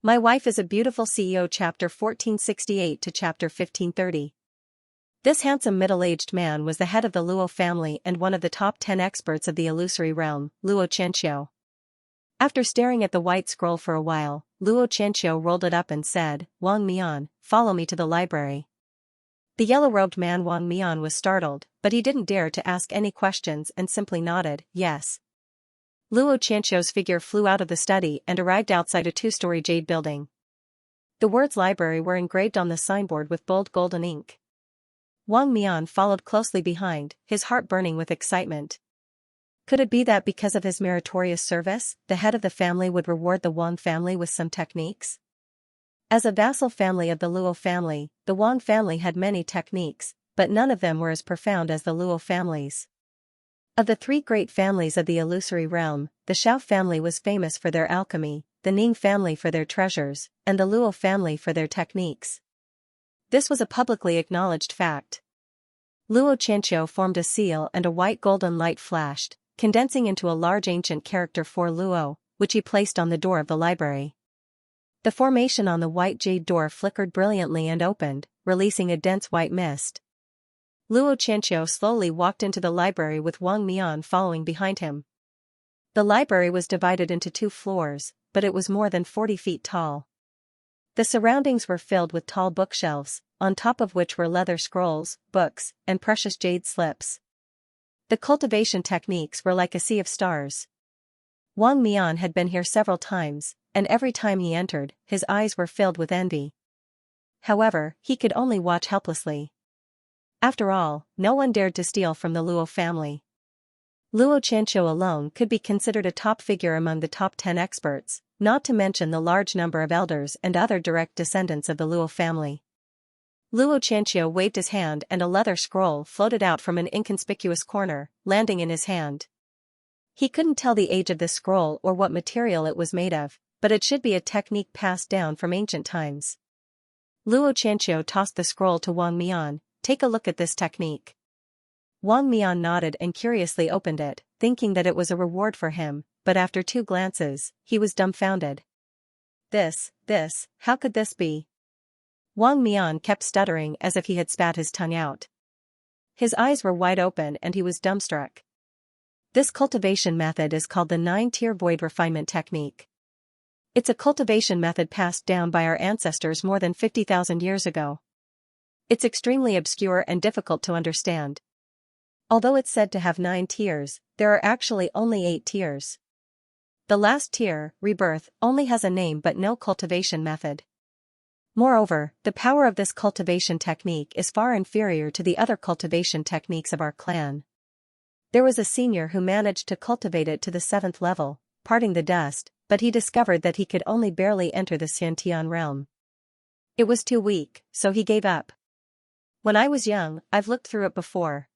My Wife is a Beautiful CEO Chapter 1468 to Chapter 1530. This handsome middle-aged man was the head of the Luo family and one of the top 10 experts of the illusory realm, Luo Xianxia. After staring at the white scroll for a while, Luo Xianxia rolled it up and said, "Wang Mian, follow me to the library." The yellow-robed man Wang Mian was startled, but he didn't dare to ask any questions and simply nodded, yes. Luo Qianxiao's figure flew out of the study and arrived outside a two-story jade building. The words library were engraved on the signboard with bold golden ink. Wang Mian followed closely behind, his heart burning with excitement. Could it be that because of his meritorious service, the head of the family would reward the Wang family with some techniques? As a vassal family of the Luo family, the Wang family had many techniques, but none of them were as profound as the Luo families. Of the three great families of the illusory realm, the Xiao family was famous for their alchemy, the Ning family for their treasures, and the Luo family for their techniques. This was a publicly acknowledged fact. Luo Qianxiao formed a seal and a white golden light flashed, condensing into a large ancient character for Luo, which he placed on the door of the library. The formation on the white jade door flickered brilliantly and opened, releasing a dense white mist. Luo Qianxiao slowly walked into the library with Wang Mian following behind him. The library was divided into 2 floors, but it was more than 40 feet tall. The surroundings were filled with tall bookshelves, on top of which were leather scrolls, books, and precious jade slips. The cultivation techniques were like a sea of stars. Wang Mian had been here several times, and every time he entered, his eyes were filled with envy. However, he could only watch helplessly. After all, no one dared to steal from the Luo family. Luo Qianxiao alone could be considered a top figure among the top 10 experts, not to mention the large number of elders and other direct descendants of the Luo family. Luo Qianxiao waved his hand and a leather scroll floated out from an inconspicuous corner, landing in his hand. He couldn't tell the age of this scroll or what material it was made of, but it should be a technique passed down from ancient times. Luo Qianxiao tossed the scroll to Wang Mian. "Take a look at this technique." Wang Mian nodded and curiously opened it, thinking that it was a reward for him, but after 2 glances, he was dumbfounded. This, how could this be? Wang Mian kept stuttering as if he had spat his tongue out. His eyes were wide open and he was dumbstruck. This cultivation method is called the 9-tier void refinement technique. It's a cultivation method passed down by our ancestors more than 50,000 years ago. It's extremely obscure and difficult to understand. Although it's said to have 9 tiers, there are actually only 8 tiers. The last tier, rebirth, only has a name but no cultivation method. Moreover, the power of this cultivation technique is far inferior to the other cultivation techniques of our clan. There was a senior who managed to cultivate it to the 7th level, parting the dust, but he discovered that he could only barely enter the Xiantian realm. It was too weak, so he gave up. When I was young, I've looked through it before.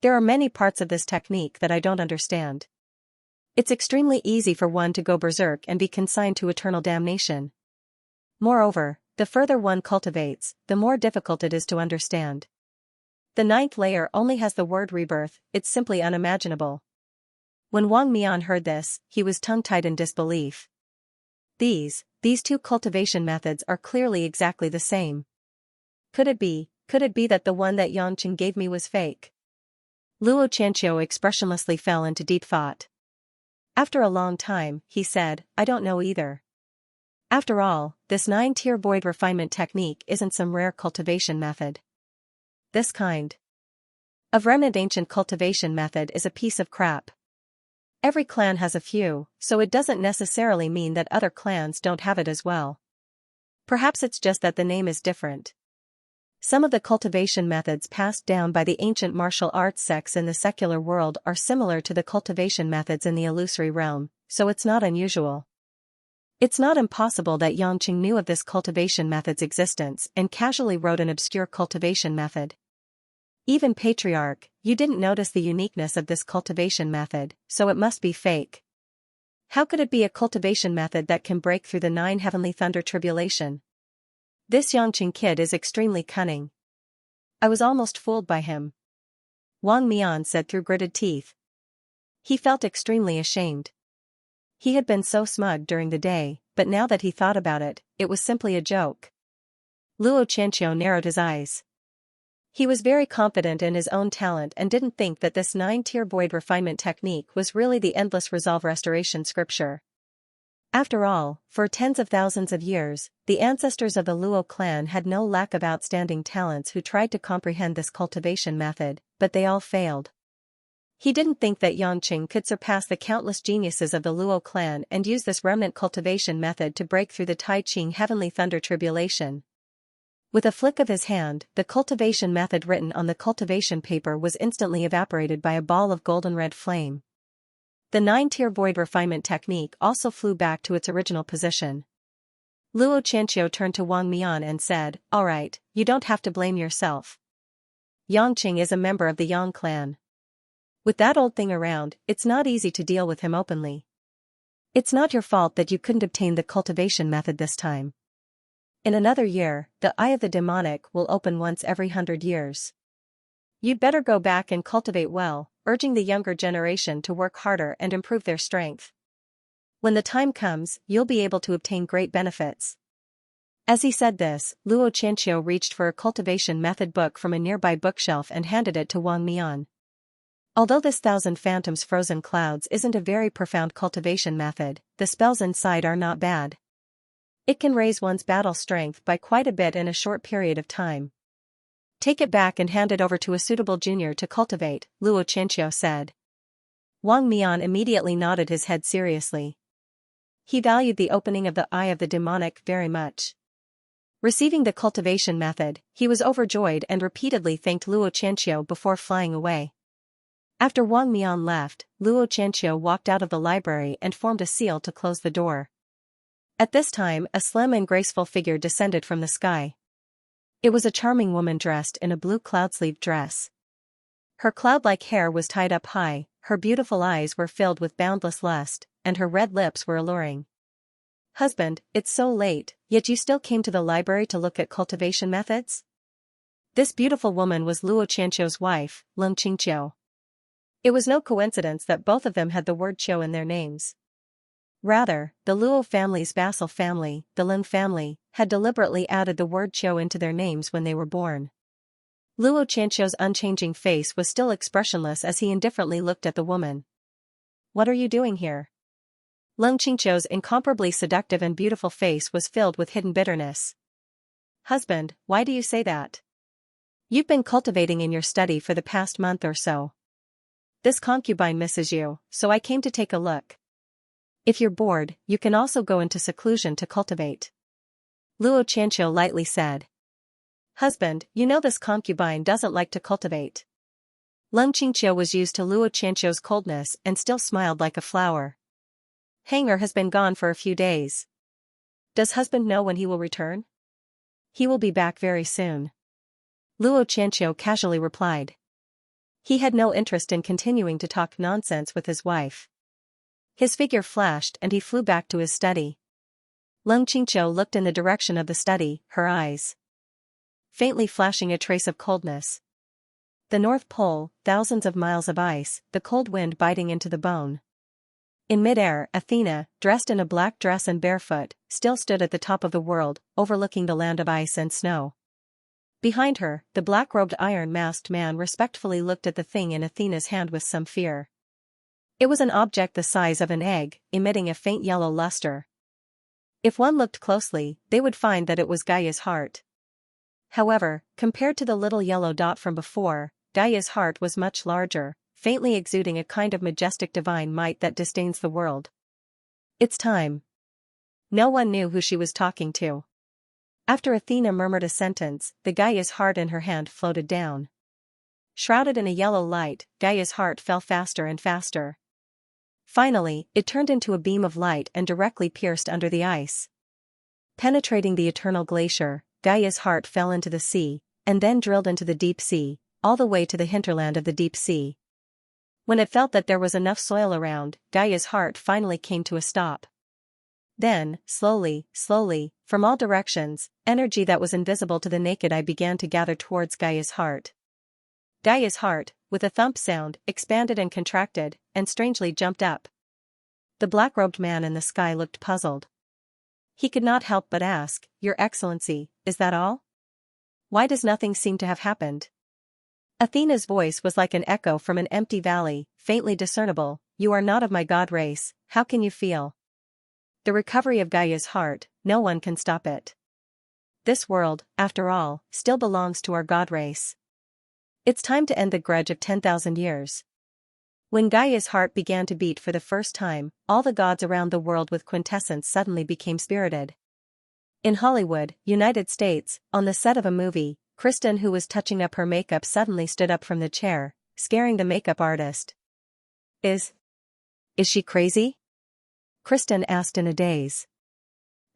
There are many parts of this technique that I don't understand. It's extremely easy for one to go berserk and be consigned to eternal damnation. Moreover, the further one cultivates, the more difficult it is to understand. The 9th layer only has the word rebirth, it's simply unimaginable. When Wang Mian heard this, he was tongue-tied in disbelief. These 2 cultivation methods are clearly exactly the same. Could it be that the one that Yangqing gave me was fake? Luo Qianxiao expressionlessly fell into deep thought. After a long time, he said, "I don't know either. After all, this 9-tier void refinement technique isn't some rare cultivation method. This kind of remnant ancient cultivation method is a piece of crap. Every clan has a few, so it doesn't necessarily mean that other clans don't have it as well. Perhaps it's just that the name is different. Some of the cultivation methods passed down by the ancient martial arts sects in the secular world are similar to the cultivation methods in the illusory realm, so it's not unusual. It's not impossible that Yangqing knew of this cultivation method's existence and casually wrote an obscure cultivation method. Even Patriarch, you didn't notice the uniqueness of this cultivation method, so it must be fake. How could it be a cultivation method that can break through the 9 heavenly thunder tribulation? This Yangqing kid is extremely cunning. I was almost fooled by him," Wang Mian said through gritted teeth. He felt extremely ashamed. He had been so smug during the day, but now that he thought about it, it was simply a joke. Luo Xianxia narrowed his eyes. He was very confident in his own talent and didn't think that this 9-tier void refinement technique was really the endless resolve restoration scripture. After all, for tens of thousands of years, the ancestors of the Luo clan had no lack of outstanding talents who tried to comprehend this cultivation method, but they all failed. He didn't think that Yangqing could surpass the countless geniuses of the Luo clan and use this remnant cultivation method to break through the Tai Ching heavenly thunder tribulation. With a flick of his hand, the cultivation method written on the cultivation paper was instantly evaporated by a ball of golden red flame. The 9-tier void refinement technique also flew back to its original position. Luo Qianqiu turned to Wang Mian and said, "Alright, you don't have to blame yourself. Yangqing is a member of the Yang clan. With that old thing around, it's not easy to deal with him openly. It's not your fault that you couldn't obtain the cultivation method this time. In another year, the Eye of the Demonic will open once every 100 years. You'd better go back and cultivate well," urging the younger generation to work harder and improve their strength. "When the time comes, you'll be able to obtain great benefits." As he said this, Luo Qianqiu reached for a cultivation method book from a nearby bookshelf and handed it to Wang Mian. Although this 1,000 Phantoms Frozen Clouds isn't a very profound cultivation method, the spells inside are not bad. It can raise one's battle strength by quite a bit in a short period of time. "Take it back and hand it over to a suitable junior to cultivate," Luo Qianqiu said. Wang Mian immediately nodded his head seriously. He valued the opening of the Eye of the Demonic very much. Receiving the cultivation method, he was overjoyed and repeatedly thanked Luo Qianqiu before flying away. After Wang Mian left, Luo Qianqiu walked out of the library and formed a seal to close the door. At this time, a slim and graceful figure descended from the sky. It was a charming woman dressed in a blue cloud-sleeved dress. Her cloud-like hair was tied up high, her beautiful eyes were filled with boundless lust, and her red lips were alluring. "Husband, it's so late, yet you still came to the library to look at cultivation methods?" This beautiful woman was Luo Qianqiu's wife, Leng Qingqiu. It was no coincidence that both of them had the word Qiu in their names. Rather, the Luo family's vassal family, the Lin family, had deliberately added the word Qiu into their names when they were born. Luo Qianqiu's unchanging face was still expressionless as he indifferently looked at the woman. "What are you doing here?" Leng Qingqiu's incomparably seductive and beautiful face was filled with hidden bitterness. "Husband, why do you say that? You've been cultivating in your study for the past month or so. This concubine misses you, so I came to take a look. If you're bored, you can also go into seclusion to cultivate," Luo Qianqiu lightly said. "Husband, you know this concubine doesn't like to cultivate." Leng Qingqiu was used to Luo Qianqiu's coldness and still smiled like a flower. "Hanger has been gone for a few days. Does husband know when he will return?" "He will be back very soon," Luo Qianqiu casually replied. He had no interest in continuing to talk nonsense with his wife. His figure flashed and he flew back to his study. Leng Qingqiu looked in the direction of the study, her eyes faintly flashing a trace of coldness. The North Pole, thousands of miles of ice, the cold wind biting into the bone. In midair, Athena, dressed in a black dress and barefoot, still stood at the top of the world, overlooking the land of ice and snow. Behind her, the black-robed iron-masked man respectfully looked at the thing in Athena's hand with some fear. It was an object the size of an egg, emitting a faint yellow luster. If one looked closely, they would find that it was Gaia's heart. However, compared to the little yellow dot from before, Gaia's heart was much larger, faintly exuding a kind of majestic divine might that disdains the world. "It's time." No one knew who she was talking to. After Athena murmured a sentence, the Gaia's heart in her hand floated down. Shrouded in a yellow light, Gaia's heart fell faster and faster. Finally, it turned into a beam of light and directly pierced under the ice. Penetrating the eternal glacier, Gaia's heart fell into the sea, and then drilled into the deep sea, all the way to the hinterland of the deep sea. When it felt that there was enough soil around, Gaia's heart finally came to a stop. Then, slowly, from all directions, energy that was invisible to the naked eye began to gather towards Gaia's heart. Gaia's heart, with a thump sound, expanded and contracted, and strangely jumped up. The black-robed man in the sky looked puzzled. He could not help but ask, "Your Excellency, is that all? Why does nothing seem to have happened?" Athena's voice was like an echo from an empty valley, faintly discernible. "You are not of my god race, how can you feel? The recovery of Gaia's heart, no one can stop it. This world, after all, still belongs to our god race. It's time to end the grudge of 10,000 years." When Gaia's heart began to beat for the first time, all the gods around the world with quintessence suddenly became spirited. In Hollywood, United States, on the set of a movie, Kristen, who was touching up her makeup, suddenly stood up from the chair, scaring the makeup artist. Is she crazy?" Kristen asked in a daze.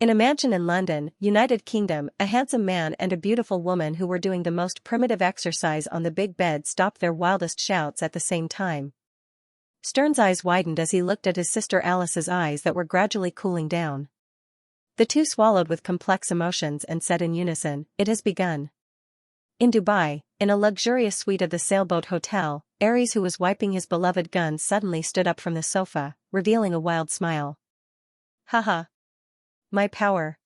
In a mansion in London, United Kingdom, a handsome man and a beautiful woman who were doing the most primitive exercise on the big bed stopped their wildest shouts at the same time. Stern's eyes widened as he looked at his sister Alice's eyes that were gradually cooling down. The two swallowed with complex emotions and said in unison, "It has begun." In Dubai, in a luxurious suite of the Sailboat Hotel, Ares, who was wiping his beloved gun, suddenly stood up from the sofa, revealing a wild smile. "Haha. My power.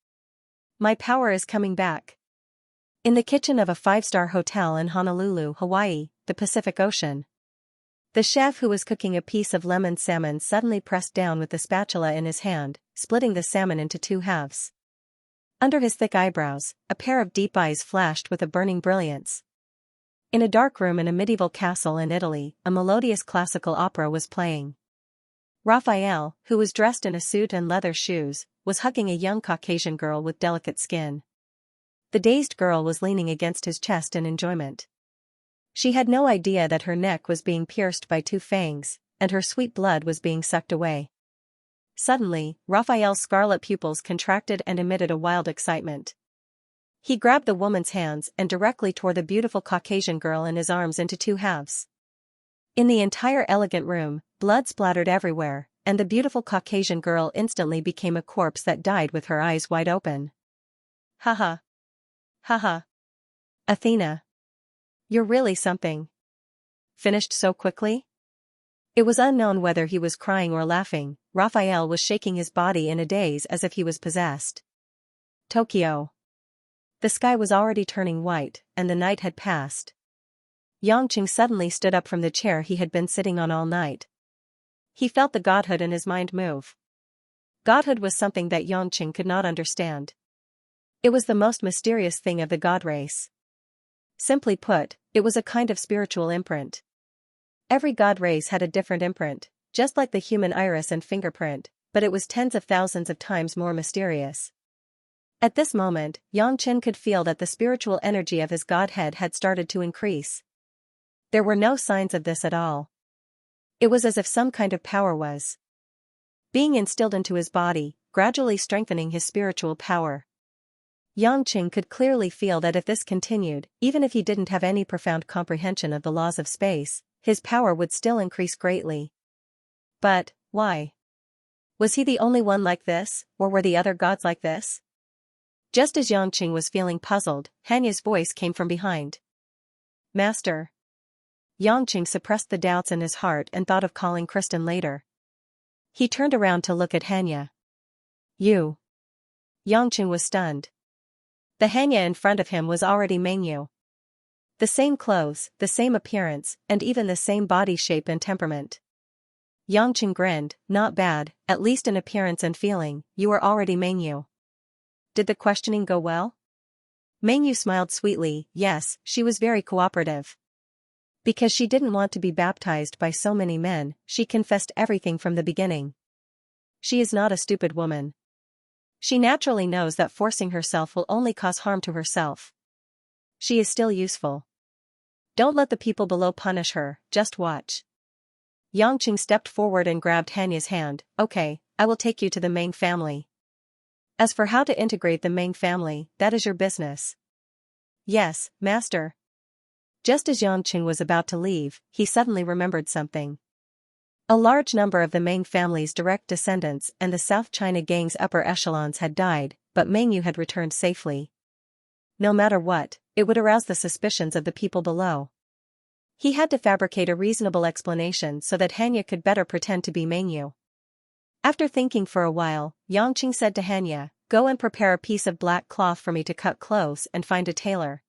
My power is coming back." In the kitchen of a five-star hotel in Honolulu, Hawaii, the Pacific Ocean, the chef who was cooking a piece of lemon salmon suddenly pressed down with the spatula in his hand, splitting the salmon into two halves. Under his thick eyebrows, a pair of deep eyes flashed with a burning brilliance. In a dark room in a medieval castle in Italy, a melodious classical opera was playing. Raphael, who was dressed in a suit and leather shoes, was hugging a young Caucasian girl with delicate skin. The dazed girl was leaning against his chest in enjoyment. She had no idea that her neck was being pierced by two fangs, and her sweet blood was being sucked away. Suddenly, Raphael's scarlet pupils contracted and emitted a wild excitement. He grabbed the woman's hands and directly tore the beautiful Caucasian girl in his arms into two halves. In the entire elegant room, blood splattered everywhere, and the beautiful Caucasian girl instantly became a corpse that died with her eyes wide open. "Haha. Haha. Athena. You're really something. Finished so quickly?" It was unknown whether he was crying or laughing. Raphael was shaking his body in a daze as if he was possessed. Tokyo. The sky was already turning white, and the night had passed. Yangqing suddenly stood up from the chair he had been sitting on all night. He felt the godhood in his mind move. Godhood was something that Yangqing could not understand. It was the most mysterious thing of the god race. Simply put, it was a kind of spiritual imprint. Every god race had a different imprint, just like the human iris and fingerprint, but it was tens of thousands of times more mysterious. At this moment, Yangqing could feel that the spiritual energy of his godhead had started to increase. There were no signs of this at all. It was as if some kind of power was being instilled into his body, gradually strengthening his spiritual power. Yangqing could clearly feel that if this continued, even if he didn't have any profound comprehension of the laws of space, his power would still increase greatly. But, why? Was he the only one like this, or were the other gods like this? Just as Yangqing was feeling puzzled, Hanya's voice came from behind. "Master." Yangqing suppressed the doubts in his heart and thought of calling Kristen later. He turned around to look at Hanya. "You." Yangqing was stunned. The Hanya in front of him was already Mengyu. The same clothes, the same appearance, and even the same body shape and temperament. Yangqing grinned. "Not bad, at least in appearance and feeling, you are already Mengyu. Did the questioning go well?" Mengyu smiled sweetly. Yes, she was very cooperative. Because she didn't want to be baptized by so many men, she confessed everything from the beginning. She is not a stupid woman. She naturally knows that forcing herself will only cause harm to herself. She is still useful. Don't let the people below punish her, just watch. Yangqing stepped forward and grabbed Hanya's hand. "Okay, I will take you to the Meng family. As for how to integrate the Meng family, that is your business." "Yes, master." Just as Yangqing was about to leave, he suddenly remembered something. A large number of the Meng family's direct descendants and the South China Gang's upper echelons had died, but Mengyu had returned safely. No matter what, it would arouse the suspicions of the people below. He had to fabricate a reasonable explanation so that Hanya could better pretend to be Mengyu. After thinking for a while, Yangqing said to Hanya, Go and prepare a piece of black cloth for me to cut close and find a tailor.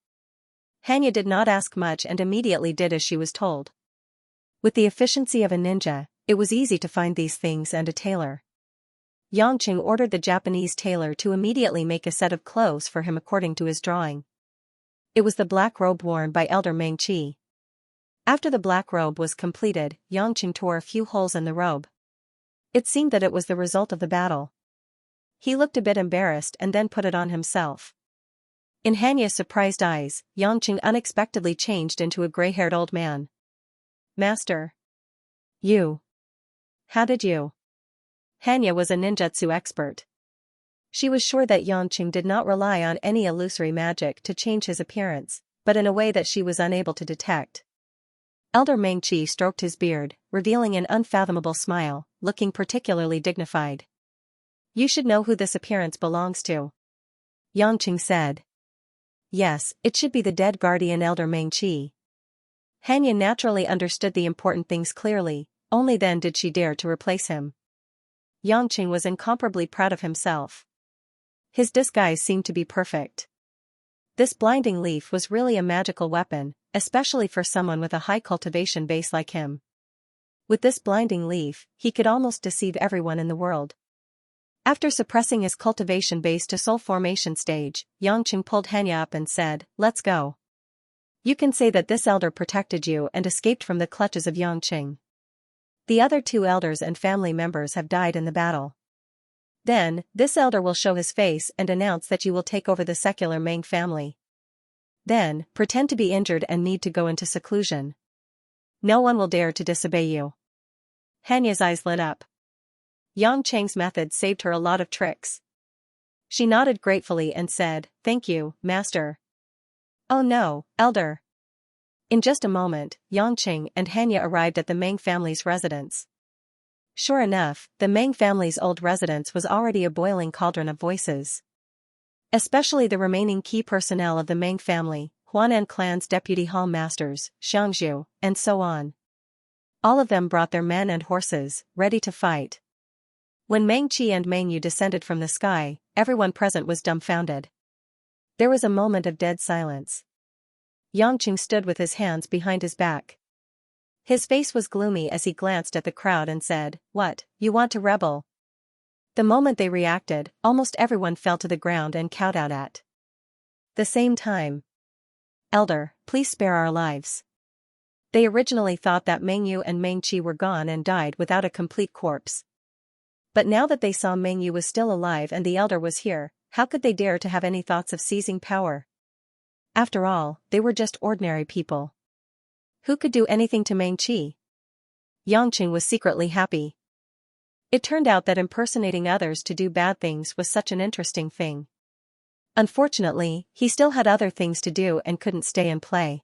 Xianxia did not ask much and immediately did as she was told. With the efficiency of a ninja, it was easy to find these things and a tailor. Yangqing ordered the Japanese tailor to immediately make a set of clothes for him according to his drawing. It was the black robe worn by Elder Meng Qi. After the black robe was completed, Yangqing tore a few holes in the robe. It seemed that it was the result of the battle. He looked a bit embarrassed and then put it on himself. In Xianxia's surprised eyes, Yangqing unexpectedly changed into a gray-haired old man. Master. You. How did you? Xianxia was a ninjutsu expert. She was sure that Yangqing did not rely on any illusory magic to change his appearance, but in a way that she was unable to detect. Elder Meng Qi stroked his beard, revealing an unfathomable smile, looking particularly dignified. You should know who this appearance belongs to. Yangqing said. Yes, it should be the dead guardian Elder Meng Qi. Xianxia naturally understood the important things clearly, only then did she dare to replace him. Yangqing was incomparably proud of himself. His disguise seemed to be perfect. This blinding leaf was really a magical weapon, especially for someone with a high cultivation base like him. With this blinding leaf, he could almost deceive everyone in the world. After suppressing his cultivation base to soul formation stage, Yangqing pulled Xianxia up and said, "Let's go. You can say that this elder protected you and escaped from the clutches of Yangqing. The other two elders and family members have died in the battle. Then, this elder will show his face and announce that you will take over the secular Meng family. Then, pretend to be injured and need to go into seclusion. No one will dare to disobey you." Xianxia's eyes lit up. Yangqing's method saved her a lot of tricks. She nodded gratefully and said, "Thank you, master." "Oh no, elder." In just a moment, Yangqing and Xianxia arrived at the Meng family's residence. Sure enough, the Meng family's old residence was already a boiling cauldron of voices. Especially the remaining key personnel of the Meng family, Huanan clan's deputy hall masters, Xianxia, and so on. All of them brought their men and horses, ready to fight. When Meng Qi and Meng Yu descended from the sky, everyone present was dumbfounded. There was a moment of dead silence. Yangqing stood with his hands behind his back. His face was gloomy as he glanced at the crowd and said, "What, you want to rebel?" The moment they reacted, almost everyone fell to the ground and cowed out at the same time. "Elder, please spare our lives." They originally thought that Meng Yu and Meng Qi were gone and died without a complete corpse. But now that they saw Meng Yu was still alive and the elder was here, how could they dare to have any thoughts of seizing power? After all, they were just ordinary people. Who could do anything to Meng Qi? Yangqing was secretly happy. It turned out that impersonating others to do bad things was such an interesting thing. Unfortunately, he still had other things to do and couldn't stay and play.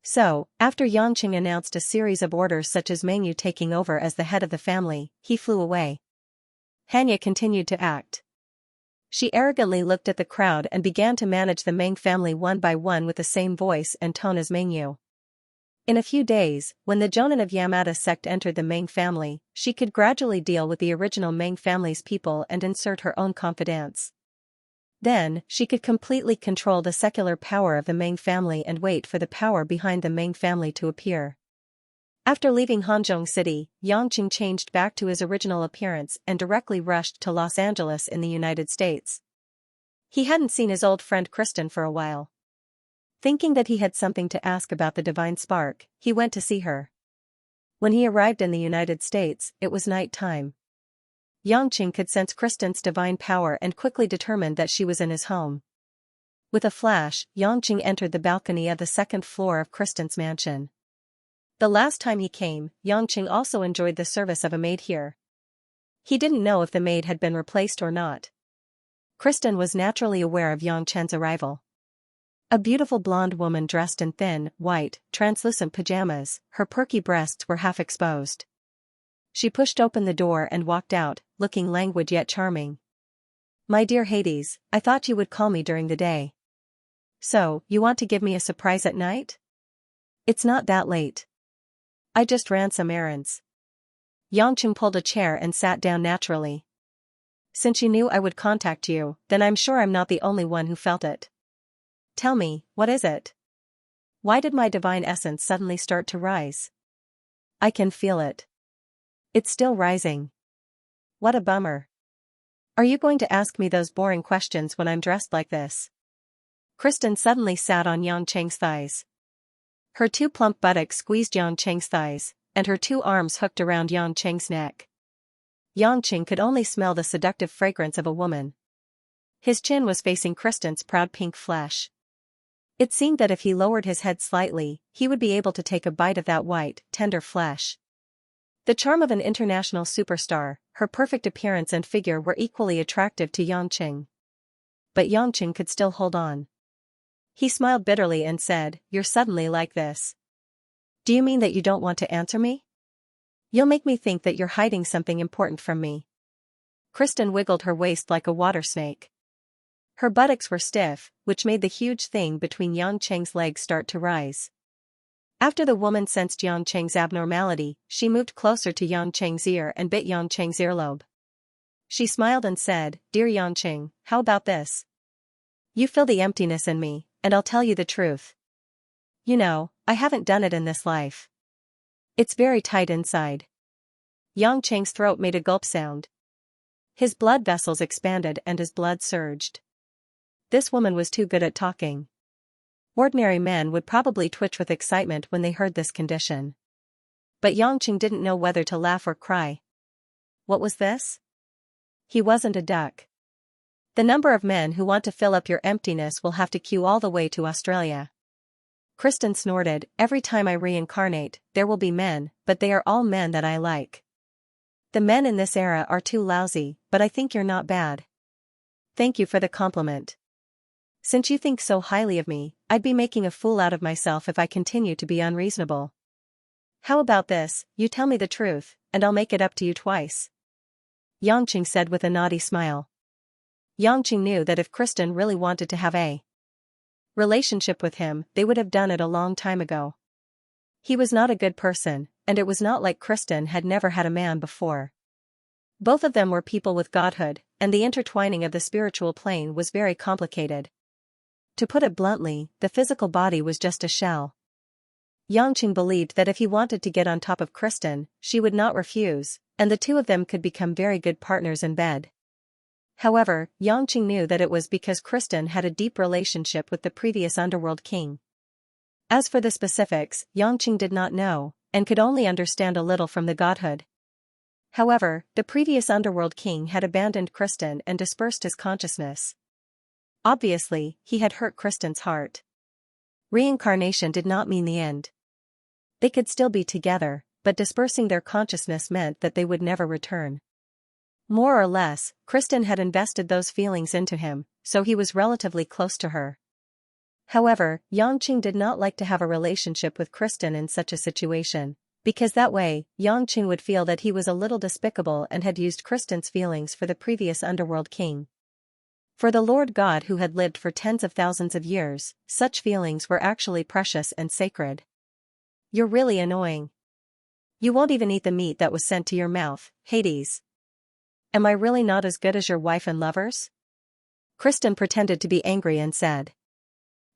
So, after Yangqing announced a series of orders such as Meng Yu taking over as the head of the family, he flew away. Xianxia continued to act. She arrogantly looked at the crowd and began to manage the Meng family one by one with the same voice and tone as Meng Yu. In a few days, when the Jonin of Yamada sect entered the Meng family, she could gradually deal with the original Meng family's people and insert her own confidants. Then, she could completely control the secular power of the Meng family and wait for the power behind the Meng family to appear. After leaving Hanzhong City, Yangqing changed back to his original appearance and directly rushed to Los Angeles in the United States. He hadn't seen his old friend Kristen for a while. Thinking that he had something to ask about the divine spark, he went to see her. When he arrived in the United States, it was night time. Yangqing could sense Kristen's divine power and quickly determined that she was in his home. With a flash, Yangqing entered the balcony of the second floor of Kristen's mansion. The last time he came, Yangqing also enjoyed the service of a maid here. He didn't know if the maid had been replaced or not. Kristen was naturally aware of Yangqing's arrival. A beautiful blonde woman dressed in thin, white, translucent pajamas, her perky breasts were half exposed. She pushed open the door and walked out, looking languid yet charming. "My dear Hades, I thought you would call me during the day. So, you want to give me a surprise at night? It's not that late. I just ran some errands." Yangqing pulled a chair and sat down naturally. Since you knew I would contact you, then I'm sure I'm not the only one who felt it. Tell me, what is it? Why did my divine essence suddenly start to rise? I can feel it. It's still rising. What a bummer. Are you going to ask me those boring questions when I'm dressed like this? Kristen suddenly sat on Xianxia's thighs. Her two plump buttocks squeezed Xianxia's thighs, and her two arms hooked around Xianxia's neck. Xianxia could only smell the seductive fragrance of a woman. His chin was facing Kristen's proud pink flesh. It seemed that if he lowered his head slightly, he would be able to take a bite of that white, tender flesh. The charm of an international superstar, her perfect appearance and figure were equally attractive to Xianxia. But Xianxia could still hold on. He smiled bitterly and said, "You're suddenly like this. Do you mean that you don't want to answer me? You'll make me think that you're hiding something important from me." Kristen wiggled her waist like a water snake. Her buttocks were stiff, which made the huge thing between Xianxia's legs start to rise. After the woman sensed Xianxia's abnormality, she moved closer to Xianxia's ear and bit Xianxia's earlobe. She smiled and said, "Dear Xianxia, how about this? You fill the emptiness in me, and I'll tell you the truth. You know, I haven't done it in this life. It's very tight inside." Xianxia's throat made a gulp sound. His blood vessels expanded and his blood surged. This woman was too good at talking. Ordinary men would probably twitch with excitement when they heard this condition. But Xianxia didn't know whether to laugh or cry. What was this? He wasn't a duck. The number of men who want to fill up your emptiness will have to queue all the way to Australia. Kristen snorted, "Every time I reincarnate, there will be men, but they are all men that I like. The men in this era are too lousy, but I think you're not bad. Thank you for the compliment. Since you think so highly of me, I'd be making a fool out of myself if I continue to be unreasonable. How about this, you tell me the truth, and I'll make it up to you twice," Xianxia said with a naughty smile. Xianxia knew that if Kristen really wanted to have a relationship with him, they would have done it a long time ago. He was not a good person, and it was not like Kristen had never had a man before. Both of them were people with godhood, and the intertwining of the spiritual plane was very complicated. To put it bluntly, the physical body was just a shell. Xianxia believed that if he wanted to get on top of Kristen, she would not refuse, and the two of them could become very good partners in bed. However, Xianxia knew that it was because Kristen had a deep relationship with the previous underworld king. As for the specifics, Xianxia did not know, and could only understand a little from the godhood. However, the previous underworld king had abandoned Kristen and dispersed his consciousness. Obviously, he had hurt Kristen's heart. Reincarnation did not mean the end. They could still be together, but dispersing their consciousness meant that they would never return. More or less, Kristen had invested those feelings into him, so he was relatively close to her. However, Xianxia did not like to have a relationship with Kristen in such a situation, because that way, Xianxia would feel that he was a little despicable and had used Kristen's feelings for the previous underworld king. For the Lord God who had lived for tens of thousands of years, such feelings were actually precious and sacred. "You're really annoying. You won't even eat the meat that was sent to your mouth, Hades. Am I really not as good as your wife and lovers?" Kristen pretended to be angry and said.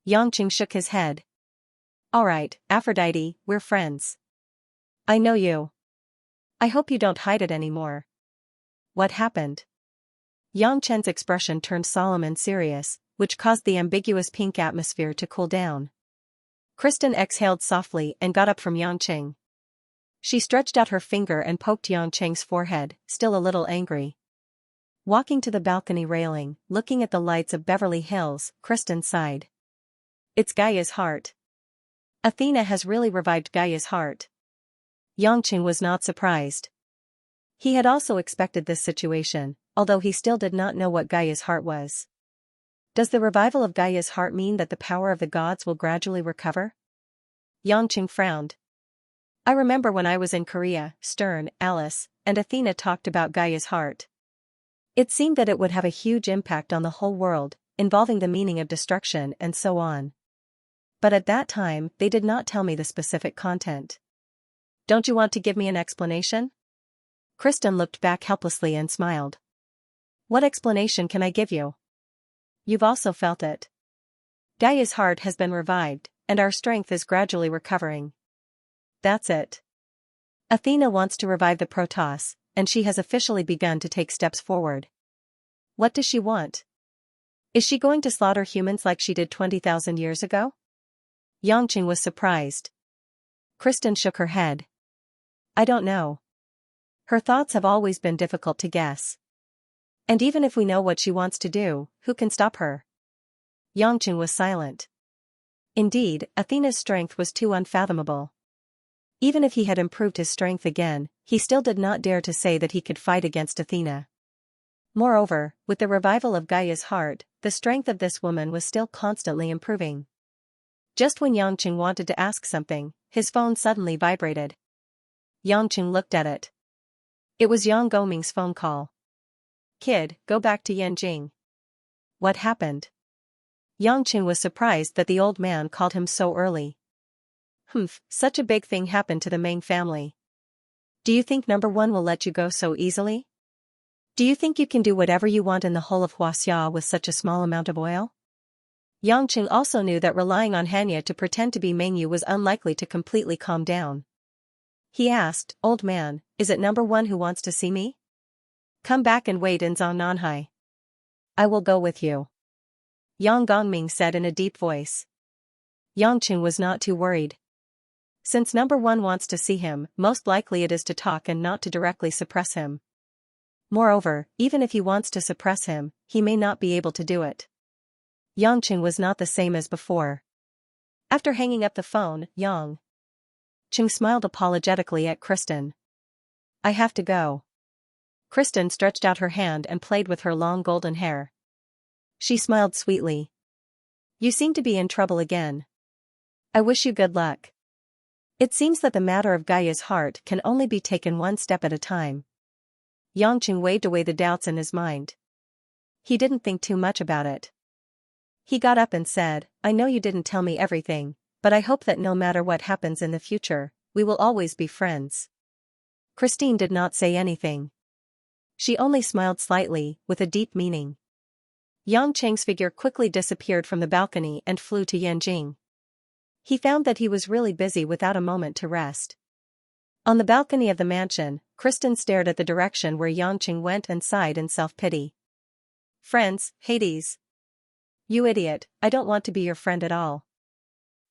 Xianxia shook his head. "All right, Aphrodite, we're friends. I know you. I hope you don't hide it anymore. What happened?" Xianxia's expression turned solemn and serious, which caused the ambiguous pink atmosphere to cool down. Kristen exhaled softly and got up from Xianxia. She stretched out her finger and poked Xianxia's forehead, still a little angry. Walking to the balcony railing, looking at the lights of Beverly Hills, Kristen sighed. "It's Gaia's heart. Athena has really revived Gaia's heart." Xianxia was not surprised. He had also expected this situation, although he still did not know what Gaia's heart was. Does the revival of Gaia's heart mean that the power of the gods will gradually recover? Xianxia frowned. "I remember when I was in Korea, Stern, Alice, and Athena talked about Gaia's heart. It seemed that it would have a huge impact on the whole world, involving the meaning of destruction and so on. But at that time, they did not tell me the specific content. Don't you want to give me an explanation?" Kristen looked back helplessly and smiled. What explanation can I give you? You've also felt it. Gaia's heart has been revived, and our strength is gradually recovering. That's it. Athena wants to revive the Protoss, and she has officially begun to take steps forward. What does she want? Is she going to slaughter humans like she did 20,000 years ago? Xianxia was surprised. Kristen shook her head. I don't know. Her thoughts have always been difficult to guess. And even if we know what she wants to do, who can stop her? Xianxia was silent. Indeed, Athena's strength was too unfathomable. Even if he had improved his strength again, he still did not dare to say that he could fight against Athena. Moreover, with the revival of Gaia's heart, the strength of this woman was still constantly improving. Just when Xianxia wanted to ask something, his phone suddenly vibrated. Xianxia looked at it. It was Yang Goming's phone call. Kid, go back to Yanjing. What happened? Xianxia was surprised that the old man called him so early. Such a big thing happened to the Meng family. Do you think number one will let you go so easily? Do you think you can do whatever you want in the whole of Huaxia with such a small amount of oil? Xianxia also knew that relying on Hanya to pretend to be Mengyu was unlikely to completely calm down. He asked, Old man, is it number one who wants to see me? Come back and wait in Zhongnanhai. I will go with you. Yang Gongming said in a deep voice. Xianxia was not too worried. Since number one wants to see him, most likely it is to talk and not to directly suppress him. Moreover, even if he wants to suppress him, he may not be able to do it. Xianxia was not the same as before. After hanging up the phone, Yang Qing smiled apologetically at Kristen. I have to go. Kristen stretched out her hand and played with her long golden hair. She smiled sweetly. You seem to be in trouble again. I wish you good luck. It seems that the matter of Gaia's heart can only be taken one step at a time. Xianxia waved away the doubts in his mind. He didn't think too much about it. He got up and said, I know you didn't tell me everything, but I hope that no matter what happens in the future, we will always be friends. Christine did not say anything. She only smiled slightly, with a deep meaning. Yang Cheng's figure quickly disappeared from the balcony and flew to Yanjing. He found that he was really busy without a moment to rest. On the balcony of the mansion, Kristen stared at the direction where Yanqing went and sighed in self-pity. Friends, Hades. You idiot, I don't want to be your friend at all.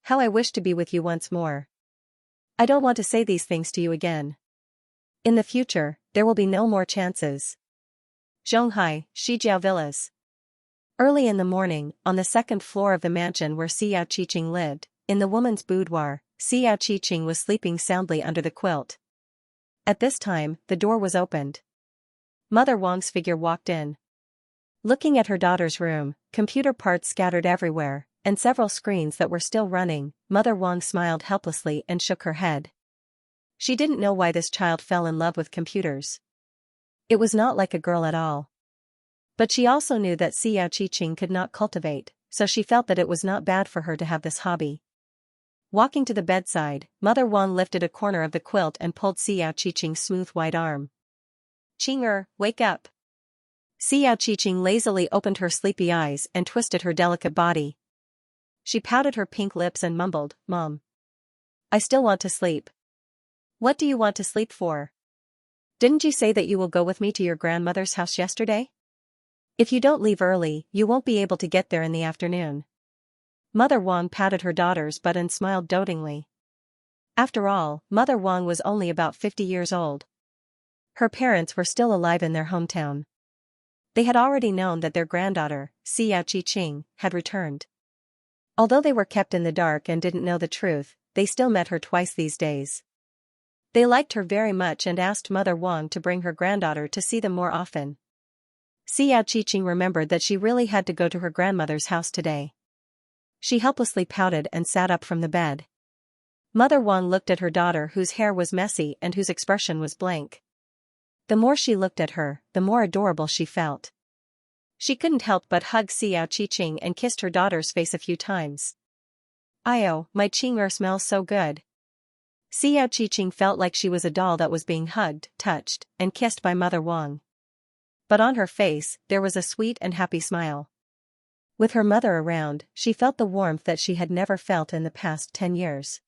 How I wish to be with you once more. I don't want to say these things to you again. In the future, there will be no more chances. Zhonghai, Shijiao Villas. Early in the morning, on the second floor of the mansion where Xiao Qiqing lived, in the woman's boudoir, Xiao Qiqing was sleeping soundly under the quilt. At this time, the door was opened. Mother Wang's figure walked in. Looking at her daughter's room, computer parts scattered everywhere, and several screens that were still running, Mother Wang smiled helplessly and shook her head. She didn't know why this child fell in love with computers. It was not like a girl at all. But she also knew that Xiao Qiqing could not cultivate, so she felt that it was not bad for her to have this hobby. Walking to the bedside, Mother Wang lifted a corner of the quilt and pulled Xiao Qiqing's smooth white arm. Qing'er, wake up. Xiao Qiqing lazily opened her sleepy eyes and twisted her delicate body. She pouted her pink lips and mumbled, Mom. I still want to sleep. What do you want to sleep for? Didn't you say that you will go with me to your grandmother's house yesterday? If you don't leave early, you won't be able to get there in the afternoon. Mother Wang patted her daughter's butt and smiled dotingly. After all, Mother Wang was only about 50 years old. Her parents were still alive in their hometown. They had already known that their granddaughter, Xiao Qiqing, had returned. Although they were kept in the dark and didn't know the truth, they still met her twice these days. They liked her very much and asked Mother Wang to bring her granddaughter to see them more often. Xiao Qiqing remembered that she really had to go to her grandmother's house today. She helplessly pouted and sat up from the bed. Mother Wang looked at her daughter whose hair was messy and whose expression was blank. The more she looked at her, the more adorable she felt. She couldn't help but hug Xiao Qiqing and kissed her daughter's face a few times. Io, my Qing'er smells so good. Xiao Qiqing felt like she was a doll that was being hugged, touched, and kissed by Mother Wang. but on her face, there was a sweet and happy smile. With her mother around, she felt the warmth that she had never felt in the past 10 years.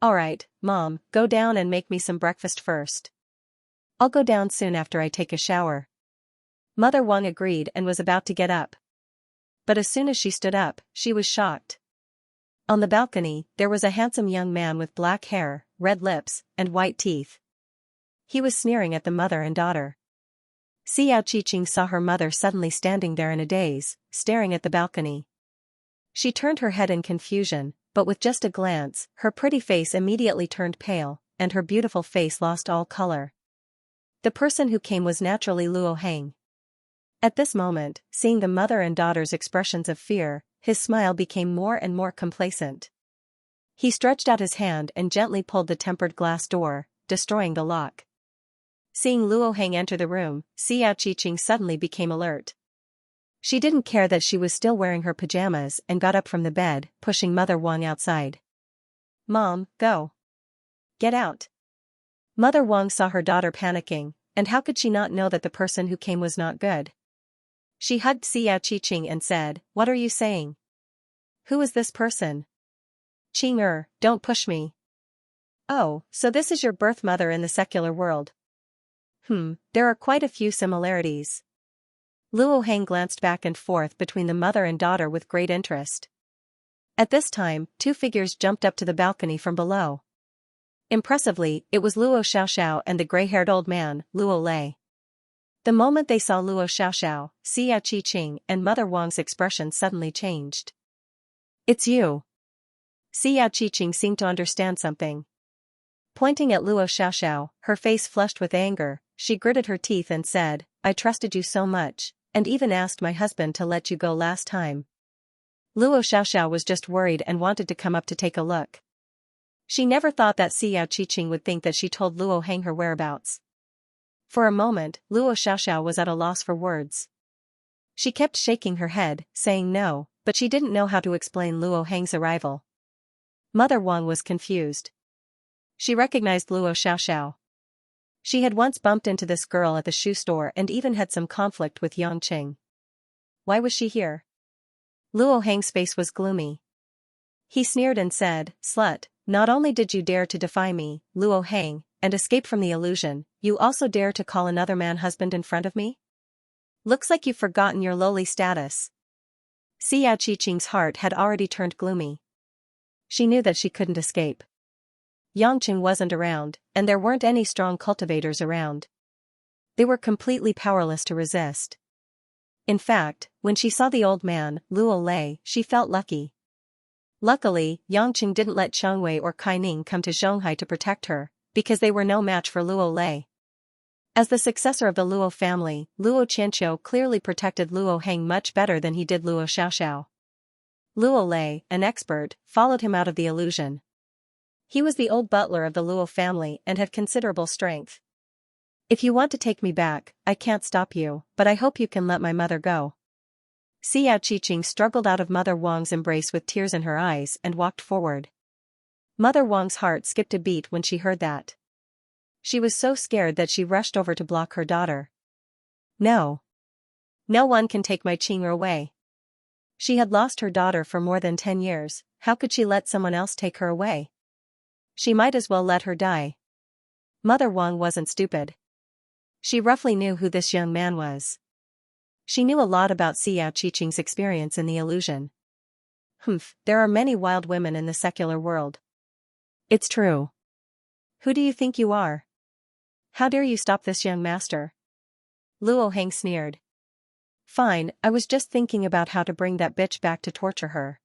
"Alright, Mom, go down and make me some breakfast first. I'll go down soon after I take a shower." Mother Wang agreed and was about to get up. But as soon as she stood up, she was shocked. On the balcony, there was a handsome young man with black hair, red lips, and white teeth. He was sneering at the mother and daughter. Xiao saw her mother suddenly standing there in a daze, staring at the balcony. She turned her head in confusion, but with just a glance, her pretty face immediately turned pale, and her beautiful face lost all color. The person who came was naturally Luo Heng. At this moment, seeing the mother and daughter's expressions of fear, his smile became more and more complacent. He stretched out his hand and gently pulled the tempered glass door, destroying the lock. Seeing Luo Heng enter the room, Xiao suddenly became alert. She didn't care that she was still wearing her pajamas and got up from the bed, pushing Mother Wang outside. "Mom, go. Get out." Mother Wang saw her daughter panicking, and how could she not know that the person who came was not good? She hugged Xiao and said, "What are you saying? Who is this person?" "Qing don't push me." "Oh, so this is your birth mother in the secular world." There are quite a few similarities." Luo Heng glanced back and forth between the mother and daughter with great interest. At this time, two figures jumped up to the balcony from below. Impressively, it was Luo Xiaoxiao and the gray-haired old man, Luo Lei. The moment they saw Luo Xiaoxiao, Xiao and Mother Wang's expression suddenly changed. "It's you." Xiao seemed to understand something. Pointing at Luo Xiaoxiao, her face flushed with anger, she gritted her teeth and said, "I trusted you so much, and even asked my husband to let you go last time." Luo Xiaoxiao was just worried and wanted to come up to take a look. She never thought that Xiao would think that she told Luo Heng her whereabouts. For a moment, Luo Xiaoxiao was at a loss for words. She kept shaking her head, saying no, but she didn't know how to explain Luo Heng's arrival. Mother Wang was confused. She recognized Luo Xiaoxiao. She had once bumped into this girl at the shoe store and even had some conflict with Yangqing. Why was she here? Luo Heng's face was gloomy. He sneered and said, "Slut, not only did you dare to defy me, Luo Heng, and escape from the illusion, you also dare to call another man husband in front of me? Looks like you've forgotten your lowly status." Xiao heart had already turned gloomy. She knew that she couldn't escape. Yangqing wasn't around, and there weren't any strong cultivators around. They were completely powerless to resist. In fact, when she saw the old man, Luo Lei, she felt lucky. Luckily, Yangqing didn't let Chengwei or Kaining come to Zhonghai to protect her, because they were no match for Luo Lei. As the successor of the Luo family, Luo Qianqiu clearly protected Luo Heng much better than he did Luo Xiaoxiao. Luo Lei, an expert, followed him out of the illusion. He was the old butler of the Luo family and had considerable strength. "If you want to take me back, I can't stop you, but I hope you can let my mother go." Xiao struggled out of Mother Wang's embrace with tears in her eyes and walked forward. Mother Wang's heart skipped a beat when she heard that. She was so scared that she rushed over to block her daughter. "No. No one can take my Qing away." She had lost her daughter for more than 10 years, how could she let someone else take her away? She might as well let her die. Mother Wang wasn't stupid. She roughly knew who this young man was. She knew a lot about Xiao experience in the illusion. There are many wild women in the secular world. It's true. Who do you think you are? How dare you stop this young master? Luo Heng sneered. Fine, I was just thinking about how to bring that bitch back to torture her.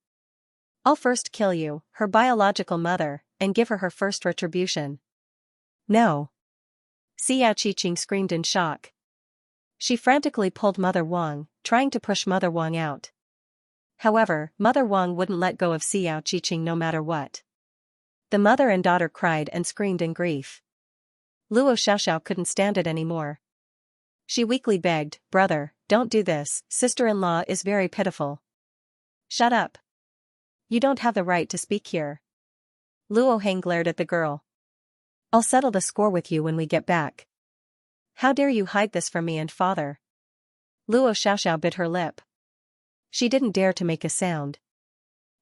I'll first kill you, her biological mother, and give her first retribution. No. Xiao screamed in shock. She frantically pulled Mother Wang, trying to push Mother Wang out. However, Mother Wang wouldn't let go of Xiao no matter what. The mother and daughter cried and screamed in grief. Luo Xiaoxiao couldn't stand it anymore. She weakly begged, "Brother, don't do this, sister-in-law is very pitiful." "Shut up. You don't have the right to speak here." Luo Heng glared at the girl. "I'll settle the score with you when we get back. How dare you hide this from me and father?" Luo Xiaoxiao bit her lip. She didn't dare to make a sound.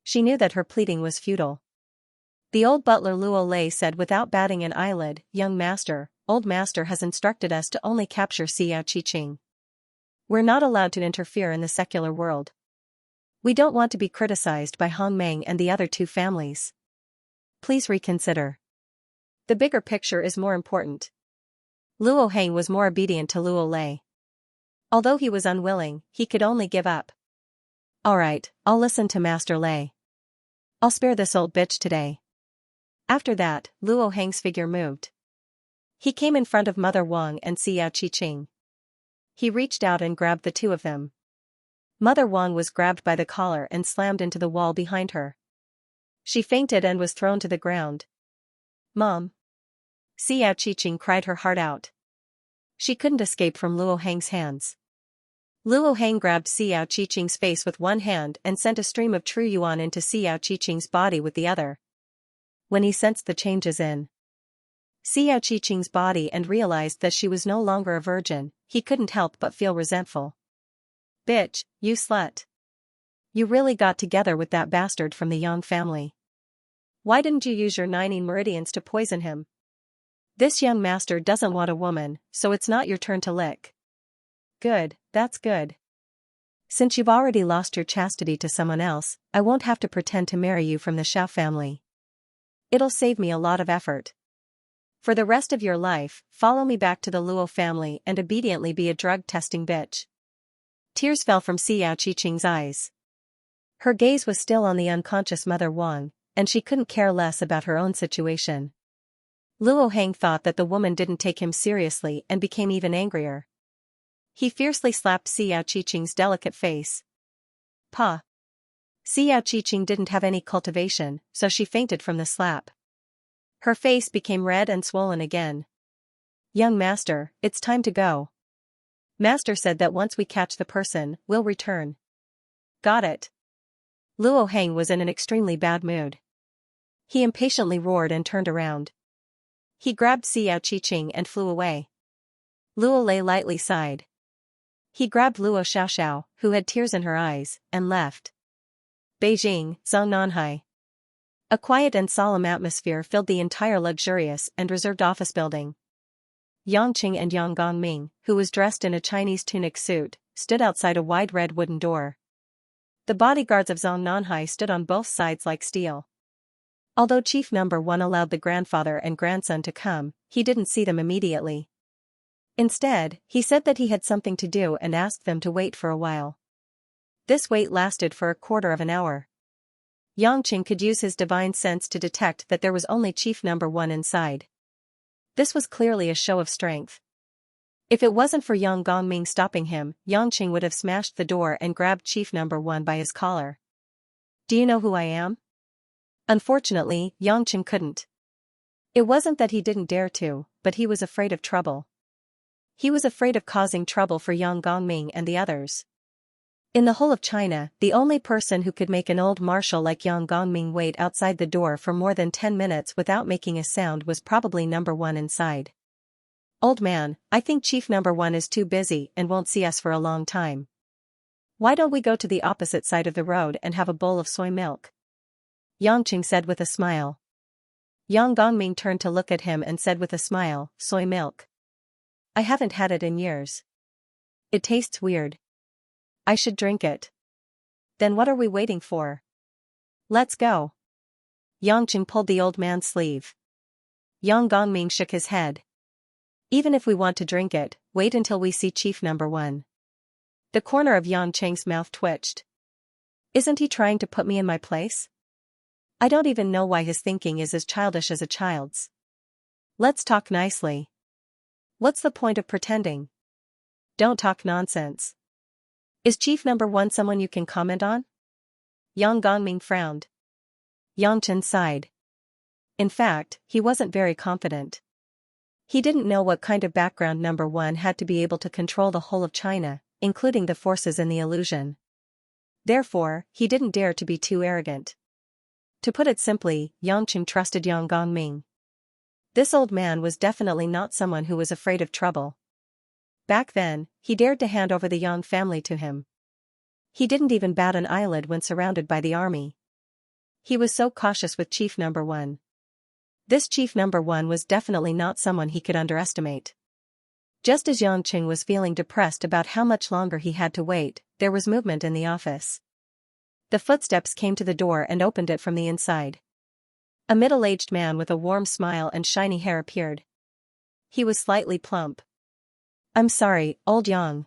She knew that her pleading was futile. The old butler Luo Lei said without batting an eyelid, "Young master, old master has instructed us to only capture Xiao Qiqing. We're not allowed to interfere in the secular world. We don't want to be criticized by Hong Meng and the other two families. Please reconsider. The bigger picture is more important." Luo Heng was more obedient to Luo Lei. Although he was unwilling, he could only give up. "All right, I'll listen to Master Lei. I'll spare this old bitch today." After that, Luo Heng's figure moved. He came in front of Mother Wang and Xiao Qiqing. He reached out and grabbed the two of them. Mother Wang was grabbed by the collar and slammed into the wall behind her. She fainted and was thrown to the ground. "Mom!" Xiao Qiqing cried her heart out. She couldn't escape from Luo Heng's hands. Luo Heng grabbed Xiao Qiqing's face with one hand and sent a stream of true yuan into Xiao Qiqing's body with the other. When he sensed the changes in Xiao Qiqing's body and realized that she was no longer a virgin, he couldn't help but feel resentful. "Bitch, you slut. You really got together with that bastard from the Yang family. Why didn't you use your 9 meridians to poison him? This young master doesn't want a woman, so it's not your turn to lick." "Good, that's good. Since you've already lost your chastity to someone else, I won't have to pretend to marry you from the Xiao family. It'll save me a lot of effort. For the rest of your life, follow me back to the Luo family and obediently be a drug-testing bitch." Tears fell from Xiao Qiqing's eyes. Her gaze was still on the unconscious Mother Wang, and she couldn't care less about her own situation. Luo Heng thought that the woman didn't take him seriously and became even angrier. He fiercely slapped Xiao Qiqing's delicate face. "Pa!" Xiao Qiqing didn't have any cultivation, so she fainted from the slap. Her face became red and swollen again. "Young master, it's time to go. Master said that once we catch the person, we'll return." "Got it." Luo Heng was in an extremely bad mood. He impatiently roared and turned around. He grabbed Xiao Qiqing and flew away. Luo Lei lightly sighed. He grabbed Luo Xiaoxiao, who had tears in her eyes, and left. Beijing, Zongnanhai. A quiet and solemn atmosphere filled the entire luxurious and reserved office building. Yang Qing and Yang Gongming, who was dressed in a Chinese tunic suit, stood outside a wide red wooden door. The bodyguards of Zongnanhai stood on both sides like steel. Although Chief Number 1 allowed the grandfather and grandson to come, he didn't see them immediately. Instead, he said that he had something to do and asked them to wait for a while. This wait lasted for a quarter of an hour. Yang Qing could use his divine sense to detect that there was only Chief Number 1 inside. This was clearly a show of strength. If it wasn't for Yang Gongming stopping him, Yang Qing would have smashed the door and grabbed Chief Number 1 by his collar. "Do you know who I am?" Unfortunately, Yang Qing couldn't. It wasn't that he didn't dare to, but he was afraid of trouble. He was afraid of causing trouble for Yang Gongming and the others. In the whole of China, the only person who could make an old marshal like Yang Gongming wait outside the door for more than 10 minutes without making a sound was probably Number 1 inside. "Old man, I think Chief Number 1 is too busy and won't see us for a long time. Why don't we go to the opposite side of the road and have a bowl of soy milk?" Yang Qing said with a smile. Yang Gongming turned to look at him and said with a smile, "Soy milk? I haven't had it in years. It tastes weird. I should drink it." "Then what are we waiting for? Let's go." Yang Qing pulled the old man's sleeve. Yang Gongming shook his head. "Even if we want to drink it, wait until we see Chief Number 1. The corner of Yang Qing's mouth twitched. Isn't he trying to put me in my place? I don't even know why his thinking is as childish as a child's. Let's talk nicely. What's the point of pretending? Don't talk nonsense. Is Chief Number 1 someone you can comment on?" Yang Gongming frowned. Yang Chen sighed. In fact, he wasn't very confident. He didn't know what kind of background Number 1 had to be able to control the whole of China, including the forces in the illusion. Therefore, he didn't dare to be too arrogant. To put it simply, Yang Qing trusted Yang Gongming. This old man was definitely not someone who was afraid of trouble. back then, he dared to hand over the Yang family to him. He didn't even bat an eyelid when surrounded by the army. He was so cautious with Chief Number 1. This Chief Number 1 was definitely not someone he could underestimate. Just as Yangqing was feeling depressed about how much longer he had to wait, there was movement in the office. The footsteps came to the door and opened it from the inside. A middle-aged man with a warm smile and shiny hair appeared. He was slightly plump. "I'm sorry, old Yang.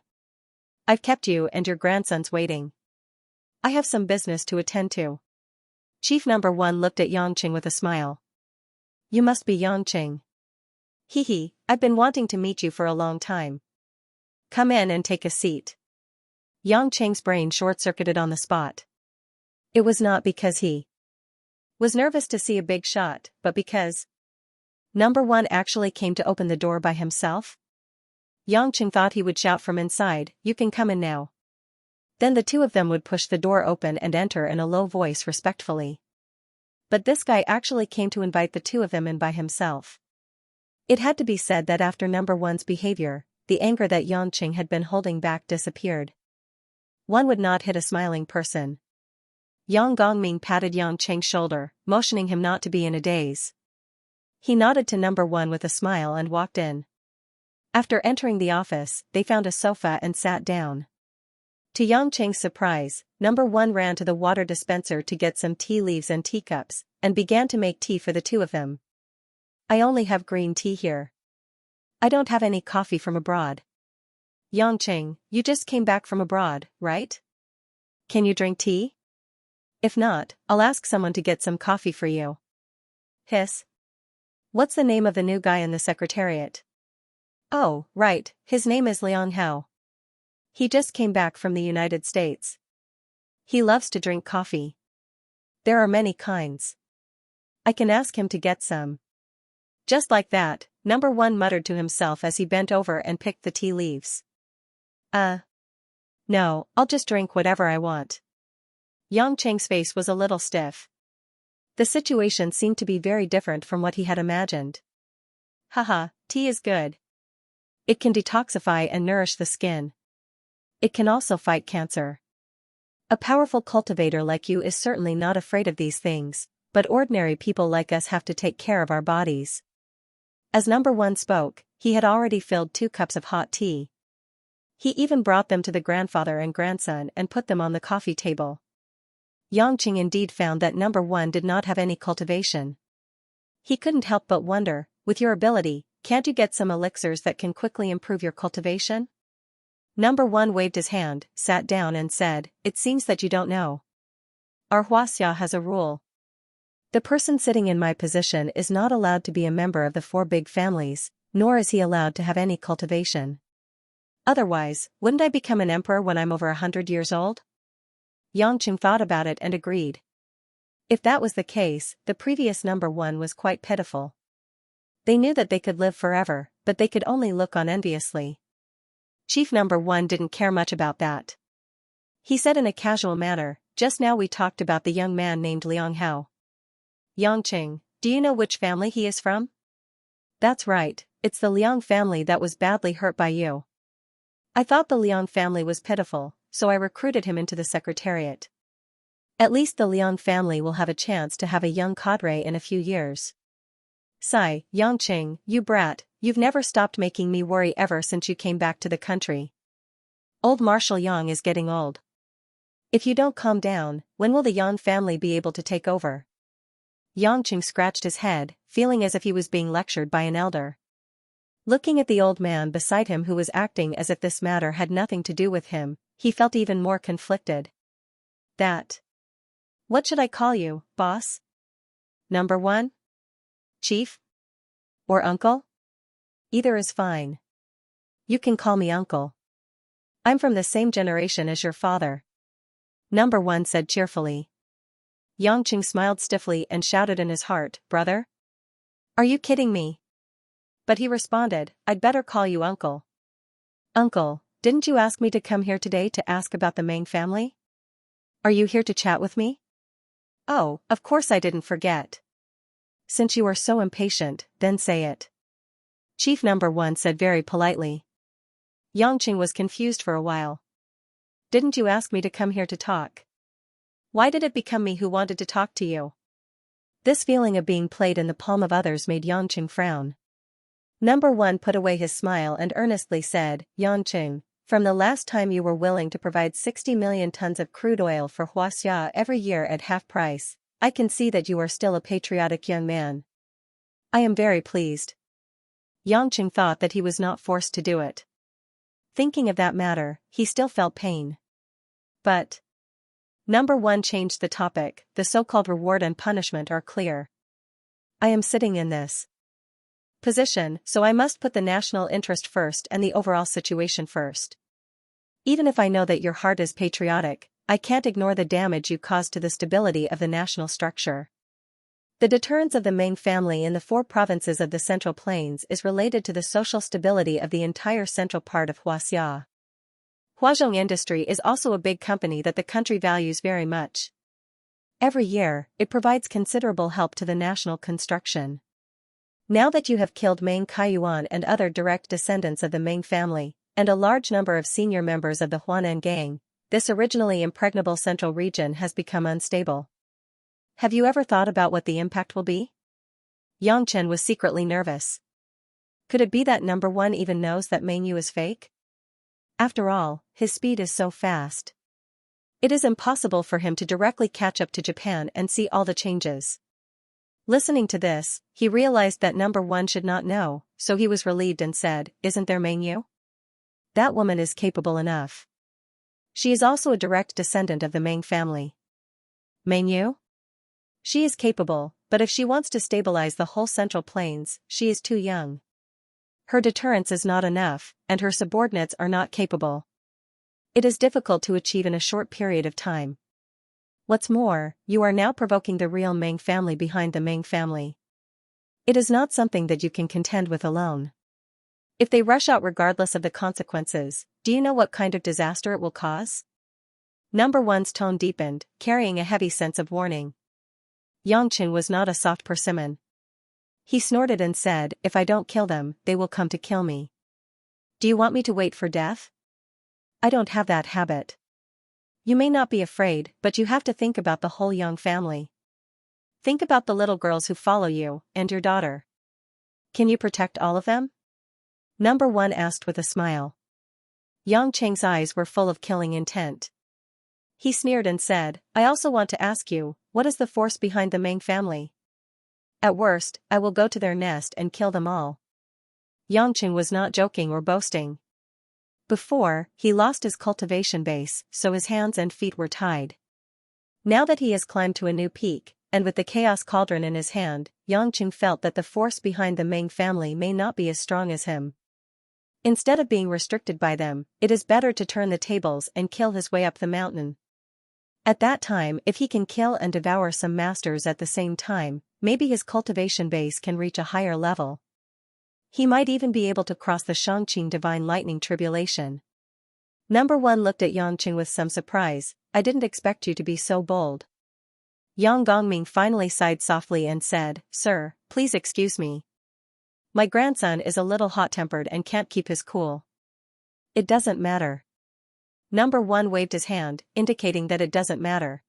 I've kept you and your grandsons waiting. I have some business to attend to." Chief Number 1 looked at Yangqing with a smile. "You must be Yangqing. Hee, I've been wanting to meet you for a long time. Come in and take a seat." Yangqing's brain short-circuited on the spot. It was not because he was nervous to see a big shot, but because Number 1 actually came to open the door by himself. Yangqing thought he would shout from inside, "You can come in now." Then the two of them would push the door open and enter in a low voice respectfully. But this guy actually came to invite the two of them in by himself. It had to be said that after Number 1's behavior, the anger that Yangqing had been holding back disappeared. One would not hit a smiling person. Yang Gongming patted Yangqing's shoulder, motioning him not to be in a daze. He nodded to Number 1 with a smile and walked in. After entering the office, they found a sofa and sat down. To Yangqing's surprise, Number 1 ran to the water dispenser to get some tea leaves and teacups, and began to make tea for the two of them. "I only have green tea here. I don't have any coffee from abroad." "Yangqing, you just came back from abroad, right? Can you drink tea? If not, I'll ask someone to get some coffee for you." "Hiss. What's the name of the new guy in the secretariat?" "Oh, right, his name is Liang Hao. He just came back from the United States. He loves to drink coffee. There are many kinds. I can ask him to get some." Just like that, Number 1 muttered to himself as he bent over and picked the tea leaves. No, I'll just drink whatever I want." Yangqing's face was a little stiff. The situation seemed to be very different from what he had imagined. "Haha, tea is good. It can detoxify and nourish the skin. It can also fight cancer. A powerful cultivator like you is certainly not afraid of these things, but ordinary people like us have to take care of our bodies." As Number 1 spoke, he had already filled 2 cups of hot tea. He even brought them to the grandfather and grandson and put them on the coffee table. Yangqing indeed found that Number 1 did not have any cultivation. He couldn't help but wonder, with your ability, can't you get some elixirs that can quickly improve your cultivation? Number 1 waved his hand, sat down and said, "It seems that you don't know. Our Huaxia has a rule. The person sitting in my position is not allowed to be a member of the 4 big families, nor is he allowed to have any cultivation. Otherwise, wouldn't I become an emperor when I'm over 100 years old?" Yangqing thought about it and agreed. If that was the case, the previous Number 1 was quite pitiful. They knew that they could live forever, but they could only look on enviously. Chief Number 1 didn't care much about that. He said in a casual manner, "Just now we talked about the young man named Liang Hao. Yangqing, do you know which family he is from?" "That's right, it's the Liang family that was badly hurt by you. I thought the Liang family was pitiful, so I recruited him into the secretariat. At least the Liang family will have a chance to have a young cadre in a few years." "Sigh, Yangqing, you brat, you've never stopped making me worry ever since you came back to the country. Old Marshal Yang is getting old. If you don't calm down, when will the Yang family be able to take over?" Yangqing scratched his head, feeling as if he was being lectured by an elder. Looking at the old man beside him who was acting as if this matter had nothing to do with him, he felt even more conflicted. What should I call you, boss? Number 1? Chief? Or uncle? Either is fine. You can call me uncle. I'm from the same generation as your father. Number 1 said cheerfully. Yangqing smiled stiffly and shouted in his heart, "Brother? Are you kidding me?" But he responded, "I'd better call you uncle." "Uncle, didn't you ask me to come here today to ask about the Meng family? Are you here to chat with me?" "Oh, of course I didn't forget." "Since you are so impatient, then say it." Chief Number 1 said very politely. Yangqing was confused for a while. Didn't you ask me to come here to talk? Why did it become me who wanted to talk to you? This feeling of being played in the palm of others made Yangqing frown. Number 1 put away his smile and earnestly said, Yangqing, from the last time you were willing to provide 60 million tons of crude oil for Xianxia every year at half price, I can see that you are still a patriotic young man. I am very pleased. Yangqing thought that he was not forced to do it. Thinking of that matter, he still felt pain. But Number 1 changed the topic. The so-called reward and punishment are clear. I am sitting in this position, so I must put the national interest first and the overall situation first. Even if I know that your heart is patriotic, I can't ignore the damage you caused to the stability of the national structure. The deterrence of the Ming family in the 4 provinces of the Central Plains is related to the social stability of the entire central part of Xianxia. Huazhong Industry is also a big company that the country values very much. Every year, it provides considerable help to the national construction. Now that you have killed Meng Kaiyuan and other direct descendants of the Ming family, and a large number of senior members of the Huanan gang, this originally impregnable central region has become unstable. Have you ever thought about what the impact will be? Yang Chen was secretly nervous. Could it be that Number 1 even knows that Meng Yu is fake? After all, his speed is so fast. It is impossible for him to directly catch up to Japan and see all the changes. Listening to this, he realized that Number 1 should not know, so he was relieved and said, Isn't there Meng Yu? That woman is capable enough. She is also a direct descendant of the Meng family. Meng Yu? She is capable, but if she wants to stabilize the whole Central Plains, she is too young. Her deterrence is not enough, and her subordinates are not capable. It is difficult to achieve in a short period of time. What's more, you are now provoking the real Meng family behind the Meng family. It is not something that you can contend with alone. If they rush out regardless of the consequences, do you know what kind of disaster it will cause? Number 1's tone deepened, carrying a heavy sense of warning. Yangqing was not a soft persimmon. He snorted and said, If I don't kill them, they will come to kill me. Do you want me to wait for death? I don't have that habit. You may not be afraid, but you have to think about the whole young family. Think about the little girls who follow you, and your daughter. Can you protect all of them? Number 1 asked with a smile. Yang Cheng's eyes were full of killing intent. He sneered and said, I also want to ask you, what is the force behind the Meng family? At worst, I will go to their nest and kill them all. Yangqing was not joking or boasting. Before, he lost his cultivation base, so his hands and feet were tied. Now that he has climbed to a new peak, and with the chaos cauldron in his hand, Yangqing felt that the force behind the Meng family may not be as strong as him. Instead of being restricted by them, it is better to turn the tables and kill his way up the mountain. At that time, if he can kill and devour some masters at the same time, maybe his cultivation base can reach a higher level. He might even be able to cross the Shangqing Divine Lightning Tribulation. Number 1 looked at Yangqing with some surprise. I didn't expect you to be so bold. Yang Gongming finally sighed softly and said, Sir, please excuse me. My grandson is a little hot-tempered and can't keep his cool. It doesn't matter. Number 1 waved his hand, indicating that it doesn't matter.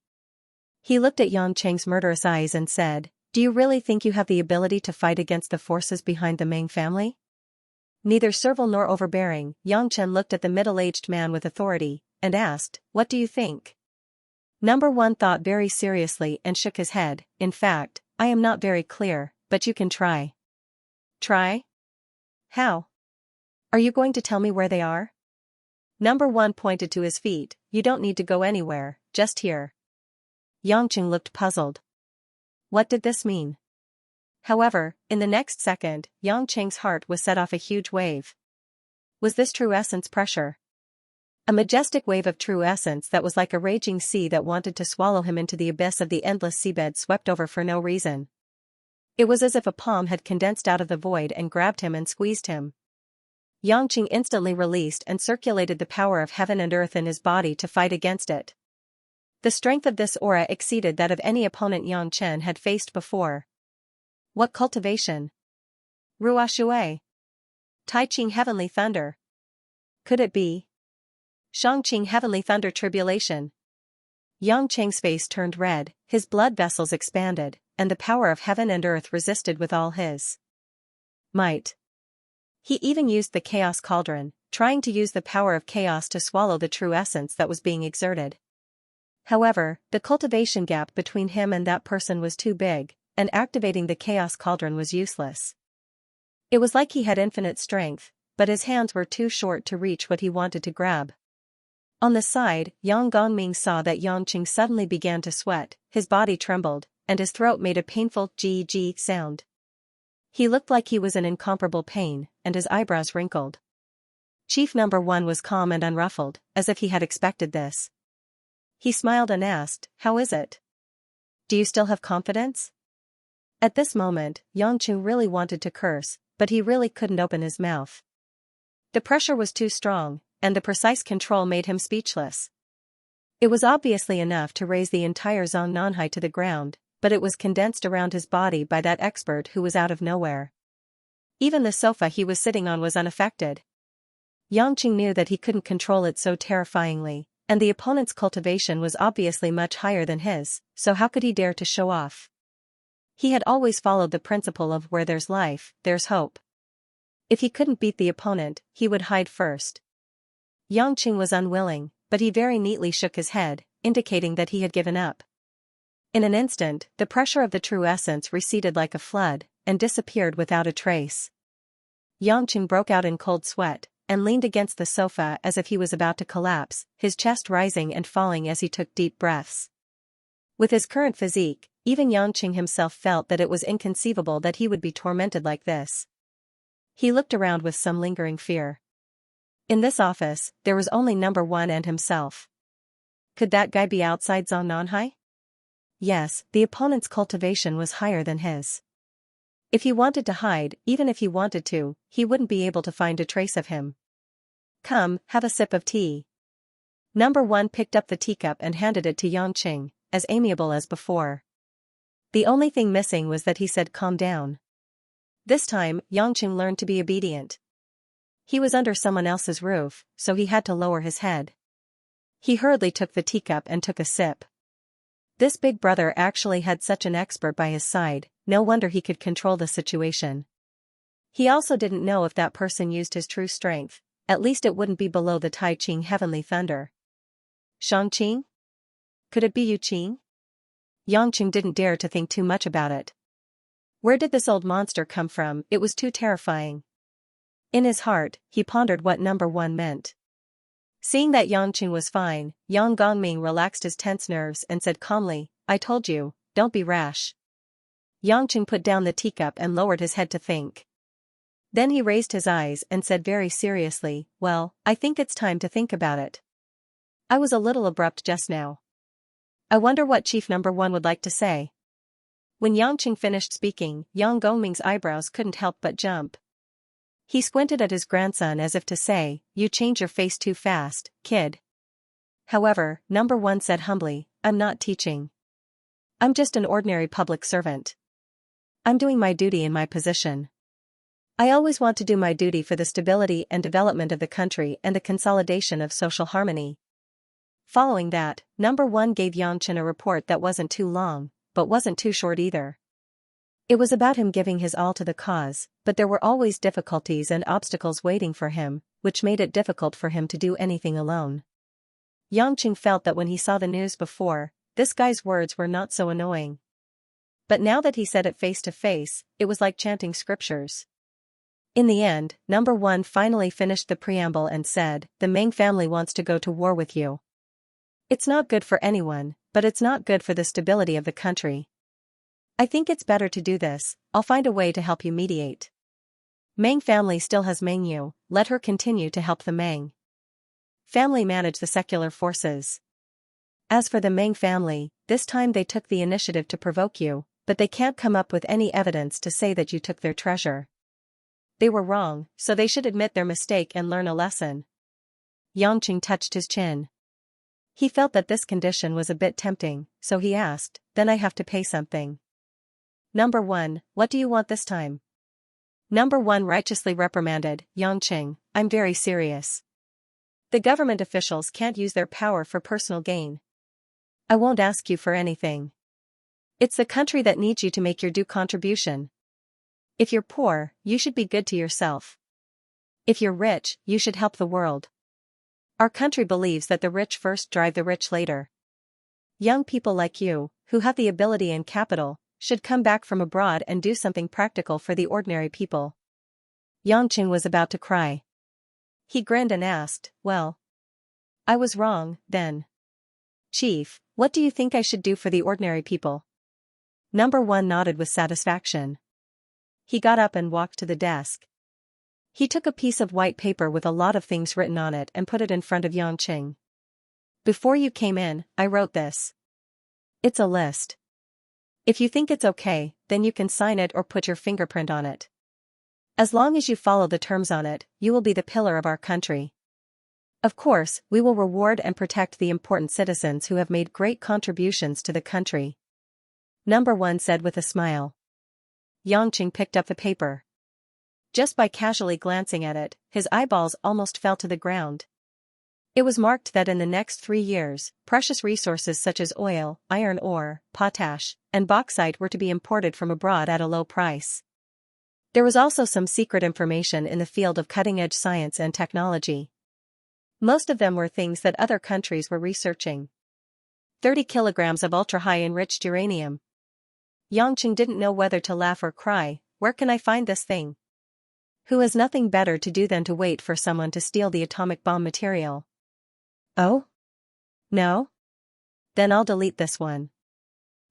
He looked at Yangqing's murderous eyes and said, Do you really think you have the ability to fight against the forces behind the Meng family? Neither servile nor overbearing, Yang Chen looked at the middle-aged man with authority, and asked, What do you think? Number 1 thought very seriously and shook his head. In fact, I am not very clear, but you can try. Try? How? Are you going to tell me where they are? Number 1 pointed to his feet. You don't need to go anywhere, just here. Yangqing looked puzzled. What did this mean? However, in the next second, Yangqing's heart was set off a huge wave. Was this true essence pressure? A majestic wave of true essence that was like a raging sea that wanted to swallow him into the abyss of the endless seabed swept over for no reason. It was as if a palm had condensed out of the void and grabbed him and squeezed him. Yangqing instantly released and circulated the power of heaven and earth in his body to fight against it. The strength of this aura exceeded that of any opponent Yang Chen had faced before. What cultivation? Ruo Shui. Tai Ching Heavenly Thunder. Could it be Shangqing Heavenly Thunder Tribulation? Yang Cheng's face turned red, his blood vessels expanded, and the power of heaven and earth resisted with all his might. He even used the chaos cauldron, trying to use the power of chaos to swallow the true essence that was being exerted. However, the cultivation gap between him and that person was too big, and activating the chaos cauldron was useless. It was like he had infinite strength, but his hands were too short to reach what he wanted to grab. On the side, Yang Gongming saw that Yang Qing suddenly began to sweat, his body trembled, and his throat made a painful "g-g" sound. He looked like he was in incomparable pain, and his eyebrows wrinkled. Chief Number 1 was calm and unruffled, as if he had expected this. He smiled and asked, "How is it? Do you still have confidence?" At this moment, Yang Qing really wanted to curse, but he really couldn't open his mouth. The pressure was too strong, and the precise control made him speechless. It was obviously enough to raise the entire Zhong Nanhai to the ground, but it was condensed around his body by that expert who was out of nowhere. Even the sofa he was sitting on was unaffected. Yang Qing knew that he couldn't control it so terrifyingly, and the opponent's cultivation was obviously much higher than his, so how could he dare to show off? He had always followed the principle of where there's life, there's hope. If he couldn't beat the opponent, he would hide first. Yang Qing was unwilling, but he very neatly shook his head, indicating that he had given up. In an instant, the pressure of the true essence receded like a flood, and disappeared without a trace. Yang Qing broke out in cold sweat, and leaned against the sofa as if he was about to collapse, his chest rising and falling as he took deep breaths. With his current physique, even Yang Qing himself felt that it was inconceivable that he would be tormented like this. He looked around with some lingering fear. In this office, there was only Number 1 and himself. Could that guy be outside Zhong Nanhai? Yes, the opponent's cultivation was higher than his. If he wanted to hide, even if he wanted to, he wouldn't be able to find a trace of him. Come, have a sip of tea. Number 1 picked up the teacup and handed it to Yang Qing, as amiable as before. The only thing missing was that he said calm down. This time, Yang Qing learned to be obedient. He was under someone else's roof, so he had to lower his head. He hurriedly took the teacup and took a sip. This big brother actually had such an expert by his side, no wonder he could control the situation. He also didn't know if that person used his true strength, at least it wouldn't be below the Tai Ching Heavenly Thunder. Shangqing? Could it be Yu Qing? Yang Qing didn't dare to think too much about it. Where did this old monster come from? It was too terrifying. In his heart, he pondered what Number 1 meant. Seeing that Yang Qing was fine, Yang Gongming relaxed his tense nerves and said calmly, "I told you, don't be rash." Yang Qing put down the teacup and lowered his head to think. Then he raised his eyes and said very seriously, "Well, I think it's time to think about it. I was a little abrupt just now. I wonder what Chief Number 1 would like to say." When Yang Qing finished speaking, Yang Gongming's eyebrows couldn't help but jump. He squinted at his grandson as if to say, "You change your face too fast, kid." However, Number 1 said humbly, "I'm not teaching. I'm just an ordinary public servant. I'm doing my duty in my position. I always want to do my duty for the stability and development of the country and the consolidation of social harmony." Following that, Number 1 gave Yang Qing a report that wasn't too long, but wasn't too short either. It was about him giving his all to the cause, but there were always difficulties and obstacles waiting for him, which made it difficult for him to do anything alone. Yang Qing felt that when he saw the news before, this guy's words were not so annoying. But now that he said it face to face, it was like chanting scriptures. In the end, Number 1 finally finished the preamble and said, "The Meng family wants to go to war with you. It's not good for anyone, but it's not good for the stability of the country. I think it's better to do this. I'll find a way to help you mediate. Meng family still has Meng Yu, let her continue to help the Meng family manage the secular forces. As for the Meng family, this time they took the initiative to provoke you, but they can't come up with any evidence to say that you took their treasure. They were wrong, so they should admit their mistake and learn a lesson." Yang Qing touched his chin. He felt that this condition was a bit tempting, so he asked, "Then I have to pay something?" Number 1, what do you want this time? Number 1 righteously reprimanded, "Yang Qing, I'm very serious. The government officials can't use their power for personal gain. I won't ask you for anything. It's the country that needs you to make your due contribution. If you're poor, you should be good to yourself. If you're rich, you should help the world. Our country believes that the rich first drive the rich later. Young people like you, who have the ability and capital, should come back from abroad and do something practical for the ordinary people. Xianxia was about to cry. He grinned and asked, well, I was wrong, then. Chief, what do you think I should do for the ordinary people? Number 1 nodded with satisfaction. He got up and walked to the desk. He took a piece of white paper with a lot of things written on it and put it in front of Xianxia. Before you came in, I wrote this. It's a list. If you think it's okay, then you can sign it or put your fingerprint on it. As long as you follow the terms on it, you will be the pillar of our country. Of course, we will reward and protect the important citizens who have made great contributions to the country. Number 1 said with a smile. Xianxia picked up the paper. Just by casually glancing at it, his eyeballs almost fell to the ground. It was marked that in the next 3 years, precious resources such as oil, iron ore, potash, and bauxite were to be imported from abroad at a low price. There was also some secret information in the field of cutting-edge science and technology. Most of them were things that other countries were researching. 30 kilograms of ultra-high enriched uranium. Xianxia didn't know whether to laugh or cry. Where can I find this thing? Who has nothing better to do than to wait for someone to steal the atomic bomb material? Oh? No? Then I'll delete this one.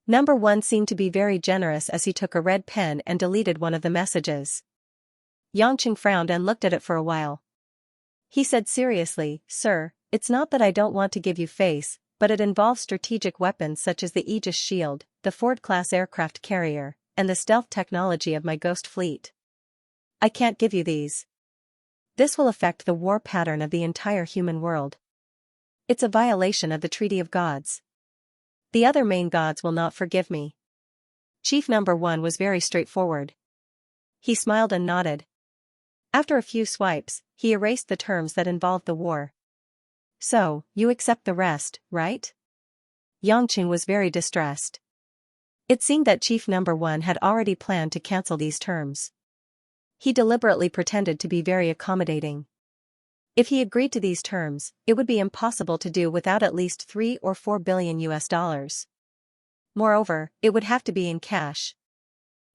Number 1 seemed to be very generous as he took a red pen and deleted one of the messages. Xianxia frowned and looked at it for a while. He said seriously, Sir, it's not that I don't want to give you face, but it involves strategic weapons such as the Aegis shield, the Ford-class aircraft carrier, and the stealth technology of my Ghost fleet. I can't give you these. This will affect the war pattern of the entire human world. It's a violation of the Treaty of Gods. The other main gods will not forgive me. Chief Number 1 was very straightforward. He smiled and nodded. After a few swipes, he erased the terms that involved the war. So, you accept the rest, right? Xianxia was very distressed. It seemed that Chief Number 1 had already planned to cancel these terms. He deliberately pretended to be very accommodating. If he agreed to these terms, it would be impossible to do without at least 3 or 4 billion US dollars. Moreover, it would have to be in cash.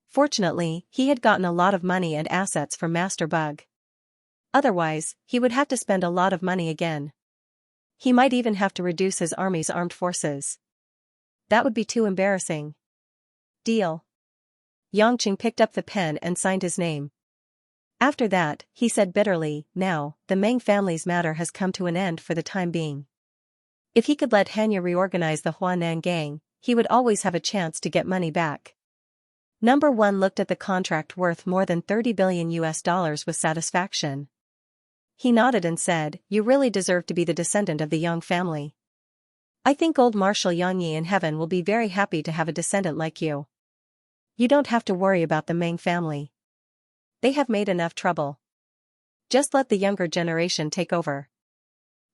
Fortunately, he had gotten a lot of money and assets from Master Bug. Otherwise, he would have to spend a lot of money again. He might even have to reduce his army's armed forces. That would be too embarrassing. Deal. Xianxia picked up the pen and signed his name. After that, he said bitterly, now, the Meng family's matter has come to an end for the time being. If he could let Hanya reorganize the Huanan gang, he would always have a chance to get money back. Number 1 looked at the contract worth more than 30 billion US dollars with satisfaction. He nodded and said, you really deserve to be the descendant of the Yang family. I think old Marshal Yangyi in heaven will be very happy to have a descendant like you. You don't have to worry about the Meng family. They have made enough trouble. Just let the younger generation take over.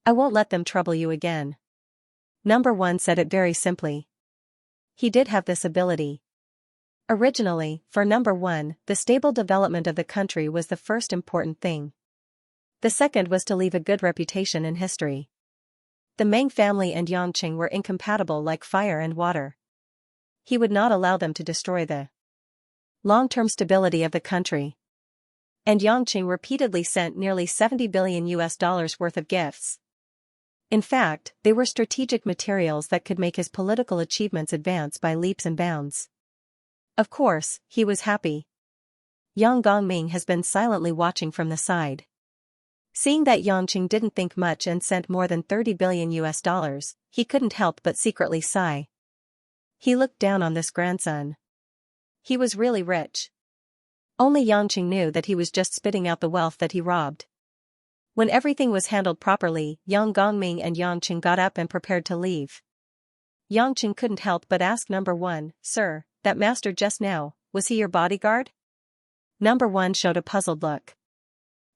I won't let them trouble you again. Number 1 said it very simply. He did have this ability. Originally, for Number 1, the stable development of the country was the first important thing. The second was to leave a good reputation in history. The Meng family and Xianxia were incompatible like fire and water. He would not allow them to destroy the long-term stability of the country. And Xianxia repeatedly sent nearly 70 billion US dollars worth of gifts. In fact, they were strategic materials that could make his political achievements advance by leaps and bounds. Of course, he was happy. Yang Gongming has been silently watching from the side. Seeing that Xianxia didn't think much and sent more than 30 billion US dollars, he couldn't help but secretly sigh. He looked down on this grandson. He was really rich. Only Xianxia knew that he was just spitting out the wealth that he robbed. When everything was handled properly, Yang Gongming and Xianxia got up and prepared to leave. Xianxia couldn't help but ask Number 1, Sir, that master just now, was he your bodyguard? Number 1 showed a puzzled look.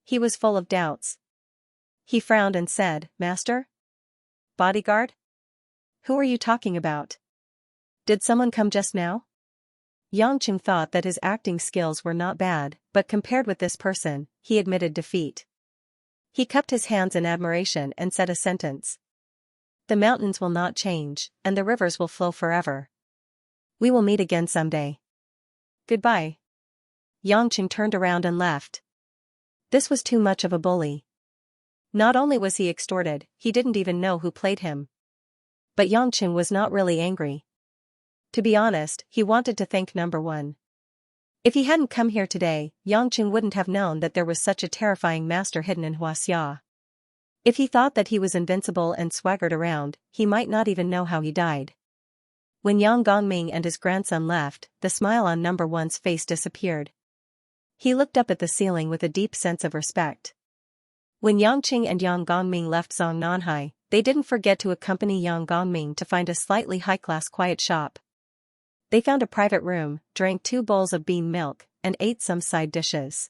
He was full of doubts. He frowned and said, Master? Bodyguard? Who are you talking about? Did someone come just now? Xianxia thought that his acting skills were not bad, but compared with this person, he admitted defeat. He cupped his hands in admiration and said a sentence. The mountains will not change, and the rivers will flow forever. We will meet again someday. Goodbye. Xianxia turned around and left. This was too much of a bully. Not only was he extorted, he didn't even know who played him. But Xianxia was not really angry. To be honest, he wanted to thank number one. If he hadn't come here today, Xianxia wouldn't have known that there was such a terrifying master hidden in Xianxia. If he thought that he was invincible and swaggered around, he might not even know how he died. When Yang Gongming and his grandson left, the smile on number one's face disappeared. He looked up at the ceiling with a deep sense of respect. When Yangqing and Yang Gongming left Zongnanhai, they didn't forget to accompany Yang Gongming to find a slightly high-class quiet shop. They found a private room, drank 2 bowls of bean milk, and ate some side dishes.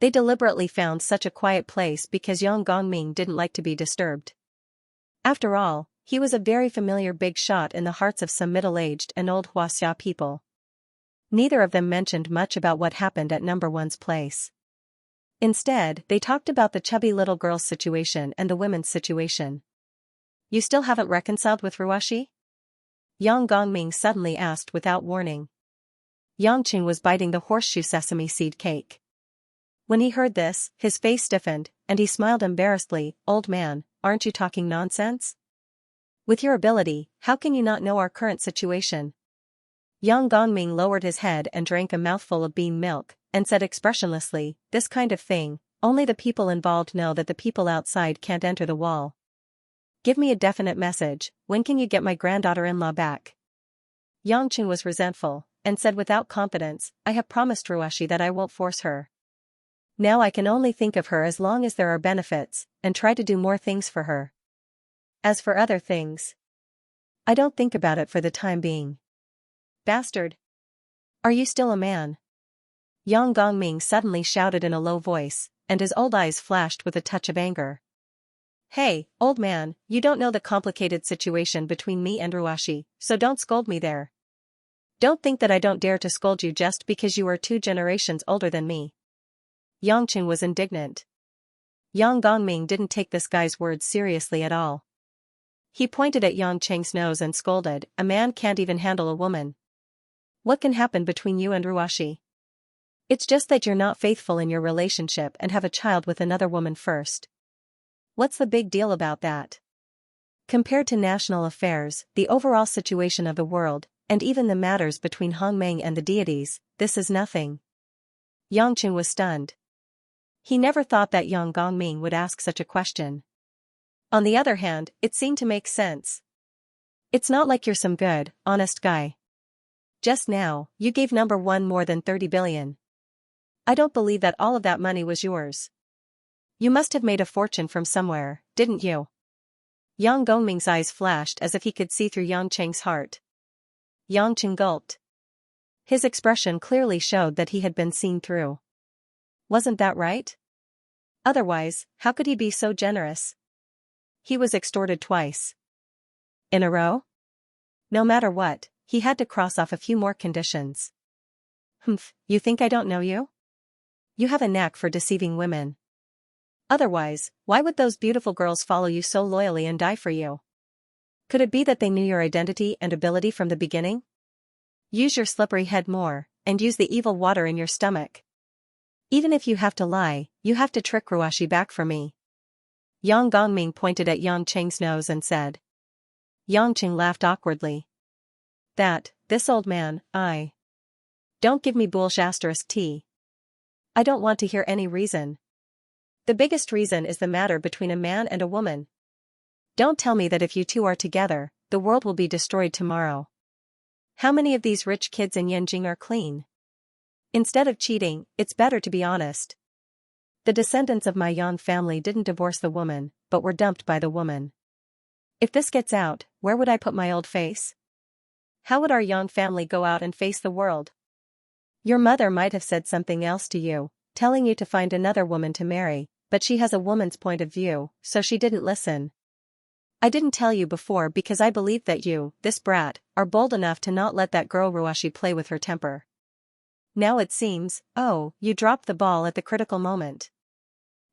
They deliberately found such a quiet place because Yang Gongming didn't like to be disturbed. After all, he was a very familiar big shot in the hearts of some middle-aged and old Huaxia people. Neither of them mentioned much about what happened at number one's place. Instead, they talked about the chubby little girl's situation and the women's situation. You still haven't reconciled with Ruashi? Yang Gongming suddenly asked without warning. Yangqing was biting the horseshoe sesame seed cake. When he heard this, his face stiffened, and he smiled embarrassedly. Old man, aren't you talking nonsense? With your ability, how can you not know our current situation? Yang Gongming lowered his head and drank a mouthful of bean milk, and said expressionlessly, this kind of thing, only the people involved know that the people outside can't enter the wall. Give me a definite message, when can you get my granddaughter-in-law back? Yangqing was resentful, and said without confidence, I have promised Ruashi that I won't force her. Now I can only think of her as long as there are benefits, and try to do more things for her. As for other things, I don't think about it for the time being. Bastard! Are you still a man? Yang Gongming suddenly shouted in a low voice, and his old eyes flashed with a touch of anger. Hey, old man, you don't know the complicated situation between me and Ruashi, so don't scold me there. Don't think that I don't dare to scold you just because you are 2 generations older than me. Yangqing was indignant. Yang Gongming didn't take this guy's words seriously at all. He pointed at Yangqing's nose and scolded, a man can't even handle a woman. What can happen between you and Ruashi? It's just that you're not faithful in your relationship and have a child with another woman first. What's the big deal about that? Compared to national affairs, the overall situation of the world, and even the matters between Hongmeng and the deities, this is nothing. Yangqing was stunned. He never thought that Yang Gongming would ask such a question. On the other hand, it seemed to make sense. It's not like you're some good, honest guy. Just now, you gave number one more than 30 billion. I don't believe that all of that money was yours. You must have made a fortune from somewhere, didn't you? Yang Gongming's eyes flashed as if he could see through Yangqing's heart. Yangqing gulped. His expression clearly showed that he had been seen through. Wasn't that right? Otherwise, how could he be so generous? He was extorted twice. In a row? No matter what, he had to cross off a few more conditions. Humph, you think I don't know you? You have a knack for deceiving women. Otherwise, why would those beautiful girls follow you so loyally and die for you? Could it be that they knew your identity and ability from the beginning? Use your slippery head more, and use the evil water in your stomach. Even if you have to lie, you have to trick Ruashi back for me. Yang Gongming pointed at Yangqing's nose and said. Yangqing laughed awkwardly. This old man, Don't give me **t. I don't want to hear any reason. The biggest reason is the matter between a man and a woman. Don't tell me that if you two are together, the world will be destroyed tomorrow. How many of these rich kids in Yanjing are clean? Instead of cheating, it's better to be honest. The descendants of my Yan family didn't divorce the woman, but were dumped by the woman. If this gets out, where would I put my old face? How would our Yan family go out and face the world? Your mother might have said something else to you, telling you to find another woman to marry, but she has a woman's point of view, so she didn't listen. I didn't tell you before because I believed that you, this brat, are bold enough to not let that girl Ruashi play with her temper. Now it seems, oh, you dropped the ball at the critical moment.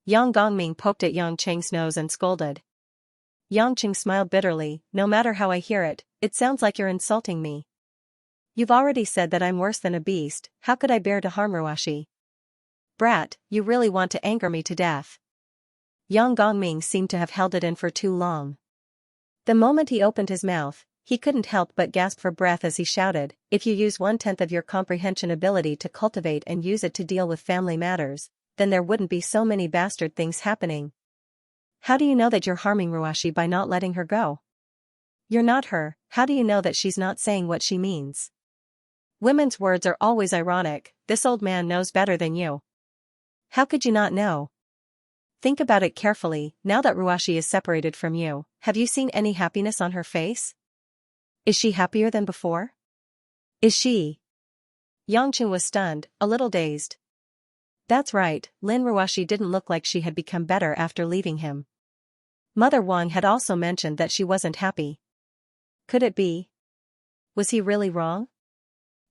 Yang Gongming poked at Yang Cheng's nose and scolded. Yang Cheng smiled bitterly, no matter how I hear it, it sounds like you're insulting me. You've already said that I'm worse than a beast, how could I bear to harm Ruashi? Brat, you really want to anger me to death. Yang Gongming seemed to have held it in for too long. The moment he opened his mouth, he couldn't help but gasp for breath as he shouted, if you use 1/10 of your comprehension ability to cultivate and use it to deal with family matters, then there wouldn't be so many bastard things happening. How do you know that you're harming Ruashi by not letting her go? You're not her, how do you know that she's not saying what she means? Women's words are always ironic, this old man knows better than you. How could you not know? Think about it carefully, now that Ruashi is separated from you, have you seen any happiness on her face? Is she happier than before? Is she? Yang Cheng was stunned, a little dazed. That's right, Lin Ruashi didn't look like she had become better after leaving him. Mother Wang had also mentioned that she wasn't happy. Could it be? Was he really wrong?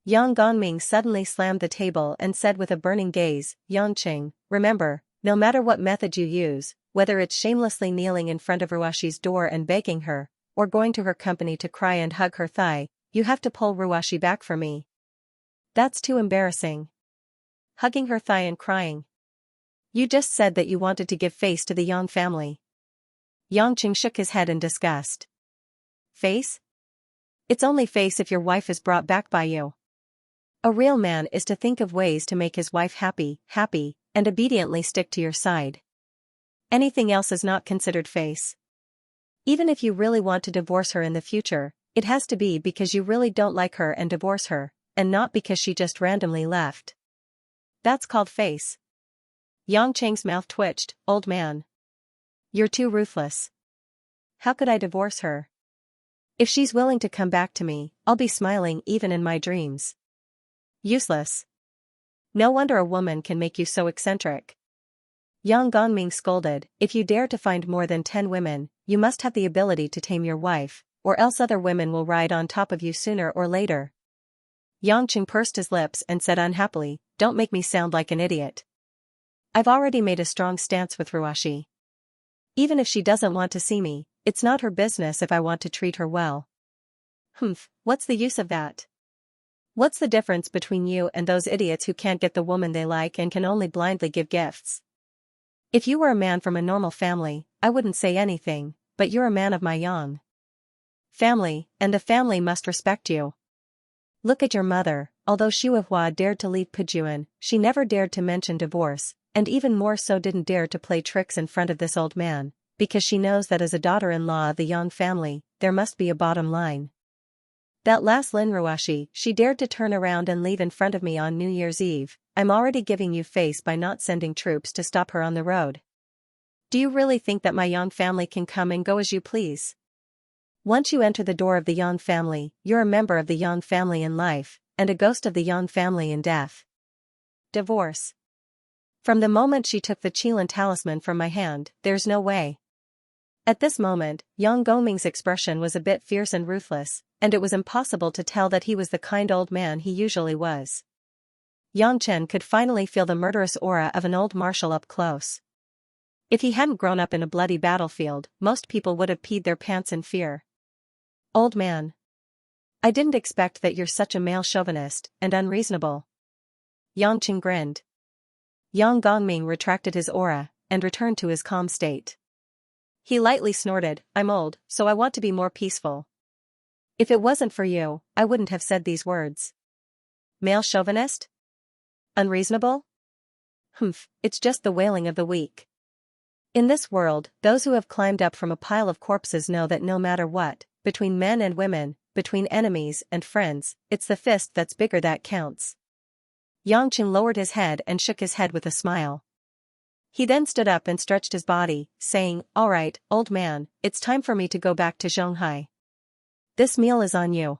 Yang Gongming suddenly slammed the table and said with a burning gaze, Yang Cheng, remember, no matter what method you use, whether it's shamelessly kneeling in front of Ruashi's door and begging her, or going to her company to cry and hug her thigh, you have to pull Ruashi back for me. That's too embarrassing. Hugging her thigh and crying. You just said that you wanted to give face to the Yang family. Yang Cheng shook his head in disgust. Face? It's only face if your wife is brought back by you. A real man is to think of ways to make his wife happy, and obediently stick to your side. Anything else is not considered face. Even if you really want to divorce her in the future, it has to be because you really don't like her and divorce her, and not because she just randomly left. That's called face. Yang Cheng's mouth twitched, old man. You're too ruthless. How could I divorce her? If she's willing to come back to me, I'll be smiling even in my dreams. Useless. No wonder a woman can make you so eccentric. Yang Gongming scolded, if you dare to find more than 10 women, you must have the ability to tame your wife, or else other women will ride on top of you sooner or later. Yang Cheng pursed his lips and said unhappily, don't make me sound like an idiot. I've already made a strong stance with Ruashi. Even if she doesn't want to see me, it's not her business if I want to treat her well. What's the use of that? What's the difference between you and those idiots who can't get the woman they like and can only blindly give gifts? If you were a man from a normal family, I wouldn't say anything, but you're a man of my Yang family, and the family must respect you. Look at your mother, although Xu Hua dared to leave Pujuan, she never dared to mention divorce, and even more so didn't dare to play tricks in front of this old man, because she knows that as a daughter-in-law of the Yang family, there must be a bottom line. That last Lin Ruashi, she dared to turn around and leave in front of me on New Year's Eve. I'm already giving you face by not sending troops to stop her on the road. Do you really think that my Yang family can come and go as you please? Once you enter the door of the Yang family, you're a member of the Yang family in life, and a ghost of the Yang family in death. Divorce. From the moment she took the Qilin talisman from my hand, there's no way. At this moment, Yang Gongming's expression was a bit fierce and ruthless, and it was impossible to tell that he was the kind old man he usually was. Yang Chen could finally feel the murderous aura of an old marshal up close. If he hadn't grown up in a bloody battlefield, most people would have peed their pants in fear. Old man. I didn't expect that you're such a male chauvinist, and unreasonable. Yang Chen grinned. Yang Gongming retracted his aura, and returned to his calm state. He lightly snorted, I'm old, so I want to be more peaceful. If it wasn't for you, I wouldn't have said these words. Male chauvinist? Unreasonable? It's just the wailing of the weak. In this world, those who have climbed up from a pile of corpses know that no matter what, between men and women, between enemies and friends, it's the fist that's bigger that counts. Yang Chen lowered his head and shook his head with a smile. He then stood up and stretched his body, saying, all right, old man, it's time for me to go back to Zhonghai. This meal is on you.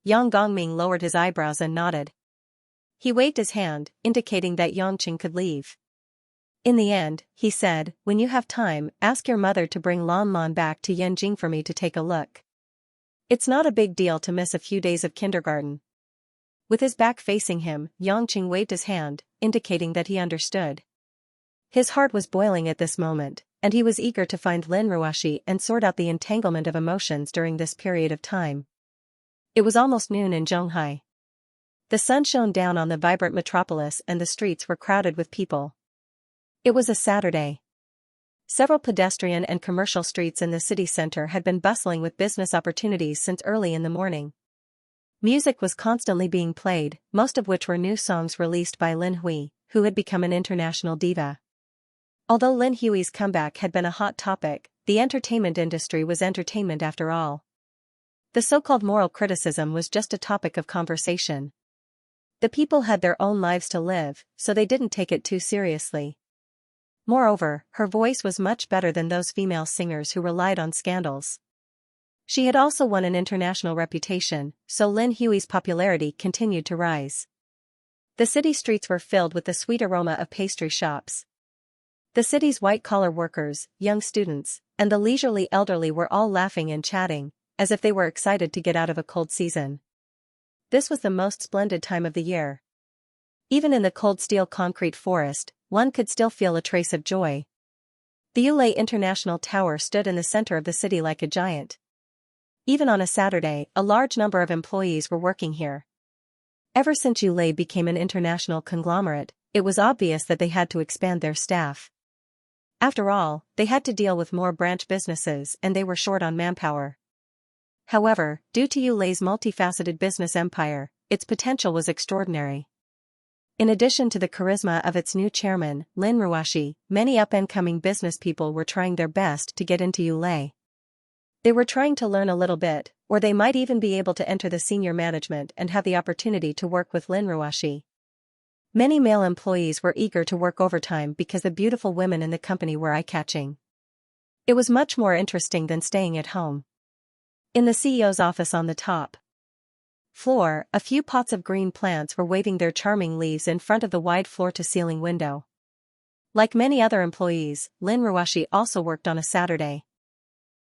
Yang Gongming lowered his eyebrows and nodded. He waved his hand, indicating that Yang Chen could leave. In the end, he said, when you have time, ask your mother to bring Lan Lan back to Yanjing for me to take a look. It's not a big deal to miss a few days of kindergarten. With his back facing him, Yangqing waved his hand, indicating that he understood. His heart was boiling at this moment, and he was eager to find Lin Ruoshi and sort out the entanglement of emotions during this period of time. It was almost noon in Zhonghai. The sun shone down on the vibrant metropolis and the streets were crowded with people. It was a Saturday. Several pedestrian and commercial streets in the city center had been bustling with business opportunities since early in the morning. Music was constantly being played, most of which were new songs released by Lin Hui, who had become an international diva. Although Lin Hui's comeback had been a hot topic, the entertainment industry was entertainment after all. The so-called moral criticism was just a topic of conversation. The people had their own lives to live, so they didn't take it too seriously. Moreover, her voice was much better than those female singers who relied on scandals. She had also won an international reputation, so Lin Hui's popularity continued to rise. The city streets were filled with the sweet aroma of pastry shops. The city's white-collar workers, young students, and the leisurely elderly were all laughing and chatting, as if they were excited to get out of a cold season. This was the most splendid time of the year. Even in the cold steel concrete forest, one could still feel a trace of joy. The Yulei International Tower stood in the center of the city like a giant. Even on a Saturday, a large number of employees were working here. Ever since Yulei became an international conglomerate, it was obvious that they had to expand their staff. After all, they had to deal with more branch businesses and they were short on manpower. However, due to Yulei's multifaceted business empire, its potential was extraordinary. In addition to the charisma of its new chairman, Lin Ruoshi, many up-and-coming business people were trying their best to get into Yulei. They were trying to learn a little bit, or they might even be able to enter the senior management and have the opportunity to work with Lin Ruoshi. Many male employees were eager to work overtime because the beautiful women in the company were eye-catching. It was much more interesting than staying at home. In the CEO's office on the top floor, a few pots of green plants were waving their charming leaves in front of the wide floor-to-ceiling window. Like many other employees, Lin Ruoshi also worked on a Saturday.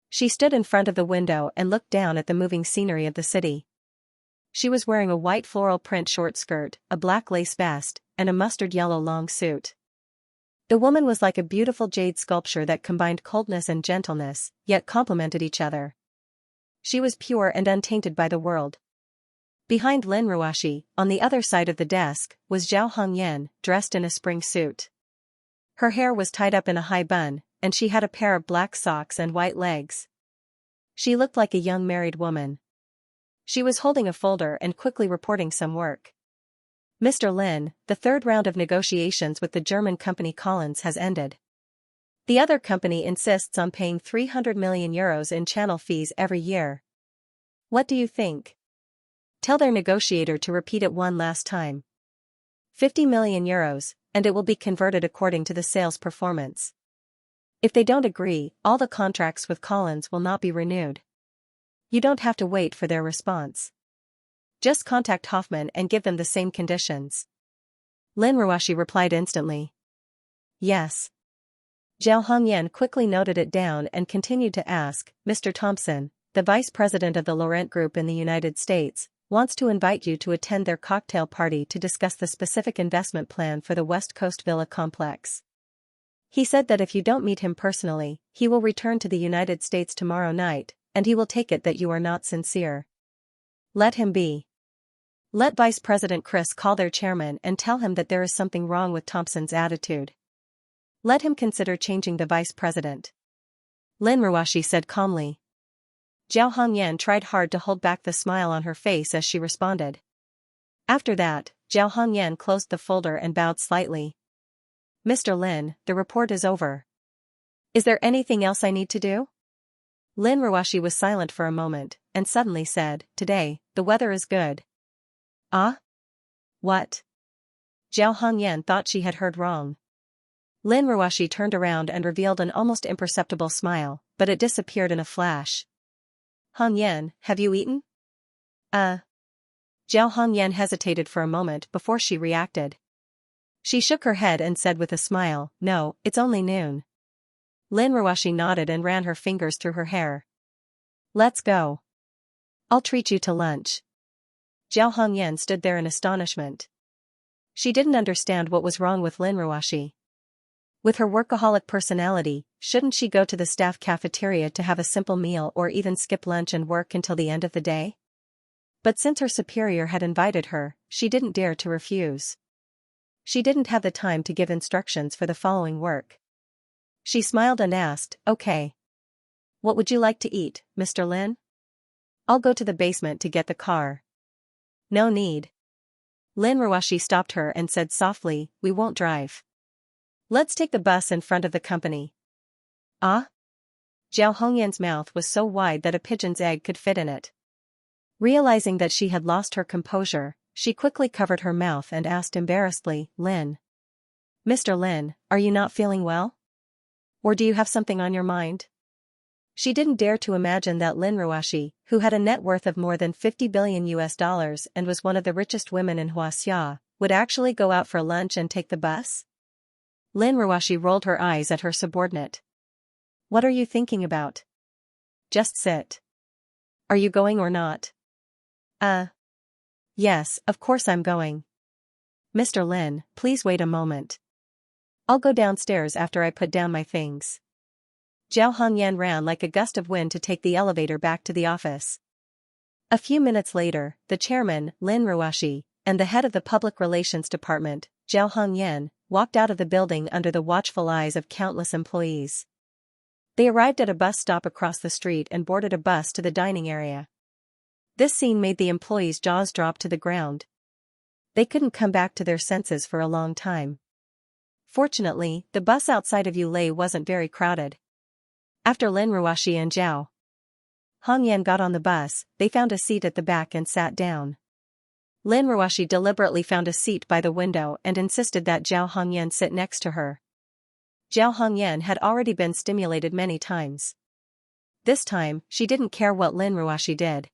She stood in front of the window and looked down at the moving scenery of the city. She was wearing a white floral print short skirt, a black lace vest, and a mustard yellow long suit. The woman was like a beautiful jade sculpture that combined coldness and gentleness, yet complemented each other. She was pure and untainted by the world. Behind Lin Ruoshi, on the other side of the desk, was Zhao Hongyan, dressed in a spring suit. Her hair was tied up in a high bun, and she had a pair of black socks and white legs. She looked like a young married woman. She was holding a folder and quickly reporting some work. Mr. Lin, the third round of negotiations with the German company Collins has ended. The other company insists on paying 300 million euros in channel fees every year. What do you think? Tell their negotiator to repeat it one last time. 50 million euros, and it will be converted according to the sales performance. If they don't agree, all the contracts with Collins will not be renewed. You don't have to wait for their response. Just contact Hoffman and give them the same conditions. Lin Ruoshi replied instantly. Yes. Zhao Hongyan quickly noted it down and continued to ask, Mr. Thompson, the vice president of the Laurent Group in the United States, wants to invite you to attend their cocktail party to discuss the specific investment plan for the West Coast Villa complex. He said that if you don't meet him personally, he will return to the United States tomorrow night, and he will take it that you are not sincere. Let him be. Let Vice President Chris call their chairman and tell him that there is something wrong with Thompson's attitude. Let him consider changing the vice president. Lin Ruoshi said calmly. Zhao Hongyan tried hard to hold back the smile on her face as she responded. After that, Zhao Hongyan closed the folder and bowed slightly. Mr. Lin, the report is over. Is there anything else I need to do? Lin Ruoshi was silent for a moment, and suddenly said, Today, the weather is good. Ah? What? Zhao Hongyan thought she had heard wrong. Lin Ruoshi turned around and revealed an almost imperceptible smile, but it disappeared in a flash. Hongyan, have you eaten? Zhao Hongyan hesitated for a moment before she reacted. She shook her head and said with a smile, "No, it's only noon." Lin Ruoshi nodded and ran her fingers through her hair. "Let's go. I'll treat you to lunch." Zhao Hongyan stood there in astonishment. She didn't understand what was wrong with Lin Ruoshi. With her workaholic personality, shouldn't she go to the staff cafeteria to have a simple meal or even skip lunch and work until the end of the day? But since her superior had invited her, she didn't dare to refuse. She didn't have the time to give instructions for the following work. She smiled and asked, "Okay. What would you like to eat, Mr. Lin?" "I'll go to the basement to get the car." "No need." Lin Ruoshi stopped her and said softly, "We won't drive. Let's take the bus in front of the company." "Ah?" Zhao Hongyan's mouth was so wide that a pigeon's egg could fit in it. Realizing that she had lost her composure, she quickly covered her mouth and asked embarrassedly, "Lin. Mr. Lin, are you not feeling well? Or do you have something on your mind?" She didn't dare to imagine that Lin Ruoshi, who had a net worth of more than 50 billion US dollars and was one of the richest women in Xianxia, would actually go out for lunch and take the bus. Lin Ruoshi rolled her eyes at her subordinate. "What are you thinking about? Just sit. Are you going or not?" Yes, of course I'm going." "Mr. Lin, please wait a moment. I'll go downstairs after I put down my things." Zhao Hongyan ran like a gust of wind to take the elevator back to the office. A few minutes later, the chairman, Lin Ruoshi, and the head of the public relations department, Zhao Hongyan, walked out of the building under the watchful eyes of countless employees. They arrived at a bus stop across the street and boarded a bus to the dining area. This scene made the employees' jaws drop to the ground. They couldn't come back to their senses for a long time. Fortunately, the bus outside of Yulei wasn't very crowded. After Lin Ruoshi and Zhao Hongyan got on the bus, they found a seat at the back and sat down. Lin Ruoshi deliberately found a seat by the window and insisted that Zhao Hongyan sit next to her. Zhao Hongyan had already been stimulated many times. This time, she didn't care what Lin Ruoshi did.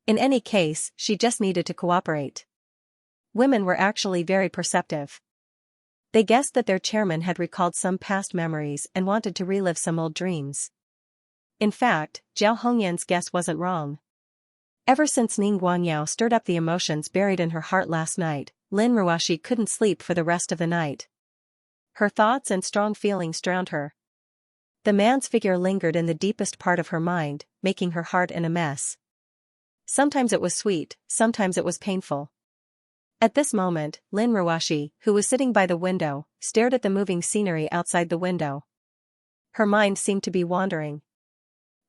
In any case, she just needed to cooperate. Women were actually very perceptive. They guessed that their chairman had recalled some past memories and wanted to relive some old dreams. In fact, Zhao Hongyan's guess wasn't wrong. Ever since Ning Guangyao stirred up the emotions buried in her heart last night, Lin Ruoshi couldn't sleep for the rest of the night. Her thoughts and strong feelings drowned her. The man's figure lingered in the deepest part of her mind, making her heart in a mess. Sometimes it was sweet, sometimes it was painful. At this moment, Lin Ruoshi, who was sitting by the window, stared at the moving scenery outside the window. Her mind seemed to be wandering.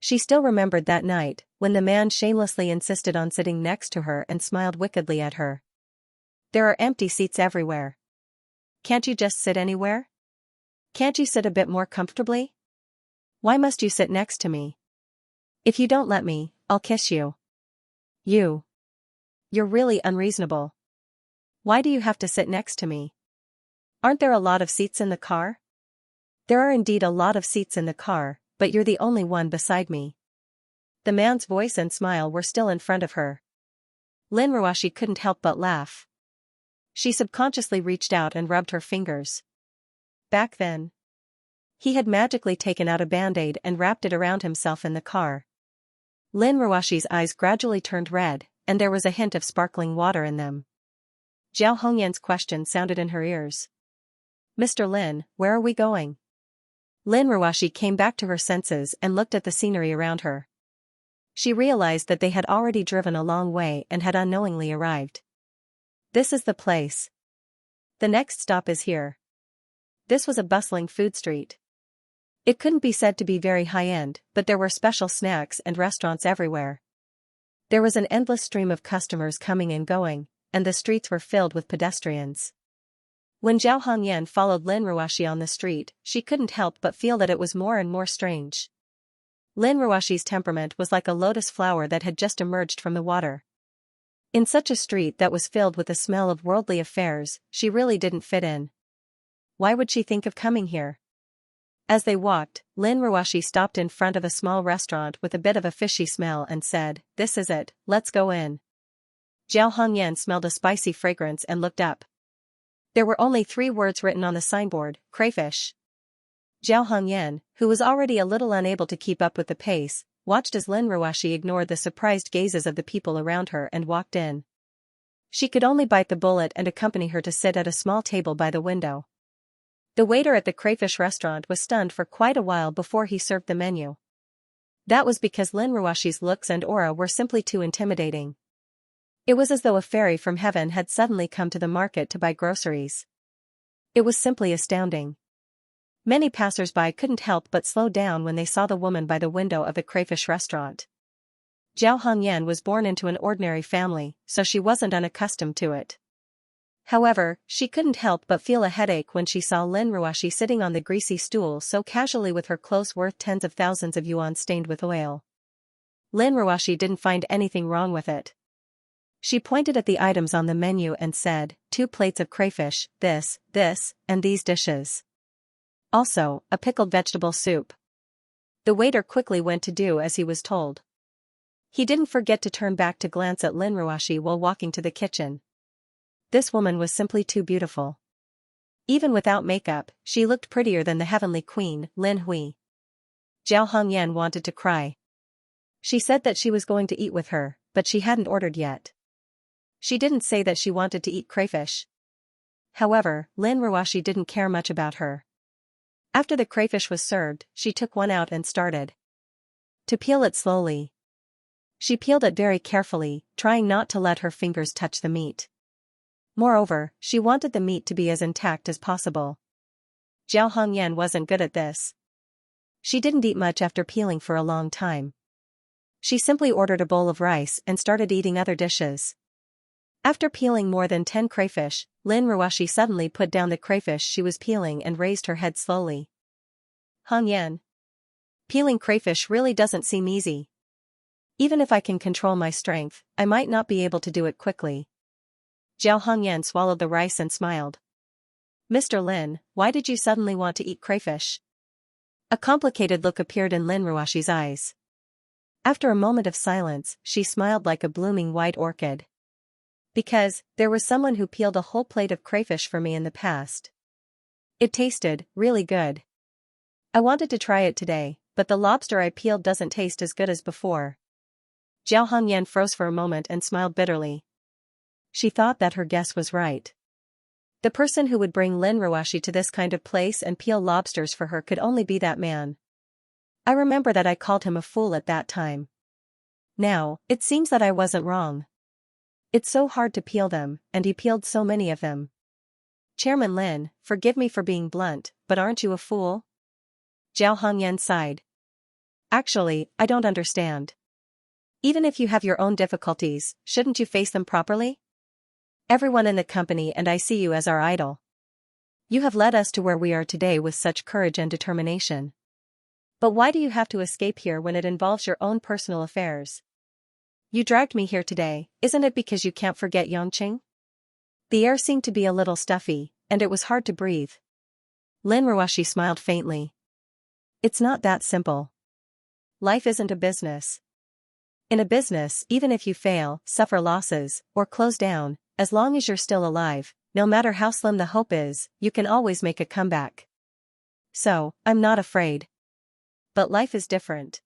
She still remembered that night, when the man shamelessly insisted on sitting next to her and smiled wickedly at her. "There are empty seats everywhere. Can't you just sit anywhere? Can't you sit a bit more comfortably? Why must you sit next to me? If you don't let me, I'll kiss you. You're really unreasonable. Why do you have to sit next to me? Aren't there a lot of seats in the car?" "There are indeed a lot of seats in the car, but you're the only one beside me." The man's voice and smile were still in front of her. Lin Ruoshi couldn't help but laugh. She subconsciously reached out and rubbed her fingers. Back then, he had magically taken out a band-aid and wrapped it around himself in the car. Lin Ruoshi's eyes gradually turned red, and there was a hint of sparkling water in them. Zhao Hongyan's question sounded in her ears. "Mr. Lin, where are we going?" Lin Ruoshi came back to her senses and looked at the scenery around her. She realized that they had already driven a long way and had unknowingly arrived. "This is the place. The next stop is here." This was a bustling food street. It couldn't be said to be very high-end, but there were special snacks and restaurants everywhere. There was an endless stream of customers coming and going, and the streets were filled with pedestrians. When Zhao Hongyan followed Lin Ruoshi on the street, she couldn't help but feel that it was more and more strange. Lin Ruoshi's temperament was like a lotus flower that had just emerged from the water. In such a street that was filled with the smell of worldly affairs, she really didn't fit in. Why would she think of coming here? As they walked, Lin Ruoshi stopped in front of a small restaurant with a bit of a fishy smell and said, "This is it, let's go in." Zhao Hongyan smelled a spicy fragrance and looked up. There were only 3 words written on the signboard: crayfish. Zhao Hongyan, who was already a little unable to keep up with the pace, watched as Lin Ruoxi ignored the surprised gazes of the people around her and walked in. She could only bite the bullet and accompany her to sit at a small table by the window. The waiter at the crayfish restaurant was stunned for quite a while before he served the menu. That was because Lin Ruoxi's looks and aura were simply too intimidating. It was as though a fairy from heaven had suddenly come to the market to buy groceries. It was simply astounding. Many passers-by couldn't help but slow down when they saw the woman by the window of the crayfish restaurant. Zhao Hongyan was born into an ordinary family, so she wasn't unaccustomed to it. However, she couldn't help but feel a headache when she saw Lin Ruoxi sitting on the greasy stool so casually with her clothes worth tens of thousands of yuan stained with oil. Lin Ruoxi didn't find anything wrong with it. She pointed at the items on the menu and said, 2 plates of crayfish, this, and these dishes. Also, a pickled vegetable soup. The waiter quickly went to do as he was told. He didn't forget to turn back to glance at Lin Ruoxi while walking to the kitchen. This woman was simply too beautiful. Even without makeup, she looked prettier than the heavenly queen, Lin Hui. Zhao Hongyan wanted to cry. She said that she was going to eat with her, but she hadn't ordered yet. She didn't say that she wanted to eat crayfish. However, Lin Ruoxi didn't care much about her. After the crayfish was served, she took one out and started to peel it slowly. She peeled it very carefully, trying not to let her fingers touch the meat. Moreover, she wanted the meat to be as intact as possible. Zhao Hongyan wasn't good at this. She didn't eat much after peeling for a long time. She simply ordered a bowl of rice and started eating other dishes. After peeling more than 10 crayfish, Lin Ruoxi suddenly put down the crayfish she was peeling and raised her head slowly. Hongyan. Peeling crayfish really doesn't seem easy. Even if I can control my strength, I might not be able to do it quickly. Zhao Hongyan swallowed the rice and smiled. Mr. Lin, why did you suddenly want to eat crayfish? A complicated look appeared in Lin Ruoxi's eyes. After a moment of silence, she smiled like a blooming white orchid. Because, there was someone who peeled a whole plate of crayfish for me in the past. It tasted really good. I wanted to try it today, but the lobster I peeled doesn't taste as good as before. Zhao Hongyan froze for a moment and smiled bitterly. She thought that her guess was right. The person who would bring Lin Ruoxi to this kind of place and peel lobsters for her could only be that man. I remember that I called him a fool at that time. Now, it seems that I wasn't wrong. It's so hard to peel them, and he peeled so many of them. Chairman Lin, forgive me for being blunt, but aren't you a fool? Zhao Hongyan sighed. Actually, I don't understand. Even if you have your own difficulties, shouldn't you face them properly? Everyone in the company and I see you as our idol. You have led us to where we are today with such courage and determination. But why do you have to escape here when it involves your own personal affairs? You dragged me here today, isn't it because you can't forget Yongqing? The air seemed to be a little stuffy, and it was hard to breathe. Lin Ruoxi smiled faintly. It's not that simple. Life isn't a business. In a business, even if you fail, suffer losses, or close down, as long as you're still alive, no matter how slim the hope is, you can always make a comeback. So, I'm not afraid. But life is different.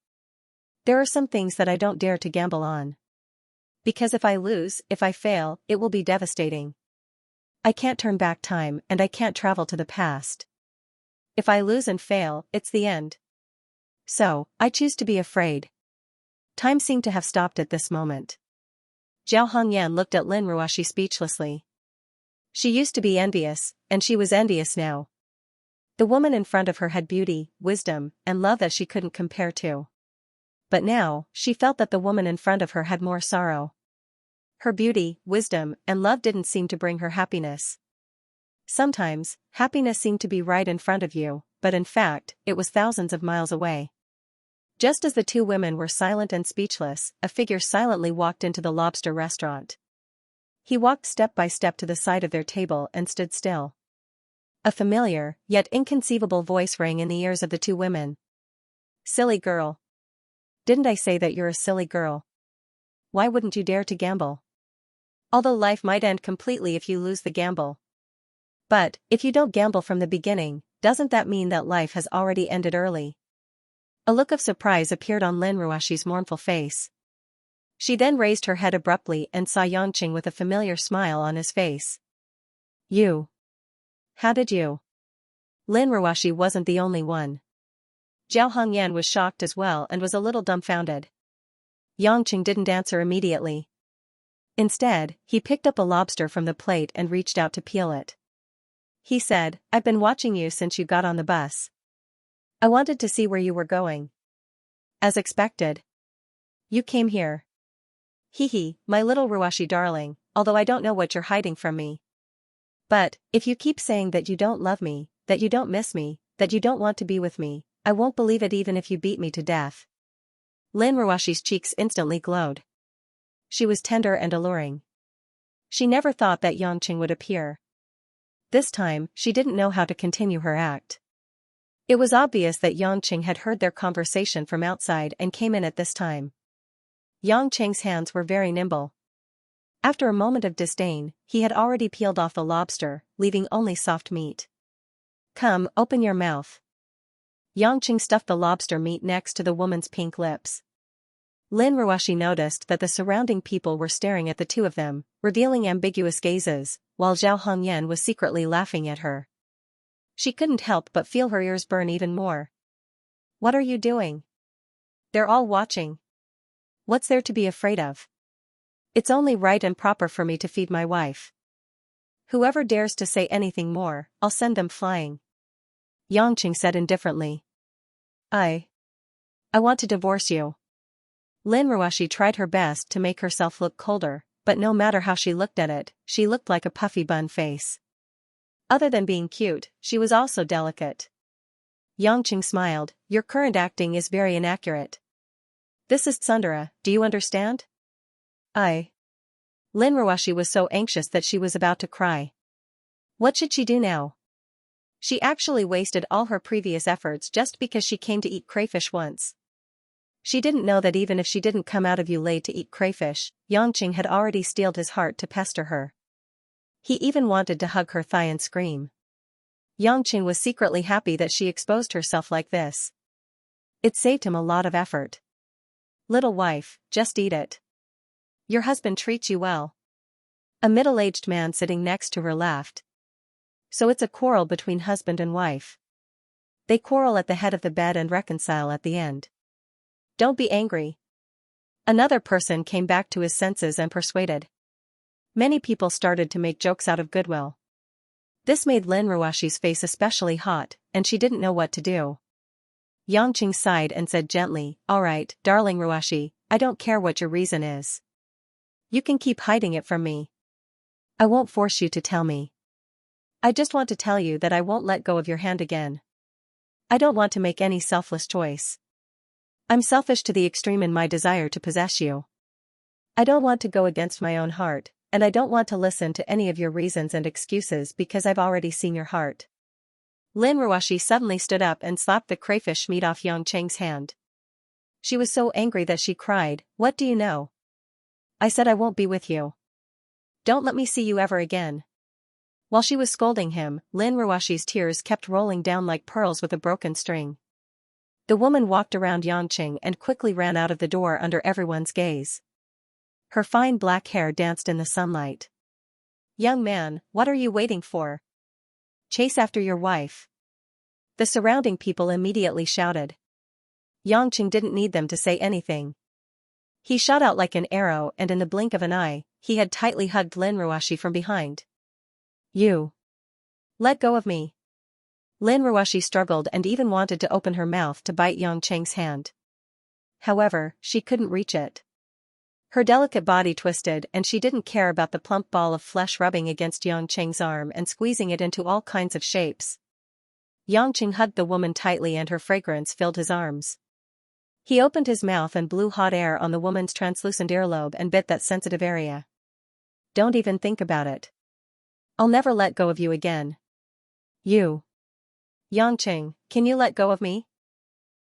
There are some things that I don't dare to gamble on. Because if I lose, if I fail, it will be devastating. I can't turn back time and I can't travel to the past. If I lose and fail, it's the end. So, I choose to be afraid. Time seemed to have stopped at this moment. Zhao Hongyan looked at Lin Ruoxi speechlessly. She used to be envious, and she was envious now. The woman in front of her had beauty, wisdom, and love that she couldn't compare to. But now, she felt that the woman in front of her had more sorrow. Her beauty, wisdom, and love didn't seem to bring her happiness. Sometimes, happiness seemed to be right in front of you, but in fact, it was thousands of miles away. Just as the 2 women were silent and speechless, a figure silently walked into the lobster restaurant. He walked step by step to the side of their table and stood still. A familiar, yet inconceivable voice rang in the ears of the 2 women. Silly girl. Didn't I say that you're a silly girl? Why wouldn't you dare to gamble? Although life might end completely if you lose the gamble. But, if you don't gamble from the beginning, doesn't that mean that life has already ended early? A look of surprise appeared on Lin Ruashi's mournful face. She then raised her head abruptly and saw Yangqing with a familiar smile on his face. You. How did you? Lin Ruashi wasn't the only one. Zhao Hongyan was shocked as well and was a little dumbfounded. Yangqing didn't answer immediately. Instead, he picked up a lobster from the plate and reached out to peel it. He said, I've been watching you since you got on the bus. I wanted to see where you were going. As expected. You came here. Hee, my little Ruashi darling, although I don't know what you're hiding from me. But, if you keep saying that you don't love me, that you don't miss me, that you don't want to be with me, I won't believe it even if you beat me to death. Lin Ruashi's cheeks instantly glowed. She was tender and alluring. She never thought that Yangqing would appear. This time, she didn't know how to continue her act. It was obvious that Yangqing had heard their conversation from outside and came in at this time. Yangqing's hands were very nimble. After a moment of disdain, he had already peeled off the lobster, leaving only soft meat. Come, open your mouth. Yangqing stuffed the lobster meat next to the woman's pink lips. Lin Ruashi noticed that the surrounding people were staring at the two of them, revealing ambiguous gazes, while Zhao Hongyan was secretly laughing at her. She couldn't help but feel her ears burn even more. What are you doing? They're all watching. What's there to be afraid of? It's only right and proper for me to feed my wife. Whoever dares to say anything more, I'll send them flying. Yangqing said indifferently. I want to divorce you. Lin Ruashi tried her best to make herself look colder, but no matter how she looked at it, she looked like a puffy bun face. Other than being cute, she was also delicate. Yangqing smiled, your current acting is very inaccurate. This is tsundere, do you understand? Lin Ruashi was so anxious that she was about to cry. What should she do now? She actually wasted all her previous efforts just because she came to eat crayfish once. She didn't know that even if she didn't come out of late to eat crayfish, Yangqing had already steeled his heart to pester her. He even wanted to hug her thigh and scream. Yangqing was secretly happy that she exposed herself like this. It saved him a lot of effort. Little wife, just eat it. Your husband treats you well. A middle-aged man sitting next to her laughed. So it's a quarrel between husband and wife. They quarrel at the head of the bed and reconcile at the end. Don't be angry. Another person came back to his senses and persuaded. Many people started to make jokes out of goodwill. This made Lin Ruashi's face especially hot, and she didn't know what to do. Yangqing sighed and said gently, all right, darling Ruashi, I don't care what your reason is. You can keep hiding it from me. I won't force you to tell me. I just want to tell you that I won't let go of your hand again. I don't want to make any selfless choice. I'm selfish to the extreme in my desire to possess you. I don't want to go against my own heart, and I don't want to listen to any of your reasons and excuses because I've already seen your heart. Lin Ruashi suddenly stood up and slapped the crayfish meat off Yangqing's hand. She was so angry that she cried, what do you know? I said I won't be with you. Don't let me see you ever again. While she was scolding him, Lin Ruashi's tears kept rolling down like pearls with a broken string. The woman walked around Yangqing and quickly ran out of the door under everyone's gaze. Her fine black hair danced in the sunlight. Young man, what are you waiting for? Chase after your wife. The surrounding people immediately shouted. Yangqing didn't need them to say anything. He shot out like an arrow and in the blink of an eye, he had tightly hugged Lin Ruashi from behind. You. Let go of me. Lin Ruashi struggled and even wanted to open her mouth to bite Yangqing's hand. However, she couldn't reach it. Her delicate body twisted and she didn't care about the plump ball of flesh rubbing against Yangqing's arm and squeezing it into all kinds of shapes. Yangqing hugged the woman tightly and her fragrance filled his arms. He opened his mouth and blew hot air on the woman's translucent earlobe and bit that sensitive area. Don't even think about it. I'll never let go of you again. You. Yangqing, can you let go of me?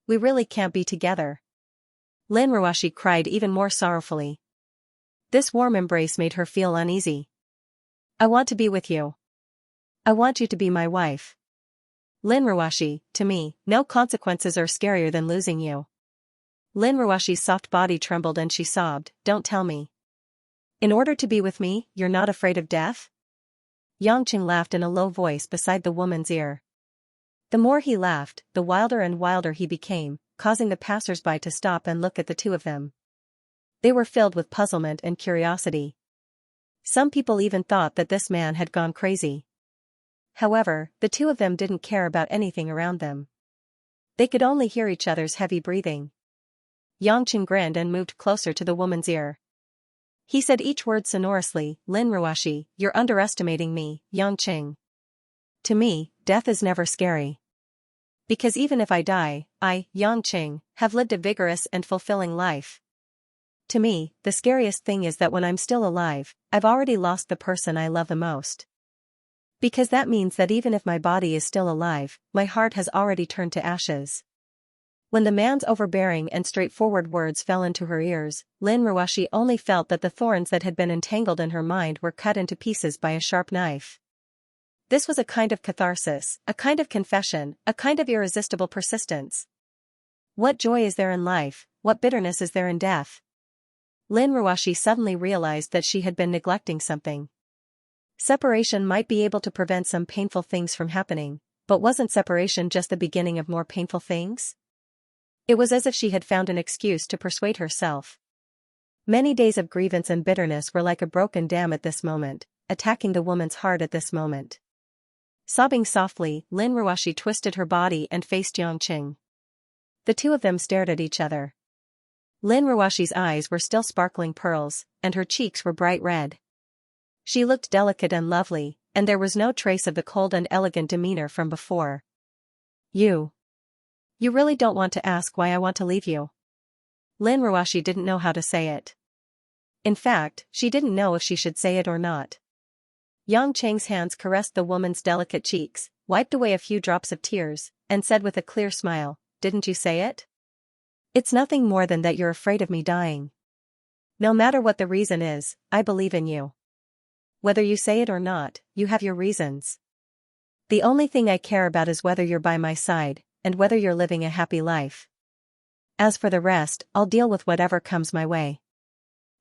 We really can't be together. Lin Ruashi cried even more sorrowfully. This warm embrace made her feel uneasy. I want to be with you. I want you to be my wife. Lin Ruashi, to me, no consequences are scarier than losing you. Lin Ruashi's soft body trembled and she sobbed, don't tell me. In order to be with me, you're not afraid of death? Yangqing laughed in a low voice beside the woman's ear. The more he laughed, the wilder and wilder he became, causing the passers-by to stop and look at the two of them. They were filled with puzzlement and curiosity. Some people even thought that this man had gone crazy. However, the two of them didn't care about anything around them. They could only hear each other's heavy breathing. Yangqing grinned and moved closer to the woman's ear. He said each word sonorously, Lin Ruashi, you're underestimating me, Yangqing. To me, death is never scary. Because even if I die, I, Yangqing, have lived a vigorous and fulfilling life. To me, the scariest thing is that when I'm still alive, I've already lost the person I love the most. Because that means that even if my body is still alive, my heart has already turned to ashes. When the man's overbearing and straightforward words fell into her ears, Lin Ruashi only felt that the thorns that had been entangled in her mind were cut into pieces by a sharp knife. This was a kind of catharsis, a kind of confession, a kind of irresistible persistence. What joy is there in life, what bitterness is there in death? Lin Ruashi suddenly realized that she had been neglecting something. Separation might be able to prevent some painful things from happening, but wasn't separation just the beginning of more painful things? It was as if she had found an excuse to persuade herself. Many days of grievance and bitterness were like a broken dam at this moment, attacking the woman's heart at this moment. Sobbing softly, Lin Ruashi twisted her body and faced Yangqing. The two of them stared at each other. Lin Ruashi's eyes were still sparkling pearls, and her cheeks were bright red. She looked delicate and lovely, and there was no trace of the cold and elegant demeanor from before. You really don't want to ask why I want to leave you? Lin Ruashi didn't know how to say it. In fact, she didn't know if she should say it or not. Yangqing's hands caressed the woman's delicate cheeks, wiped away a few drops of tears, and said with a clear smile, didn't you say it? It's nothing more than that you're afraid of me dying. No matter what the reason is, I believe in you. Whether you say it or not, you have your reasons. The only thing I care about is whether you're by my side, and whether you're living a happy life. As for the rest, I'll deal with whatever comes my way.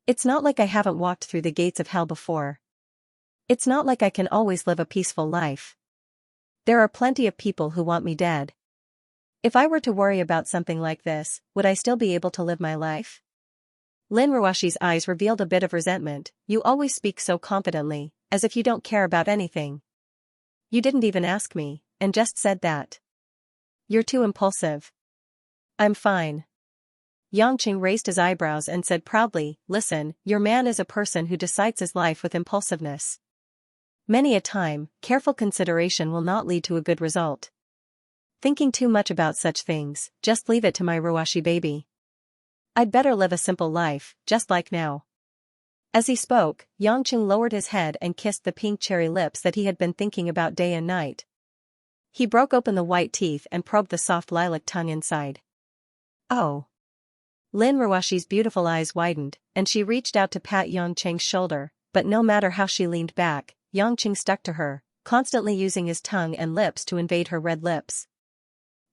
It's not like I haven't walked through the gates of hell before. It's not like I can always live a peaceful life. There are plenty of people who want me dead. If I were to worry about something like this, would I still be able to live my life? Lin Ruashi's eyes revealed a bit of resentment. You always speak so confidently, as if you don't care about anything. You didn't even ask me, and just said that. You're too impulsive. I'm fine. Yangqing raised his eyebrows and said proudly, listen, your man is a person who decides his life with impulsiveness. Many a time, careful consideration will not lead to a good result. Thinking too much about such things, just leave it to my Ruashi baby. I'd better live a simple life, just like now. As he spoke, Yangqing lowered his head and kissed the pink cherry lips that he had been thinking about day and night. He broke open the white teeth and probed the soft lilac tongue inside. Oh! Lin Ruashi's beautiful eyes widened, and she reached out to pat Yangqing's shoulder, but no matter how she leaned back, Yangqing stuck to her, constantly using his tongue and lips to invade her red lips.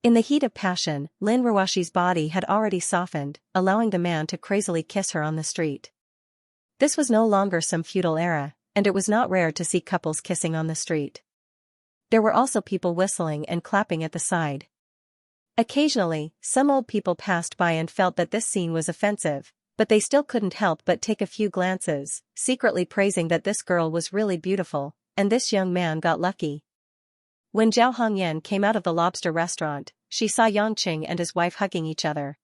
In the heat of passion, Lin Ruashi's body had already softened, allowing the man to crazily kiss her on the street. This was no longer some feudal era, and it was not rare to see couples kissing on the street. There were also people whistling and clapping at the side. Occasionally, some old people passed by and felt that this scene was offensive, but they still couldn't help but take a few glances, secretly praising that this girl was really beautiful, and this young man got lucky. When Zhao Hongyan came out of the lobster restaurant, she saw Yangqing and his wife hugging each other.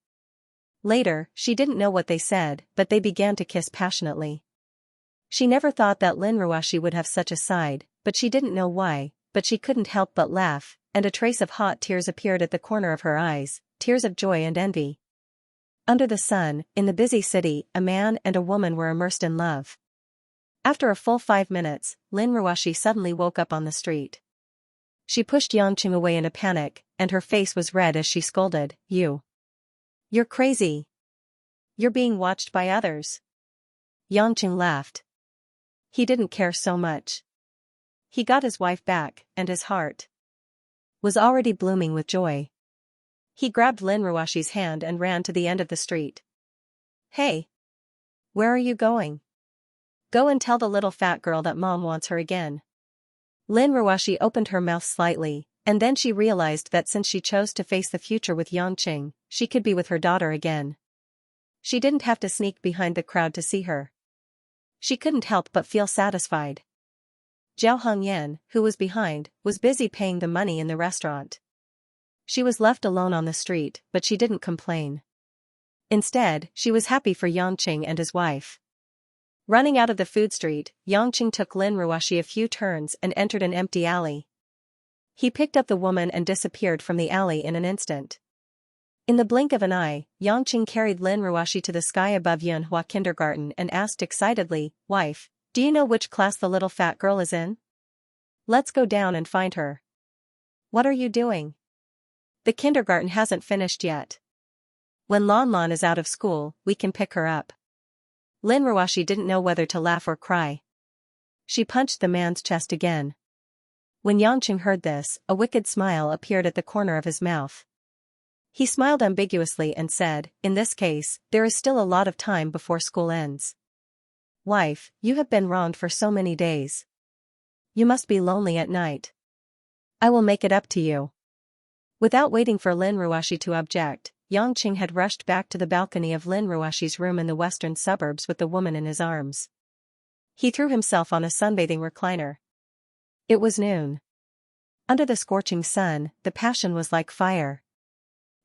Later, she didn't know what they said, but they began to kiss passionately. She never thought that Lin Ruashi would have such a side, but she didn't know why, but she couldn't help but laugh, and a trace of hot tears appeared at the corner of her eyes, tears of joy and envy. Under the sun, in the busy city, a man and a woman were immersed in love. After a full 5 minutes, Lin Ruashi suddenly woke up on the street. She pushed Yangqing away in a panic, and her face was red as she scolded, You're crazy. You're being watched by others. Yangqing laughed. He didn't care so much. He got his wife back, and his heart was already blooming with joy. He grabbed Lin Ruashi's hand and ran to the end of the street. "Hey! Where are you going?" "Go and tell the little fat girl that mom wants her again." Lin Ruashi opened her mouth slightly, and then she realized that since she chose to face the future with Yangqing, she could be with her daughter again. She didn't have to sneak behind the crowd to see her. She couldn't help but feel satisfied. Zhao Hongyan, who was behind, was busy paying the money in the restaurant. She was left alone on the street, but she didn't complain. Instead, she was happy for Yangqing and his wife. Running out of the food street, Yangqing took Lin Ruashi a few turns and entered an empty alley. He picked up the woman and disappeared from the alley in an instant. In the blink of an eye, Yangqing carried Lin Ruashi to the sky above Yunhua Kindergarten and asked excitedly, "Wife, do you know which class the little fat girl is in? Let's go down and find her." "What are you doing? The kindergarten hasn't finished yet. When Lon Lon is out of school, we can pick her up." Lin Ruashi didn't know whether to laugh or cry. She punched the man's chest again. When Yangqing heard this, a wicked smile appeared at the corner of his mouth. He smiled ambiguously and said, "In this case, there is still a lot of time before school ends. Wife, you have been wronged for so many days. You must be lonely at night. I will make it up to you." Without waiting for Lin Ruashi to object, Yangqing had rushed back to the balcony of Lin Ruashi's room in the western suburbs with the woman in his arms. He threw himself on a sunbathing recliner. It was noon. Under the scorching sun, the passion was like fire.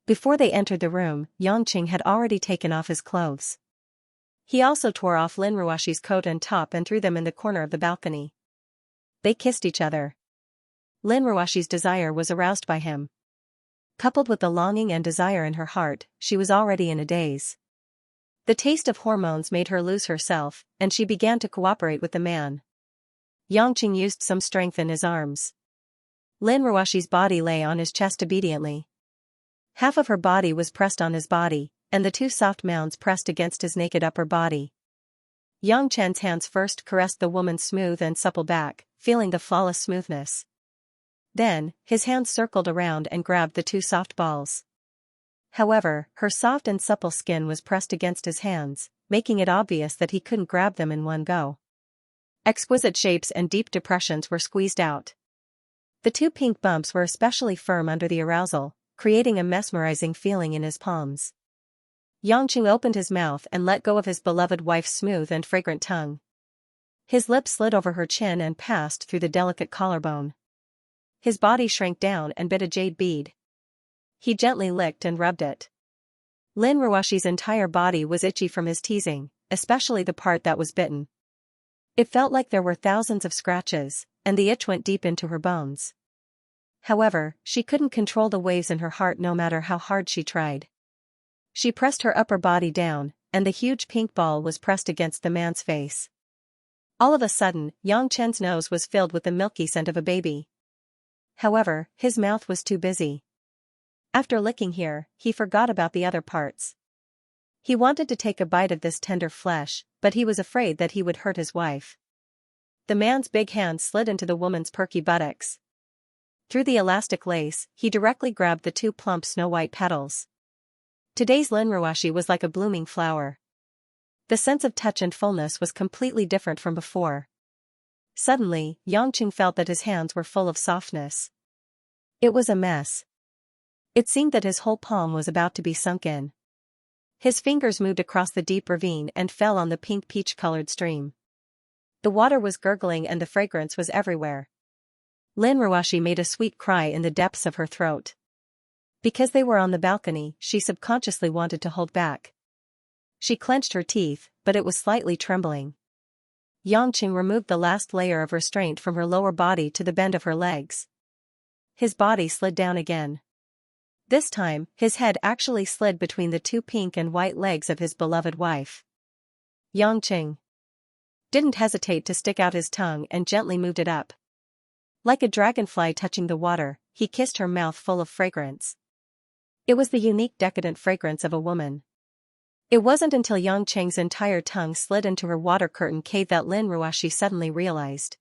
Before they entered the room, Yangqing had already taken off his clothes. He also tore off Lin Ruashi's coat and top and threw them in the corner of the balcony. They kissed each other. Lin Ruashi's desire was aroused by him. Coupled with the longing and desire in her heart, she was already in a daze. The taste of hormones made her lose herself, and she began to cooperate with the man. Yangqing used some strength in his arms. Lin Ruashi's body lay on his chest obediently. Half of her body was pressed on his body, and the two soft mounds pressed against his naked upper body. Yang Chen's hands first caressed the woman's smooth and supple back, feeling the flawless smoothness. Then, his hands circled around and grabbed the two soft balls. However, her soft and supple skin was pressed against his hands, making it obvious that he couldn't grab them in one go. Exquisite shapes and deep depressions were squeezed out. The two pink bumps were especially firm under the arousal, creating a mesmerizing feeling in his palms. Yangqing opened his mouth and let go of his beloved wife's smooth and fragrant tongue. His lips slid over her chin and passed through the delicate collarbone. His body shrank down and bit a jade bead. He gently licked and rubbed it. Lin Ruashi's entire body was itchy from his teasing, especially the part that was bitten. It felt like there were thousands of scratches, and the itch went deep into her bones. However, she couldn't control the waves in her heart no matter how hard she tried. She pressed her upper body down, and the huge pink ball was pressed against the man's face. All of a sudden, Yang Chen's nose was filled with the milky scent of a baby. However, his mouth was too busy. After licking here, he forgot about the other parts. He wanted to take a bite of this tender flesh, but he was afraid that he would hurt his wife. The man's big hand slid into the woman's perky buttocks. Through the elastic lace, he directly grabbed the two plump snow-white petals. Today's Lin Ruashi was like a blooming flower. The sense of touch and fullness was completely different from before. Suddenly, Yangqing felt that his hands were full of softness. It was a mess. It seemed that his whole palm was about to be sunk in. His fingers moved across the deep ravine and fell on the pink peach-colored stream. The water was gurgling and the fragrance was everywhere. Lin Ruashi made a sweet cry in the depths of her throat. Because they were on the balcony, she subconsciously wanted to hold back. She clenched her teeth, but it was slightly trembling. Yangqing removed the last layer of restraint from her lower body to the bend of her legs. His body slid down again. This time, his head actually slid between the two pink and white legs of his beloved wife. Yangqing didn't hesitate to stick out his tongue and gently moved it up. Like a dragonfly touching the water, he kissed her mouth full of fragrance. It was the unique decadent fragrance of a woman. It wasn't until Yangqing's entire tongue slid into her water curtain cave that Lin Ruashi suddenly realized.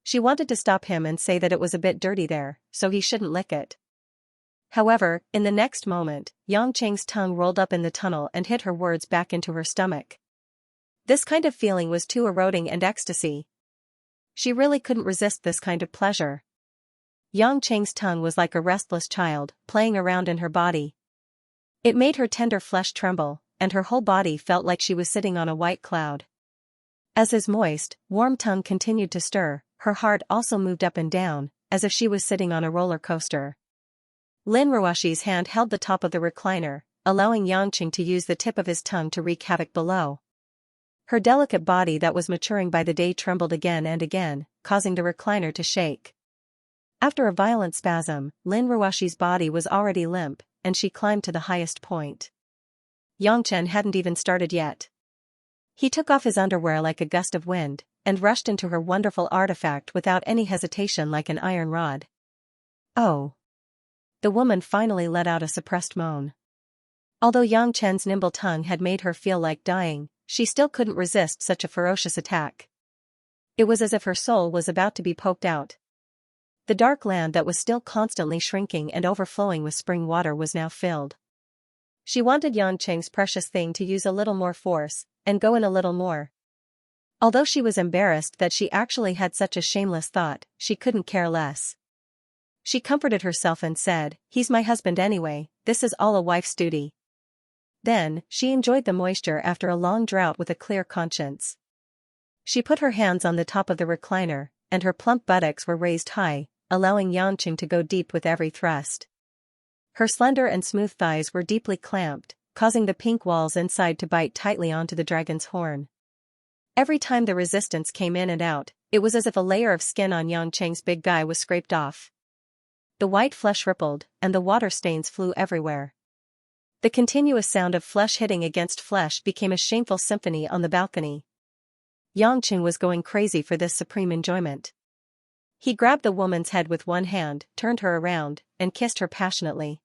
She wanted to stop him and say that it was a bit dirty there, so he shouldn't lick it. However, in the next moment, Xianxia's tongue rolled up in the tunnel and hit her words back into her stomach. This kind of feeling was too eroding and ecstasy. She really couldn't resist this kind of pleasure. Xianxia's tongue was like a restless child, playing around in her body. It made her tender flesh tremble, and her whole body felt like she was sitting on a white cloud. As his moist, warm tongue continued to stir, her heart also moved up and down, as if she was sitting on a roller coaster. Lin Ruoshi's hand held the top of the recliner, allowing Xianxia to use the tip of his tongue to wreak havoc below. Her delicate body that was maturing by the day trembled again and again, causing the recliner to shake. After a violent spasm, Lin Ruoshi's body was already limp, and she climbed to the highest point. Xianxia hadn't even started yet. He took off his underwear like a gust of wind, and rushed into her wonderful artifact without any hesitation like an iron rod. Oh! The woman finally let out a suppressed moan. Although Xianxia's nimble tongue had made her feel like dying, she still couldn't resist such a ferocious attack. It was as if her soul was about to be poked out. The dark land that was still constantly shrinking and overflowing with spring water was now filled. She wanted Xianxia's precious thing to use a little more force, and go in a little more. Although she was embarrassed that she actually had such a shameless thought, she couldn't care less. She comforted herself and said, "He's my husband anyway, this is all a wife's duty." Then, she enjoyed the moisture after a long drought with a clear conscience. She put her hands on the top of the recliner, and her plump buttocks were raised high, allowing Xianxia to go deep with every thrust. Her slender and smooth thighs were deeply clamped, causing the pink walls inside to bite tightly onto the dragon's horn. Every time the resistance came in and out, it was as if a layer of skin on Xianxia's big guy was scraped off. The white flesh rippled, and the water stains flew everywhere. The continuous sound of flesh hitting against flesh became a shameful symphony on the balcony. Xianxia was going crazy for this supreme enjoyment. He grabbed the woman's head with one hand, turned her around, and kissed her passionately.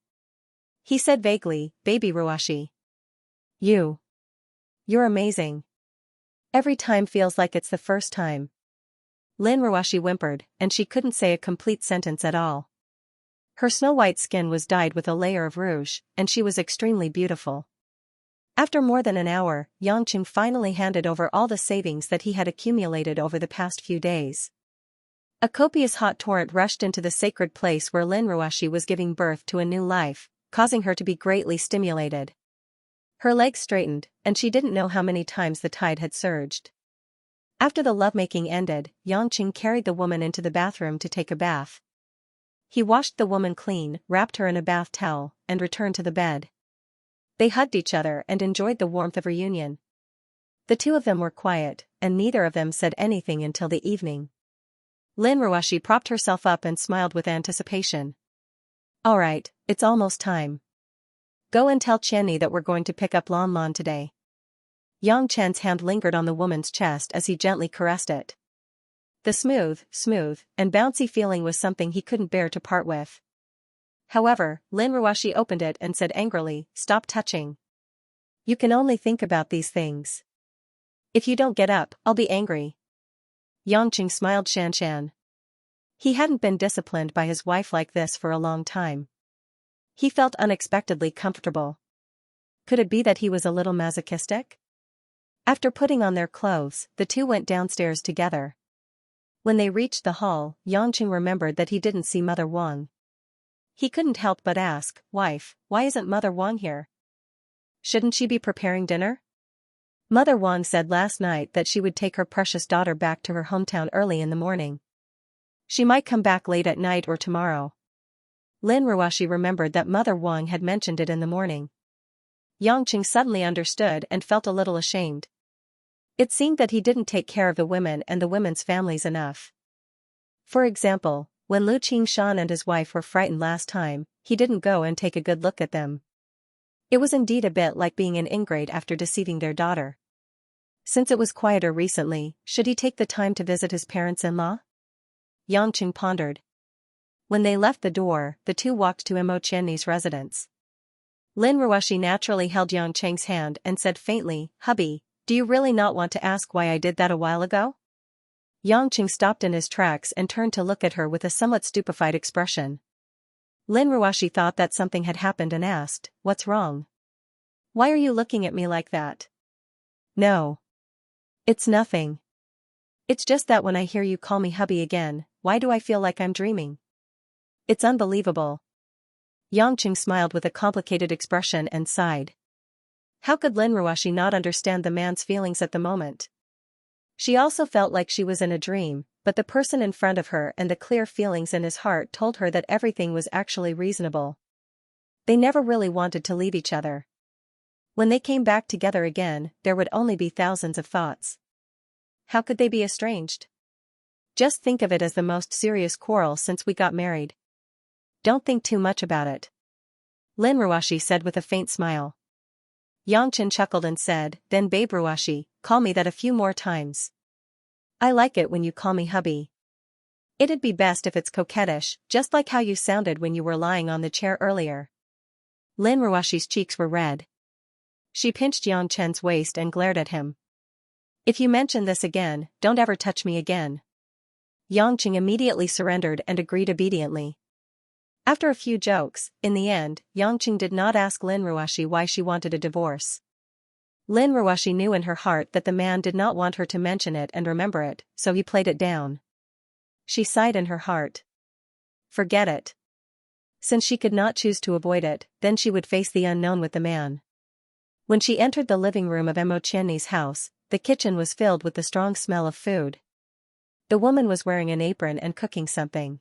He said vaguely, "Baby Ruoshi. You're amazing. Every time feels like it's the first time." Lin Ruoshi whimpered, and she couldn't say a complete sentence at all. Her snow-white skin was dyed with a layer of rouge, and she was extremely beautiful. After more than an hour, Xianxia finally handed over all the savings that he had accumulated over the past few days. A copious hot torrent rushed into the sacred place where Lin Ruoshi was giving birth to a new life, causing her to be greatly stimulated. Her legs straightened, and she didn't know how many times the tide had surged. After the lovemaking ended, Xianxia carried the woman into the bathroom to take a bath. He washed the woman clean, wrapped her in a bath towel, and returned to the bed. They hugged each other and enjoyed the warmth of reunion. The two of them were quiet, and neither of them said anything until the evening. Lin Ruoshi propped herself up and smiled with anticipation. "All right, it's almost time. Go and tell Qianni that we're going to pick up Lan Lan today." Xianxia's hand lingered on the woman's chest as he gently caressed it. The smooth, and bouncy feeling was something he couldn't bear to part with. However, Lin Ruoshi opened it and said angrily, "Stop touching. You can only think about these things. If you don't get up, I'll be angry." Xianxia smiled Xianxian. He hadn't been disciplined by his wife like this for a long time. He felt unexpectedly comfortable. Could it be that he was a little masochistic? After putting on their clothes, the two went downstairs together. When they reached the hall, Xianxia remembered that he didn't see Mother Wang. He couldn't help but ask, "Wife, why isn't Mother Wang here? Shouldn't she be preparing dinner?" Mother Wang said last night that she would take her precious daughter back to her hometown early in the morning. She might come back late at night or tomorrow. Lin Ruoshi remembered that Mother Wang had mentioned it in the morning. Xianxia suddenly understood and felt a little ashamed. It seemed that he didn't take care of the women and the women's families enough. For example, when Lu Qingshan and his wife were frightened last time, he didn't go and take a good look at them. It was indeed a bit like being an ingrate after deceiving their daughter. Since it was quieter recently, should he take the time to visit his parents-in-law? Xianxia pondered. When they left the door, the two walked to Imo Qianni's residence. Lin Ruoshi naturally held Xianxia's hand and said faintly, "Hubby, do you really not want to ask why I did that a while ago?" Yang Qing stopped in his tracks and turned to look at her with a somewhat stupefied expression. Lin Ruoxi thought that something had happened and asked, "What's wrong? Why are you looking at me like that?" "No. It's nothing. It's just that when I hear you call me hubby again, why do I feel like I'm dreaming? It's unbelievable." Yang Qing smiled with a complicated expression and sighed. How could Lin Ruoxi not understand the man's feelings at the moment? She also felt like she was in a dream, but the person in front of her and the clear feelings in his heart told her that everything was actually reasonable. They never really wanted to leave each other. When they came back together again, there would only be thousands of thoughts. How could they be estranged? Just think of it as the most serious quarrel since we got married. Don't think too much about it. Lin Ruoxi said with a faint smile. Yang Chen chuckled and said, "Then babe Ruoxi, call me that a few more times. I like it when you call me hubby. It'd be best if it's coquettish, just like how you sounded when you were lying on the chair earlier." Lin Ruoxi's cheeks were red. She pinched Yang Chen's waist and glared at him. "If you mention this again, don't ever touch me again." Yang Qing immediately surrendered and agreed obediently. After a few jokes, in the end, Yang Qing did not ask Lin Ruoxi why she wanted a divorce. Lin Ruoxi knew in her heart that the man did not want her to mention it and remember it, so he played it down. She sighed in her heart. Forget it. Since she could not choose to avoid it, then she would face the unknown with the man. When she entered the living room of Mo Qianni's house, the kitchen was filled with the strong smell of food. The woman was wearing an apron and cooking something.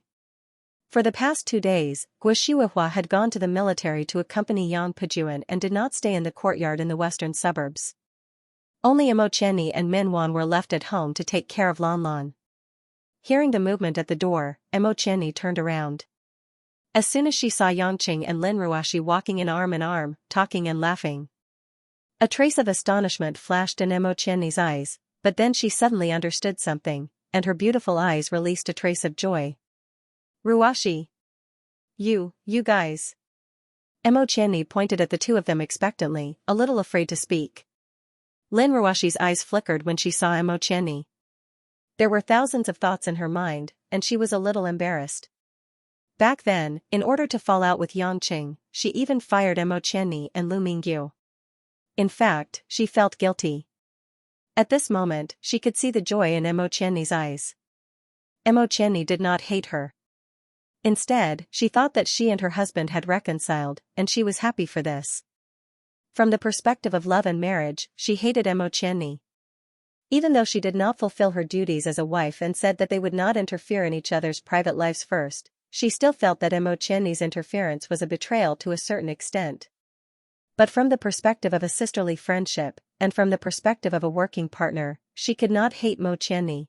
For the past 2 days, Guo Shihuahua had gone to the military to accompany Yang Pejuan and did not stay in the courtyard in the western suburbs. Only Mo Qianni and Min Wan were left at home to take care of Lan Lan. Hearing the movement at the door, Mo Qianni turned around. As soon as she saw Yang Qing and Lin Ruoxi walking in arm, talking and laughing, a trace of astonishment flashed in Mo Qianni's eyes, but then she suddenly understood something, and her beautiful eyes released a trace of joy. "Ruoxi. You guys." Mo Qianni pointed at the two of them expectantly, a little afraid to speak. Lin Ruoxi's eyes flickered when she saw Mo Qianni. There were thousands of thoughts in her mind, and she was a little embarrassed. Back then, in order to fall out with Yang Qing, she even fired Mo Qianni and Lu Mingyu. In fact, she felt guilty. At this moment, she could see the joy in Mo Qianni's eyes. Mo Qianni did not hate her. Instead, she thought that she and her husband had reconciled, and she was happy for this. From the perspective of love and marriage, she hated Mo Qianni. Even though she did not fulfill her duties as a wife and said that they would not interfere in each other's private lives first, she still felt that Mo Qianni's interference was a betrayal to a certain extent. But from the perspective of a sisterly friendship, and from the perspective of a working partner, she could not hate Mo Qianni.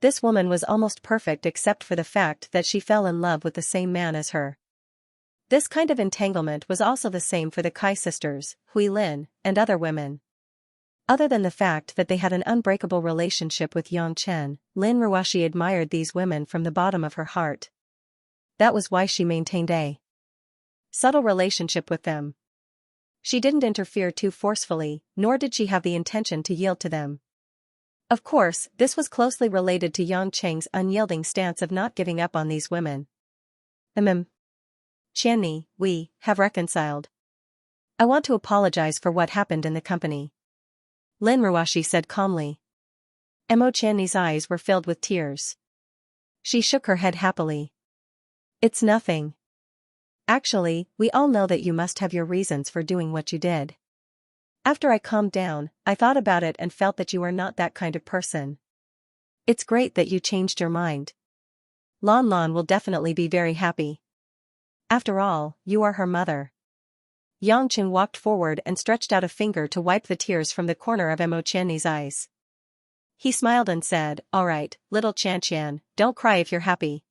This woman was almost perfect except for the fact that she fell in love with the same man as her. This kind of entanglement was also the same for the Kai sisters, Hui Lin, and other women. Other than the fact that they had an unbreakable relationship with Yang Chen, Lin Ruoxi admired these women from the bottom of her heart. That was why she maintained a subtle relationship with them. She didn't interfere too forcefully, nor did she have the intention to yield to them. Of course, this was closely related to Yang Cheng's unyielding stance of not giving up on these women. Qianni, we have reconciled. I want to apologize for what happened in the company. Lin Ruoxi said calmly. Mo Qianni's eyes were filled with tears. She shook her head happily. It's nothing. Actually, we all know that you must have your reasons for doing what you did. After I calmed down, I thought about it and felt that you are not that kind of person. It's great that you changed your mind. Lan Lan will definitely be very happy. After all, you are her mother. Yang Qing walked forward and stretched out a finger to wipe the tears from the corner of Mo Qianni's eyes. He smiled and said, "All right, little Xianxia, don't cry if you're happy.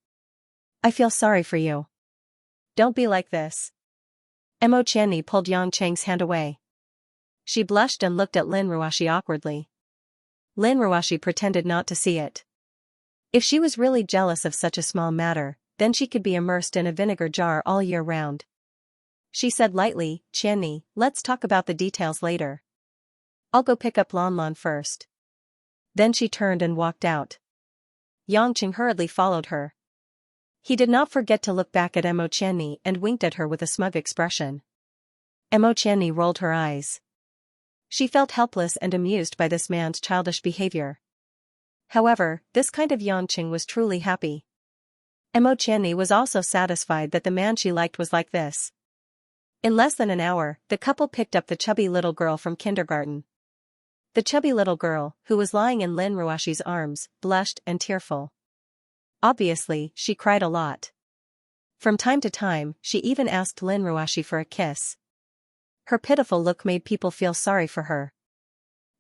I feel sorry for you. Don't be like this." Mo Qianni pulled Yang Cheng's hand away. She blushed and looked at Lin Ruoxi awkwardly. Lin Ruoxi pretended not to see it. If she was really jealous of such a small matter, then she could be immersed in a vinegar jar all year round. She said lightly, "Qianni, let's talk about the details later. I'll go pick up Lan Lan first." Then she turned and walked out. Yangqing hurriedly followed her. He did not forget to look back at Mo Qianni and winked at her with a smug expression. Mo Qianni rolled her eyes. She felt helpless and amused by this man's childish behavior. However, this kind of Yangqing was truly happy. Mo Qianni was also satisfied that the man she liked was like this. In less than an hour, the couple picked up the chubby little girl from kindergarten. The chubby little girl, who was lying in Lin Ruoxi's arms, blushed and tearful. Obviously, she cried a lot. From time to time, she even asked Lin Ruoxi for a kiss. Her pitiful look made people feel sorry for her.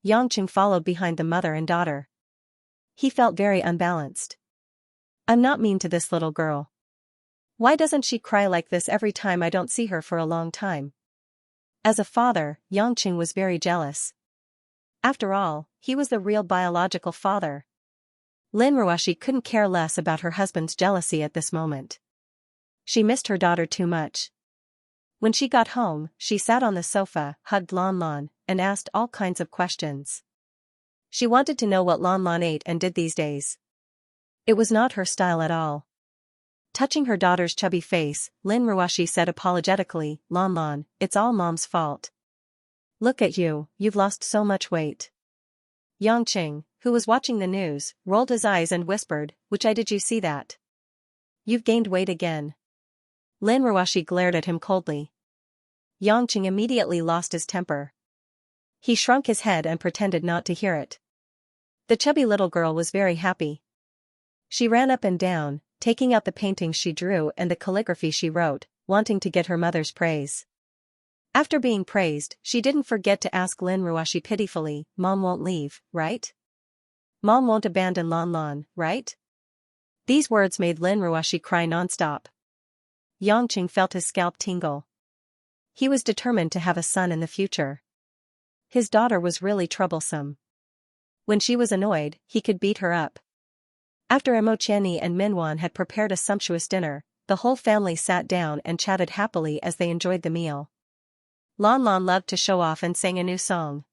Yangqing followed behind the mother and daughter. He felt very unbalanced. I'm not mean to this little girl. Why doesn't she cry like this every time I don't see her for a long time? As a father, Yangqing was very jealous. After all, he was the real biological father. Lin Ruoxi couldn't care less about her husband's jealousy at this moment. She missed her daughter too much. When she got home, she sat on the sofa, hugged Lan Lan, and asked all kinds of questions. She wanted to know what Lan Lan ate and did these days. It was not her style at all. Touching her daughter's chubby face, Lin Ruoxi said apologetically, Lan Lan, it's all Mom's fault. Look at you, you've lost so much weight. Yangqing, who was watching the news, rolled his eyes and whispered, Which eye did you see that? You've gained weight again. Lin Ruoxi glared at him coldly. Yangqing immediately lost his temper. He shrunk his head and pretended not to hear it. The chubby little girl was very happy. She ran up and down, taking out the paintings she drew and the calligraphy she wrote, wanting to get her mother's praise. After being praised, she didn't forget to ask Lin Ruoxi pitifully, Mom won't leave, right? Mom won't abandon Lan Lan, right? These words made Lin Ruoxi cry nonstop. Yangqing felt his scalp tingle. He was determined to have a son in the future. His daughter was really troublesome. When she was annoyed, he could beat her up. After Mo Qianni and Minwan had prepared a sumptuous dinner, the whole family sat down and chatted happily as they enjoyed the meal. Lan Lan loved to show off and sang a new song.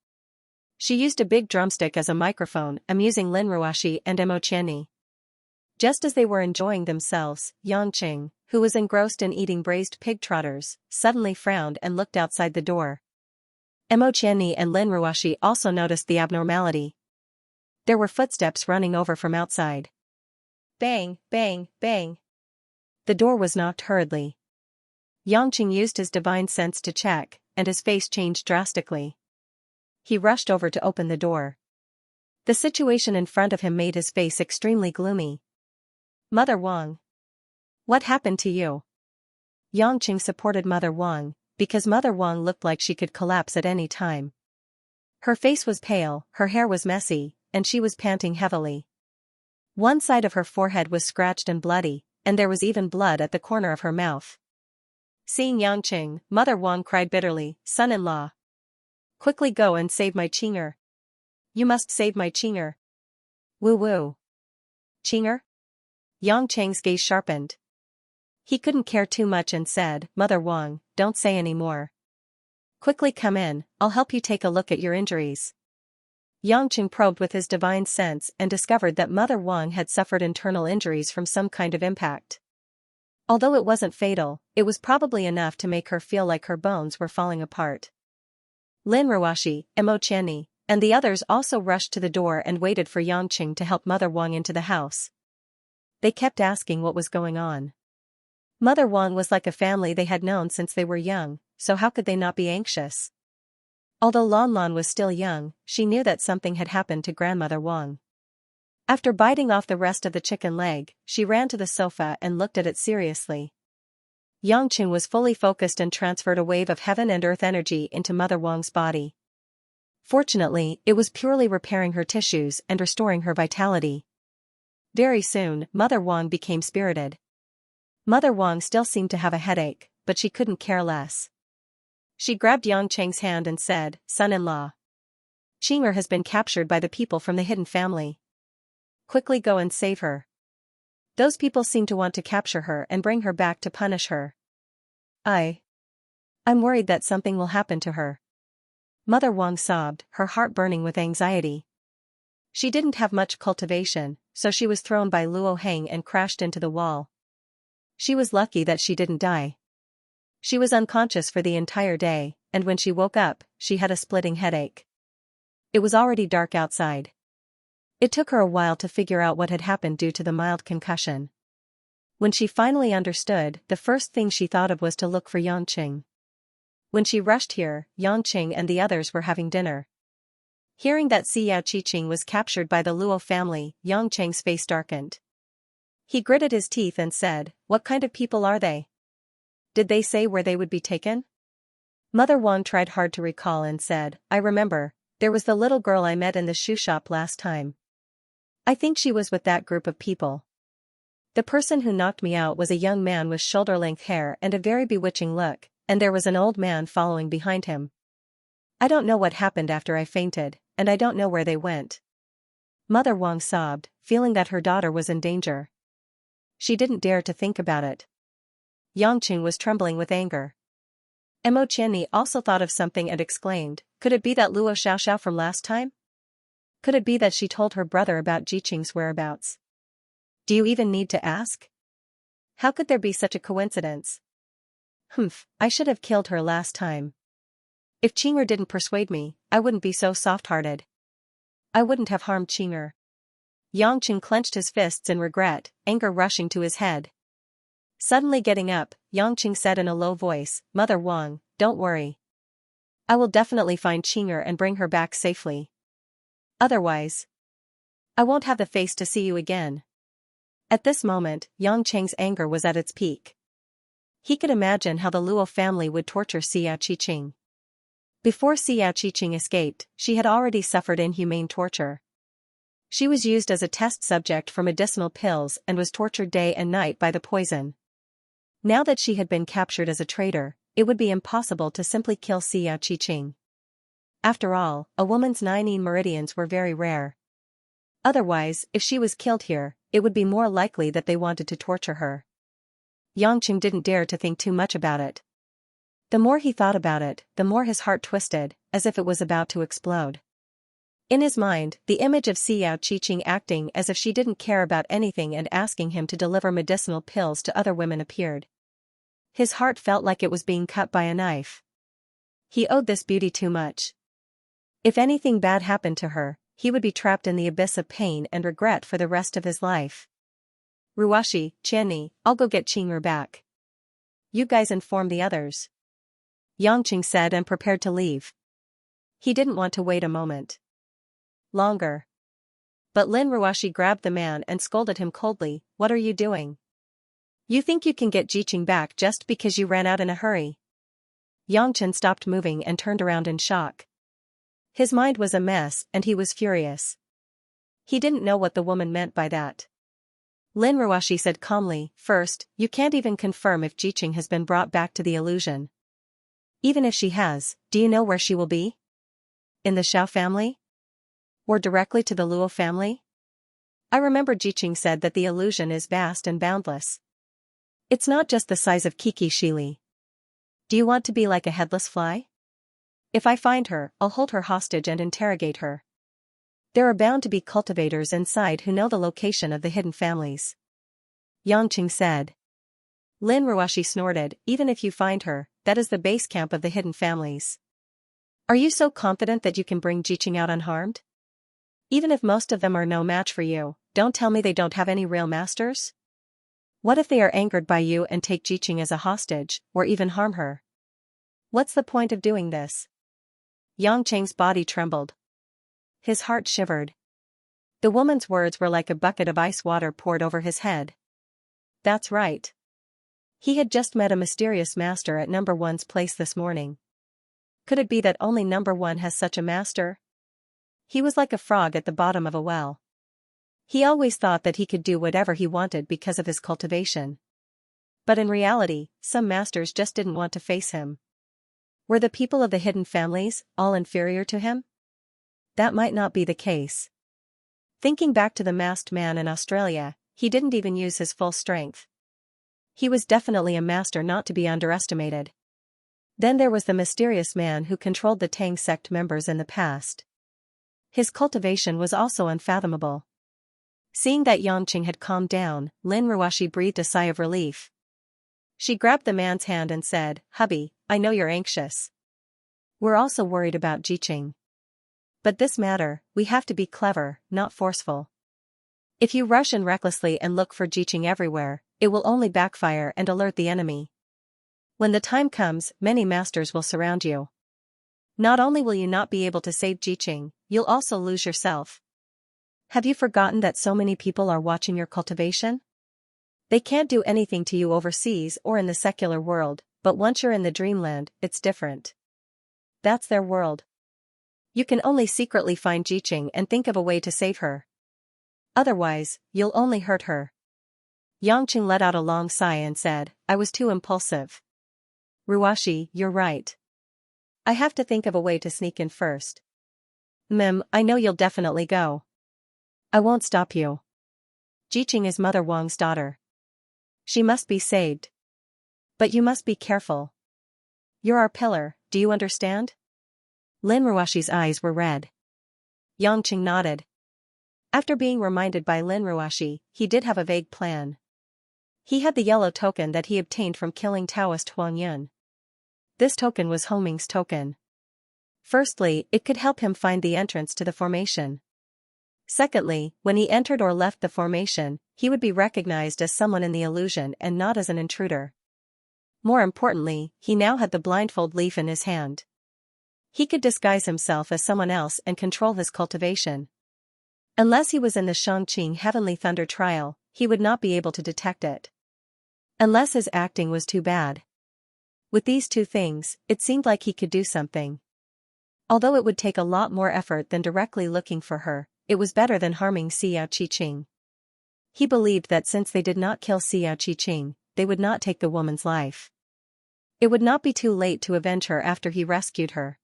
She used a big drumstick as a microphone, amusing Lin Ruoxi and Mo Qianni. Just as they were enjoying themselves, Yangqing, who was engrossed in eating braised pig trotters, suddenly frowned and looked outside the door. Mo Qianni and Lin Ruoxi also noticed the abnormality. There were footsteps running over from outside. Bang, bang, bang. The door was knocked hurriedly. Yangqing used his divine sense to check, and his face changed drastically. He rushed over to open the door. The situation in front of him made his face extremely gloomy. Mother Wang. What happened to you? Yangqing supported Mother Wang, because Mother Wang looked like she could collapse at any time. Her face was pale, her hair was messy, and she was panting heavily. One side of her forehead was scratched and bloody, and there was even blood at the corner of her mouth. Seeing Yangqing, Mother Wang cried bitterly, Son-in-law. Quickly go and save my Qing'er. You must save my Qing'er. Woo-woo. Qing'er? Yangqing's gaze sharpened. He couldn't care too much and said, Mother Wang, don't say any more. Quickly come in, I'll help you take a look at your injuries. Yangqing probed with his divine sense and discovered that Mother Wang had suffered internal injuries from some kind of impact. Although it wasn't fatal, it was probably enough to make her feel like her bones were falling apart. Lin Ruoxi, Mo Qianni, and the others also rushed to the door and waited for Yangqing to help Mother Wang into the house. They kept asking what was going on. Mother Wang was like a family they had known since they were young, so how could they not be anxious? Although Lan Lan was still young, she knew that something had happened to Grandmother Wang. After biting off the rest of the chicken leg, she ran to the sofa and looked at it seriously. Yangqing was fully focused and transferred a wave of heaven and earth energy into Mother Wang's body. Fortunately, it was purely repairing her tissues and restoring her vitality. Very soon, Mother Wang became spirited. Mother Wang still seemed to have a headache, but she couldn't care less. She grabbed Yangqing's hand and said, Son-in-law. Qing'er has been captured by the people from the hidden family. Quickly go and save her. Those people seem to want to capture her and bring her back to punish her. I'm worried that something will happen to her. Mother Wang sobbed, her heart burning with anxiety. She didn't have much cultivation, so she was thrown by Luo Heng and crashed into the wall. She was lucky that she didn't die. She was unconscious for the entire day, and when she woke up, she had a splitting headache. It was already dark outside. It took her a while to figure out what had happened due to the mild concussion. When she finally understood, the first thing she thought of was to look for Yangqing. When she rushed here, Yangqing and the others were having dinner. Hearing that Xianxia was captured by the Luo family, Yangqing's face darkened. He gritted his teeth and said, "What kind of people are they? Did they say where they would be taken?" Mother Wang tried hard to recall and said, "I remember, there was the little girl I met in the shoe shop last time. I think she was with that group of people. The person who knocked me out was a young man with shoulder-length hair and a very bewitching look, and there was an old man following behind him. I don't know what happened after I fainted, and I don't know where they went." Mother Wang sobbed, feeling that her daughter was in danger. She didn't dare to think about it. Yangqing was trembling with anger. Mo Qianni also thought of something and exclaimed, "Could it be that Luo Xiaoxiao from last time? Could it be that she told her brother about Jiqing's whereabouts? Do you even need to ask? How could there be such a coincidence? Humph, I should have killed her last time. If Qing'er didn't persuade me, I wouldn't be so soft-hearted. I wouldn't have harmed Qing'er." Yangqing clenched his fists in regret, anger rushing to his head. Suddenly getting up, Yangqing said in a low voice, "Mother Wang, don't worry. I will definitely find Qing'er and bring her back safely. Otherwise, I won't have the face to see you again." At this moment, Yangqing's anger was at its peak. He could imagine how the Luo family would torture Xiaoqing. Before Xiaoqing escaped, she had already suffered inhumane torture. She was used as a test subject for medicinal pills and was tortured day and night by the poison. Now that she had been captured as a traitor, it would be impossible to simply kill Xiaoqing. After all, a woman's 9 meridians were very rare. Otherwise, if she was killed here, it would be more likely that they wanted to torture her. Yangqing didn't dare to think too much about it. The more he thought about it, the more his heart twisted, as if it was about to explode. In his mind, the image of Xiaoqing acting as if she didn't care about anything and asking him to deliver medicinal pills to other women appeared. His heart felt like it was being cut by a knife. He owed this beauty too much. If anything bad happened to her, he would be trapped in the abyss of pain and regret for the rest of his life. "Ruashi, Qianni, I'll go get Qing'er back. You guys inform the others," Yangqing said and prepared to leave. He didn't want to wait a moment longer. But Lin Ruashi grabbed the man and scolded him coldly, "What are you doing? You think you can get Jiqing back just because you ran out in a hurry?" Yangqing stopped moving and turned around in shock. His mind was a mess and he was furious. He didn't know what the woman meant by that. Lin Ruashi said calmly, "First, you can't even confirm if Jiqing has been brought back to the illusion. Even if she has, do you know where she will be? In the Xiao family? Or directly to the Luo family? I remember Jiqing said that the illusion is vast and boundless. It's not just the size of Kiki Shili. Do you want to be like a headless fly? If I find her, I'll hold her hostage and interrogate her. There are bound to be cultivators inside who know the location of the hidden families," Yangqing said. Lin Ruashi snorted, "Even if you find her, that is the base camp of the hidden families. Are you so confident that you can bring Jiqing out unharmed? Even if most of them are no match for you, don't tell me they don't have any real masters? What if they are angered by you and take Jiqing as a hostage, or even harm her? What's the point of doing this?" Yangqing's body trembled. His heart shivered. The woman's words were like a bucket of ice water poured over his head. That's right. He had just met a mysterious master at number 1's place this morning. Could it be that only number 1 has such a master? He was like a frog at the bottom of a well. He always thought that he could do whatever he wanted because of his cultivation. But in reality, some masters just didn't want to face him. Were the people of the hidden families all inferior to him? That might not be the case. Thinking back to the masked man in Australia, he didn't even use his full strength. He was definitely a master not to be underestimated. Then there was the mysterious man who controlled the Tang sect members in the past. His cultivation was also unfathomable. Seeing that Xianxia had calmed down, Lin Ruoxi breathed a sigh of relief. She grabbed the man's hand and said, "Hubby, I know you're anxious. We're also worried about Jiqing. But this matter, we have to be clever, not forceful. If you rush in recklessly and look for Jiqing everywhere, it will only backfire and alert the enemy. When the time comes, many masters will surround you. Not only will you not be able to save Jiqing, you'll also lose yourself. Have you forgotten that so many people are watching your cultivation? They can't do anything to you overseas or in the secular world, but once you're in the dreamland, it's different. That's their world. You can only secretly find Jiqing and think of a way to save her. Otherwise, you'll only hurt her." Xianxia let out a long sigh and said, "I was too impulsive. Ruoxi, you're right. I have to think of a way to sneak in first. I know you'll definitely go. I won't stop you. Jiqing is Mother Wang's daughter. She must be saved. But you must be careful. You're our pillar, do you understand?" Lin Ruoxi's eyes were red. Xianxia nodded. After being reminded by Lin Ruoxi, he did have a vague plan. He had the yellow token that he obtained from killing Taoist Huang Yun. This token was Homing's token. Firstly, it could help him find the entrance to the formation. Secondly, when he entered or left the formation, he would be recognized as someone in the illusion and not as an intruder. More importantly, he now had the blindfold leaf in his hand. He could disguise himself as someone else and control his cultivation. Unless he was in the Shangqing Heavenly Thunder trial, he would not be able to detect it. Unless his acting was too bad. With these two things, it seemed like he could do something. Although it would take a lot more effort than directly looking for her, it was better than harming Xiao Qiqing. He believed that since they did not kill Xiao Qiqing, they would not take the woman's life. It would not be too late to avenge her after he rescued her.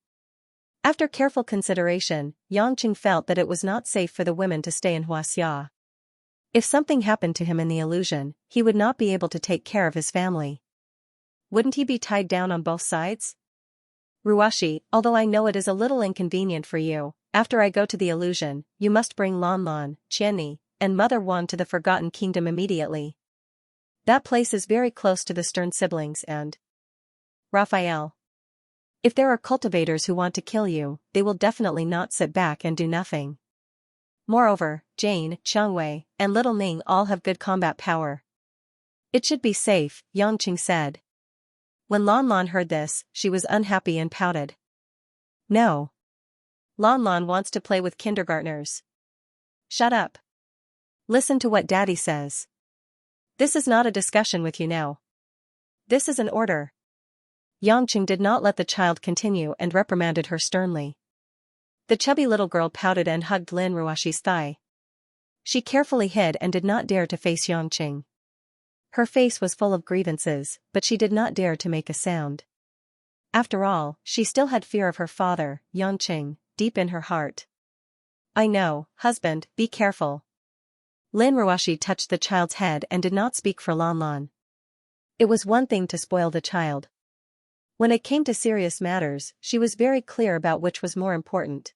After careful consideration, Xianxia felt that it was not safe for the women to stay in Huaxia. If something happened to him in the illusion, he would not be able to take care of his family. Wouldn't he be tied down on both sides? "Ruoxi, although I know it is a little inconvenient for you, after I go to the illusion, you must bring Lan Lan, Qianni, and Mother Wang to the Forgotten Kingdom immediately. That place is very close to the Stern siblings and Raphael. If there are cultivators who want to kill you, they will definitely not sit back and do nothing. Moreover, Jane, Changwei, and Little Ning all have good combat power. It should be safe," Xianxia said. When Lan Lan heard this, she was unhappy and pouted. "No. Lan Lan wants to play with kindergartners. Shut up. Listen to what Daddy says. This is not a discussion with you now. This is an order." Xianxia did not let the child continue and reprimanded her sternly. The chubby little girl pouted and hugged Lin Ruoxi's thigh. She carefully hid and did not dare to face Xianxia. Her face was full of grievances, but she did not dare to make a sound. After all, she still had fear of her father, Xianxia, deep in her heart. "I know, husband, be careful." Lin Ruoxi touched the child's head and did not speak for Lan Lan. It was one thing to spoil the child. When it came to serious matters, she was very clear about which was more important.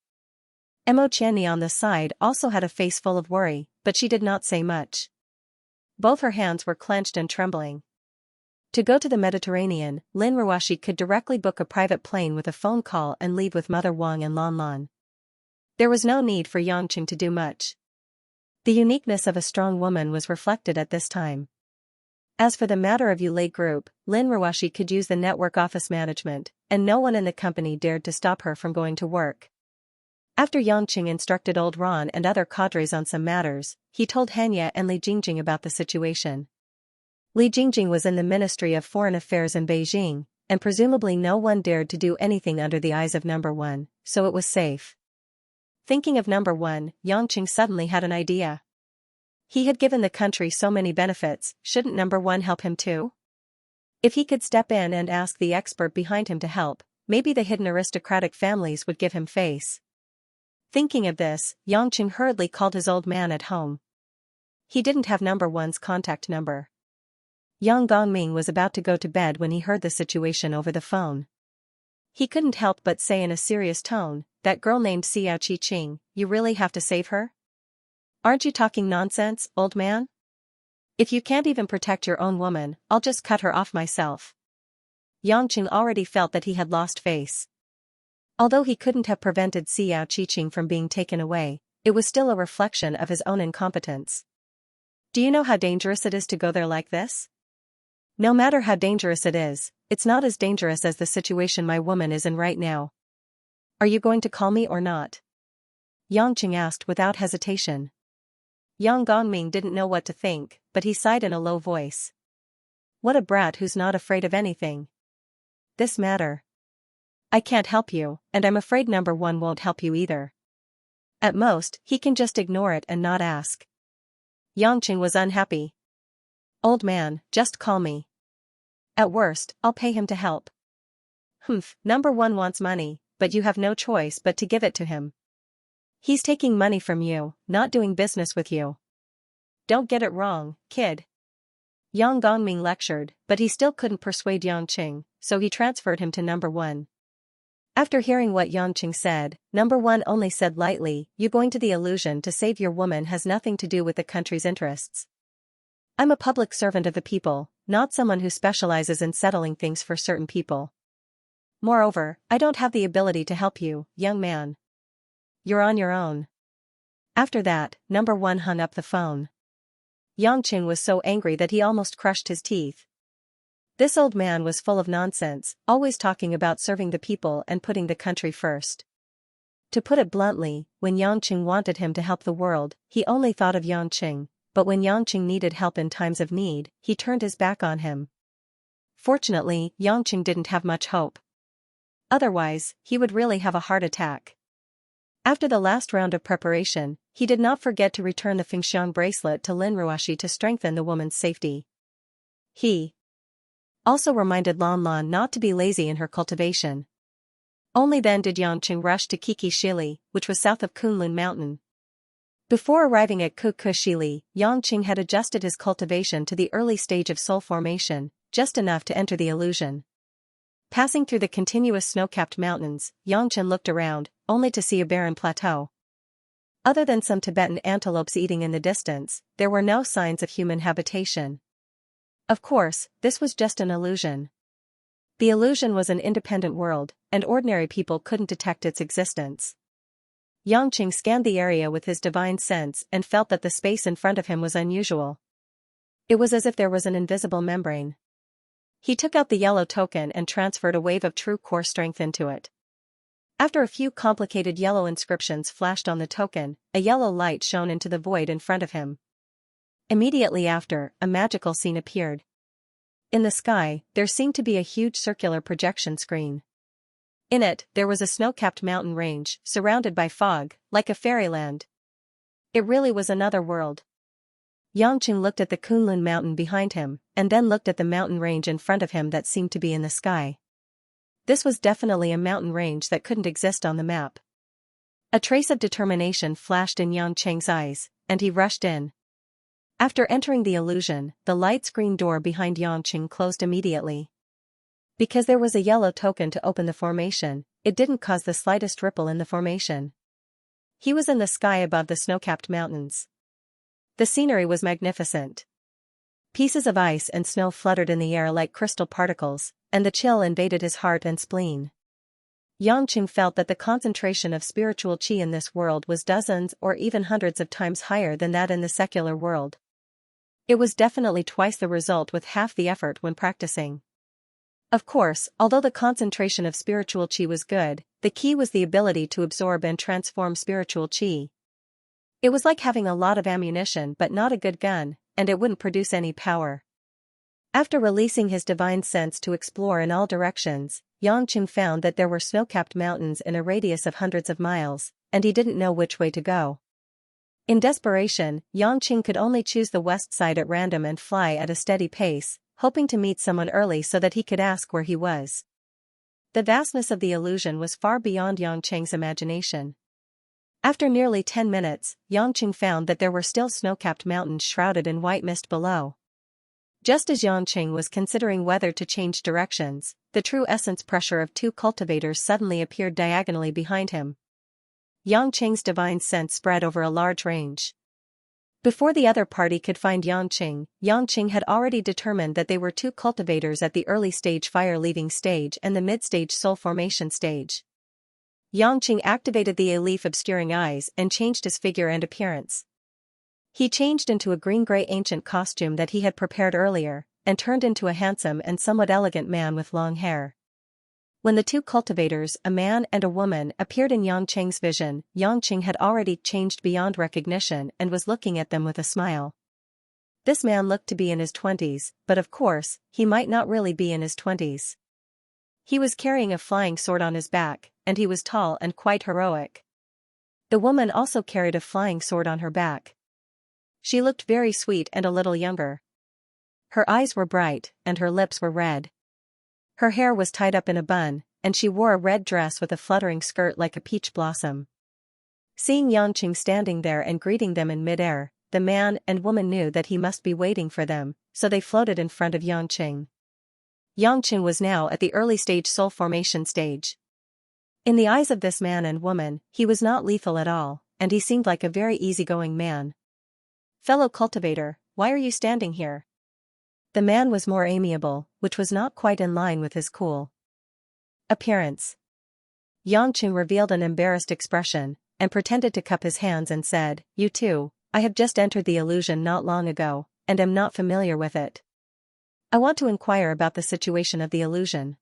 Mo Qianni on the side also had a face full of worry, but she did not say much. Both her hands were clenched and trembling. To go to the Mediterranean, Lin Ruoxi could directly book a private plane with a phone call and leave with Mother Wang and Lan Lan. There was no need for Xianxia to do much. The uniqueness of a strong woman was reflected at this time. As for the matter of Yulei Group, Lin Ruoxi could use the network office management, and no one in the company dared to stop her from going to work. After Xianxia instructed old Ron and other cadres on some matters, he told Hanya and Li Jingjing about the situation. Li Jingjing was in the Ministry of Foreign Affairs in Beijing, and presumably no one dared to do anything under the eyes of Number One, so it was safe. Thinking of Number One, Xianxia suddenly had an idea. He had given the country so many benefits, shouldn't Number One help him too? If he could step in and ask the expert behind him to help, maybe the hidden aristocratic families would give him face. Thinking of this, Xianxia hurriedly called his old man at home. He didn't have Number One's contact number. Yang Gongming was about to go to bed when he heard the situation over the phone. He couldn't help but say in a serious tone, that girl named Xiao, you really have to save her? Aren't you talking nonsense, old man? If you can't even protect your own woman, I'll just cut her off myself. Yangqing already felt that he had lost face. Although he couldn't have prevented Xiao from being taken away, it was still a reflection of his own incompetence. Do you know how dangerous it is to go there like this? No matter how dangerous it is, it's not as dangerous as the situation my woman is in right now. Are you going to call me or not? Yangqing asked without hesitation. Yang Gongming didn't know what to think, but he sighed in a low voice. What a brat who's not afraid of anything. This matter. I can't help you, and I'm afraid number one won't help you either. At most, he can just ignore it and not ask. Yangqing was unhappy. Old man, just call me. At worst, I'll pay him to help. Humph, number one wants money, but you have no choice but to give it to him. He's taking money from you, not doing business with you. Don't get it wrong, kid. Yang Gongming lectured, but he still couldn't persuade Yangqing, so he transferred him to number one. After hearing what Yangqing said, number one only said lightly, you going to the illusion to save your woman has nothing to do with the country's interests. I'm a public servant of the people, not someone who specializes in settling things for certain people. Moreover, I don't have the ability to help you, young man. You're on your own. After that, number one hung up the phone. Yangqing was so angry that he almost crushed his teeth. This old man was full of nonsense, always talking about serving the people and putting the country first. To put it bluntly, when Yangqing wanted him to help the world, he only thought of Yangqing, but when Yangqing needed help in times of need, he turned his back on him. Fortunately, Yangqing didn't have much hope. Otherwise, he would really have a heart attack. After the last round of preparation, he did not forget to return the Fengxiang bracelet to Lin Ruoshi to strengthen the woman's safety. He also reminded Lan Lan not to be lazy in her cultivation. Only then did Yangqing rush to Qixili, which was south of Kunlun Mountain. Before arriving at Qixili, Yangqing had adjusted his cultivation to the early stage of soul formation, just enough to enter the illusion. Passing through the continuous snow-capped mountains, Yangqing looked around, only to see a barren plateau. Other than some Tibetan antelopes eating in the distance, there were no signs of human habitation. Of course, this was just an illusion. The illusion was an independent world, and ordinary people couldn't detect its existence. Yangqing scanned the area with his divine sense and felt that the space in front of him was unusual. It was as if there was an invisible membrane. He took out the yellow token and transferred a wave of true core strength into it. After a few complicated yellow inscriptions flashed on the token, a yellow light shone into the void in front of him. Immediately after, a magical scene appeared. In the sky, there seemed to be a huge circular projection screen. In it, there was a snow-capped mountain range, surrounded by fog, like a fairyland. It really was another world. Yangqing looked at the Kunlun mountain behind him, and then looked at the mountain range in front of him that seemed to be in the sky. This was definitely a mountain range that couldn't exist on the map. A trace of determination flashed in Yangqing's eyes, and he rushed in. After entering the illusion, the light screen door behind Yangqing closed immediately. Because there was a yellow token to open the formation, it didn't cause the slightest ripple in the formation. He was in the sky above the snow-capped mountains. The scenery was magnificent. Pieces of ice and snow fluttered in the air like crystal particles, and the chill invaded his heart and spleen. Yangqing felt that the concentration of spiritual qi in this world was dozens or even hundreds of times higher than that in the secular world. It was definitely twice the result with half the effort when practicing. Of course, although the concentration of spiritual qi was good, the key was the ability to absorb and transform spiritual qi. It was like having a lot of ammunition but not a good gun, and it wouldn't produce any power. After releasing his divine sense to explore in all directions, Yangqing found that there were snow-capped mountains in a radius of hundreds of miles, and he didn't know which way to go. In desperation, Yangqing could only choose the west side at random and fly at a steady pace, hoping to meet someone early so that he could ask where he was. The vastness of the illusion was far beyond Yangqing's imagination. After nearly 10 minutes, Yangqing found that there were still snow-capped mountains shrouded in white mist below. Just as Yangqing was considering whether to change directions, the true essence pressure of two cultivators suddenly appeared diagonally behind him. Yang Qing's divine sense spread over a large range. Before the other party could find Yang Qing had already determined that they were two cultivators at the early stage fire-leaving stage and the mid-stage soul formation stage. Yang Qing activated the Leaf obscuring eyes and changed his figure and appearance. He changed into a green-gray ancient costume that he had prepared earlier, and turned into a handsome and somewhat elegant man with long hair. When the two cultivators, a man and a woman, appeared in Yang Qing's vision, Yang Qing had already changed beyond recognition and was looking at them with a smile. This man looked to be in his 20s, but of course, he might not really be in his 20s. He was carrying a flying sword on his back, and he was tall and quite heroic. The woman also carried a flying sword on her back. She looked very sweet and a little younger. Her eyes were bright, and her lips were red. Her hair was tied up in a bun, and she wore a red dress with a fluttering skirt like a peach blossom. Seeing Yang Qing standing there and greeting them in midair, the man and woman knew that he must be waiting for them, so they floated in front of Yang Qing. Yang Qing was now at the early stage soul formation stage. In the eyes of this man and woman, he was not lethal at all, and he seemed like a very easygoing man. "Fellow cultivator, why are you standing here?" The man was more amiable, which was not quite in line with his cool appearance. Yang Qing revealed an embarrassed expression, and pretended to cup his hands and said, "You too, I have just entered the illusion not long ago, and am not familiar with it. I want to inquire about the situation of the illusion."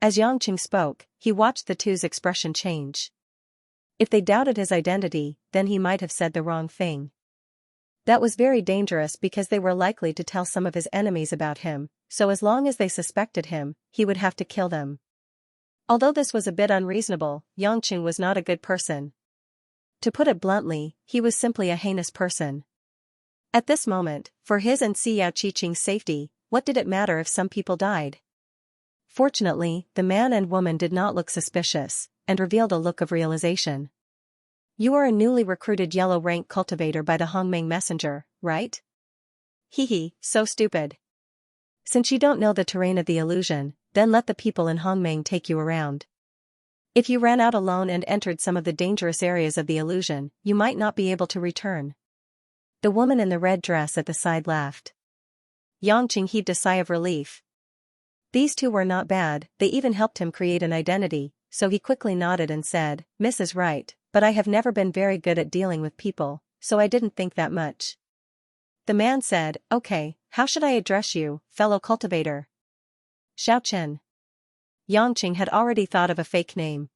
As Yang Qing spoke, he watched the two's expression change. If they doubted his identity, then he might have said the wrong thing. That was very dangerous because they were likely to tell some of his enemies about him, so as long as they suspected him, he would have to kill them. Although this was a bit unreasonable, Yang Qing was not a good person. To put it bluntly, he was simply a heinous person. At this moment, for his and Xianxia's safety, what did it matter if some people died? Fortunately, the man and woman did not look suspicious, and revealed a look of realization. "You are a newly recruited yellow rank cultivator by the Hongmeng messenger, right? Hehe, so stupid. Since you don't know the terrain of the illusion, then let the people in Hongmeng take you around. If you ran out alone and entered some of the dangerous areas of the illusion, you might not be able to return." The woman in the red dress at the side laughed. Yang Qing heaved a sigh of relief. These two were not bad, they even helped him create an identity, so he quickly nodded and said, "Miss is right, but I have never been very good at dealing with people, so I didn't think that much." The man said, "Okay, how should I address you, fellow cultivator?" "Xiao Chen." Yang Qing had already thought of a fake name.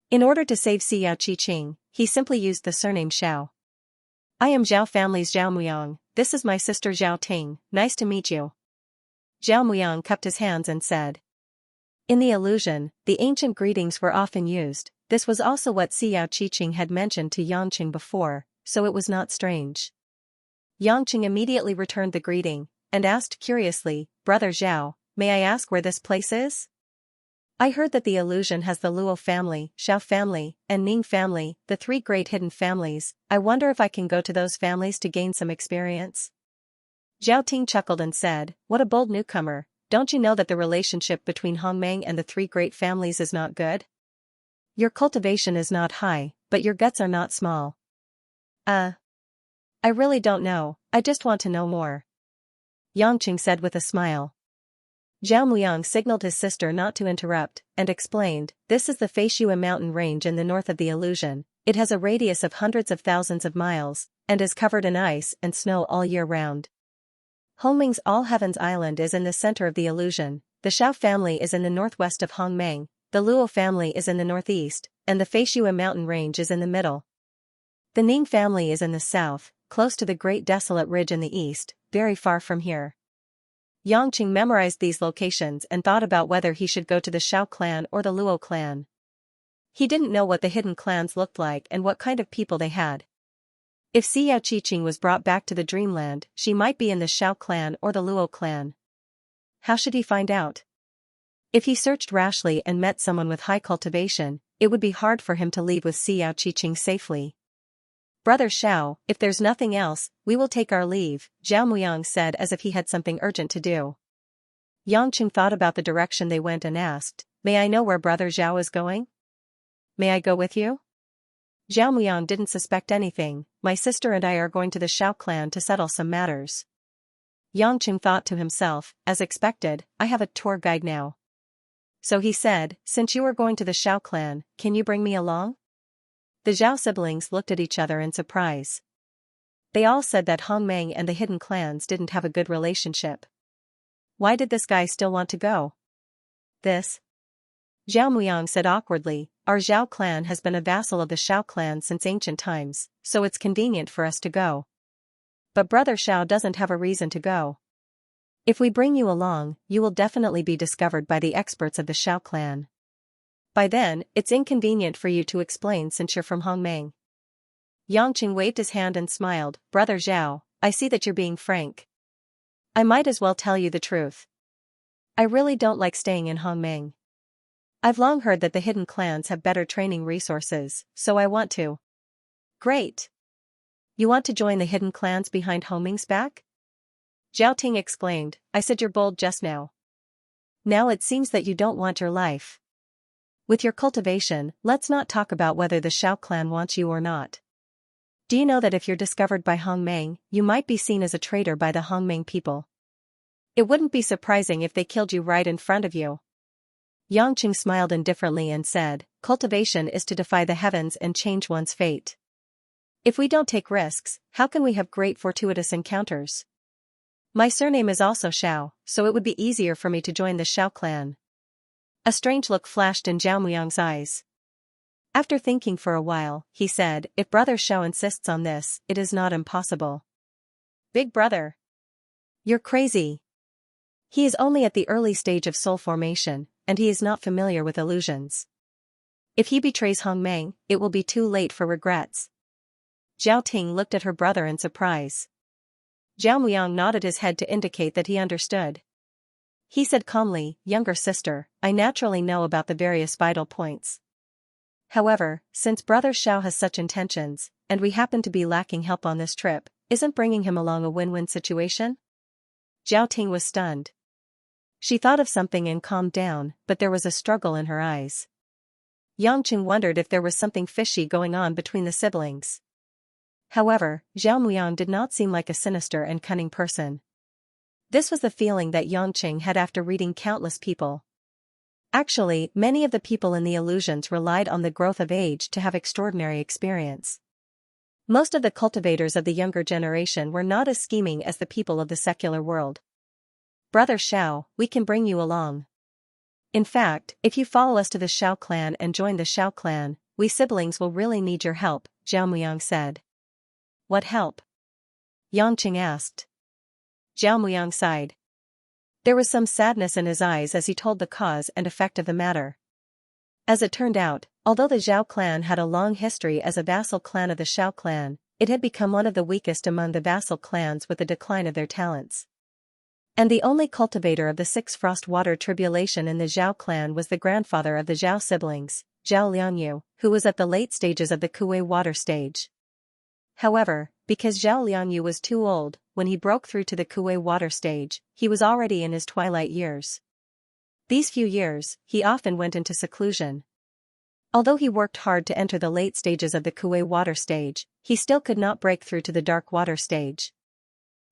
In order to save Xianxia, he simply used the surname Xiao. "I am Zhao family's Zhao Muyang, this is my sister Zhao Ting, nice to meet you." Zhao Muyang cupped his hands and said. In the illusion, the ancient greetings were often used. This was also what Xianxia had mentioned to Yang Qing before, so it was not strange. Yang Qing immediately returned the greeting, and asked curiously, "Brother Zhao, may I ask where this place is? I heard that the illusion has the Luo family, Xiao family, and Ning family, the three great hidden families. I wonder if I can go to those families to gain some experience." Zhao Ting chuckled and said, "What a bold newcomer, don't you know that the relationship between Hongmeng and the three great families is not good? Your cultivation is not high, but your guts are not small." I really don't know, I just want to know more," Yang Qing said with a smile. Zhao Muyang signaled his sister not to interrupt, and explained, "This is the Feishua mountain range in the north of the illusion. It has a radius of hundreds of thousands of miles, and is covered in ice and snow all year round. Hongmeng's All Heavens Island is in the center of the illusion, the Xiao family is in the northwest of Hongmeng, the Luo family is in the northeast, and the Feishua mountain range is in the middle. The Ning family is in the south, close to the Great Desolate Ridge in the east, very far from here." Yang Qing memorized these locations and thought about whether he should go to the Xiao clan or the Luo clan. He didn't know what the hidden clans looked like and what kind of people they had. If Xianxia was brought back to the dreamland, she might be in the Xiao clan or the Luo clan. How should he find out? If he searched rashly and met someone with high cultivation, it would be hard for him to leave with Xianxia safely. "Brother Xiao, if there's nothing else, we will take our leave," Zhao Muyang said as if he had something urgent to do. Yang Qing thought about the direction they went and asked, "May I know where Brother Zhao is going? May I go with you?" Zhao Muyang didn't suspect anything. My sister and I are going to the Shao clan to settle some matters. Yangqing thought to himself, as expected, I have a tour guide now. So he said, since you are going to the Shao clan, can you bring me along? The Zhao siblings looked at each other in surprise. They all said that Hongmeng and the hidden clans didn't have a good relationship. Why did this guy still want to go? This? Zhao Muyang said awkwardly, our Zhao clan has been a vassal of the Shao clan since ancient times, so it's convenient for us to go. But Brother Shao doesn't have a reason to go. If we bring you along, you will definitely be discovered by the experts of the Shao clan. By then, it's inconvenient for you to explain since you're from Hongmeng. Yangqing waved his hand and smiled, Brother Zhao, I see that you're being frank. I might as well tell you the truth. I really don't like staying in Hongmeng. I've long heard that the hidden clans have better training resources, so I want to. Great. You want to join the hidden clans behind Hongmeng's back? Zhao Ting exclaimed, I said you're bold just now. Now it seems that you don't want your life. With your cultivation, let's not talk about whether the Shao clan wants you or not. Do you know that if you're discovered by Hongmeng, you might be seen as a traitor by the Hongmeng people? It wouldn't be surprising if they killed you right in front of you. Yangqing smiled indifferently and said, cultivation is to defy the heavens and change one's fate. If we don't take risks, how can we have great fortuitous encounters? My surname is also Shao, so it would be easier for me to join the Shao clan. A strange look flashed in Zhao Muyang's eyes. After thinking for a while, he said, if Brother Shao insists on this, it is not impossible. Big brother. You're crazy. He is only at the early stage of soul formation, and he is not familiar with illusions. If he betrays Hongmeng, it will be too late for regrets. Zhao Ting looked at her brother in surprise. Zhao Muyang nodded his head to indicate that he understood. He said calmly, younger sister, I naturally know about the various vital points. However, since Brother Shao has such intentions, and we happen to be lacking help on this trip, isn't bringing him along a win-win situation? Zhao Ting was stunned. She thought of something and calmed down, but there was a struggle in her eyes. Yangqing wondered if there was something fishy going on between the siblings. However, Zhao Muyang did not seem like a sinister and cunning person. This was the feeling that Yangqing had after reading countless people. Actually, many of the people in the illusions relied on the growth of age to have extraordinary experience. Most of the cultivators of the younger generation were not as scheming as the people of the secular world. Brother Shao, we can bring you along. In fact, if you follow us to the Shao clan and join the Shao clan, we siblings will really need your help, Zhao Muyang said. What help? Yangqing asked. Zhao Muyang sighed. There was some sadness in his eyes as he told the cause and effect of the matter. As it turned out, although the Zhao clan had a long history as a vassal clan of the Shao clan, it had become one of the weakest among the vassal clans with the decline of their talents. And the only cultivator of the Six Frost Water Tribulation in the Zhao clan was the grandfather of the Zhao siblings, Zhao Liangyu, who was at the late stages of the Kuwei water stage. However, because Zhao Liangyu was too old, when he broke through to the Kuwei water stage, he was already in his twilight years. These few years, he often went into seclusion. Although he worked hard to enter the late stages of the Kuwei water stage, he still could not break through to the dark water stage.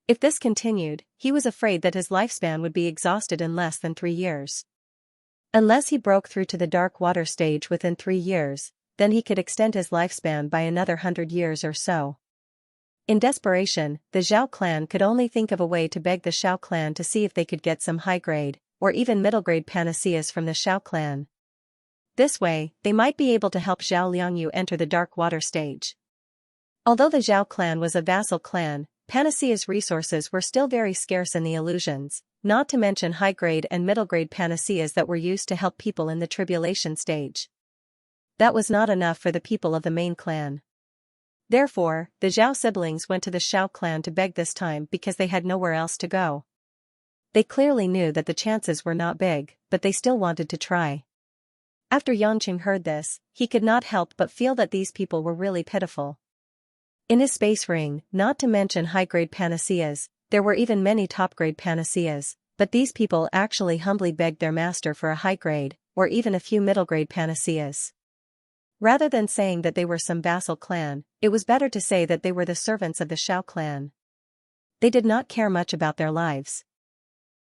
If this continued, he was afraid that his lifespan would be exhausted in less than 3 years. Unless he broke through to the dark water stage within 3 years, then he could extend his lifespan by another 100 years or so. In desperation, the Zhao clan could only think of a way to beg the Shao clan to see if they could get some high-grade, or even middle-grade panaceas from the Shao clan. This way, they might be able to help Zhao Liangyu enter the dark water stage. Although the Zhao clan was a vassal clan, Panacea's resources were still very scarce in the illusions, not to mention high-grade and middle-grade panaceas that were used to help people in the tribulation stage. That was not enough for the people of the main clan. Therefore, the Zhao siblings went to the Shao clan to beg this time because they had nowhere else to go. They clearly knew that the chances were not big, but they still wanted to try. After Yangqing heard this, he could not help but feel that these people were really pitiful. In his space ring, not to mention high-grade panaceas, there were even many top-grade panaceas, but these people actually humbly begged their master for a high-grade, or even a few middle-grade panaceas. Rather than saying that they were some vassal clan, it was better to say that they were the servants of the Xiao clan. They did not care much about their lives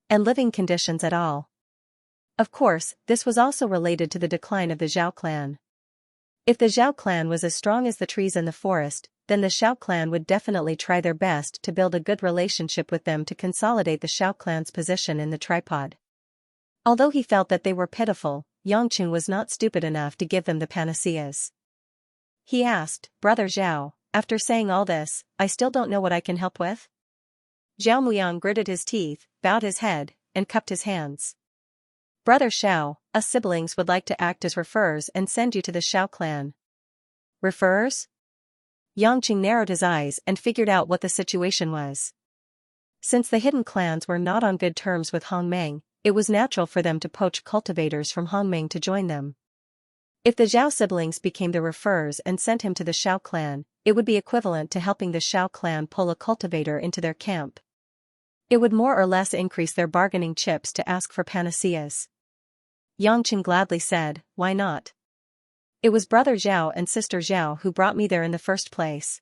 and living conditions at all. Of course, this was also related to the decline of the Zhao clan. If the Zhao clan was as strong as the trees in the forest, then the Xiao clan would definitely try their best to build a good relationship with them to consolidate the Xiao clan's position in the tripod. Although he felt that they were pitiful, Yangqing was not stupid enough to give them the panaceas. He asked, "Brother Zhao, after saying all this, I still don't know what I can help with?" Zhao Muyang gritted his teeth, bowed his head, and cupped his hands. "Brother Xiao, us siblings would like to act as referrers and send you to the Xiao clan." Referrers? Yangqing narrowed his eyes and figured out what the situation was. Since the hidden clans were not on good terms with Hongmeng, it was natural for them to poach cultivators from Hongmeng to join them. If the Zhao siblings became the referrers and sent him to the Xiao clan, it would be equivalent to helping the Xiao clan pull a cultivator into their camp. It would more or less increase their bargaining chips to ask for panaceas. Yangqing gladly said, "Why not? It was Brother Zhao and Sister Zhao who brought me there in the first place.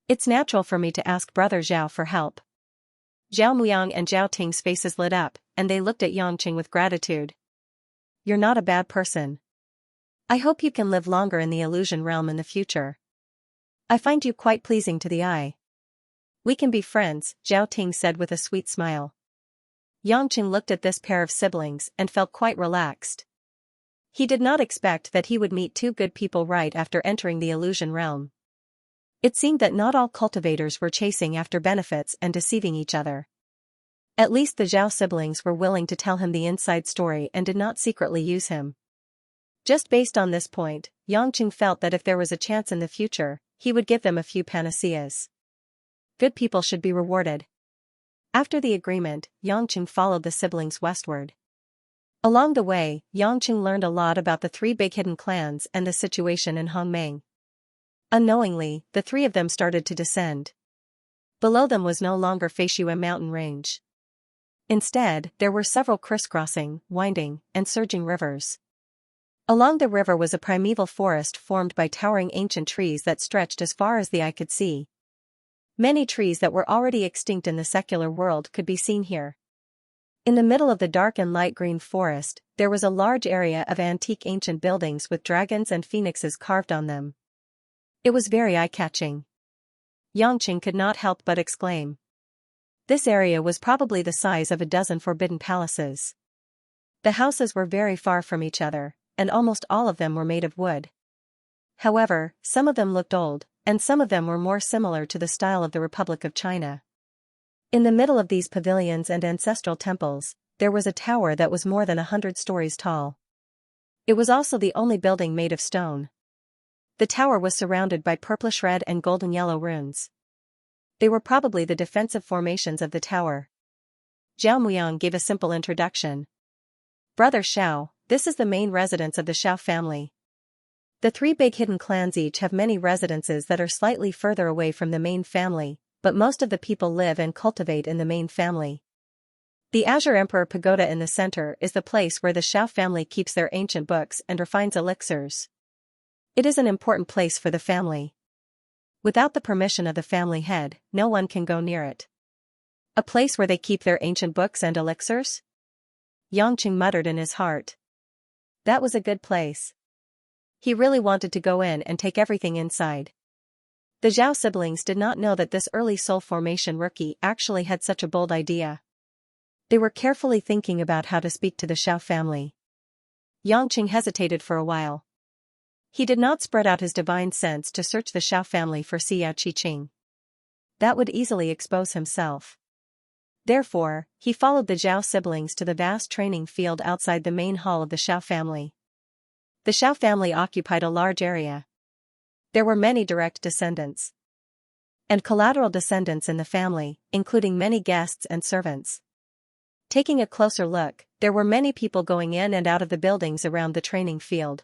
It's natural for me to ask Brother Zhao for help." Zhao Muyang and Zhao Ting's faces lit up, and they looked at Yangqing with gratitude. "You're not a bad person. I hope you can live longer in the illusion realm in the future. I find you quite pleasing to the eye." "We can be friends," Zhao Ting said with a sweet smile. Yangqing looked at this pair of siblings and felt quite relaxed. He did not expect that he would meet two good people right after entering the illusion realm. It seemed that not all cultivators were chasing after benefits and deceiving each other. At least the Zhao siblings were willing to tell him the inside story and did not secretly use him. Just based on this point, Yangqing felt that if there was a chance in the future, he would give them a few panaceas. Good people should be rewarded. After the agreement, Yangqing followed the siblings westward. Along the way, Yangqing learned a lot about the three big hidden clans and the situation in Hongmeng. Unknowingly, the three of them started to descend. Below them was no longer Feishuan mountain range. Instead, there were several crisscrossing, winding, and surging rivers. Along the river was a primeval forest formed by towering ancient trees that stretched as far as the eye could see. Many trees that were already extinct in the secular world could be seen here. In the middle of the dark and light green forest, there was a large area of antique ancient buildings with dragons and phoenixes carved on them. It was very eye-catching. Yangqing could not help but exclaim. This area was probably the size of a dozen forbidden palaces. The houses were very far from each other, and almost all of them were made of wood. However, some of them looked old, and some of them were more similar to the style of the Republic of China. In the middle of these pavilions and ancestral temples, there was a tower that was more than 100 stories tall. It was also the only building made of stone. The tower was surrounded by purplish red and golden yellow runes. They were probably the defensive formations of the tower. Zhao Muyang gave a simple introduction. "Brother Xiao, this is the main residence of the Xiao family. The three big hidden clans each have many residences that are slightly further away from the main family, but most of the people live and cultivate in the main family. The Azure Emperor Pagoda in the center is the place where the Xiao family keeps their ancient books and refines elixirs. It is an important place for the family. Without the permission of the family head, no one can go near it." "A place where they keep their ancient books and elixirs?" Yangqing muttered in his heart. That was a good place. He really wanted to go in and take everything inside. The Zhao siblings did not know that this early soul formation rookie actually had such a bold idea. They were carefully thinking about how to speak to the Xiao family. Yangqing hesitated for a while. He did not spread out his divine sense to search the Xiao family for Xiao Qiqing. That would easily expose himself. Therefore, he followed the Zhao siblings to the vast training field outside the main hall of the Xiao family. The Xiao family occupied a large area. There were many direct descendants and collateral descendants in the family, including many guests and servants. Taking a closer look, there were many people going in and out of the buildings around the training field.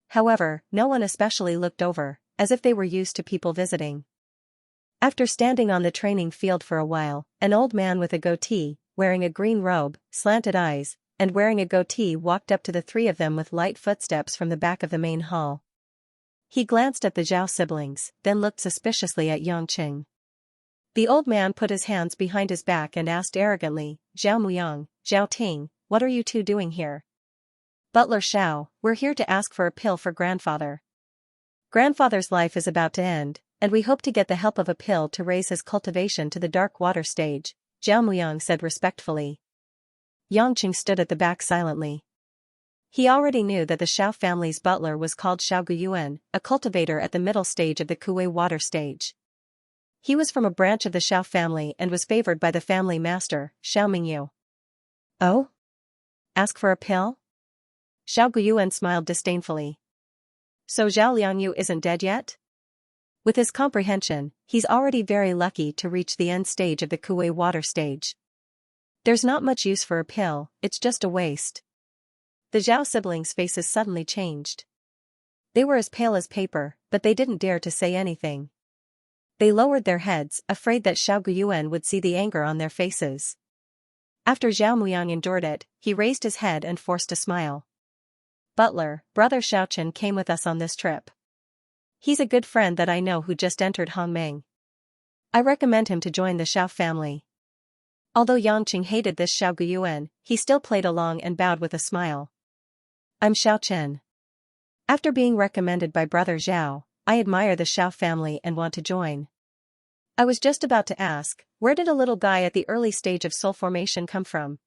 However, no one especially looked over, as if they were used to people visiting. After standing on the training field for a while, an old man with a goatee, wearing a green robe, slanted eyes, and wearing a goatee walked up to the three of them with light footsteps from the back of the main hall. He glanced at the Zhao siblings, then looked suspiciously at Yangqing. The old man put his hands behind his back and asked arrogantly, Zhao Muyang, Zhao Ting, what are you two doing here? Butler Xiao, we're here to ask for a pill for grandfather. Grandfather's life is about to end, and we hope to get the help of a pill to raise his cultivation to the dark water stage, Zhao Muyang said respectfully. Yangqing stood at the back silently. He already knew that the Xiao family's butler was called Xiao Guyuan, a cultivator at the middle stage of the Kuwei water stage. He was from a branch of the Xiao family and was favored by the family master, Xiao Mingyu. Oh? Ask for a pill? Xiao Guyuan smiled disdainfully. So Zhao Liangyu isn't dead yet? With his comprehension, he's already very lucky to reach the end stage of the Kuwei water stage. There's not much use for a pill, it's just a waste. The Zhao siblings' faces suddenly changed. They were as pale as paper, but they didn't dare to say anything. They lowered their heads, afraid that Xiao Guyuan would see the anger on their faces. After Zhao Muyang endured it, he raised his head and forced a smile. Butler, brother Xiaochen came with us on this trip. He's a good friend that I know who just entered Hongmeng. I recommend him to join the Xiao family. Although Yangqing hated this Xiao Guyuan, he still played along and bowed with a smile. I'm Xiao Chen. After being recommended by brother Zhao, I admire the Xiao family and want to join. I was just about to ask, where did a little guy at the early stage of soul formation come from?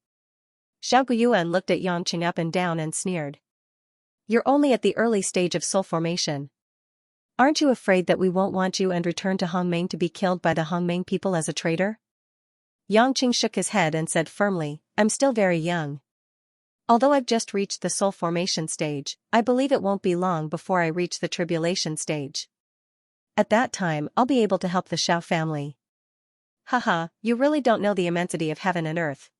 Xiao Guyuan looked at Yangqing up and down and sneered. You're only at the early stage of soul formation. Aren't you afraid that we won't want you and return to Hongmeng to be killed by the Hongmeng people as a traitor? Yangqing shook his head and said firmly, I'm still very young. Although I've just reached the soul formation stage, I believe it won't be long before I reach the tribulation stage. At that time, I'll be able to help the Xiao family. Haha, you really don't know the immensity of heaven and earth.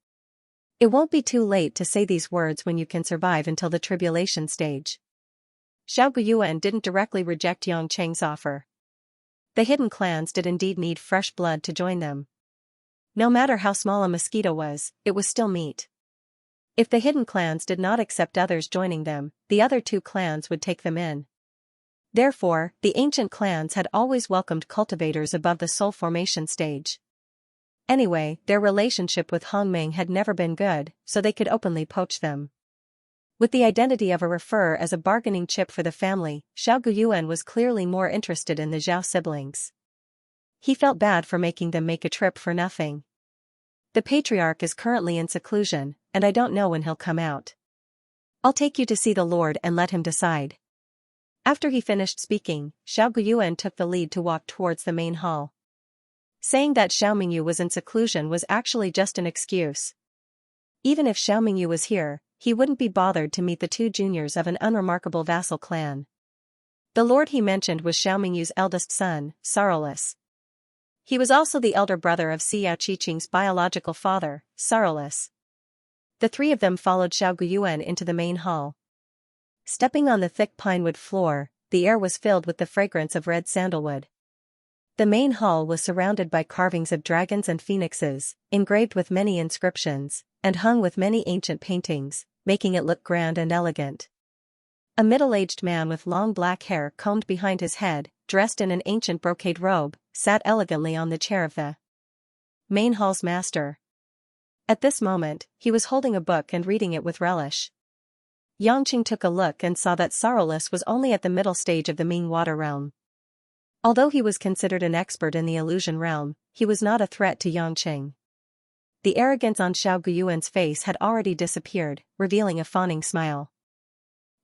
It won't be too late to say these words when you can survive until the tribulation stage. Xiao Guyuan didn't directly reject Yangqing's offer. The hidden clans did indeed need fresh blood to join them. No matter how small a mosquito was, it was still meat. If the hidden clans did not accept others joining them, the other two clans would take them in. Therefore, the ancient clans had always welcomed cultivators above the soul formation stage. Anyway, their relationship with Hongmeng had never been good, so they could openly poach them. With the identity of a referrer as a bargaining chip for the family, Xiao Guyuan was clearly more interested in the Zhao siblings. He felt bad for making them make a trip for nothing. The patriarch is currently in seclusion, and I don't know when he'll come out. I'll take you to see the Lord and let him decide. After he finished speaking, Xiao Guyuan took the lead to walk towards the main hall. Saying that Xiao Mingyu was in seclusion was actually just an excuse. Even if Xiao Mingyu was here, he wouldn't be bothered to meet the two juniors of an unremarkable vassal clan. The lord he mentioned was Xiao Mingyu's eldest son, Sarolus. He was also the elder brother of Xiao Qiqing's biological father, Sarolus. The three of them followed Xiao Guyuan into the main hall. Stepping on the thick pinewood floor, the air was filled with the fragrance of red sandalwood. The main hall was surrounded by carvings of dragons and phoenixes, engraved with many inscriptions, and hung with many ancient paintings, making it look grand and elegant. A middle-aged man with long black hair combed behind his head, dressed in an ancient brocade robe, sat elegantly on the chair of the main hall's master. At this moment, he was holding a book and reading it with relish. Yangqing took a look and saw that Sarolus was only at the middle stage of the Ming water realm. Although he was considered an expert in the illusion realm, he was not a threat to Yangqing. The arrogance on Xiao Guyuan's face had already disappeared, revealing a fawning smile.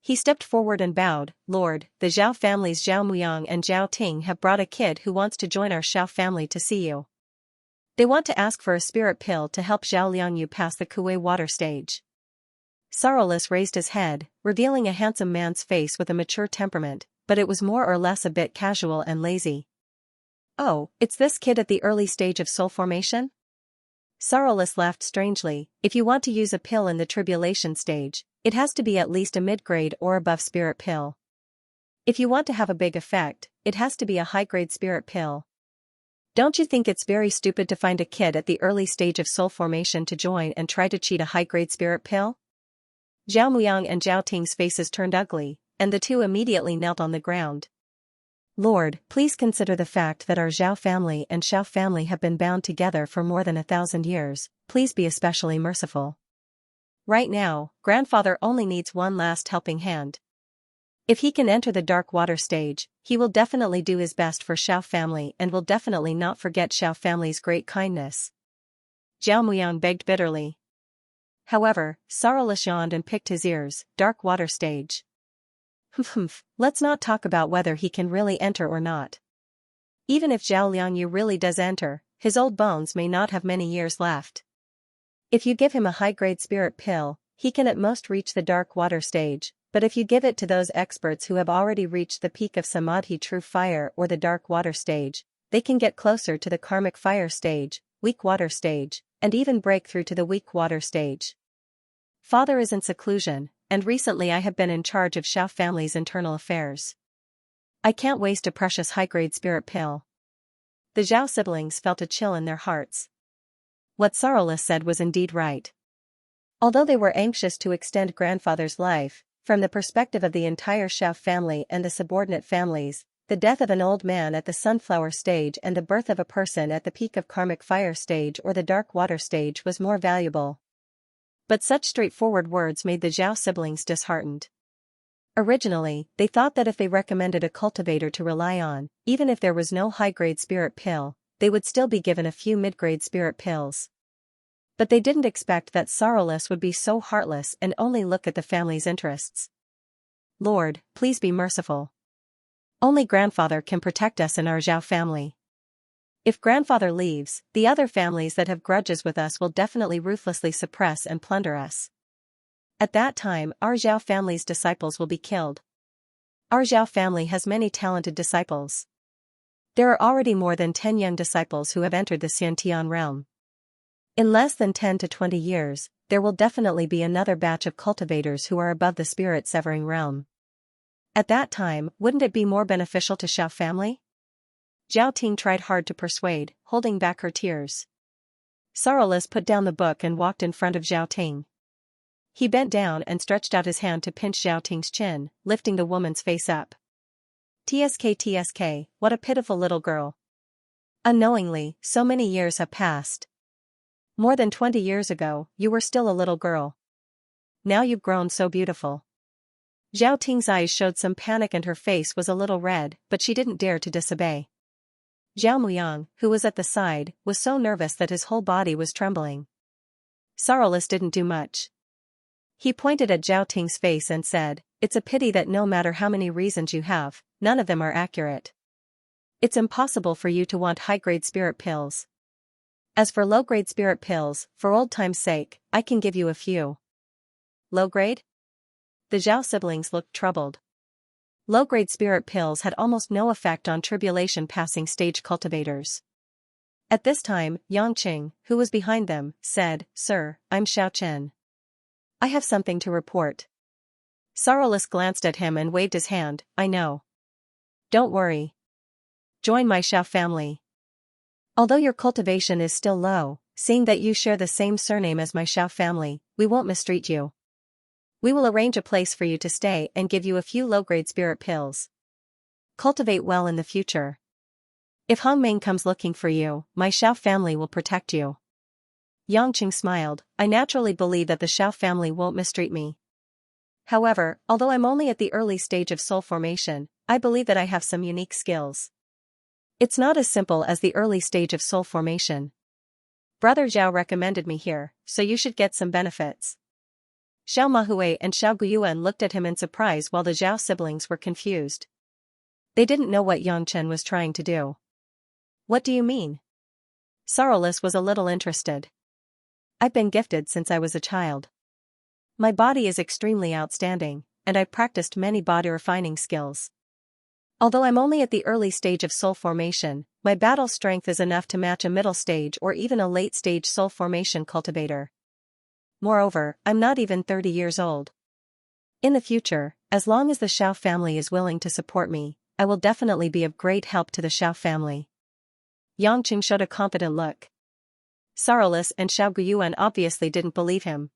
He stepped forward and bowed, Lord, the Zhao families Zhao Muyang and Zhao Ting have brought a kid who wants to join our Xiao family to see you. They want to ask for a spirit pill to help Zhao Liangyu pass the Kuwei water stage. Sarolus raised his head, revealing a handsome man's face with a mature temperament, but it was more or less a bit casual and lazy. Oh, it's this kid at the early stage of soul formation? Sarolus laughed strangely. If you want to use a pill in the tribulation stage, it has to be at least a mid-grade or above spirit pill. If you want to have a big effect, it has to be a high-grade spirit pill. Don't you think it's very stupid to find a kid at the early stage of soul formation to join and try to cheat a high-grade spirit pill? Zhao Muyang and Zhao Ting's faces turned ugly, and the two immediately knelt on the ground. Lord, please consider the fact that our Zhao family and Xiao family have been bound together for more than 1,000 years, please be especially merciful. Right now, grandfather only needs one last helping hand. If he can enter the dark water stage, he will definitely do his best for Xiao family and will definitely not forget Xiao family's great kindness. Zhao Muyang begged bitterly. However, sorrowless yawned and picked his ears. Dark water stage. Humph, let's not talk about whether he can really enter or not. Even if Zhao Liangyu really does enter, his old bones may not have many years left. If you give him a high-grade spirit pill, he can at most reach the dark water stage, but if you give it to those experts who have already reached the peak of Samadhi true fire or the dark water stage, they can get closer to the karmic fire stage, weak water stage, and even break through to the weak water stage. Father is in seclusion, and recently I have been in charge of Xiao family's internal affairs. I can't waste a precious high-grade spirit pill. The Zhao siblings felt a chill in their hearts. What Sorrowless said was indeed right. Although they were anxious to extend grandfather's life, from the perspective of the entire Xiao family and the subordinate families, the death of an old man at the sunflower stage and the birth of a person at the peak of karmic fire stage or the dark water stage was more valuable. But such straightforward words made the Zhao siblings disheartened. Originally, they thought that if they recommended a cultivator to rely on, even if there was no high-grade spirit pill, they would still be given a few mid-grade spirit pills. But they didn't expect that Sorrowless would be so heartless and only look at the family's interests. Lord, please be merciful. Only grandfather can protect us in our Zhao family. If grandfather leaves, the other families that have grudges with us will definitely ruthlessly suppress and plunder us. At that time, our Zhao family's disciples will be killed. Our Zhao family has many talented disciples. There are already more than 10 young disciples who have entered the Xiantian realm. In less than 10 to 20 years, there will definitely be another batch of cultivators who are above the spirit-severing realm. At that time, wouldn't it be more beneficial to Xiao family? Zhao Ting tried hard to persuade, holding back her tears. Sorrowless put down the book and walked in front of Zhao Ting. He bent down and stretched out his hand to pinch Zhao Ting's chin, lifting the woman's face up. TSK, what a pitiful little girl. Unknowingly, so many years have passed. More than 20 years ago, you were still a little girl. Now you've grown so beautiful. Zhao Ting's eyes showed some panic and her face was a little red, but she didn't dare to disobey. Zhao Muyang, who was at the side, was so nervous that his whole body was trembling. Sorrowless didn't do much. He pointed at Zhao Ting's face and said, "It's a pity that no matter how many reasons you have, none of them are accurate. It's impossible for you to want high-grade spirit pills. As for low-grade spirit pills, for old time's sake, I can give you a few." Low-grade? The Zhao siblings looked troubled. Low-grade spirit pills had almost no effect on tribulation passing stage cultivators. At this time, Yang Qing, who was behind them, said, "Sir, I'm Xiao Chen. I have something to report." Sorrowless glanced at him and waved his hand, "I know. Don't worry. Join my Xiao family. Although your cultivation is still low, seeing that you share the same surname as my Xiao family, we won't mistreat you. We will arrange a place for you to stay and give you a few low-grade spirit pills. Cultivate well in the future. If Hongming comes looking for you, my Xiao family will protect you." Yang Qing smiled, "I naturally believe that the Xiao family won't mistreat me. However, although I'm only at the early stage of soul formation, I believe that I have some unique skills. It's not as simple as the early stage of soul formation. Brother Zhao recommended me here, so you should get some benefits." Xiao Mahui and Xiao Guyuan looked at him in surprise while the Zhao siblings were confused. They didn't know what Yang Chen was trying to do. "What do you mean?" Sorrowless was a little interested. "I've been gifted since I was a child. My body is extremely outstanding, and I've practiced many body refining skills. Although I'm only at the early stage of soul formation, my battle strength is enough to match a middle stage or even a late stage soul formation cultivator. Moreover, I'm not even 30 years old. In the future, as long as the Xiao family is willing to support me, I will definitely be of great help to the Xiao family." Yang Qing showed a confident look. Sorrowless and Xiao Guyuan obviously didn't believe him.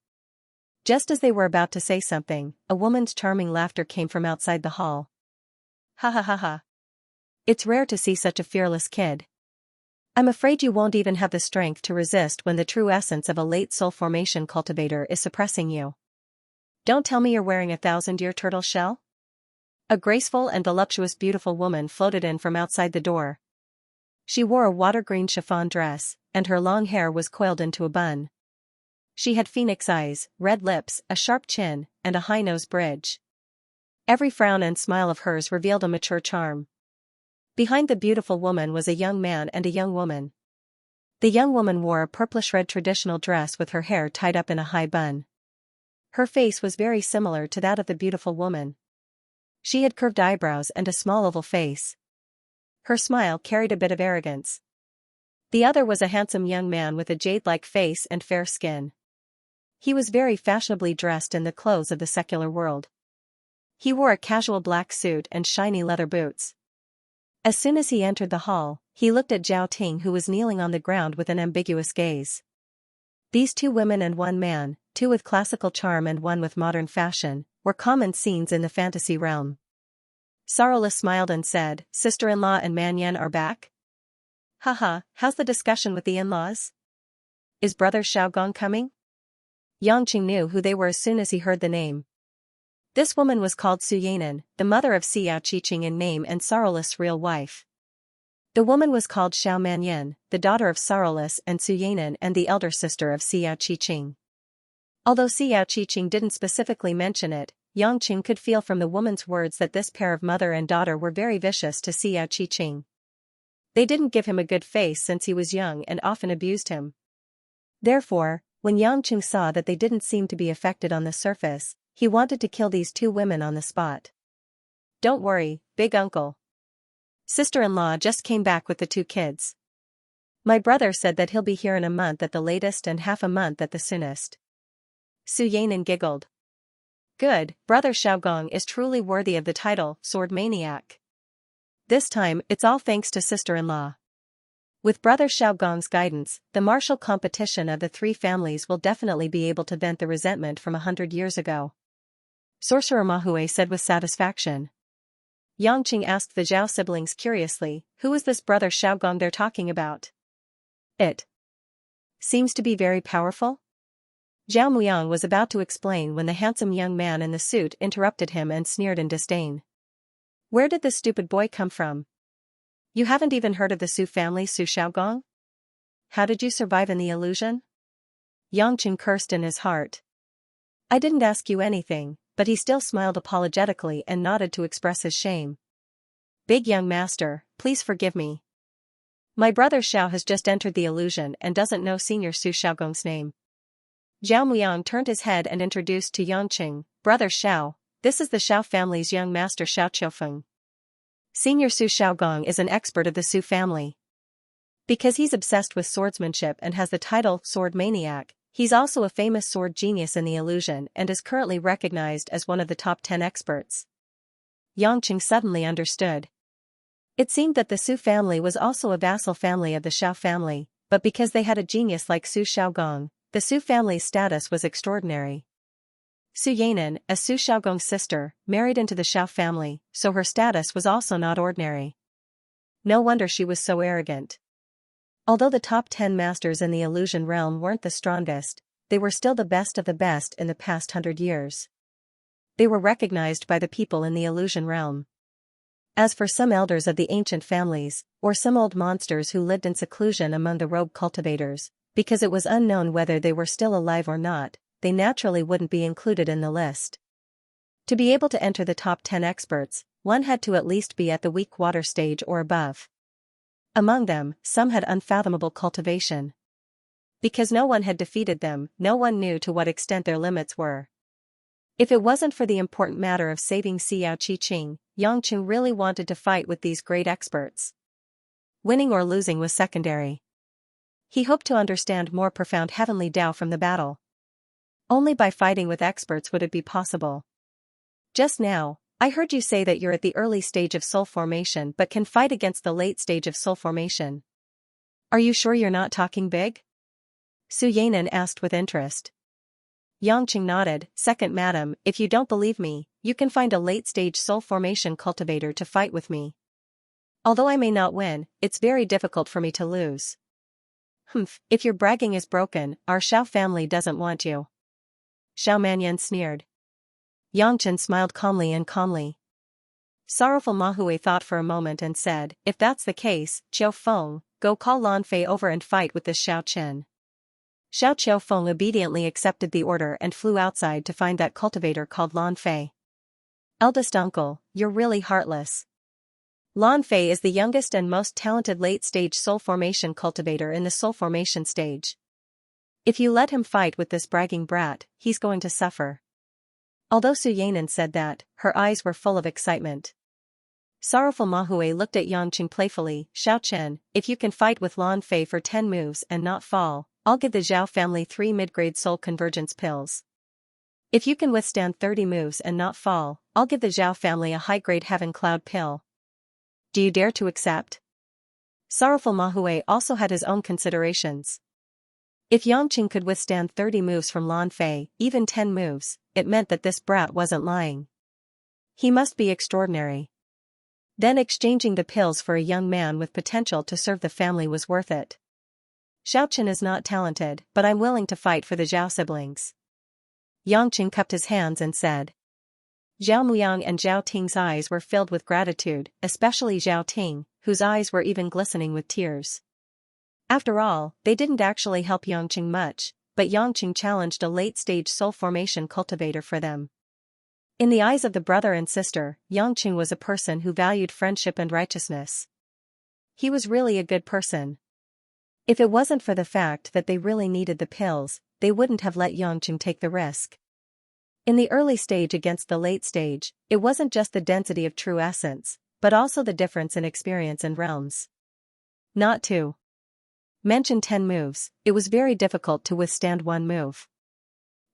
Just as they were about to say something, a woman's charming laughter came from outside the hall. "Ha ha ha ha. It's rare to see such a fearless kid. I'm afraid you won't even have the strength to resist when the true essence of a late soul formation cultivator is suppressing you. Don't tell me you're wearing a 1,000-year turtle shell? A graceful and voluptuous beautiful woman floated in from outside the door. She wore a water-green chiffon dress, and her long hair was coiled into a bun. She had phoenix eyes, red lips, a sharp chin, and a high-nose bridge. Every frown and smile of hers revealed a mature charm. Behind the beautiful woman was a young man and a young woman. The young woman wore a purplish-red traditional dress with her hair tied up in a high bun. Her face was very similar to that of the beautiful woman. She had curved eyebrows and a small oval face. Her smile carried a bit of arrogance. The other was a handsome young man with a jade-like face and fair skin. He was very fashionably dressed in the clothes of the secular world. He wore a casual black suit and shiny leather boots. As soon as he entered the hall, he looked at Zhao Ting, who was kneeling on the ground with an ambiguous gaze. These two women and one man, two with classical charm and one with modern fashion, were common scenes in the fantasy realm. Sorrowless smiled and said, "Sister-in-law and Manyan are back? Haha, how's the discussion with the in-laws? Is brother Xiaogong coming?" Yangqing knew who they were as soon as he heard the name. This woman was called Su Yanan, the mother of Xiao Qiqing in name and Sorrowless' real wife. The woman was called Xiao Manyan, the daughter of Sorrowless and Su Yanan and the elder sister of Xiao Qiqing. Although Xiao Qiqing didn't specifically mention it, Yangqing could feel from the woman's words that this pair of mother and daughter were very vicious to Xiao Qiqing. They didn't give him a good face since he was young and often abused him. Therefore, when Yangqing saw that they didn't seem to be affected on the surface, he wanted to kill these two women on the spot. "Don't worry, big uncle. Sister-in-law just came back with the two kids. My brother said that he'll be here in a month at the latest and half a month at the soonest." Su Yanan giggled. "Good, brother Xiaogong is truly worthy of the title, Sword Maniac. This time, it's all thanks to sister-in-law. With brother Xiaogong's guidance, the martial competition of the three families will definitely be able to vent the resentment from 100 years ago," Sorcerer Mahui said with satisfaction. Yangqing asked the Zhao siblings curiously, "Who is this brother Xiaogong they're talking about? It seems to be very powerful?" Zhao Muyang was about to explain when the handsome young man in the suit interrupted him and sneered in disdain. "Where did this stupid boy come from? You haven't even heard of the Su family, Su Xiaogong? How did you survive in the illusion?" Yangqing cursed in his heart. "I didn't ask you anything," but he still smiled apologetically and nodded to express his shame. "Big young master, please forgive me. My brother Xiao has just entered the illusion and doesn't know Senior Su Xiaogong's name." Zhao Muyang turned his head and introduced to Yangqing, "Brother Xiao, this is the Xiao family's young master Xiao Qiufeng. Senior Su Xiaogong is an expert of the Su family. Because he's obsessed with swordsmanship and has the title Sword Maniac, he's also a famous sword genius in the illusion and is currently recognized as one of the top 10 experts." Yangqing suddenly understood. It seemed that the Su family was also a vassal family of the Xiao family, but because they had a genius like Su Xiaogong, the Su family's status was extraordinary. Su Yanan, a Su Xiaogong's sister, married into the Xiao family, so her status was also not ordinary. No wonder she was so arrogant. Although the top 10 masters in the illusion realm weren't the strongest, they were still the best of the best in the past 100 years. They were recognized by the people in the illusion realm. As for some elders of the ancient families, or some old monsters who lived in seclusion among the rogue cultivators, because it was unknown whether they were still alive or not, they naturally wouldn't be included in the list. To be able to enter the top 10 experts, one had to at least be at the weak water stage or above. Among them, some had unfathomable cultivation. Because no one had defeated them, no one knew to what extent their limits were. If it wasn't for the important matter of saving Xiao Qiqing, Yangqing really wanted to fight with these great experts. Winning or losing was secondary. He hoped to understand more profound heavenly Tao from the battle. Only by fighting with experts would it be possible. "Just now, I heard you say that you're at the early stage of soul formation but can fight against the late stage of soul formation. Are you sure you're not talking big?" Su Yanan asked with interest. Yangqing nodded. "Second madam, if you don't believe me, you can find a late-stage soul formation cultivator to fight with me." Although I may not win, it's very difficult for me to lose. Humph, if your bragging is broken, our Xiao family doesn't want you. Xiao Manyan sneered. Yangchen smiled calmly. Sorrowful Mahui thought for a moment and said, if that's the case, Qiao Feng, go call Lan Fei over and fight with this Xiao Chen. Xiao Feng obediently accepted the order and flew outside to find that cultivator called Lan Fei. Eldest uncle, you're really heartless. Lan Fei is the youngest and most talented late-stage soul formation cultivator in the soul formation stage. If you let him fight with this bragging brat, he's going to suffer. Although Su Yanan said that, her eyes were full of excitement. Sorrowful Mahui looked at Yangqing playfully. Xiao Chen, if you can fight with Lan Fei for 10 moves and not fall, I'll give the Zhao family 3 mid-grade soul convergence pills. If you can withstand 30 moves and not fall, I'll give the Zhao family a high-grade heaven cloud pill. Do you dare to accept? Sorrowful Mahui also had his own considerations. If Yangqing could withstand 30 moves from Lan Fei, even 10 moves, it meant that this brat wasn't lying. He must be extraordinary. Then exchanging the pills for a young man with potential to serve the family was worth it. Xiaochen is not talented, but I'm willing to fight for the Zhao siblings. Yangqing cupped his hands and said. Zhao Muyang and Zhao Ting's eyes were filled with gratitude, especially Zhao Ting, whose eyes were even glistening with tears. After all, they didn't actually help Yangqing much, but Yangqing challenged a late-stage soul formation cultivator for them. In the eyes of the brother and sister, Yangqing was a person who valued friendship and righteousness. He was really a good person. If it wasn't for the fact that they really needed the pills, they wouldn't have let Yangqing take the risk. In the early stage against the late stage, it wasn't just the density of true essence, but also the difference in experience and realms. Not to mention 10 moves, it was very difficult to withstand one move.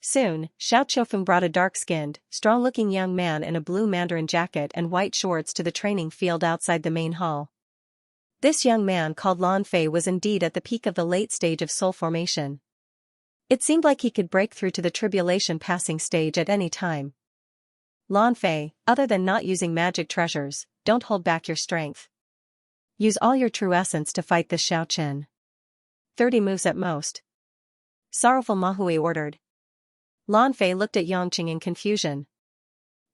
Soon, Xiao Qiufeng brought a dark-skinned, strong-looking young man in a blue mandarin jacket and white shorts to the training field outside the main hall. This young man called Lan Fei was indeed at the peak of the late stage of soul formation. It seemed like he could break through to the tribulation passing stage at any time. Lan Fei, other than not using magic treasures, don't hold back your strength. Use all your true essence to fight this Xiao Chen. 30 moves at most. Sorrowful Mahui ordered. Lan Fei looked at Yangqing in confusion.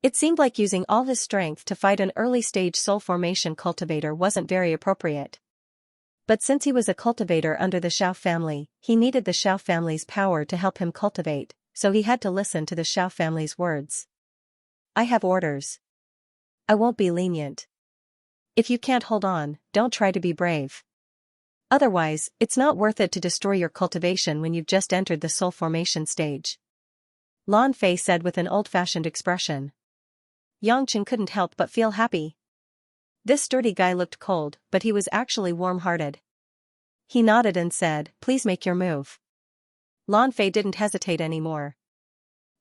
It seemed like using all his strength to fight an early-stage soul formation cultivator wasn't very appropriate. But since he was a cultivator under the Xiao family, he needed the Xiao family's power to help him cultivate, so he had to listen to the Xiao family's words. I have orders. I won't be lenient. If you can't hold on, don't try to be brave. Otherwise, it's not worth it to destroy your cultivation when you've just entered the soul formation stage. Lan Fei said with an old-fashioned expression. Yangqing couldn't help but feel happy. This sturdy guy looked cold, but he was actually warm-hearted. He nodded and said, please make your move. Lan Fei didn't hesitate anymore.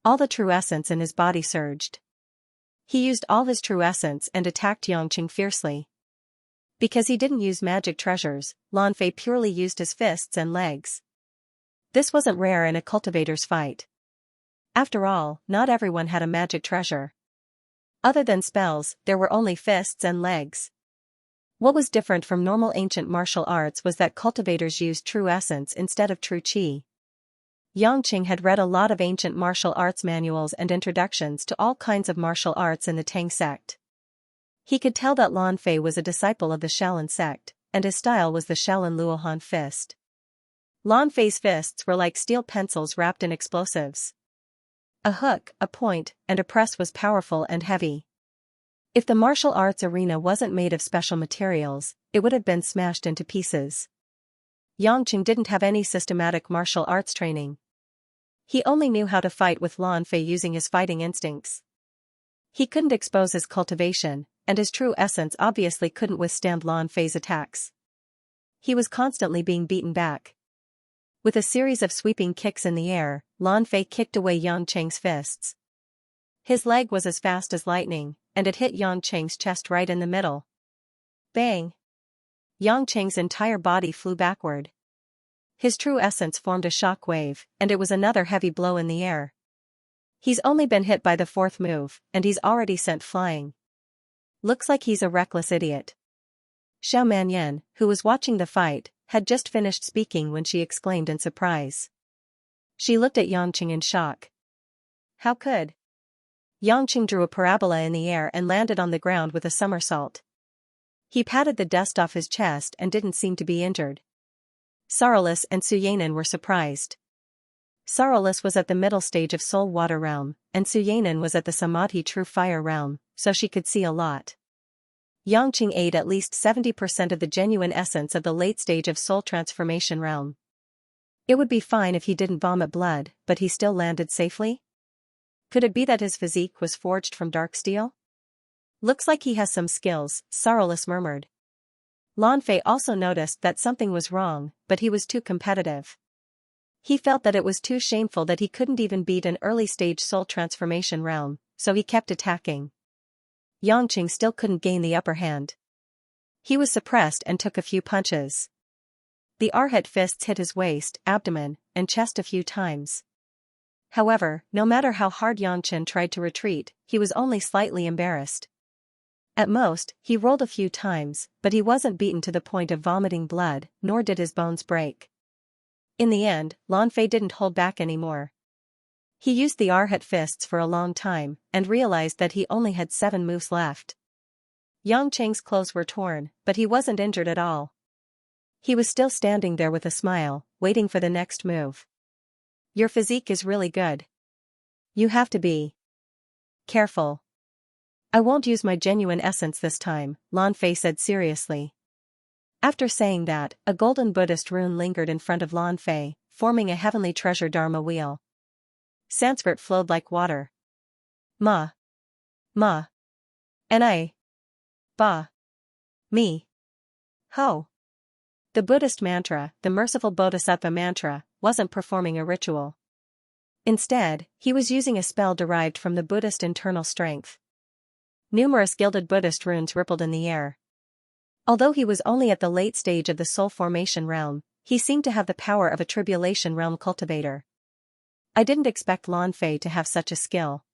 All the true essence in his body surged. He used all his true essence and attacked Yangqing fiercely. Because he didn't use magic treasures, Lan Fei purely used his fists and legs. This wasn't rare in a cultivator's fight. After all, not everyone had a magic treasure. Other than spells, there were only fists and legs. What was different from normal ancient martial arts was that cultivators used true essence instead of true qi. Yangqing had read a lot of ancient martial arts manuals and introductions to all kinds of martial arts in the Tang sect. He could tell that Lan Fei was a disciple of the Shaolin sect, and his style was the Shaolin Luohan fist. Lan Fei's fists were like steel pencils wrapped in explosives. A hook, a point, and a press was powerful and heavy. If the martial arts arena wasn't made of special materials, it would have been smashed into pieces. Yangqing didn't have any systematic martial arts training. He only knew how to fight with Lan Fei using his fighting instincts. He couldn't expose his cultivation, and his true essence obviously couldn't withstand Lan Fei's attacks. He was constantly being beaten back. With a series of sweeping kicks in the air, Lan Fei kicked away Yangqing's fists. His leg was as fast as lightning, and it hit Yangqing's chest right in the middle. Bang! Yangqing's entire body flew backward. His true essence formed a shock wave, and it was another heavy blow in the air. He's only been hit by the 4th move, and he's already sent flying. Looks like he's a reckless idiot. Xiao Manyan, who was watching the fight, had just finished speaking when she exclaimed in surprise. She looked at Yangqing in shock. How could? Yangqing drew a parabola in the air and landed on the ground with a somersault. He patted the dust off his chest and didn't seem to be injured. Sarolus and Suyanan were surprised. Sarolus was at the middle stage of Soul Water Realm, and Suyanan was at the Samadhi True Fire Realm, so she could see a lot. Yangqing ate at least 70% of the genuine essence of the late stage of Soul Transformation Realm. It would be fine if he didn't vomit blood, but he still landed safely? Could it be that his physique was forged from dark steel? Looks like he has some skills, Sarolus murmured. Lan Fei also noticed that something was wrong, but he was too competitive. He felt that it was too shameful that he couldn't even beat an early-stage soul transformation realm, so he kept attacking. Yangqing still couldn't gain the upper hand. He was suppressed and took a few punches. The Arhat fists hit his waist, abdomen, and chest a few times. However, no matter how hard Yangqing tried to retreat, he was only slightly embarrassed. At most, he rolled a few times, but he wasn't beaten to the point of vomiting blood, nor did his bones break. In the end, Lan Fei didn't hold back anymore. He used the Arhat fists for a long time, and realized that he only had 7 moves left. Yangqing's clothes were torn, but he wasn't injured at all. He was still standing there with a smile, waiting for the next move. Your physique is really good. You have to be careful. I won't use my genuine essence this time, Lan Fei said seriously. After saying that, a golden Buddhist rune lingered in front of Lan Fei, forming a heavenly treasure Dharma wheel. Sanskrit flowed like water. Ma. Ma. Ni. Ba. Mi. Ho. The Buddhist mantra, the merciful Bodhisattva mantra, wasn't performing a ritual. Instead, he was using a spell derived from the Buddhist internal strength. Numerous gilded Buddhist runes rippled in the air. Although he was only at the late stage of the soul formation realm, he seemed to have the power of a tribulation realm cultivator. I didn't expect Lan Fei to have such a skill.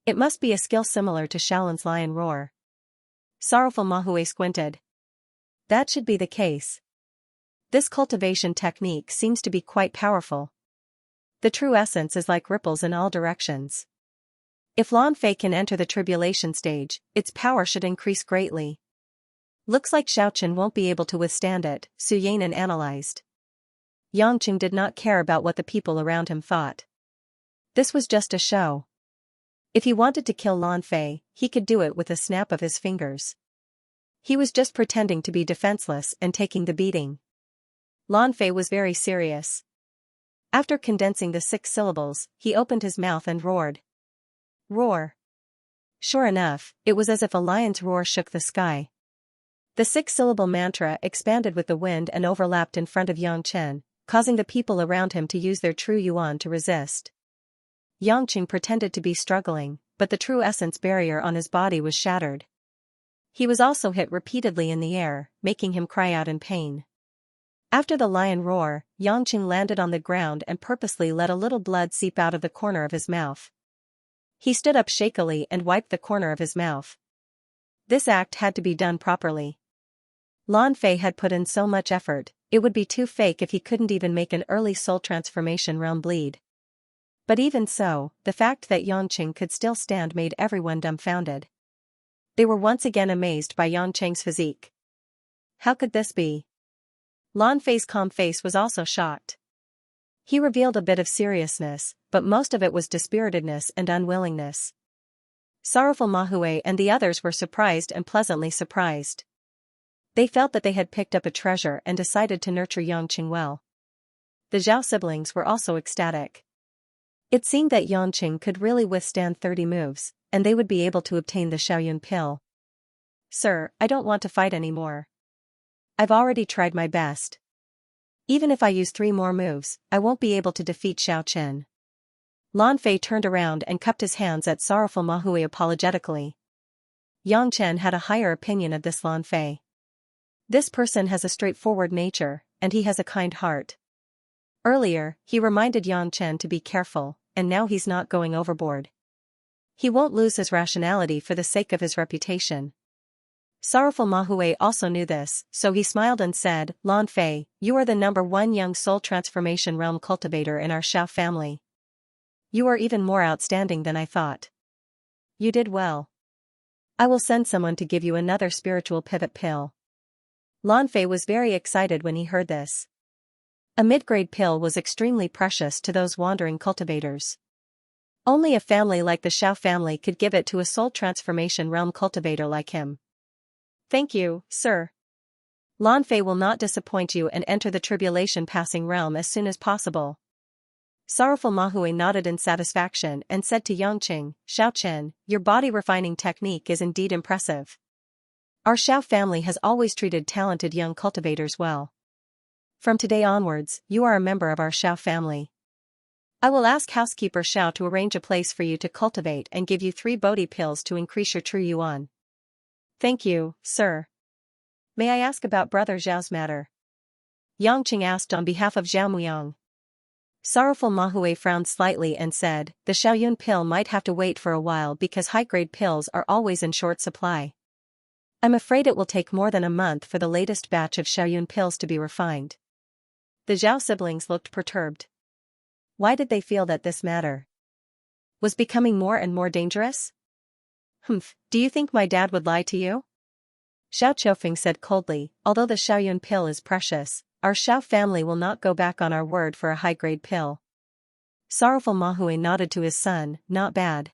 It must be a skill similar to Shaolin's lion roar. Sorrowful Mahue squinted. That should be the case. This cultivation technique seems to be quite powerful. The true essence is like ripples in all directions. If Lan Fei can enter the tribulation stage, its power should increase greatly. Looks like Xiaoqin won't be able to withstand it, Su Yanan analyzed. Yangqing did not care about what the people around him thought. This was just a show. If he wanted to kill Lan Fei, he could do it with a snap of his fingers. He was just pretending to be defenseless and taking the beating. Lan Fei was very serious. After condensing the 6 syllables, he opened his mouth and roared. Roar. Sure enough, it was as if a lion's roar shook the sky. The 6-syllable mantra expanded with the wind and overlapped in front of Yangqing, causing the people around him to use their true yuan to resist. Yangqing pretended to be struggling, but the true essence barrier on his body was shattered. He was also hit repeatedly in the air, making him cry out in pain. After the lion roar, Yangqing landed on the ground and purposely let a little blood seep out of the corner of his mouth. He stood up shakily and wiped the corner of his mouth. This act had to be done properly. Lan Fei had put in so much effort, it would be too fake if he couldn't even make an early soul transformation realm bleed. But even so, the fact that Yangqing could still stand made everyone dumbfounded. They were once again amazed by Yangqing's physique. How could this be? Lan Fei's calm face was also shocked. He revealed a bit of seriousness, but most of it was dispiritedness and unwillingness. Sorrowful Mahue and the others were surprised and pleasantly surprised. They felt that they had picked up a treasure and decided to nurture Yangqing well. The Zhao siblings were also ecstatic. It seemed that Yangqing could really withstand 30 moves, and they would be able to obtain the Xiaoyun pill. Sir, I don't want to fight anymore. I've already tried my best. Even if I use 3 more moves, I won't be able to defeat Xiaoqin. Lan Fei turned around and cupped his hands at sorrowful Mahue apologetically. Yangqing had a higher opinion of this Lan Fei. This person has a straightforward nature, and he has a kind heart. Earlier, he reminded Yangqing to be careful, and now he's not going overboard. He won't lose his rationality for the sake of his reputation. Sorrowful Mahui also knew this, so he smiled and said, Lan Fei, you are the #1 young soul transformation realm cultivator in our Xiao family. You are even more outstanding than I thought. You did well. I will send someone to give you another spiritual pivot pill. Lan Fei was very excited when he heard this. A mid-grade pill was extremely precious to those wandering cultivators. Only a family like the Xiao family could give it to a soul transformation realm cultivator like him. Thank you, sir. Lan Fei will not disappoint you and enter the tribulation passing realm as soon as possible. Sorrowful Mahui nodded in satisfaction and said to Yangqing, Xiaochen, your body refining technique is indeed impressive. Our Xiao family has always treated talented young cultivators well. From today onwards, you are a member of our Xiao family. I will ask housekeeper Xiao to arrange a place for you to cultivate and give you 3 Bodhi pills to increase your true yuan. Thank you, sir. May I ask about Brother Zhao's matter? Yangqing asked on behalf of Zhao Muyang. Sorrowful Mahui frowned slightly and said, the Xiaoyun pill might have to wait for a while because high-grade pills are always in short supply. I'm afraid it will take more than a month for the latest batch of Xiaoyun pills to be refined. The Zhao siblings looked perturbed. Why did they feel that this matter was becoming more and more dangerous? Do you think my dad would lie to you? Xiao Qiufeng said coldly, although the Xiaoyun pill is precious, our Xiao family will not go back on our word for a high-grade pill. Sorrowful Mahui nodded to his son, not bad.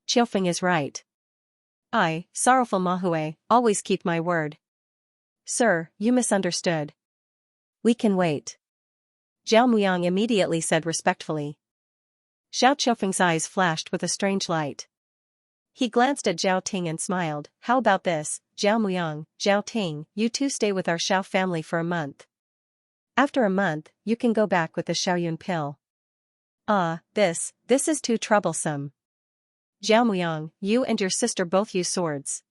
Qiufeng is right. I, Sorrowful Mahui, always keep my word. Sir, you misunderstood. We can wait. Zhao Muyang immediately said respectfully. Xiao Qiufeng's eyes flashed with a strange light. He glanced at Zhao Ting and smiled. How about this, Zhao Muyang, Zhao Ting, you two stay with our Xiao family for a month. After a month, you can go back with the Xiaoyun pill. This is too troublesome. Zhao Muyang, you and your sister both use swords.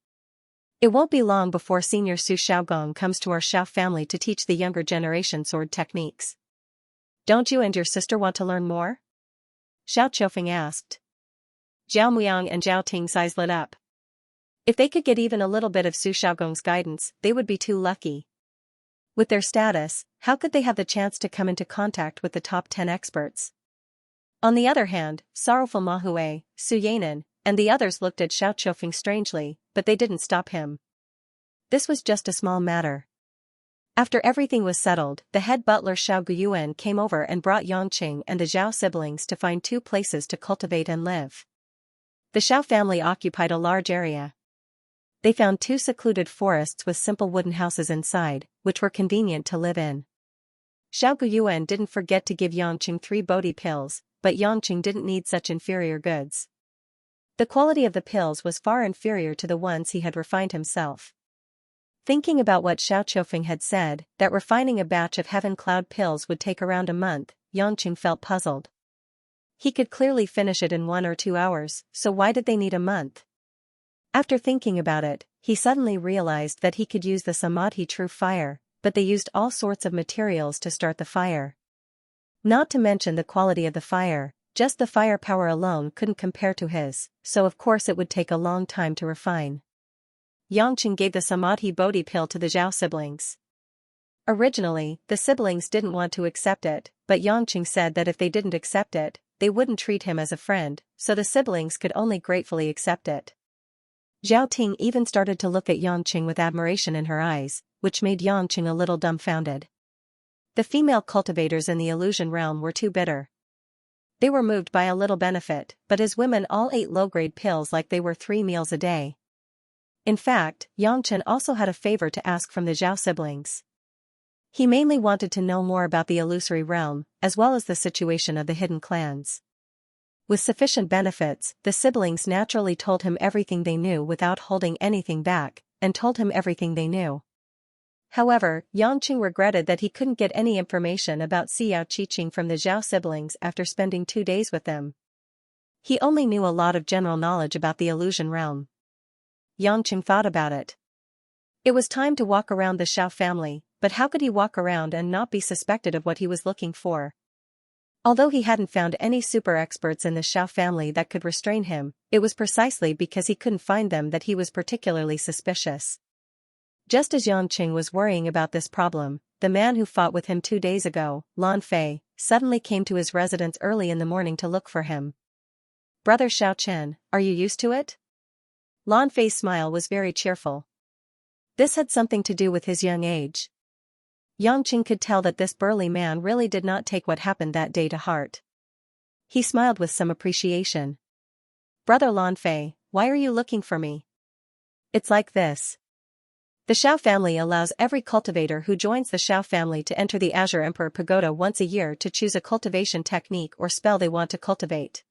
It won't be long before Senior Su Xiaogong comes to our Xiao family to teach the younger generation sword techniques. Don't you and your sister want to learn more? Xiao Qiufeng asked. Zhao Muyang and Zhao Ting's eyes lit up. If they could get even a little bit of Su Xiaogong's guidance, they would be too lucky. With their status, how could they have the chance to come into contact with the top 10 experts? On the other hand, Sorrowful Mahui, Su Yanan, and the others looked at Xiao Qiufeng strangely, but they didn't stop him. This was just a small matter. After everything was settled, the head butler Xiao Guyuan came over and brought Yangqing and the Zhao siblings to find 2 places to cultivate and live. The Xiao family occupied a large area. They found 2 secluded forests with simple wooden houses inside, which were convenient to live in. Xiao Guyuan didn't forget to give Yangqing 3 Bodhi pills, but Yangqing didn't need such inferior goods. The quality of the pills was far inferior to the ones he had refined himself. Thinking about what Xiao Qiufeng had said, that refining a batch of Heaven Cloud pills would take around a month, Yangqing felt puzzled. He could clearly finish it in 1 or 2 hours, so why did they need a month? After thinking about it, he suddenly realized that he could use the Samadhi True Fire, but they used all sorts of materials to start the fire. Not to mention the quality of the fire, just the firepower alone couldn't compare to his, so of course it would take a long time to refine. Yangqing gave the Samadhi Bodhi pill to the Zhao siblings. Originally, the siblings didn't want to accept it, but Yangqing said that if they didn't accept it, they wouldn't treat him as a friend, so the siblings could only gratefully accept it. Zhao Ting even started to look at Yangqing with admiration in her eyes, which made Yangqing a little dumbfounded. The female cultivators in the illusion realm were too bitter. They were moved by a little benefit, but his women all ate low-grade pills like they were 3 meals a day. In fact, Yangqing also had a favor to ask from the Zhao siblings. He mainly wanted to know more about the illusory realm, as well as the situation of the hidden clans. With sufficient benefits, the siblings naturally told him everything they knew without holding anything back, and told him everything they knew. However, Yangqing regretted that he couldn't get any information about Xiao Qiqing from the Zhao siblings after spending 2 days with them. He only knew a lot of general knowledge about the illusion realm. Yangqing thought about it. It was time to walk around the Xiao family, but how could he walk around and not be suspected of what he was looking for? Although he hadn't found any super experts in the Xiao family that could restrain him, it was precisely because he couldn't find them that he was particularly suspicious. Just as Yangqing was worrying about this problem, the man who fought with him 2 days ago, Lan Fei, suddenly came to his residence early in the morning to look for him. "Brother Xiao Chen, are you used to it?" Lan Fei's smile was very cheerful. This had something to do with his young age. Yangqing could tell that this burly man really did not take what happened that day to heart. He smiled with some appreciation. "Brother Lan Fei, why are you looking for me?" "It's like this. The Xiao family allows every cultivator who joins the Xiao family to enter the Azure Emperor Pagoda once a year to choose a cultivation technique or spell they want to cultivate.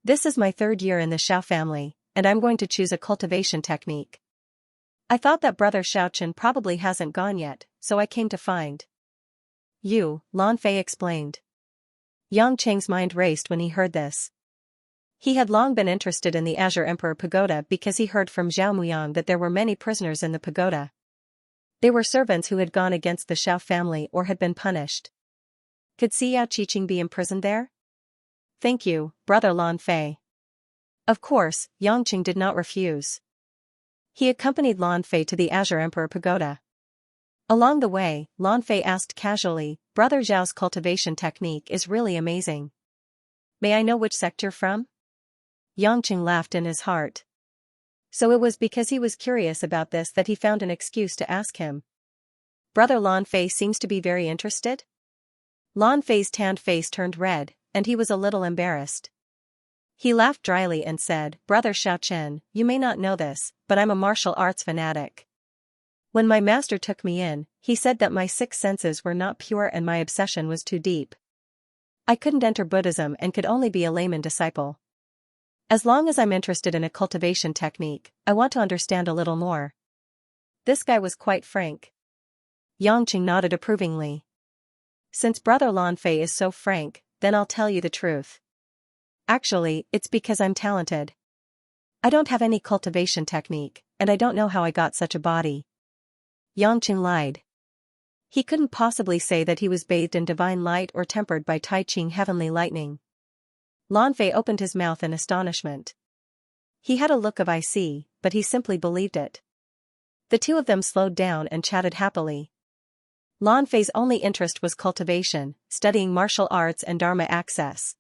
This is my 3rd year in the Xiao family, and I'm going to choose a cultivation technique. I thought that Brother Xiaochen probably hasn't gone yet, so I came to find you," Lan Fei explained. Yang Cheng's mind raced when he heard this. He had long been interested in the Azure Emperor Pagoda because he heard from Zhao Muyang that there were many prisoners in the pagoda. They were servants who had gone against the Xiao family or had been punished. Could Xiao Qiqing be imprisoned there? "Thank you, Brother Lan Fei." Of course, Yangqing did not refuse. He accompanied Lan Fei to the Azure Emperor Pagoda. Along the way, Lan Fei asked casually, "Brother Zhao's cultivation technique is really amazing. May I know which sect you're from?" Yangqing laughed in his heart. So it was because he was curious about this that he found an excuse to ask him. Brother Lan Fei seems to be very interested? Lan Fei's tanned face turned red, and he was a little embarrassed. He laughed dryly and said, "Brother Xiao Chen, you may not know this, but I'm a martial arts fanatic. When my master took me in, he said that my 6 senses were not pure and my obsession was too deep. I couldn't enter Buddhism and could only be a layman disciple. As long as I'm interested in a cultivation technique, I want to understand a little more." This guy was quite frank. Yangqing nodded approvingly. "Since Brother Lan Fei is so frank, then I'll tell you the truth. Actually, it's because I'm talented. I don't have any cultivation technique, and I don't know how I got such a body." Yangqing lied. He couldn't possibly say that he was bathed in divine light or tempered by Tai Ching heavenly lightning. Lan Fei opened his mouth in astonishment. He had a look of "I see," but he simply believed it. The two of them slowed down and chatted happily. Lan Fei's only interest was cultivation, studying martial arts and Dharma access.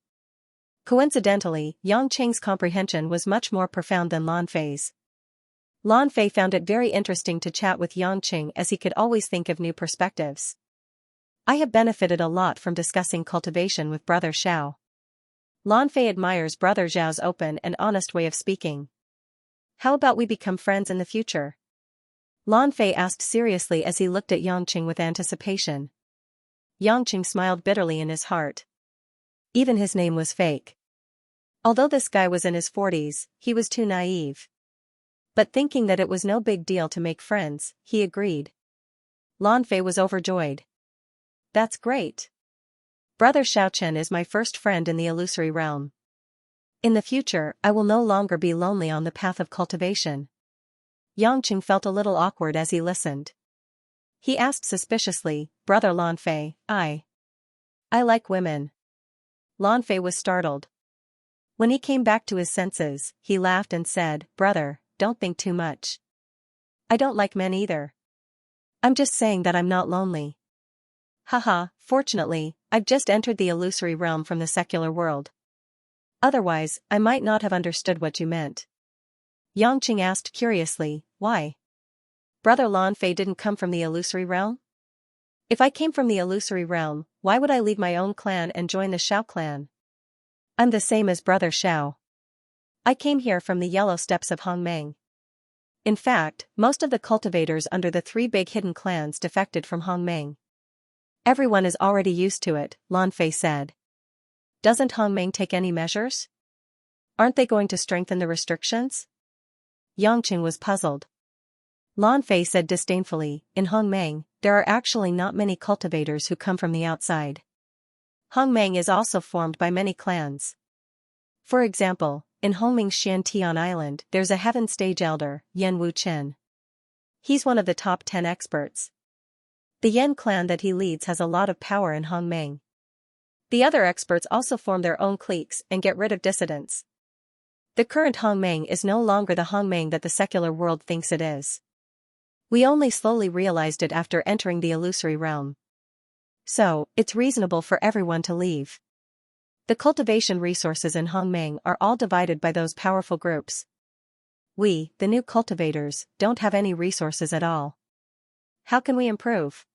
Coincidentally, Yangqing's comprehension was much more profound than Lan Fei's. Lan Fei found it very interesting to chat with Yangqing as he could always think of new perspectives. "I have benefited a lot from discussing cultivation with Brother Xiao." Lan Fei admires Brother Zhao's open and honest way of speaking. "How about we become friends in the future?" Lan Fei asked seriously as he looked at Yangqing with anticipation. Yangqing smiled bitterly in his heart. Even his name was fake. Although this guy was in his 40s, he was too naive. But thinking that it was no big deal to make friends, he agreed. Lan Fei was overjoyed. "That's great. Brother Xiaochen is my first friend in the illusory realm. In the future, I will no longer be lonely on the path of cultivation." Yangqing felt a little awkward as he listened. He asked suspiciously, "Brother Lan Fei, I like women." Lan Fei was startled. When he came back to his senses, he laughed and said, "Brother, don't think too much. I don't like men either. I'm just saying that I'm not lonely. Haha, fortunately, I've just entered the illusory realm from the secular world. Otherwise, I might not have understood what you meant." Yangqing asked curiously, "Why? Brother Lan Fei didn't come from the illusory realm? If I came from the illusory realm, why would I leave my own clan and join the Xiao clan? I'm the same as Brother Xiao. I came here from the yellow steppes of Hongmeng. In fact, most of the cultivators under the 3 big hidden clans defected from Hongmeng. Everyone is already used to it," Lan Fei said. "Doesn't Hongmeng take any measures? Aren't they going to strengthen the restrictions?" Yangqing was puzzled. Lan Fei said disdainfully, "In Hongmeng, there are actually not many cultivators who come from the outside. Hongmeng is also formed by many clans. For example, in Hongmeng's Xiantian Island there's a heaven stage elder, Yan Wu Chen. He's one of the top 10 experts. The Yan clan that he leads has a lot of power in Hongmeng. The other experts also form their own cliques and get rid of dissidents. The current Hongmeng is no longer the Hongmeng that the secular world thinks it is." We only slowly realized it after entering the illusory realm. So, it's reasonable for everyone to leave. The cultivation resources in Hongmeng are all divided by those powerful groups. We, the new cultivators, don't have any resources at all. How can we improve?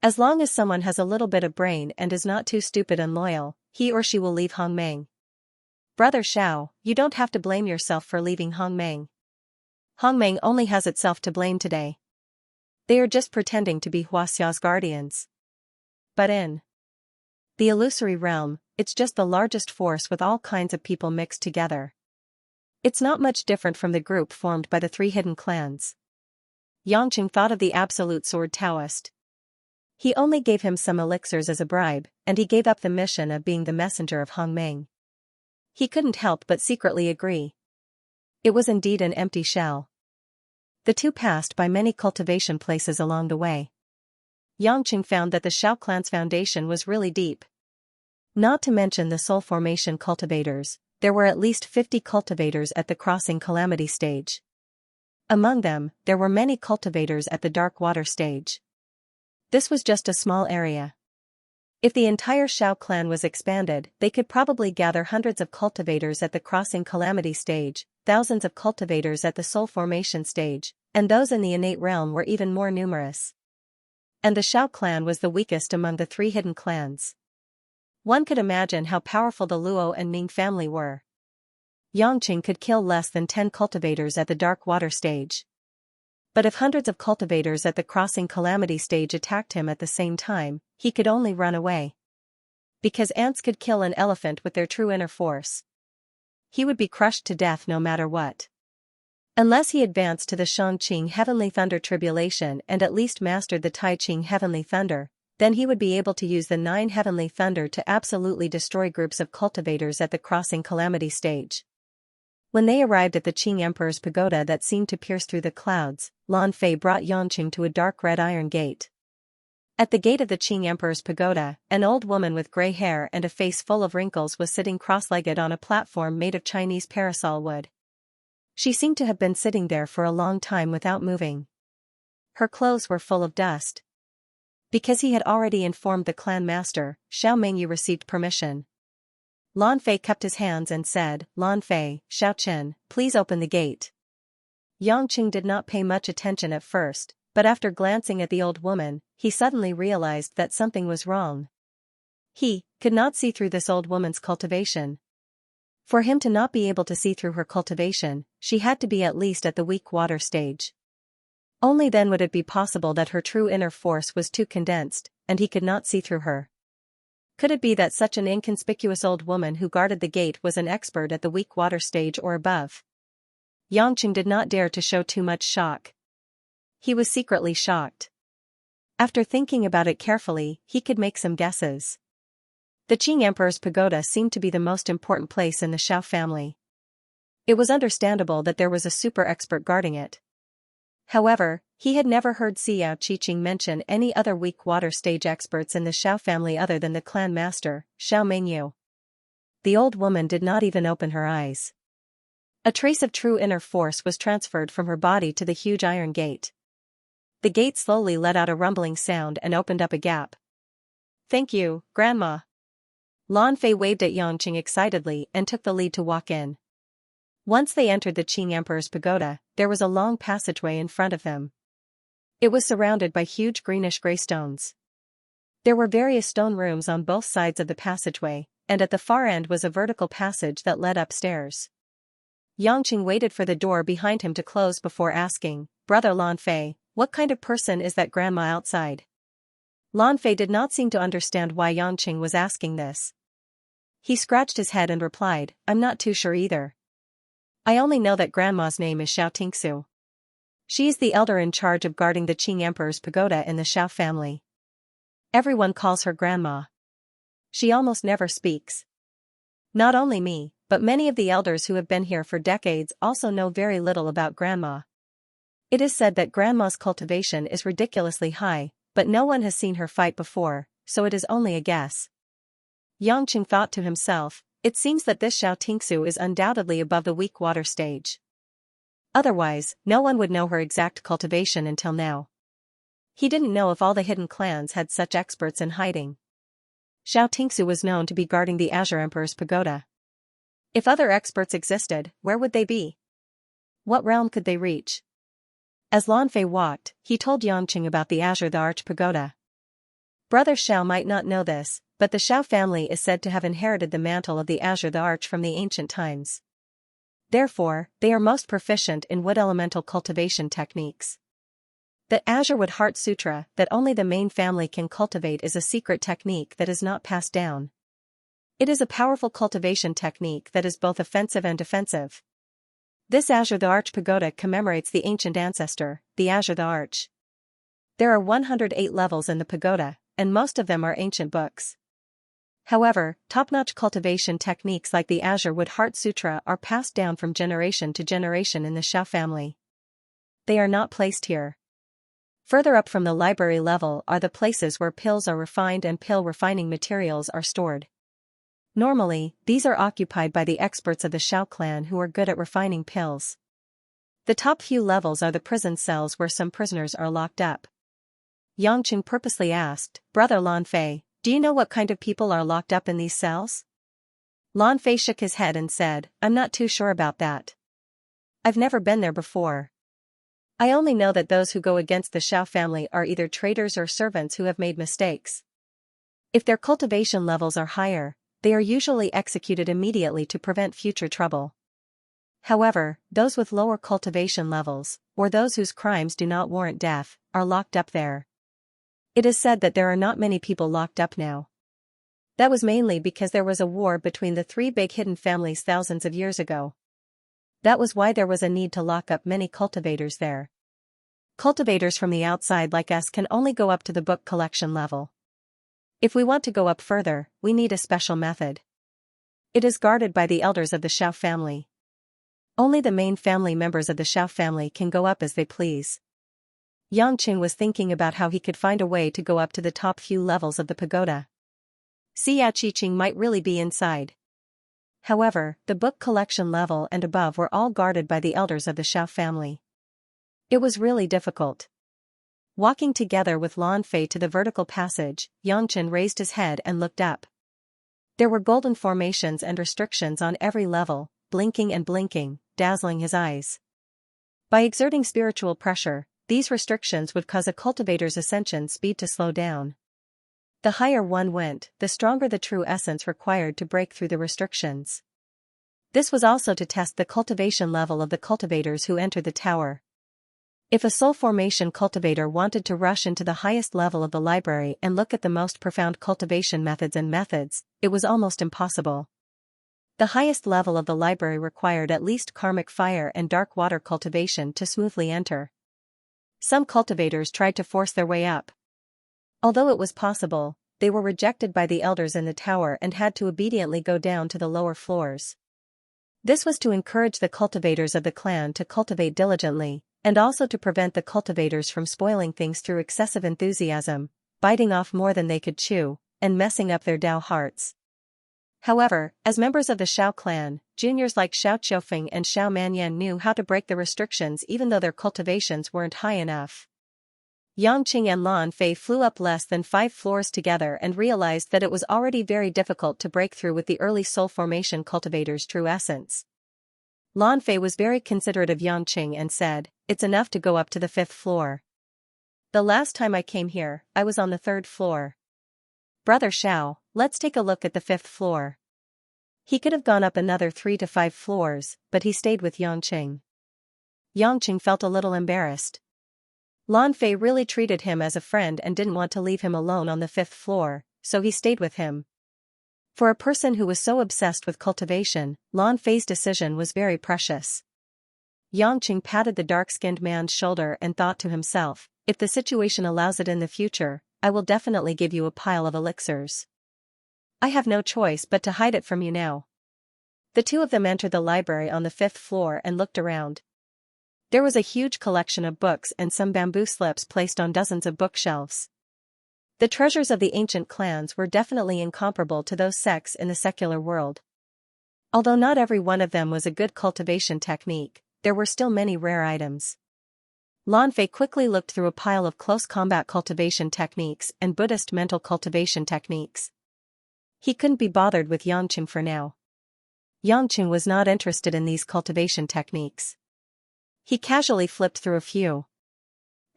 As long as someone has a little bit of brain and is not too stupid and loyal, he or she will leave Hongmeng. Brother Xiao, you don't have to blame yourself for leaving Hongmeng. Hongmeng only has itself to blame today. They are just pretending to be Huaxia's guardians. But in the illusory realm, it's just the largest force with all kinds of people mixed together. It's not much different from the group formed by the 3 hidden clans. Yangqing thought of the absolute sword Taoist. He only gave him some elixirs as a bribe, and he gave up the mission of being the messenger of Hongmeng. He couldn't help but secretly agree. It was indeed an empty shell. The two passed by many cultivation places along the way. Yangqing found that the Xiao clan's foundation was really deep. Not to mention the soul formation cultivators, there were at least 50 cultivators at the crossing calamity stage. Among them, there were many cultivators at the dark water stage. This was just a small area. If the entire Xiao clan was expanded, they could probably gather hundreds of cultivators at the crossing calamity stage, thousands of cultivators at the soul formation stage, and those in the innate realm were even more numerous. And the Xiao clan was the weakest among the 3 hidden clans. One could imagine how powerful the Luo and Ming family were. Yangqing could kill less than 10 cultivators at the dark water stage. But if hundreds of cultivators at the crossing calamity stage attacked him at the same time, he could only run away. Because ants could kill an elephant with their true inner force. He would be crushed to death no matter what. Unless he advanced to the Shangqing Heavenly Thunder Tribulation and at least mastered the Taiqing Heavenly Thunder, then he would be able to use the 9 Heavenly Thunder to absolutely destroy groups of cultivators at the crossing calamity stage. When they arrived at the Qing Emperor's pagoda that seemed to pierce through the clouds, Lan Fei brought Yangqing to a dark red iron gate. At the gate of the Qing Emperor's pagoda, an old woman with gray hair and a face full of wrinkles was sitting cross-legged on a platform made of Chinese parasol wood. She seemed to have been sitting there for a long time without moving. Her clothes were full of dust. Because he had already informed the clan master, Xiao Mengyu received permission. Lan Fei cupped his hands and said, "Lan Fei, Xiao Chen, please open the gate." Yangqing did not pay much attention at first, but after glancing at the old woman, he suddenly realized that something was wrong. He could not see through this old woman's cultivation. For him to not be able to see through her cultivation, she had to be at least at the weak water stage. Only then would it be possible that her true inner force was too condensed, and he could not see through her. Could it be that such an inconspicuous old woman who guarded the gate was an expert at the weak water stage or above? Yangqing did not dare to show too much shock. He was secretly shocked. After thinking about it carefully, he could make some guesses. The Qing Emperor's pagoda seemed to be the most important place in the Xiao family. It was understandable that there was a super expert guarding it. However, he had never heard Xiao Qiqing mention any other weak water stage experts in the Xiao family other than the clan master, Xiao Mengyu. The old woman did not even open her eyes. A trace of true inner force was transferred from her body to the huge iron gate. The gate slowly let out a rumbling sound and opened up a gap. "Thank you, Grandma." Lan Fei waved at Yangqing excitedly and took the lead to walk in. Once they entered the Qing Emperor's pagoda, there was a long passageway in front of them. It was surrounded by huge greenish-gray stones. There were various stone rooms on both sides of the passageway, and at the far end was a vertical passage that led upstairs. Yangqing waited for the door behind him to close before asking, "Brother Lan Fei, what kind of person is that grandma outside?" Lan Fei did not seem to understand why Yangqing was asking this. He scratched his head and replied, "I'm not too sure either. I only know that grandma's name is Xiao Tingsu. She is the elder in charge of guarding the Qing Emperor's pagoda in the Xiao family. Everyone calls her grandma. She almost never speaks. Not only me, but many of the elders who have been here for decades also know very little about grandma. It is said that grandma's cultivation is ridiculously high, but no one has seen her fight before, so it is only a guess." Yangqing thought to himself, it seems that this Xiao Tingsu is undoubtedly above the weak water stage. Otherwise, no one would know her exact cultivation until now. He didn't know if all the hidden clans had such experts in hiding. Xianxia was known to be guarding the Azure Emperor's pagoda. If other experts existed, where would they be? What realm could they reach? As Lan Fei walked, he told Yangqing about the Azure the Arch Pagoda. Brother Xiao might not know this, but the Xiao family is said to have inherited the mantle of the Azure the Arch from the ancient times. Therefore, they are most proficient in wood elemental cultivation techniques. The Azure Wood Heart Sutra that only the main family can cultivate is a secret technique that is not passed down. It is a powerful cultivation technique that is both offensive and defensive. This Azure the Arch Pagoda commemorates the ancient ancestor, the Azure the Arch. There are 108 levels in the pagoda, and most of them are ancient books. However, top-notch cultivation techniques like the Azure Wood Heart Sutra are passed down from generation to generation in the Xiao family. They are not placed here. Further up from the library level are the places where pills are refined and pill refining materials are stored. Normally, these are occupied by the experts of the Xiao clan who are good at refining pills. The top few levels are the prison cells where some prisoners are locked up. Yangqing purposely asked, "Brother Lan Fei, do you know what kind of people are locked up in these cells?" Lan Fei shook his head and said, "I'm not too sure about that. I've never been there before. I only know that those who go against the Xiao family are either traitors or servants who have made mistakes. If their cultivation levels are higher, they are usually executed immediately to prevent future trouble. However, those with lower cultivation levels, or those whose crimes do not warrant death, are locked up there. It is said that there are not many people locked up now. That was mainly because there was a war between the three big hidden families thousands of years ago. That was why there was a need to lock up many cultivators there. Cultivators from the outside like us can only go up to the book collection level. If we want to go up further, we need a special method. It is guarded by the elders of the Xiao family. Only the main family members of the Xiao family can go up as they please." Yangqing was thinking about how he could find a way to go up to the top few levels of the pagoda. Xia Qiqing might really be inside. However, the book collection level and above were all guarded by the elders of the Xiao family. It was really difficult. Walking together with Lan Fei to the vertical passage, Yangqing raised his head and looked up. There were golden formations and restrictions on every level, blinking and blinking, dazzling his eyes. By exerting spiritual pressure, these restrictions would cause a cultivator's ascension speed to slow down. The higher one went, the stronger the true essence required to break through the restrictions. This was also to test the cultivation level of the cultivators who entered the tower. If a soul formation cultivator wanted to rush into the highest level of the library and look at the most profound cultivation methods, it was almost impossible. The highest level of the library required at least karmic fire and dark water cultivation to smoothly enter. Some cultivators tried to force their way up. Although it was possible, they were rejected by the elders in the tower and had to obediently go down to the lower floors. This was to encourage the cultivators of the clan to cultivate diligently, and also to prevent the cultivators from spoiling things through excessive enthusiasm, biting off more than they could chew, and messing up their Dao hearts. However, as members of the Xiao clan, juniors like Xiao Qiufeng and Xiao Manyan knew how to break the restrictions even though their cultivations weren't high enough. Yangqing and Lan Fei flew up less than 5 floors together and realized that it was already very difficult to break through with the early soul formation cultivators' true essence. Lan Fei was very considerate of Yangqing and said, "It's enough to go up to the 5th floor. The last time I came here, I was on the 3rd floor. Brother Xiao, let's take a look at the 5th floor." He could have gone up another 3 to 5 floors, but he stayed with Yangqing. Yangqing felt a little embarrassed. Lan Fei really treated him as a friend and didn't want to leave him alone on the 5th floor, so he stayed with him. For a person who was so obsessed with cultivation, Lan Fei's decision was very precious. Yangqing patted the dark-skinned man's shoulder and thought to himself, "If the situation allows it in the future, I will definitely give you a pile of elixirs. I have no choice but to hide it from you now." The two of them entered the library on the 5th floor and looked around. There was a huge collection of books and some bamboo slips placed on dozens of bookshelves. The treasures of the ancient clans were definitely incomparable to those sects in the secular world. Although not every one of them was a good cultivation technique, there were still many rare items. Lan Fei quickly looked through a pile of close combat cultivation techniques and Buddhist mental cultivation techniques. He couldn't be bothered with Yangqing for now. Yangqing was not interested in these cultivation techniques. He casually flipped through a few.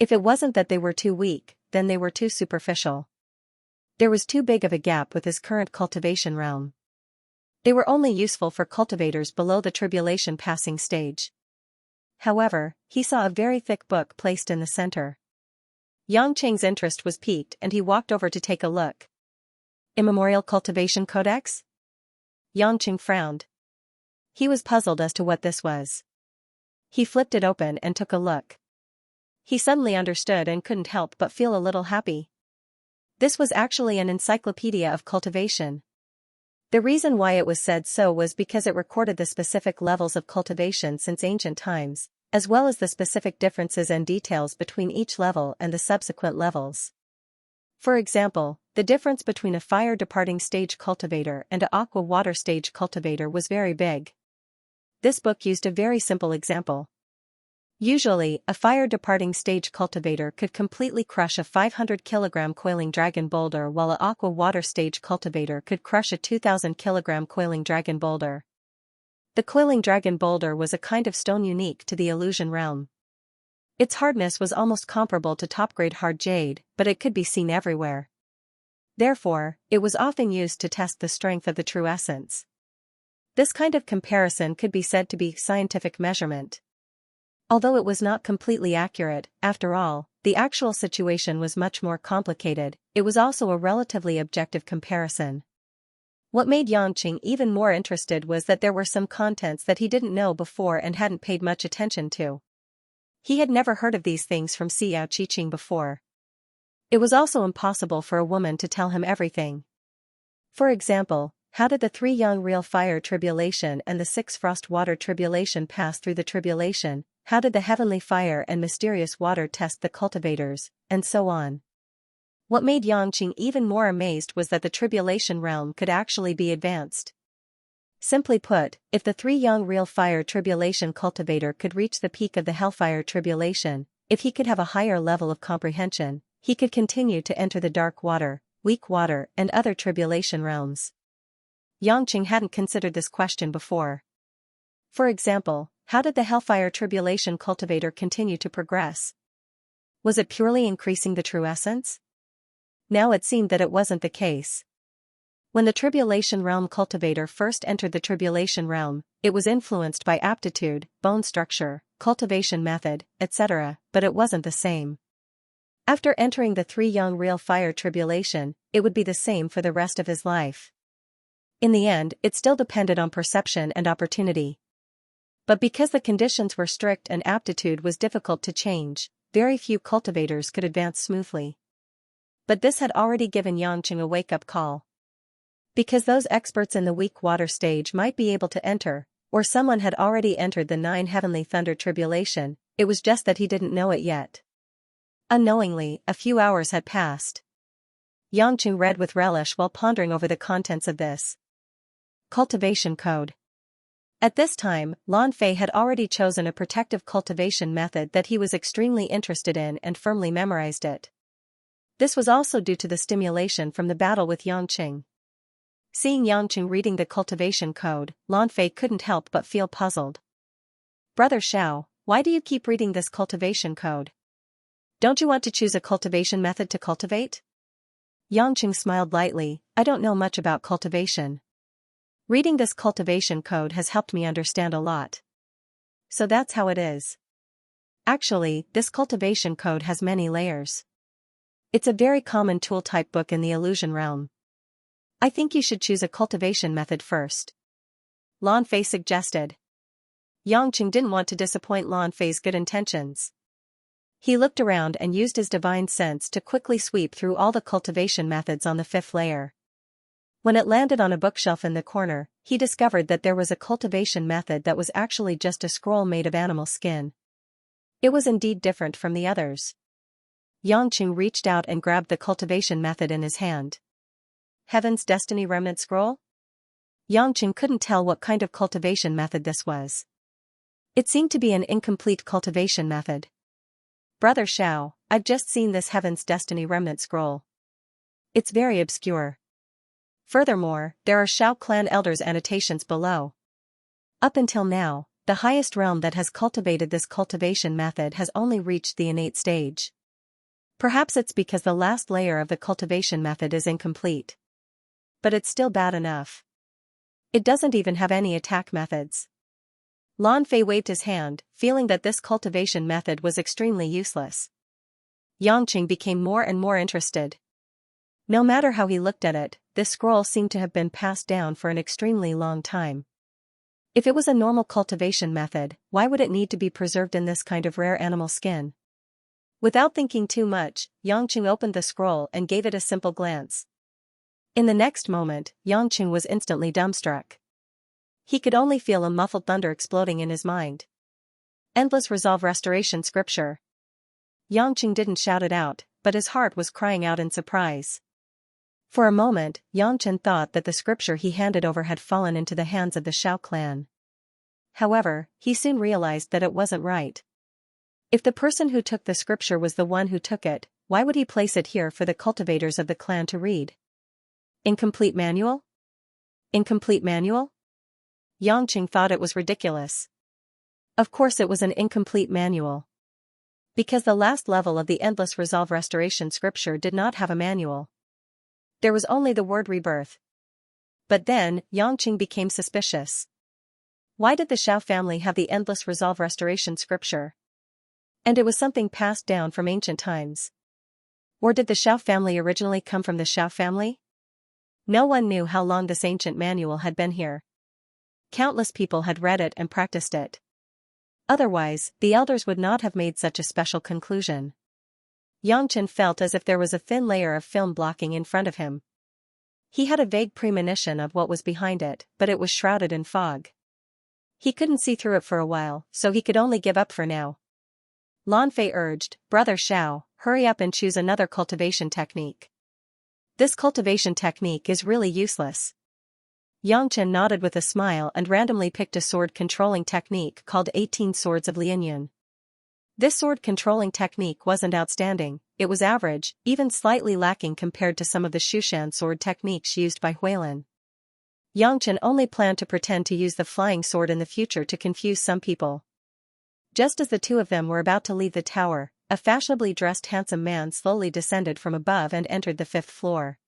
If it wasn't that they were too weak, then they were too superficial. There was too big of a gap with his current cultivation realm. They were only useful for cultivators below the tribulation passing stage. However, he saw a very thick book placed in the center. Yangqing's interest was piqued and he walked over to take a look. Immemorial Cultivation Codex? Yangqing frowned. He was puzzled as to what this was. He flipped it open and took a look. He suddenly understood and couldn't help but feel a little happy. This was actually an encyclopedia of cultivation. The reason why it was said so was because it recorded the specific levels of cultivation since ancient times, as well as the specific differences and details between each level and the subsequent levels. For example, the difference between a fire departing stage cultivator and an aqua water stage cultivator was very big. This book used a very simple example. Usually, a fire departing stage cultivator could completely crush a 500 kg coiling dragon boulder, while an aqua water stage cultivator could crush a 2000 kg coiling dragon boulder. The coiling dragon boulder was a kind of stone unique to the illusion realm. Its hardness was almost comparable to top-grade hard jade, but it could be seen everywhere. Therefore, it was often used to test the strength of the true essence. This kind of comparison could be said to be scientific measurement. Although it was not completely accurate, after all, the actual situation was much more complicated, it was also a relatively objective comparison. What made Yangqing even more interested was that there were some contents that he didn't know before and hadn't paid much attention to. He had never heard of these things from Xiao Qiqing before. It was also impossible for a woman to tell him everything. For example, how did the 3 young real fire tribulation and the 6 frost water tribulation pass through the tribulation? How did the heavenly fire and mysterious water test the cultivators, and so on? What made Yangqing even more amazed was that the tribulation realm could actually be advanced. Simply put, if the 3 young real fire tribulation cultivator could reach the peak of the hellfire tribulation, if he could have a higher level of comprehension, he could continue to enter the dark water, weak water, and other tribulation realms. Yangqing hadn't considered this question before. For example, how did the hellfire tribulation cultivator continue to progress? Was it purely increasing the true essence? Now it seemed that it wasn't the case. When the tribulation realm cultivator first entered the tribulation realm, it was influenced by aptitude, bone structure, cultivation method, etc., but it wasn't the same. After entering the 3 young real fire tribulation, it would be the same for the rest of his life. In the end, it still depended on perception and opportunity. But because the conditions were strict and aptitude was difficult to change, very few cultivators could advance smoothly. But this had already given Yangqing a wake-up call. Because those experts in the weak water stage might be able to enter, or someone had already entered the 9 heavenly thunder tribulation, it was just that he didn't know it yet. Unknowingly, a few hours had passed. Yangqing read with relish while pondering over the contents of this cultivation code. At this time, Lan Fei had already chosen a protective cultivation method that he was extremely interested in and firmly memorized it. This was also due to the stimulation from the battle with Yangqing. Seeing Yangqing reading the cultivation code, Lan Fei couldn't help but feel puzzled. "Brother Xiao, why do you keep reading this cultivation code? Don't you want to choose a cultivation method to cultivate?" Yangqing smiled lightly. "I don't know much about cultivation. Reading this cultivation code has helped me understand a lot. So that's how it is. Actually, this cultivation code has many layers. It's a very common tool-type book in the illusion realm. I think you should choose a cultivation method first," Lan Fei suggested. Yangqing didn't want to disappoint Lan Fei's good intentions. He looked around and used his divine sense to quickly sweep through all the cultivation methods on the 5th layer. When it landed on a bookshelf in the corner, he discovered that there was a cultivation method that was actually just a scroll made of animal skin. It was indeed different from the others. Yangqing reached out and grabbed the cultivation method in his hand. Heaven's Destiny Remnant Scroll? Yangqing couldn't tell what kind of cultivation method this was. It seemed to be an incomplete cultivation method. Brother Xiao, I've just seen this Heaven's Destiny Remnant scroll. It's very obscure. Furthermore, there are Xiao clan elders' annotations below. Up until now, the highest realm that has cultivated this cultivation method has only reached the innate stage. Perhaps it's because the last layer of the cultivation method is incomplete. But it's still bad enough. It doesn't even have any attack methods. Lan Fei waved his hand, feeling that this cultivation method was extremely useless. Yangqing became more and more interested. No matter how he looked at it, this scroll seemed to have been passed down for an extremely long time. If it was a normal cultivation method, why would it need to be preserved in this kind of rare animal skin? Without thinking too much, Yangqing opened the scroll and gave it a simple glance. In the next moment, Yangqing was instantly dumbstruck. He could only feel a muffled thunder exploding in his mind. Endless Resolve Restoration Scripture. Yangqing didn't shout it out, but his heart was crying out in surprise. For a moment, Yangqing thought that the scripture he handed over had fallen into the hands of the Xiao clan. However, he soon realized that it wasn't right. If the person who took the scripture was the one who took it, why would he place it here for the cultivators of the clan to read? Incomplete manual? Incomplete manual? Yangqing thought it was ridiculous. Of course it was an incomplete manual. Because the last level of the Endless Resolve Restoration Scripture did not have a manual. There was only the word rebirth. But then, Yangqing became suspicious. Why did the Xiao family have the Endless Resolve Restoration Scripture? And it was something passed down from ancient times. Or did the Xiao family originally come from the Xiao family? No one knew how long this ancient manual had been here. Countless people had read it and practiced it. Otherwise, the elders would not have made such a special conclusion. Yangqing felt as if there was a thin layer of film blocking in front of him. He had a vague premonition of what was behind it, but it was shrouded in fog. He couldn't see through it for a while, so he could only give up for now. Lan Fei urged, Brother Xiao, hurry up and choose another cultivation technique. This cultivation technique is really useless. Yangqing nodded with a smile and randomly picked a sword controlling technique called 18 Swords of Lianyun. This sword controlling technique wasn't outstanding, it was average, even slightly lacking compared to some of the Shushan sword techniques used by Huilin. Yangqing only planned to pretend to use the flying sword in the future to confuse some people. Just as the two of them were about to leave the tower, a fashionably dressed handsome man slowly descended from above and entered the 5th floor.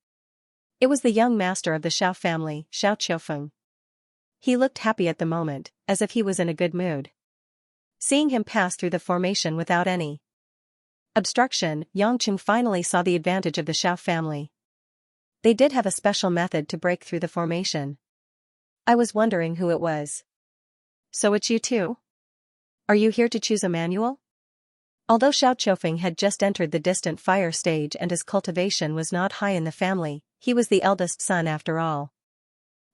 It was the young master of the Xiao family, Xiao Qiufeng. He looked happy at the moment, as if he was in a good mood. Seeing him pass through the formation without any obstruction, Yangqing finally saw the advantage of the Xiao family. They did have a special method to break through the formation. I was wondering who it was. So it's you too? Are you here to choose a manual? Although Xiao Qiufeng had just entered the distant fire stage and his cultivation was not high in the family, he was the eldest son after all.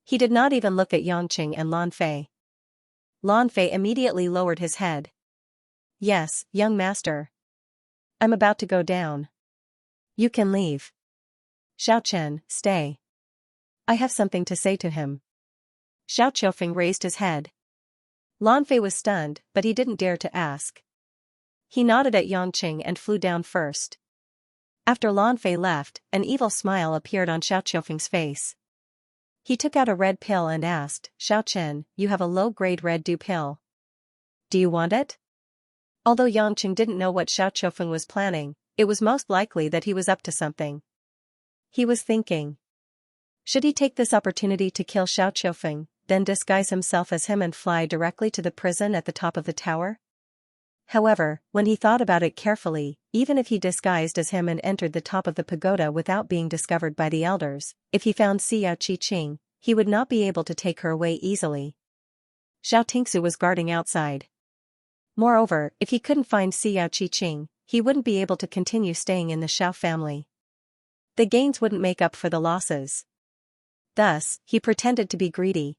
He did not even look at Yangqing and Lan Fei. Lan Fei immediately lowered his head. Yes, young master. I'm about to go down. You can leave. Xiao Chen, stay. I have something to say to him. Xiao Qiufeng raised his head. Lan Fei was stunned, but he didn't dare to ask. He nodded at Yangqing and flew down first. After Lan Fei left, an evil smile appeared on Xiao Qiufeng's face. He took out a red pill and asked, Xiao Chen, you have a low-grade red dew pill. Do you want it? Although Yangqing didn't know what Xiao Qiufeng was planning, it was most likely that he was up to something. He was thinking. Should he take this opportunity to kill Xiao Qiufeng, then disguise himself as him and fly directly to the prison at the top of the tower? However, when he thought about it carefully, even if he disguised as him and entered the top of the pagoda without being discovered by the elders, if he found Xiao Qi-Qing, he would not be able to take her away easily. Xiao Tingsu was guarding outside. Moreover, if he couldn't find Xiao Qi-Qing, he wouldn't be able to continue staying in the Xiao family. The gains wouldn't make up for the losses. Thus, he pretended to be greedy.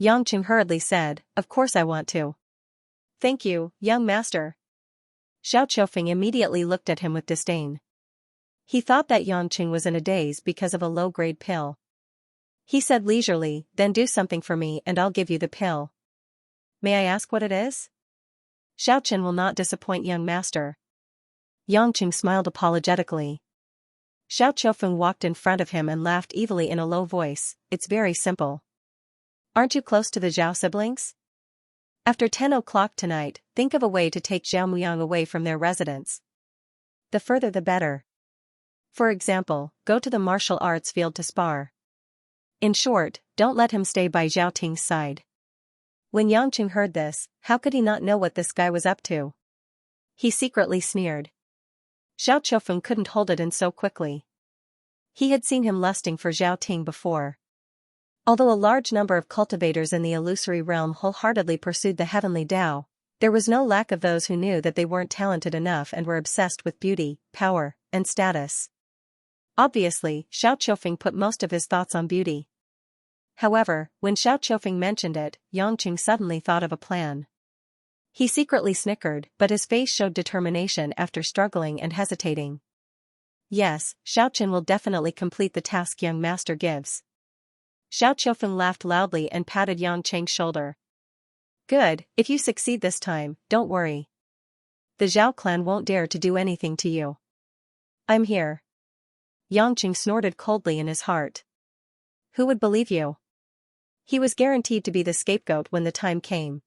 Yangqing hurriedly said, Of course I want to. Thank you, young master. Xiao Qiufeng immediately looked at him with disdain. He thought that Yangqing was in a daze because of a low-grade pill. He said leisurely, then do something for me and I'll give you the pill. May I ask what it is? Xiaoqin will not disappoint young master. Yangqing smiled apologetically. Xiao Qiufeng walked in front of him and laughed evilly in a low voice. It's very simple. Aren't you close to the Zhao siblings? After 10 o'clock tonight, think of a way to take Zhao Muyang away from their residence. The further the better. For example, go to the martial arts field to spar. In short, don't let him stay by Zhao Ting's side. When Yangqing heard this, how could he not know what this guy was up to? He secretly sneered. Xiao Qiufeng couldn't hold it in so quickly. He had seen him lusting for Zhao Ting before. Although a large number of cultivators in the illusory realm wholeheartedly pursued the heavenly Tao, there was no lack of those who knew that they weren't talented enough and were obsessed with beauty, power, and status. Obviously, Xiao Qiufeng put most of his thoughts on beauty. However, when Xiao Qiufeng mentioned it, Yangqing suddenly thought of a plan. He secretly snickered, but his face showed determination after struggling and hesitating. Yes, Xiaoqin will definitely complete the task young master gives. Xiao Qiufeng laughed loudly and patted Yangqing's shoulder. Good, if you succeed this time, don't worry. The Zhao clan won't dare to do anything to you. I'm here. Yangqing snorted coldly in his heart. Who would believe you? He was guaranteed to be the scapegoat when the time came.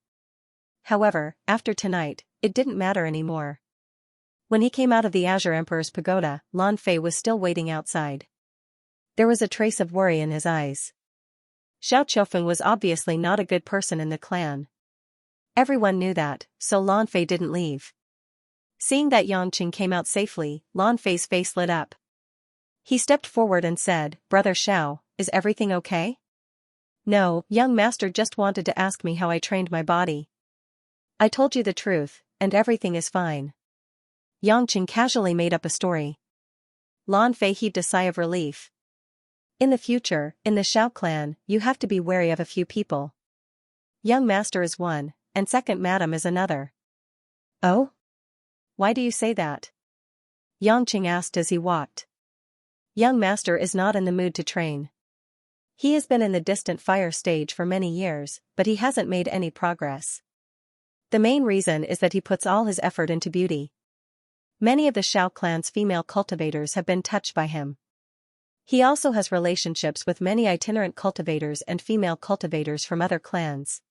However, after tonight, it didn't matter anymore. When he came out of the Azure Emperor's pagoda, Lan Fei was still waiting outside. There was a trace of worry in his eyes. Xiao Qiufeng was obviously not a good person in the clan. Everyone knew that, so Lan Fei didn't leave. Seeing that Yangqing came out safely, Lan Fei's face lit up. He stepped forward and said, Brother Xiao, is everything okay? No, young master just wanted to ask me how I trained my body. I told you the truth, and everything is fine. Yangqing casually made up a story. Lan Fei heaved a sigh of relief. In the future, in the Xiao clan, you have to be wary of a few people. Young master is one, and second madam is another. Oh? Why do you say that? Yangqing asked as he walked. Young master is not in the mood to train. He has been in the distant fire stage for many years, but he hasn't made any progress. The main reason is that he puts all his effort into beauty. Many of the Xiao clan's female cultivators have been touched by him. He also has relationships with many itinerant cultivators and female cultivators from other clans.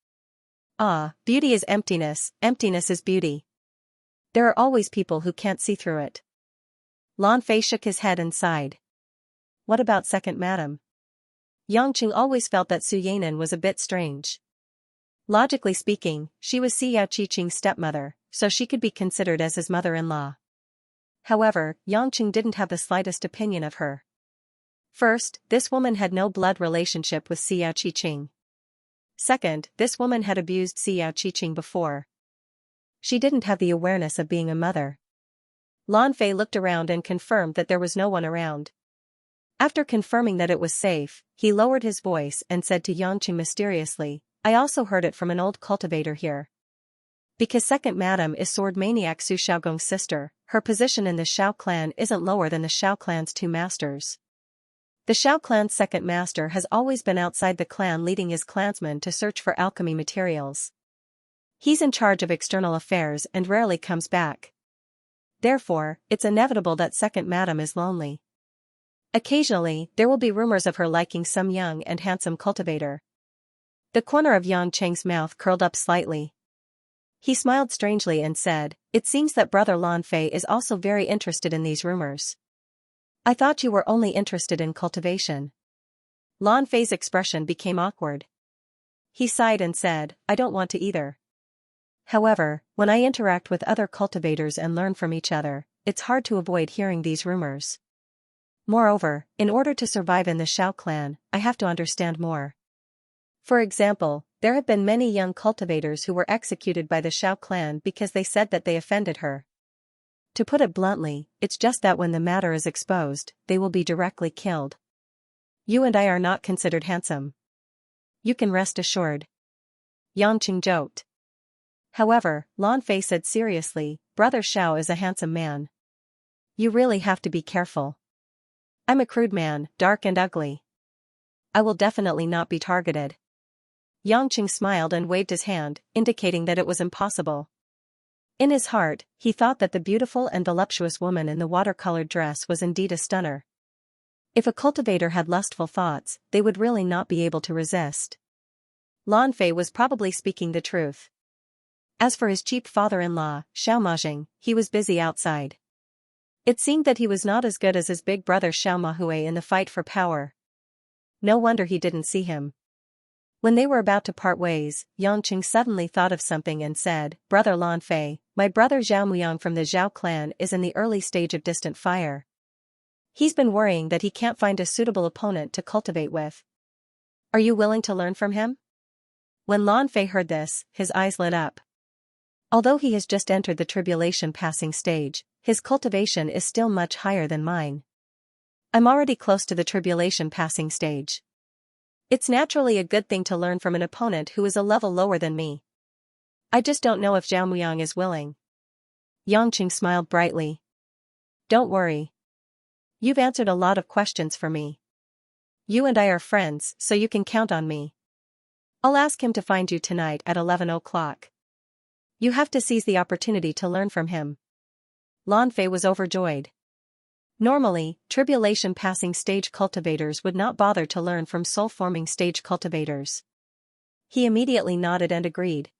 Ah, beauty is emptiness, emptiness is beauty. There are always people who can't see through it. Lan Fei shook his head and sighed. What about second madam? Yangqing always felt that Su Yanan was a bit strange. Logically speaking, she was Xiao Qiqing's stepmother, so she could be considered as his mother-in-law. However, Yangqing didn't have the slightest opinion of her. First, this woman had no blood relationship with Xiao Qiqing. Second, this woman had abused Xiao Qiqing before. She didn't have the awareness of being a mother. Lan Fei looked around and confirmed that there was no one around. After confirming that it was safe, he lowered his voice and said to Yangqing mysteriously, I also heard it from an old cultivator here. Because second madam is sword maniac Su Xiaogong's sister, her position in the Xiao clan isn't lower than the Xiao clan's two masters. The Xiao clan's second master has always been outside the clan leading his clansmen to search for alchemy materials. He's in charge of external affairs and rarely comes back. Therefore, it's inevitable that second madam is lonely. Occasionally, there will be rumors of her liking some young and handsome cultivator. The corner of Yangqing's mouth curled up slightly. He smiled strangely and said, It seems that brother Lan Fei is also very interested in these rumors. I thought you were only interested in cultivation. Lan Fei's expression became awkward. He sighed and said, I don't want to either. However, when I interact with other cultivators and learn from each other, it's hard to avoid hearing these rumors. Moreover, in order to survive in the Xiao clan, I have to understand more. For example, there have been many young cultivators who were executed by the Xiao clan because they said that they offended her. To put it bluntly, it's just that when the matter is exposed, they will be directly killed. You and I are not considered handsome. You can rest assured. Yangqing joked. However, Lan Fei said seriously, Brother Xiao is a handsome man. You really have to be careful. I'm a crude man, dark and ugly. I will definitely not be targeted. Yangqing smiled and waved his hand, indicating that it was impossible. In his heart, he thought that the beautiful and voluptuous woman in the watercolored dress was indeed a stunner. If a cultivator had lustful thoughts, they would really not be able to resist. Lan Fei was probably speaking the truth. As for his cheap father-in-law, Xiao Majing, he was busy outside. It seemed that he was not as good as his big brother Xiao Mahui in the fight for power. No wonder he didn't see him. When they were about to part ways, Yangqing suddenly thought of something and said, "Brother Lan Fei, my brother Zhao Muyang from the Zhao clan is in the early stage of distant fire. He's been worrying that he can't find a suitable opponent to cultivate with. Are you willing to learn from him?" When Lan Fei heard this, his eyes lit up. Although he has just entered the tribulation passing stage, his cultivation is still much higher than mine. I'm already close to the tribulation passing stage. It's naturally a good thing to learn from an opponent who is a level lower than me. I just don't know if Zhao Muyang is willing. Yangqing smiled brightly. Don't worry. You've answered a lot of questions for me. You and I are friends, so you can count on me. I'll ask him to find you tonight at 11 o'clock. You have to seize the opportunity to learn from him. Lan Fei was overjoyed. Normally, tribulation passing stage cultivators would not bother to learn from soul-forming stage cultivators. He immediately nodded and agreed.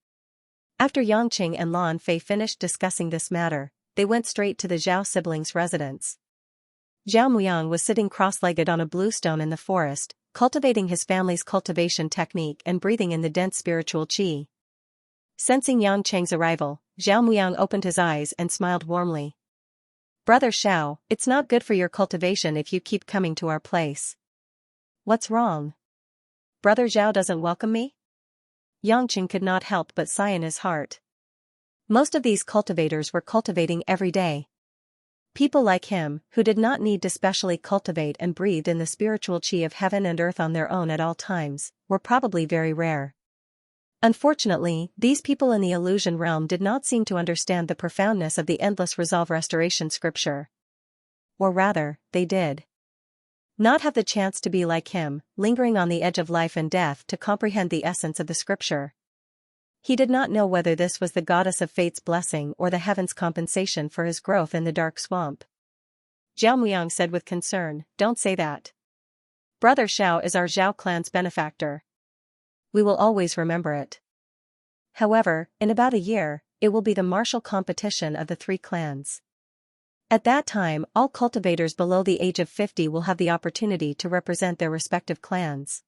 After Yangqing and Lan Fei finished discussing this matter, they went straight to the Zhao siblings' residence. Zhao Muyang was sitting cross-legged on a blue stone in the forest, cultivating his family's cultivation technique and breathing in the dense spiritual qi. Sensing Yangqing's arrival, Zhao Muyang opened his eyes and smiled warmly. "Brother Xiao, it's not good for your cultivation if you keep coming to our place." "What's wrong? Brother Zhao doesn't welcome me?" Yangqing could not help but sigh in his heart. Most of these cultivators were cultivating every day. People like him, who did not need to specially cultivate and breathed in the spiritual qi of heaven and earth on their own at all times, were probably very rare. Unfortunately, these people in the illusion realm did not seem to understand the profoundness of the endless resolve restoration scripture. Or rather, they did not have the chance to be like him, lingering on the edge of life and death to comprehend the essence of the scripture. He did not know whether this was the goddess of fate's blessing or the heaven's compensation for his growth in the dark swamp. Zhao Muyang said with concern, "Don't say that. Brother Xiao is our Zhao clan's benefactor. We will always remember it. However, in about a year, it will be the martial competition of the three clans. At that time, all cultivators below the age of 50 will have the opportunity to represent their respective clans.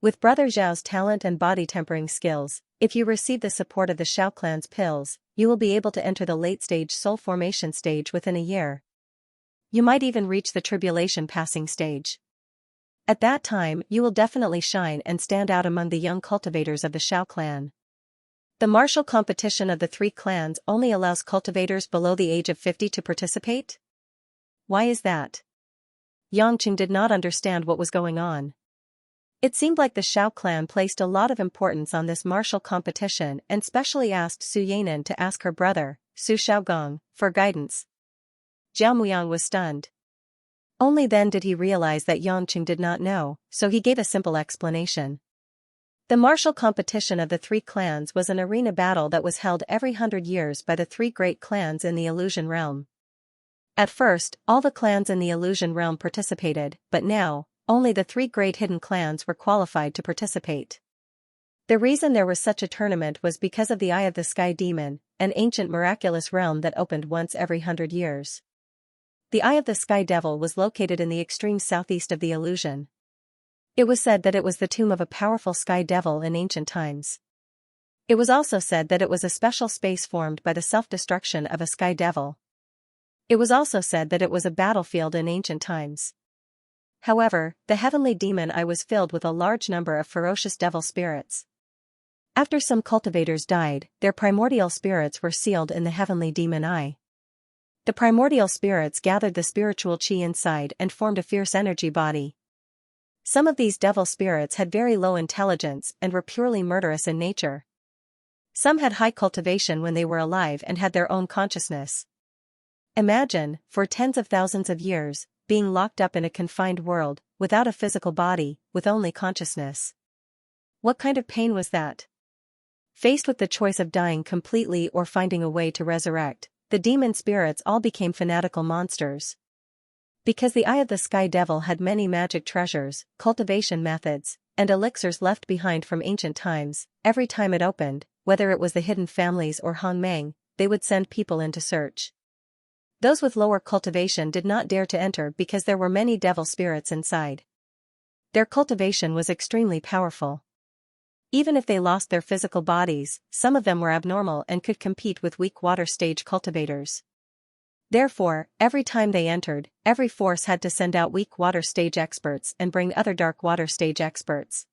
With Brother Zhao's talent and body tempering skills, if you receive the support of the Xiao clan's pills, you will be able to enter the late-stage soul formation stage within a year. You might even reach the tribulation passing stage. At that time, you will definitely shine and stand out among the young cultivators of the Xiao clan. The martial competition of the three clans only allows cultivators below the age of 50 to participate? Why is that?" Yangqing did not understand what was going on. It seemed like the Xiao clan placed a lot of importance on this martial competition and specially asked Su Yanan to ask her brother, Su Xiaogong, for guidance. Zhao Muyang was stunned. Only then did he realize that Yangqing did not know, so he gave a simple explanation. The martial competition of the three clans was an arena battle that was held every 100 years by the three great clans in the illusion realm. At first, all the clans in the illusion realm participated, but now, only the three great hidden clans were qualified to participate. The reason there was such a tournament was because of the Eye of the Sky Demon, an ancient miraculous realm that opened once every 100 years. The Eye of the Sky Devil was located in the extreme southeast of the illusion. It was said that it was the tomb of a powerful sky devil in ancient times. It was also said that it was a special space formed by the self-destruction of a sky devil. It was also said that it was a battlefield in ancient times. However, the heavenly demon eye was filled with a large number of ferocious devil spirits. After some cultivators died, their primordial spirits were sealed in the heavenly demon eye. The primordial spirits gathered the spiritual qi inside and formed a fierce energy body. Some of these devil spirits had very low intelligence and were purely murderous in nature. Some had high cultivation when they were alive and had their own consciousness. Imagine, for tens of thousands of years, being locked up in a confined world, without a physical body, with only consciousness. What kind of pain was that? Faced with the choice of dying completely or finding a way to resurrect, the demon spirits all became fanatical monsters. Because the Eye of the Sky Devil had many magic treasures, cultivation methods, and elixirs left behind from ancient times, every time it opened, whether it was the hidden families or Hongmeng, they would send people in to search. Those with lower cultivation did not dare to enter because there were many devil spirits inside. Their cultivation was extremely powerful. Even if they lost their physical bodies, some of them were abnormal and could compete with weak water stage cultivators. Therefore, every time they entered, every force had to send out weak water stage experts and bring other dark water stage experts.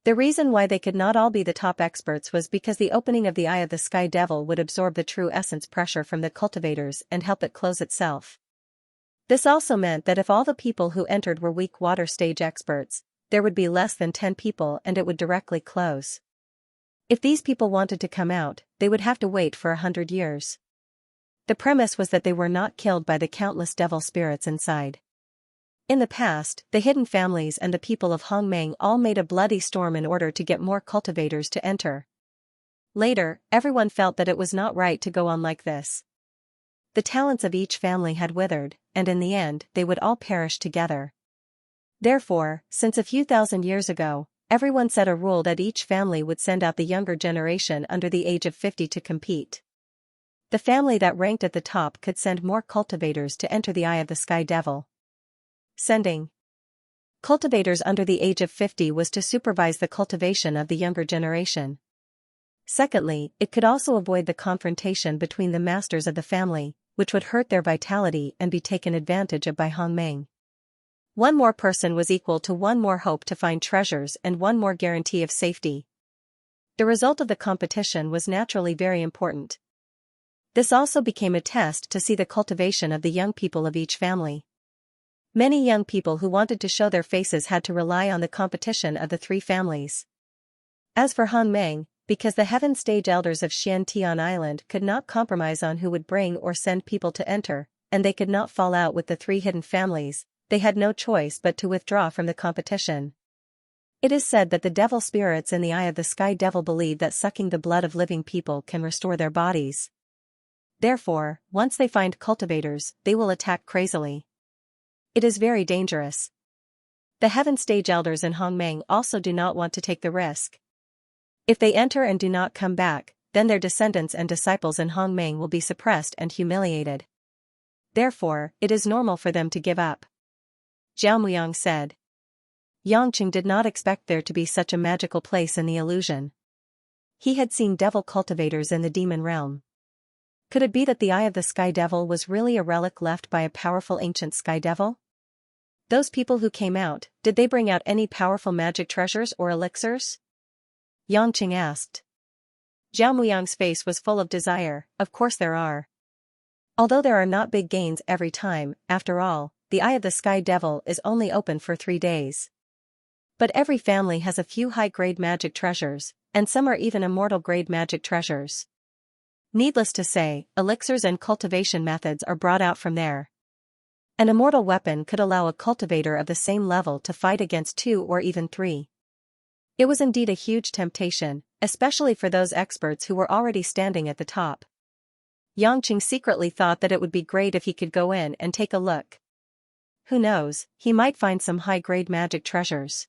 The reason why they could not all be the top experts was because the opening of the Eye of the Sky Devil would absorb the true essence pressure from the cultivators and help it close itself. This also meant that if all the people who entered were weak water stage experts, there would be less than 10 people and it would directly close. If these people wanted to come out, they would have to wait for 100 years. The premise was that they were not killed by the countless devil spirits inside. In the past, the hidden families and the people of Hongmeng all made a bloody storm in order to get more cultivators to enter. Later, everyone felt that it was not right to go on like this. The talents of each family had withered, and in the end, they would all perish together. Therefore, since a few thousand years ago, everyone set a rule that each family would send out the younger generation under the age of 50 to compete. The family that ranked at the top could send more cultivators to enter the Eye of the Sky Devil. Sending cultivators under the age of 50 was to supervise the cultivation of the younger generation. Secondly, it could also avoid the confrontation between the masters of the family, which would hurt their vitality and be taken advantage of by Hongmeng. One more person was equal to one more hope to find treasures and one more guarantee of safety. The result of the competition was naturally very important. This also became a test to see the cultivation of the young people of each family. Many young people who wanted to show their faces had to rely on the competition of the three families. As for Hongmeng, because the Heaven Stage Elders of Xianxia Island could not compromise on who would bring or send people to enter, and they could not fall out with the three hidden families, they had no choice but to withdraw from the competition. It is said that the devil spirits in the Eye of the Sky Devil believe that sucking the blood of living people can restore their bodies. Therefore, once they find cultivators, they will attack crazily. It is very dangerous. The Heaven Stage Elders in Hongmeng also do not want to take the risk. If they enter and do not come back, then their descendants and disciples in Hongmeng will be suppressed and humiliated. Therefore, it is normal for them to give up. Zhao Muyang said. Yangqing did not expect there to be such a magical place in the illusion. He had seen devil cultivators in the demon realm. Could it be that the Eye of the Sky Devil was really a relic left by a powerful ancient sky devil? Those people who came out, did they bring out any powerful magic treasures or elixirs? Yangqing asked. Zhao Muyang's face was full of desire. Of course there are. Although there are not big gains every time, after all, the Eye of the Sky Devil is only open for 3 days. But every family has a few high-grade magic treasures, and some are even immortal-grade magic treasures. Needless to say, elixirs and cultivation methods are brought out from there. An immortal weapon could allow a cultivator of the same level to fight against 2 or even 3. It was indeed a huge temptation, especially for those experts who were already standing at the top. Yangqing secretly thought that it would be great if he could go in and take a look. Who knows, he might find some high-grade magic treasures.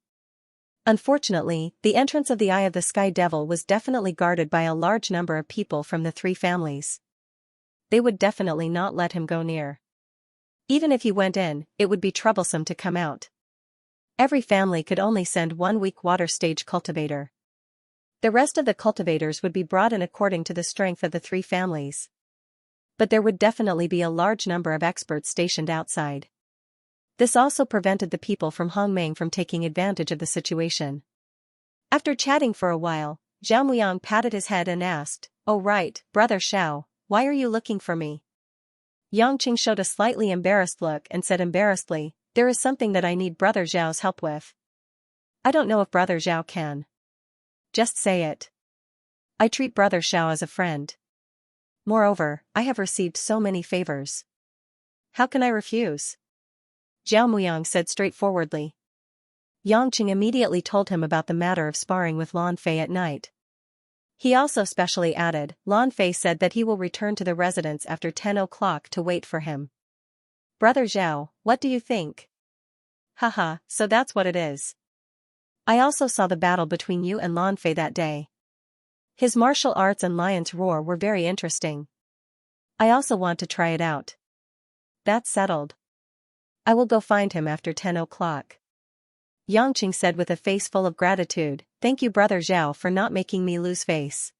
Unfortunately, the entrance of the Eye of the Sky Devil was definitely guarded by a large number of people from the 3 families. They would definitely not let him go near. Even if he went in, it would be troublesome to come out. Every family could only send 1 weak water stage cultivator. The rest of the cultivators would be brought in according to the strength of the 3 families. But there would definitely be a large number of experts stationed outside. This also prevented the people from Hongmeng from taking advantage of the situation. After chatting for a while, Zhao Muyang patted his head and asked, "Oh right, Brother Xiao, why are you looking for me?" Yangqing showed a slightly embarrassed look and said embarrassedly, "There is something that I need Brother Xiao's help with. I don't know if Brother Xiao can. Just say it. I treat Brother Xiao as a friend. Moreover, I have received so many favors. How can I refuse?" Zhao Muyang said straightforwardly. Yangqing immediately told him about the matter of sparring with Lan Fei at night. He also specially added, Lan Fei said that he will return to the residence after 10 o'clock to wait for him. Brother Zhao, what do you think? Haha, so that's what it is. I also saw the battle between you and Lan Fei that day. His martial arts and lion's roar were very interesting. I also want to try it out. That's settled. I will go find him after 10 o'clock. Yangqing said with a face full of gratitude, thank you Brother Zhao for not making me lose face.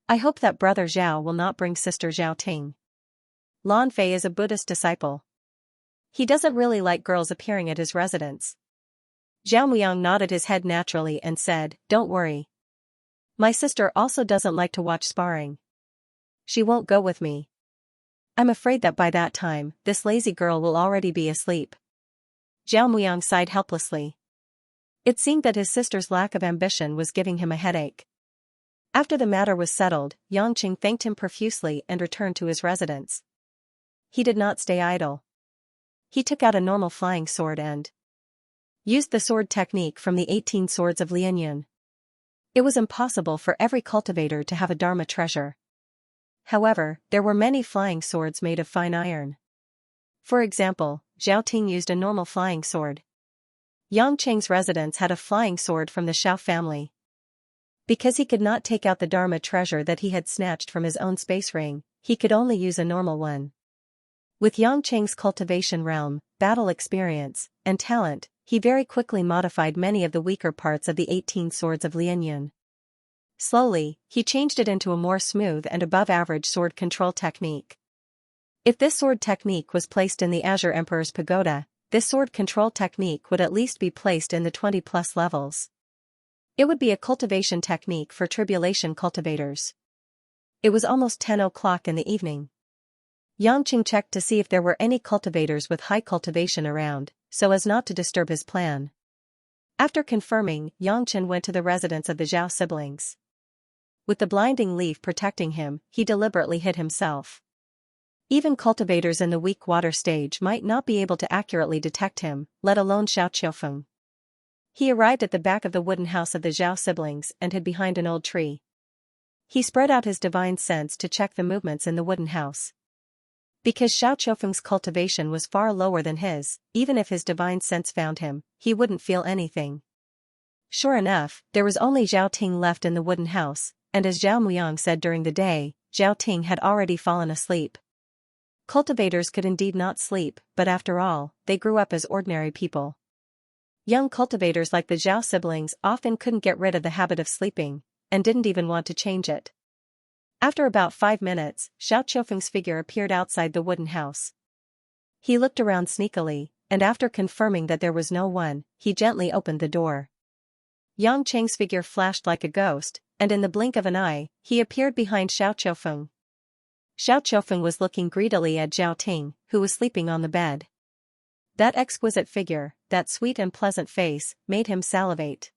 I hope that Brother Zhao will not bring Sister Zhao Ting. Lan Fei is a Buddhist disciple. He doesn't really like girls appearing at his residence. Zhao Muyang nodded his head naturally and said, don't worry. My sister also doesn't like to watch sparring. She won't go with me. I'm afraid that by that time, this lazy girl will already be asleep. Zhao Muyang sighed helplessly. It seemed that his sister's lack of ambition was giving him a headache. After the matter was settled, Yangqing thanked him profusely and returned to his residence. He did not stay idle. He took out a normal flying sword and used the sword technique from the 18 swords of Lianyun. It was impossible for every cultivator to have a Dharma treasure. However, there were many flying swords made of fine iron. For example, Zhao Ting used a normal flying sword. Yangqing's residence had a flying sword from the Xiao family. Because he could not take out the Dharma treasure that he had snatched from his own space ring, he could only use a normal one. With Yangqing's cultivation realm, battle experience, and talent, he very quickly modified many of the weaker parts of the 18 swords of Lianyun. Slowly, he changed it into a more smooth and above-average sword control technique. If this sword technique was placed in the Azure Emperor's pagoda, this sword control technique would at least be placed in the 20+ levels. It would be a cultivation technique for tribulation cultivators. It was almost 10 o'clock in the evening. Yangqing checked to see if there were any cultivators with high cultivation around, so as not to disturb his plan. After confirming, Yangqing went to the residence of the Zhao siblings. With the blinding leaf protecting him, he deliberately hid himself. Even cultivators in the weak water stage might not be able to accurately detect him, let alone Xiao Qiufeng. He arrived at the back of the wooden house of the Zhao siblings and hid behind an old tree. He spread out his divine sense to check the movements in the wooden house. Because Xiao Qiufeng's cultivation was far lower than his, even if his divine sense found him, he wouldn't feel anything. Sure enough, there was only Zhao Ting left in the wooden house, and as Zhao Muyang said during the day, Zhao Ting had already fallen asleep. Cultivators could indeed not sleep, but after all, they grew up as ordinary people. Young cultivators like the Zhao siblings often couldn't get rid of the habit of sleeping, and didn't even want to change it. After about 5 minutes, Xiao Qiufeng's figure appeared outside the wooden house. He looked around sneakily, and after confirming that there was no one, he gently opened the door. Yangqing's figure flashed like a ghost, and in the blink of an eye, he appeared behind Xiao Qiufeng. Xiao Qiufeng was looking greedily at Zhao Ting, who was sleeping on the bed. That exquisite figure, that sweet and pleasant face, made him salivate.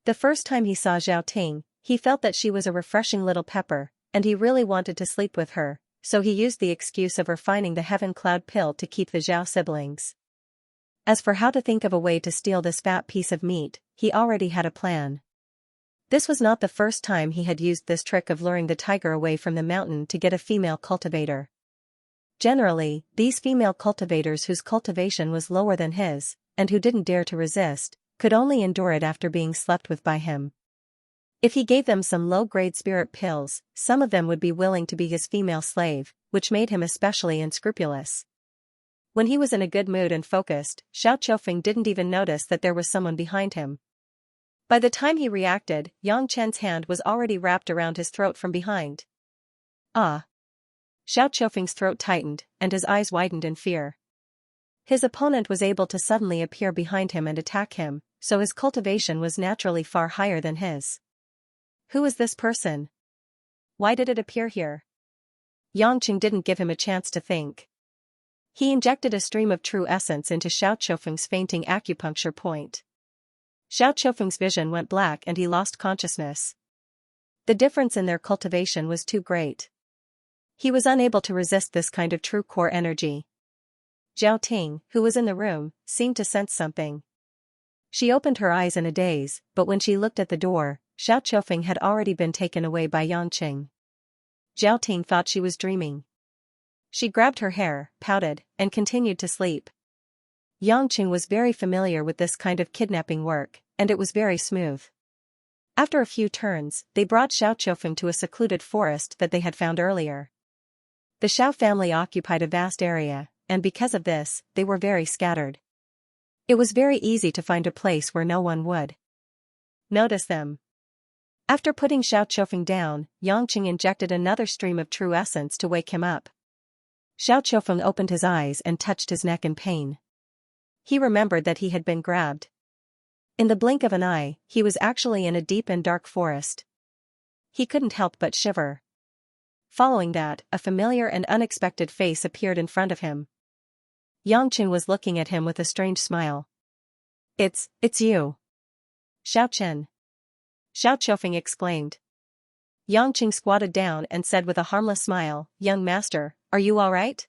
The first time he saw Zhao Ting, he felt that she was a refreshing little pepper, and he really wanted to sleep with her, so he used the excuse of refining the heaven cloud pill to keep the Zhao siblings. As for how to think of a way to steal this fat piece of meat, he already had a plan. This was not the first time he had used this trick of luring the tiger away from the mountain to get a female cultivator. Generally, these female cultivators whose cultivation was lower than his, and who didn't dare to resist, could only endure it after being slept with by him. If he gave them some low-grade spirit pills, some of them would be willing to be his female slave, which made him especially unscrupulous. When he was in a good mood and focused, Xiao Qiufeng didn't even notice that there was someone behind him. By the time he reacted, Yang Chen's hand was already wrapped around his throat from behind. Ah! Xiao Qiufeng's throat tightened, and his eyes widened in fear. His opponent was able to suddenly appear behind him and attack him, so his cultivation was naturally far higher than his. Who is this person? Why did it appear here? Yangqing didn't give him a chance to think. He injected a stream of true essence into Xiao Qiufeng's fainting acupuncture point. Xiao Qiufeng's vision went black and he lost consciousness. The difference in their cultivation was too great. He was unable to resist this kind of true core energy. Zhao Ting, who was in the room, seemed to sense something. She opened her eyes in a daze, but when she looked at the door, Xiao Chofeng had already been taken away by Yangqing. Zhao Ting thought she was dreaming. She grabbed her hair, pouted, and continued to sleep. Yangqing was very familiar with this kind of kidnapping work, and it was very smooth. After a few turns, they brought Xiao Chofeng to a secluded forest that they had found earlier. The Xiao family occupied a vast area, and because of this, they were very scattered. It was very easy to find a place where no one would notice them. After putting Xiao Chofeng down, Yangqing injected another stream of true essence to wake him up. Xiao Chofeng opened his eyes and touched his neck in pain. He remembered that he had been grabbed. In the blink of an eye, he was actually in a deep and dark forest. He couldn't help but shiver. Following that, a familiar and unexpected face appeared in front of him. Yangqing was looking at him with a strange smile. It's you. Xiao Chen. Xiao Chofeng exclaimed. Yangqing squatted down and said with a harmless smile, "Young master, are you all right?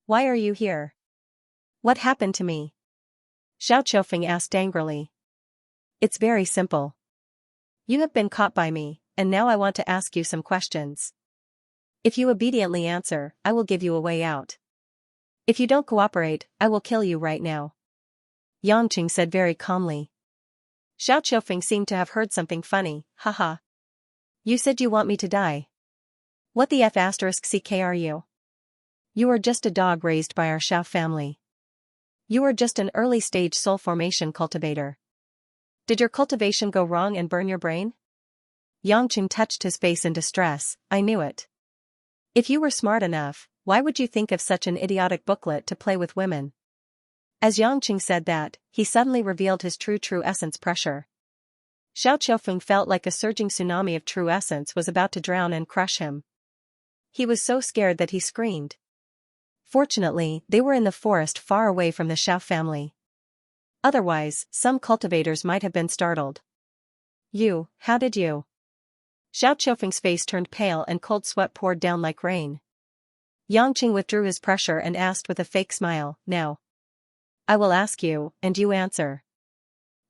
Why are you here? What happened to me?" Xiao Chofeng asked angrily. It's very simple. You have been caught by me, and now I want to ask you some questions. If you obediently answer, I will give you a way out. If you don't cooperate, I will kill you right now. Yangqing said very calmly. Xiao Chofeng seemed to have heard something funny, haha. You said you want me to die. What the F***ck are you? You are just a dog raised by our Xiao family. You are just an early-stage soul formation cultivator. Did your cultivation go wrong and burn your brain? Yangqing touched his face in distress. I knew it. If you were smart enough, why would you think of such an idiotic booklet to play with women? As Yangqing said that, he suddenly revealed his true essence pressure. Xiao Chofeng felt like a surging tsunami of true essence was about to drown and crush him. He was so scared that he screamed. Fortunately, they were in the forest far away from the Xiao family. Otherwise, some cultivators might have been startled. How did you? Xiao Chofeng's face turned pale and cold sweat poured down like rain. Yangqing withdrew his pressure and asked with a fake smile, now. I will ask you, and you answer.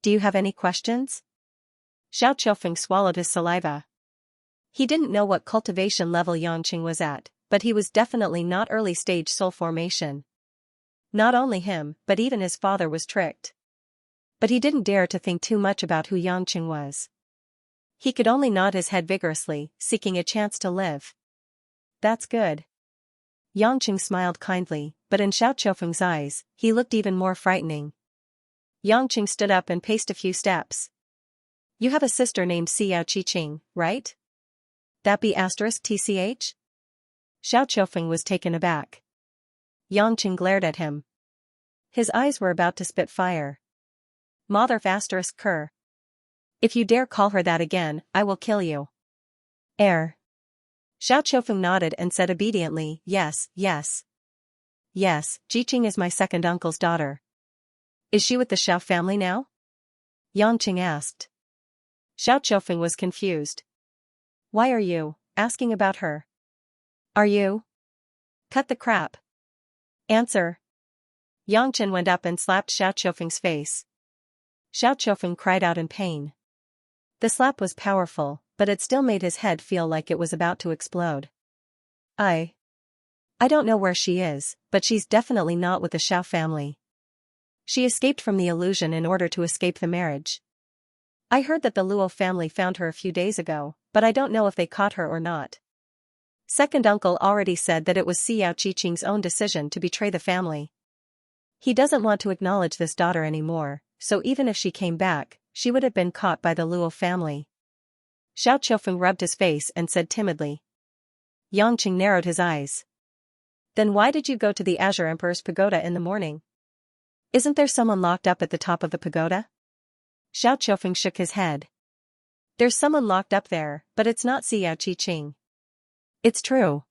Do you have any questions? Xiao Chofeng swallowed his saliva. He didn't know what cultivation level Yangqing was at, but he was definitely not early-stage soul formation. Not only him, but even his father was tricked. But he didn't dare to think too much about who Yangqing was. He could only nod his head vigorously, seeking a chance to live. That's good. Yangqing smiled kindly, but in Xiao Chofeng's eyes, he looked even more frightening. Yangqing stood up and paced a few steps. You have a sister named Xiao Qiqing, right? That be *TCH? Xiao Chofeng was taken aback. Yangqing glared at him. His eyes were about to spit fire. Mother *Cur. If you dare call her that again, I will kill you. Xiao Chofeng nodded and said obediently, yes. Yes, Jiqing is my second uncle's daughter. Is she with the Xiao family now? Yangqing asked. Xiao Chofeng was confused. Why are you asking about her? Are you? Cut the crap. Answer. Yangqing went up and slapped Xiao Chofeng's face. Xiao Chofeng cried out in pain. The slap was powerful, but it still made his head feel like it was about to explode. I don't know where she is, but she's definitely not with the Xiao family. She escaped from the illusion in order to escape the marriage. I heard that the Luo family found her a few days ago, but I don't know if they caught her or not. Second uncle already said that it was Xiao Qiqing's own decision to betray the family. He doesn't want to acknowledge this daughter anymore, so even if she came back, she would have been caught by the Luo family. Xiao Chofeng rubbed his face and said timidly. Yangqing narrowed his eyes. Then why did you go to the Azure Emperor's pagoda in the morning? Isn't there someone locked up at the top of the pagoda? Xiao Chofeng shook his head. There's someone locked up there, but it's not Xiao Qiqing. It's true.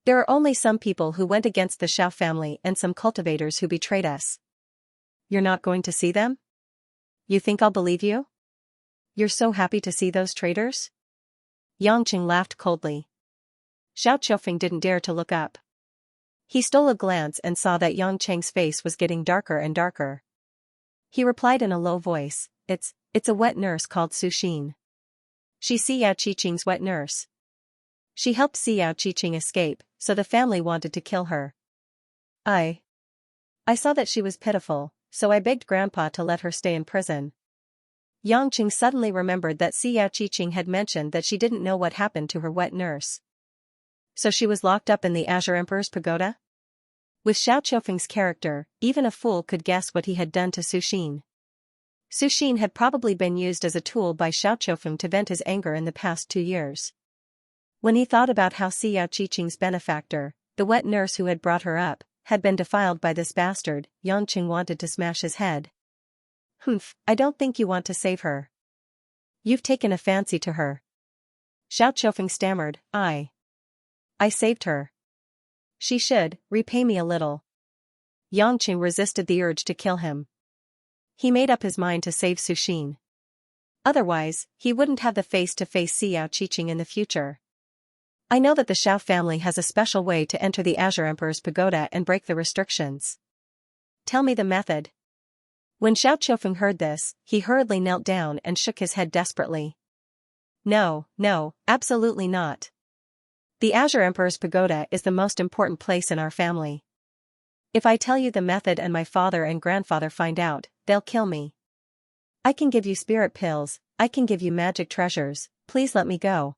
There are only some people who went against the Xiao family and some cultivators who betrayed us. You're not going to see them? You think I'll believe you? You're so happy to see those traitors? Yangqing laughed coldly. Xiao Chofeng didn't dare to look up. He stole a glance and saw that Yangqing's face was getting darker and darker. He replied in a low voice, it's a wet nurse called Suxin. She's Xiao Qiqing's wet nurse. She helped Xiao Qiqing escape, so the family wanted to kill her. I saw that she was pitiful, so I begged Grandpa to let her stay in prison. Yangqing suddenly remembered that Xiao Qiqing had mentioned that she didn't know what happened to her wet nurse. So she was locked up in the Azure Emperor's pagoda? With Xiao Qiufeng's character, even a fool could guess what he had done to Suxin. Suxin had probably been used as a tool by Xiao Qiufeng to vent his anger in the past 2 years. When he thought about how Xiao Qiqing's benefactor, the wet nurse who had brought her up, had been defiled by this bastard, Yangqing wanted to smash his head. Humph, I don't think you want to save her. You've taken a fancy to her. Xiao Qiufeng stammered, I saved her. She should repay me a little. Yangqing resisted the urge to kill him. He made up his mind to save Suxin. Otherwise, he wouldn't have the face to face Xiao Qiqing in the future. I know that the Xiao family has a special way to enter the Azure Emperor's pagoda and break the restrictions. Tell me the method. When Xiao Qiufeng heard this, he hurriedly knelt down and shook his head desperately. No, absolutely not. The Azure Emperor's pagoda is the most important place in our family. If I tell you the method and my father and grandfather find out, they'll kill me. I can give you spirit pills, I can give you magic treasures, please let me go.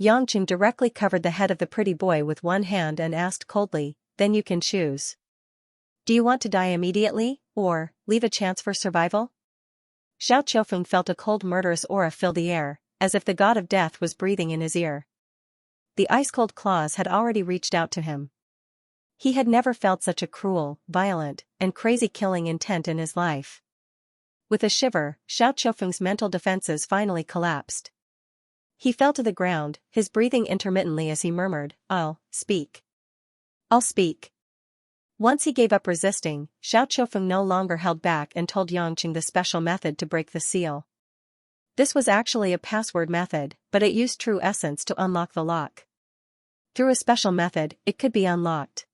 Yangqing directly covered the head of the pretty boy with one hand and asked coldly, then you can choose. Do you want to die immediately, or leave a chance for survival? Xiao Qiufeng felt a cold murderous aura fill the air, as if the god of death was breathing in his ear. The ice-cold claws had already reached out to him. He had never felt such a cruel, violent, and crazy killing intent in his life. With a shiver, Xiao Qiufeng's mental defenses finally collapsed. He fell to the ground, his breathing intermittently as he murmured, I'll speak. I'll speak. Once he gave up resisting, Xiao Qiufeng no longer held back and told Yangqing the special method to break the seal. This was actually a password method, but it used true essence to unlock the lock. Through a special method, it could be unlocked.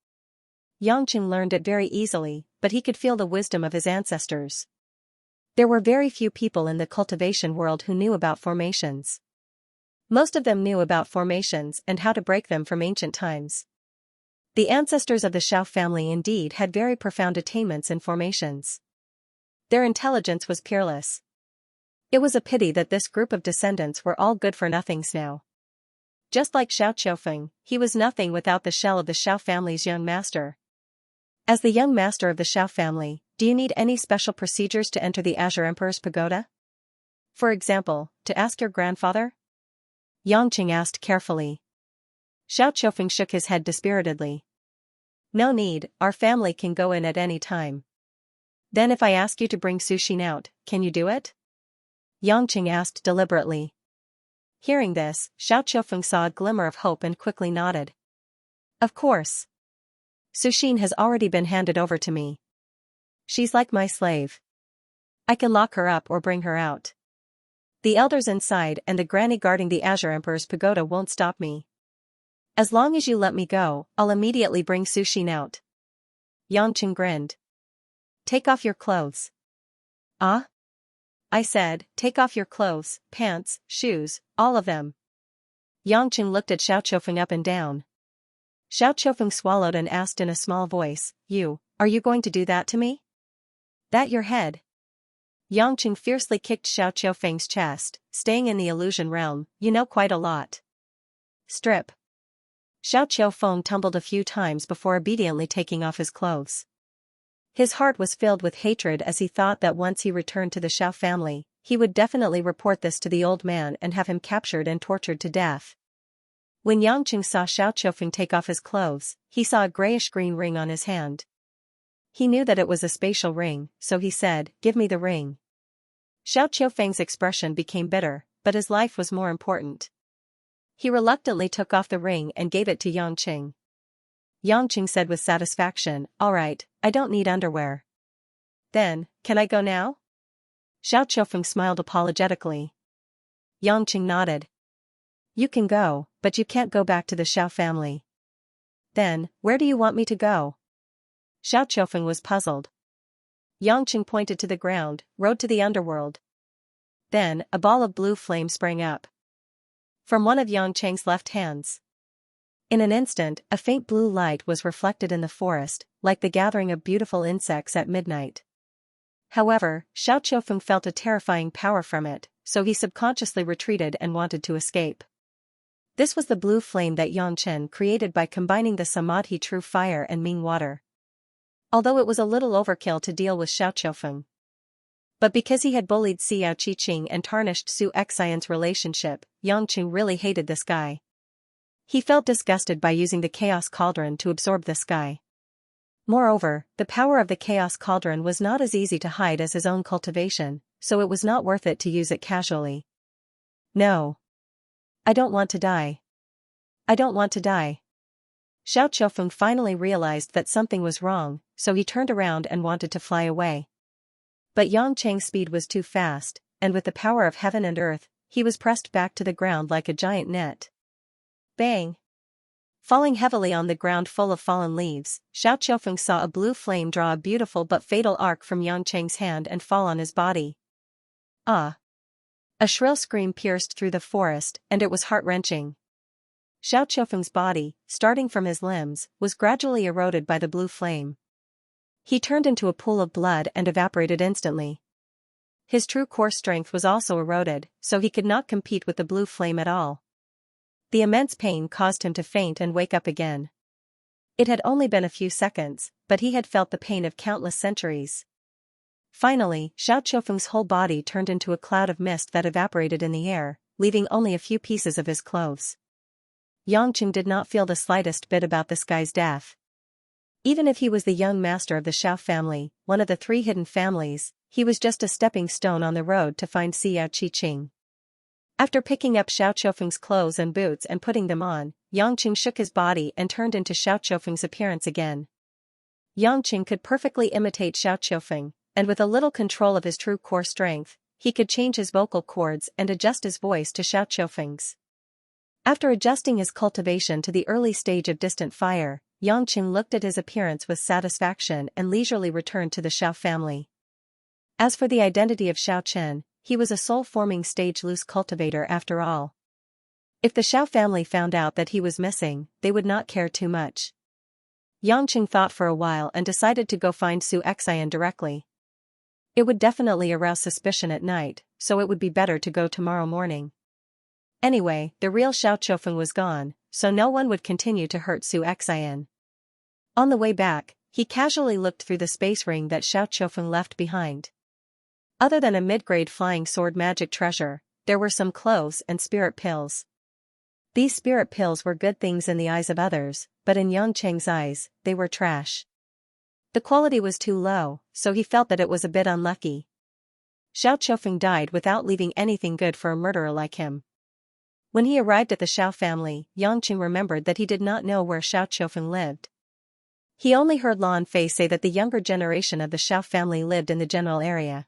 Yangqing learned it very easily, but he could feel the wisdom of his ancestors. There were very few people in the cultivation world who knew about formations. Most of them knew about formations and how to break them from ancient times. The ancestors of the Xiao family indeed had very profound attainments in formations. Their intelligence was peerless. It was a pity that this group of descendants were all good-for-nothings now. Just like Xiao Qiufeng, he was nothing without the shell of the Xiao family's young master. As the young master of the Xiao family, do you need any special procedures to enter the Azure Emperor's pagoda? For example, to ask your grandfather? Yangqing asked carefully. Xiao Qiufeng shook his head dispiritedly. No need, our family can go in at any time. Then if I ask you to bring Suxin out, can you do it? Yangqing asked deliberately. Hearing this, Xiao Qiufeng saw a glimmer of hope and quickly nodded. Of course. Suxin has already been handed over to me. She's like my slave. I can lock her up or bring her out. The elders inside and the granny guarding the Azure Emperor's pagoda won't stop me. As long as you let me go, I'll immediately bring Suxin out. Yangqing grinned. Take off your clothes. Ah? I said, take off your clothes, pants, shoes, all of them. Yangqing looked at Xiao Qiufeng up and down. Xiao Qiufeng swallowed and asked in a small voice, are you going to do that to me? That your head? Yangqing fiercely kicked Xiao Qiufeng's chest, staying in the illusion realm, you know quite a lot. Strip. Xiao Qiufeng tumbled a few times before obediently taking off his clothes. His heart was filled with hatred as he thought that once he returned to the Xiao family, he would definitely report this to the old man and have him captured and tortured to death. When Yangqing saw Xiao Qiufeng take off his clothes, he saw a grayish-green ring on his hand. He knew that it was a spatial ring, so he said, give me the ring. Xiao Qiufeng's expression became bitter, but his life was more important. He reluctantly took off the ring and gave it to Yangqing. Yangqing said with satisfaction, all right, I don't need underwear. Then, can I go now? Xiao Qiufeng smiled apologetically. Yangqing nodded. You can go, but you can't go back to the Xiao family. Then, where do you want me to go? Xiao Qiufeng was puzzled. Yangqing pointed to the ground, road to the underworld. Then, a ball of blue flame sprang up from one of Yangqing's left hands. In an instant, a faint blue light was reflected in the forest, like the gathering of beautiful insects at midnight. However, Xiao Qiufeng felt a terrifying power from it, so he subconsciously retreated and wanted to escape. This was the blue flame that Yangqing created by combining the Samadhi true fire and Ming water. Although it was a little overkill to deal with Xiao Qiufeng. But because he had bullied Xiao Qiqing and tarnished Su Xian's relationship, Yangqing really hated this guy. He felt disgusted by using the Chaos Cauldron to absorb this guy. Moreover, the power of the Chaos Cauldron was not as easy to hide as his own cultivation, so it was not worth it to use it casually. No. I don't want to die. I don't want to die. Xiao Qiufeng finally realized that something was wrong, so he turned around and wanted to fly away. But Yangqing's speed was too fast, and with the power of heaven and earth, he was pressed back to the ground like a giant net. Bang! Falling heavily on the ground full of fallen leaves, Xiao Qiufeng saw a blue flame draw a beautiful but fatal arc from Yangqing's hand and fall on his body. Ah! A shrill scream pierced through the forest, and it was heart-wrenching. Xiao Qiufeng's body, starting from his limbs, was gradually eroded by the blue flame. He turned into a pool of blood and evaporated instantly. His true core strength was also eroded, so he could not compete with the blue flame at all. The immense pain caused him to faint and wake up again. It had only been a few seconds, but he had felt the pain of countless centuries. Finally, Xiao Qiufeng's whole body turned into a cloud of mist that evaporated in the air, leaving only a few pieces of his clothes. Yangqing did not feel the slightest bit about this guy's death. Even if he was the young master of the Xiao family, one of the 3 hidden families, he was just a stepping stone on the road to find Xiao Qiqing. After picking up Xiao Qiufeng's clothes and boots and putting them on, Yangqing shook his body and turned into Xiao Qiufeng's appearance again. Yangqing could perfectly imitate Xiao Qiufeng, and with a little control of his true core strength, he could change his vocal cords and adjust his voice to Xiao Qiufeng's. After adjusting his cultivation to the early stage of distant fire, Yangqing looked at his appearance with satisfaction and leisurely returned to the Xiao family. As for the identity of Xiao Chen, he was a soul-forming stage loose cultivator after all. If the Xiao family found out that he was missing, they would not care too much. Yangqing thought for a while and decided to go find Su Xian directly. It would definitely arouse suspicion at night, so it would be better to go tomorrow morning. Anyway, the real Xiao Qiufeng was gone, so no one would continue to hurt Su Xian. On the way back, he casually looked through the space ring that Xiao Qiufeng left behind. Other than a mid-grade flying sword magic treasure, there were some clothes and spirit pills. These spirit pills were good things in the eyes of others, but in Yangqing's eyes, they were trash. The quality was too low, so he felt that it was a bit unlucky. Xiao Qiufeng died without leaving anything good for a murderer like him. When he arrived at the Xiao family, Yangqing remembered that he did not know where Xiao Qiufeng lived. He only heard Lan Fei say that the younger generation of the Xiao family lived in the general area.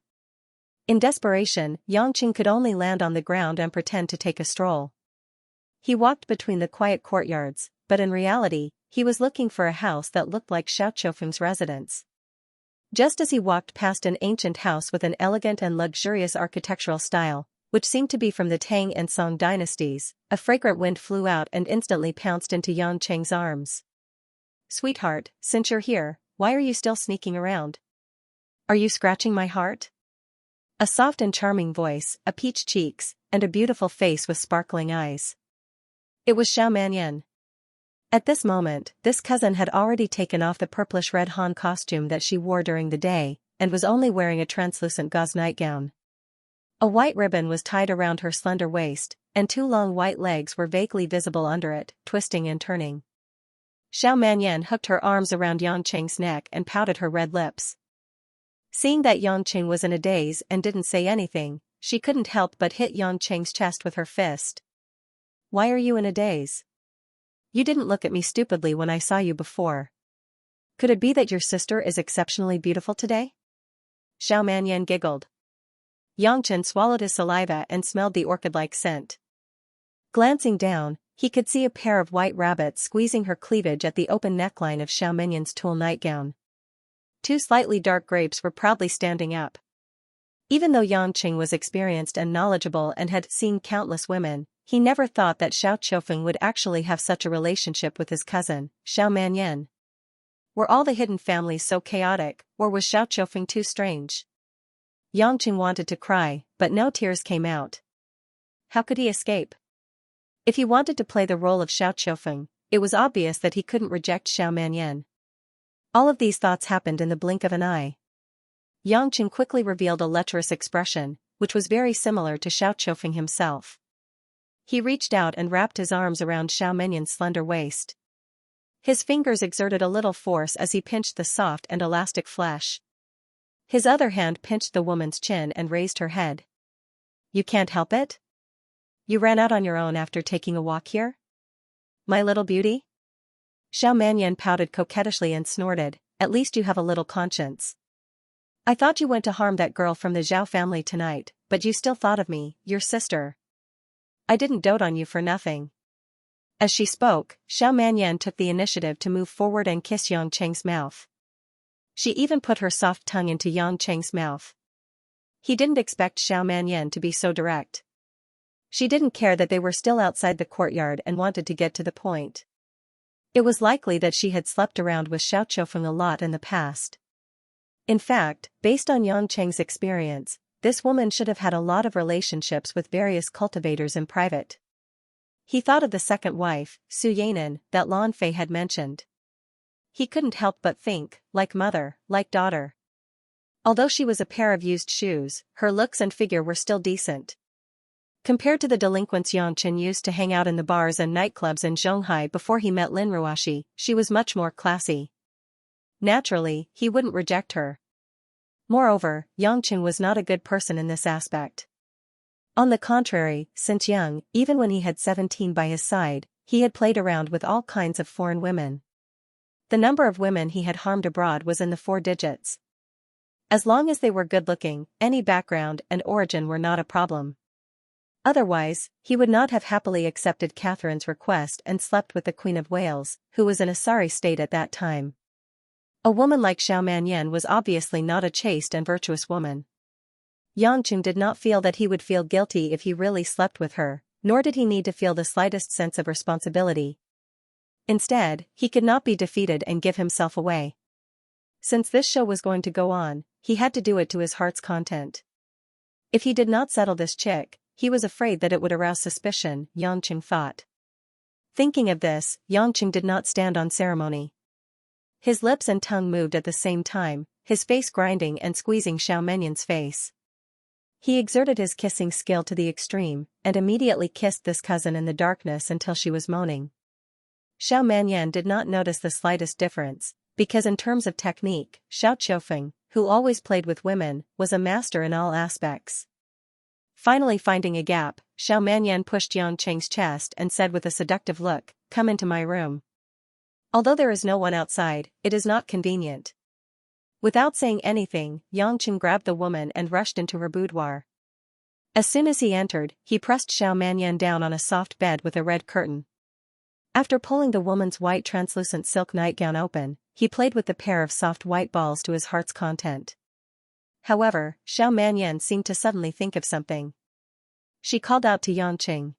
In desperation, Yangqing could only land on the ground and pretend to take a stroll. He walked between the quiet courtyards, but in reality, he was looking for a house that looked like Xiao Qiufeng's residence. Just as he walked past an ancient house with an elegant and luxurious architectural style, which seemed to be from the Tang and Song dynasties, a fragrant wind flew out and instantly pounced into Yangqing's arms. "Sweetheart, since you're here, why are you still sneaking around? Are you scratching my heart?" A soft and charming voice, a peach cheeks, and a beautiful face with sparkling eyes. It was Xiao Manyan. At this moment, this cousin had already taken off the purplish-red Han costume that she wore during the day, and was only wearing a translucent gauze nightgown. A white ribbon was tied around her slender waist, and 2 long white legs were vaguely visible under it, twisting and turning. Xiao Manyan hooked her arms around Yangqing's neck and pouted her red lips. Seeing that Yangqing was in a daze and didn't say anything, she couldn't help but hit Yangqing's chest with her fist. "Why are you in a daze? You didn't look at me stupidly when I saw you before. Could it be that your sister is exceptionally beautiful today?" Xiao Manyan giggled. Yangqing swallowed his saliva and smelled the orchid-like scent. Glancing down, he could see a pair of white rabbits squeezing her cleavage at the open neckline of Xiao Manyan's tulle nightgown. Two slightly dark grapes were proudly standing up. Even though Yangqing was experienced and knowledgeable and had seen countless women, he never thought that Xiao Qiufeng would actually have such a relationship with his cousin, Xiao Manyan. Were all the hidden families so chaotic, or was Xiao Qiufeng too strange? Yangqing wanted to cry, but no tears came out. How could he escape? If he wanted to play the role of Xiao Qiufeng, it was obvious that he couldn't reject Xiao Manyan. All of these thoughts happened in the blink of an eye. Yangqing quickly revealed a lecherous expression, which was very similar to Xiao Qiufeng himself. He reached out and wrapped his arms around Xiao Manyan's slender waist. His fingers exerted a little force as he pinched the soft and elastic flesh. His other hand pinched the woman's chin and raised her head. You can't help it? You ran out on your own after taking a walk here? My little beauty? Xiao Manyan pouted coquettishly and snorted, at least you have a little conscience. I thought you went to harm that girl from the Zhao family tonight, but you still thought of me, your sister. I didn't dote on you for nothing. As she spoke, Xiao Manyan took the initiative to move forward and kiss Yangqing's mouth. She even put her soft tongue into Yangqing's mouth. He didn't expect Xiao Manyan to be so direct. She didn't care that they were still outside the courtyard and wanted to get to the point. It was likely that she had slept around with Xiao Qiufeng a lot in the past. In fact, based on Yangqing's experience, this woman should have had a lot of relationships with various cultivators in private. He thought of the second wife, Su Yanan, that Lan Fei had mentioned. He couldn't help but think, like mother, like daughter. Although she was a pair of used shoes, her looks and figure were still decent. Compared to the delinquents Yangqing used to hang out in the bars and nightclubs in Zhonghai before he met Lin Ruoxi, she was much more classy. Naturally, he wouldn't reject her. Moreover, Yangqing was not a good person in this aspect. On the contrary, since young, even when he had 17 by his side, he had played around with all kinds of foreign women. The number of women he had harmed abroad was in the 4 digits. As long as they were good-looking, any background and origin were not a problem. Otherwise, he would not have happily accepted Catherine's request and slept with the Queen of Wales, who was in a sorry state at that time. A woman like Xiao Manyan was obviously not a chaste and virtuous woman. Yangqing did not feel that he would feel guilty if he really slept with her, nor did he need to feel the slightest sense of responsibility. Instead, he could not be defeated and give himself away. Since this show was going to go on, he had to do it to his heart's content. If he did not settle this chick, he was afraid that it would arouse suspicion, Yangqing thought. Thinking of this, Yangqing did not stand on ceremony. His lips and tongue moved at the same time, his face grinding and squeezing Xiao Manyan's face. He exerted his kissing skill to the extreme, and immediately kissed this cousin in the darkness until she was moaning. Xiao Manyan did not notice the slightest difference, because in terms of technique, Xiao Qiufeng, who always played with women, was a master in all aspects. Finally finding a gap, Xiao Manyan pushed Yangqing's chest and said with a seductive look, "Come into my room. Although there is no one outside, it is not convenient." Without saying anything, Yangqing grabbed the woman and rushed into her boudoir. As soon as he entered, he pressed Xiao Manyan down on a soft bed with a red curtain. After pulling the woman's white translucent silk nightgown open, he played with the pair of soft white balls to his heart's content. However, Xiao Manyan seemed to suddenly think of something. She called out to Yangqing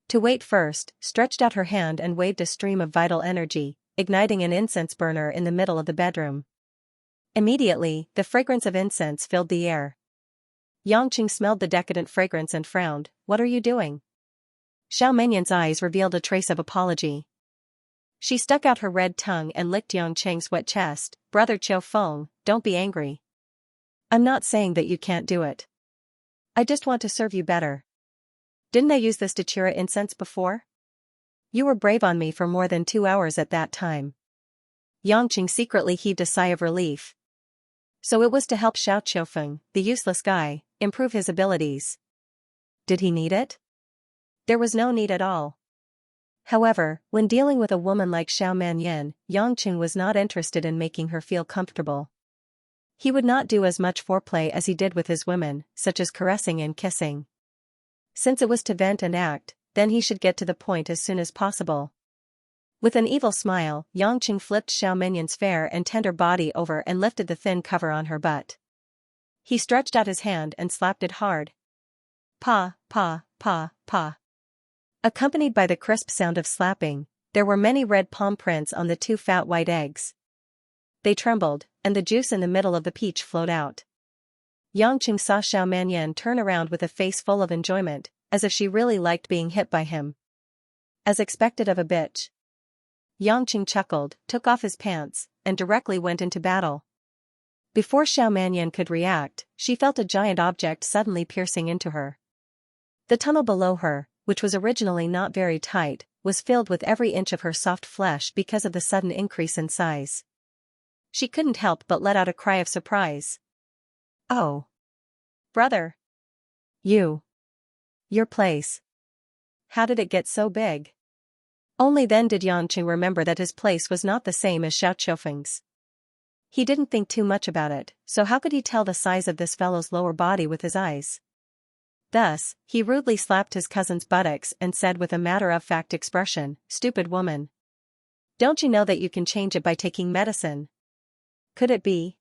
to wait first, stretched out her hand and waved a stream of vital energy, igniting an incense burner in the middle of the bedroom. Immediately, the fragrance of incense filled the air. Yangqing smelled the decadent fragrance and frowned. "What are you doing?" Xiao Manyan's eyes revealed a trace of apology. She stuck out her red tongue and licked Yangqing's wet chest. "Brother Qiu Feng, don't be angry. I'm not saying that you can't do it. I just want to serve you better. Didn't I use this datura incense before? You were brave on me for more than 2 hours at that time." Yangqing secretly heaved a sigh of relief. So it was to help Xiao Qiufeng, the useless guy, improve his abilities. Did he need it? There was no need at all. However, when dealing with a woman like Xiao Manyan, Yangqing was not interested in making her feel comfortable. He would not do as much foreplay as he did with his women, such as caressing and kissing. Since it was to vent and act, then he should get to the point as soon as possible. With an evil smile, Yangqing flipped Xiao Minyan's fair and tender body over and lifted the thin cover on her butt. He stretched out his hand and slapped it hard. Pa, pa, pa, pa. Accompanied by the crisp sound of slapping, there were many red palm prints on the 2 fat white eggs. They trembled, and the juice in the middle of the peach flowed out. Yangqing saw Xiao Manyan turn around with a face full of enjoyment, as if she really liked being hit by him. As expected of a bitch. Yangqing chuckled, took off his pants, and directly went into battle. Before Xiao Manyan could react, she felt a giant object suddenly piercing into her. The tunnel below her, which was originally not very tight, was filled with every inch of her soft flesh because of the sudden increase in size. She couldn't help but let out a cry of surprise. Oh! Brother! Your place. How did it get so big? Only then did Yangqing remember that his place was not the same as Xiao Qiufeng's. He didn't think too much about it, so how could he tell the size of this fellow's lower body with his eyes? Thus, he rudely slapped his cousin's buttocks and said with a matter-of-fact expression, "Stupid woman. Don't you know that you can change it by taking medicine? Could it be?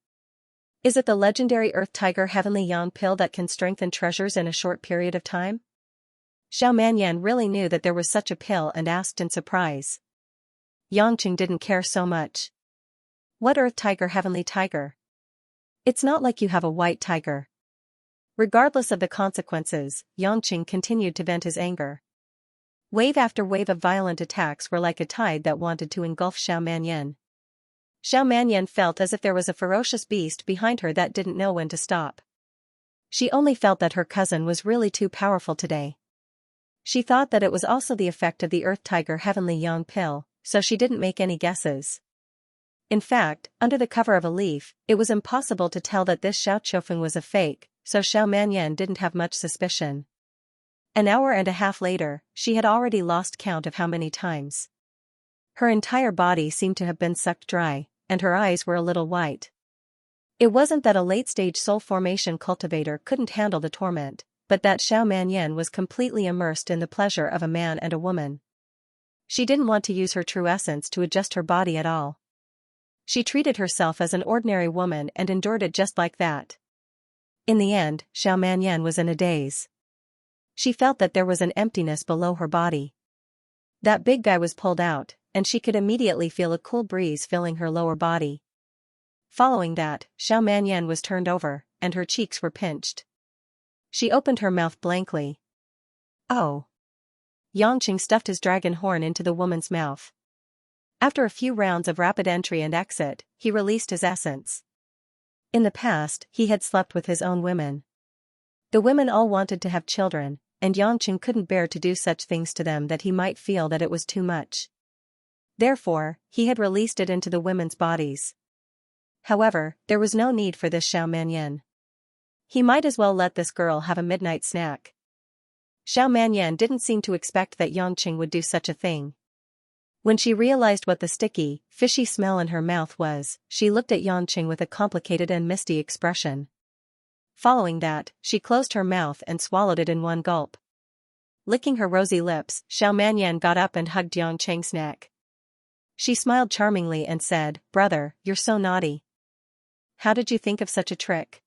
Is it the legendary Earth Tiger Heavenly Yang pill that can strengthen treasures in a short period of time?" Xiao Manyan really knew that there was such a pill and asked in surprise. Yangqing didn't care so much. What Earth Tiger Heavenly Tiger? It's not like you have a white tiger. Regardless of the consequences, Yangqing continued to vent his anger. Wave after wave of violent attacks were like a tide that wanted to engulf Xiao Manyan. Xiao Manyan felt as if there was a ferocious beast behind her that didn't know when to stop. She only felt that her cousin was really too powerful today. She thought that it was also the effect of the Earth Tiger Heavenly Yang pill, so she didn't make any guesses. In fact, under the cover of a leaf, it was impossible to tell that this Xiao Qiufeng was a fake, so Xiao Manyan didn't have much suspicion. An hour and a half later, she had already lost count of how many times. Her entire body seemed to have been sucked dry, and her eyes were a little white. It wasn't that a late-stage soul formation cultivator couldn't handle the torment, but that Xiao Manyan was completely immersed in the pleasure of a man and a woman. She didn't want to use her true essence to adjust her body at all. She treated herself as an ordinary woman and endured it just like that. In the end, Xiao Manyan was in a daze. She felt that there was an emptiness below her body. That big guy was pulled out, and she could immediately feel a cool breeze filling her lower body. Following that, Xiao Manyan was turned over, and her cheeks were pinched. She opened her mouth blankly. Oh! Yangqing stuffed his dragon horn into the woman's mouth. After a few rounds of rapid entry and exit, he released his essence. In the past, he had slept with his own women. The women all wanted to have children, and Yangqing couldn't bear to do such things to them that he might feel that it was too much. Therefore, he had released it into the women's bodies. However, there was no need for this Xiao Manyan. He might as well let this girl have a midnight snack. Xiao Manyan didn't seem to expect that Yangqing would do such a thing. When she realized what the sticky, fishy smell in her mouth was, she looked at Yangqing with a complicated and misty expression. Following that, she closed her mouth and swallowed it in one gulp. Licking her rosy lips, Xiao Manyan got up and hugged Yangqing's neck. She smiled charmingly and said, "Brother, you're so naughty. How did you think of such a trick?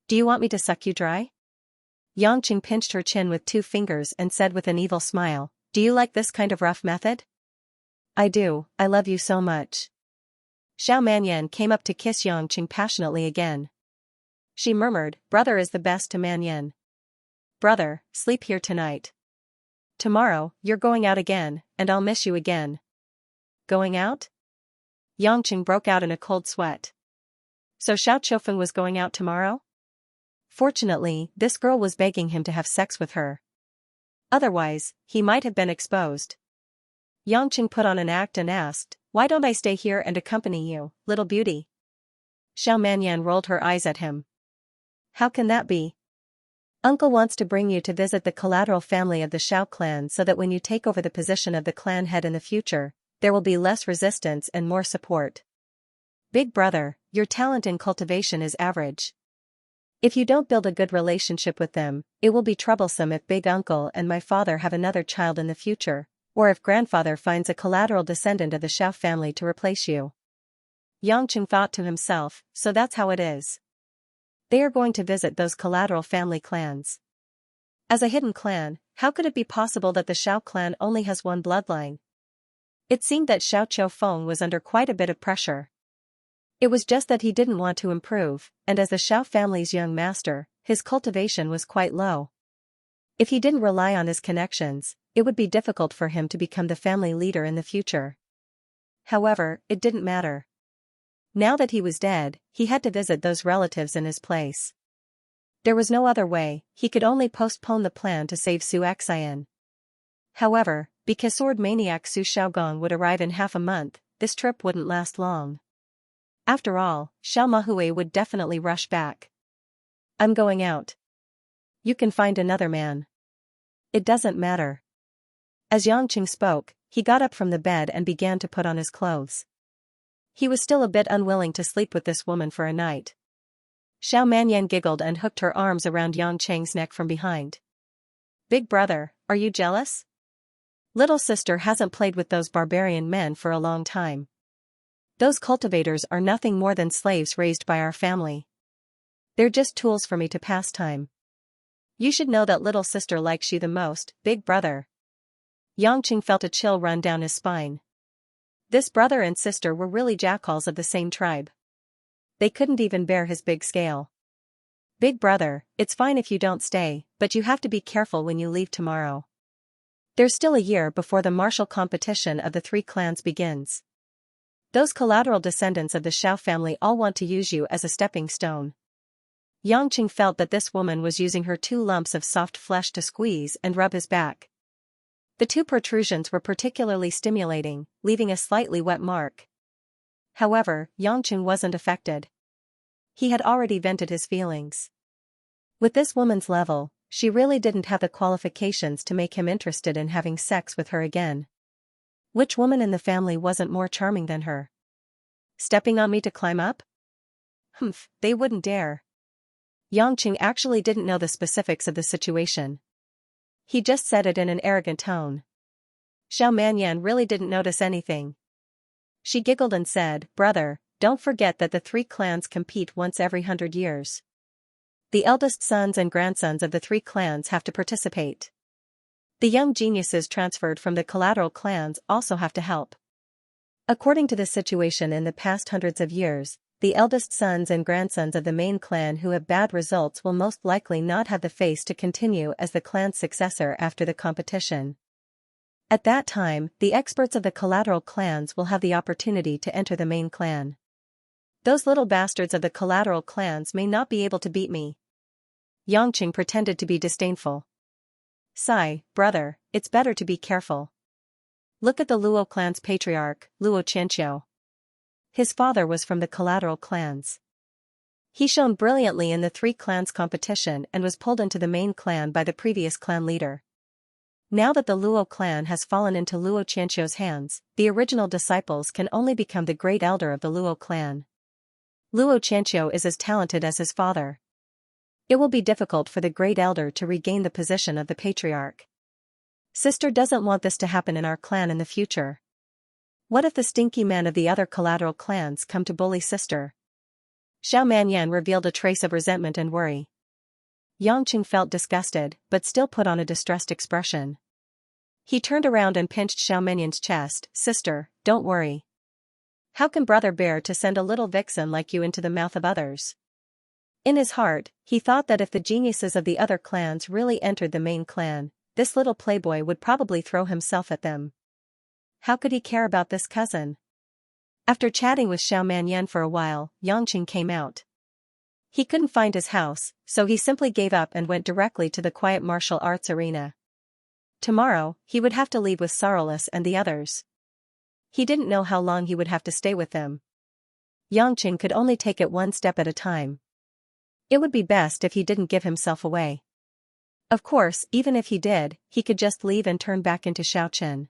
Do you want me to suck you dry?" Yangqing pinched her chin with 2 fingers and said with an evil smile, "Do you like this kind of rough method?" "I do, I love you so much." Xiao Manyan came up to kiss Yangqing passionately again. She murmured, "Brother is the best to Manyan. Brother, sleep here tonight. Tomorrow, you're going out again, and I'll miss you again." Going out? Yangqing broke out in a cold sweat. So Xiao Qiufeng was going out tomorrow? Fortunately, this girl was begging him to have sex with her. Otherwise, he might have been exposed. Yangqing put on an act and asked, "Why don't I stay here and accompany you, little beauty?" Xiao Manyan rolled her eyes at him. "How can that be? Uncle wants to bring you to visit the collateral family of the Xiao clan so that when you take over the position of the clan head in the future, there will be less resistance and more support. Big brother, your talent in cultivation is average. If you don't build a good relationship with them, it will be troublesome if big uncle and my father have another child in the future, Or if grandfather finds a collateral descendant of the Xiao family to replace you. Yangqing thought to himself, so that's how it is. They are going to visit those collateral family clans. As a hidden clan, how could it be possible that the Xiao clan only has one bloodline? It seemed that Xiao Qiufeng was under quite a bit of pressure. It was just that he didn't want to improve, and as the Xiao family's young master, his cultivation was quite low. If he didn't rely on his connections, it would be difficult for him to become the family leader in the future. However, it didn't matter. Now that he was dead, he had to visit those relatives in his place. There was no other way, he could only postpone the plan to save Su Xian. However, because sword maniac Su Xiaogong would arrive in half a month, this trip wouldn't last long. After all, Xiao Mahui would definitely rush back. I'm going out. You can find another man. It doesn't matter. As Yangqing spoke, he got up from the bed and began to put on his clothes. He was still a bit unwilling to sleep with this woman for a night. Xiao Manyan giggled and hooked her arms around Yangqing's neck from behind. Big brother, are you jealous? Little sister hasn't played with those barbarian men for a long time. Those cultivators are nothing more than slaves raised by our family. They're just tools for me to pass time. You should know that little sister likes you the most, big brother. Yangqing felt a chill run down his spine. This brother and sister were really jackals of the same tribe. They couldn't even bear his big scale. Big brother, it's fine if you don't stay, but you have to be careful when you leave tomorrow. There's still a year before the martial competition of the three clans begins. Those collateral descendants of the Xiao family all want to use you as a stepping stone. Yangqing felt that this woman was using her 2 lumps of soft flesh to squeeze and rub his back. The 2 protrusions were particularly stimulating, leaving a slightly wet mark. However, Yangqing wasn't affected. He had already vented his feelings. With this woman's level, she really didn't have the qualifications to make him interested in having sex with her again. Which woman in the family wasn't more charming than her? Stepping on me to climb up? Humph, they wouldn't dare. Yangqing actually didn't know the specifics of the situation. He just said it in an arrogant tone. Xiao Manyan really didn't notice anything. She giggled and said, brother, don't forget that the 3 clans compete once every 100 years. The eldest sons and grandsons of the 3 clans have to participate. The young geniuses transferred from the collateral clans also have to help. According to the situation in the past hundreds of years, the eldest sons and grandsons of the main clan who have bad results will most likely not have the face to continue as the clan's successor after the competition. At that time, the experts of the collateral clans will have the opportunity to enter the main clan. Those little bastards of the collateral clans may not be able to beat me. Yangqing pretended to be disdainful. Sigh, brother, it's better to be careful. Look at the Luo clan's patriarch, Luo Qianxiu. His father was from the collateral clans. He shone brilliantly in the 3 clans competition and was pulled into the main clan by the previous clan leader. Now that the Luo clan has fallen into Luo Qianxiu's hands, the original disciples can only become the great elder of the Luo clan. Luo Qianxiu is as talented as his father. It will be difficult for the great elder to regain the position of the patriarch. Sister doesn't want this to happen in our clan in the future. What if the stinky men of the other collateral clans come to bully sister? Xiao Manyan revealed a trace of resentment and worry. Yangqing felt disgusted, but still put on a distressed expression. He turned around and pinched Xiao Manyan's chest. Sister, don't worry. How can brother bear to send a little vixen like you into the mouth of others? In his heart, he thought that if the geniuses of the other clans really entered the main clan, this little playboy would probably throw himself at them. How could he care about this cousin? After chatting with Xiao Manyan for a while, Yangqing came out. He couldn't find his house, so he simply gave up and went directly to the quiet martial arts arena. Tomorrow, he would have to leave with Sorrowless and the others. He didn't know how long he would have to stay with them. Yangqing could only take it one step at a time. It would be best if he didn't give himself away. Of course, even if he did, he could just leave and turn back into Shaochen.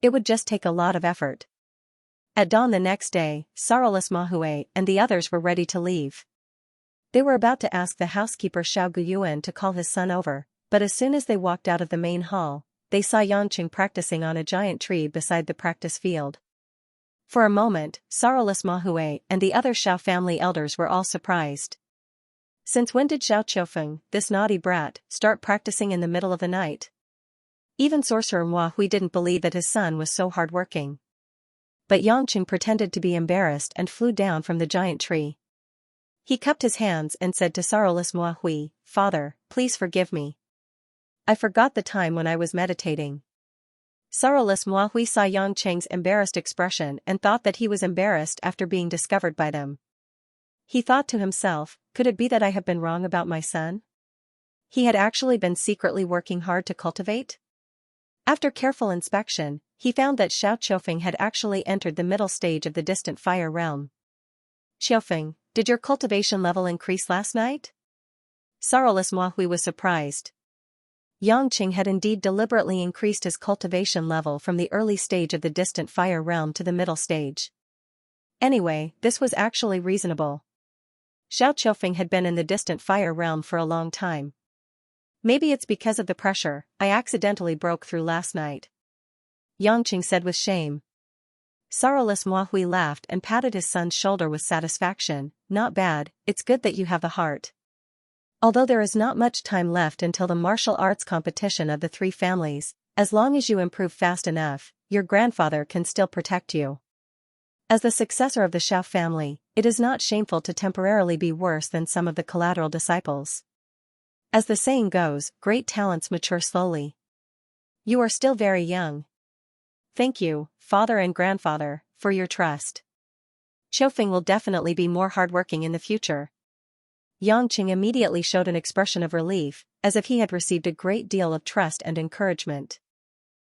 It would just take a lot of effort. At dawn the next day, Sorrowless Mahui and the others were ready to leave. They were about to ask the housekeeper Xiao Guyuan to call his son over, but as soon as they walked out of the main hall, they saw Yangqing practicing on a giant tree beside the practice field. For a moment, Sorrowless Mahui and the other Xiao family elders were all surprised. Since when did Xiao Qiufeng, this naughty brat, start practicing in the middle of the night? Even Sorcerer Mahui didn't believe that his son was so hardworking. But Yangqing pretended to be embarrassed and flew down from the giant tree. He cupped his hands and said to Sorrowless Mahui, "Father, please forgive me. I forgot the time when I was meditating." Sorrowless Mahui saw Yangqing's embarrassed expression and thought that he was embarrassed after being discovered by them. He thought to himself, could it be that I have been wrong about my son? He had actually been secretly working hard to cultivate? After careful inspection, he found that Xiao Qiufeng had actually entered the middle stage of the distant fire realm. "Qiufeng, did your cultivation level increase last night?" Sorrowless Mahui was surprised. Yangqing had indeed deliberately increased his cultivation level from the early stage of the distant fire realm to the middle stage. Anyway, this was actually reasonable. Xiao Qiufeng had been in the distant fire realm for a long time. Maybe it's because of the pressure I accidentally broke through last night, Yangqing said with shame. Sorrowless Mahui laughed and patted his son's shoulder with satisfaction. "Not bad, it's good that you have the heart. Although there is not much time left until the martial arts competition of the three families, as long as you improve fast enough, your grandfather can still protect you. As the successor of the Xiao family, it is not shameful to temporarily be worse than some of the collateral disciples. As the saying goes, great talents mature slowly. You are still very young. Thank you, father and grandfather, for your trust. Qiufeng will definitely be more hardworking in the future." Yangqing immediately showed an expression of relief, as if he had received a great deal of trust and encouragement.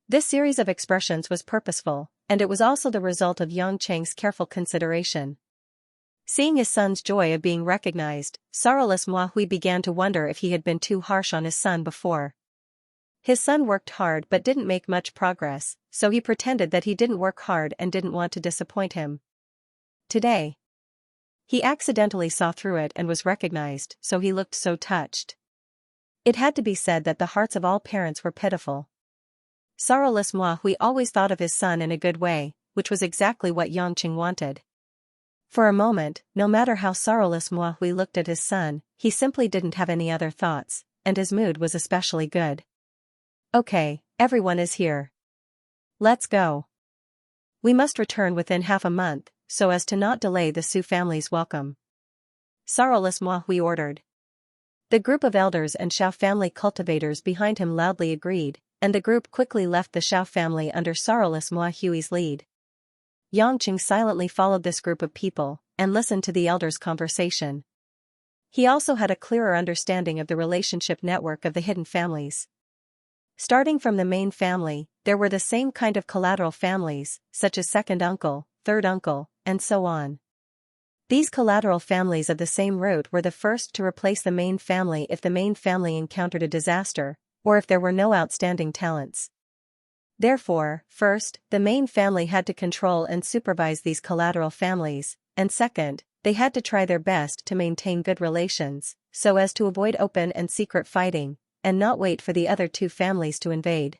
This series of expressions was purposeful, and it was also the result of Yangqing's careful consideration. Seeing his son's joy of being recognized, Sorrowless Mahui began to wonder if he had been too harsh on his son before. His son worked hard but didn't make much progress, so he pretended that he didn't work hard and didn't want to disappoint him. Today, he accidentally saw through it and was recognized, so he looked so touched. It had to be said that the hearts of all parents were pitiful. Sorrowless Mahui always thought of his son in a good way, which was exactly what Yangqing wanted. For a moment, no matter how Sorrowless Mahui looked at his son, he simply didn't have any other thoughts, and his mood was especially good. "Okay, everyone is here. Let's go. We must return within half a month, so as to not delay the Su family's welcome," Sorrowless Mahui ordered. The group of elders and Xiao family cultivators behind him loudly agreed, and the group quickly left the Xiao family under Sorrowless Mahui's lead. Yangqing silently followed this group of people, and listened to the elders' conversation. He also had a clearer understanding of the relationship network of the hidden families. Starting from the main family, there were the same kind of collateral families, such as second uncle, third uncle, and so on. These collateral families of the same root were the first to replace the main family if the main family encountered a disaster, or if there were no outstanding talents. Therefore, first, the main family had to control and supervise these collateral families, and second, they had to try their best to maintain good relations, so as to avoid open and secret fighting, and not wait for the other two families to invade.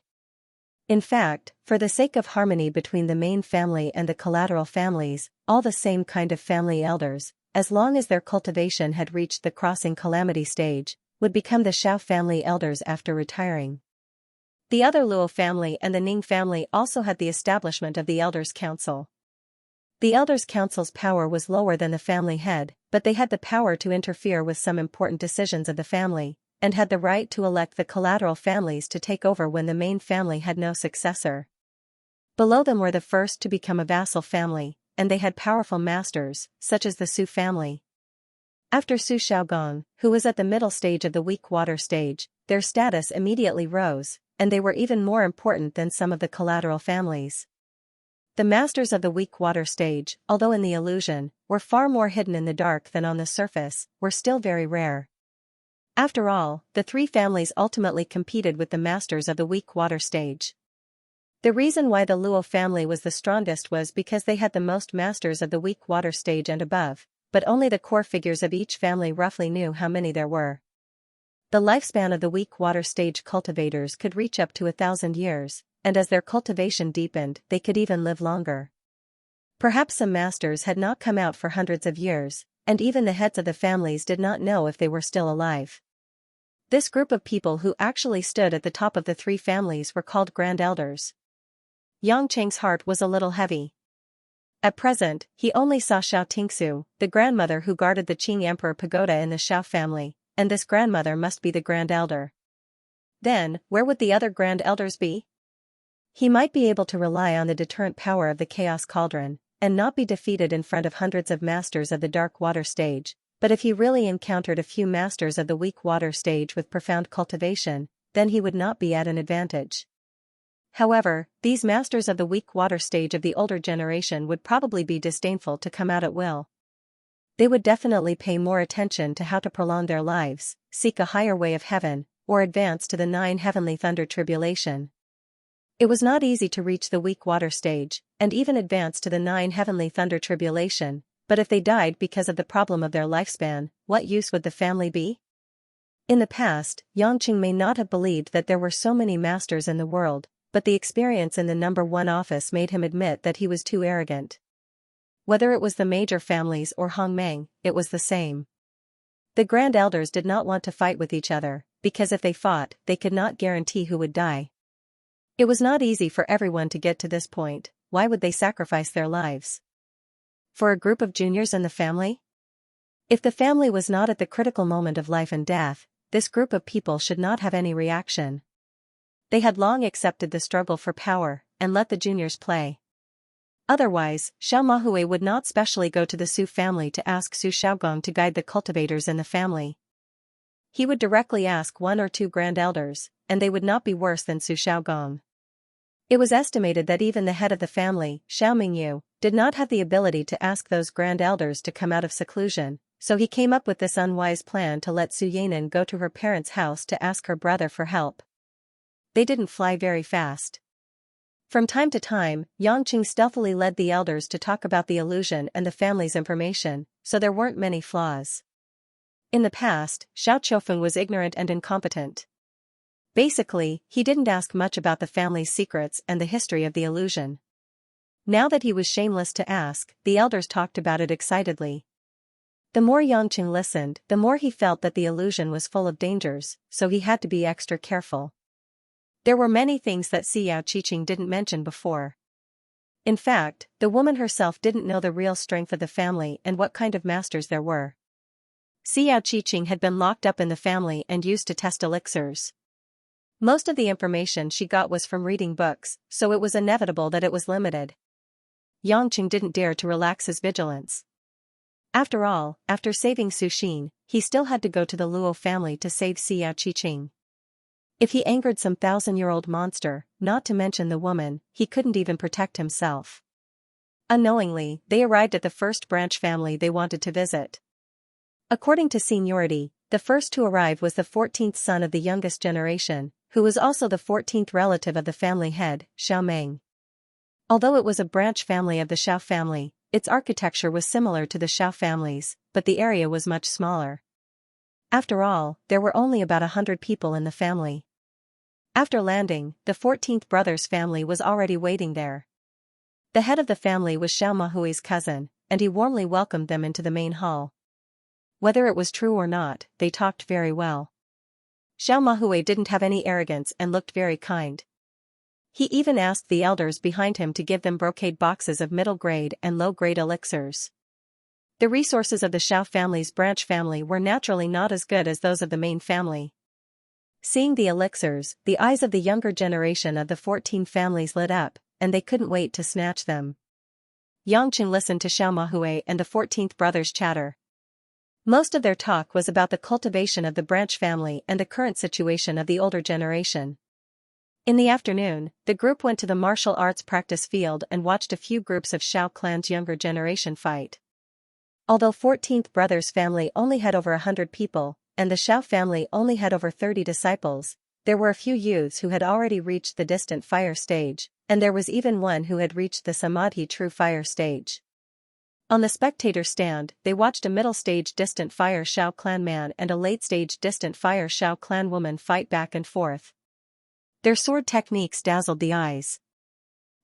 In fact, for the sake of harmony between the main family and the collateral families, all the same kind of family elders, as long as their cultivation had reached the crossing calamity stage, would become the Xiao family elders after retiring. The other Luo family and the Ning family also had the establishment of the Elders' Council. The Elders' Council's power was lower than the family head, but they had the power to interfere with some important decisions of the family, and had the right to elect the collateral families to take over when the main family had no successor. Below them were the first to become a vassal family, and they had powerful masters, such as the Su family. After Su Xiaogong, who was at the middle stage of the weak water stage, their status immediately rose, and they were even more important than some of the collateral families. The masters of the weak water stage, although in the illusion, were far more hidden in the dark than on the surface, were still very rare. After all, the three families ultimately competed with the masters of the weak water stage. The reason why the Luo family was the strongest was because they had the most masters of the weak water stage and above, but only the core figures of each family roughly knew how many there were. The lifespan of the weak water stage cultivators could reach up to 1,000 years, and as their cultivation deepened, they could even live longer. Perhaps some masters had not come out for hundreds of years, and even the heads of the families did not know if they were still alive. This group of people who actually stood at the top of the three families were called Grand Elders. Yang Cheng's heart was a little heavy. At present, he only saw Xiao Tingsu, the grandmother who guarded the Qing Emperor pagoda in the Xiao family, and this grandmother must be the Grand Elder. Then, where would the other Grand Elders be? He might be able to rely on the deterrent power of the Chaos Cauldron, and not be defeated in front of hundreds of masters of the Dark Water stage, but if he really encountered a few masters of the Weak Water stage with profound cultivation, then he would not be at an advantage. However, these masters of the weak water stage of the older generation would probably be disdainful to come out at will. They would definitely pay more attention to how to prolong their lives, seek a higher way of heaven, or advance to the 9 heavenly thunder tribulation. It was not easy to reach the weak water stage, and even advance to the 9 heavenly thunder tribulation, but if they died because of the problem of their lifespan, what use would the family be? In the past, Yangqing may not have believed that there were so many masters in the world, but the experience in the number 1 office made him admit that he was too arrogant. Whether it was the major families or Hongmeng, it was the same. The Grand Elders did not want to fight with each other, because if they fought, they could not guarantee who would die. It was not easy for everyone to get to this point. Why would they sacrifice their lives? For a group of juniors in the family? If the family was not at the critical moment of life and death, this group of people should not have any reaction. They had long accepted the struggle for power, and let the juniors play. Otherwise, Xiao Mahui would not specially go to the Su family to ask Su Xiaogong to guide the cultivators in the family. He would directly ask 1 or 2 Grand Elders, and they would not be worse than Su Xiaogong. It was estimated that even the head of the family, Xiao Mingyu, did not have the ability to ask those Grand Elders to come out of seclusion, so he came up with this unwise plan to let Su Yanan go to her parents' house to ask her brother for help. They didn't fly very fast. From time to time, Yangqing stealthily led the elders to talk about the illusion and the family's information, so there weren't many flaws. In the past, Xiao Chofeng was ignorant and incompetent. Basically, he didn't ask much about the family's secrets and the history of the illusion. Now that he was shameless to ask, the elders talked about it excitedly. The more Yangqing listened, the more he felt that the illusion was full of dangers, so he had to be extra careful. There were many things that Xiao Qiqing didn't mention before. In fact, the woman herself didn't know the real strength of the family and what kind of masters there were. Xiao Qiqing had been locked up in the family and used to test elixirs. Most of the information she got was from reading books, so it was inevitable that it was limited. Yangqing didn't dare to relax his vigilance. After all, after saving Su Xin, he still had to go to the Luo family to save Xiao Qiqing. If he angered some 1,000-year-old monster, not to mention the woman, he couldn't even protect himself. Unknowingly, they arrived at the first branch family they wanted to visit. According to seniority, the first to arrive was the 14th son of the youngest generation, who was also the 14th relative of the family head, Xiao Meng. Although it was a branch family of the Xiao family, its architecture was similar to the Xiao families, but the area was much smaller. After all, there were only about 100 people in the family. After landing, the 14th brother's family was already waiting there. The head of the family was Xiao Mahui's cousin, and he warmly welcomed them into the main hall. Whether it was true or not, they talked very well. Xiao Mahui didn't have any arrogance and looked very kind. He even asked the elders behind him to give them brocade boxes of middle-grade and low-grade elixirs. The resources of the Xiao family's branch family were naturally not as good as those of the main family. Seeing the elixirs, the eyes of the younger generation of the 14 families lit up, and they couldn't wait to snatch them. Yangqing listened to Xiao Mahui and the 14th brother's chatter. Most of their talk was about the cultivation of the branch family and the current situation of the older generation. In the afternoon, the group went to the martial arts practice field and watched a few groups of Xiao clan's younger generation fight. Although 14th brother's family only had over 100 people, and the Xiao family only had over 30 disciples, there were a few youths who had already reached the distant fire stage, and there was even one who had reached the Samadhi true fire stage. On the spectator stand, they watched a middle-stage distant Fire Shao clan man and a late-stage distant Fire Shao clan woman fight back and forth. Their sword techniques dazzled the eyes.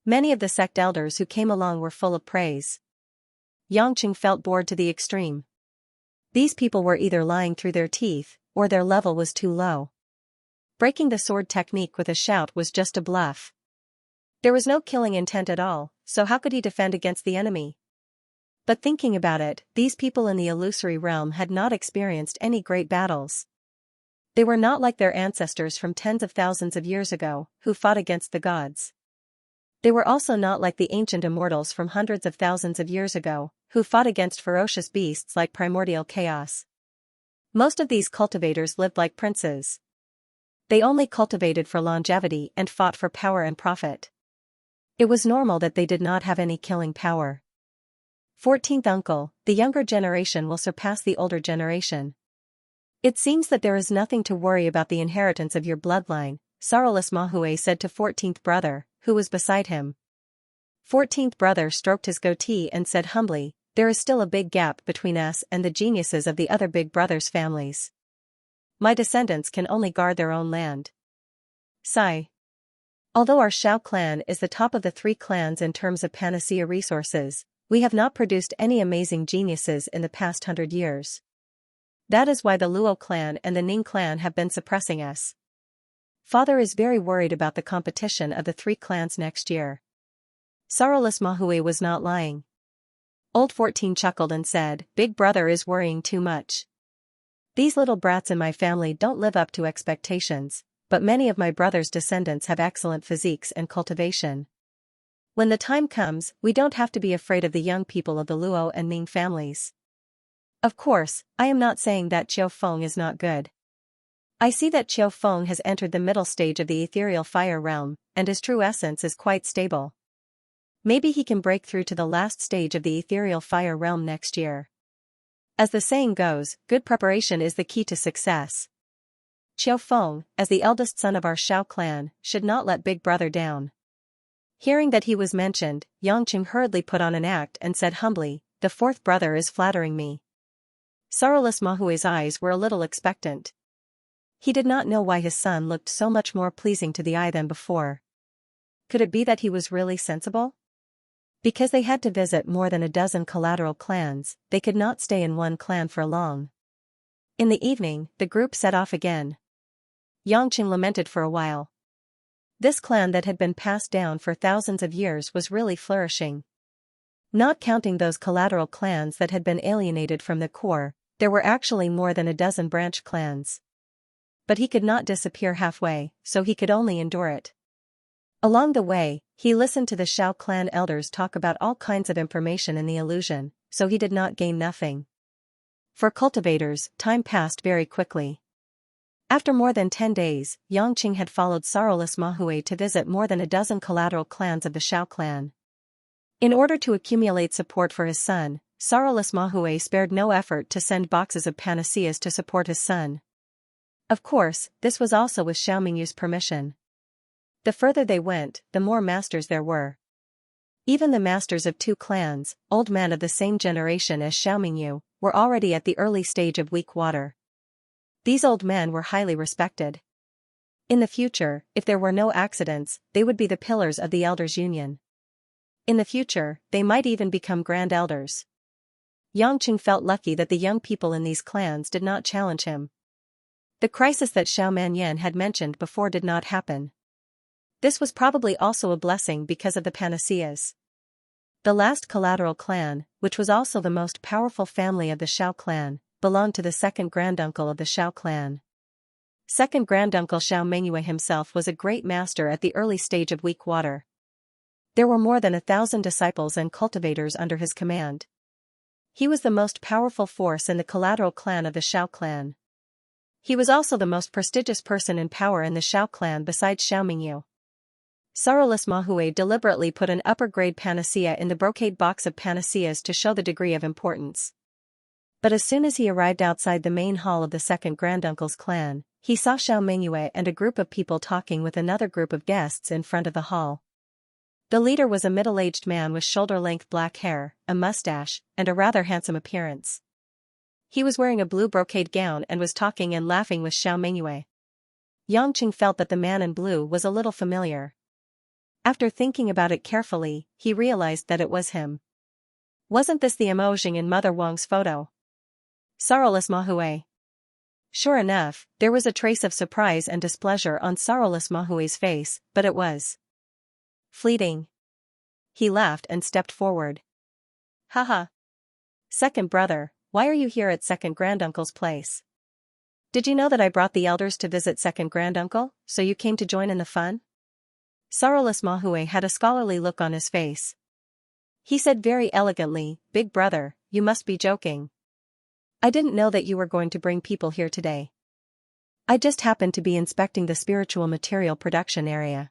Many of the sect elders who came along were full of praise. Yangqing felt bored to the extreme. These people were either lying through their teeth, or their level was too low. Breaking the sword technique with a shout was just a bluff. There was no killing intent at all, so how could he defend against the enemy? But thinking about it, these people in the illusory realm had not experienced any great battles. They were not like their ancestors from tens of thousands of years ago, who fought against the gods. They were also not like the ancient immortals from hundreds of thousands of years ago, who fought against ferocious beasts like primordial chaos. Most of these cultivators lived like princes. They only cultivated for longevity and fought for power and profit. It was normal that they did not have any killing power. 14th uncle, the younger generation will surpass the older generation. It seems that there is nothing to worry about the inheritance of your bloodline, Sorrowless Mahue said to 14th brother, who was beside him. 14th brother stroked his goatee and said humbly, there is still a big gap between us and the geniuses of the other big brothers' families. My descendants can only guard their own land. Sigh. Although our Shao clan is the top of the 3 clans in terms of panacea resources, we have not produced any amazing geniuses in the past 100 years. That is why the Luo clan and the Ning clan have been suppressing us. Father is very worried about the competition of the 3 clans next year. Sorrowless Mahue was not lying. Old 14 chuckled and said, Big brother is worrying too much. These little brats in my family don't live up to expectations, but many of my brother's descendants have excellent physiques and cultivation. When the time comes, we don't have to be afraid of the young people of the Luo and Ning families. Of course, I am not saying that Qiu Feng is not good. I see that Qiu Feng has entered the middle stage of the ethereal fire realm, and his true essence is quite stable. Maybe he can break through to the last stage of the ethereal fire realm next year. As the saying goes, good preparation is the key to success. Qiu Feng, as the eldest son of our Shao clan, should not let big brother down. Hearing that he was mentioned, Yangqing hurriedly put on an act and said humbly, the 4th brother is flattering me. Sorrowless Mahue's eyes were a little expectant. He did not know why his son looked so much more pleasing to the eye than before. Could it be that he was really sensible? Because they had to visit more than a dozen collateral clans, they could not stay in one clan for long. In the evening, the group set off again. Yangqing lamented for a while. This clan that had been passed down for thousands of years was really flourishing. Not counting those collateral clans that had been alienated from the core, there were actually more than a dozen branch clans. But he could not disappear halfway, so he could only endure it. Along the way, he listened to the Shao clan elders talk about all kinds of information in the illusion, so he did not gain nothing. For cultivators, time passed very quickly. After more than 10 days, Yangqing had followed Sorrowless Mahue to visit more than a dozen collateral clans of the Shao clan. In order to accumulate support for his son, Sorrowless Mahue spared no effort to send boxes of panaceas to support his son. Of course, this was also with Xiao Mingyu's permission. The further they went, the more masters there were. Even the masters of 2 clans, old men of the same generation as Xiao Mingyu, were already at the early stage of weak water. These old men were highly respected. In the future, if there were no accidents, they would be the pillars of the Elders' Union. In the future, they might even become Grand Elders. Yangqing felt lucky that the young people in these clans did not challenge him. The crisis that Xiao Manyan had mentioned before did not happen. This was probably also a blessing because of the panaceas. The last collateral clan, which was also the most powerful family of the Shao clan, belonged to the 2nd granduncle of the Shao clan. 2nd granduncle Xiao Mengyue himself was a great master at the early stage of weak water. There were more than 1,000 disciples and cultivators under his command. He was the most powerful force in the collateral clan of the Shao clan. He was also the most prestigious person in power in the Shao clan besides Xiao Mingyu. Sorrowless Mahue deliberately put an upper-grade panacea in the brocade box of panaceas to show the degree of importance. But as soon as he arrived outside the main hall of the 2nd granduncle's clan, he saw Xiao Mengyue and a group of people talking with another group of guests in front of the hall. The leader was a middle-aged man with shoulder-length black hair, a mustache, and a rather handsome appearance. He was wearing a blue brocade gown and was talking and laughing with Xiao Mengyue. Yangqing felt that the man in blue was a little familiar. After thinking about it carefully, he realized that it was him. Wasn't this the Emojing in Mother Wang's photo? Sorrowless Mahue. Sure enough, there was a trace of surprise and displeasure on Sorrowless Mahue's face, but it was fleeting. He laughed and stepped forward. Haha. Second brother, why are you here at second granduncle's place? Did you know that I brought the elders to visit second granduncle, so you came to join in the fun? Sorrowless Mahue had a scholarly look on his face. He said very elegantly, Big brother, you must be joking. I didn't know that you were going to bring people here today. I just happened to be inspecting the spiritual material production area.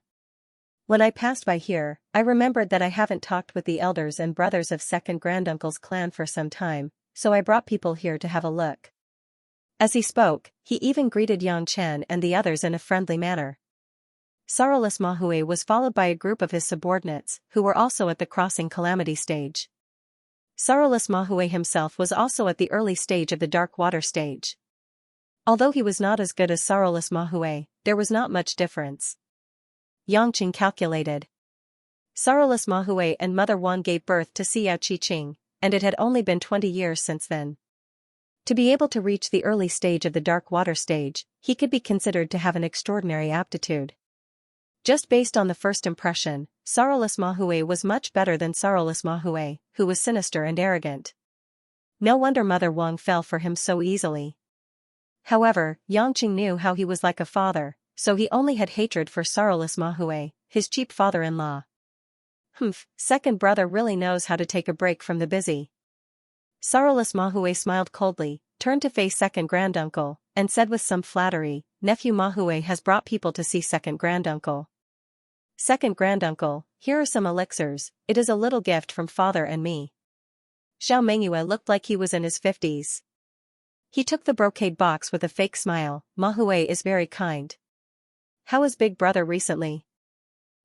When I passed by here, I remembered that I haven't talked with the elders and brothers of second granduncle's clan for some time, so I brought people here to have a look. As he spoke, he even greeted Yang Chen and the others in a friendly manner. Sorrowless Mahue was followed by a group of his subordinates, who were also at the crossing calamity stage. Sorrowless Mahue himself was also at the early stage of the dark water stage. Although he was not as good as Sorrowless Mahue, there was not much difference. Yangqing calculated. Sorrowless Mahue and Mother Wan gave birth to Xiao Qiqing, and it had only been 20 years since then. To be able to reach the early stage of the dark water stage, he could be considered to have an extraordinary aptitude. Just based on the first impression, Sorrowless Mahue was much better than Sorrowless Mahue, who was sinister and arrogant. No wonder Mother Wang fell for him so easily. However, Yangqing knew how he was like a father, so he only had hatred for Sorrowless Mahue, his cheap father-in-law. Second brother really knows how to take a break from the busy. Sorrowless Mahue smiled coldly, turned to face second granduncle, and said with some flattery, Nephew Mahue has brought people to see second granduncle. Second granduncle, here are some elixirs, it is a little gift from father and me. Xiao Mengyue looked like he was in his 50s. He took the brocade box with a fake smile. Mahue is very kind. How is big brother recently?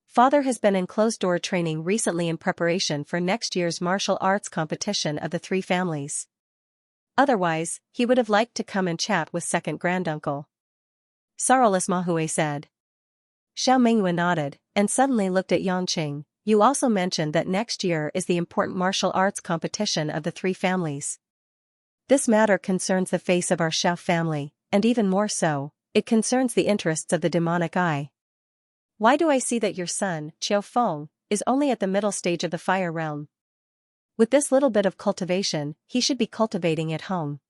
Father has been in closed-door training recently in preparation for next year's martial arts competition of the three families. Otherwise, he would have liked to come and chat with second granduncle. Sorrowless Mahue said. Xiao Mengyue nodded, and suddenly looked at Yangqing. You also mentioned that next year is the important martial arts competition of the three families. This matter concerns the face of our Xiao family, and even more so, it concerns the interests of the demonic eye. Why do I see that your son, Qiu Feng, is only at the middle stage of the fire realm? With this little bit of cultivation, he should be cultivating at home.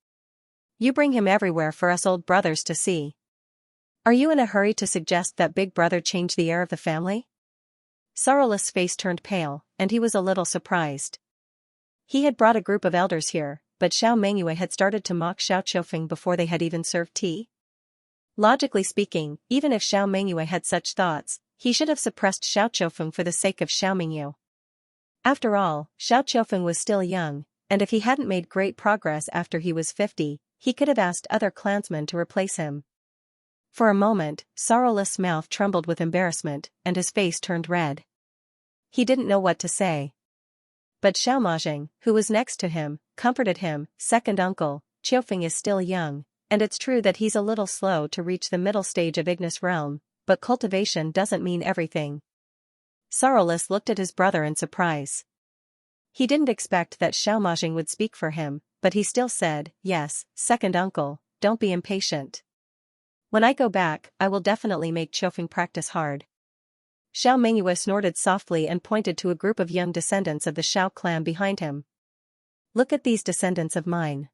You bring him everywhere for us old brothers to see. Are you in a hurry to suggest that big brother change the heir of the family? Sorrowless' face turned pale, and he was a little surprised. He had brought a group of elders here, but Xiao Mengyue had started to mock Xiao Qiufeng before they had even served tea. Logically speaking, even if Xiao Mengyue had such thoughts, he should have suppressed Xiao Qiufeng for the sake of Xiao Mengyu. After all, Xiao Qiufeng was still young, and if he hadn't made great progress after he was 50, he could have asked other clansmen to replace him. For a moment, Sorrowless' mouth trembled with embarrassment, and his face turned red. He didn't know what to say. But Xiao Majing, who was next to him, comforted him. Second uncle, Qiufeng is still young, and it's true that he's a little slow to reach the middle stage of Ignis realm, but cultivation doesn't mean everything. Sorrowless looked at his brother in surprise. He didn't expect that Xiao Majing would speak for him, but he still said, yes, second uncle, don't be impatient. When I go back, I will definitely make Qiufeng practice hard. Xiao Mengyue snorted softly and pointed to a group of young descendants of the Xiao clan behind him. Look at these descendants of mine.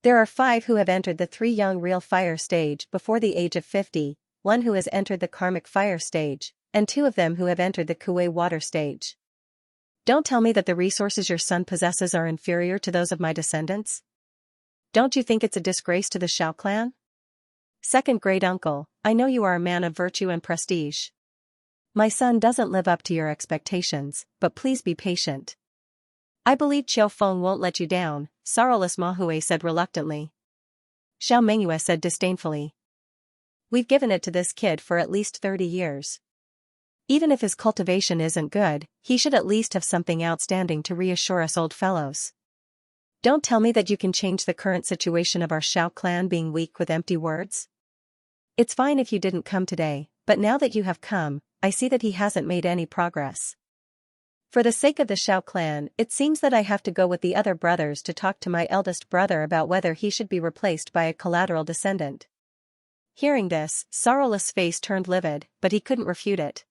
There are 5 who have entered the 3 young real fire stage before the age of 50, 1 who has entered the karmic fire stage, and 2 of them who have entered the Kuei water stage. Don't tell me that the resources your son possesses are inferior to those of my descendants. Don't you think it's a disgrace to the Xiao clan? Second great uncle, I know you are a man of virtue and prestige. My son doesn't live up to your expectations, but please be patient. I believe Qiu Feng won't let you down, Sorrowless Mahue said reluctantly. Xiao Mengyue said disdainfully. We've given it to this kid for at least 30 years. Even if his cultivation isn't good, he should at least have something outstanding to reassure us old fellows. Don't tell me that you can change the current situation of our Xiao clan being weak with empty words. It's fine if you didn't come today, but now that you have come, I see that he hasn't made any progress. For the sake of the Xiao clan, it seems that I have to go with the other brothers to talk to my eldest brother about whether he should be replaced by a collateral descendant. Hearing this, Sorrowless' face turned livid, but he couldn't refute it.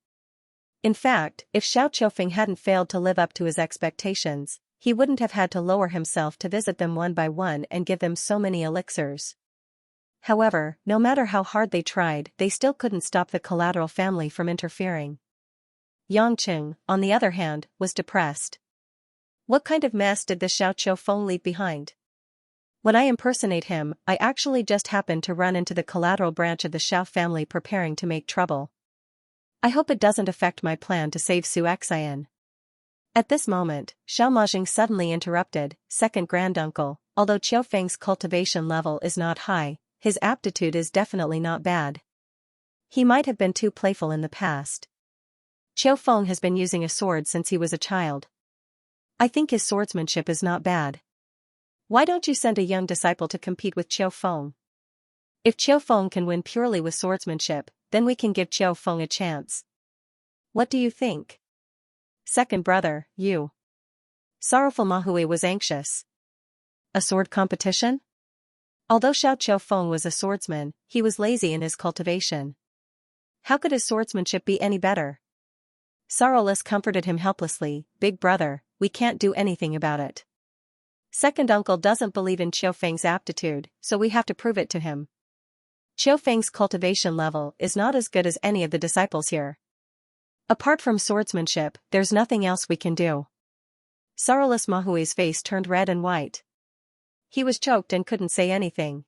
In fact, if Xiao Qiufeng hadn't failed to live up to his expectations, he wouldn't have had to lower himself to visit them one by one and give them so many elixirs. However, no matter how hard they tried, they still couldn't stop the collateral family from interfering. Yangqing, on the other hand, was depressed. What kind of mess did this Xiao Qiufeng leave behind? When I impersonate him, I actually just happen to run into the collateral branch of the Xiao family preparing to make trouble. I hope it doesn't affect my plan to save Xianxia. At this moment, Xiao Majing suddenly interrupted, second granduncle, although Qiufeng's cultivation level is not high, his aptitude is definitely not bad. He might have been too playful in the past. Qiufeng has been using a sword since he was a child. I think his swordsmanship is not bad. Why don't you send a young disciple to compete with Qiufeng? If Qiufeng can win purely with swordsmanship, then we can give Qiufeng a chance. What do you think? Second brother, you. Sorrowful Mahui was anxious. A sword competition? Although Xiao Qiufeng was a swordsman, he was lazy in his cultivation. How could his swordsmanship be any better? Sorrowless comforted him helplessly, Big brother, we can't do anything about it. Second uncle doesn't believe in Qiufeng's aptitude, so we have to prove it to him. Qiufeng's cultivation level is not as good as any of the disciples here. Apart from swordsmanship, there's nothing else we can do. Sorrowless Mahui's face turned red and white. He was choked and couldn't say anything.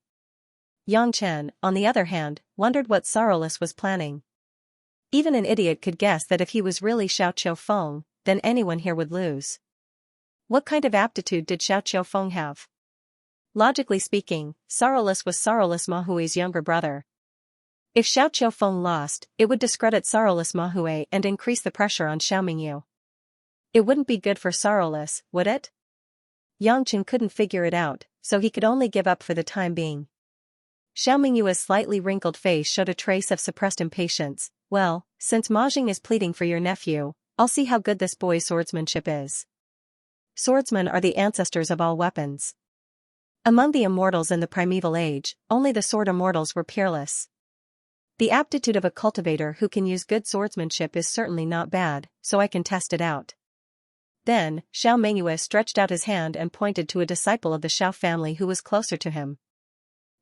Yang Chen, on the other hand, wondered what Sorrowless was planning. Even an idiot could guess that if he was really Xiao Qiufeng, then anyone here would lose. What kind of aptitude did Xiao Qiufeng have? Logically speaking, Sorrowless was Sorrowless Mahui's younger brother. If Xiao Qiufeng lost, it would discredit Sorrowless Mahui and increase the pressure on Xiao Mingyu. It wouldn't be good for Sorrowless, would it? Yangqing couldn't figure it out, so he could only give up for the time being. Xiao Mingyu's slightly wrinkled face showed a trace of suppressed impatience. Well, since Majing is pleading for your nephew, I'll see how good this boy's swordsmanship is. Swordsmen are the ancestors of all weapons. Among the immortals in the primeval age, only the sword immortals were peerless. The aptitude of a cultivator who can use good swordsmanship is certainly not bad, so I can test it out. Then, Xiao Mingyue stretched out his hand and pointed to a disciple of the Xiao family who was closer to him.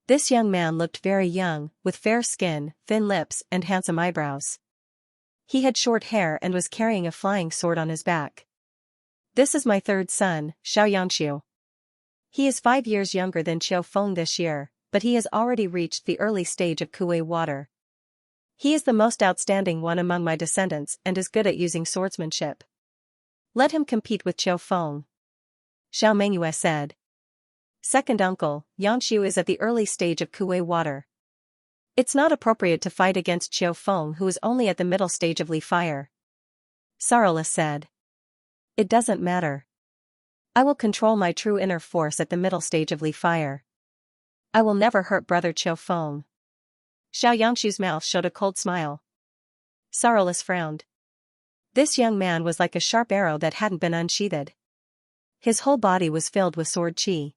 This young man looked very young, with fair skin, thin lips and handsome eyebrows. He had short hair and was carrying a flying sword on his back. This is my third son, Xiao Yangxiu. He is 5 years younger than Qiufeng this year, but he has already reached the early stage of Kuei water. He is the most outstanding one among my descendants and is good at using swordsmanship. Let him compete with Qiufeng. Xiao Mingyue said. Second uncle, Yangxiu is at the early stage of Kuei water. It's not appropriate to fight against Qiufeng who is only at the middle stage of Li fire. Sorrowless said. It doesn't matter. I will control my true inner force at the middle stage of Li fire. I will never hurt brother Qiufeng. Xiao Yangxiu's mouth showed a cold smile. Sorrowless frowned. This young man was like a sharp arrow that hadn't been unsheathed. His whole body was filled with sword qi.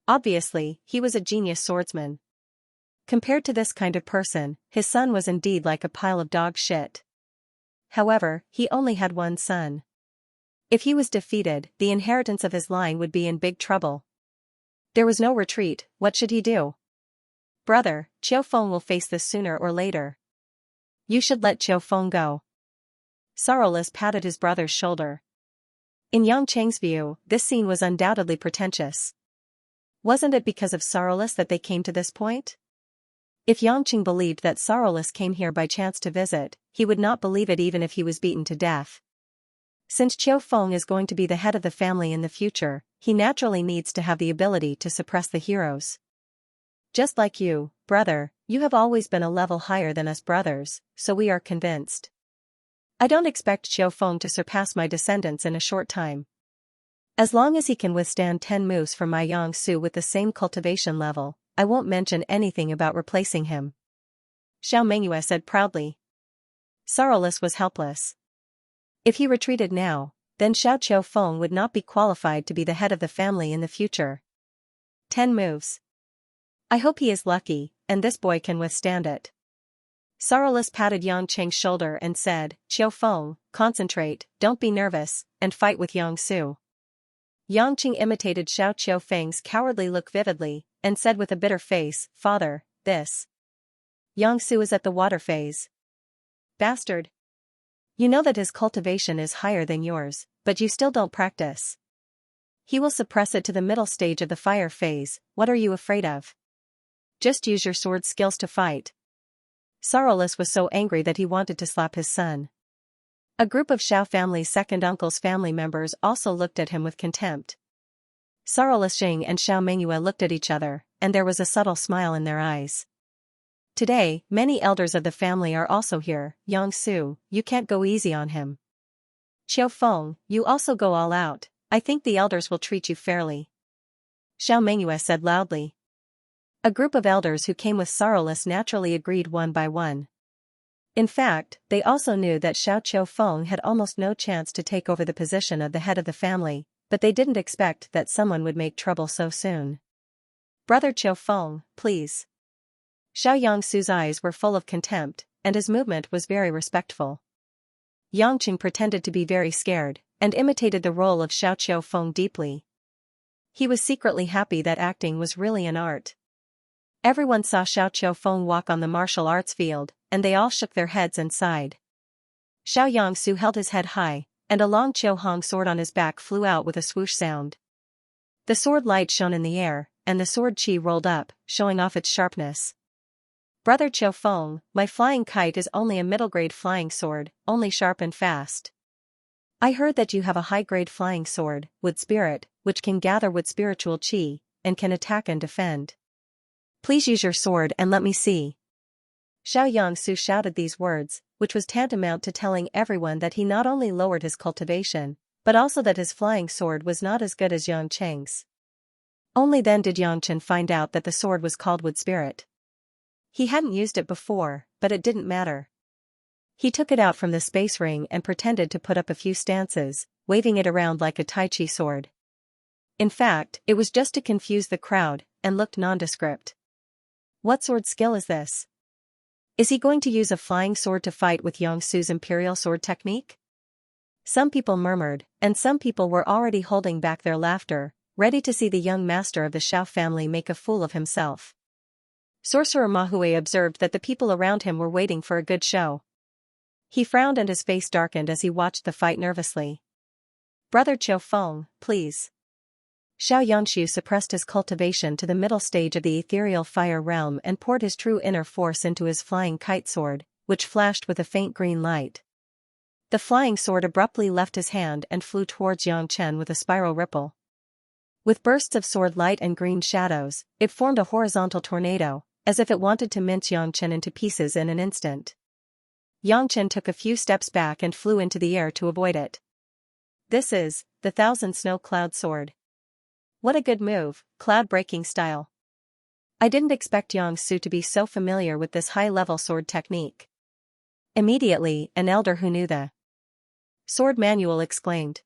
Obviously, he was a genius swordsman. Compared to this kind of person, his son was indeed like a pile of dog shit. However, he only had one son. If he was defeated, the inheritance of his line would be in big trouble. There was no retreat. What should he do? Brother, Qiufeng will face this sooner or later. You should let Qiufeng go. Sorrowless patted his brother's shoulder. In Yang Cheng's view, this scene was undoubtedly pretentious. Wasn't it because of Sorrowless that they came to this point? If Yangqing believed that Sorrowless came here by chance to visit, he would not believe it even if he was beaten to death. Since Qiufeng is going to be the head of the family in the future, he naturally needs to have the ability to suppress the heroes. Just like you, brother, you have always been a level higher than us brothers, so we are convinced. I don't expect Xiao Feng to surpass my descendants in a short time. As long as he can withstand 10 moves from my Yangsu with the same cultivation level, I won't mention anything about replacing him. Xiao Mengyue said proudly. Sorrowless was helpless. If he retreated now, then Xiao Feng would not be qualified to be the head of the family in the future. 10 moves. I hope he is lucky, and this boy can withstand it. Sorrowless patted Yang Cheng's shoulder and said, Xiao Feng, concentrate, don't be nervous, and fight with Yang Su. Yang Qing imitated Xiao Feng's cowardly look vividly, and said with a bitter face, Father, this Yang Su is at the water phase. Bastard. You know that his cultivation is higher than yours, but you still don't practice. He will suppress it to the middle stage of the fire phase. What are you afraid of? Just use your sword skills to fight. Sorrowless was so angry that he wanted to slap his son. A group of Xiao family's second uncle's family members also looked at him with contempt. Sorrowless Xing and Xiao Mengyue looked at each other, and there was a subtle smile in their eyes. Today, many elders of the family are also here. Yang Su, you can't go easy on him. Xiao Feng, you also go all out. I think the elders will treat you fairly. Xiao Mengyue said loudly. A group of elders who came with Sorrowless naturally agreed one by one. In fact, they also knew that Xiao Feng had almost no chance to take over the position of the head of the family, but they didn't expect that someone would make trouble so soon. Brother Xiao Feng, please. Xiao Yangsu's eyes were full of contempt, and his movement was very respectful. Yang Qing pretended to be very scared, and imitated the role of Xiao Feng deeply. He was secretly happy that acting was really an art. Everyone saw Xiao Feng walk on the martial arts field, and they all shook their heads and sighed. Xiao Yangsu held his head high, and a long Qiu Hong sword on his back flew out with a swoosh sound. The sword light shone in the air, and the sword chi rolled up, showing off its sharpness. Brother Qiu Feng, my flying kite is only a middle-grade flying sword, only sharp and fast. I heard that you have a high-grade flying sword, Wood Spirit, which can gather wood spiritual chi, and can attack and defend. Please use your sword and let me see. Xiao Yangsu shouted these words, which was tantamount to telling everyone that he not only lowered his cultivation, but also that his flying sword was not as good as Yang Cheng's. Only then did Yang Chen find out that the sword was called Wood Spirit. He hadn't used it before, but it didn't matter. He took it out from the space ring and pretended to put up a few stances, waving it around like a Tai Chi sword. In fact, it was just to confuse the crowd, and looked nondescript. What sword skill is this? Is he going to use a flying sword to fight with Yangsu's imperial sword technique? Some people murmured, and some people were already holding back their laughter, ready to see the young master of the Xiao family make a fool of himself. Sorcerer Mahui observed that the people around him were waiting for a good show. He frowned and his face darkened as he watched the fight nervously. Brother Qiu Feng, please. Xiao Yanxiu suppressed his cultivation to the middle stage of the ethereal fire realm and poured his true inner force into his flying kite sword, which flashed with a faint green light. The flying sword abruptly left his hand and flew towards Yang Chen with a spiral ripple. With bursts of sword light and green shadows, it formed a horizontal tornado, as if it wanted to mince Yang Chen into pieces in an instant. Yang Chen took a few steps back and flew into the air to avoid it. This is the Thousand Snow Cloud Sword. What a good move, cloud-breaking style. I didn't expect Yang Su to be so familiar with this high-level sword technique. Immediately, an elder who knew the sword manual exclaimed.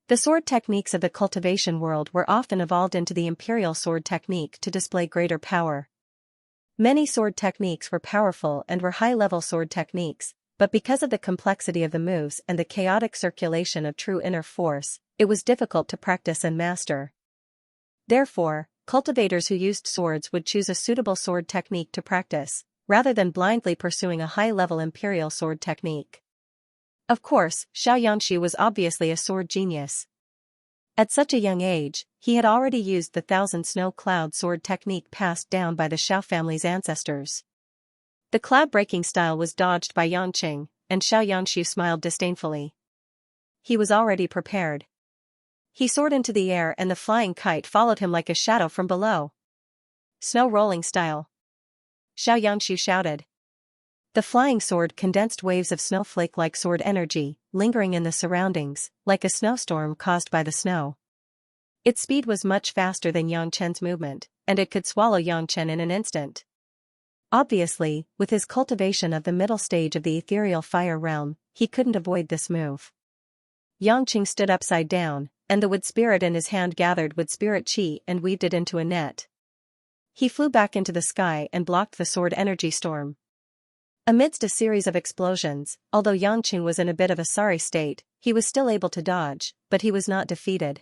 The sword techniques of the cultivation world were often evolved into the imperial sword technique to display greater power. Many sword techniques were powerful and were high-level sword techniques, but because of the complexity of the moves and the chaotic circulation of true inner force, it was difficult to practice and master. Therefore, cultivators who used swords would choose a suitable sword technique to practice, rather than blindly pursuing a high-level imperial sword technique. Of course, Xiao Yanxi was obviously a sword genius. At such a young age, he had already used the Thousand Snow Cloud sword technique passed down by the Xiao family's ancestors. The cloud-breaking style was dodged by Yang Qing, and Xiao Yanxi smiled disdainfully. He was already prepared. He soared into the air and the flying kite followed him like a shadow from below. Snow rolling style. Xiao Yanxi shouted. The flying sword condensed waves of snowflake-like sword energy, lingering in the surroundings, like a snowstorm caused by the snow. Its speed was much faster than Yang Chen's movement, and it could swallow Yang Chen in an instant. Obviously, with his cultivation of the middle stage of the ethereal fire realm, he couldn't avoid this move. Yang Chen stood upside down, and the wood spirit in his hand gathered wood spirit chi and weaved it into a net. He flew back into the sky and blocked the sword energy storm. Amidst a series of explosions, although Yang Chen was in a bit of a sorry state, he was still able to dodge, but he was not defeated.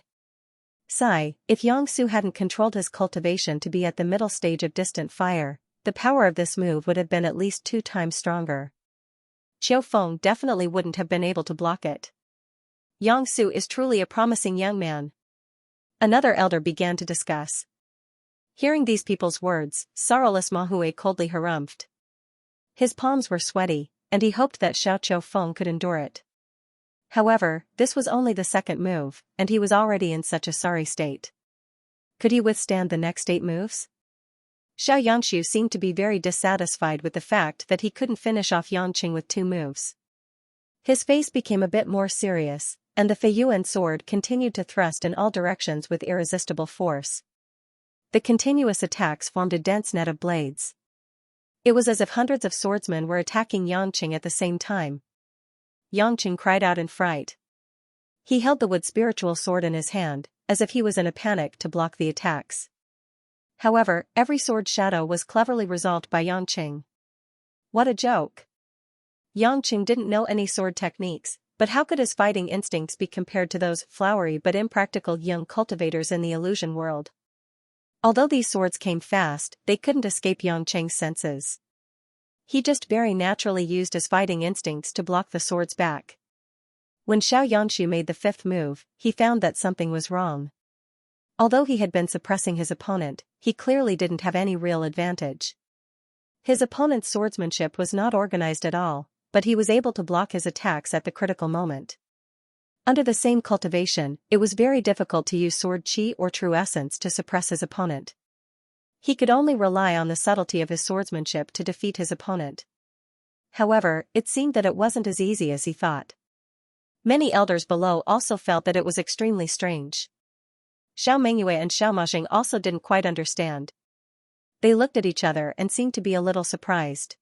If Yang Su hadn't controlled his cultivation to be at the middle stage of distant fire, the power of this move would have been at least 2 times stronger. Qiu Feng definitely wouldn't have been able to block it. Yang Su is truly a promising young man. Another elder began to discuss. Hearing these people's words, sorrowless Mahui coldly harumphed. His palms were sweaty, and he hoped that Qiu Feng could endure it. However, this was only the second move, and he was already in such a sorry state. Could he withstand the next 8 moves? Xianxia seemed to be very dissatisfied with the fact that he couldn't finish off Yang Chen with 2 moves. His face became a bit more serious, and the Feiyuan sword continued to thrust in all directions with irresistible force. The continuous attacks formed a dense net of blades. It was as if hundreds of swordsmen were attacking Yang Chen at the same time. Yang Chen cried out in fright. He held the wood spiritual sword in his hand, as if he was in a panic to block the attacks. However, every sword shadow was cleverly resolved by Yang Chen. What a joke! Yang Chen didn't know any sword techniques, but how could his fighting instincts be compared to those flowery but impractical young cultivators in the illusion world? Although these swords came fast, they couldn't escape Yang Chen's senses. He just very naturally used his fighting instincts to block the swords back. When Xianxia made the 5th move, he found that something was wrong. Although he had been suppressing his opponent, he clearly didn't have any real advantage. His opponent's swordsmanship was not organized at all, but he was able to block his attacks at the critical moment. Under the same cultivation, it was very difficult to use sword chi or true essence to suppress his opponent. He could only rely on the subtlety of his swordsmanship to defeat his opponent. However, it seemed that it wasn't as easy as he thought. Many elders below also felt that it was extremely strange. Xiao Mengyue and Xiao Mashing also didn't quite understand. They looked at each other and seemed to be a little surprised.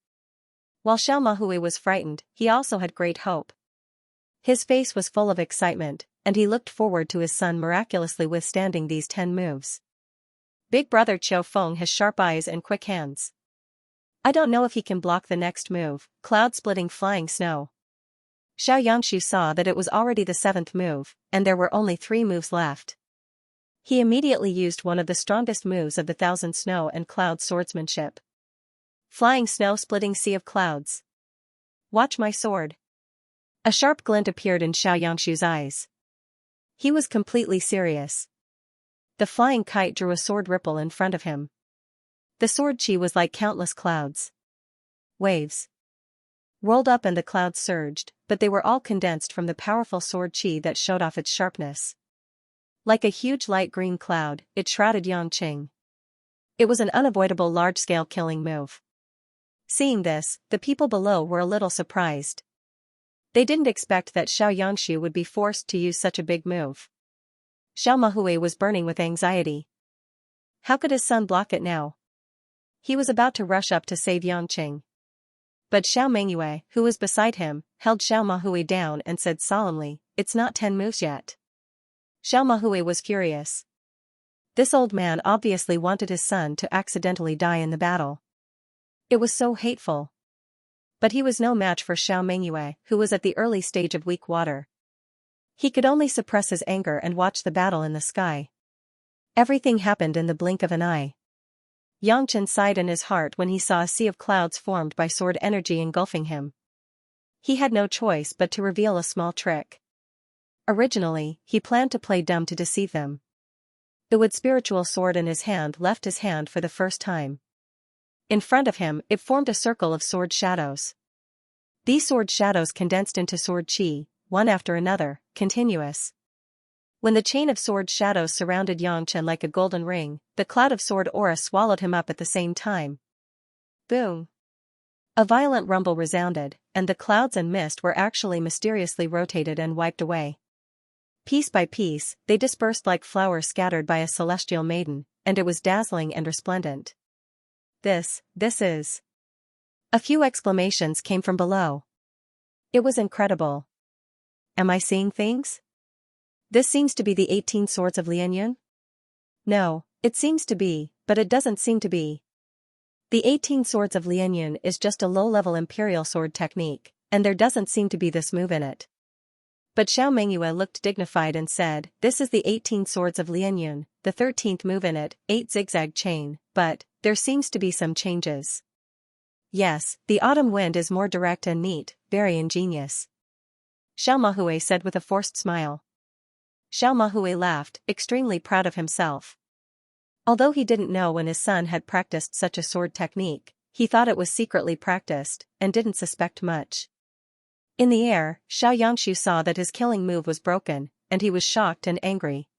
While Xiao Mahui was frightened, he also had great hope. His face was full of excitement, and he looked forward to his son miraculously withstanding these 10 moves. Big brother Qiu Feng has sharp eyes and quick hands. I don't know if he can block the next move, cloud-splitting flying snow. Xianxia saw that it was already the 7th move, and there were only 3 moves left. He immediately used one of the strongest moves of the Thousand Snow and Cloud swordsmanship. Flying snow-splitting sea of clouds. Watch my sword. A sharp glint appeared in Xianxia's eyes. He was completely serious. The flying kite drew a sword ripple in front of him. The sword chi was like countless clouds. Waves rolled up and the clouds surged, but they were all condensed from the powerful sword chi that showed off its sharpness. Like a huge light green cloud, it shrouded Yang Chen. It was an unavoidable large-scale killing move. Seeing this, the people below were a little surprised. They didn't expect that Xianxia would be forced to use such a big move. Xiao Mahui was burning with anxiety. How could his son block it now? He was about to rush up to save Yang Chen. But Xiao Mengyue, who was beside him, held Xiao Mahui down and said solemnly, "It's not 10 moves yet." Xiao Mahui was furious. This old man obviously wanted his son to accidentally die in the battle. It was so hateful. But he was no match for Xiao Mengyue, who was at the early stage of weak water. He could only suppress his anger and watch the battle in the sky. Everything happened in the blink of an eye. Yang Chen sighed in his heart when he saw a sea of clouds formed by sword energy engulfing him. He had no choice but to reveal a small trick. Originally, he planned to play dumb to deceive them. The wood spiritual sword in his hand left his hand for the first time. In front of him, it formed a circle of sword shadows. These sword shadows condensed into sword chi, one after another, continuous. When the chain of sword shadows surrounded Yang Chen like a golden ring, the cloud of sword aura swallowed him up at the same time. Boom! A violent rumble resounded, and the clouds and mist were actually mysteriously rotated and wiped away. Piece by piece, they dispersed like flowers scattered by a celestial maiden, and it was dazzling and resplendent. This is. A few exclamations came from below. It was incredible. Am I seeing things? This seems to be the 18 swords of Lianyun? No, it seems to be, but it doesn't seem to be. The 18 swords of Lianyun is just a low-level imperial sword technique, and there doesn't seem to be this move in it. But Xiao Mengyue looked dignified and said, this is the 18 swords of Lianyun, the 13th move in it, 8 zigzag chain, but there seems to be some changes. Yes, the autumn wind is more direct and neat, very ingenious. Xiao Mahue said with a forced smile. Xiao Mahue laughed, extremely proud of himself. Although he didn't know when his son had practiced such a sword technique, he thought it was secretly practiced, and didn't suspect much. In the air, Xianxia saw that his killing move was broken, and he was shocked and angry.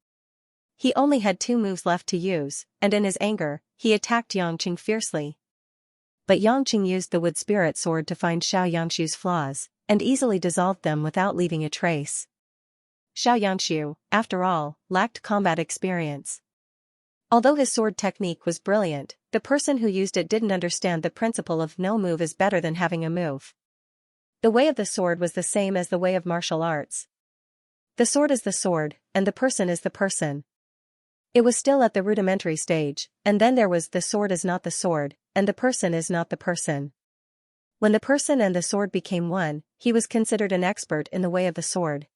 He only had 2 moves left to use, and in his anger, he attacked Yangqing fiercely. But Yangqing used the wood spirit sword to find Xianxia's flaws, and easily dissolved them without leaving a trace. Xianxia, after all, lacked combat experience. Although his sword technique was brilliant, the person who used it didn't understand the principle of no move is better than having a move. The way of the sword was the same as the way of martial arts. The sword is the sword, and the person is the person. It was still at the rudimentary stage, and then there was the sword is not the sword, and the person is not the person. When the person and the sword became one, he was considered an expert in the way of the sword.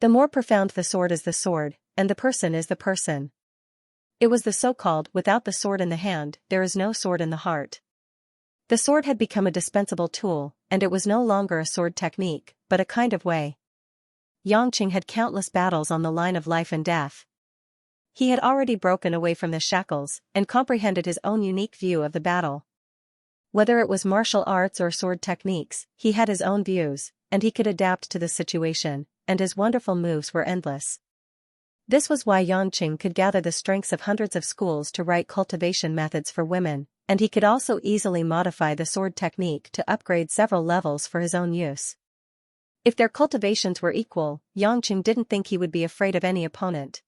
The more profound the sword is the sword, and the person is the person. It was the so-called without the sword in the hand, there is no sword in the heart. The sword had become a dispensable tool, and it was no longer a sword technique, but a kind of way. Yangqing had countless battles on the line of life and death. He had already broken away from the shackles, and comprehended his own unique view of the battle. Whether it was martial arts or sword techniques, he had his own views, and he could adapt to the situation, and his wonderful moves were endless. This was why Yangqing could gather the strengths of hundreds of schools to write cultivation methods for women, and he could also easily modify the sword technique to upgrade several levels for his own use. If their cultivations were equal, Yangqing didn't think he would be afraid of any opponent.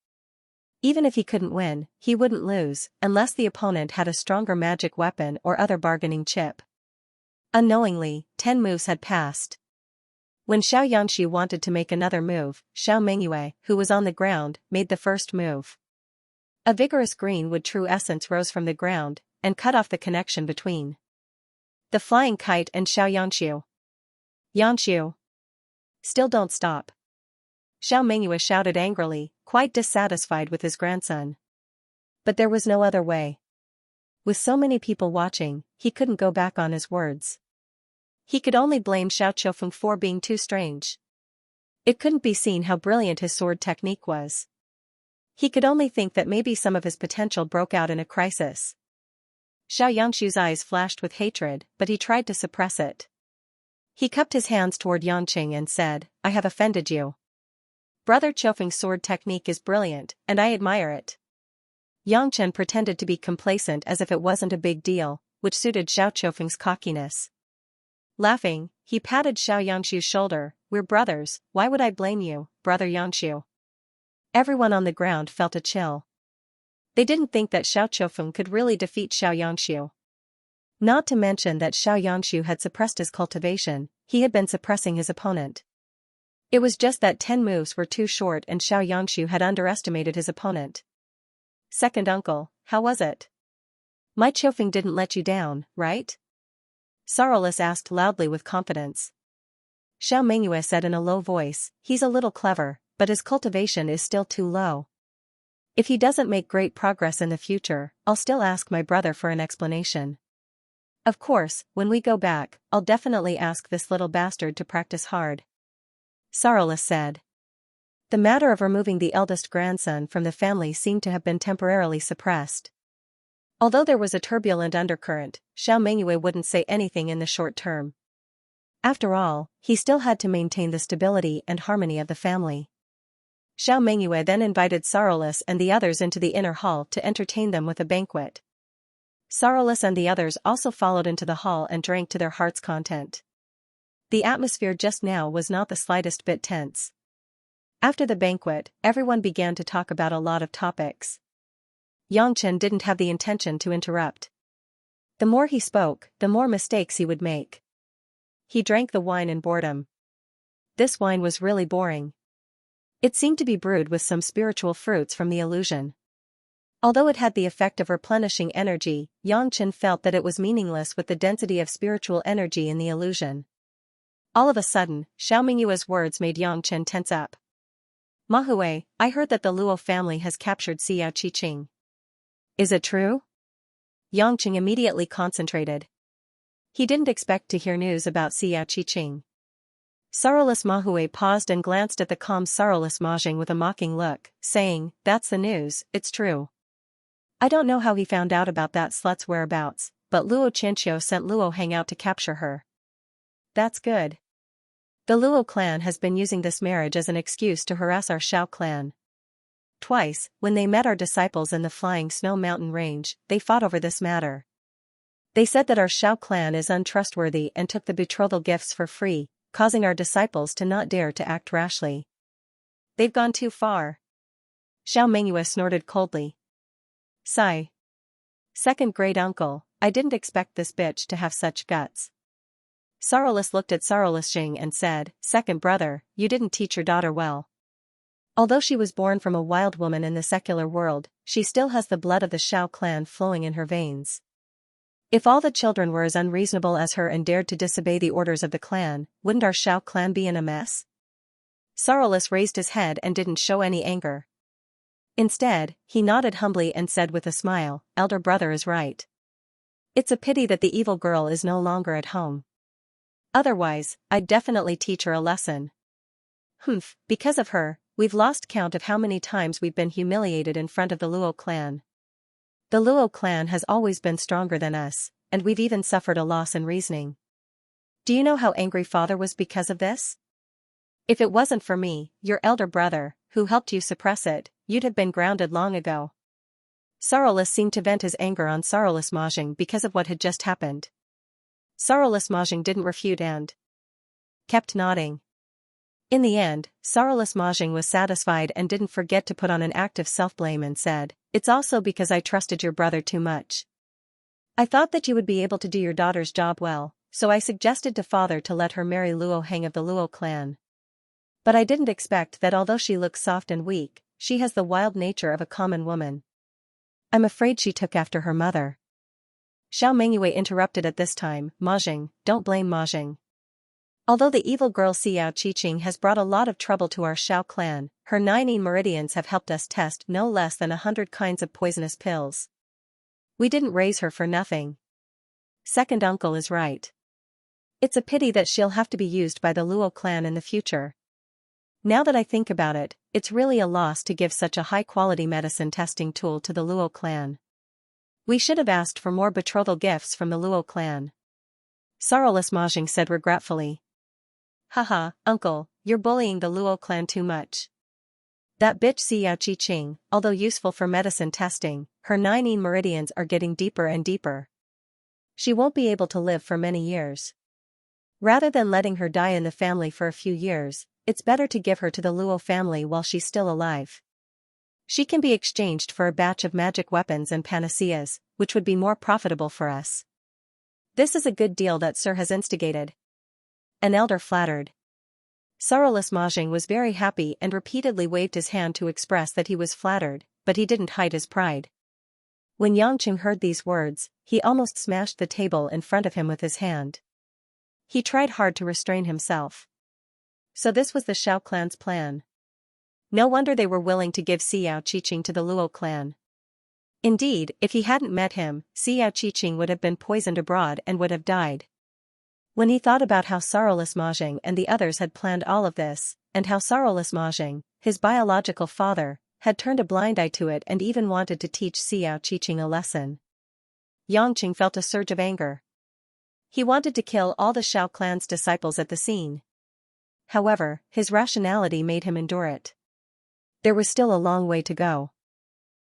Even if he couldn't win, he wouldn't lose, unless the opponent had a stronger magic weapon or other bargaining chip. Unknowingly, 10 moves had passed. When Xianxia wanted to make another move, Xiao Mengyue, who was on the ground, made the first move. A vigorous green wood true essence rose from the ground, and cut off the connection between the flying kite and Xianxia. Yanxiu! Still don't stop! Xiao Mengyue shouted angrily, quite dissatisfied with his grandson. But there was no other way. With so many people watching, he couldn't go back on his words. He could only blame Xiao Qiufeng for being too strange. It couldn't be seen how brilliant his sword technique was. He could only think that maybe some of his potential broke out in a crisis. Xianxiu's eyes flashed with hatred, but he tried to suppress it. He cupped his hands toward Yangqing and said, I have offended you. Brother Qiufeng's sword technique is brilliant, and I admire it. Yangchen pretended to be complacent as if it wasn't a big deal, which suited Xiao Qiufeng's cockiness. Laughing, he patted Xianxiu's shoulder, we're brothers, why would I blame you, brother Yangxiu? Everyone on the ground felt a chill. They didn't think that Xiao Qiufeng could really defeat Xianxiu. Not to mention that Xianxiu had suppressed his cultivation, he had been suppressing his opponent. It was just that 10 moves were too short and Xianxiu had underestimated his opponent. Second uncle, how was it? My Qiufeng didn't let you down, right? Sorrowless asked loudly with confidence. Xiao Mengyue said in a low voice, he's a little clever, but his cultivation is still too low. If he doesn't make great progress in the future, I'll still ask my brother for an explanation. Of course, when we go back, I'll definitely ask this little bastard to practice hard. Sorrowless said. The matter of removing the eldest grandson from the family seemed to have been temporarily suppressed. Although there was a turbulent undercurrent, Xiao Mengyue wouldn't say anything in the short term. After all, he still had to maintain the stability and harmony of the family. Xiao Mengyue then invited Sorrowless and the others into the inner hall to entertain them with a banquet. Sorrowless and the others also followed into the hall and drank to their heart's content. The atmosphere just now was not the slightest bit tense. After the banquet, everyone began to talk about a lot of topics. Yangchen didn't have the intention to interrupt. The more he spoke, the more mistakes he would make. He drank the wine in boredom. This wine was really boring. It seemed to be brewed with some spiritual fruits from the illusion. Although it had the effect of replenishing energy, Yangchen felt that it was meaningless with the density of spiritual energy in the illusion. All of a sudden, Xiao Mingyue's words made Yangchen tense up. "Mahue, I heard that the Luo family has captured Xiao Qiqing. Is it true?" Yangchen immediately concentrated. He didn't expect to hear news about Xiao Qiqing. Sorrowless Mahue paused and glanced at the calm sorrowless Mahjong with a mocking look, saying, "That's the news, it's true. I don't know how he found out about that slut's whereabouts, but Luo Qianxia sent Luo hang out to capture her. That's good. The Luo clan has been using this marriage as an excuse to harass our Shao clan. Twice, when they met our disciples in the Flying Snow Mountain range, they fought over this matter. They said that our Shao clan is untrustworthy and took the betrothal gifts for free, causing our disciples to not dare to act rashly. They've gone too far." Xiao Mingyue snorted coldly. Sigh. "Second great uncle, I didn't expect this bitch to have such guts." Sorrowless looked at Sorrowless Jing and said, "Second brother, you didn't teach your daughter well. Although she was born from a wild woman in the secular world, she still has the blood of the Shao clan flowing in her veins. If all the children were as unreasonable as her and dared to disobey the orders of the clan, wouldn't our Shao clan be in a mess?" Sorrowless raised his head and didn't show any anger. Instead, he nodded humbly and said with a smile, "Elder brother is right. It's a pity that the evil girl is no longer at home. Otherwise, I'd definitely teach her a lesson. Because of her, we've lost count of how many times we've been humiliated in front of the Luo clan. The Luo clan has always been stronger than us, and we've even suffered a loss in reasoning. Do you know how angry father was because of this? If it wasn't for me, your elder brother, who helped you suppress it, you'd have been grounded long ago." Sorrowless seemed to vent his anger on Sorrowless Mahjong because of what had just happened. Sorrowless Mahjong didn't refute and kept nodding. In the end, Sorrowless Mahjong was satisfied and didn't forget to put on an act of self-blame and said, "It's also because I trusted your brother too much. I thought that you would be able to do your daughter's job well, so I suggested to father to let her marry Luo Heng of the Luo clan. But I didn't expect that although she looks soft and weak, she has the wild nature of a common woman. I'm afraid she took after her mother." Xiao Mingyue interrupted at this time, "Mahjong, don't blame Mahjong. Although the evil girl Xiao Qiqing has brought a lot of trouble to our Shao clan, her 9 meridians have helped us test no less than 100 kinds of poisonous pills. We didn't raise her for nothing. Second uncle is right. It's a pity that she'll have to be used by the Luo clan in the future. Now that I think about it, it's really a loss to give such a high-quality medicine testing tool to the Luo clan. We should have asked for more betrothal gifts from the Luo clan." Sorrowless Mahjong said regretfully. "Haha, uncle, you're bullying the Luo clan too much. That bitch Xiao Qiqing, although useful for medicine testing, her 9 meridians are getting deeper and deeper. She won't be able to live for many years. Rather than letting her die in the family for a few years, it's better to give her to the Luo family while she's still alive. She can be exchanged for a batch of magic weapons and panaceas, which would be more profitable for us. This is a good deal that Sir has instigated." An elder flattered. Sorrowless Mahjong was very happy and repeatedly waved his hand to express that he was flattered, but he didn't hide his pride. When Yangchen heard these words, he almost smashed the table in front of him with his hand. He tried hard to restrain himself. So this was the Shao clan's plan. No wonder they were willing to give Xiao Qiqing to the Luo clan. Indeed, if he hadn't met him, Xiao Qiqing would have been poisoned abroad and would have died. When he thought about how Sorrowless Mahjong and the others had planned all of this, and how Sorrowless Mahjong, his biological father, had turned a blind eye to it and even wanted to teach Xiao Qiqing a lesson, Yangchen felt a surge of anger. He wanted to kill all the Shao clan's disciples at the scene. However, his rationality made him endure it. There was still a long way to go.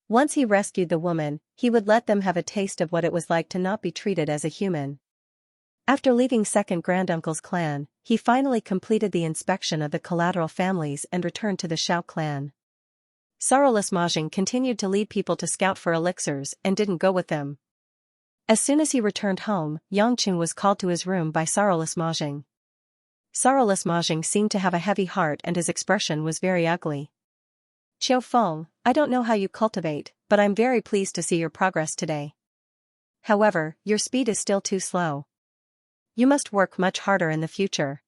Once he rescued the woman, He would let them have a taste of what it was like to not be treated as a human. After leaving second granduncle's clan, he finally completed the inspection of the collateral families and returned to the Xiao clan. Sorrowless Mahjong continued to lead people to scout for elixirs and didn't go with them. As soon as he returned home, Yangqing was called to his room by Sorrowless Mahjong. Sorrowless Mahjong seemed to have a heavy heart and his expression was very ugly. Qiu Feng, I don't know how you cultivate, but I'm very pleased to see your progress today. However, your speed is still too slow. You must work much harder in the future.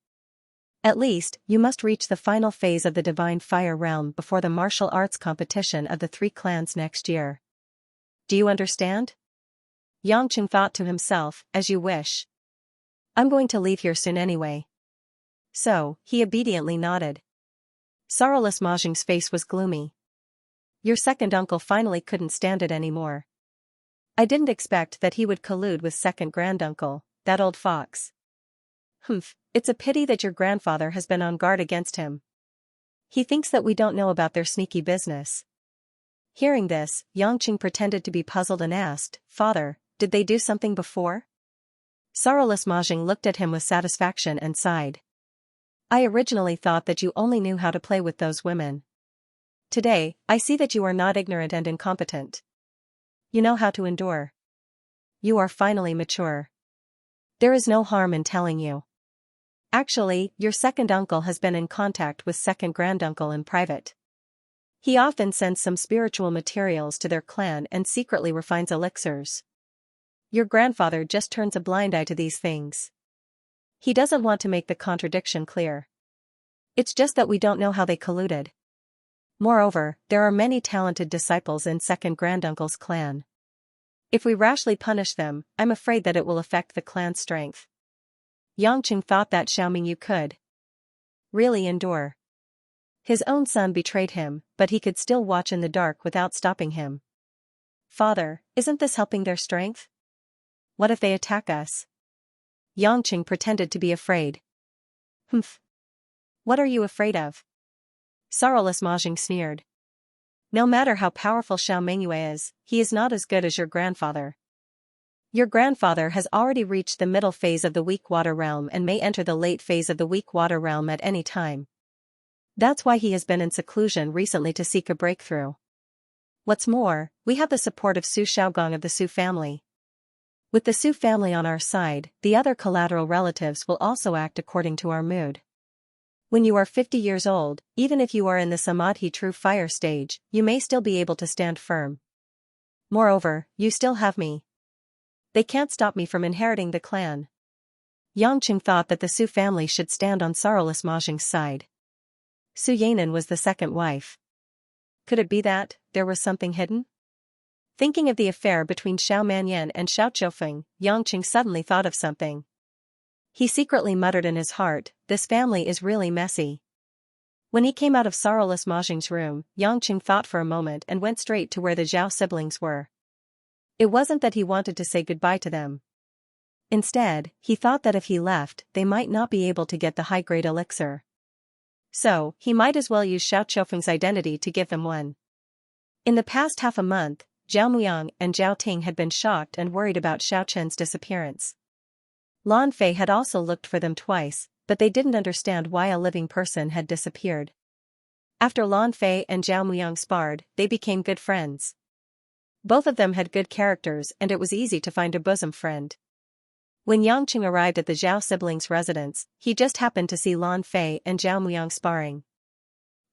At least, you must reach the final phase of the Divine Fire realm before the martial arts competition of the 3 clans next year. Do you understand? Yangqing thought to himself, as you wish. I'm going to leave here soon anyway. So, he obediently nodded. Sorrowless Mahjong's face was gloomy. Your second uncle finally couldn't stand it anymore. I didn't expect that he would collude with second granduncle, that old fox. Humph, it's a pity that your grandfather has been on guard against him. He thinks that we don't know about their sneaky business. Hearing this, Yangqing pretended to be puzzled and asked, Father, did they do something before? Sorrowless Mahjong looked at him with satisfaction and sighed. I originally thought that you only knew how to play with those women. Today, I see that you are not ignorant and incompetent. You know how to endure. You are finally mature. There is no harm in telling you. Actually, your second uncle has been in contact with second granduncle in private. He often sends some spiritual materials to their clan and secretly refines elixirs. Your grandfather just turns a blind eye to these things. He doesn't want to make the contradiction clear. It's just that we don't know how they colluded. Moreover, there are many talented disciples in second granduncle's clan. If we rashly punish them, I'm afraid that it will affect the clan's strength. Yangqing thought that Xiaomingyu could really endure. His own son betrayed him, but he could still watch in the dark without stopping him. Father, isn't this helping their strength? What if they attack us? Yangqing pretended to be afraid. Humph. What are you afraid of? Sorrowless Mahjong sneered. No matter how powerful Xiaomingyu is, he is not as good as your grandfather. Your grandfather has already reached the middle phase of the weak water realm and may enter the late phase of the weak water realm at any time. That's why he has been in seclusion recently to seek a breakthrough. What's more, we have the support of Su Xiaogong of the Su family. With the Su family on our side, the other collateral relatives will also act according to our mood. When you are 50 years old, even if you are in the Samadhi true fire stage, you may still be able to stand firm. Moreover, you still have me. They can't stop me from inheriting the clan. Yangqing thought that the Su family should stand on Sorrowless Mahjong's side. Su Yanan was the second wife. Could it be that there was something hidden? Thinking of the affair between Xiao Manyan and Xiao Qiufeng, Yangqing suddenly thought of something. He secretly muttered in his heart, this family is really messy. When he came out of Sorrowless Mahjong's room, Yangqing thought for a moment and went straight to where the Zhao siblings were. It wasn't that he wanted to say goodbye to them. Instead, he thought that if he left, they might not be able to get the high-grade elixir. So, he might as well use Xiao Qiufeng's identity to give them one. In the past half a month, Zhao Muyang and Zhao Ting had been shocked and worried about Xiao Chen's disappearance. Lan Fei had also looked for them twice, but they didn't understand why a living person had disappeared. After Lan Fei and Zhao Muyang sparred, they became good friends. Both of them had good characters and it was easy to find a bosom friend. When Yangqing arrived at the Zhao siblings' residence, he just happened to see Lan Fei and Zhao Muyang sparring.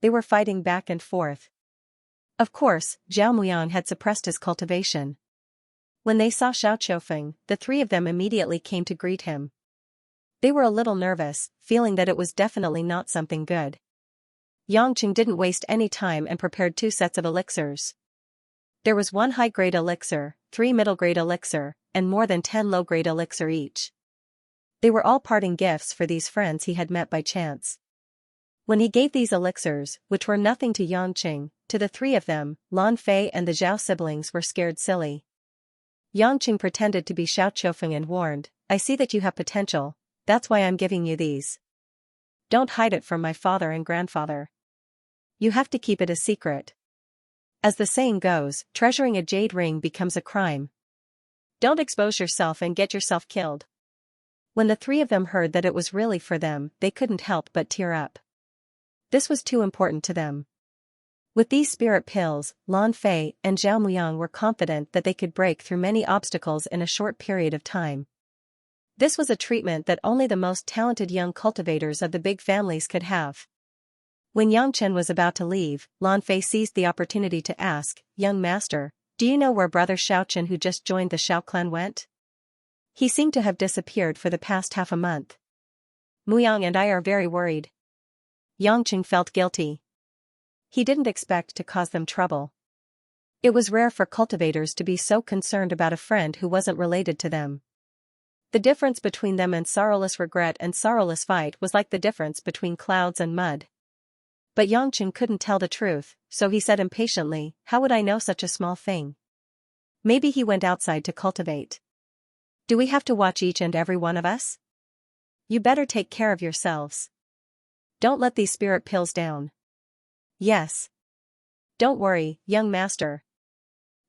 They were fighting back and forth. Of course, Zhao Muyang had suppressed his cultivation. When they saw Xiao Qiufeng, the 3 of them immediately came to greet him. They were a little nervous, feeling that it was definitely not something good. Yangqing didn't waste any time and prepared 2 sets of elixirs. There was 1 high-grade elixir, 3 middle-grade elixir, and more than 10 low-grade elixir each. They were all parting gifts for these friends he had met by chance. When he gave these elixirs, which were nothing to Yangqing, to the 3 of them, Lan Fei and the Zhao siblings were scared silly. Yangqing pretended to be Xiao Qiufeng and warned, I see that you have potential, that's why I'm giving you these. Don't hide it from my father and grandfather. You have to keep it a secret. As the saying goes, treasuring a jade ring becomes a crime. Don't expose yourself and get yourself killed. When the three of them heard that it was really for them, they couldn't help but tear up. This was too important to them. With these spirit pills, Lan Fei and Zhao Muyang were confident that they could break through many obstacles in a short period of time. This was a treatment that only the most talented young cultivators of the big families could have. When Yang Chen was about to leave, Lan Fei seized the opportunity to ask, "Young master, do you know where brother Xiao Chen who just joined the Xiao clan went? He seemed to have disappeared for the past half a month. Muyang and I are very worried." Yang Chen felt guilty. He didn't expect to cause them trouble. It was rare for cultivators to be so concerned about a friend who wasn't related to them. The difference between them and sorrowless regret and sorrowless fight was like the difference between clouds and mud. But Yang Chen couldn't tell the truth, so he said impatiently, "How would I know such a small thing? Maybe he went outside to cultivate. Do we have to watch each and every one of us? You better take care of yourselves. Don't let these spirit pills down." "Yes. Don't worry, young master.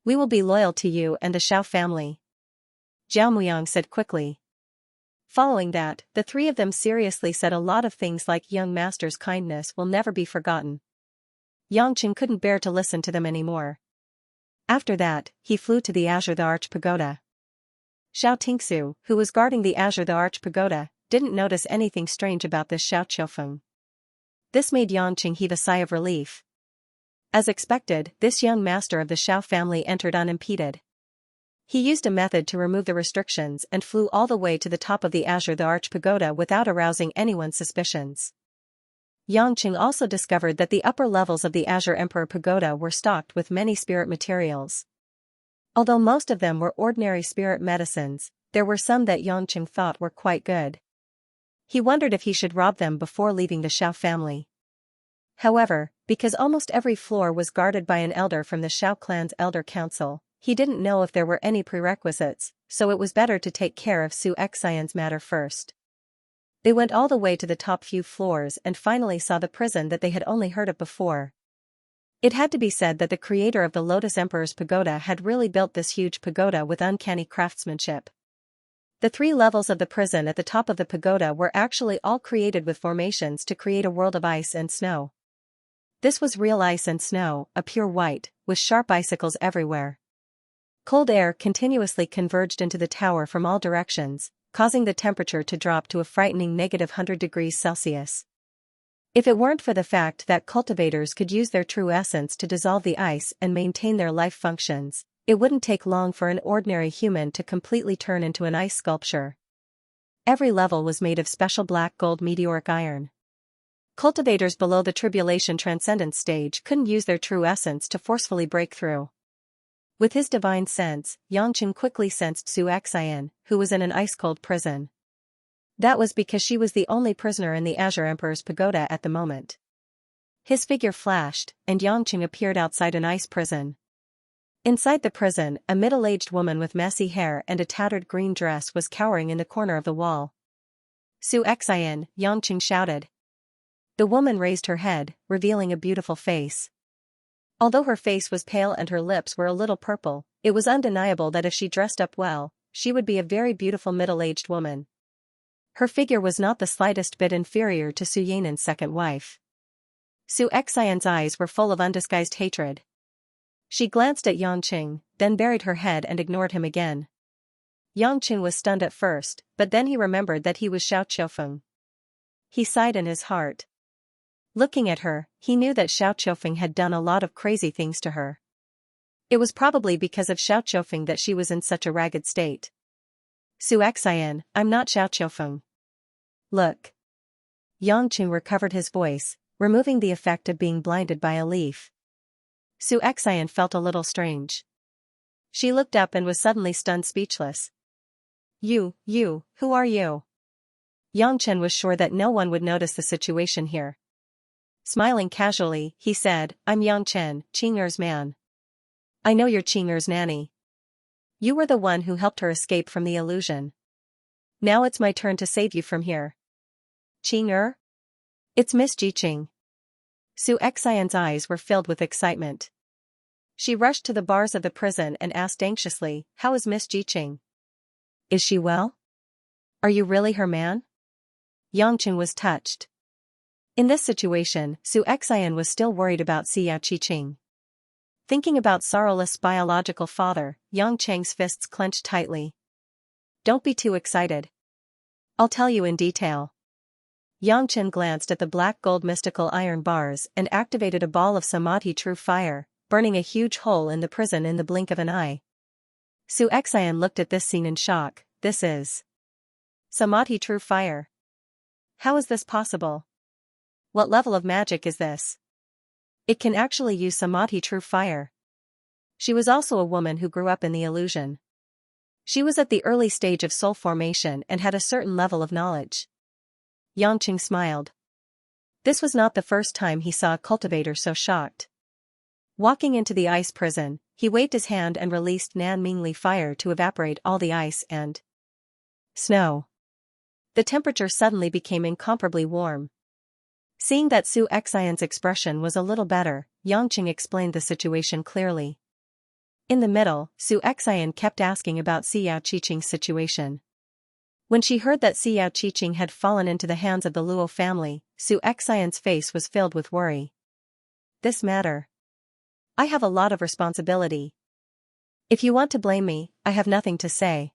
We will be loyal to you and the Xiao family," Zhao Muyang said quickly. Following that, the three of them seriously said a lot of things like young master's kindness will never be forgotten. Yang Chen couldn't bear to listen to them anymore. After that, he flew to the Azure the Arch Pagoda. Xiao Tingsu, who was guarding the Azure the Arch Pagoda, didn't notice anything strange about this Xiao Qiufeng. This made Yang Chen heave a sigh of relief. As expected, this young master of the Xiao family entered unimpeded. He used a method to remove the restrictions and flew all the way to the top of the Azure the Arch Pagoda without arousing anyone's suspicions. Yang Chen also discovered that the upper levels of the Azure Emperor Pagoda were stocked with many spirit materials. Although most of them were ordinary spirit medicines, there were some that Yang Chen thought were quite good. He wondered if he should rob them before leaving the Xiao family. However, because almost every floor was guarded by an elder from the Xiao clan's elder council, he didn't know if there were any prerequisites, so it was better to take care of Xianxia's matter first. They went all the way to the top few floors and finally saw the prison that they had only heard of before. It had to be said that the creator of the Lotus Emperor's Pagoda had really built this huge pagoda with uncanny craftsmanship. The 3 levels of the prison at the top of the pagoda were actually all created with formations to create a world of ice and snow. This was real ice and snow, a pure white, with sharp icicles everywhere. Cold air continuously converged into the tower from all directions, causing the temperature to drop to a frightening -100 degrees Celsius. If it weren't for the fact that cultivators could use their true essence to dissolve the ice and maintain their life functions, it wouldn't take long for an ordinary human to completely turn into an ice sculpture. Every level was made of special black gold meteoric iron. Cultivators below the Tribulation Transcendence stage couldn't use their true essence to forcefully break through. With his divine sense, Yang Chen quickly sensed Xianxia, who was in an ice-cold prison. That was because she was the only prisoner in the Azure Emperor's Pagoda at the moment. His figure flashed, and Yang Chen appeared outside an ice prison. Inside the prison, a middle-aged woman with messy hair and a tattered green dress was cowering in the corner of the wall. "Xianxia," Yang Chen shouted. The woman raised her head, revealing a beautiful face. Although her face was pale and her lips were a little purple, it was undeniable that if she dressed up well, she would be a very beautiful middle-aged woman. Her figure was not the slightest bit inferior to Su Yanen's second wife. Xianxia's eyes were full of undisguised hatred. She glanced at Yang Chen, then buried her head and ignored him again. Yang Chen was stunned at first, but then he remembered that he was Xiao Qiufeng. He sighed in his heart. Looking at her, he knew that Xiao Qiufeng had done a lot of crazy things to her. It was probably because of Xiao Qiufeng that she was in such a ragged state. "Xianxia, I'm not Xiao Qiufeng. Look." Yang Chen recovered his voice, removing the effect of being blinded by a leaf. Xianxia felt a little strange. She looked up and was suddenly stunned speechless. You, who are you?" Yang Chen was sure that no one would notice the situation here. Smiling casually, he said, "I'm Yang Chen, Qing'er's man. I know you're Qing'er's nanny. You were the one who helped her escape from the illusion. Now it's my turn to save you from here." "Qing'er? It's Miss Jiqing." Xianxia's eyes were filled with excitement. She rushed to the bars of the prison and asked anxiously, "How is Miss Jiqing? Is she well? Are you really her man?" Yangqing was touched. In this situation, Su Xian was still worried about Xiao Qiqing. Thinking about sorrowless biological father, Yang Cheng's fists clenched tightly. "Don't be too excited. I'll tell you in detail." Yang Chen glanced at the black gold mystical iron bars and activated a ball of Samadhi true fire, burning a huge hole in the prison in the blink of an eye. Su Xian looked at this scene in shock. "This is Samadhi true fire. How is this possible? What level of magic is this? It can actually use Samadhi true fire." She was also a woman who grew up in the illusion. She was at the early stage of soul formation and had a certain level of knowledge. Yangqing smiled. This was not the first time he saw a cultivator so shocked. Walking into the ice prison, he waved his hand and released Nan Mingli fire to evaporate all the ice and snow. The temperature suddenly became incomparably warm. Seeing that Su Xian's expression was a little better, Yangqing explained the situation clearly. In the middle, Su Xian kept asking about Xiao Qiqing's situation. When she heard that Xiao Qiqing had fallen into the hands of the Luo family, Su Xian's face was filled with worry. "This matter. I have a lot of responsibility. If you want to blame me, I have nothing to say.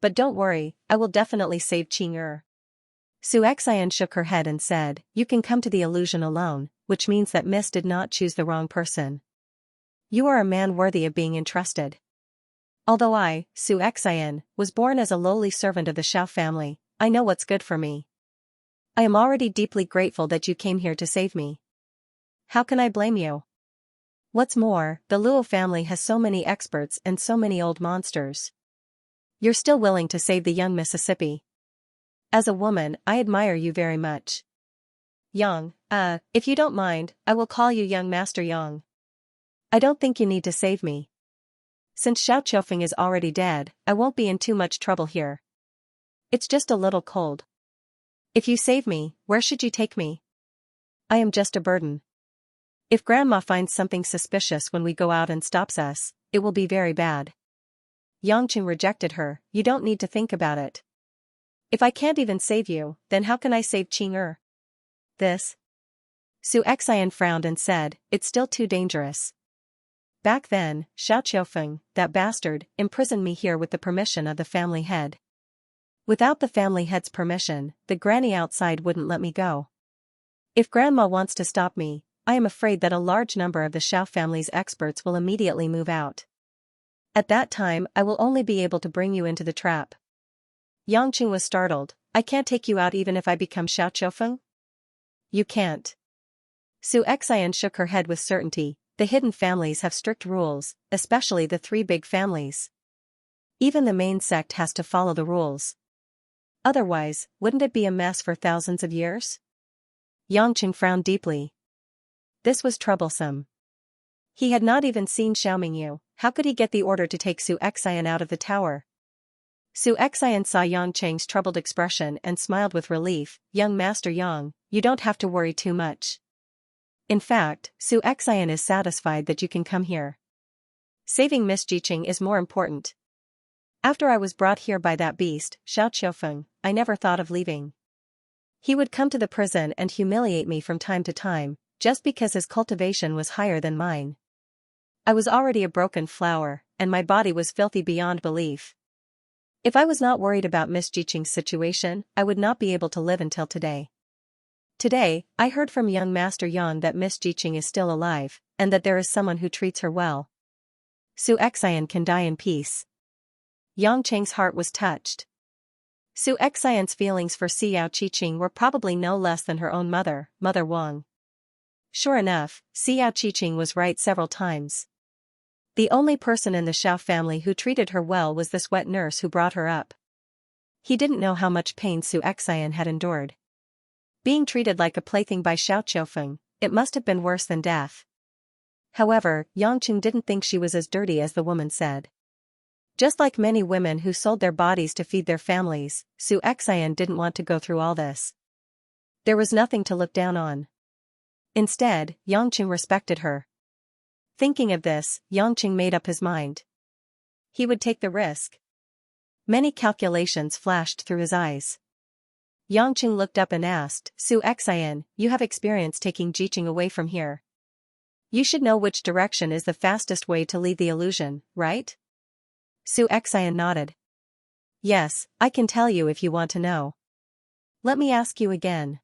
But don't worry, I will definitely save Qing'er." Su Xian shook her head and said, "You can come to the illusion alone, which means that Miss did not choose the wrong person. You are a man worthy of being entrusted. Although I, Su Xian, was born as a lowly servant of the Xiao family, I know what's good for me. I am already deeply grateful that you came here to save me. How can I blame you? What's more, the Luo family has so many experts and so many old monsters. You're still willing to save the young Mississippi. As a woman, I admire you very much. Yang, if you don't mind, I will call you young Master Yang. I don't think you need to save me. Since Xiao Qiufeng is already dead, I won't be in too much trouble here. It's just a little cold. If you save me, where should you take me? I am just a burden. If Grandma finds something suspicious when we go out and stops us, it will be very bad." Yangqing rejected her. "You don't need to think about it. If I can't even save you, then how can I save Qing'er?" "This?" Su Xian frowned and said, "It's still too dangerous. Back then, Xiao Qiufeng, that bastard, imprisoned me here with the permission of the family head. Without the family head's permission, the granny outside wouldn't let me go. If Grandma wants to stop me, I am afraid that a large number of the Xiao family's experts will immediately move out. At that time I will only be able to bring you into the trap." Yangqing was startled. "I can't take you out even if I become Xiao Qiufeng?" "You can't." Su Xian shook her head with certainty. "The hidden families have strict rules, especially the three big families. Even the main sect has to follow the rules. Otherwise, wouldn't it be a mess for thousands of years?" Yangqing frowned deeply. This was troublesome. He had not even seen Xiao Mingyu. How could he get the order to take Su Xian out of the tower? Su Xian saw Yang Cheng's troubled expression and smiled with relief. "Young Master Yang, you don't have to worry too much. In fact, Su Xian is satisfied that you can come here. Saving Miss Jiqing is more important. After I was brought here by that beast, Xiao Qiufeng, I never thought of leaving. He would come to the prison and humiliate me from time to time, just because his cultivation was higher than mine. I was already a broken flower, and my body was filthy beyond belief. If I was not worried about Miss Jiqing's situation, I would not be able to live until today. Today, I heard from young Master Yang that Miss Jiqing is still alive, and that there is someone who treats her well. Su Xian can die in peace." Yang Cheng's heart was touched. Su Xian's feelings for Xiao Qiqing were probably no less than her own mother, Mother Wang. Sure enough, Xiao Qiqing was right several times. The only person in the Xiao family who treated her well was this wet nurse who brought her up. He didn't know how much pain Su Xian had endured. Being treated like a plaything by Xiao Qiufeng, it must have been worse than death. However, Yangqing didn't think she was as dirty as the woman said. Just like many women who sold their bodies to feed their families, Su Xian didn't want to go through all this. There was nothing to look down on. Instead, Yangqing respected her. Thinking of this, Yangqing made up his mind. He would take the risk. Many calculations flashed through his eyes. Yangqing looked up and asked, Su Xian, you have experience taking Jiqing away from here. You should know which direction is the fastest way to leave the illusion, right? Su Xian nodded. Yes, I can tell you if you want to know. Let me ask you again.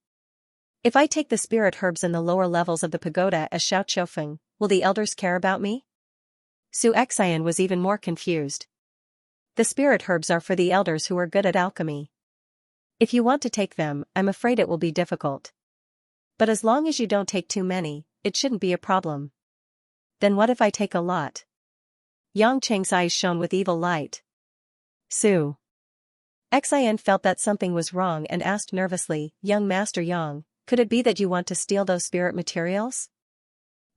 If I take the spirit herbs in the lower levels of the pagoda as Xiaoqiufeng, will the elders care about me? Su Xian was even more confused. The spirit herbs are for the elders who are good at alchemy. If you want to take them, I'm afraid it will be difficult. But as long as you don't take too many, it shouldn't be a problem. Then what if I take a lot? Yangqing's eyes shone with evil light. Su Xian felt that something was wrong and asked nervously, Young Master Yang, could it be that you want to steal those spirit materials?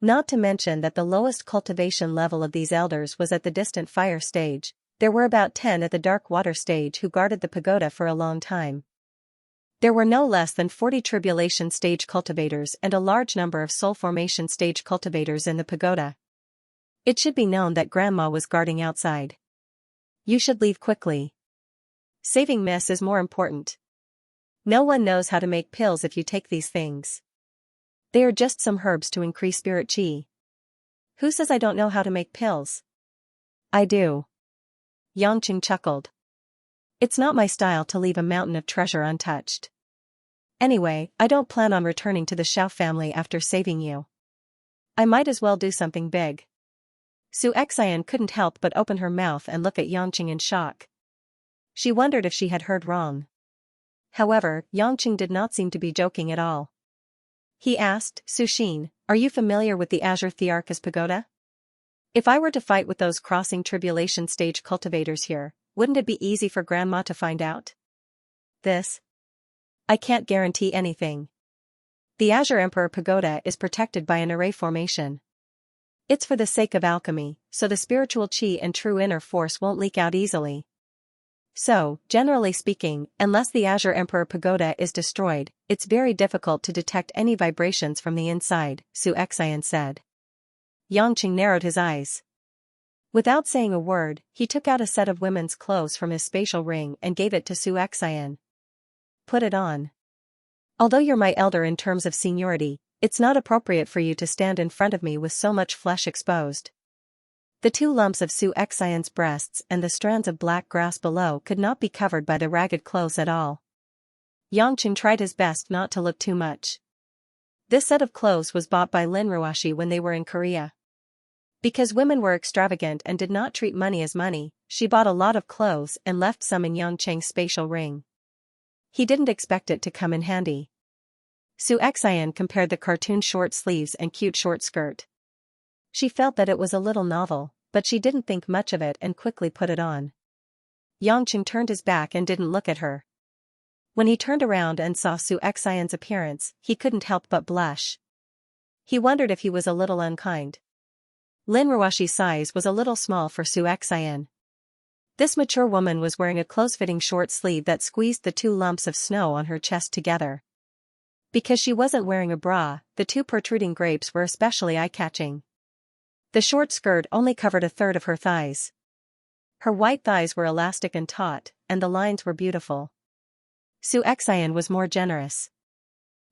Not to mention that the lowest cultivation level of these elders was at the distant fire stage. There were about 10 at the dark water stage who guarded the pagoda for a long time. There were no less than 40 tribulation stage cultivators and a large number of soul formation stage cultivators in the pagoda. It should be known that Grandma was guarding outside. You should leave quickly. Saving Miss is more important. No one knows how to make pills if you take these things. They are just some herbs to increase spirit chi. Who says I don't know how to make pills? I do. Yangqing chuckled. It's not my style to leave a mountain of treasure untouched. Anyway, I don't plan on returning to the Xiao family after saving you. I might as well do something big. Su Xian couldn't help but open her mouth and look at Yangqing in shock. She wondered if she had heard wrong. However, Yangqing did not seem to be joking at all. He asked, Su Xin, are you familiar with the Azure Thearchus Pagoda? If I were to fight with those crossing tribulation stage cultivators here, wouldn't it be easy for Grandma to find out? This? I can't guarantee anything. The Azure Emperor Pagoda is protected by an array formation. It's for the sake of alchemy, so the spiritual chi and true inner force won't leak out easily. So, generally speaking, unless the Azure Emperor Pagoda is destroyed, it's very difficult to detect any vibrations from the inside, Su Xian said. Yangqing narrowed his eyes. Without saying a word, he took out a set of women's clothes from his spatial ring and gave it to Su Xian. Put it on. Although you're my elder in terms of seniority, it's not appropriate for you to stand in front of me with so much flesh exposed. The 2 lumps of Su Xian's breasts and the strands of black grass below could not be covered by the ragged clothes at all. Yangqing tried his best not to look too much. This set of clothes was bought by Lin Ruoshi when they were in Korea. Because women were extravagant and did not treat money as money, she bought a lot of clothes and left some in Yangqing's spatial ring. He didn't expect it to come in handy. Su Xian compared the cartoon short sleeves and cute short skirt. She felt that it was a little novel, but she didn't think much of it and quickly put it on. Yangqing turned his back and didn't look at her. When he turned around and saw Su Xian's appearance, he couldn't help but blush. He wondered if he was a little unkind. Lin Ruoshi's size was a little small for Su Xian. This mature woman was wearing a close-fitting short sleeve that squeezed the 2 lumps of snow on her chest together. Because she wasn't wearing a bra, the 2 protruding grapes were especially eye-catching. The short skirt only covered a third of her thighs. Her white thighs were elastic and taut, and the lines were beautiful. Su Xian was more generous.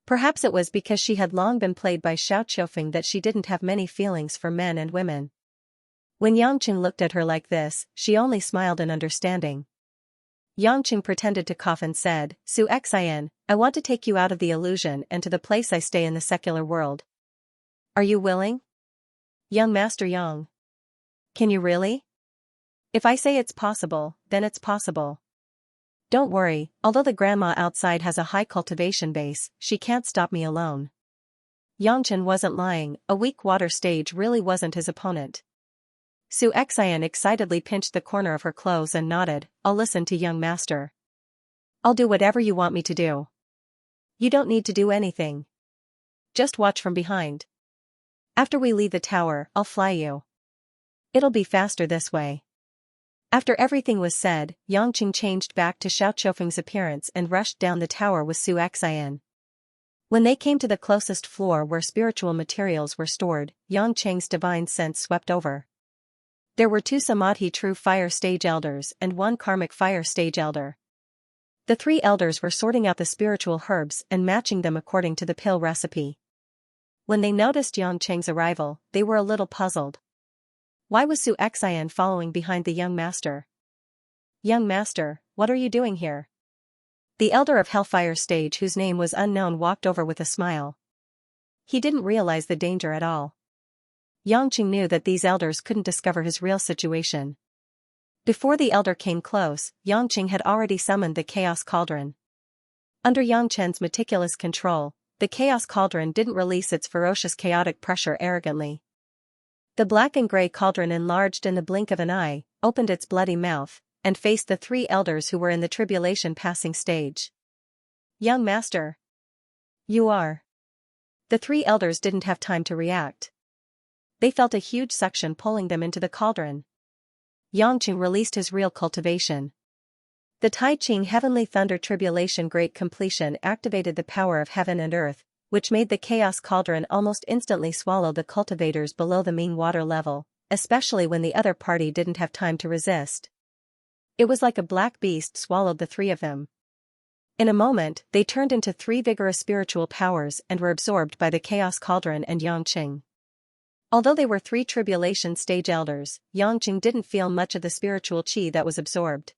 Perhaps it was because she had long been played by Xiaoqiufeng that she didn't have many feelings for men and women. When Yangqing looked at her like this, she only smiled in understanding. Yangqing pretended to cough and said, Su Xian, I want to take you out of the illusion and to the place I stay in the secular world. Are you willing? Young Master Yang. Can you really? If I say it's possible, then it's possible. Don't worry, although the grandma outside has a high cultivation base, she can't stop me alone. Yangqing wasn't lying, a weak water stage really wasn't his opponent. Su Xian excitedly pinched the corner of her clothes and nodded, I'll listen to young master. I'll do whatever you want me to do. You don't need to do anything. Just watch from behind. After we leave the tower, I'll fly you. It'll be faster this way. After everything was said, Yangqing changed back to Xiaoqiufeng's appearance and rushed down the tower with Su Xian. When they came to the closest floor where spiritual materials were stored, Xianxia's divine sense swept over. There were 2 Samadhi True Fire Stage Elders and 1 Karmic Fire Stage Elder. The 3 elders were sorting out the spiritual herbs and matching them according to the pill recipe. When they noticed Xianxia's arrival, they were a little puzzled. Why was Xianxia following behind the young master? "Young master, what are you doing here?" The elder of Hellfire Stage, whose name was unknown, walked over with a smile. He didn't realize the danger at all. Xianxia knew that these elders couldn't discover his real situation. Before the elder came close, Xianxia had already summoned the Chaos Cauldron. Under Xianxia's meticulous control, the Chaos Cauldron didn't release its ferocious chaotic pressure arrogantly. The black and gray cauldron enlarged in the blink of an eye, opened its bloody mouth, and faced the 3 elders who were in the tribulation passing stage. "Young master. You are..." The 3 elders didn't have time to react. They felt a huge suction pulling them into the cauldron. Xianxia released his real cultivation. The Tai Ching Heavenly Thunder Tribulation Great Completion activated the power of heaven and earth, which made the Chaos Cauldron almost instantly swallow the cultivators below the mean water level, especially when the other party didn't have time to resist. It was like a black beast swallowed the 3 of them. In a moment, they turned into 3 vigorous spiritual powers and were absorbed by the Chaos Cauldron and Xianxia. Although they were 3 tribulation stage elders, Xianxia didn't feel much of the spiritual qi that was absorbed.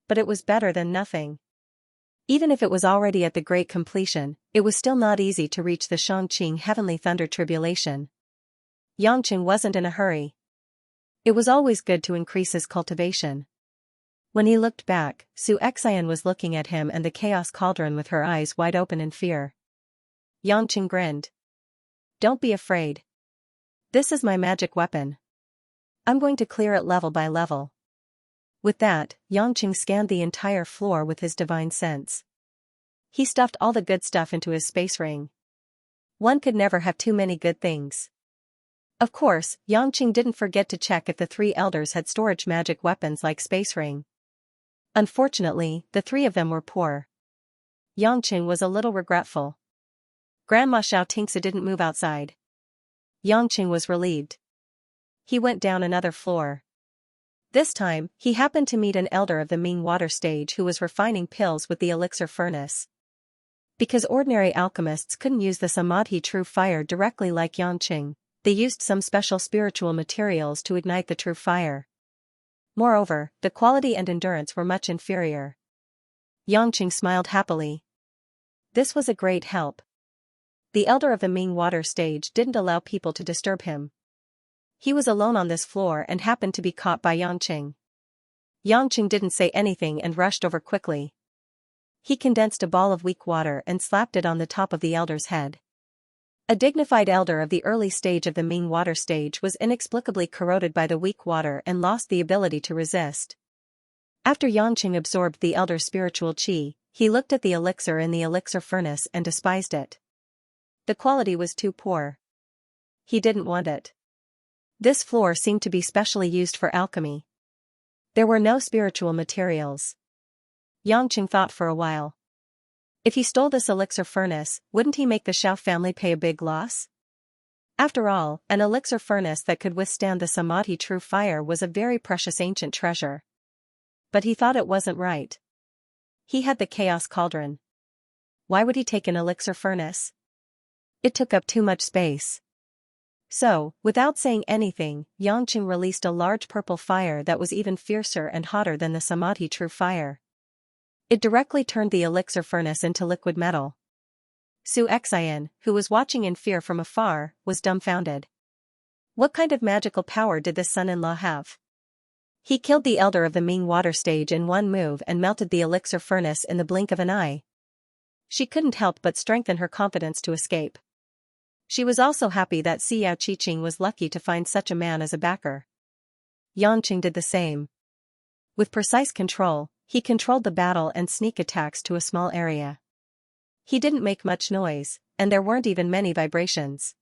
But it was better than nothing. Even if it was already at the great completion, it was still not easy to reach the Shangqing Heavenly Thunder Tribulation. Xianxia wasn't in a hurry. It was always good to increase his cultivation. When he looked back, Xianxia was looking at him and the Chaos Cauldron with her eyes wide open in fear. Xianxia grinned. "Don't be afraid. This is my magic weapon. I'm going to clear it level by level." With that, Xianxia scanned the entire floor with his divine sense. He stuffed all the good stuff into his space ring. One could never have too many good things. Of course, Xianxia didn't forget to check if the 3 elders had storage magic weapons like space ring. Unfortunately, the 3 of them were poor. Xianxia was a little regretful. Grandma Xiaotingsa didn't move outside. Xianxia was relieved. He went down another floor. This time, he happened to meet an elder of the Ming Water Stage who was refining pills with the elixir furnace. Because ordinary alchemists couldn't use the Samadhi True Fire directly like Xianxia, they used some special spiritual materials to ignite the true fire. Moreover, the quality and endurance were much inferior. Xianxia smiled happily. This was a great help. The elder of the Ming Water Stage didn't allow people to disturb him. He was alone on this floor and happened to be caught by Xianxia. Xianxia didn't say anything and rushed over quickly. He condensed a ball of weak water and slapped it on the top of the elder's head. A dignified elder of the early stage of the Ming Water Stage was inexplicably corroded by the weak water and lost the ability to resist. After Xianxia absorbed the elder's spiritual qi, he looked at the elixir in the elixir furnace and despised it. The quality was too poor. He didn't want it. This floor seemed to be specially used for alchemy. There were no spiritual materials. Xianxia thought for a while. If he stole this elixir furnace, wouldn't he make the Xiao family pay a big loss? After all, an elixir furnace that could withstand the Samadhi True Fire was a very precious ancient treasure. But he thought it wasn't right. He had the Chaos Cauldron. Why would he take an elixir furnace? It took up too much space. So, without saying anything, Xianxia released a large purple fire that was even fiercer and hotter than the Samadhi True Fire. It directly turned the elixir furnace into liquid metal. Xianxia, who was watching in fear from afar, was dumbfounded. What kind of magical power did this son-in-law have? He killed the elder of the Ming Water Stage in one move and melted the elixir furnace in the blink of an eye. She couldn't help but strengthen her confidence to escape. She was also happy that Xiao Qiqing was lucky to find such a man as a backer. Xianxia did the same. With precise control, he controlled the battle and sneak attacks to a small area. He didn't make much noise, and there weren't even many vibrations.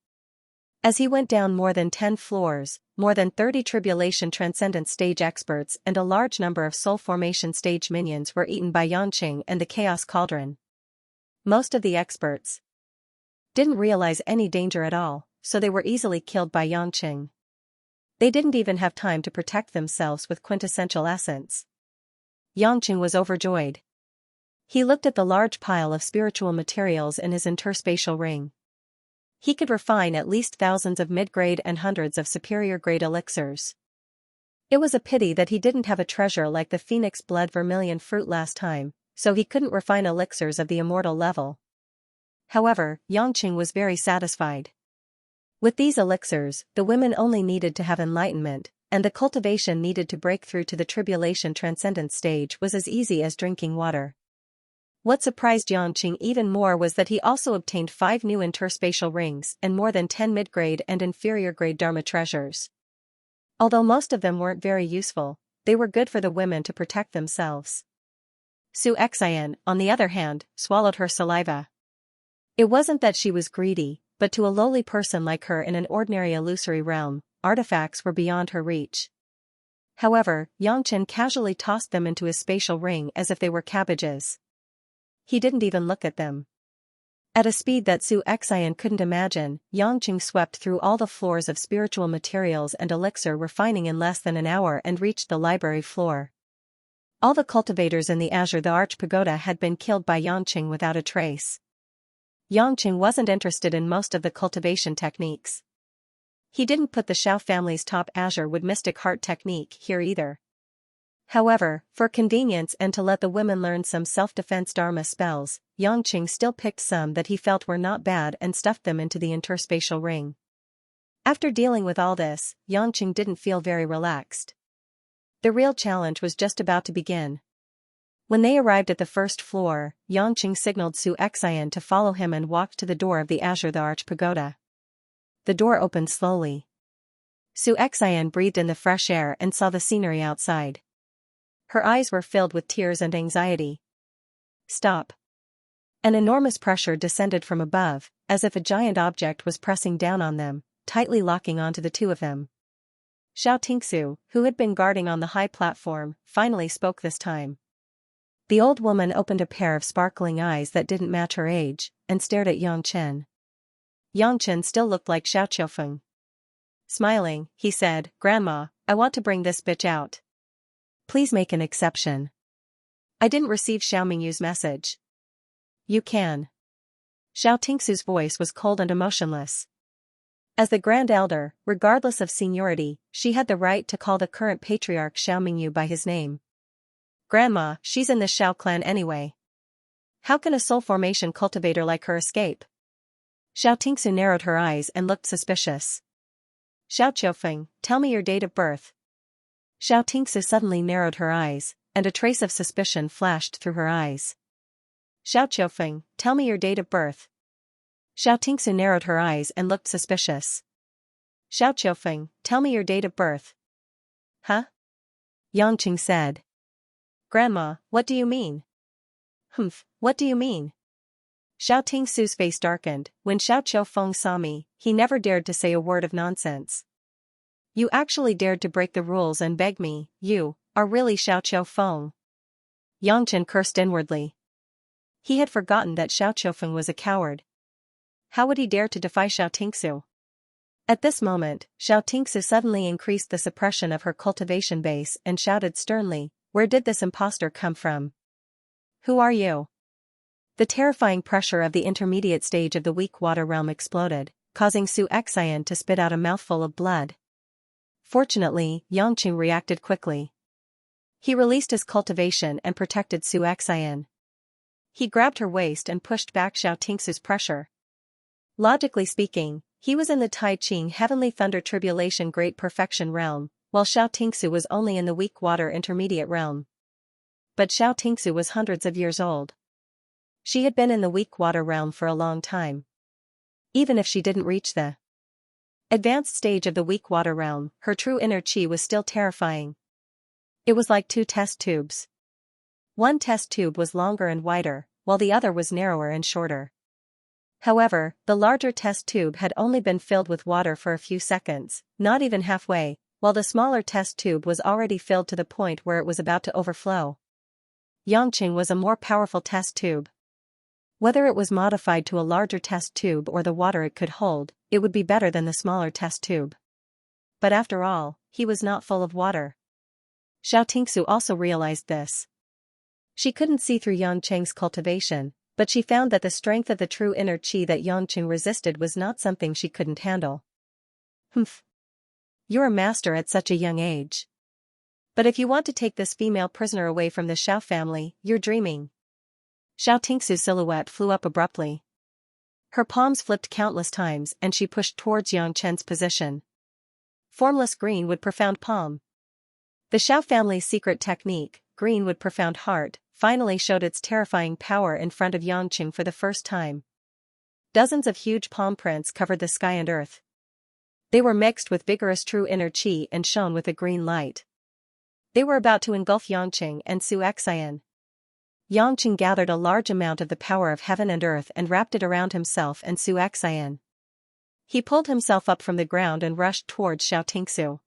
As he went down more than 10 floors, more than 30 Tribulation Transcendent Stage experts and a large number of Soul Formation Stage minions were eaten by Xianxia and the Chaos Cauldron. Most of the experts, didn't realize any danger at all, so they were easily killed by Yangqing. They didn't even have time to protect themselves with quintessential essence. Yangqing was overjoyed. He looked at the large pile of spiritual materials in his interspatial ring. He could refine at least thousands of mid-grade and hundreds of superior-grade elixirs. It was a pity that he didn't have a treasure like the phoenix blood vermilion fruit last time, so he couldn't refine elixirs of the immortal level. However, Yangqing was very satisfied. With these elixirs, the women only needed to have enlightenment, and the cultivation needed to break through to the tribulation transcendence stage was as easy as drinking water. What surprised Yangqing even more was that he also obtained 5 new interspatial rings and more than 10 mid-grade and inferior-grade Dharma treasures. Although most of them weren't very useful, they were good for the women to protect themselves. Xianxia, on the other hand, swallowed her saliva. It wasn't that she was greedy, but to a lowly person like her in an ordinary illusory realm, artifacts were beyond her reach. However, Yangqing casually tossed them into his spatial ring as if they were cabbages. He didn't even look at them. At a speed that Xianxia couldn't imagine, Yangqing swept through all the floors of spiritual materials and elixir refining in less than an hour and reached the library floor. All the cultivators in the Azure the Arch Pagoda had been killed by Yangqing without a trace. Yangqing wasn't interested in most of the cultivation techniques. He didn't put the Shao family's top Azure Wood Mystic Heart technique here either. However, for convenience and to let the women learn some self-defense Dharma spells, Yangqing still picked some that he felt were not bad and stuffed them into the interspatial ring. After dealing with all this, Yangqing didn't feel very relaxed. The real challenge was just about to begin. When they arrived at the first floor, Yangqing signaled Xianxia to follow him and walked to the door of the Azure the Arch Pagoda. The door opened slowly. Xianxia breathed in the fresh air and saw the scenery outside. Her eyes were filled with tears and anxiety. Stop. An enormous pressure descended from above, as if a giant object was pressing down on them, tightly locking onto the two of them. Xianxia, who had been guarding on the high platform, finally spoke this time. The old woman opened a pair of sparkling eyes that didn't match her age, and stared at Yangqing. Yangqing still looked like Xiaoqiufeng. Smiling, he said, "Grandma, I want to bring this bitch out. Please make an exception. I didn't receive Xiaomingyu's message." "You can." Xiaotingsu's voice was cold and emotionless. As the Grand Elder, regardless of seniority, she had the right to call the current patriarch Xiaomingyu by his name. "Grandma, she's in the Xiao clan anyway. How can a soul formation cultivator like her escape?" Xiaotingsu narrowed her eyes and looked suspicious. "Xiaoqiufeng, tell me your date of birth." Xiaotingsu suddenly narrowed her eyes, and a trace of suspicion flashed through her eyes. "Xiaoqiufeng, tell me your date of birth." Xiaotingsu narrowed her eyes and looked suspicious. "Xiaoqiufeng, tell me your date of birth." "Huh?" Yangqing said. "Grandma, what do you mean?" "Humph, what do you mean?" Xiaotingsu's face darkened. "When Xiaoqiufeng saw me, he never dared to say a word of nonsense. You actually dared to break the rules and beg me. You are really Xiaoqiufeng." Yangqing cursed inwardly. He had forgotten that Xiaoqiufeng was a coward. How would he dare to defy Xiaotingsu? At this moment, Xiaotingsu suddenly increased the suppression of her cultivation base and shouted sternly, "Where did this impostor come from? Who are you?" The terrifying pressure of the intermediate stage of the weak water realm exploded, causing Xianxia to spit out a mouthful of blood. Fortunately, Yangqing reacted quickly. He released his cultivation and protected Xianxia. He grabbed her waist and pushed back Xiaotingsu's pressure. Logically speaking, he was in the Tai Ching Heavenly Thunder Tribulation Great Perfection realm, while Xiaotingsu was only in the weak water intermediate realm. But Xiaotingsu was hundreds of years old. She had been in the weak water realm for a long time. Even if she didn't reach the advanced stage of the weak water realm, her true inner chi was still terrifying. It was like 2 test tubes. One test tube was longer and wider, while the other was narrower and shorter. However, the larger test tube had only been filled with water for a few seconds, not even halfway, while the smaller test tube was already filled to the point where it was about to overflow. Yangqing was a more powerful test tube. Whether it was modified to a larger test tube or the water it could hold, it would be better than the smaller test tube. But after all, he was not full of water. Xianxia also realized this. She couldn't see through Yangcheng's cultivation, but she found that the strength of the true inner qi that Yangcheng resisted was not something she couldn't handle. Humph. You're a master at such a young age. But if you want to take this female prisoner away from the Xiao family, you're dreaming. Xianxia's silhouette flew up abruptly. Her palms flipped countless times and she pushed towards Yangchen's position. Formless greenwood profound palm. The Xiao family's secret technique, greenwood profound heart, finally showed its terrifying power in front of Yangcheng for the first time. Dozens of huge palm prints covered the sky and earth. They were mixed with vigorous true inner qi and shone with a green light. They were about to engulf Yangcheng and Xianxia. Yangcheng gathered a large amount of the power of heaven and earth and wrapped it around himself and Xianxia. He pulled himself up from the ground and rushed towards Xianxia.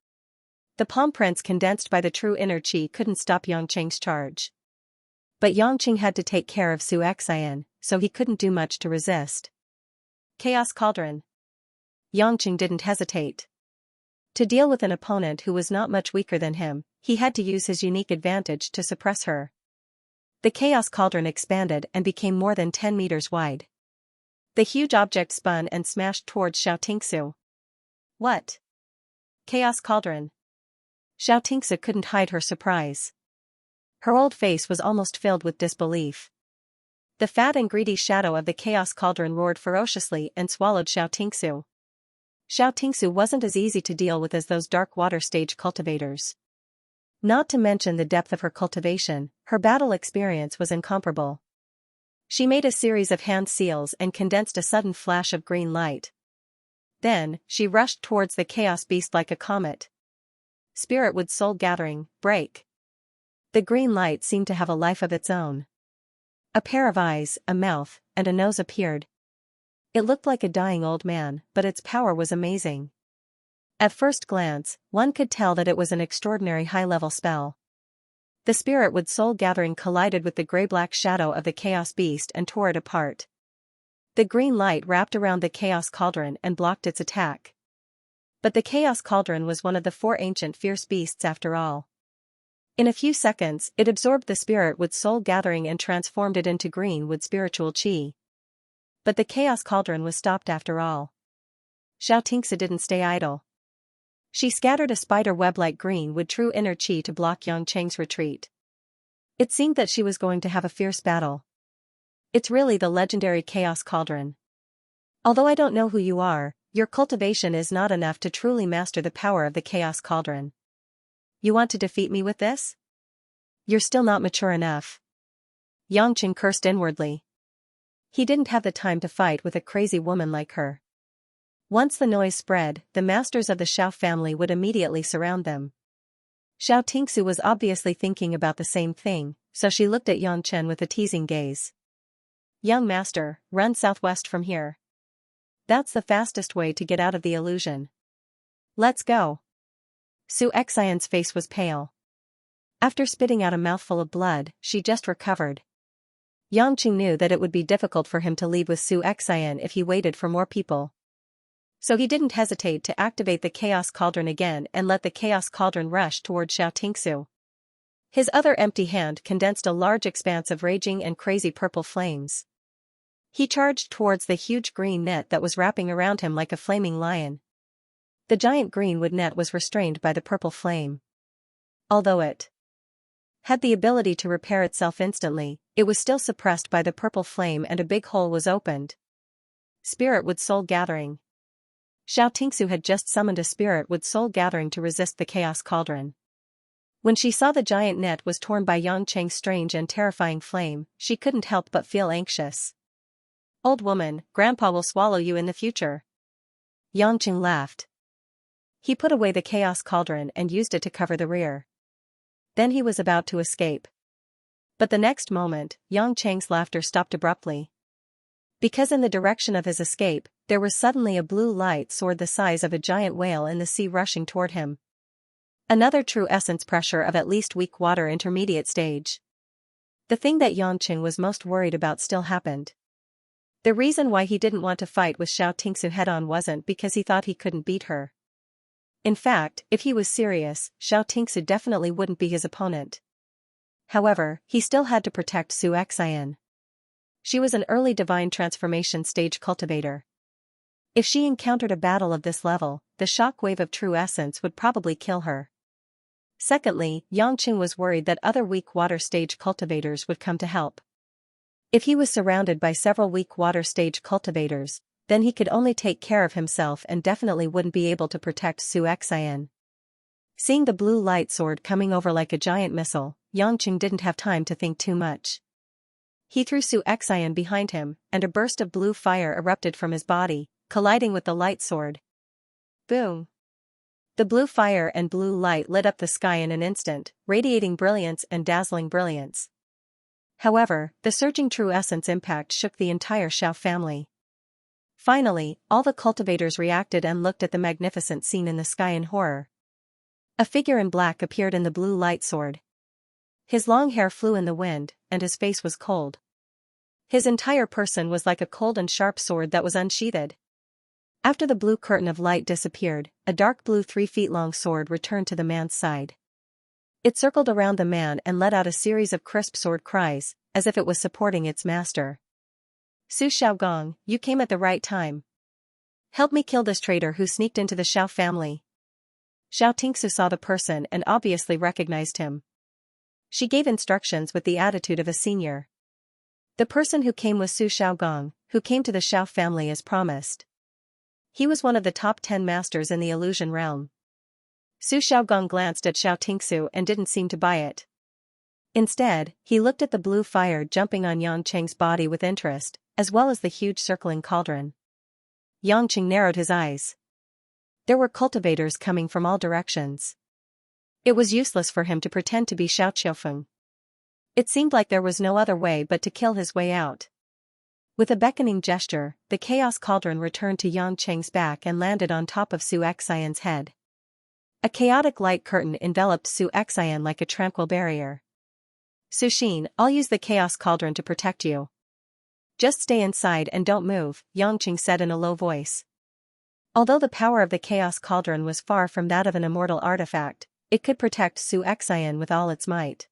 The palm prints condensed by the true inner qi couldn't stop Yangcheng's charge. But Yangcheng had to take care of Xianxia, so he couldn't do much to resist. Chaos Cauldron. Yangcheng didn't hesitate. To deal with an opponent who was not much weaker than him, he had to use his unique advantage to suppress her. The Chaos Cauldron expanded and became more than 10 meters wide. The huge object spun and smashed towards Xianxia. What? Chaos Cauldron. Xianxia couldn't hide her surprise. Her old face was almost filled with disbelief. The fat and greedy shadow of the Chaos Cauldron roared ferociously and swallowed Xianxia. Xianxia wasn't as easy to deal with as those dark water stage cultivators. Not to mention the depth of her cultivation, her battle experience was incomparable. She made a series of hand seals and condensed a sudden flash of green light. Then, she rushed towards the chaos beast like a comet. Spiritwood soul gathering, break. The green light seemed to have a life of its own. A pair of eyes, a mouth, and a nose appeared. It looked like a dying old man, but its power was amazing. At first glance, one could tell that it was an extraordinary high-level spell. The Spiritwood soul gathering collided with the gray-black shadow of the Chaos Beast and tore it apart. The green light wrapped around the Chaos Cauldron and blocked its attack. But the Chaos Cauldron was one of the 4 ancient fierce beasts after all. In a few seconds, it absorbed the Spiritwood soul gathering and transformed it into greenwood spiritual qi. But the Chaos Cauldron was stopped after all. Xianxia didn't stay idle. She scattered a spider web-like greenwood true inner qi to block Yangcheng's retreat. It seemed that she was going to have a fierce battle. It's really the legendary Chaos Cauldron. Although I don't know who you are, your cultivation is not enough to truly master the power of the Chaos Cauldron. You want to defeat me with this? You're still not mature enough. Yangcheng cursed inwardly. He didn't have the time to fight with a crazy woman like her. Once the noise spread, the masters of the Xiao family would immediately surround them. Xianxia was obviously thinking about the same thing, so she looked at Yangcheng with a teasing gaze. Young master, run southwest from here. That's the fastest way to get out of the illusion. Let's go. Xianxia's face was pale. After spitting out a mouthful of blood, she just recovered. Yangcheng knew that it would be difficult for him to leave with Xianxia if he waited for more people. So he didn't hesitate to activate the Chaos Cauldron again and let the Chaos Cauldron rush toward Xianxia. His other empty hand condensed a large expanse of raging and crazy purple flames. He charged towards the huge green net that was wrapping around him like a flaming lion. The giant greenwood net was restrained by the purple flame. Although it had the ability to repair itself instantly, it was still suppressed by the purple flame and a big hole was opened. Spiritwood soul gathering. Xianxia had just summoned a Spiritwood soul gathering to resist the Chaos Cauldron. When she saw the giant net was torn by Yangcheng's strange and terrifying flame, she couldn't help but feel anxious. Old woman, Grandpa will swallow you in the future. Yangcheng laughed. He put away the Chaos Cauldron and used it to cover the rear. Then he was about to escape. But the next moment, Yangcheng's laughter stopped abruptly. Because in the direction of his escape, there was suddenly a blue light sword the size of a giant whale in the sea rushing toward him. Another true essence pressure of at least weak water intermediate stage. The thing that Yangcheng was most worried about still happened. The reason why he didn't want to fight with Xiao Tingsu head-on wasn't because he thought he couldn't beat her. In fact, if he was serious, Xiao Tingsu definitely wouldn't be his opponent. However, he still had to protect Xianxia. She was an early divine transformation stage cultivator. If she encountered a battle of this level, the shockwave of true essence would probably kill her. Secondly, Yangqing was worried that other weak water stage cultivators would come to help. If he was surrounded by several weak water stage cultivators, then he could only take care of himself and definitely wouldn't be able to protect Xianxia. Seeing the blue light sword coming over like a giant missile, Yangqing didn't have time to think too much. He threw Xianxia behind him, and a burst of blue fire erupted from his body, colliding with the light sword. Boom! The blue fire and blue light lit up the sky in an instant, radiating brilliance and dazzling brilliance. However, the surging true essence impact shook the entire Xiao family. Finally, all the cultivators reacted and looked at the magnificent scene in the sky in horror. A figure in black appeared in the blue light sword. His long hair flew in the wind, and his face was cold. His entire person was like a cold and sharp sword that was unsheathed. After the blue curtain of light disappeared, a dark blue 3 feet long sword returned to the man's side. It circled around the man and let out a series of crisp sword cries, as if it was supporting its master. Su Xiaogong, you came at the right time. Help me kill this traitor who sneaked into the Xiao family. Xiao Tingsu saw the person and obviously recognized him. She gave instructions with the attitude of a senior. The person who came was Su Xiaogong, who came to the Xiao family as promised. He was one of the top 10 masters in the illusion realm. Su Xiaogong glanced at Xiao Tingsu and didn't seem to buy it. Instead, he looked at the blue fire jumping on Yangqing's body with interest, as well as the huge circling cauldron. Yangqing narrowed his eyes. There were cultivators coming from all directions. It was useless for him to pretend to be Xiao Qiufeng. It seemed like there was no other way but to kill his way out. With a beckoning gesture, the chaos cauldron returned to Yangqing's back and landed on top of Xianxia's head. A chaotic light curtain enveloped Xianxia like a tranquil barrier. Su Xin, I'll use the chaos cauldron to protect you. Just stay inside and don't move, Yangqing said in a low voice. Although the power of the chaos cauldron was far from that of an immortal artifact, it could protect Xianxia with all its might.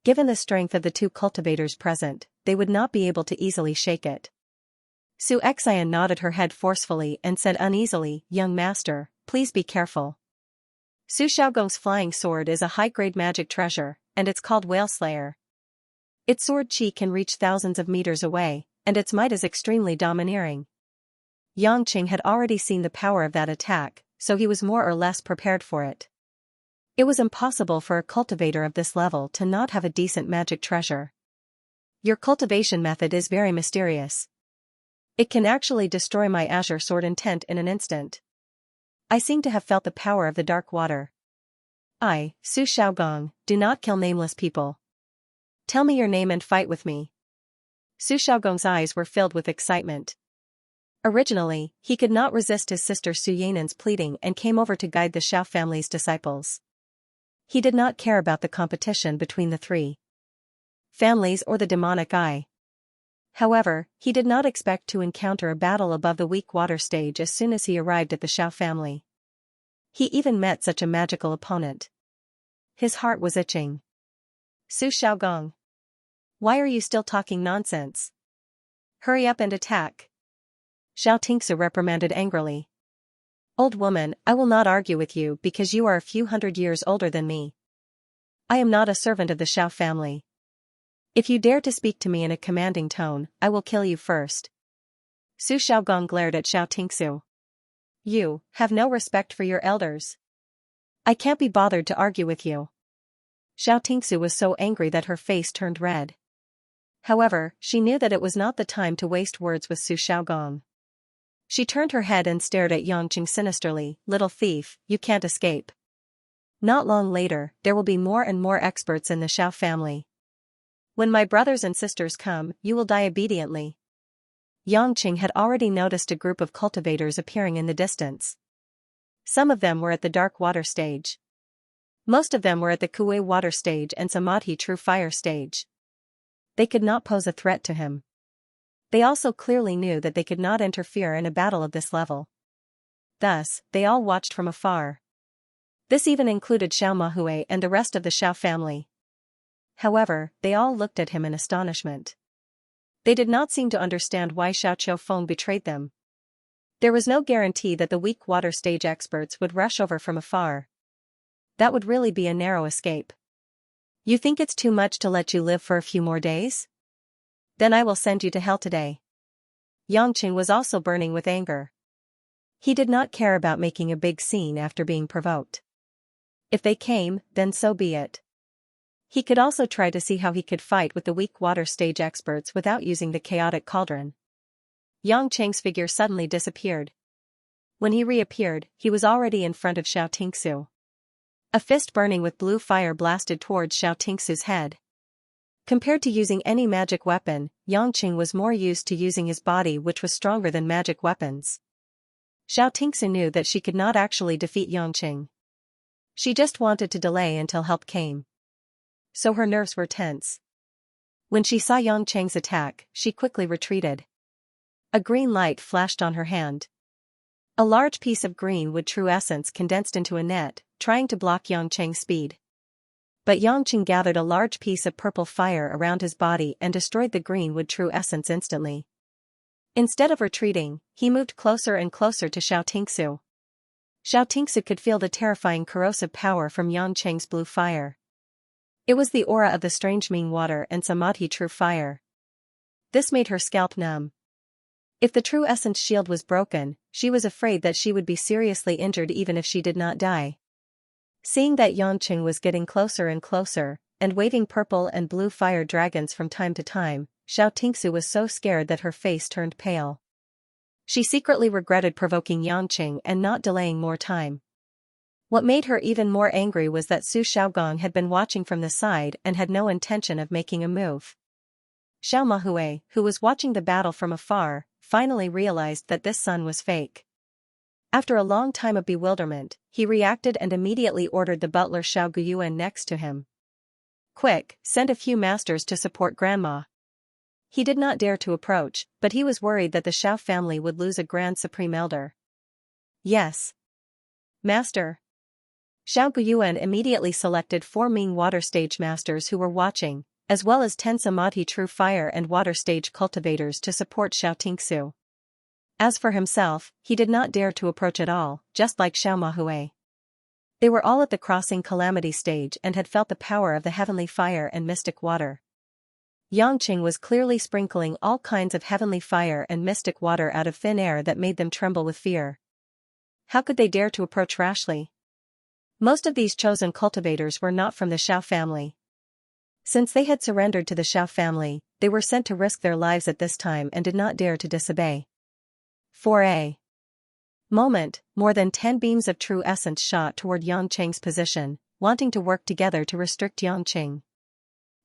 Given the strength of the two cultivators present, they would not be able to easily shake it. Xianxia nodded her head forcefully and said uneasily, Young master, please be careful. Su Xiaogong's flying sword is a high-grade magic treasure, and it's called Whale Slayer. Its sword chi can reach thousands of meters away, and its might is extremely domineering. Yangqing had already seen the power of that attack, so he was more or less prepared for it. It was impossible for a cultivator of this level to not have a decent magic treasure. Your cultivation method is very mysterious. It can actually destroy my azure sword intent in an instant. I seem to have felt the power of the dark water. I, Su Xiaogong, do not kill nameless people. Tell me your name and fight with me. Su Xiaogong's eyes were filled with excitement. Originally, he could not resist his sister Su Yanan's pleading and came over to guide the Xiao family's disciples. He did not care about the competition between the three families or the demonic eye. However, he did not expect to encounter a battle above the weak water stage as soon as he arrived at the Xiao family. He even met such a magical opponent. His heart was itching. Su Xiaogong. Why are you still talking nonsense? Hurry up and attack. Xiao Tingsu reprimanded angrily. Old woman, I will not argue with you because you are a few hundred years older than me. I am not a servant of the Xiao family. If you dare to speak to me in a commanding tone, I will kill you first. Su Xiaogong glared at Xiao Tingsu. You have no respect for your elders. I can't be bothered to argue with you. Xiao Tingsu was so angry that her face turned red. However, she knew that it was not the time to waste words with Su Xiaogong. She turned her head and stared at Yangqing sinisterly. Little thief, you can't escape. Not long later, there will be more and more experts in the Xiao family. When my brothers and sisters come, you will die obediently. Yangqing had already noticed a group of cultivators appearing in the distance. Some of them were at the dark water stage. Most of them were at the Kuei water stage and Samadhi true fire stage. They could not pose a threat to him. They also clearly knew that they could not interfere in a battle of this level. Thus, they all watched from afar. This even included Xiao Mahui and the rest of the Xiao family. However, they all looked at him in astonishment. They did not seem to understand why Xiao Qiufeng betrayed them. There was no guarantee that the weak water stage experts would rush over from afar. That would really be a narrow escape. You think it's too much to let you live for a few more days? Then I will send you to hell today. Yangqing was also burning with anger. He did not care about making a big scene after being provoked. If they came, then so be it. He could also try to see how he could fight with the weak water stage experts without using the chaotic cauldron. Yang Cheng's figure suddenly disappeared. When he reappeared, he was already in front of Xiao Tingsu. A fist burning with blue fire blasted towards Xiao Tingsu's head. Compared to using any magic weapon, Yang Qing was more used to using his body, which was stronger than magic weapons. Xiao Tingsu knew that she could not actually defeat Yang Qing. She just wanted to delay until help came. So her nerves were tense. When she saw Yang Cheng's attack, she quickly retreated. A green light flashed on her hand. A large piece of green wood true essence condensed into a net, trying to block Yang Cheng's speed. But Yang Qing gathered a large piece of purple fire around his body and destroyed the green wood true essence instantly. Instead of retreating, he moved closer and closer to Xiao Tingsu. Xiao Tingsu could feel the terrifying corrosive power from Yang Cheng's blue fire. It was the aura of the strange Ming water and Samadhi true fire. This made her scalp numb. If the true essence shield was broken, she was afraid that she would be seriously injured even if she did not die. Seeing that Yang Qing was getting closer and closer, and waving purple and blue fire dragons from time to time, Xiao Tingsu was so scared that her face turned pale. She secretly regretted provoking Yang Qing and not delaying more time. What made her even more angry was that Su Xiaogong had been watching from the side and had no intention of making a move. Xiao Mahui, who was watching the battle from afar, finally realized that this sun was fake. After a long time of bewilderment, he reacted and immediately ordered the butler Xiao Guyuan next to him. Quick, send a few masters to support Grandma. He did not dare to approach, but he was worried that the Xiao family would lose a Grand Supreme Elder. Yes. Master. Xiao Guyuan immediately selected 4 Ming water stage masters who were watching, as well as 10 Samadhi true fire and water stage cultivators to support Xiao Tingsu. As for himself, he did not dare to approach at all, just like Xiao Mahui. They were all at the crossing calamity stage and had felt the power of the heavenly fire and mystic water. Yang Qing was clearly sprinkling all kinds of heavenly fire and mystic water out of thin air that made them tremble with fear. How could they dare to approach rashly? Most of these chosen cultivators were not from the Xiao family. Since they had surrendered to the Xiao family, they were sent to risk their lives at this time and did not dare to disobey. For a moment, more than 10 beams of true essence shot toward Yang Qing's position, wanting to work together to restrict Yang Qing.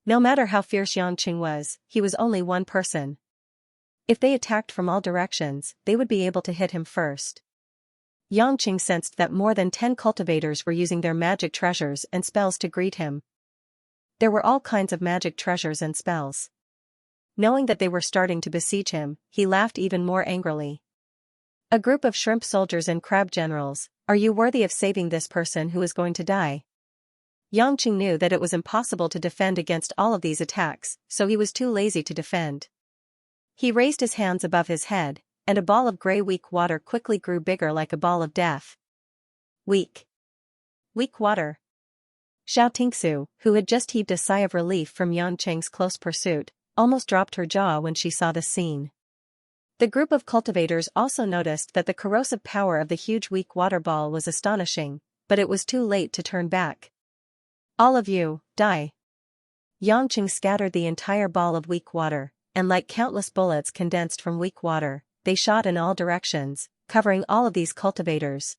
No matter how fierce Yang Qing was, he was only one person. If they attacked from all directions, they would be able to hit him first. Yang Qing sensed that more than 10 cultivators were using their magic treasures and spells to greet him. There were all kinds of magic treasures and spells. Knowing that they were starting to besiege him, he laughed even more angrily. A group of shrimp soldiers and crab generals, are you worthy of saving this person who is going to die? Yang Qing knew that it was impossible to defend against all of these attacks, so he was too lazy to defend. He raised his hands above his head, and a ball of grey weak water quickly grew bigger like a ball of death. Weak water. Xiao Tingsu, who had just heaved a sigh of relief from Yang Cheng's close pursuit, almost dropped her jaw when she saw the scene. The group of cultivators also noticed that the corrosive power of the huge weak water ball was astonishing, but it was too late to turn back. All of you, die. Yang Qing scattered the entire ball of weak water, and like countless bullets condensed from weak water, they shot in all directions, covering all of these cultivators.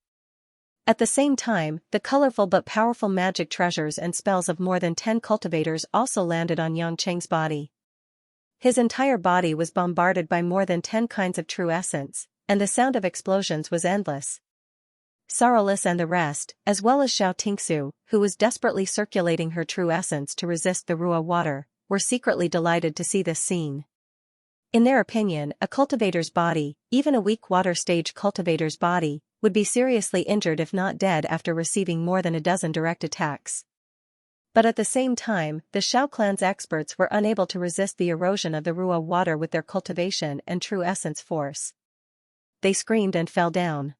At the same time, the colorful but powerful magic treasures and spells of more than 10 cultivators also landed on Yang Cheng's body. His entire body was bombarded by more than 10 kinds of true essence, and the sound of explosions was endless. Sorrowless and the rest, as well as Xiao Tingsu, who was desperately circulating her true essence to resist the Ruo water, were secretly delighted to see this scene. In their opinion, a cultivator's body, even a weak water stage cultivator's body, would be seriously injured if not dead after receiving more than a dozen direct attacks. But at the same time, the Shao clan's experts were unable to resist the erosion of the Ruo water with their cultivation and true essence force. They screamed and fell down.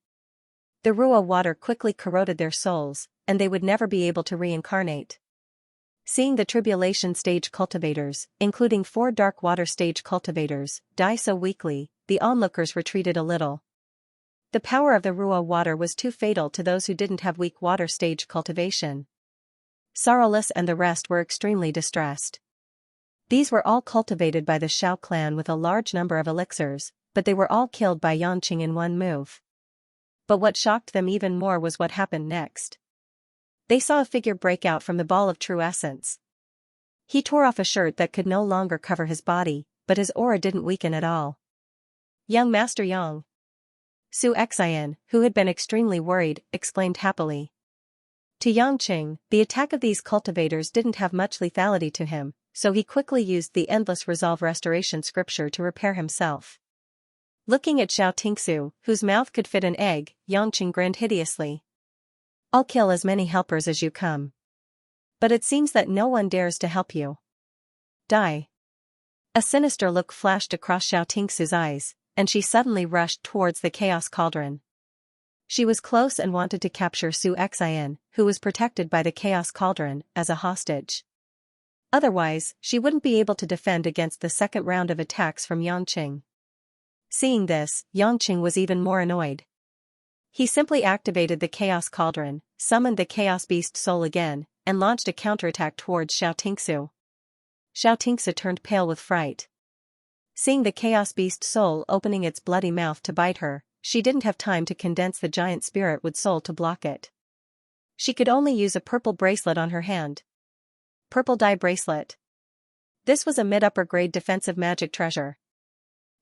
The Ruo water quickly corroded their souls, and they would never be able to reincarnate. Seeing the tribulation stage cultivators, including 4 dark water stage cultivators, die so weakly, the onlookers retreated a little. The power of the Ruo water was too fatal to those who didn't have weak water stage cultivation. Sorrowless and the rest were extremely distressed. These were all cultivated by the Shao clan with a large number of elixirs, but they were all killed by Yanqing in one move. But what shocked them even more was what happened next. They saw a figure break out from the ball of true essence. He tore off a shirt that could no longer cover his body, but his aura didn't weaken at all. Young Master Yang. Xianxia, who had been extremely worried, exclaimed happily. To Yanqing, the attack of these cultivators didn't have much lethality to him, so he quickly used the endless resolve restoration scripture to repair himself. Looking at Xianxia, whose mouth could fit an egg, Yanqing grinned hideously. I'll kill as many helpers as you come. But it seems that no one dares to help you. Die. A sinister look flashed across Xianxia's eyes, and she suddenly rushed towards the chaos cauldron. She was close and wanted to capture Xianxia, who was protected by the chaos cauldron, as a hostage. Otherwise, she wouldn't be able to defend against the second round of attacks from Yanqing. Seeing this, Yanqing was even more annoyed. He simply activated the chaos cauldron, summoned the chaos beast soul again, and launched a counterattack towards Xianxia. Xianxia turned pale with fright. Seeing the chaos beast soul opening its bloody mouth to bite her, she didn't have time to condense the giant spirit wood soul to block it. She could only use a purple bracelet on her hand. Purple dye bracelet. This was a mid-upper grade defensive magic treasure.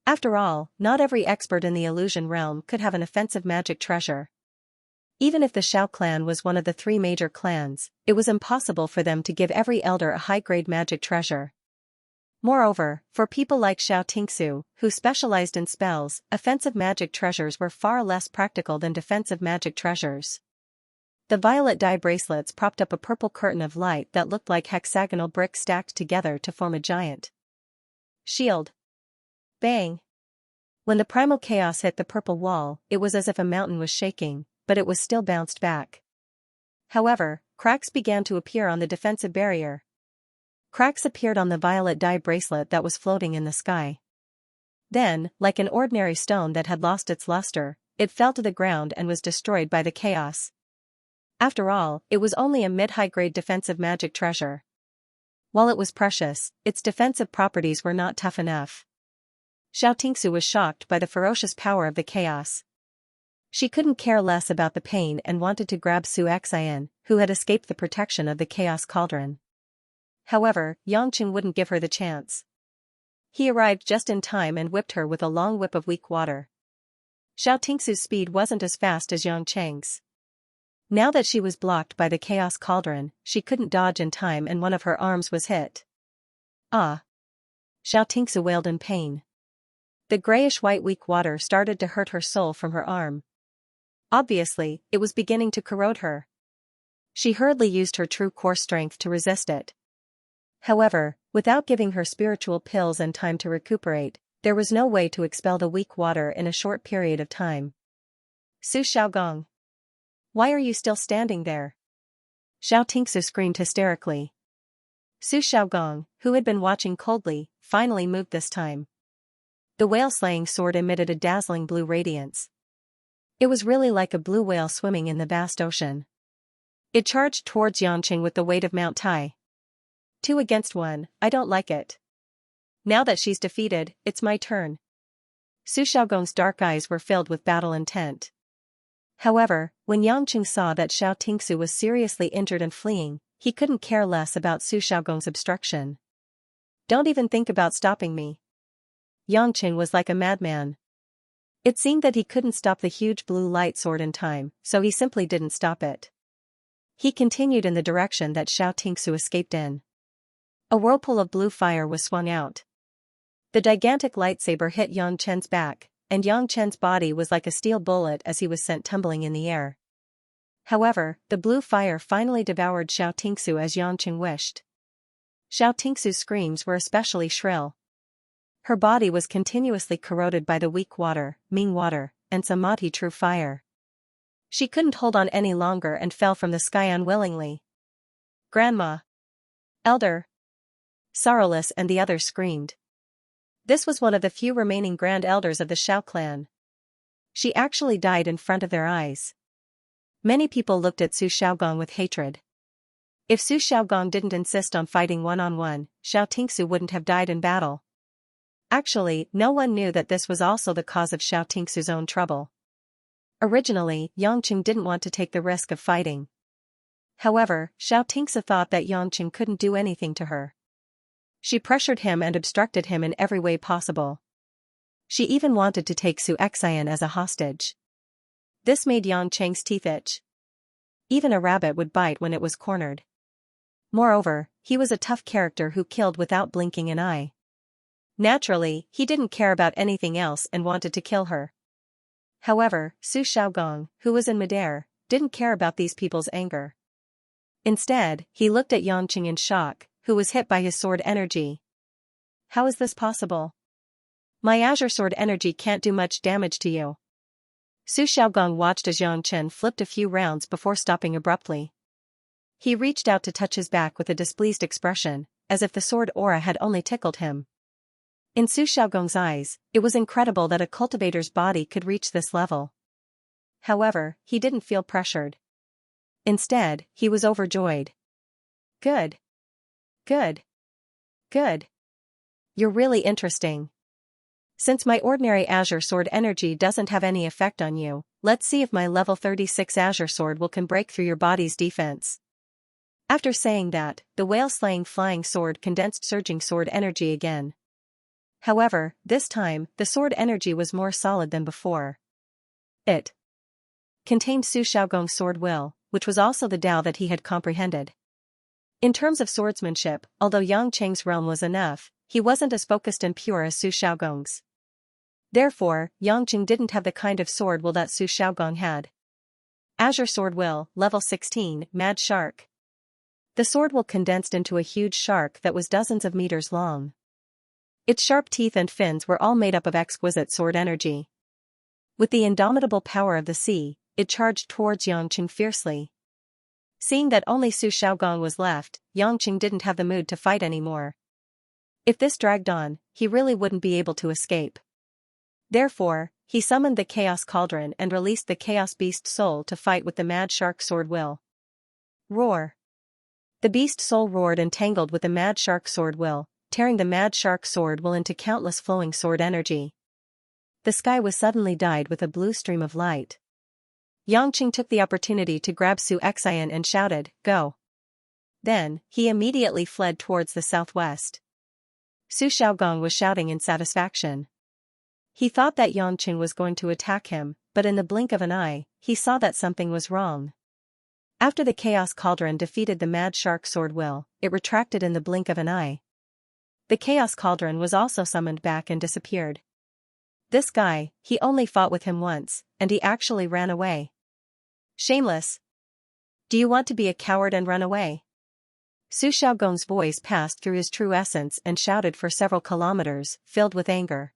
After all, not every expert in the illusion realm could have an offensive magic treasure. Even if the Shao clan was one of the 3 major clans, it was impossible for them to give every elder a high-grade magic treasure. Moreover, for people like Xianxia, who specialized in spells, offensive magic treasures were far less practical than defensive magic treasures. The violet dye bracelets propped up a purple curtain of light that looked like hexagonal bricks stacked together to form a giant shield. Bang! When the primal chaos hit the purple wall, it was as if a mountain was shaking, but it was still bounced back. However, cracks began to appear on the defensive barrier. Cracks appeared on the violet dye bracelet that was floating in the sky. Then, like an ordinary stone that had lost its luster, it fell to the ground and was destroyed by the chaos. After all, it was only a mid-high grade defensive magic treasure. While it was precious, its defensive properties were not tough enough. Xianxia was shocked by the ferocious power of the chaos. She couldn't care less about the pain and wanted to grab Xianxia, who had escaped the protection of the chaos cauldron. However, Yanqing wouldn't give her the chance. He arrived just in time and whipped her with a long whip of weak water. Xianxia's speed wasn't as fast as Yanqing's. Now that she was blocked by the chaos cauldron, she couldn't dodge in time and one of her arms was hit. Ah! Xianxia wailed in pain. The grayish-white weak water started to hurt her soul from her arm. Obviously, it was beginning to corrode her. She hurriedly used her true core strength to resist it. However, without giving her spiritual pills and time to recuperate, there was no way to expel the weak water in a short period of time. Su Xiaogong. Why are you still standing there? Xianxia screamed hysterically. Su Xiaogong, who had been watching coldly, finally moved this time. The whale-slaying sword emitted a dazzling blue radiance. It was really like a blue whale swimming in the vast ocean. It charged towards Yanqing with the weight of Mount Tai. 2 against 1, I don't like it. Now that she's defeated, it's my turn. Su Xiaogong's dark eyes were filled with battle intent. However, when Yanqing saw that Xianxia was seriously injured and fleeing, he couldn't care less about Su Xiaogong's obstruction. Don't even think about stopping me. Yanqing was like a madman. It seemed that he couldn't stop the huge blue light sword in time, so he simply didn't stop it. He continued in the direction that Xianxia escaped in. A whirlpool of blue fire was swung out. The gigantic lightsaber hit Yang Chen's back, and Yang Chen's body was like a steel bullet as he was sent tumbling in the air. However, the blue fire finally devoured Xiao Tingsu as Yang Chen wished. Xiao Tingsu's screams were especially shrill. Her body was continuously corroded by the weak water, Ming water, and Samadhi true fire. She couldn't hold on any longer and fell from the sky unwillingly. Grandma! Elder! Sorrowless and the others screamed. This was one of the few remaining grand elders of the Xiao clan. She actually died in front of their eyes. Many people looked at Su Xiaogong with hatred. If Su Xiaogong didn't insist on fighting one-on-one, Xiao Tingsu wouldn't have died in battle. Actually, no one knew that this was also the cause of Xiao Tingsu's own trouble. Originally, Yangqing didn't want to take the risk of fighting. However, Xiao Tingsu thought that Yangqing couldn't do anything to her. She pressured him and obstructed him in every way possible. She even wanted to take Su Xian as a hostage. This made Yangqing's teeth itch. Even a rabbit would bite when it was cornered. Moreover, he was a tough character who killed without blinking an eye. Naturally, he didn't care about anything else and wanted to kill her. However, Su Xiaogong, who was in midair, didn't care about these people's anger. Instead, he looked at Yangqing in shock, who was hit by his sword energy. How is this possible? My azure sword energy can't do much damage to you. Su Xiaogong watched as Yang Chen flipped a few rounds before stopping abruptly. He reached out to touch his back with a displeased expression, as if the sword aura had only tickled him. In Su Xiaogong's eyes, it was incredible that a cultivator's body could reach this level. However, he didn't feel pressured. Instead, he was overjoyed. Good. Good. Good. You're really interesting. Since my ordinary azure sword energy doesn't have any effect on you, let's see if my level 36 azure sword can break through your body's defense. After saying that, the whale-slaying flying sword condensed surging sword energy again. However, this time, the sword energy was more solid than before. It contained Su Xiaogong's sword will, which was also the Tao that he had comprehended. In terms of swordsmanship, although Yang Cheng's realm was enough, he wasn't as focused and pure as Su Xiaogong's. Therefore, Yang Cheng didn't have the kind of sword will that Su Xiaogong had. Azure Sword Will, Level 16, Mad Shark. The sword will condensed into a huge shark that was dozens of meters long. Its sharp teeth and fins were all made up of exquisite sword energy. With the indomitable power of the sea, it charged towards Yangqing fiercely. Seeing that only Su Xiaogong was left, Yangqing didn't have the mood to fight anymore. If this dragged on, he really wouldn't be able to escape. Therefore, he summoned the Chaos Cauldron and released the Chaos Beast Soul to fight with the Mad Shark Sword Will. Roar! The Beast Soul roared and tangled with the Mad Shark Sword Will, tearing the Mad Shark Sword Will into countless flowing sword energy. The sky was suddenly dyed with a blue stream of light. Yangqing took the opportunity to grab Su Xian and shouted, "Go!" Then, he immediately fled towards the southwest. Su Xiaogong was shouting in satisfaction. He thought that Yangqing was going to attack him, but in the blink of an eye, he saw that something was wrong. After the Chaos Cauldron defeated the Mad Shark Sword Will, it retracted in the blink of an eye. The Chaos Cauldron was also summoned back and disappeared. This guy, he only fought with him once, and he actually ran away. Shameless! Do you want to be a coward and run away? Su Xiaogong's voice passed through his true essence and shouted for several kilometers, filled with anger.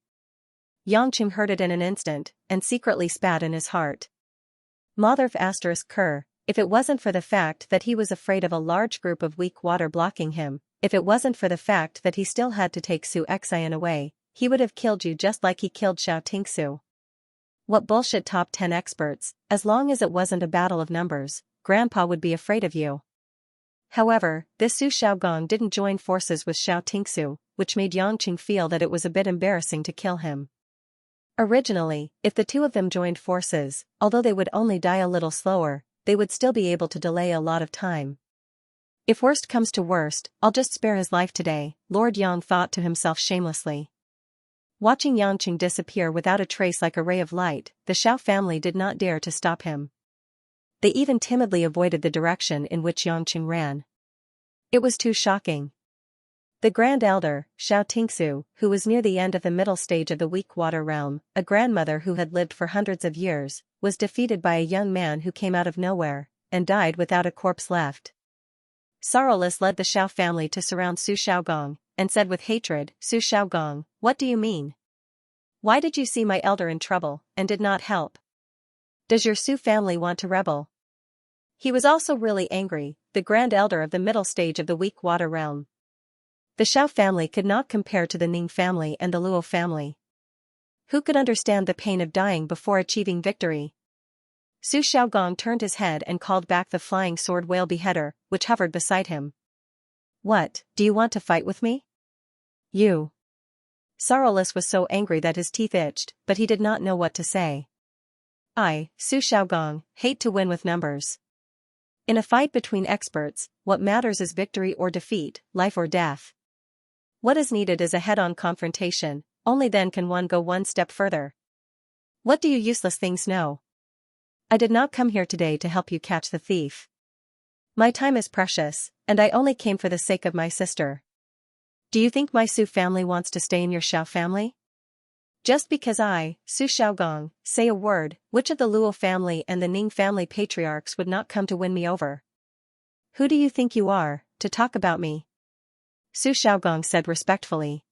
Yangqing heard it in an instant, and secretly spat in his heart. Motherf asterisk cur, if it wasn't for the fact that he was afraid of a large group of weak water blocking him, if it wasn't for the fact that he still had to take Su Xian away, he would have killed you just like he killed Xiao Tingsu. What bullshit top 10 experts, as long as it wasn't a battle of numbers, Grandpa would be afraid of you. However, this Su Xiaogong didn't join forces with Xiao Tingsu, which made Yangqing feel that it was a bit embarrassing to kill him. Originally, if the two of them joined forces, although they would only die a little slower, they would still be able to delay a lot of time. If worst comes to worst, I'll just spare his life today, Lord Yang thought to himself shamelessly. Watching Yangqing disappear without a trace like a ray of light, the Xiao family did not dare to stop him. They even timidly avoided the direction in which Yangqing ran. It was too shocking. The Grand Elder, Xianxia, who was near the end of the middle stage of the weak water realm, a grandmother who had lived for hundreds of years, was defeated by a young man who came out of nowhere, and died without a corpse left. Sorrowless led the Xiao family to surround Su Xiaogong, and said with hatred, "Su Xiaogong, what do you mean? Why did you see my elder in trouble, and did not help? Does your Su family want to rebel?" He was also really angry, the Grand Elder of the middle stage of the weak water realm. The Xiao family could not compare to the Ning family and the Luo family. Who could understand the pain of dying before achieving victory? Su Xiaogong turned his head and called back the flying sword whale beheader, which hovered beside him. "What, do you want to fight with me? You?" Sorrowless was so angry that his teeth itched, but he did not know what to say. "I, Su Xiaogong, hate to win with numbers. In a fight between experts, what matters is victory or defeat, life or death. What is needed is a head-on confrontation, only then can one go one step further. What do you useless things know? I did not come here today to help you catch the thief. My time is precious, and I only came for the sake of my sister. Do you think my Su family wants to stay in your Xiao family? Just because I, Su Xiaogong, say a word, which of the Luo family and the Ning family patriarchs would not come to win me over? Who do you think you are, to talk about me?" Su Xiaogong said respectfully.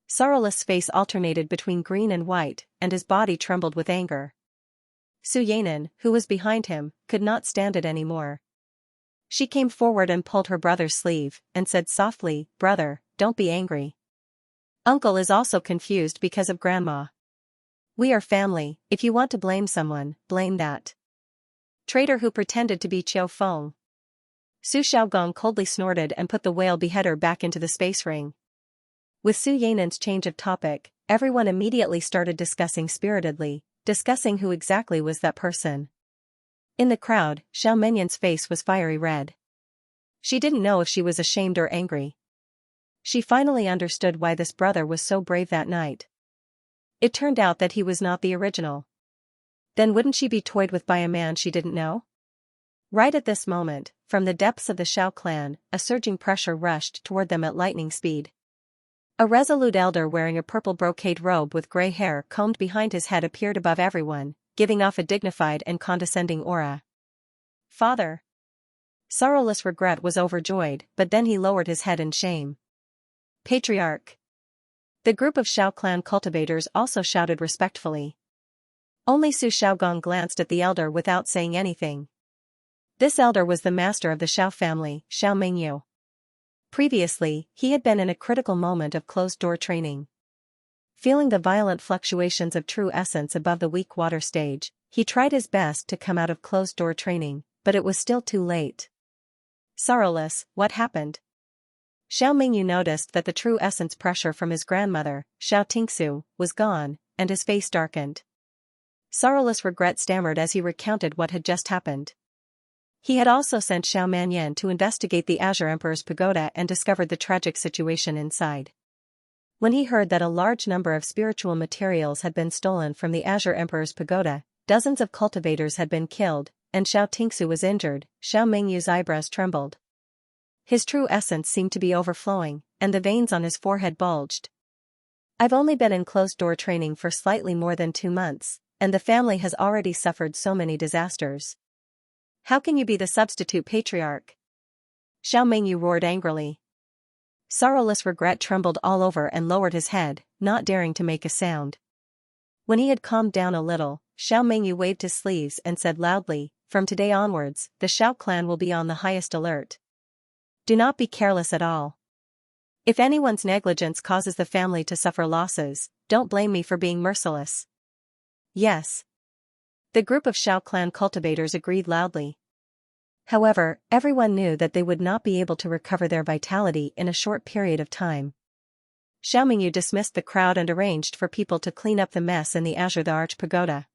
Sorrowless' face alternated between green and white, and his body trembled with anger. Su Yanan, who was behind him, could not stand it anymore. She came forward and pulled her brother's sleeve, and said softly, "Brother, don't be angry. Uncle is also confused because of Grandma. We are family, if you want to blame someone, blame that traitor who pretended to be Qiu Feng." Su Xiaogong coldly snorted and put the whale beheader back into the space ring. With Su Yanan's change of topic, everyone immediately started discussing spiritedly, discussing who exactly was that person. In the crowd, Xiao Menyan's face was fiery red. She didn't know if she was ashamed or angry. She finally understood why this brother was so brave that night. It turned out that he was not the original. Then wouldn't she be toyed with by a man she didn't know? Right at this moment, from the depths of the Xiao clan, a surging pressure rushed toward them at lightning speed. A resolute elder wearing a purple brocade robe with gray hair combed behind his head appeared above everyone, giving off a dignified and condescending aura. "Father." Sorrowless regret was overjoyed, but then he lowered his head in shame. "Patriarch." The group of Xiao clan cultivators also shouted respectfully. Only Su Xiaogong glanced at the elder without saying anything. This elder was the master of the Xiao family, Xiao Mengyu. Previously, he had been in a critical moment of closed-door training. Feeling the violent fluctuations of true essence above the weak water stage, he tried his best to come out of closed-door training, but it was still too late. Sorrowless, what happened? Xiao Mengyu noticed that the true essence pressure from his grandmother, Xianxia, was gone, and his face darkened. Sorrowless regret stammered as he recounted what had just happened. He had also sent Xiao Manyan to investigate the Azure Emperor's pagoda and discovered the tragic situation inside. When he heard that a large number of spiritual materials had been stolen from the Azure Emperor's pagoda, dozens of cultivators had been killed, and Xianxia was injured, Xiao Mengyu's eyebrows trembled. His true essence seemed to be overflowing, and the veins on his forehead bulged. "I've only been in closed-door training for slightly more than 2 months, and the family has already suffered so many disasters. How can you be the substitute patriarch?" Xiao Mengyu roared angrily. Sorrowless regret trembled all over and lowered his head, not daring to make a sound. When he had calmed down a little, Xiao Mengyu waved his sleeves and said loudly, "From today onwards, the Xiao clan will be on the highest alert. Do not be careless at all. If anyone's negligence causes the family to suffer losses, don't blame me for being merciless." "Yes." The group of Xiao clan cultivators agreed loudly. However, everyone knew that they would not be able to recover their vitality in a short period of time. Xiao Mengyu dismissed the crowd and arranged for people to clean up the mess in the Azure the Arch Pagoda.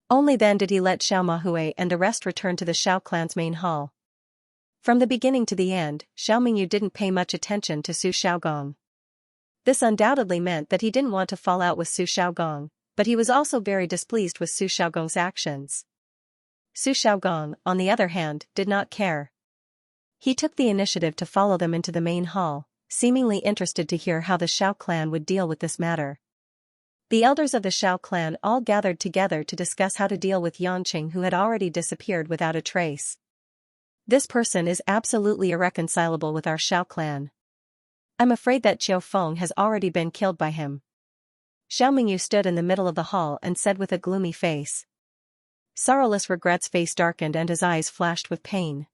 Only then did he let Xiao Mahui and the rest return to the Xiao clan's main hall. From the beginning to the end, Xiao Mengyu didn't pay much attention to Su Xiaogong. This undoubtedly meant that he didn't want to fall out with Su Xiaogong, but he was also very displeased with Su Xiaogong's actions. Su Xiaogong, on the other hand, did not care. He took the initiative to follow them into the main hall, seemingly interested to hear how the Xiao clan would deal with this matter. The elders of the Xiao clan all gathered together to discuss how to deal with Yangqing, who had already disappeared without a trace. This person is absolutely irreconcilable with our Xiao clan. I'm afraid that Qiu Feng has already been killed by him. Xiao Mingyu stood in the middle of the hall and said with a gloomy face. Sorrowless Regret's face darkened and his eyes flashed with pain.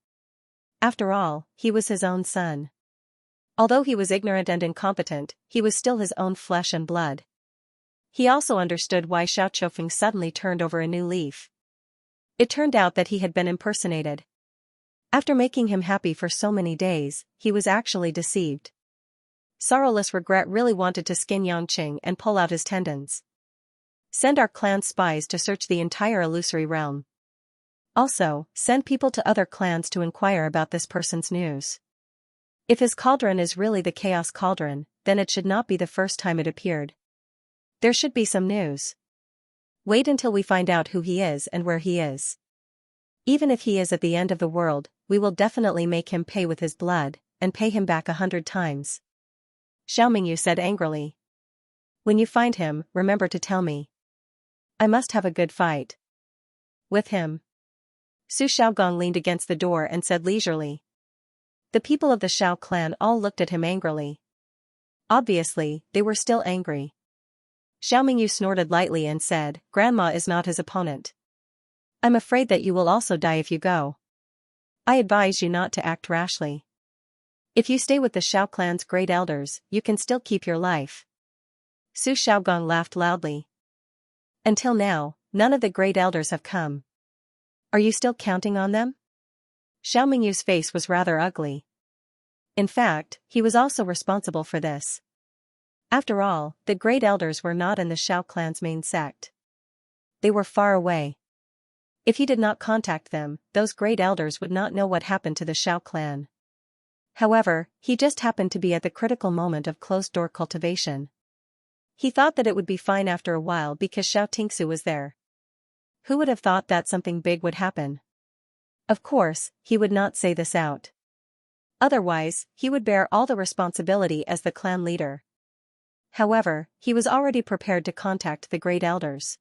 After all, he was his own son. Although he was ignorant and incompetent, he was still his own flesh and blood. He also understood why Xiao Qiufeng suddenly turned over a new leaf. It turned out that he had been impersonated. After making him happy for so many days, he was actually deceived. Sorrowless Regret really wanted to skin Yangqing and pull out his tendons. Send our clan spies to search the entire illusory realm. Also, send people to other clans to inquire about this person's news. If his cauldron is really the Chaos Cauldron, then it should not be the first time it appeared. There should be some news. Wait until we find out who he is and where he is. Even if he is at the end of the world, we will definitely make him pay with his blood, and pay him back 100 times. Xiao Mingyu said angrily. When you find him, remember to tell me. I must have a good fight with him. Su Xiaogong leaned against the door and said leisurely. The people of the Xiao clan all looked at him angrily. Obviously, they were still angry. Xiao Mingyu snorted lightly and said, Grandma is not his opponent. I'm afraid that you will also die if you go. I advise you not to act rashly. If you stay with the Xiao clan's great elders, you can still keep your life. Su Xiaogong laughed loudly. Until now, none of the great elders have come. Are you still counting on them? Xiao Mingyu's face was rather ugly. In fact, he was also responsible for this. After all, the great elders were not in the Xiao clan's main sect. They were far away. If he did not contact them, those great elders would not know what happened to the Xiao clan. However, he just happened to be at the critical moment of closed-door cultivation. He thought that it would be fine after a while because Xiao Tingsu was there. Who would have thought that something big would happen? Of course, he would not say this out. Otherwise, he would bear all the responsibility as the clan leader. However, he was already prepared to contact the great elders.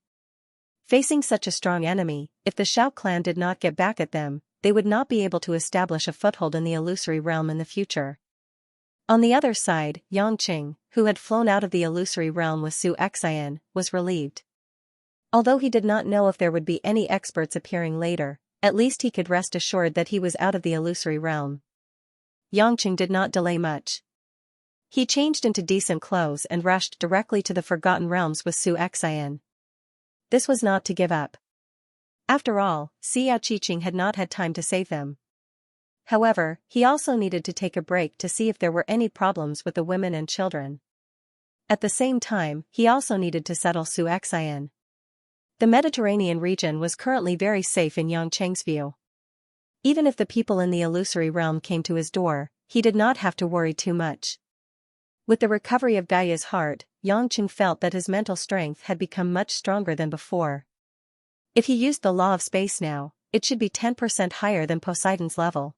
Facing such a strong enemy, if the Xiao clan did not get back at them, they would not be able to establish a foothold in the illusory realm in the future. On the other side, Yangqing, who had flown out of the illusory realm with Xianxia, was relieved. Although he did not know if there would be any experts appearing later, at least he could rest assured that he was out of the illusory realm. Yangqing did not delay much. He changed into decent clothes and rushed directly to the Forgotten Realms with Xianxia. This was not to give up. After all, Xiao Qiqing had not had time to save them. However, he also needed to take a break to see if there were any problems with the women and children. At the same time, he also needed to settle Xianxia. The Mediterranean region was currently very safe in Yangqing's view. Even if the people in the illusory realm came to his door, he did not have to worry too much. With the recovery of Gaia's heart, Yangqing felt that his mental strength had become much stronger than before. If he used the law of space now, it should be 10% higher than Poseidon's level.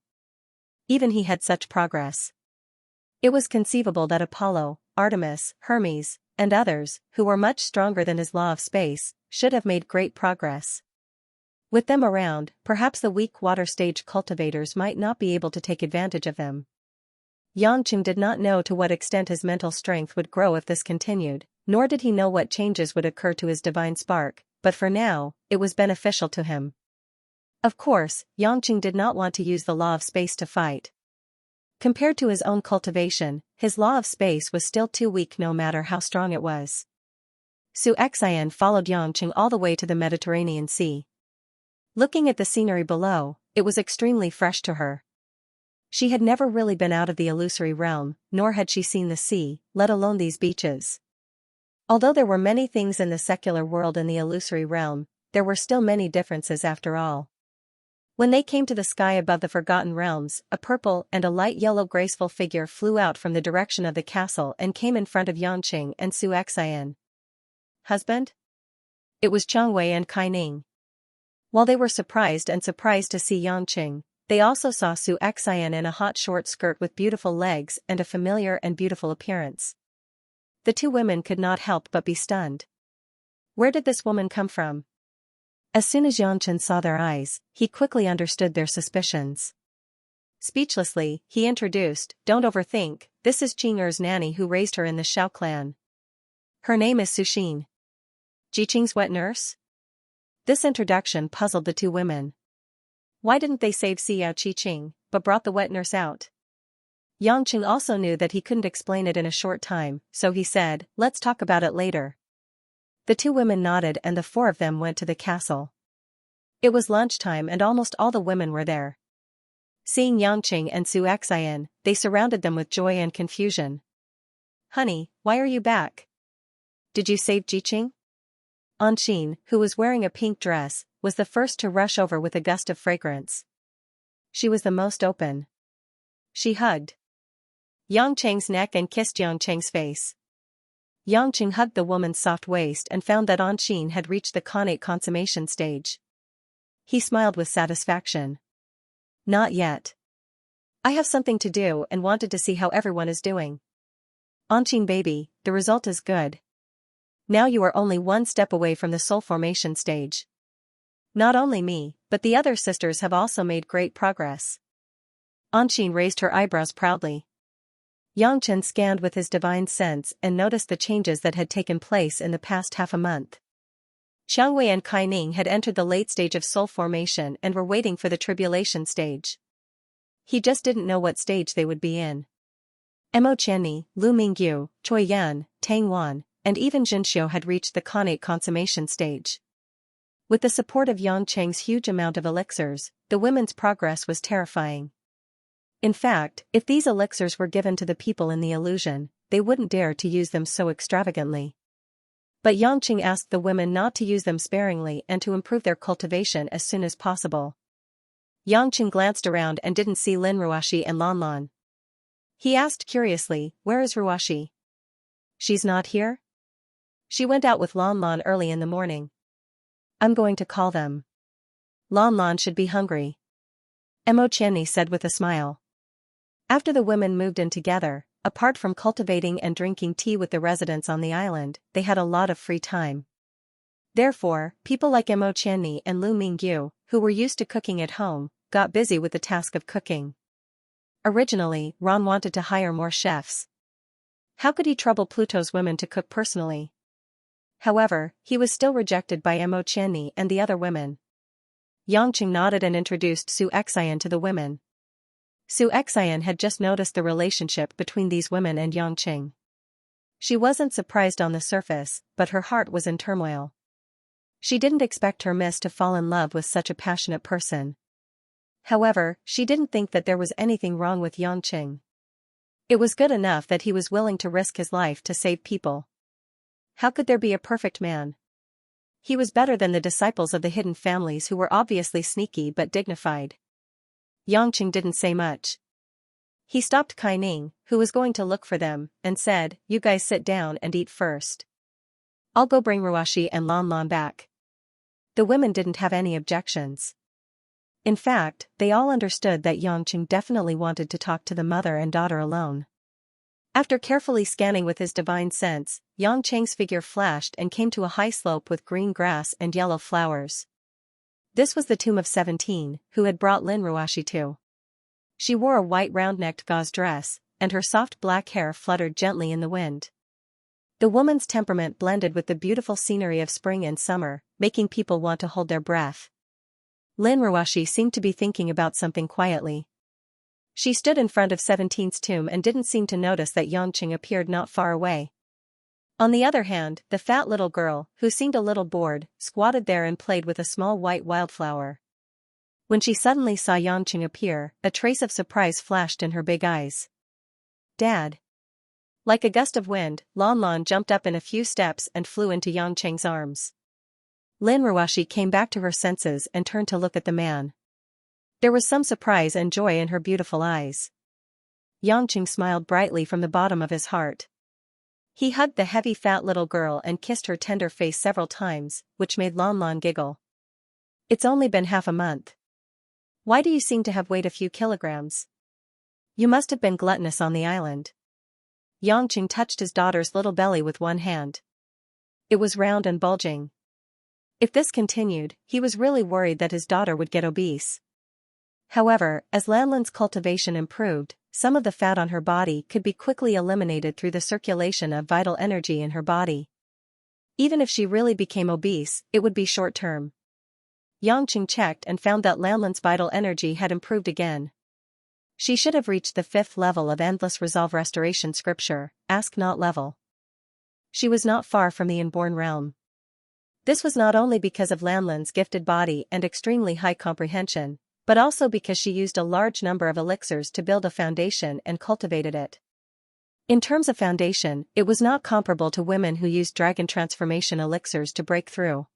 Even he had such progress. It was conceivable that Apollo, Artemis, Hermes, and others, who were much stronger than his law of space, should have made great progress. With them around, perhaps the weak water stage cultivators might not be able to take advantage of them. Yangqing did not know to what extent his mental strength would grow if this continued, nor did he know what changes would occur to his divine spark, but for now, it was beneficial to him. Of course, Yangqing did not want to use the law of space to fight. Compared to his own cultivation, his law of space was still too weak no matter how strong it was. Xianxia followed Yangqing all the way to the Mediterranean Sea. Looking at the scenery below, it was extremely fresh to her. She had never really been out of the illusory realm, nor had she seen the sea, let alone these beaches. Although there were many things in the secular world and the illusory realm, there were still many differences after all. When they came to the sky above the Forgotten Realms, a purple and a light yellow graceful figure flew out from the direction of the castle and came in front of Yangqing and Xianxia. Husband? It was Changwei and Kai Ning. While they were surprised to see Yangqing, They also saw Xianxia in a hot short skirt with beautiful legs and a familiar and beautiful appearance. The two women could not help but be stunned. Where did this woman come from? As soon as Yangchen saw their eyes, he quickly understood their suspicions. Speechlessly, he introduced, "Don't overthink, this is Qing'er's nanny who raised her in the Xiao clan. Her name is Suxin. Jiqing's wet nurse?" This introduction puzzled the two women. Why didn't they save Xiao Qiqing, but brought the wet nurse out? Yangqing also knew that he couldn't explain it in a short time, so he said, "Let's talk about it later." The two women nodded and the four of them went to the castle. It was lunchtime and almost all the women were there. Seeing Yangqing and Xianxia, they surrounded them with joy and confusion. "Honey, why are you back? Did you save Jiqing?" Anqing, who was wearing a pink dress, was the first to rush over with a gust of fragrance. She was the most open. She hugged Yangqing's neck and kissed Yangqing's face. Yangqing hugged the woman's soft waist and found that Anqing had reached the connate consummation stage. He smiled with satisfaction. "Not yet. I have something to do and wanted to see how everyone is doing." "Anqing baby, the result is good. Now you are only one step away from the soul formation stage. Not only me, but the other sisters have also made great progress." Anqing raised her eyebrows proudly. Yangchen scanned with his divine sense and noticed the changes that had taken place in the past half a month. Xiangwei and Kaining had entered the late stage of soul formation and were waiting for the tribulation stage. He just didn't know what stage they would be in. Mo Qianni, Lu Mingyu, Choi Yan, Tang Wan, and even Jinxiu had reached the connate consummation stage. With the support of Yangqing's huge amount of elixirs, the women's progress was terrifying. In fact, if these elixirs were given to the people in the illusion, they wouldn't dare to use them so extravagantly. But Yangqing asked the women not to use them sparingly and to improve their cultivation as soon as possible. Yangqing glanced around and didn't see Lin Ruoxi and Lan Lan. He asked curiously, "Where is Ruoxi?" "She's not here? She went out with Lan Lan early in the morning." "I'm going to call them. Lan Lan should be hungry," Mo Qianni said with a smile. After the women moved in together, apart from cultivating and drinking tea with the residents on the island, they had a lot of free time. Therefore, people like Mo Qianni and Lu Mingyu, who were used to cooking at home, got busy with the task of cooking. Originally, Ron wanted to hire more chefs. How could he trouble Pluto's women to cook personally? However, he was still rejected by Mo Qianni and the other women. Yangqing nodded and introduced Xianxia to the women. Xianxia had just noticed the relationship between these women and Yangqing. She wasn't surprised on the surface, but her heart was in turmoil. She didn't expect her miss to fall in love with such a passionate person. However, she didn't think that there was anything wrong with Yangqing. It was good enough that he was willing to risk his life to save people. How could there be a perfect man? He was better than the disciples of the hidden families who were obviously sneaky but dignified. Yangqing didn't say much. He stopped Kaining, who was going to look for them, and said, "You guys sit down and eat first. I'll go bring Ruoxi and Lan Lan back." The women didn't have any objections. In fact, they all understood that Yangqing definitely wanted to talk to the mother and daughter alone. After carefully scanning with his divine sense, Yangqing's figure flashed and came to a high slope with green grass and yellow flowers. This was the tomb of 17, who had brought Lin Ruoxi to. She wore a white round-necked gauze dress, and her soft black hair fluttered gently in the wind. The woman's temperament blended with the beautiful scenery of spring and summer, making people want to hold their breath. Lin Ruoxi seemed to be thinking about something quietly. She stood in front of 17's tomb and didn't seem to notice that Yangqing appeared not far away. On the other hand, the fat little girl, who seemed a little bored, squatted there and played with a small white wildflower. When she suddenly saw Yangqing appear, a trace of surprise flashed in her big eyes. "Dad." Like a gust of wind, Lan Lan jumped up in a few steps and flew into Yangqing's arms. Lin Ruoxi came back to her senses and turned to look at the man. There was some surprise and joy in her beautiful eyes. Yangqing smiled brightly from the bottom of his heart. He hugged the heavy fat little girl and kissed her tender face several times, which made Lan Lan giggle. "It's only been half a month. Why do you seem to have weighed a few kilograms? You must have been gluttonous on the island. Xianxia touched his daughter's little belly with one hand. It was round and bulging. If this continued, he was really worried that his daughter would get obese. However, as Lanlan's cultivation improved, some of the fat on her body could be quickly eliminated through the circulation of vital energy in her body. Even if she really became obese, it would be short-term. Xianxia checked and found that Lanlan's vital energy had improved again. She should have reached the 5th level of Endless Resolve Restoration Scripture, Ask Not level. She was not far from the inborn realm. This was not only because of Lanlan's gifted body and extremely high comprehension, but also because she used a large number of elixirs to build a foundation and cultivated it. In terms of foundation, it was not comparable to women who used dragon transformation elixirs to break through.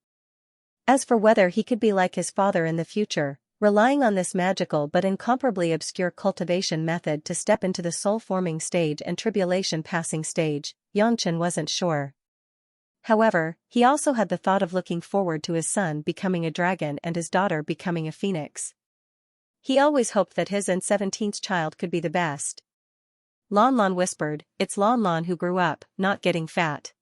As for whether he could be like his father in the future, relying on this magical but incomparably obscure cultivation method to step into the soul-forming stage and tribulation-passing stage, Xianxia wasn't sure. However, he also had the thought of looking forward to his son becoming a dragon and his daughter becoming a phoenix. He always hoped that his and 17th child could be the best. Lanlan whispered, "It's Lanlan who grew up, not getting fat."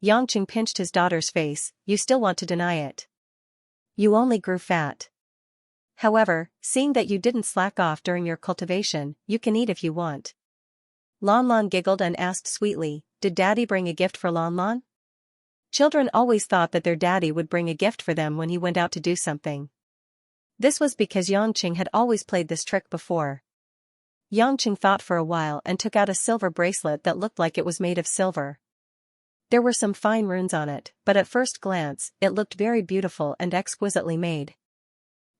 Xianxia pinched his daughter's face, "You still want to deny it. You only grew fat. However, seeing that you didn't slack off during your cultivation, you can eat if you want." Lanlan giggled and asked sweetly, "Did Daddy bring a gift for Lanlan?" Children always thought that their daddy would bring a gift for them when he went out to do something. This was because Xianxia had always played this trick before. Xianxia thought for a while and took out a silver bracelet that looked like it was made of silver. There were some fine runes on it, but at first glance, it looked very beautiful and exquisitely made.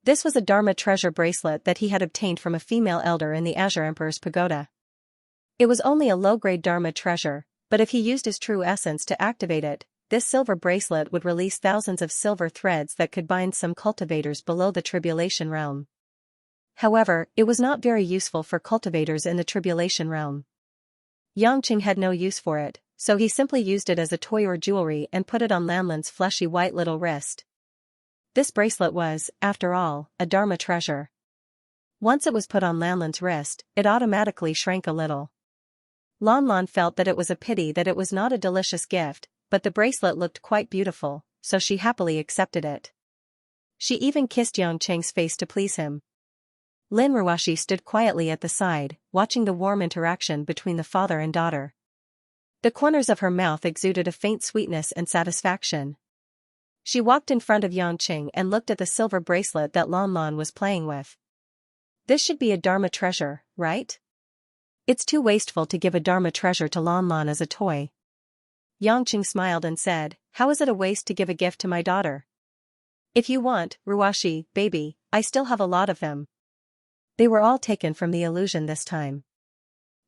This was a Dharma treasure bracelet that he had obtained from a female elder in the Azure Emperor's pagoda. It was only a low-grade Dharma treasure, but if he used his true essence to activate it, this silver bracelet would release thousands of silver threads that could bind some cultivators below the tribulation realm. However, it was not very useful for cultivators in the tribulation realm. Xianxia had no use for it, so he simply used it as a toy or jewelry and put it on Lanlan's fleshy white little wrist. This bracelet was, after all, a Dharma treasure. Once it was put on Lanlan's wrist, it automatically shrank a little. Lanlan felt that it was a pity that it was not a delicious gift, but the bracelet looked quite beautiful, so she happily accepted it. She even kissed Xianxia's face to please him. Lin Ruashi stood quietly at the side, watching the warm interaction between the father and daughter. The corners of her mouth exuded a faint sweetness and satisfaction. She walked in front of Xianxia and looked at the silver bracelet that Lanlan was playing with. This should be a Dharma treasure, right? It's too wasteful to give a Dharma treasure to Lanlan as a toy. Xianxia smiled and said, "How is it a waste to give a gift to my daughter? If you want, Ruashi, baby, I still have a lot of them. They were all taken from the illusion this time.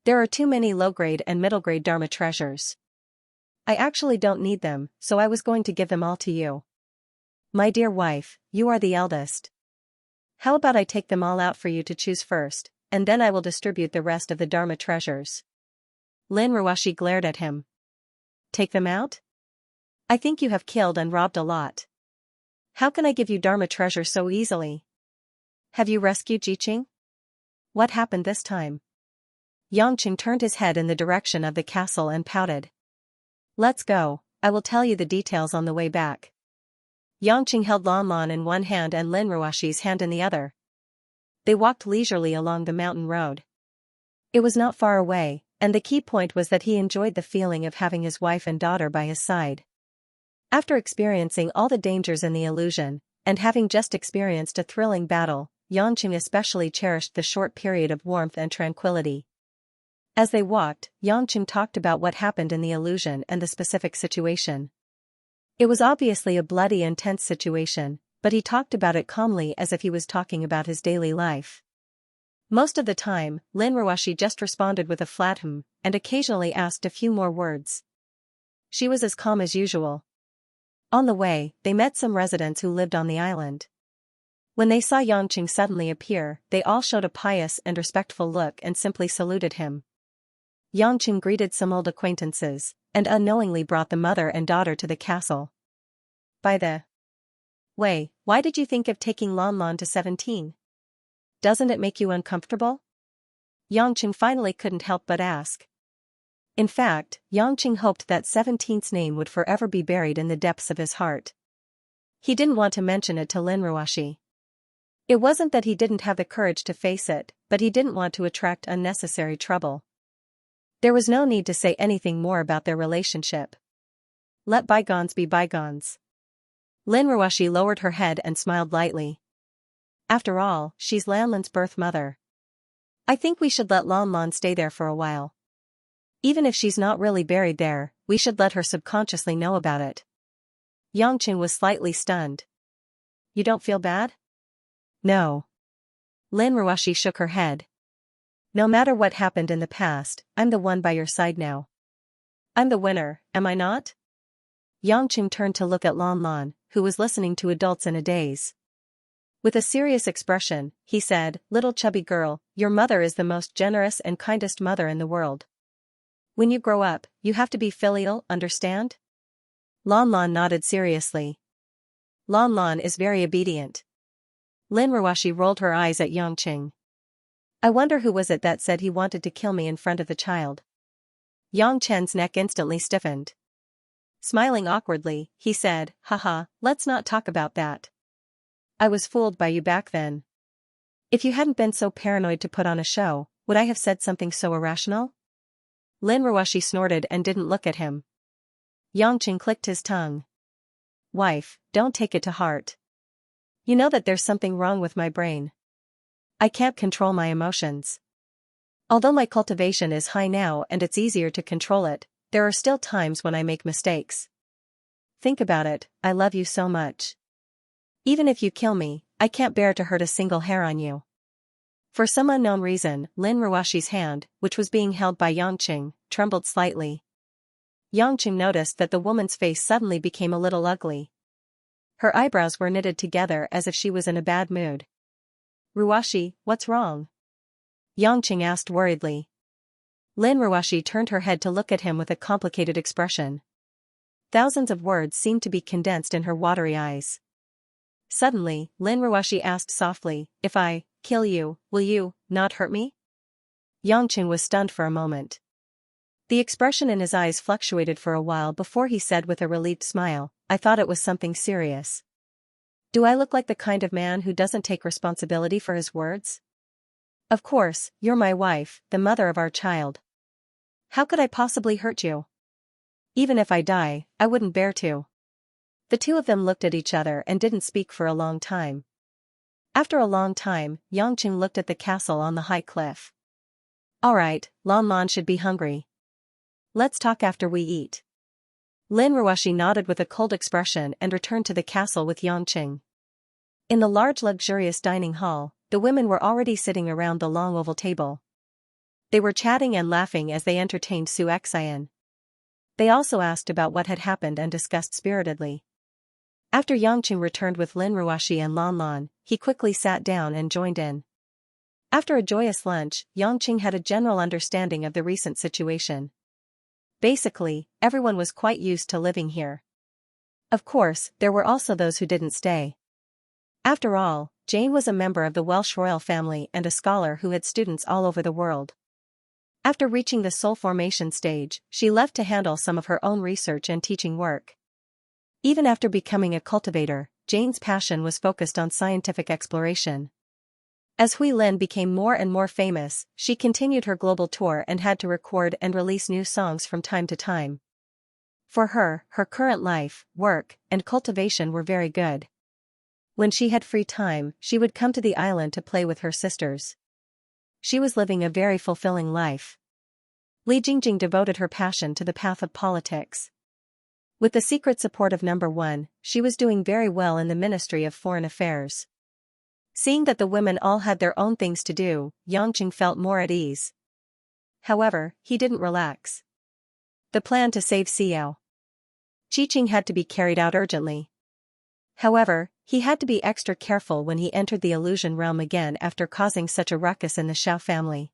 There are too many low-grade and middle-grade Dharma treasures. I actually don't need them, so I was going to give them all to you. My dear wife, you are the eldest. How about I take them all out for you to choose first, and then I will distribute the rest of the Dharma treasures." Lin Ruashi glared at him. "Take them out? I think you have killed and robbed a lot. How can I give you Dharma treasure so easily? Have you rescued Jiqing? What happened this time?" Xianxia turned his head in the direction of the castle and pouted. "Let's go, I will tell you the details on the way back." Xianxia held Lanlan in one hand and Lin Ruashi's hand in the other. They walked leisurely along the mountain road. It was not far away, and the key point was that he enjoyed the feeling of having his wife and daughter by his side. After experiencing all the dangers in the illusion, and having just experienced a thrilling battle, Xianxia especially cherished the short period of warmth and tranquility. As they walked, Xianxia talked about what happened in the illusion and the specific situation. It was obviously a bloody and tense situation, but he talked about it calmly as if he was talking about his daily life. Most of the time, Lin Ruashi just responded with a flat and occasionally asked a few more words. She was as calm as usual. On the way, they met some residents who lived on the island. When they saw Xianxia suddenly appear, they all showed a pious and respectful look and simply saluted him. Xianxia greeted some old acquaintances, and unknowingly brought the mother and daughter to the castle. "By the way, why did you think of taking Lanlan to 17? Doesn't it make you uncomfortable? Yangqing finally couldn't help but ask. In fact, Yangqing hoped that 17's name would forever be buried in the depths of his heart. He didn't want to mention it to Lin Ruoshi. It wasn't that he didn't have the courage to face it, but he didn't want to attract unnecessary trouble. There was no need to say anything more about their relationship. Let bygones be bygones. Lin Ruoshi lowered her head and smiled lightly. After all, she's Lanlan's birth mother. I think we should let Lanlan stay there for a while. Even if she's not really buried there, we should let her subconsciously know about it. Yangqing was slightly stunned. You don't feel bad? No. Lin Ruoshi shook her head. No matter what happened in the past, I'm the one by your side now. I'm the winner, am I not? Yangqing turned to look at Lanlan, who was listening to adults in a daze. With a serious expression, he said, Little chubby girl, your mother is the most generous and kindest mother in the world. When you grow up, you have to be filial, understand? Lanlan nodded seriously. Lanlan is very obedient. Lin Ruoshi rolled her eyes at Yangqing. I wonder who was it that said he wanted to kill me in front of the child. Yang Chen's neck instantly stiffened. Smiling awkwardly, he said, Haha, let's not talk about that. I was fooled by you back then. If you hadn't been so paranoid to put on a show, would I have said something so irrational? Lin Ruoshi snorted and didn't look at him. Yangqing clicked his tongue. Wife, don't take it to heart. You know that there's something wrong with my brain. I can't control my emotions. Although my cultivation is high now and it's easier to control it, there are still times when I make mistakes. Think about it, I love you so much. Even if you kill me, I can't bear to hurt a single hair on you. For some unknown reason, Lin Ruoshi's hand, which was being held by Yangqing, trembled slightly. Yangqing noticed that the woman's face suddenly became a little ugly. Her eyebrows were knitted together as if she was in a bad mood. Ruoshi, what's wrong? Yangqing asked worriedly. Lin Ruoshi turned her head to look at him with a complicated expression. Thousands of words seemed to be condensed in her watery eyes. Suddenly, Lin Ruoshi asked softly, If I kill you, will you not hurt me? Yangqing was stunned for a moment. The expression in his eyes fluctuated for a while before he said with a relieved smile, I thought it was something serious. Do I look like the kind of man who doesn't take responsibility for his words? Of course, you're my wife, the mother of our child. How could I possibly hurt you? Even if I die, I wouldn't bear to. The two of them looked at each other and didn't speak for a long time. After a long time, Yangqing looked at the castle on the high cliff. All right, Lanlan should be hungry. Let's talk after we eat. Lin Ruoshi nodded with a cold expression and returned to the castle with Yangqing. In the large luxurious dining hall, the women were already sitting around the long oval table. They were chatting and laughing as they entertained Xianxia. They also asked about what had happened and discussed spiritedly. After Yangqing returned with Lin Ruoshi and Lanlan, he quickly sat down and joined in. After a joyous lunch, Yangqing had a general understanding of the recent situation. Basically, everyone was quite used to living here. Of course, there were also those who didn't stay. After all, Jane was a member of the Welsh royal family and a scholar who had students all over the world. After reaching the soul formation stage, she left to handle some of her own research and teaching work. Even after becoming a cultivator, Jane's passion was focused on scientific exploration. As Hui Lin became more and more famous, she continued her global tour and had to record and release new songs from time to time. For her, her current life, work, and cultivation were very good. When she had free time, she would come to the island to play with her sisters. She was living a very fulfilling life. Li Jingjing devoted her passion to the path of politics. With the secret support of number 1, she was doing very well in the Ministry of Foreign Affairs. Seeing that the women all had their own things to do, Yangqing felt more at ease. However, he didn't relax. The plan to save Xiao Qiqing had to be carried out urgently. However, he had to be extra careful when he entered the illusion realm again after causing such a ruckus in the Xiao family.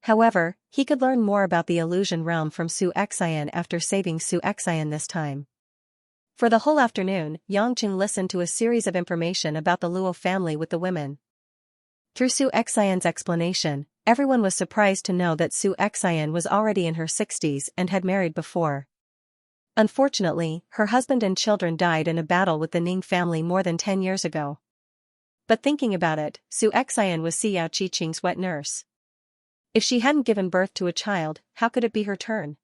However, he could learn more about the illusion realm from Xianxia after saving Xianxia this time. For the whole afternoon, Yangqing listened to a series of information about the Luo family with the women. Through Su Xian's explanation, everyone was surprised to know that Su Xian was already in her 60s and had married before. Unfortunately, her husband and children died in a battle with the Ning family more than 10 years ago. But thinking about it, Su Xian was Xiao Qiqing's wet nurse. If she hadn't given birth to a child, how could it be her turn?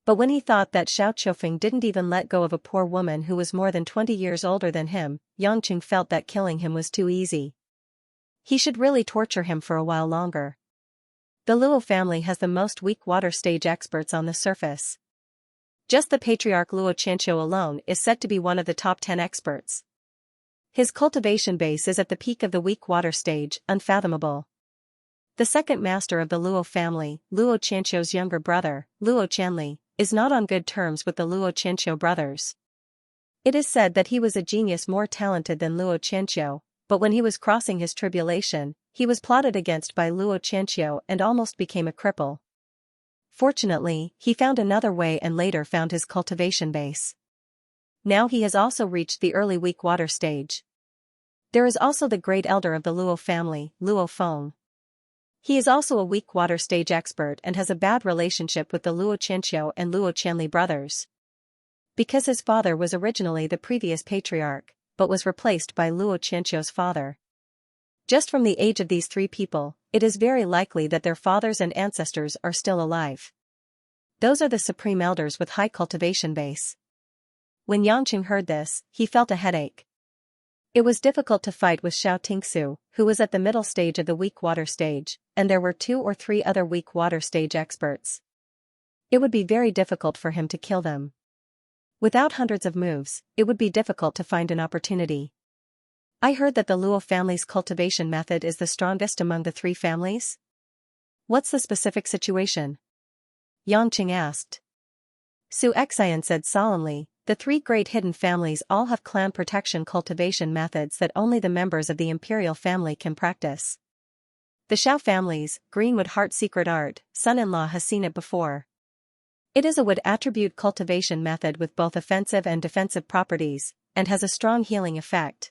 But when he thought that Xiao Chofeng didn't even let go of a poor woman who was more than 20 years older than him, Yangqing felt that killing him was too easy. He should really torture him for a while longer. The Luo family has the most weak water stage experts on the surface. Just the patriarch Luo Qianxia alone is said to be one of the top 10 experts. His cultivation base is at the peak of the weak water stage, unfathomable. The second master of the Luo family, Luo Qianxia's younger brother, Luo Qianli, is not on good terms with the Luo Qianxia brothers. It is said that he was a genius more talented than Luo Qianxia, but when he was crossing his tribulation, he was plotted against by Luo Qianxia and almost became a cripple. Fortunately, he found another way and later found his cultivation base. Now he has also reached the early weak water stage. There is also the great elder of the Luo family, Luo Feng. He is also a weak water stage expert and has a bad relationship with the Luo Qianxiu and Luo Qianli brothers. Because his father was originally the previous patriarch, but was replaced by Luo Qianxiu's father. Just from the age of these three people, it is very likely that their fathers and ancestors are still alive. Those are the supreme elders with high cultivation base. When Yangqing heard this, he felt a headache. It was difficult to fight with Xiao Tingsu, who was at the middle stage of the weak water stage, and there were 2 or 3 other weak water stage experts. It would be very difficult for him to kill them. Without hundreds of moves, it would be difficult to find an opportunity. I heard that the Luo family's cultivation method is the strongest among the 3 families. What's the specific situation? Yangqing asked. Su Xian said solemnly, the 3 great hidden families all have clan protection cultivation methods that only the members of the imperial family can practice. The Xiao family's Greenwood Heart secret art, son-in-law has seen it before. It is a wood attribute cultivation method with both offensive and defensive properties, and has a strong healing effect.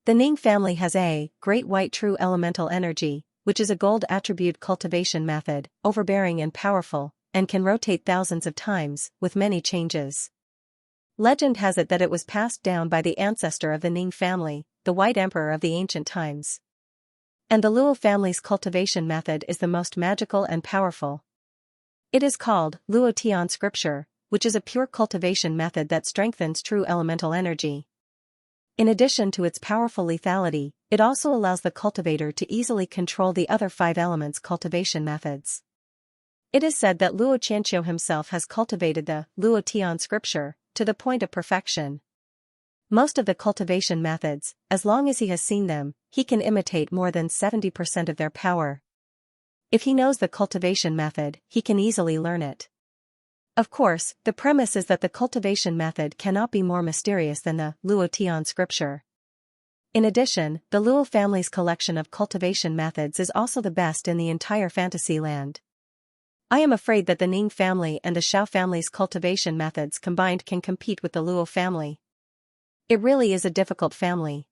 The Ning family has a Great White True Elemental Energy, which is a gold attribute cultivation method, overbearing and powerful, and can rotate thousands of times, with many changes. Legend has it that it was passed down by the ancestor of the Ning family, the White Emperor of the ancient times. And the Luo family's cultivation method is the most magical and powerful. It is called Luo Tian scripture, which is a pure cultivation method that strengthens true elemental energy. In addition to its powerful lethality, it also allows the cultivator to easily control the other 5 elements cultivation methods. It is said that Luo Qianxiu himself has cultivated the Luo Tian scripture to the point of perfection. Most of the cultivation methods, as long as he has seen them, he can imitate more than 70% of their power. If he knows the cultivation method, he can easily learn it. Of course, the premise is that the cultivation method cannot be more mysterious than the Luo Tian scripture. In addition, the Luo family's collection of cultivation methods is also the best in the entire fantasy land. I am afraid that the Ning family and the Xiao family's cultivation methods combined can compete with the Luo family. It really is a difficult family.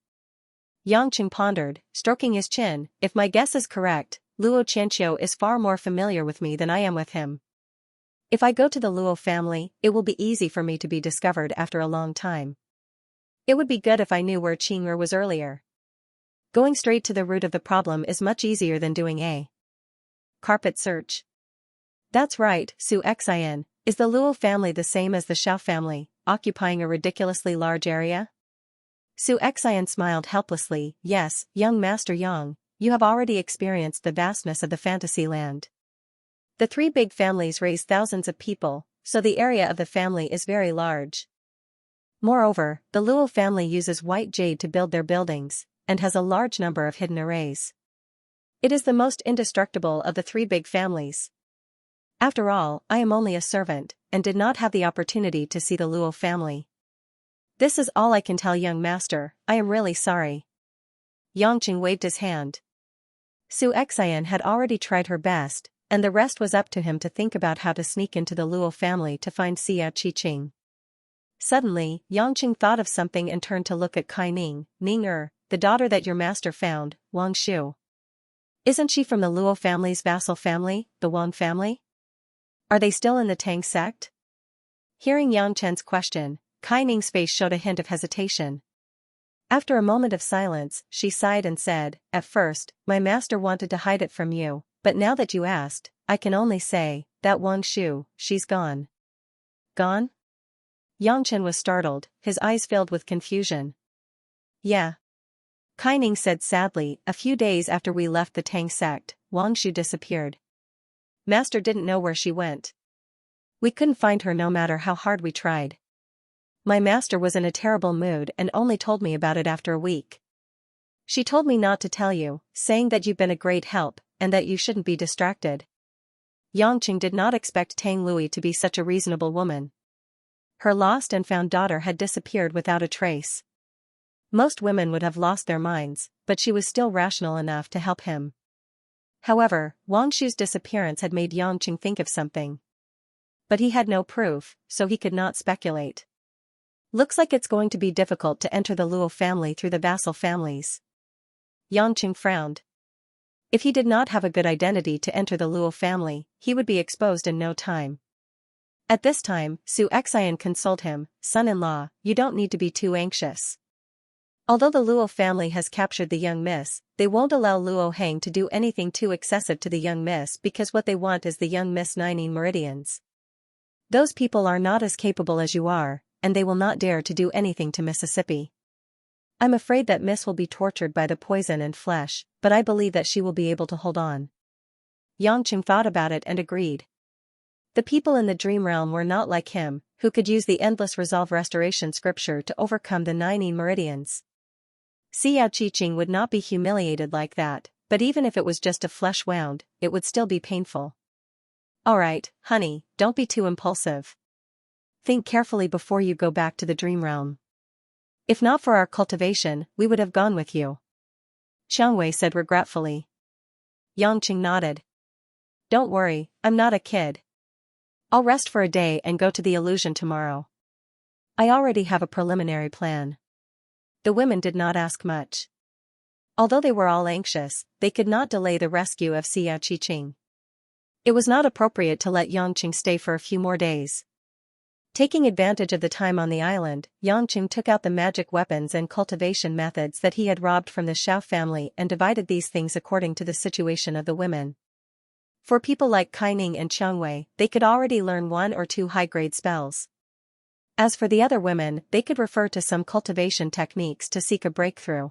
Yangqing pondered, stroking his chin. If my guess is correct, Luo Qianxiu is far more familiar with me than I am with him. If I go to the Luo family, it will be easy for me to be discovered after a long time. It would be good if I knew where Qing'er was earlier. Going straight to the root of the problem is much easier than doing a carpet search. That's right, Su Xian. Is the Luo family the same as the Xiao family, occupying a ridiculously large area? Su Xian smiled helplessly. Yes, young Master Yang, you have already experienced the vastness of the fantasy land. The 3 big families raise thousands of people, so the area of the family is very large. Moreover, the Luo family uses white jade to build their buildings, and has a large number of hidden arrays. It is the most indestructible of the 3 big families. After all, I am only a servant, and did not have the opportunity to see the Luo family. This is all I can tell young master, I am really sorry. Yangqing waved his hand. Su Xian had already tried her best, and the rest was up to him to think about how to sneak into the Luo family to find Xiao Qiqing. Suddenly, Yangqing thought of something and turned to look at Kai Ning. Ning-er, the daughter that your master found, Wang Shu. Isn't she from the Luo family's vassal family, the Wang family? Are they still in the Tang sect? Hearing Yang Chen's question, Kai Ning's face showed a hint of hesitation. After a moment of silence, she sighed and said, "At first, my master wanted to hide it from you, but now that you asked, I can only say, that Wang Shu, she's gone." Gone? Yang Chen was startled, his eyes filled with confusion. "Yeah." Kai Ning said sadly, "A few days after we left the Tang sect, Wang Shu disappeared. Master didn't know where she went. We couldn't find her no matter how hard we tried. My master was in a terrible mood and only told me about it after a week. She told me not to tell you, saying that you've been a great help, and that you shouldn't be distracted." Yang Qing did not expect Tang Lui to be such a reasonable woman. Her lost and found daughter had disappeared without a trace. Most women would have lost their minds, but she was still rational enough to help him. However, Wang Shu's disappearance had made Yang Qing think of something. But he had no proof, so he could not speculate. "Looks like it's going to be difficult to enter the Luo family through the vassal families." Yang Qing frowned. If he did not have a good identity to enter the Luo family, he would be exposed in no time. At this time, Su Xian consoled him, "Son-in-law, you don't need to be too anxious. Although the Luo family has captured the young miss, they won't allow Luo Hang to do anything too excessive to the young miss because what they want is the young miss 19 meridians. Those people are not as capable as you are, and they will not dare to do anything to Mississippi. I'm afraid that Miss will be tortured by the poison and flesh, but I believe that she will be able to hold on." Yang Qing thought about it and agreed. The people in the dream realm were not like him, who could use the endless resolve restoration scripture to overcome the 19 meridians. Xiao Qiqing would not be humiliated like that, but even if it was just a flesh wound, it would still be painful. "Alright, honey, don't be too impulsive. Think carefully before you go back to the dream realm. If not for our cultivation, we would have gone with you," Xiang Wei said regretfully. Yang Qing nodded. "Don't worry, I'm not a kid. I'll rest for a day and go to the illusion tomorrow. I already have a preliminary plan." The women did not ask much. Although they were all anxious, they could not delay the rescue of Xiao Qiqing. It was not appropriate to let Yang Qing stay for a few more days. Taking advantage of the time on the island, Yang Qing took out the magic weapons and cultivation methods that he had robbed from the Xiao family and divided these things according to the situation of the women. For people like Kai Ning and Xiang Wei, they could already learn 1 or 2 high-grade spells. As for the other women, they could refer to some cultivation techniques to seek a breakthrough.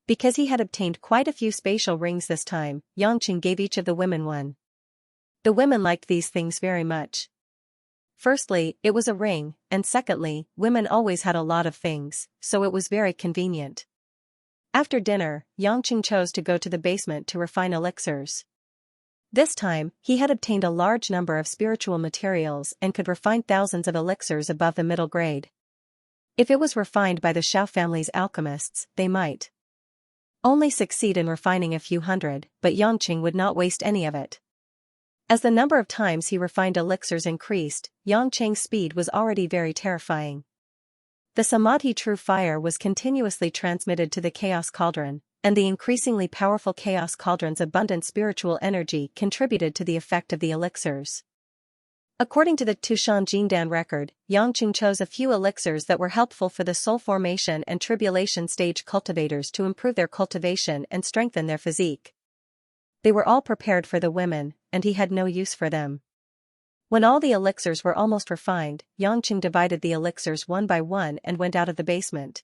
Because he had obtained quite a few spatial rings this time, Yang Qing gave each of the women one. The women liked these things very much. Firstly, it was a ring, and secondly, women always had a lot of things, so it was very convenient. After dinner, Yang Qing chose to go to the basement to refine elixirs. This time, he had obtained a large number of spiritual materials and could refine thousands of elixirs above the middle grade. If it was refined by the Xiao family's alchemists, they might only succeed in refining a few hundred, but Yang Qing would not waste any of it. As the number of times he refined elixirs increased, Yang Qing's speed was already very terrifying. The Samadhi true fire was continuously transmitted to the Chaos Cauldron, and the increasingly powerful Chaos Cauldron's abundant spiritual energy contributed to the effect of the elixirs. According to the Tushan Jindan record, Yang Qing chose a few elixirs that were helpful for the soul formation and tribulation stage cultivators to improve their cultivation and strengthen their physique. They were all prepared for the women, and he had no use for them. When all the elixirs were almost refined, Yang Qing divided the elixirs one by one and went out of the basement.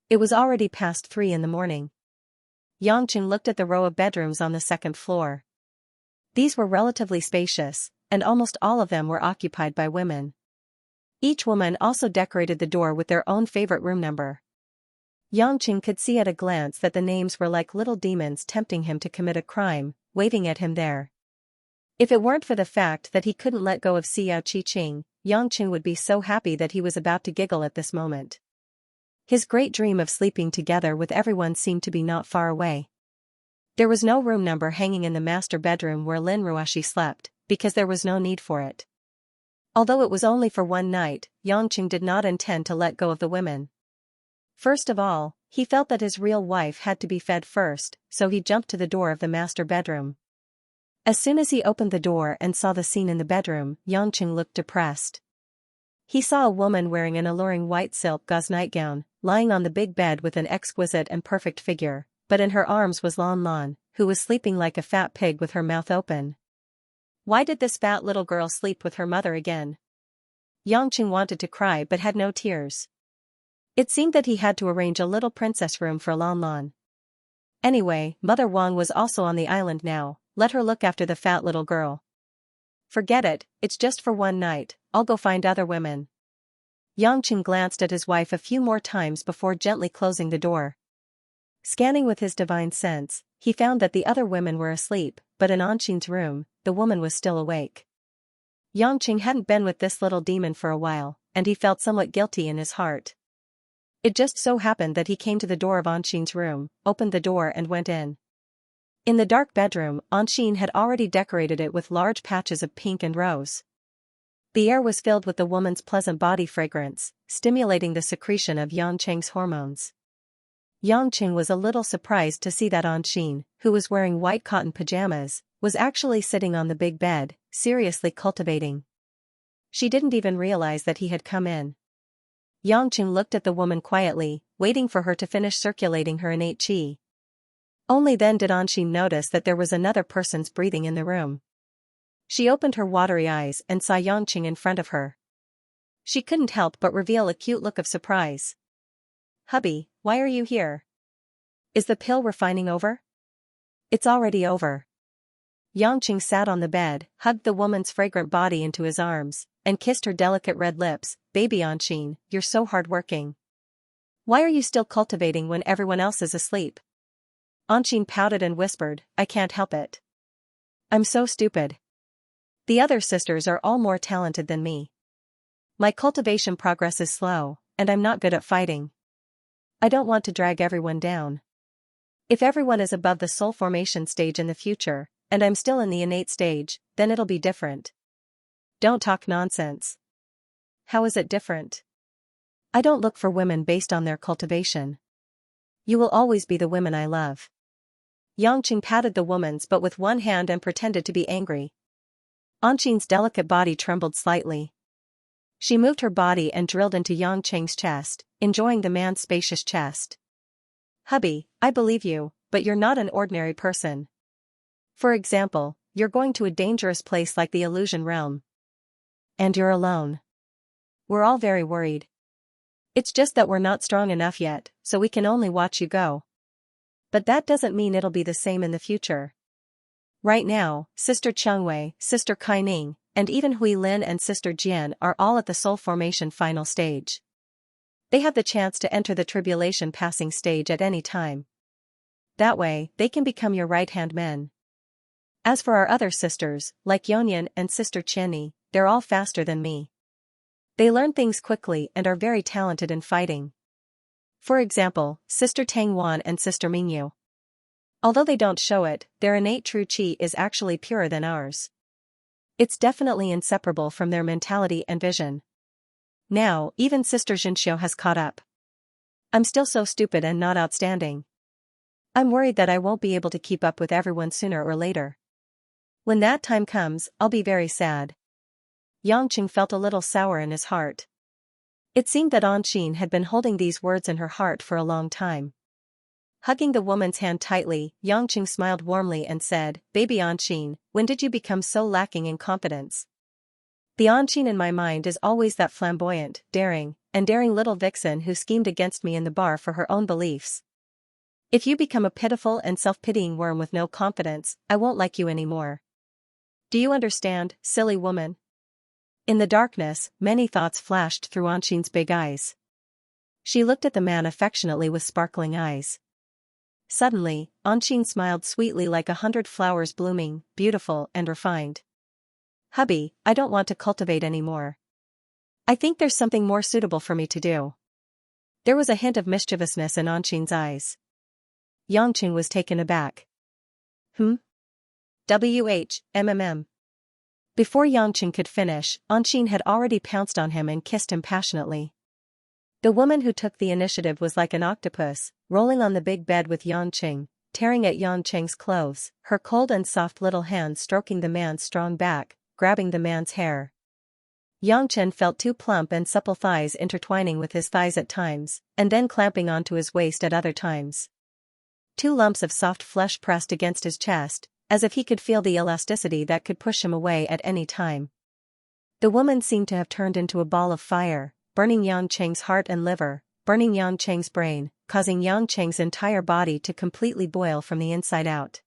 It was already past 3 in the morning. Yang Qing looked at the row of bedrooms on the second floor. These were relatively spacious, and almost all of them were occupied by women. Each woman also decorated the door with their own favorite room number. Yang Qing could see at a glance that the names were like little demons tempting him to commit a crime, waving at him there. If it weren't for the fact that he couldn't let go of Xiao Qiqing, Yang Qing would be so happy that he was about to giggle at this moment. His great dream of sleeping together with everyone seemed to be not far away. There was no room number hanging in the master bedroom where Lin Ruoshi slept, because there was no need for it. Although it was only for one night, Yang Qing did not intend to let go of the women. First of all, He felt that his real wife had to be fed first, so he jumped to the door of the master bedroom. As soon as he opened the door and saw the scene in the bedroom, Yangqing looked depressed. He saw a woman wearing an alluring white silk gauze nightgown, lying on the big bed with an exquisite and perfect figure, but in her arms was Lan Lan, who was sleeping like a fat pig with her mouth open. Why did this fat little girl sleep with her mother again? Yangqing wanted to cry but had no tears. It seemed that he had to arrange a little princess room for Lan Lan. Anyway, Mother Wang was also on the island now, let her look after the fat little girl. Forget it, it's just for one night, I'll go find other women. Yangqing glanced at his wife a few more times before gently closing the door. Scanning with his divine sense, he found that the other women were asleep, but in Anqing's room, the woman was still awake. Yangqing hadn't been with this little demon for a while, and he felt somewhat guilty in his heart. It just so happened that he came to the door of Anqing's room, opened the door and went in. In the dark bedroom, Anqing had already decorated it with large patches of pink and rose. The air was filled with the woman's pleasant body fragrance, stimulating the secretion of Yangqing's hormones. Yangqing was a little surprised to see that Anqing, who was wearing white cotton pajamas, was actually sitting on the big bed, seriously cultivating. She didn't even realize that he had come in. Yangqing looked at the woman quietly, waiting for her to finish circulating her innate qi. Only then did Anqing notice that there was another person's breathing in the room. She opened her watery eyes and saw Yangqing in front of her. She couldn't help but reveal a cute look of surprise. "Hubby, why are you here? Is the pill refining over?" "It's already over." Yangqing sat on the bed, hugged the woman's fragrant body into his arms, and kissed her delicate red lips. "Baby Anqing, you're so hardworking. Why are you still cultivating when everyone else is asleep?" Anqing pouted and whispered, "I can't help it. I'm so stupid. The other sisters are all more talented than me. My cultivation progress is slow, and I'm not good at fighting. I don't want to drag everyone down. If everyone is above the soul formation stage in the future, and I'm still in the innate stage, then it'll be different." "Don't talk nonsense. How is it different? I don't look for women based on their cultivation. You will always be the women I love." Yangqing patted the woman's butt with one hand and pretended to be angry. Anqing's delicate body trembled slightly. She moved her body and drilled into Yangqing's chest, enjoying the man's spacious chest. "Hubby, I believe you, but you're not an ordinary person. For example, you're going to a dangerous place like the illusion realm. And you're alone. We're all very worried. It's just that we're not strong enough yet, so we can only watch you go. But that doesn't mean it'll be the same in the future. Right now, Sister Chengwei, Sister Kaining, and even Hui Lin and Sister Jian are all at the soul formation final stage. They have the chance to enter the tribulation passing stage at any time. That way, they can become your right-hand men. As for our other sisters, like Yonyan and Sister Chenny, they're all faster than me. They learn things quickly and are very talented in fighting. For example, Sister Tangwan and Sister Mingyu. Although they don't show it, their innate true qi is actually purer than ours. It's definitely inseparable from their mentality and vision. Now, even Sister Xianxia has caught up. I'm still so stupid and not outstanding. I'm worried that I won't be able to keep up with everyone sooner or later. When that time comes, I'll be very sad." Yangqing felt a little sour in his heart. It seemed that Anqing had been holding these words in her heart for a long time. Hugging the woman's hand tightly, Yangqing smiled warmly and said, "Baby Anqing, when did you become so lacking in confidence? The Anqing in my mind is always that flamboyant, daring little vixen who schemed against me in the bar for her own beliefs. If you become a pitiful and self-pitying worm with no confidence, I won't like you anymore. Do you understand, silly woman?" In the darkness, many thoughts flashed through Anqing's big eyes. She looked at the man affectionately with sparkling eyes. Suddenly, Anqing smiled sweetly like 100 flowers blooming, beautiful and refined. "Hubby, I don't want to cultivate anymore. I think there's something more suitable for me to do." There was a hint of mischievousness in Anqing's eyes. Yangqing was taken aback. "WHMMM. Before Yangqing could finish, Anqing had already pounced on him and kissed him passionately. The woman who took the initiative was like an octopus, rolling on the big bed with Yanqing, tearing at Yanqing's clothes, her cold and soft little hands stroking the man's strong back, grabbing the man's hair. Yangchen felt two plump and supple thighs intertwining with his thighs at times, and then clamping onto his waist at other times. Two lumps of soft flesh pressed against his chest, as if he could feel the elasticity that could push him away at any time. The woman seemed to have turned into a ball of fire, burning Yangcheng's heart and liver, burning Yangcheng's brain, causing Yangcheng's entire body to completely boil from the inside out.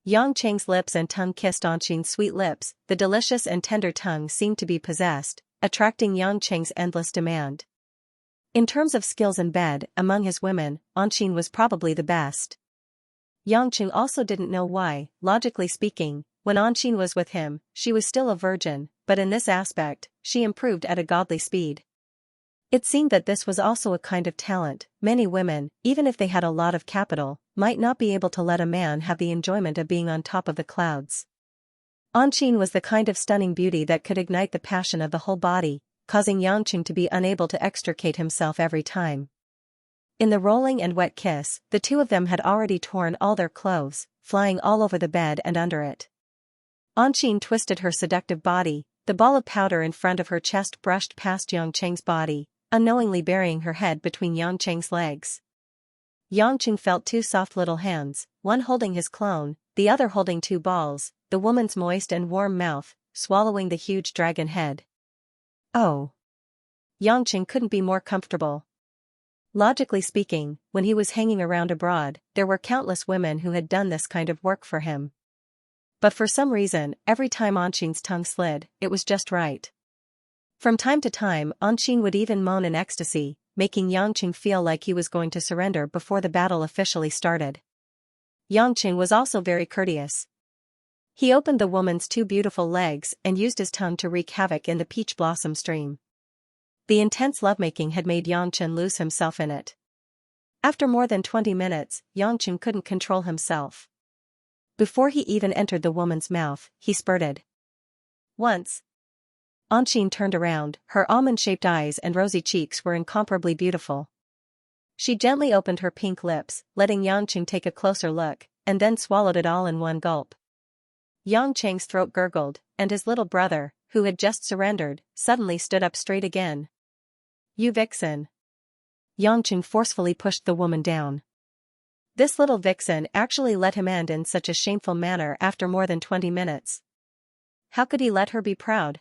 Yangcheng's lips and tongue kissed Anqing's sweet lips, the delicious and tender tongue seemed to be possessed, attracting Yangcheng's endless demand. In terms of skills in bed, among his women, Anqing was probably the best. Yangcheng also didn't know why, logically speaking, when Anqing was with him, she was still a virgin, but in this aspect, she improved at a godly speed. It seemed that this was also a kind of talent. Many women, even if they had a lot of capital, might not be able to let a man have the enjoyment of being on top of the clouds. Anqing was the kind of stunning beauty that could ignite the passion of the whole body, causing Yangcheng to be unable to extricate himself every time. In the rolling and wet kiss, the two of them had already torn all their clothes, flying all over the bed and under it. Anqing twisted her seductive body, the ball of powder in front of her chest brushed past Yangcheng's body, unknowingly burying her head between Yangcheng's legs. Yangcheng felt two soft little hands, one holding his clone, the other holding two balls, the woman's moist and warm mouth, swallowing the huge dragon head. Oh! Yangcheng couldn't be more comfortable. Logically speaking, when he was hanging around abroad, there were countless women who had done this kind of work for him. But for some reason, every time Anqing's tongue slid, it was just right. From time to time, Anqing would even moan in ecstasy, making Yangcheng feel like he was going to surrender before the battle officially started. Yangcheng was also very courteous. He opened the woman's two beautiful legs and used his tongue to wreak havoc in the peach blossom stream. The intense lovemaking had made Yangcheng lose himself in it. After more than 20 minutes, Yangcheng couldn't control himself. Before he even entered the woman's mouth, he spurted. Once. Anqing turned around, her almond-shaped eyes and rosy cheeks were incomparably beautiful. She gently opened her pink lips, letting Yangcheng take a closer look, and then swallowed it all in one gulp. Yangcheng's throat gurgled, and his little brother, who had just surrendered, suddenly stood up straight again. "You vixen!" Yangcheng forcefully pushed the woman down. This little vixen actually let him end in such a shameful manner after more than 20 minutes. How could he let her be proud?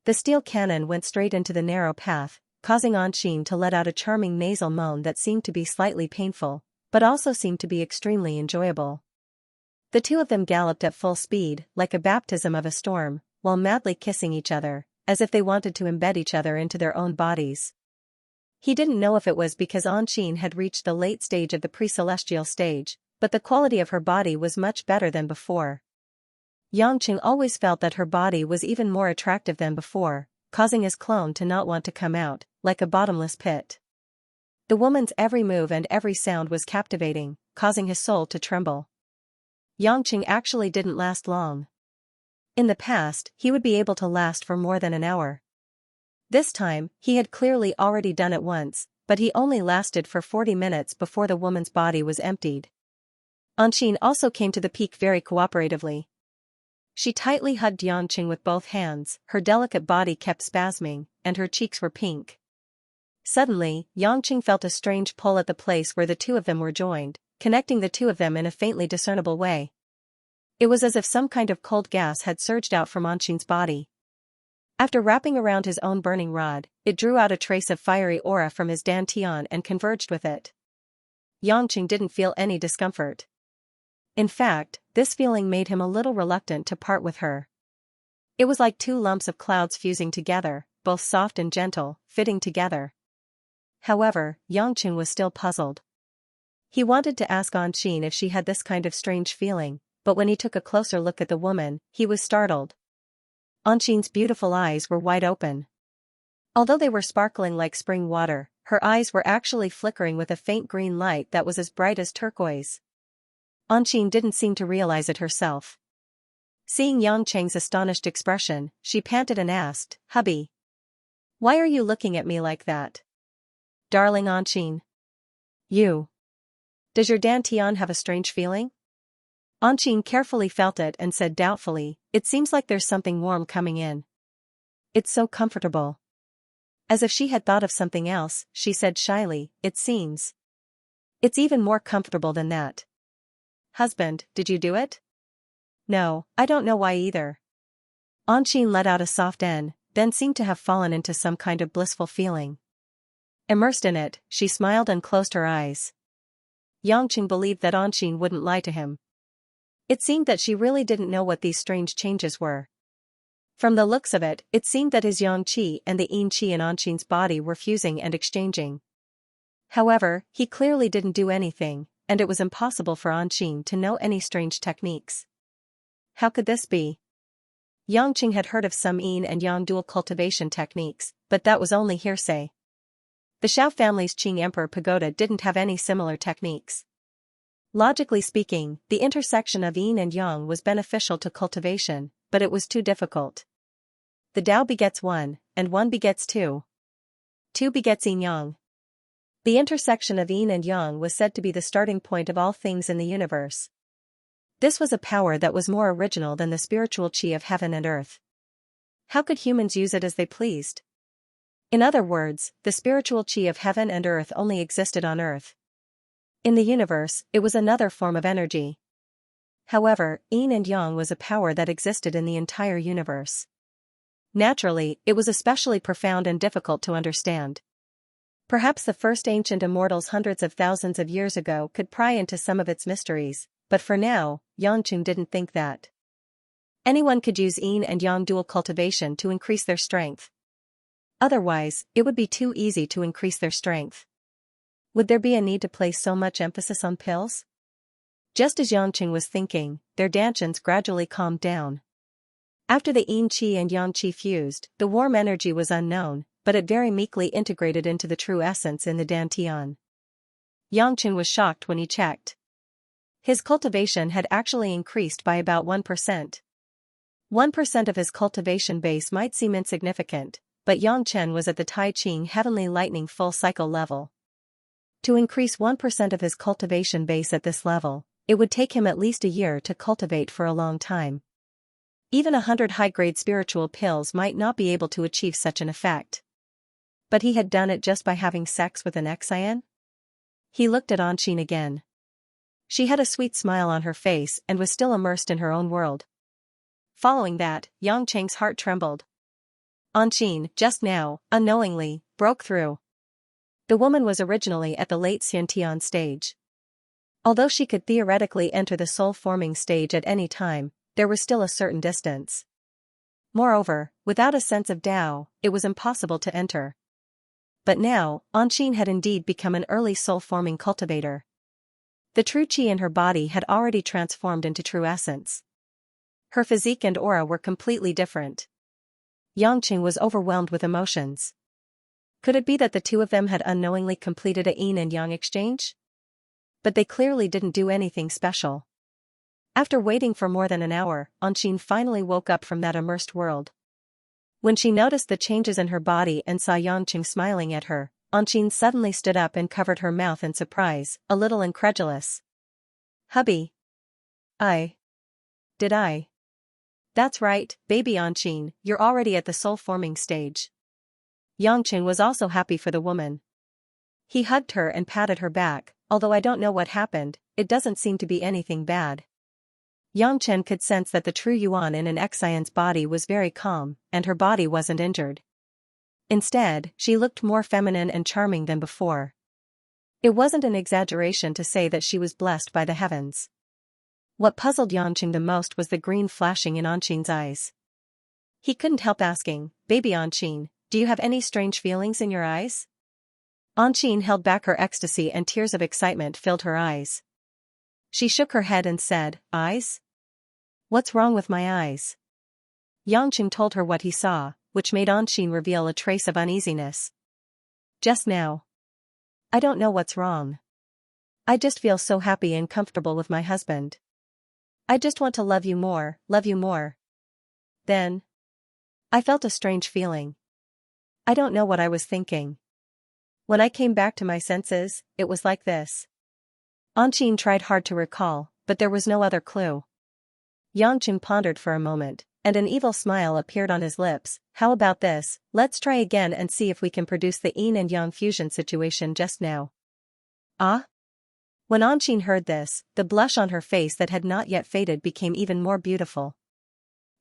The steel cannon went straight into the narrow path, causing Anqing to let out a charming nasal moan that seemed to be slightly painful, but also seemed to be extremely enjoyable. The two of them galloped at full speed, like a baptism of a storm, while madly kissing each other, as if they wanted to embed each other into their own bodies. He didn't know if it was because Anqing had reached the late stage of the pre-celestial stage, but the quality of her body was much better than before. Yangcheng always felt that her body was even more attractive than before, causing his clone to not want to come out, like a bottomless pit. The woman's every move and every sound was captivating, causing his soul to tremble. Yangcheng actually didn't last long. In the past, he would be able to last for more than an hour. This time, he had clearly already done it once, but he only lasted for 40 minutes before the woman's body was emptied. Anqing also came to the peak very cooperatively. She tightly hugged Yangcheng with both hands, her delicate body kept spasming, and her cheeks were pink. Suddenly, Yangcheng felt a strange pull at the place where the two of them were joined, connecting the two of them in a faintly discernible way. It was as if some kind of cold gas had surged out from Anqing's body. After wrapping around his own burning rod, it drew out a trace of fiery aura from his dantian and converged with it. Yangcheng didn't feel any discomfort. In fact, this feeling made him a little reluctant to part with her. It was like two lumps of clouds fusing together, both soft and gentle, fitting together. However, Yangcheng was still puzzled. He wanted to ask Anqing if she had this kind of strange feeling, but when he took a closer look at the woman, he was startled. Anqing's beautiful eyes were wide open. Although they were sparkling like spring water, her eyes were actually flickering with a faint green light that was as bright as turquoise. Anqing didn't seem to realize it herself. Seeing Yangcheng's astonished expression, she panted and asked, "Hubby, why are you looking at me like that?" Darling Anqin. You. Does your dantian have a strange feeling? Anqin carefully felt it and said doubtfully, it seems like there's something warm coming in. It's so comfortable. As if she had thought of something else, she said shyly, it seems. It's even more comfortable than that. Husband, did you do it? No, I don't know why either. Anqin let out a soft "n", then seemed to have fallen into some kind of blissful feeling. Immersed in it, she smiled and closed her eyes. Yangqing believed that Anqin wouldn't lie to him. It seemed that she really didn't know what these strange changes were. From the looks of it, it seemed that his yang qi and the yin qi in Anqin's body were fusing and exchanging. However, he clearly didn't do anything, and it was impossible for Anqin to know any strange techniques. How could this be? Yangqing had heard of some yin and yang dual cultivation techniques, but that was only hearsay. The Xiao family's Qing Emperor pagoda didn't have any similar techniques. Logically speaking, the intersection of yin and yang was beneficial to cultivation, but it was too difficult. The Tao begets one, and one begets two. Two begets yin yang. The intersection of yin and yang was said to be the starting point of all things in the universe. This was a power that was more original than the spiritual qi of heaven and earth. How could humans use it as they pleased? In other words, the spiritual qi of heaven and earth only existed on earth. In the universe, it was another form of energy. However, yin and yang was a power that existed in the entire universe. Naturally, it was especially profound and difficult to understand. Perhaps the first ancient immortals hundreds of thousands of years ago could pry into some of its mysteries, but for now, Yangqing didn't think that. Anyone could use yin and yang dual cultivation to increase their strength. Otherwise, it would be too easy to increase their strength. Would there be a need to place so much emphasis on pills? Just as Yangqing was thinking, their dantians gradually calmed down. After the yin qi and yang qi fused, the warm energy was unknown, but it very meekly integrated into the true essence in the dantian. Yangqing was shocked when he checked. His cultivation had actually increased by about 1%. 1% of his cultivation base might seem insignificant, but Yang Chen was at the Tai Ching Heavenly Lightning full cycle level. To increase 1% of his cultivation base at this level, it would take him at least a year to cultivate for a long time. Even 100 high-grade spiritual pills might not be able to achieve such an effect. But he had done it just by having sex with an Xian? He looked at Anqin again. She had a sweet smile on her face and was still immersed in her own world. Following that, Yang Cheng's heart trembled. Anqin, just now, unknowingly, broke through. The woman was originally at the late Xiantian stage. Although she could theoretically enter the soul-forming stage at any time, there was still a certain distance. Moreover, without a sense of Tao, it was impossible to enter. But now, Anqin had indeed become an early soul-forming cultivator. The true qi in her body had already transformed into true essence. Her physique and aura were completely different. Yangqing was overwhelmed with emotions. Could it be that the two of them had unknowingly completed a yin and yang exchange? But they clearly didn't do anything special. After waiting for more than an hour, Anqin finally woke up from that immersed world. When she noticed the changes in her body and saw Yangqing smiling at her, Anqin suddenly stood up and covered her mouth in surprise, a little incredulous. Hubby. Did I? That's right, baby Anqin, you're already at the soul-forming stage. Yangqing was also happy for the woman. He hugged her and patted her back, although I don't know what happened, it doesn't seem to be anything bad. Yangchen could sense that the true Yuan in an Xian's body was very calm, and her body wasn't injured. Instead, she looked more feminine and charming than before. It wasn't an exaggeration to say that she was blessed by the heavens. What puzzled Yangqing the most was the green flashing in Anqin's eyes. He couldn't help asking, "Baby Anqin, do you have any strange feelings in your eyes?" Anqin held back her ecstasy and tears of excitement filled her eyes. She shook her head and said, "Eyes? What's wrong with my eyes?" Yangqing told her what he saw, which made Anqin reveal a trace of uneasiness. "Just now. I don't know what's wrong. I just feel so happy and comfortable with my husband. I just want to love you more, love you more. Then I felt a strange feeling. I don't know what I was thinking. When I came back to my senses, it was like this. Anqing tried hard to recall, but there was no other clue. Yangqing pondered for a moment, and an evil smile appeared on his lips. How about this? Let's try again and see if we can produce the yin and yang fusion situation just now. Ah? When Anqing heard this, the blush on her face that had not yet faded became even more beautiful.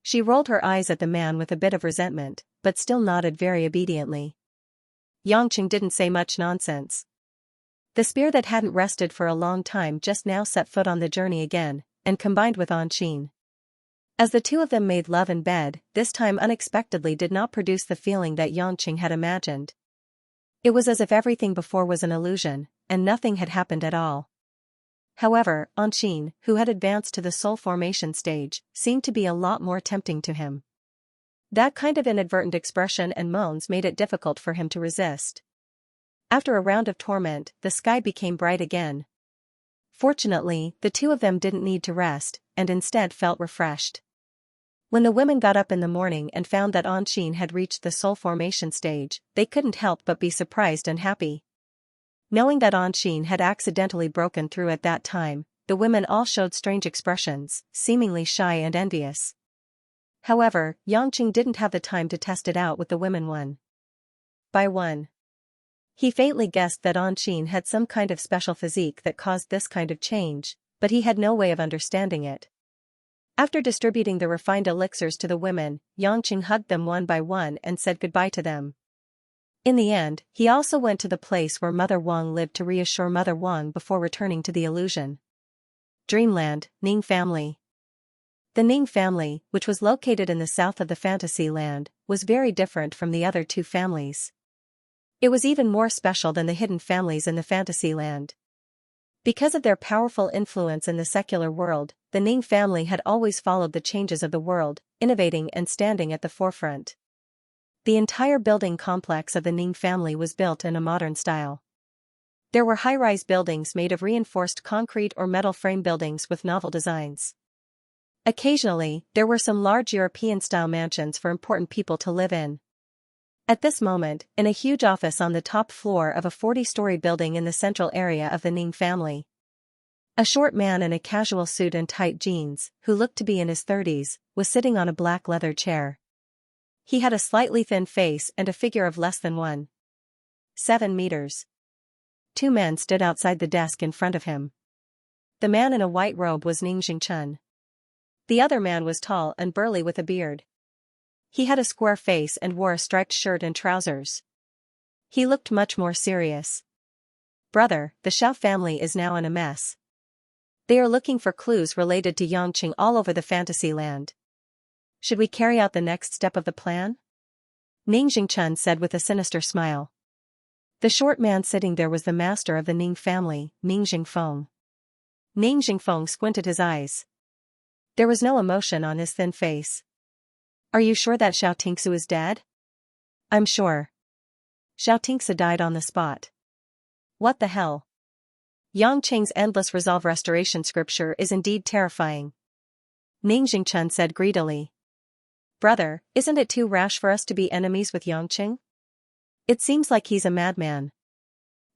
She rolled her eyes at the man with a bit of resentment, but still nodded very obediently. Yangqing didn't say much nonsense. The spear that hadn't rested for a long time just now set foot on the journey again, and combined with Anqing. As the two of them made love in bed, this time unexpectedly did not produce the feeling that Yangqing had imagined. It was as if everything before was an illusion, and nothing had happened at all. However, Anqing, who had advanced to the soul formation stage, seemed to be a lot more tempting to him. That kind of inadvertent expression and moans made it difficult for him to resist. After a round of torment, the sky became bright again. Fortunately, the two of them didn't need to rest, and instead felt refreshed. When the women got up in the morning and found that Anqing had reached the soul formation stage, they couldn't help but be surprised and happy. Knowing that Anqing had accidentally broken through at that time, the women all showed strange expressions, seemingly shy and envious. However, Yangqing didn't have the time to test it out with the women one by one. He faintly guessed that Anqing had some kind of special physique that caused this kind of change, but he had no way of understanding it. After distributing the refined elixirs to the women, Yangqing hugged them one by one and said goodbye to them. In the end, he also went to the place where Mother Wang lived to reassure Mother Wang before returning to the illusion. Dreamland, Ning Family. The Ning family, which was located in the south of the fantasy land, was very different from the other two families. It was even more special than the hidden families in the fantasy land. Because of their powerful influence in the secular world, the Ning family had always followed the changes of the world, innovating and standing at the forefront. The entire building complex of the Ning family was built in a modern style. There were high-rise buildings made of reinforced concrete or metal frame buildings with novel designs. Occasionally, there were some large European-style mansions for important people to live in. At this moment, in a huge office on the top floor of a 40-story building in the central area of the Ning family, a short man in a casual suit and tight jeans, who looked to be in his 30s, was sitting on a black leather chair. He had a slightly thin face and a figure of less than 1.7 meters. Two men stood outside the desk in front of him. The man in a white robe was Ning Xingchen. The other man was tall and burly with a beard. He had a square face and wore a striped shirt and trousers. He looked much more serious. Brother, the Xiao family is now in a mess. They are looking for clues related to Yangqing all over the fantasy land. Should we carry out the next step of the plan? Ning Xingchen said with a sinister smile. The short man sitting there was the master of the Ning family, Ning Jingfeng. Ning Jingfeng squinted his eyes. There was no emotion on his thin face. Are you sure that Xianxia is dead? I'm sure. Xianxia died on the spot. What the hell? Yangqing's endless resolve restoration scripture is indeed terrifying. Ning Jingchen said greedily. Brother, isn't it too rash for us to be enemies with Yangqing? It seems like he's a madman.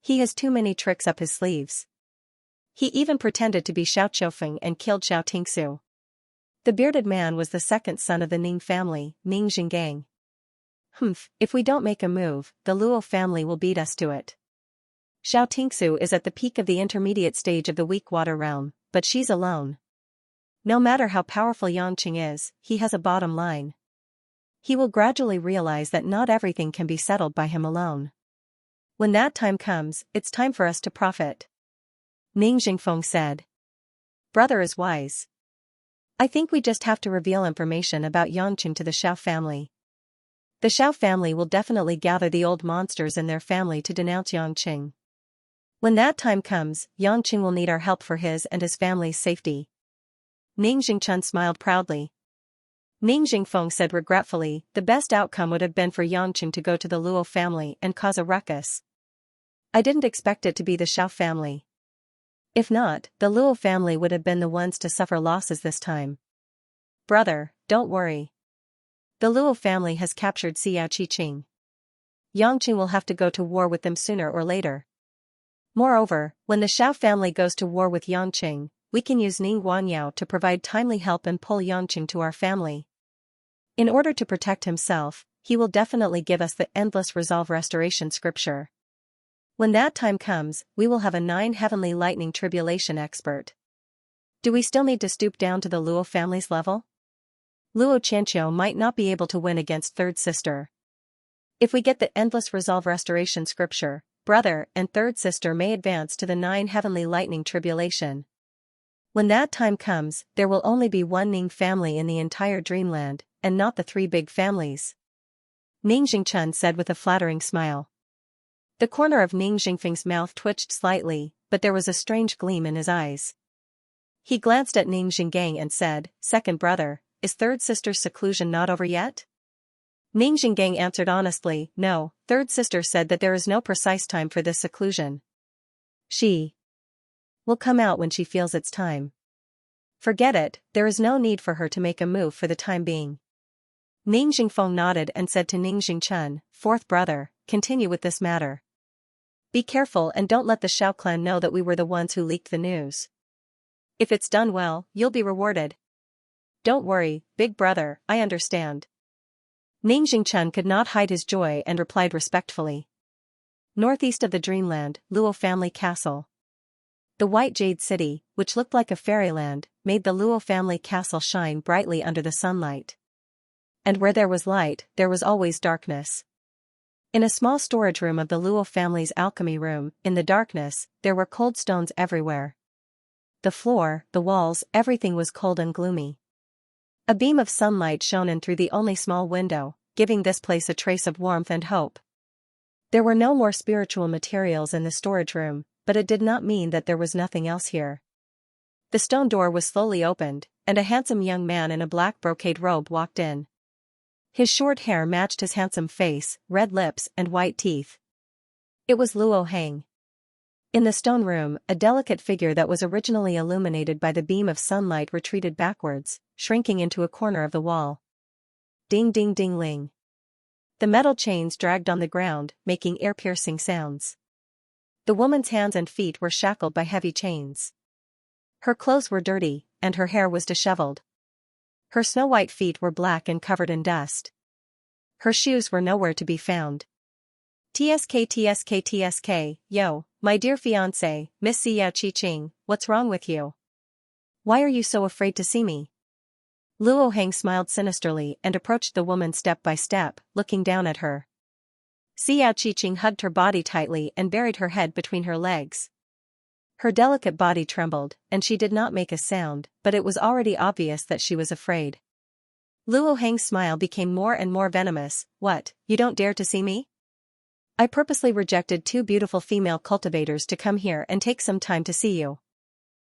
He has too many tricks up his sleeves. He even pretended to be Xiao Qiufeng and killed Xianxia. The bearded man was the second son of the Ning family, Ning Jinggang. If we don't make a move, the Luo family will beat us to it. Xianxia is at the peak of the intermediate stage of the weak water realm, but she's alone. No matter how powerful Yangqing is, he has a bottom line. He will gradually realize that not everything can be settled by him alone. When that time comes, it's time for us to profit. Ning Jingfeng said. Brother is wise. I think we just have to reveal information about Yangqing to the Xiao family. The Xiao family will definitely gather the old monsters in their family to denounce Yangqing. When that time comes, Yangqing will need our help for his and his family's safety. Ning Jingchen smiled proudly. Ning Jingfeng said regretfully, the best outcome would have been for Yangqing to go to the Luo family and cause a ruckus. I didn't expect it to be the Xiao family. If not, the Luo family would have been the ones to suffer losses this time. Brother, don't worry. The Luo family has captured Xiao Qiqing. Yangqing will have to go to war with them sooner or later. Moreover, when the Xiao family goes to war with Yangqing, we can use Ning Guanyao to provide timely help and pull Yangqing to our family. In order to protect himself, he will definitely give us the endless resolve restoration scripture. When that time comes, we will have a 9 heavenly lightning tribulation expert. Do we still need to stoop down to the Luo family's level? Luo Qianqiu might not be able to win against third sister. If we get the endless resolve restoration scripture, brother and third sister may advance to the 9 heavenly lightning tribulation. When that time comes, there will only be one Ning family in the entire dreamland, and not the 3 big families. Ning Jingchun said with a flattering smile. The corner of Ning Jingfeng's mouth twitched slightly, but there was a strange gleam in his eyes. He glanced at Ning Jinggang and said, "Second brother, is third sister's seclusion not over yet?" Ning Jinggang answered honestly, "No, third sister said that there is no precise time for this seclusion. She will come out when she feels it's time. Forget it, there is no need for her to make a move for the time being." Ning Jingfeng nodded and said to Ning Jingchun, "Fourth brother, continue with this matter. Be careful and don't let the Xiao clan know that we were the ones who leaked the news. If it's done well, you'll be rewarded." "Don't worry, big brother, I understand." Ning Jingchun could not hide his joy and replied respectfully. Northeast of the dreamland, Luo family castle. The white jade city, which looked like a fairyland, made the Luo family castle shine brightly under the sunlight. And where there was light, there was always darkness. In a small storage room of the Luo family's alchemy room, in the darkness, there were cold stones everywhere. The floor, the walls, everything was cold and gloomy. A beam of sunlight shone in through the only small window, giving this place a trace of warmth and hope. There were no more spiritual materials in the storage room, but it did not mean that there was nothing else here. The stone door was slowly opened, and a handsome young man in a black brocade robe walked in. His short hair matched his handsome face, red lips and white teeth. It was Luo Heng. In the stone room, a delicate figure that was originally illuminated by the beam of sunlight retreated backwards, shrinking into a corner of the wall. Ding ding ding ling. The metal chains dragged on the ground, making ear-piercing sounds. The woman's hands and feet were shackled by heavy chains. Her clothes were dirty, and her hair was disheveled. Her snow-white feet were black and covered in dust. Her shoes were nowhere to be found. TSK, yo, my dear fiancé, Miss Xiao Qiqing, what's wrong with you? Why are you so afraid to see me? Luo Heng smiled sinisterly and approached the woman step by step, looking down at her. Xiao Qiqing hugged her body tightly and buried her head between her legs. Her delicate body trembled, and she did not make a sound, but it was already obvious that she was afraid. Luo Heng's smile became more and more venomous. "What, you don't dare to see me? I purposely rejected 2 beautiful female cultivators to come here and take some time to see you.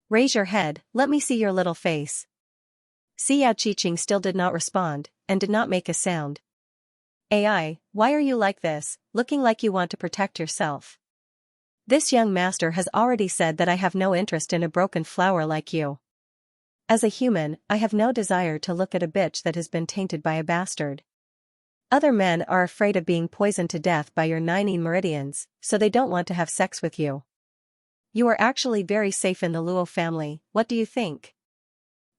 Raise your head, let me see your little face." Xiao Qiqing still did not respond, and did not make a sound. "AI, why are you like this, looking like you want to protect yourself? This young master has already said that I have no interest in a broken flower like you. As a human, I have no desire to look at a bitch that has been tainted by a bastard. Other men are afraid of being poisoned to death by your 9 meridians, so they don't want to have sex with you. You are actually very safe in the Luo family, what do you think?"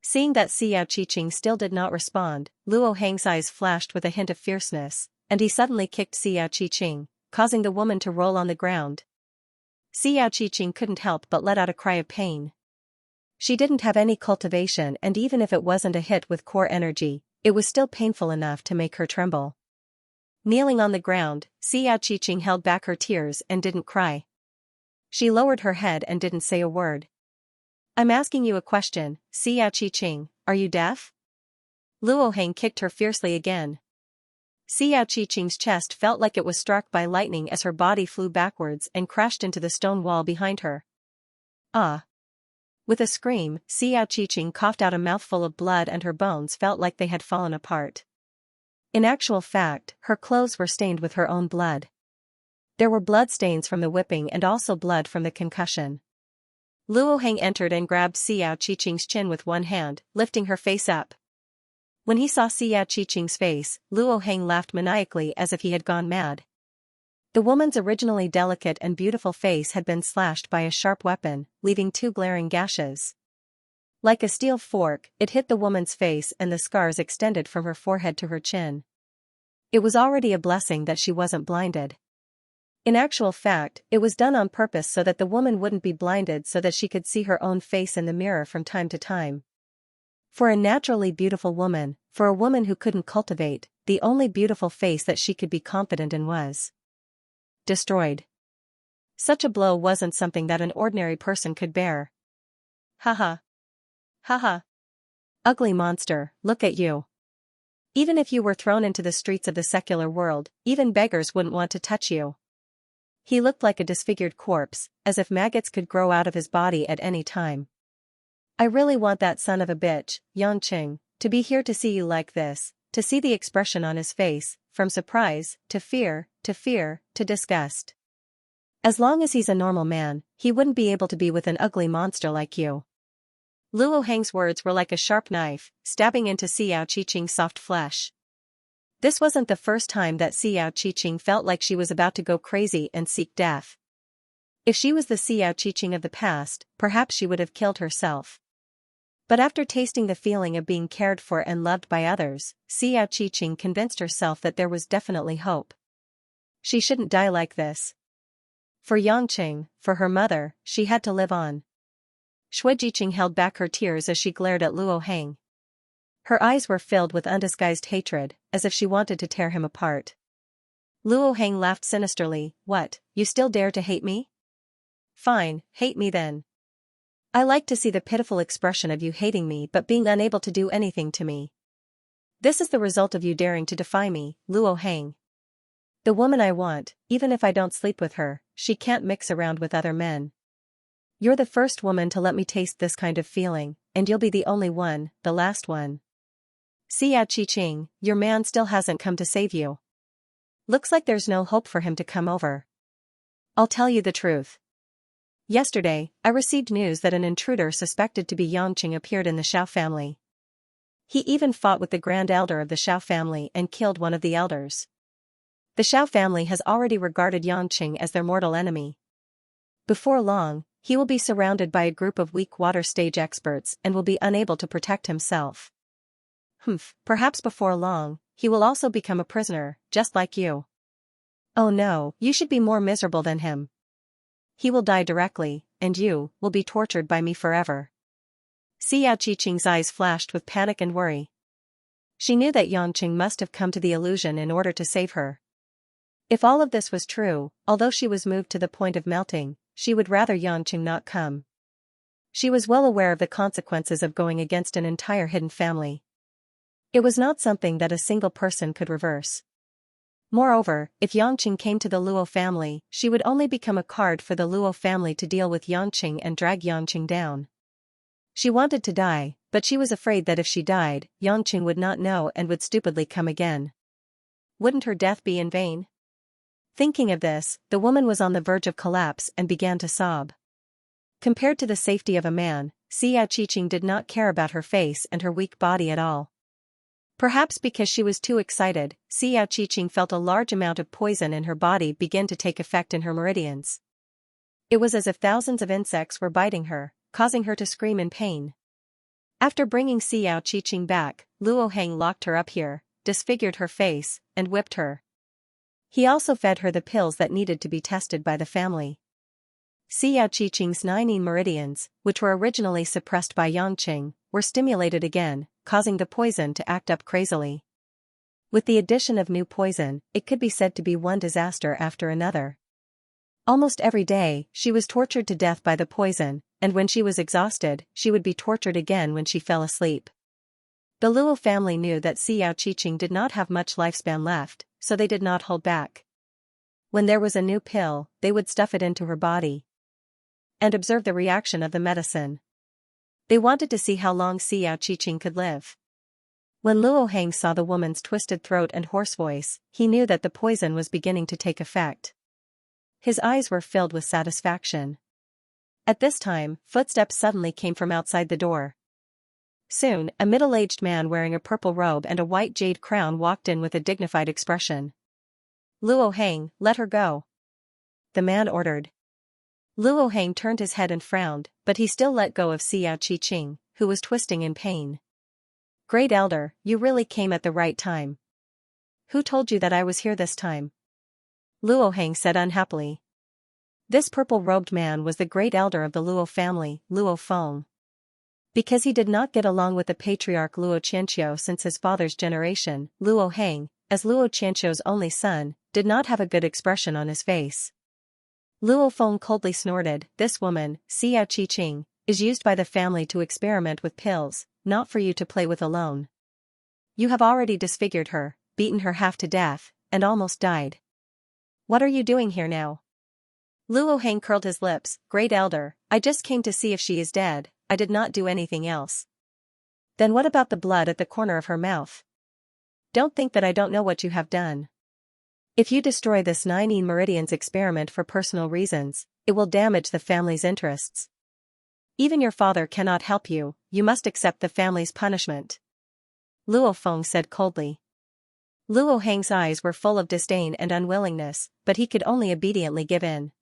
Seeing that Xiao Qiqing still did not respond, Luo Heng's eyes flashed with a hint of fierceness, and he suddenly kicked Xiao Qiqing, causing the woman to roll on the ground. Xiao Qiqing couldn't help but let out a cry of pain. She didn't have any cultivation, and even if it wasn't a hit with core energy, it was still painful enough to make her tremble. Kneeling on the ground, Xiao Qiqing held back her tears and didn't cry. She lowered her head and didn't say a word. "I'm asking you a question, Xiao Qiqing, are you deaf?" Luo Heng kicked her fiercely again. Xiao Qiqing's chest felt like it was struck by lightning as her body flew backwards and crashed into the stone wall behind her. "Ah!" With a scream, Xiao Qiqing coughed out a mouthful of blood and her bones felt like they had fallen apart. In actual fact, her clothes were stained with her own blood. There were blood stains from the whipping and also blood from the concussion. Luo Heng entered and grabbed Xiao Qiqing's chin with one hand, lifting her face up. When he saw Xiao Qiqing's face, Luo Heng laughed maniacally as if he had gone mad. The woman's originally delicate and beautiful face had been slashed by a sharp weapon, leaving 2 glaring gashes. Like a steel fork, it hit the woman's face and the scars extended from her forehead to her chin. It was already a blessing that she wasn't blinded. In actual fact, it was done on purpose so that the woman wouldn't be blinded so that she could see her own face in the mirror from time to time. For a naturally beautiful woman, for a woman who couldn't cultivate, the only beautiful face that she could be confident in was destroyed. Such a blow wasn't something that an ordinary person could bear. Haha. Haha. Ugly monster, look at you. Even if you were thrown into the streets of the secular world, even beggars wouldn't want to touch you. He looked like a disfigured corpse, as if maggots could grow out of his body at any time. I really want that son of a bitch, Xianxia, to be here to see you like this, to see the expression on his face, from surprise, to fear, to disgust. As long as he's a normal man, he wouldn't be able to be with an ugly monster like you. Luo Hang's words were like a sharp knife, stabbing into Xiaoqiqing's soft flesh. This wasn't the first time that Xiaoqiqing felt like she was about to go crazy and seek death. If she was the Xiaoqiqing of the past, perhaps she would have killed herself. But after tasting the feeling of being cared for and loved by others, Xiaoqiqing convinced herself that there was definitely hope. She shouldn't die like this. For Xianxia, for her mother, she had to live on. Shuijiqing held back her tears as she glared at Luo Hang. Her eyes were filled with undisguised hatred, as if she wanted to tear him apart. Luo Hang laughed sinisterly. What, you still dare to hate me? Fine, hate me then. I like to see the pitiful expression of you hating me but being unable to do anything to me. This is the result of you daring to defy me, Luo Hang. The woman I want, even if I don't sleep with her, she can't mix around with other men. You're the first woman to let me taste this kind of feeling, and you'll be the only one, the last one. Xiaoqiqing, your man still hasn't come to save you. Looks like there's no hope for him to come over. I'll tell you the truth. Yesterday, I received news that an intruder suspected to be Xianxia appeared in the Xiao family. He even fought with the grand elder of the Xiao family and killed one of the elders. The Xiao family has already regarded Xianxia as their mortal enemy. Before long, he will be surrounded by a group of weak water stage experts and will be unable to protect himself. Perhaps before long, he will also become a prisoner, just like you. Oh no, you should be more miserable than him. He will die directly, and you will be tortured by me forever. Xiaoqiqing's eyes flashed with panic and worry. She knew that Xianxia must have come to the illusion in order to save her. If all of this was true, although she was moved to the point of melting, she would rather Xianxia not come. She was well aware of the consequences of going against an entire hidden family. It was not something that a single person could reverse. Moreover, if Xianxia came to the Luo family, she would only become a card for the Luo family to deal with Xianxia and drag Xianxia down. She wanted to die, but she was afraid that if she died, Xianxia would not know and would stupidly come again. Wouldn't her death be in vain? Thinking of this, the woman was on the verge of collapse and began to sob. Compared to the safety of a man, Xiaoqiqing did not care about her face and her weak body at all. Perhaps because she was too excited, Xiaoqiqing felt a large amount of poison in her body begin to take effect in her meridians. It was as if thousands of insects were biting her, causing her to scream in pain. After bringing Xiaoqiqing back, Luo Hang locked her up here, disfigured her face, and whipped her. He also fed her the pills that needed to be tested by the family. Xiaoqiqing's 9 meridians, which were originally suppressed by Xianxia, were stimulated again, causing the poison to act up crazily. With the addition of new poison, it could be said to be one disaster after another. Almost every day, she was tortured to death by the poison, and when she was exhausted, she would be tortured again when she fell asleep. The Luo family knew that Xiaoqiqing did not have much lifespan left, so they did not hold back. When there was a new pill, they would stuff it into her body and observe the reaction of the medicine. They wanted to see how long Xiaoqiqing could live. When Luo Hang saw the woman's twisted throat and hoarse voice, he knew that the poison was beginning to take effect. His eyes were filled with satisfaction. At this time, footsteps suddenly came from outside the door. Soon, a middle-aged man wearing a purple robe and a white jade crown walked in with a dignified expression. Luo Hang, let her go. The man ordered. Luo Hang turned his head and frowned, but he still let go of Xiao Qiqing, who was twisting in pain. Great Elder, you really came at the right time. Who told you that I was here this time? Luo Hang said unhappily. This purple-robed man was the Great Elder of the Luo family, Luo Feng. Because he did not get along with the patriarch Luo Qianxia since his father's generation, Luo Hang, as Luo Qianxia's only son, did not have a good expression on his face. Luo Feng coldly snorted, this woman, Xiao Qiqing, is used by the family to experiment with pills, not for you to play with alone. You have already disfigured her, beaten her half to death, and almost died. What are you doing here now? Luo Hang curled his lips, Great Elder, I just came to see if she is dead, I did not do anything else. Then what about the blood at the corner of her mouth? Don't think that I don't know what you have done. If you destroy this 9 Meridians experiment for personal reasons, it will damage the family's interests. Even your father cannot help you, you must accept the family's punishment. Luo Feng said coldly. Luo Hang's eyes were full of disdain and unwillingness, but he could only obediently give in.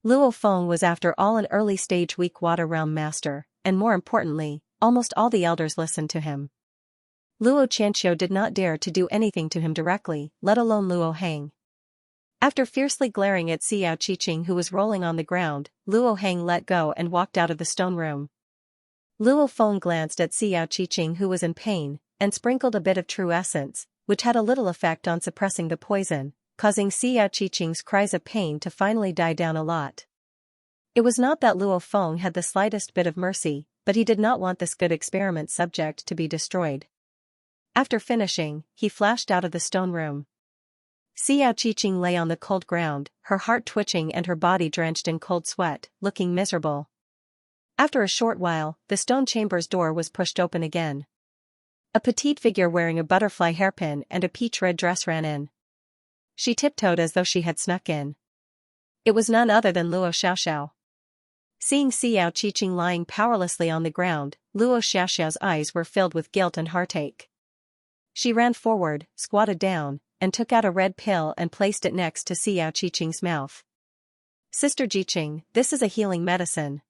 Luo Feng was after all an early-stage weak water realm master, and more importantly, almost all the elders listened to him. Luo Qianxiu did not dare to do anything to him directly, let alone Luo Hang. After fiercely glaring at Xiao Qiqing who was rolling on the ground, Luo Hang let go and walked out of the stone room. Luo Feng glanced at Xiao Qiqing who was in pain, and sprinkled a bit of true essence, which had a little effect on suppressing the poison, causing Xiao Qiqing's cries of pain to finally die down a lot. It was not that Luo Feng had the slightest bit of mercy, but he did not want this good experiment subject to be destroyed. After finishing, he flashed out of the stone room. Xiao Qiqing lay on the cold ground, her heart twitching and her body drenched in cold sweat, looking miserable. After a short while, the stone chamber's door was pushed open again. A petite figure wearing a butterfly hairpin and a peach-red dress ran in. She tiptoed as though she had snuck in. It was none other than Luo Xiaoxiao. Seeing Xiao Qiqing lying powerlessly on the ground, Luo Xiaoxiao's eyes were filled with guilt and heartache. She ran forward, squatted down, and took out a red pill and placed it next to Xiao Qiqing's mouth. Sister Jiqing, this is a healing medicine.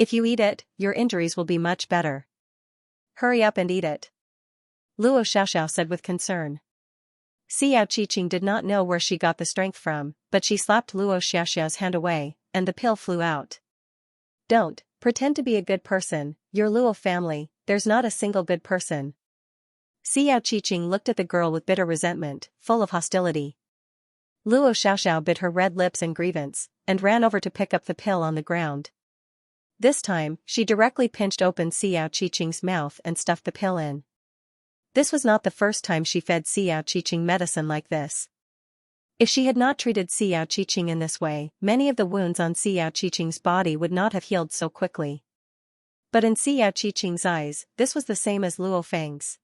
If you eat it, your injuries will be much better. Hurry up and eat it. Luo Xiaoxiao said with concern. Xiao Qiqing did not know where she got the strength from, but she slapped Luo Xiaoxiao's hand away, and the pill flew out. Don't pretend to be a good person, your Luo family, there's not a single good person. Xiao Qiqing looked at the girl with bitter resentment, full of hostility. Luo Xiaoxiao bit her red lips in grievance, and ran over to pick up the pill on the ground. This time, she directly pinched open Xiao Qiqing's mouth and stuffed the pill in. This was not the first time she fed Xiao Qiqing medicine like this. If she had not treated Xiao Qiqing in this way, many of the wounds on Xiao Qiqing's body would not have healed so quickly. But in Xiao Qiqing's eyes, this was the same as Luo Feng's.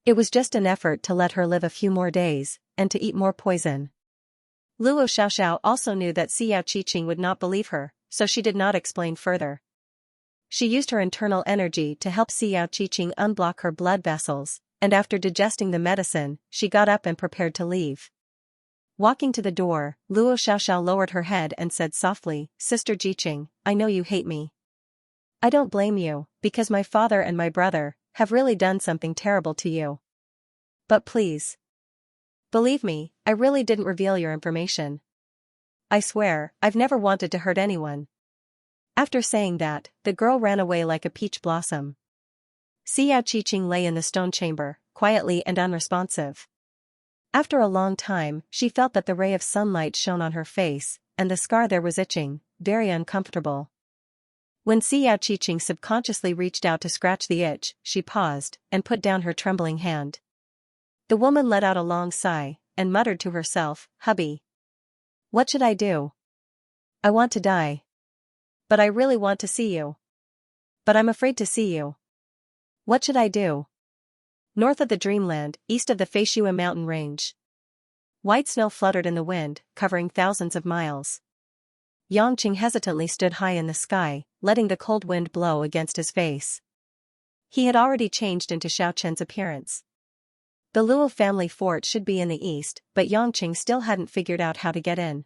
It was just an effort to let her live a few more days, and to eat more poison. Luo Xiaoxiao also knew that Xiao Qiqing would not believe her, so she did not explain further. She used her internal energy to help Xiao Qiqing unblock her blood vessels, and after digesting the medicine, she got up and prepared to leave. Walking to the door, Luo Xiaoxiao lowered her head and said softly, Sister Jiqing, I know you hate me. I don't blame you, because my father and my brother have really done something terrible to you. But please. Believe me, I really didn't reveal your information. I swear, I've never wanted to hurt anyone. After saying that, the girl ran away like a peach blossom. Xiao Qiqing lay in the stone chamber, quietly and unresponsive. After a long time, she felt that the ray of sunlight shone on her face, and the scar there was itching, very uncomfortable. When Xiao Qiqing subconsciously reached out to scratch the itch, she paused, and put down her trembling hand. The woman let out a long sigh, and muttered to herself, Hubby. What should I do? I want to die. But I really want to see you. But I'm afraid to see you. What should I do? North of the Dreamland, east of the Feishuo mountain range. White snow fluttered in the wind, covering thousands of miles. Yangqing hesitantly stood high in the sky, letting the cold wind blow against his face. He had already changed into Xiao Chen's appearance. The Luo family fort should be in the east, but Yangqing still hadn't figured out how to get in.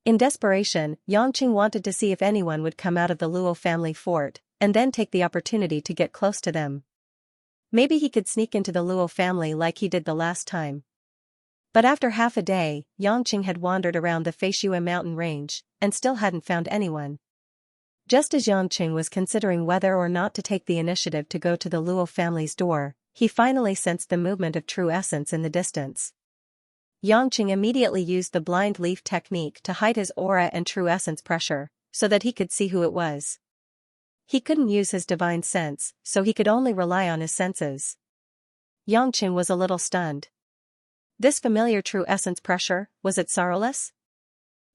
In desperation, Yangqing wanted to see if anyone would come out of the Luo family fort, and then take the opportunity to get close to them. Maybe he could sneak into the Luo family like he did the last time. But after half a day, Yangqing had wandered around the Feishuo mountain range, and still hadn't found anyone. Just as Yangqing was considering whether or not to take the initiative to go to the Luo family's door, he finally sensed the movement of true essence in the distance. Yangqing immediately used the blind leaf technique to hide his aura and true essence pressure, so that he could see who it was. He couldn't use his divine sense, so he could only rely on his senses. Yangqing was a little stunned. This familiar true essence pressure, was it Sorrowless?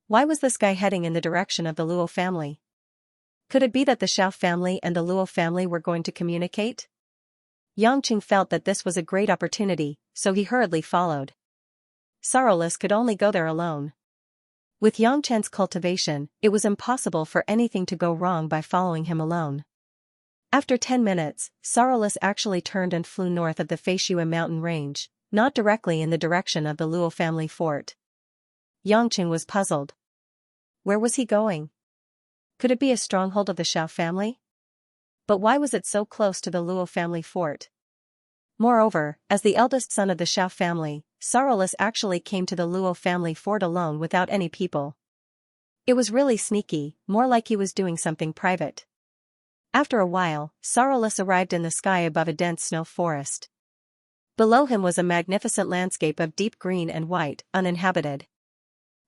Why was this guy heading in the direction of the Luo family? Could it be that the Xiao family and the Luo family were going to communicate? Yangqing felt that this was a great opportunity, so he hurriedly followed. Sorrowless could only go there alone. With Yangchen's cultivation, it was impossible for anything to go wrong by following him alone. After 10 minutes, Sorrowless actually turned and flew north of the Feishuo mountain range, not directly in the direction of the Luo family fort. Yangqing was puzzled. Where was he going? Could it be a stronghold of the Xiao family? But why was it so close to the Luo family fort? Moreover, as the eldest son of the Xiao family, Sorrowless actually came to the Luo family fort alone without any people. It was really sneaky, more like he was doing something private. After a while, Sorrowless arrived in the sky above a dense snow forest. Below him was a magnificent landscape of deep green and white, uninhabited.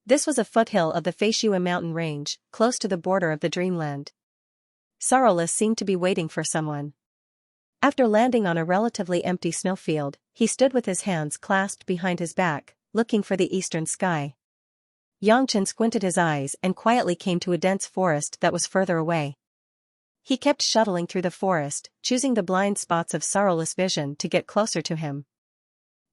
This was a foothill of the Feishuo mountain range, close to the border of the dreamland. Sorrowless seemed to be waiting for someone. After landing on a relatively empty snowfield, he stood with his hands clasped behind his back, looking for the eastern sky. Yangchen squinted his eyes and quietly came to a dense forest that was further away. He kept shuttling through the forest, choosing the blind spots of Sorrowless vision to get closer to him.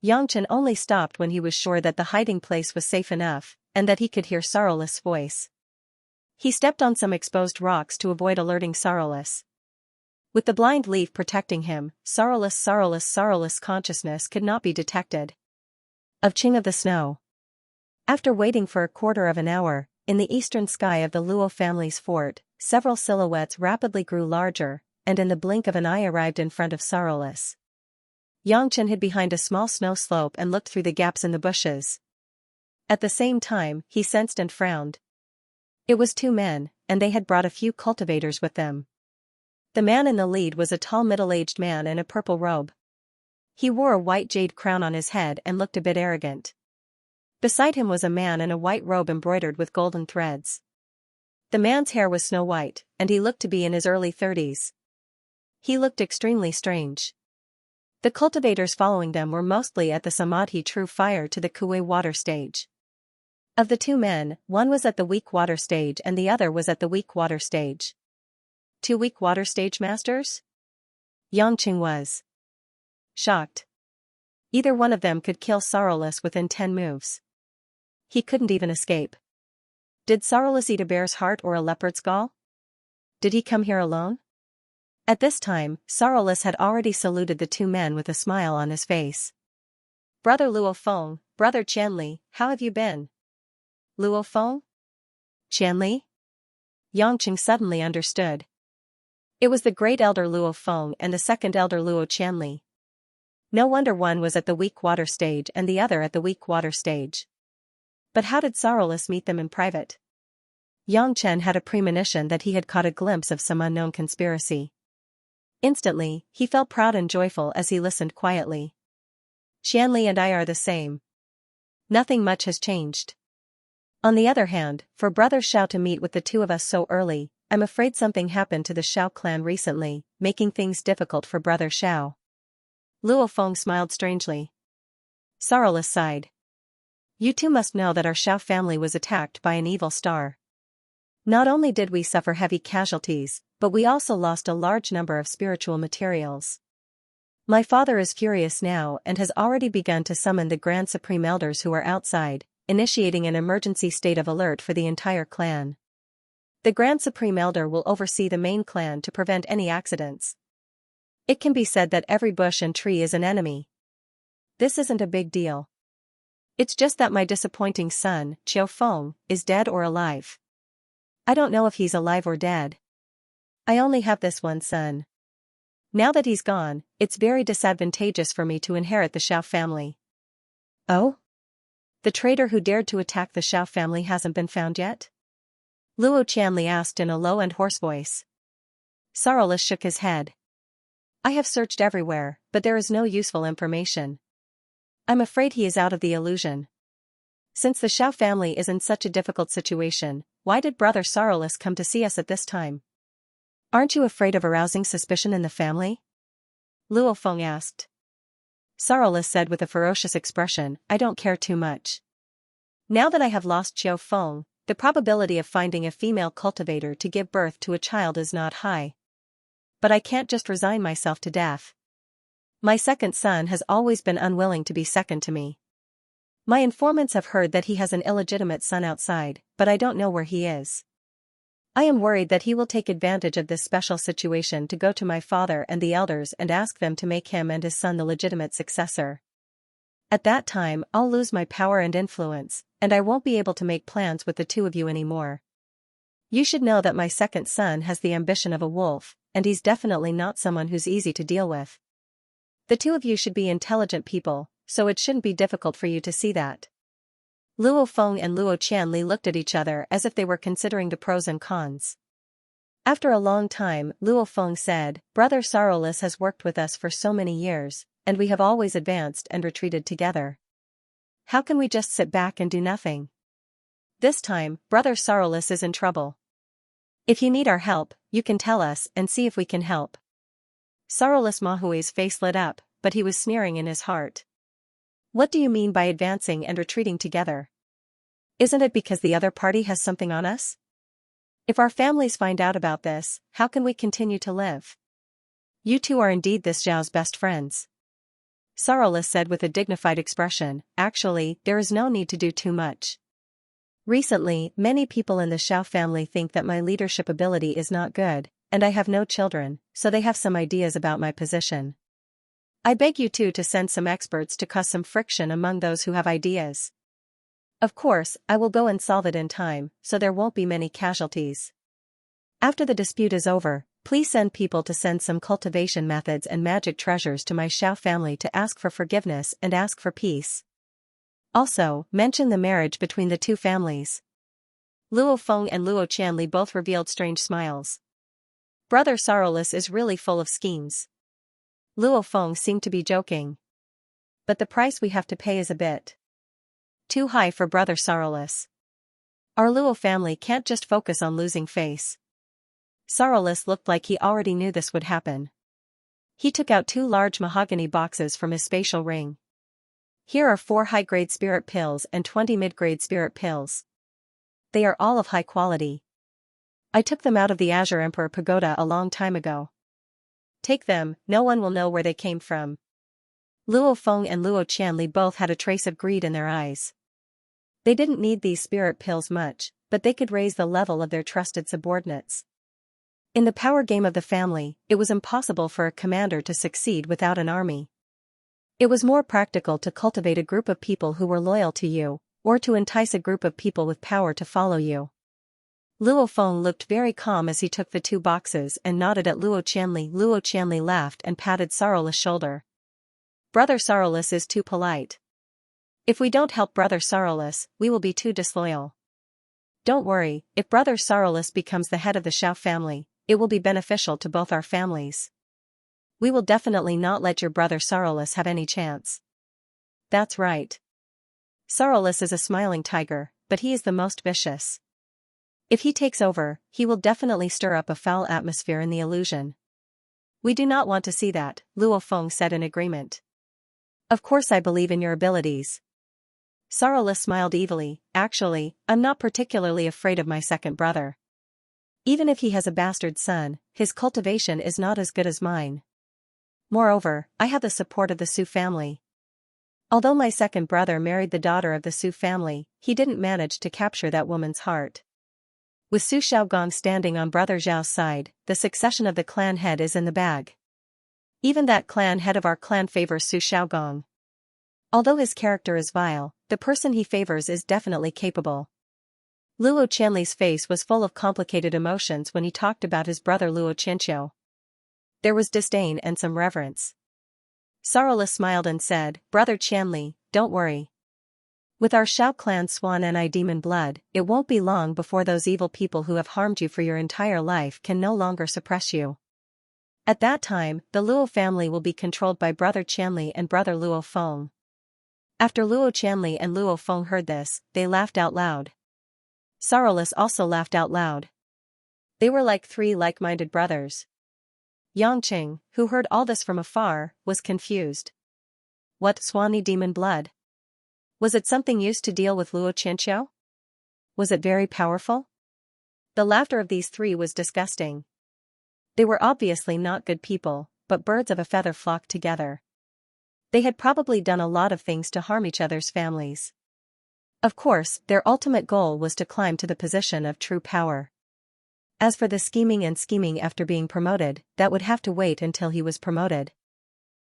Yangchen only stopped when he was sure that the hiding place was safe enough, and that he could hear Sorrowless' voice. He stepped on some exposed rocks to avoid alerting Sorrowless. With the blind leaf protecting him, Sorrowless' consciousness could not be detected. Of Ching of the Snow. After waiting for a quarter of an hour, in the eastern sky of the Luo family's fort, several silhouettes rapidly grew larger, and in the blink of an eye arrived in front of Sorrowless. Yangchen hid behind a small snow slope and looked through the gaps in the bushes. At the same time, he sensed and frowned. It was 2 men, and they had brought a few cultivators with them. The man in the lead was a tall middle-aged man in a purple robe. He wore a white jade crown on his head and looked a bit arrogant. Beside him was a man in a white robe embroidered with golden threads. The man's hair was snow white, and he looked to be in his early 30s. He looked extremely strange. The cultivators following them were mostly at the Samadhi True Fire to the Kuei water stage. Of the 2 men, one was at the weak water stage and the other was at the weak water stage. 2 weak water stage masters? Yangqing was shocked. Either one of them could kill Sorrowless within 10 moves. He couldn't even escape. Did Sorrowless eat a bear's heart or a leopard's gall? Did he come here alone? At this time, Sorrowless had already saluted the 2 men with a smile on his face. Brother Luo Feng, Brother Qianli, how have you been? Luo Feng? Qianli? Yangqing suddenly understood. It was the great elder Luo Feng and the second elder Luo Qianli. No wonder one was at the weak water stage and the other at the weak water stage. But how did Sorrowless meet them in private? Yangchen had a premonition that he had caught a glimpse of some unknown conspiracy. Instantly, he felt proud and joyful as he listened quietly. Qianli and I are the same. Nothing much has changed. On the other hand, for Brother Xiao to meet with the 2 of us so early, I'm afraid something happened to the Xiao clan recently, making things difficult for Brother Xiao. Luo Feng smiled strangely. Sorrowless sighed. You 2 must know that our Xiao family was attacked by an evil star. Not only did we suffer heavy casualties, but we also lost a large number of spiritual materials. My father is furious now and has already begun to summon the Grand Supreme Elders who are outside, initiating an emergency state of alert for the entire clan. The Grand Supreme Elder will oversee the main clan to prevent any accidents. It can be said that every bush and tree is an enemy. This isn't a big deal. It's just that my disappointing son, Qiu Feng, is dead or alive. I don't know if he's alive or dead. I only have this one son. Now that he's gone, it's very disadvantageous for me to inherit the Xiao family. Oh? The traitor who dared to attack the Xiao family hasn't been found yet? Luo Qianli asked in a low and hoarse voice. Sorrowless shook his head. I have searched everywhere, but there is no useful information. I'm afraid he is out of the illusion. Since the Xiao family is in such a difficult situation, why did Brother Sorrowless come to see us at this time? Aren't you afraid of arousing suspicion in the family? Luo Feng asked. Sorrowless said with a ferocious expression, I don't care too much. Now that I have lost Qiu Feng, the probability of finding a female cultivator to give birth to a child is not high. But I can't just resign myself to death. My second son has always been unwilling to be second to me. My informants have heard that he has an illegitimate son outside, but I don't know where he is. I am worried that he will take advantage of this special situation to go to my father and the elders and ask them to make him and his son the legitimate successor. At that time, I'll lose my power and influence, and I won't be able to make plans with the two of you anymore. You should know that my second son has the ambition of a wolf, and he's definitely not someone who's easy to deal with. The two of you should be intelligent people, so it shouldn't be difficult for you to see that. Luo Feng and Luo Qianli looked at each other as if they were considering the pros and cons. After a long time, Luo Feng said, Brother Sorrowless has worked with us for so many years, and we have always advanced and retreated together. How can we just sit back and do nothing? This time, Brother Sorrowless is in trouble. If you need our help, you can tell us and see if we can help. Sorrowless Mahui's face lit up, but he was sneering in his heart. What do you mean by advancing and retreating together? Isn't it because the other party has something on us? If our families find out about this, how can we continue to live? You two are indeed this Zhao's best friends. Sorrowless said with a dignified expression, actually, there is no need to do too much. Recently, many people in the Xiao family think that my leadership ability is not good, and I have no children, so they have some ideas about my position. I beg you two to send some experts to cause some friction among those who have ideas. Of course, I will go and solve it in time, so there won't be many casualties. After the dispute is over, please send people to send some cultivation methods and magic treasures to my Xiao family to ask for forgiveness and ask for peace. Also, mention the marriage between the two families. Luo Feng and Luo Qianli both revealed strange smiles. Brother Sorrowless is really full of schemes. Luo Feng seemed to be joking. But the price we have to pay is a bit too high for Brother Sorrowless. Our Luo family can't just focus on losing face. Sorrowless looked like he already knew this would happen. He took out 2 large mahogany boxes from his spatial ring. Here are 4 high-grade spirit pills and 20 mid-grade spirit pills. They are all of high quality. I took them out of the Azure Emperor Pagoda a long time ago. Take them, no one will know where they came from. Luo Feng and Luo Qianli both had a trace of greed in their eyes. They didn't need these spirit pills much, but they could raise the level of their trusted subordinates. In the power game of the family, it was impossible for a commander to succeed without an army. It was more practical to cultivate a group of people who were loyal to you, or to entice a group of people with power to follow you. Luo Feng looked very calm as he took the 2 boxes and nodded at Luo Qianli. Luo Qianli laughed and patted Sorrowless' shoulder. Brother Sorrowless is too polite. If we don't help Brother Sorrowless, we will be too disloyal. Don't worry, if Brother Sorrowless becomes the head of the Xiao family, it will be beneficial to both our families. We will definitely not let your Brother Sorrowless have any chance. That's right. Sorrowless is a smiling tiger, but he is the most vicious. If he takes over, he will definitely stir up a foul atmosphere in the illusion. We do not want to see that, Luo Feng said in agreement. Of course I believe in your abilities. Sorrowless smiled evilly. Actually, I'm not particularly afraid of my second brother. Even if he has a bastard son, his cultivation is not as good as mine. Moreover, I have the support of the Su family. Although my second brother married the daughter of the Su family, he didn't manage to capture that woman's heart. With Su Xiaogong standing on Brother Zhao's side, the succession of the clan head is in the bag. Even that clan head of our clan favors Su Xiaogong. Although his character is vile, the person he favors is definitely capable. Luo Qianli's face was full of complicated emotions when he talked about his brother Luo Qianxiu. There was disdain and some reverence. Sorrowless smiled and said, "Brother Qianli, don't worry. With our Shao clan swan and I demon blood, it won't be long before those evil people who have harmed you for your entire life can no longer suppress you. At that time, the Luo family will be controlled by brother Qianli and brother Luo Feng." After Luo Qianli and Luo Feng heard this, they laughed out loud. Sorrowless also laughed out loud. They were like three like-minded brothers. Yangqing, who heard all this from afar, was confused. What Swanny demon blood? Was it something used to deal with Luo Qianxiu? Was it very powerful? The laughter of these three was disgusting. They were obviously not good people, but birds of a feather flocked together. They had probably done a lot of things to harm each other's families. Of course, their ultimate goal was to climb to the position of true power. As for the scheming after being promoted, that would have to wait until he was promoted.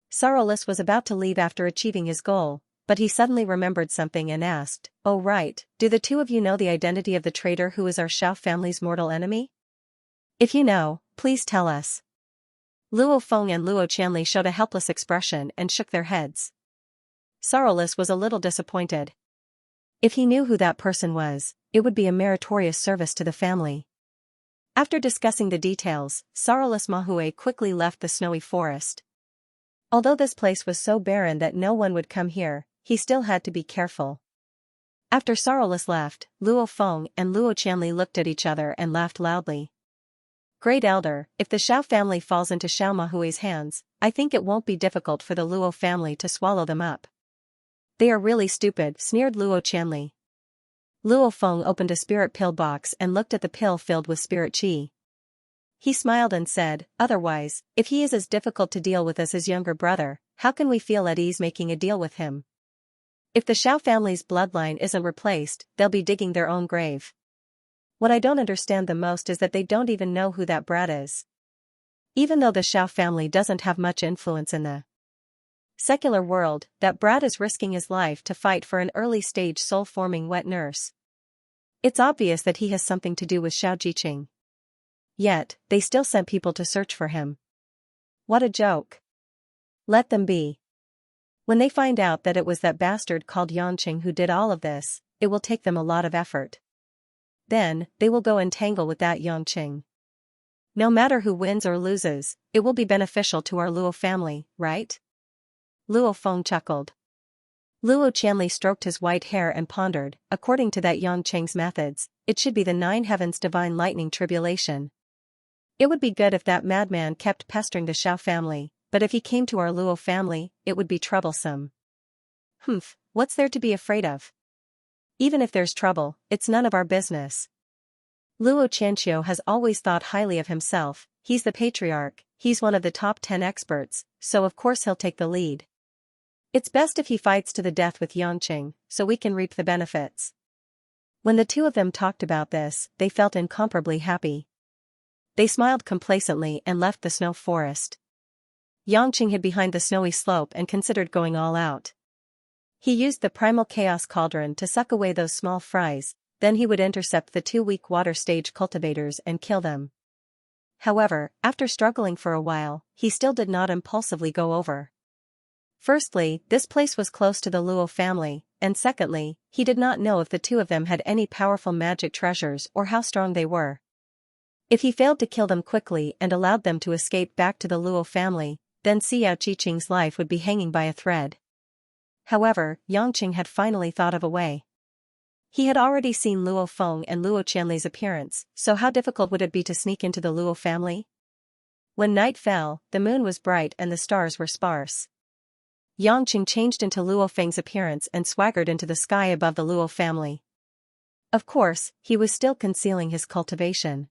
Sorrowless was about to leave after achieving his goal, but he suddenly remembered something and asked, "Oh right, do the two of you know the identity of the traitor who is our Shao family's mortal enemy? If you know, please tell us." Luo Feng and Luo Qianli showed a helpless expression and shook their heads. Sorrowless was a little disappointed. If he knew who that person was, it would be a meritorious service to the family. After discussing the details, Sorrowless Mahue quickly left the snowy forest. Although this place was so barren that no one would come here, he still had to be careful. After Sorrowless left, Luo Feng and Luo Qianli looked at each other and laughed loudly. "Great Elder, if the Shao family falls into Shao Mahui's hands, I think it won't be difficult for the Luo family to swallow them up." "They are really stupid," sneered Luo Qianli. Luo Feng opened a spirit pill box and looked at the pill filled with spirit qi. He smiled and said, "Otherwise, if he is as difficult to deal with as his younger brother, how can we feel at ease making a deal with him? If the Shao family's bloodline isn't replaced, they'll be digging their own grave. What I don't understand the most is that they don't even know who that brat is. Even though the Shao family doesn't have much influence in the secular world, that brat is risking his life to fight for an early-stage soul-forming wet nurse. It's obvious that he has something to do with Shao Jiqing. Yet, they still sent people to search for him. What a joke. Let them be. When they find out that it was that bastard called Yangqing who did all of this, it will take them a lot of effort. Then, they will go and tangle with that Yangqing. No matter who wins or loses, it will be beneficial to our Luo family, right?" Luo Feng chuckled. Luo Qianli stroked his white hair and pondered, according to that Yangqing's methods, it should be the nine heavens divine lightning tribulation. It would be good if that madman kept pestering the Shao family, but if he came to our Luo family, it would be troublesome. Humph, what's there to be afraid of? Even if there's trouble, it's none of our business. Luo Qianxiu has always thought highly of himself, he's the patriarch, he's one of the top 10 experts, so of course he'll take the lead. It's best if he fights to the death with Yangqing, so we can reap the benefits. When the two of them talked about this, they felt incomparably happy. They smiled complacently and left the snow forest. Yangqing hid behind the snowy slope and considered going all out. He used the primal chaos cauldron to suck away those small fries, then he would intercept the two weak water stage cultivators and kill them. However, after struggling for a while, he still did not impulsively go over. Firstly, this place was close to the Luo family, and secondly, he did not know if the two of them had any powerful magic treasures or how strong they were. If he failed to kill them quickly and allowed them to escape back to the Luo family, then Xiao Jiqing's life would be hanging by a thread. However, Yangqing had finally thought of a way. He had already seen Luo Feng and Luo Qianli's appearance, so how difficult would it be to sneak into the Luo family? When night fell, the moon was bright and the stars were sparse. Yangqing changed into Luo Feng's appearance and swaggered into the sky above the Luo family. Of course, he was still concealing his cultivation.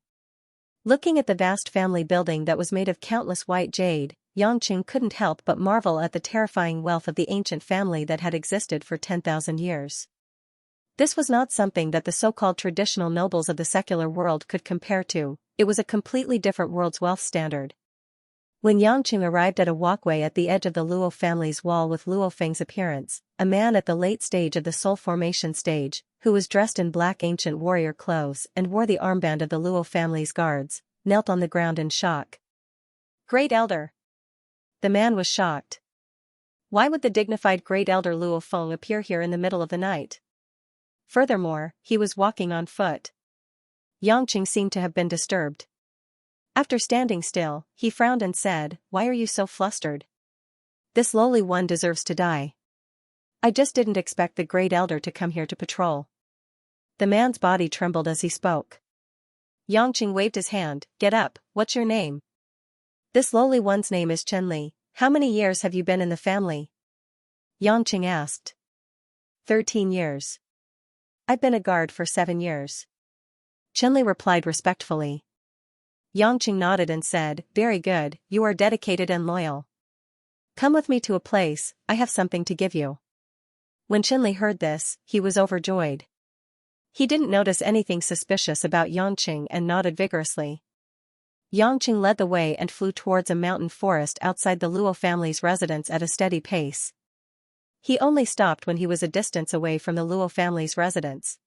Looking at the vast family building that was made of countless white jade, Yangqing couldn't help but marvel at the terrifying wealth of the ancient family that had existed for 10,000 years. This was not something that the so-called traditional nobles of the secular world could compare to, it was a completely different world's wealth standard. When Yangqing arrived at a walkway at the edge of the Luo family's wall with Luo Feng's appearance, a man at the late stage of the soul formation stage, who was dressed in black ancient warrior clothes and wore the armband of the Luo family's guards, knelt on the ground in shock. Great Elder! The man was shocked. Why would the dignified Great Elder Luo Feng appear here in the middle of the night? Furthermore, he was walking on foot. Yangqing seemed to have been disturbed. After standing still, he frowned and said, "Why are you so flustered? This lowly one deserves to die. I just didn't expect the Great Elder to come here to patrol." The man's body trembled as he spoke. Yangqing waved his hand. "Get up, what's your name?" "This lowly one's name is Chen Li. How many years have you been in the family?" Yangqing asked. 13 years. I've been a guard for 7 years. Chen Li replied respectfully. Yangqing nodded and said, "Very good, you are dedicated and loyal. Come with me to a place, I have something to give you." When Chen Li heard this, he was overjoyed. He didn't notice anything suspicious about Yangqing and nodded vigorously. Yangqing led the way and flew towards a mountain forest outside the Luo family's residence at a steady pace. He only stopped when he was a distance away from the Luo family's residence.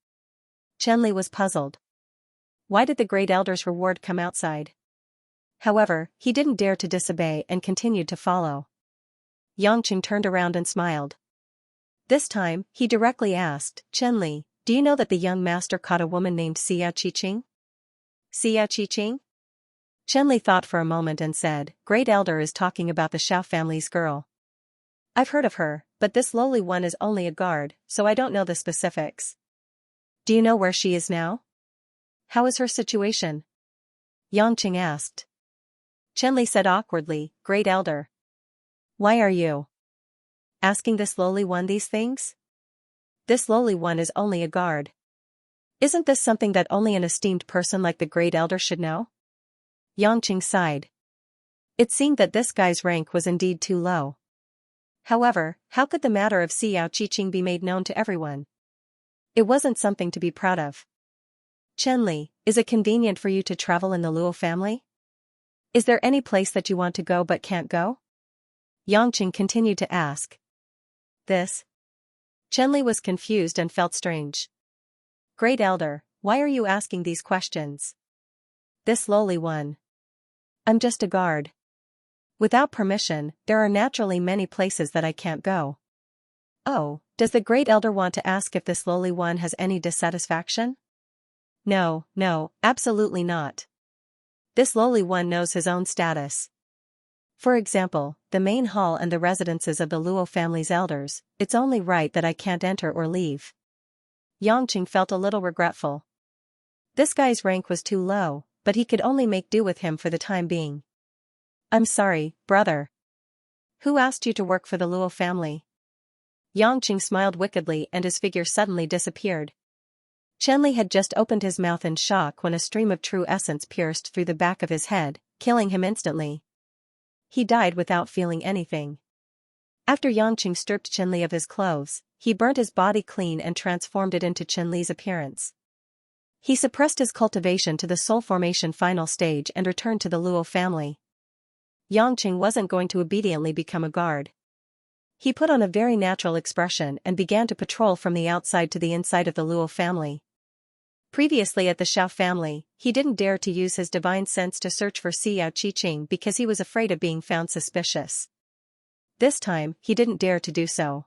Chen Li was puzzled. Why did the Great Elder's reward come outside? However, he didn't dare to disobey and continued to follow. Yangqing turned around and smiled. This time, he directly asked, "Chen Li, do you know that the young master caught a woman named Xianxia?" "Xianxia?" Chen Li thought for a moment and said, "Great Elder is talking about the Xiao family's girl. I've heard of her, but this lowly one is only a guard, so I don't know the specifics. Do you know where she is now? How is her situation?" Yangqing asked. Chen Li said awkwardly, "Great Elder. Why are you asking this lowly one these things? This lowly one is only a guard. Isn't this something that only an esteemed person like the Great Elder should know?" Yangqing sighed. It seemed that this guy's rank was indeed too low. However, how could the matter of Xiao Qiqing be made known to everyone? It wasn't something to be proud of. "Chen Li, is it convenient for you to travel in the Luo family? Is there any place that you want to go but can't go?" Yangqing continued to ask. This. Chen Li was confused and felt strange. "Great Elder, why are you asking these questions? This lowly one. I'm just a guard. Without permission, there are naturally many places that I can't go." "Oh, does the Great Elder want to ask if this lowly one has any dissatisfaction?" No, absolutely not. This lowly one knows his own status. For example, the main hall and the residences of the Luo family's elders, it's only right that I can't enter or leave." Yangqing felt a little regretful. This guy's rank was too low, but he could only make do with him for the time being. "I'm sorry, brother. Who asked you to work for the Luo family?" Yangqing smiled wickedly and his figure suddenly disappeared. Chen Li had just opened his mouth in shock when a stream of true essence pierced through the back of his head, killing him instantly. He died without feeling anything. After Yangqing stripped Chen Li of his clothes, he burnt his body clean and transformed it into Chen Li's appearance. He suppressed his cultivation to the soul formation final stage and returned to the Luo family. Yangqing wasn't going to obediently become a guard. He put on a very natural expression and began to patrol from the outside to the inside of the Luo family. Previously at the Xiao family, he didn't dare to use his divine sense to search for Xiao Qiqing because he was afraid of being found suspicious. This time, he didn't dare to do so.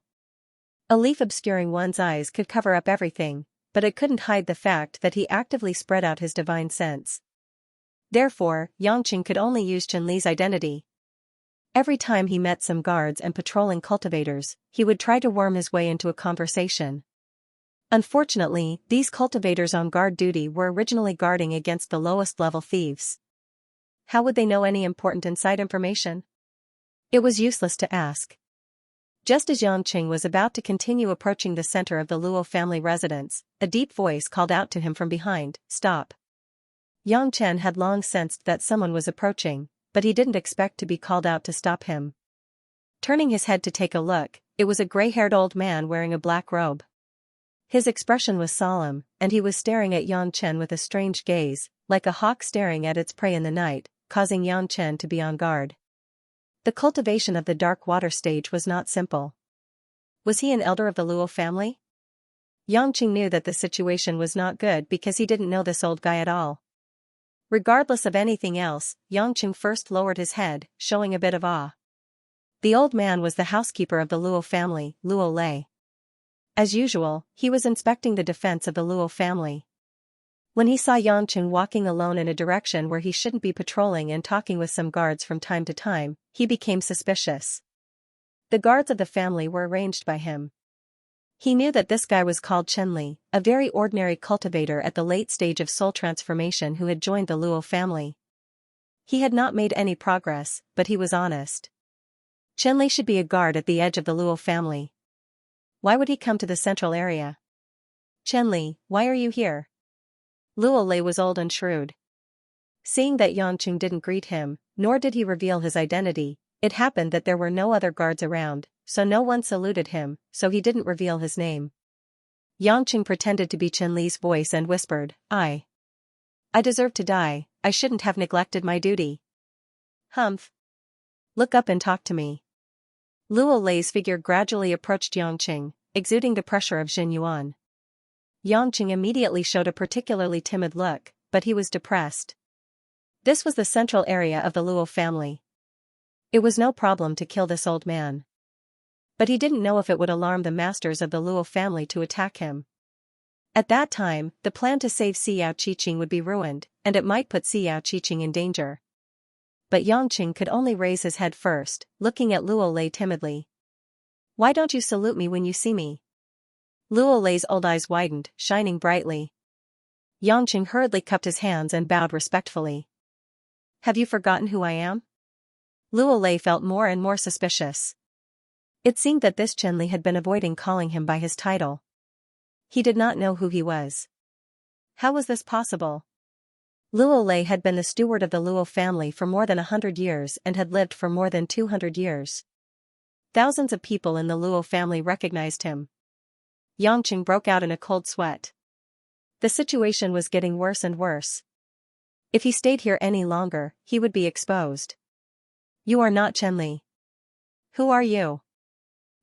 A leaf obscuring one's eyes could cover up everything, but it couldn't hide the fact that he actively spread out his divine sense. Therefore, Yangqing could only use Chen Li's identity. Every time he met some guards and patrolling cultivators, he would try to worm his way into a conversation. Unfortunately, these cultivators on guard duty were originally guarding against the lowest level thieves. How would they know any important inside information? It was useless to ask. Just as Yangqing was about to continue approaching the center of the Luo family residence, a deep voice called out to him from behind, "Stop." Yang Chen had long sensed that someone was approaching, but he didn't expect to be called out to stop him. Turning his head to take a look, it was a gray-haired old man wearing a black robe. His expression was solemn, and he was staring at Yang Chen with a strange gaze, like a hawk staring at its prey in the night, causing Yang Chen to be on guard. The cultivation of the dark water stage was not simple. Was he an elder of the Luo family? Yangqing knew that the situation was not good because he didn't know this old guy at all. Regardless of anything else, Yangqing first lowered his head, showing a bit of awe. The old man was the housekeeper of the Luo family, Luo Lei. As usual, he was inspecting the defense of the Luo family. When he saw Yangqing walking alone in a direction where he shouldn't be patrolling and talking with some guards from time to time, he became suspicious. The guards of the family were arranged by him. He knew that this guy was called Chenli, a very ordinary cultivator at the late stage of soul transformation who had joined the Luo family. He had not made any progress, but he was honest. Chenli should be a guard at the edge of the Luo family. Why would he come to the central area? Chenli, why are you here? Luo Lei was old and shrewd. Seeing that Yangqing didn't greet him, nor did he reveal his identity, it happened that there were no other guards around, so no one saluted him, so he didn't reveal his name. Yangqing pretended to be Chenli's voice and whispered, I deserve to die, I shouldn't have neglected my duty. Humph. Look up and talk to me. Luo Lei's figure gradually approached Yangqing, exuding the pressure of Jin Yuan. Yangqing immediately showed a particularly timid look, but he was depressed. This was the central area of the Luo family. It was no problem to kill this old man. But he didn't know if it would alarm the masters of the Luo family to attack him. At that time, the plan to save Xiao Qiqing would be ruined, and it might put Xiao Qiqing in danger. But Yangqing could only raise his head first, looking at Luo Lei timidly. Why don't you salute me when you see me? Luo Lei's old eyes widened, shining brightly. Yangqing hurriedly cupped his hands and bowed respectfully. Have you forgotten who I am? Luo Lei felt more and more suspicious. It seemed that this Chenli had been avoiding calling him by his title. He did not know who he was. How was this possible? Luo Lei had been the steward of the Luo family for more than 100 years and had lived for more than 200 years. Thousands of people in the Luo family recognized him. Yangqing broke out in a cold sweat. The situation was getting worse and worse. If he stayed here any longer, he would be exposed. You are not Chenli. Who are you?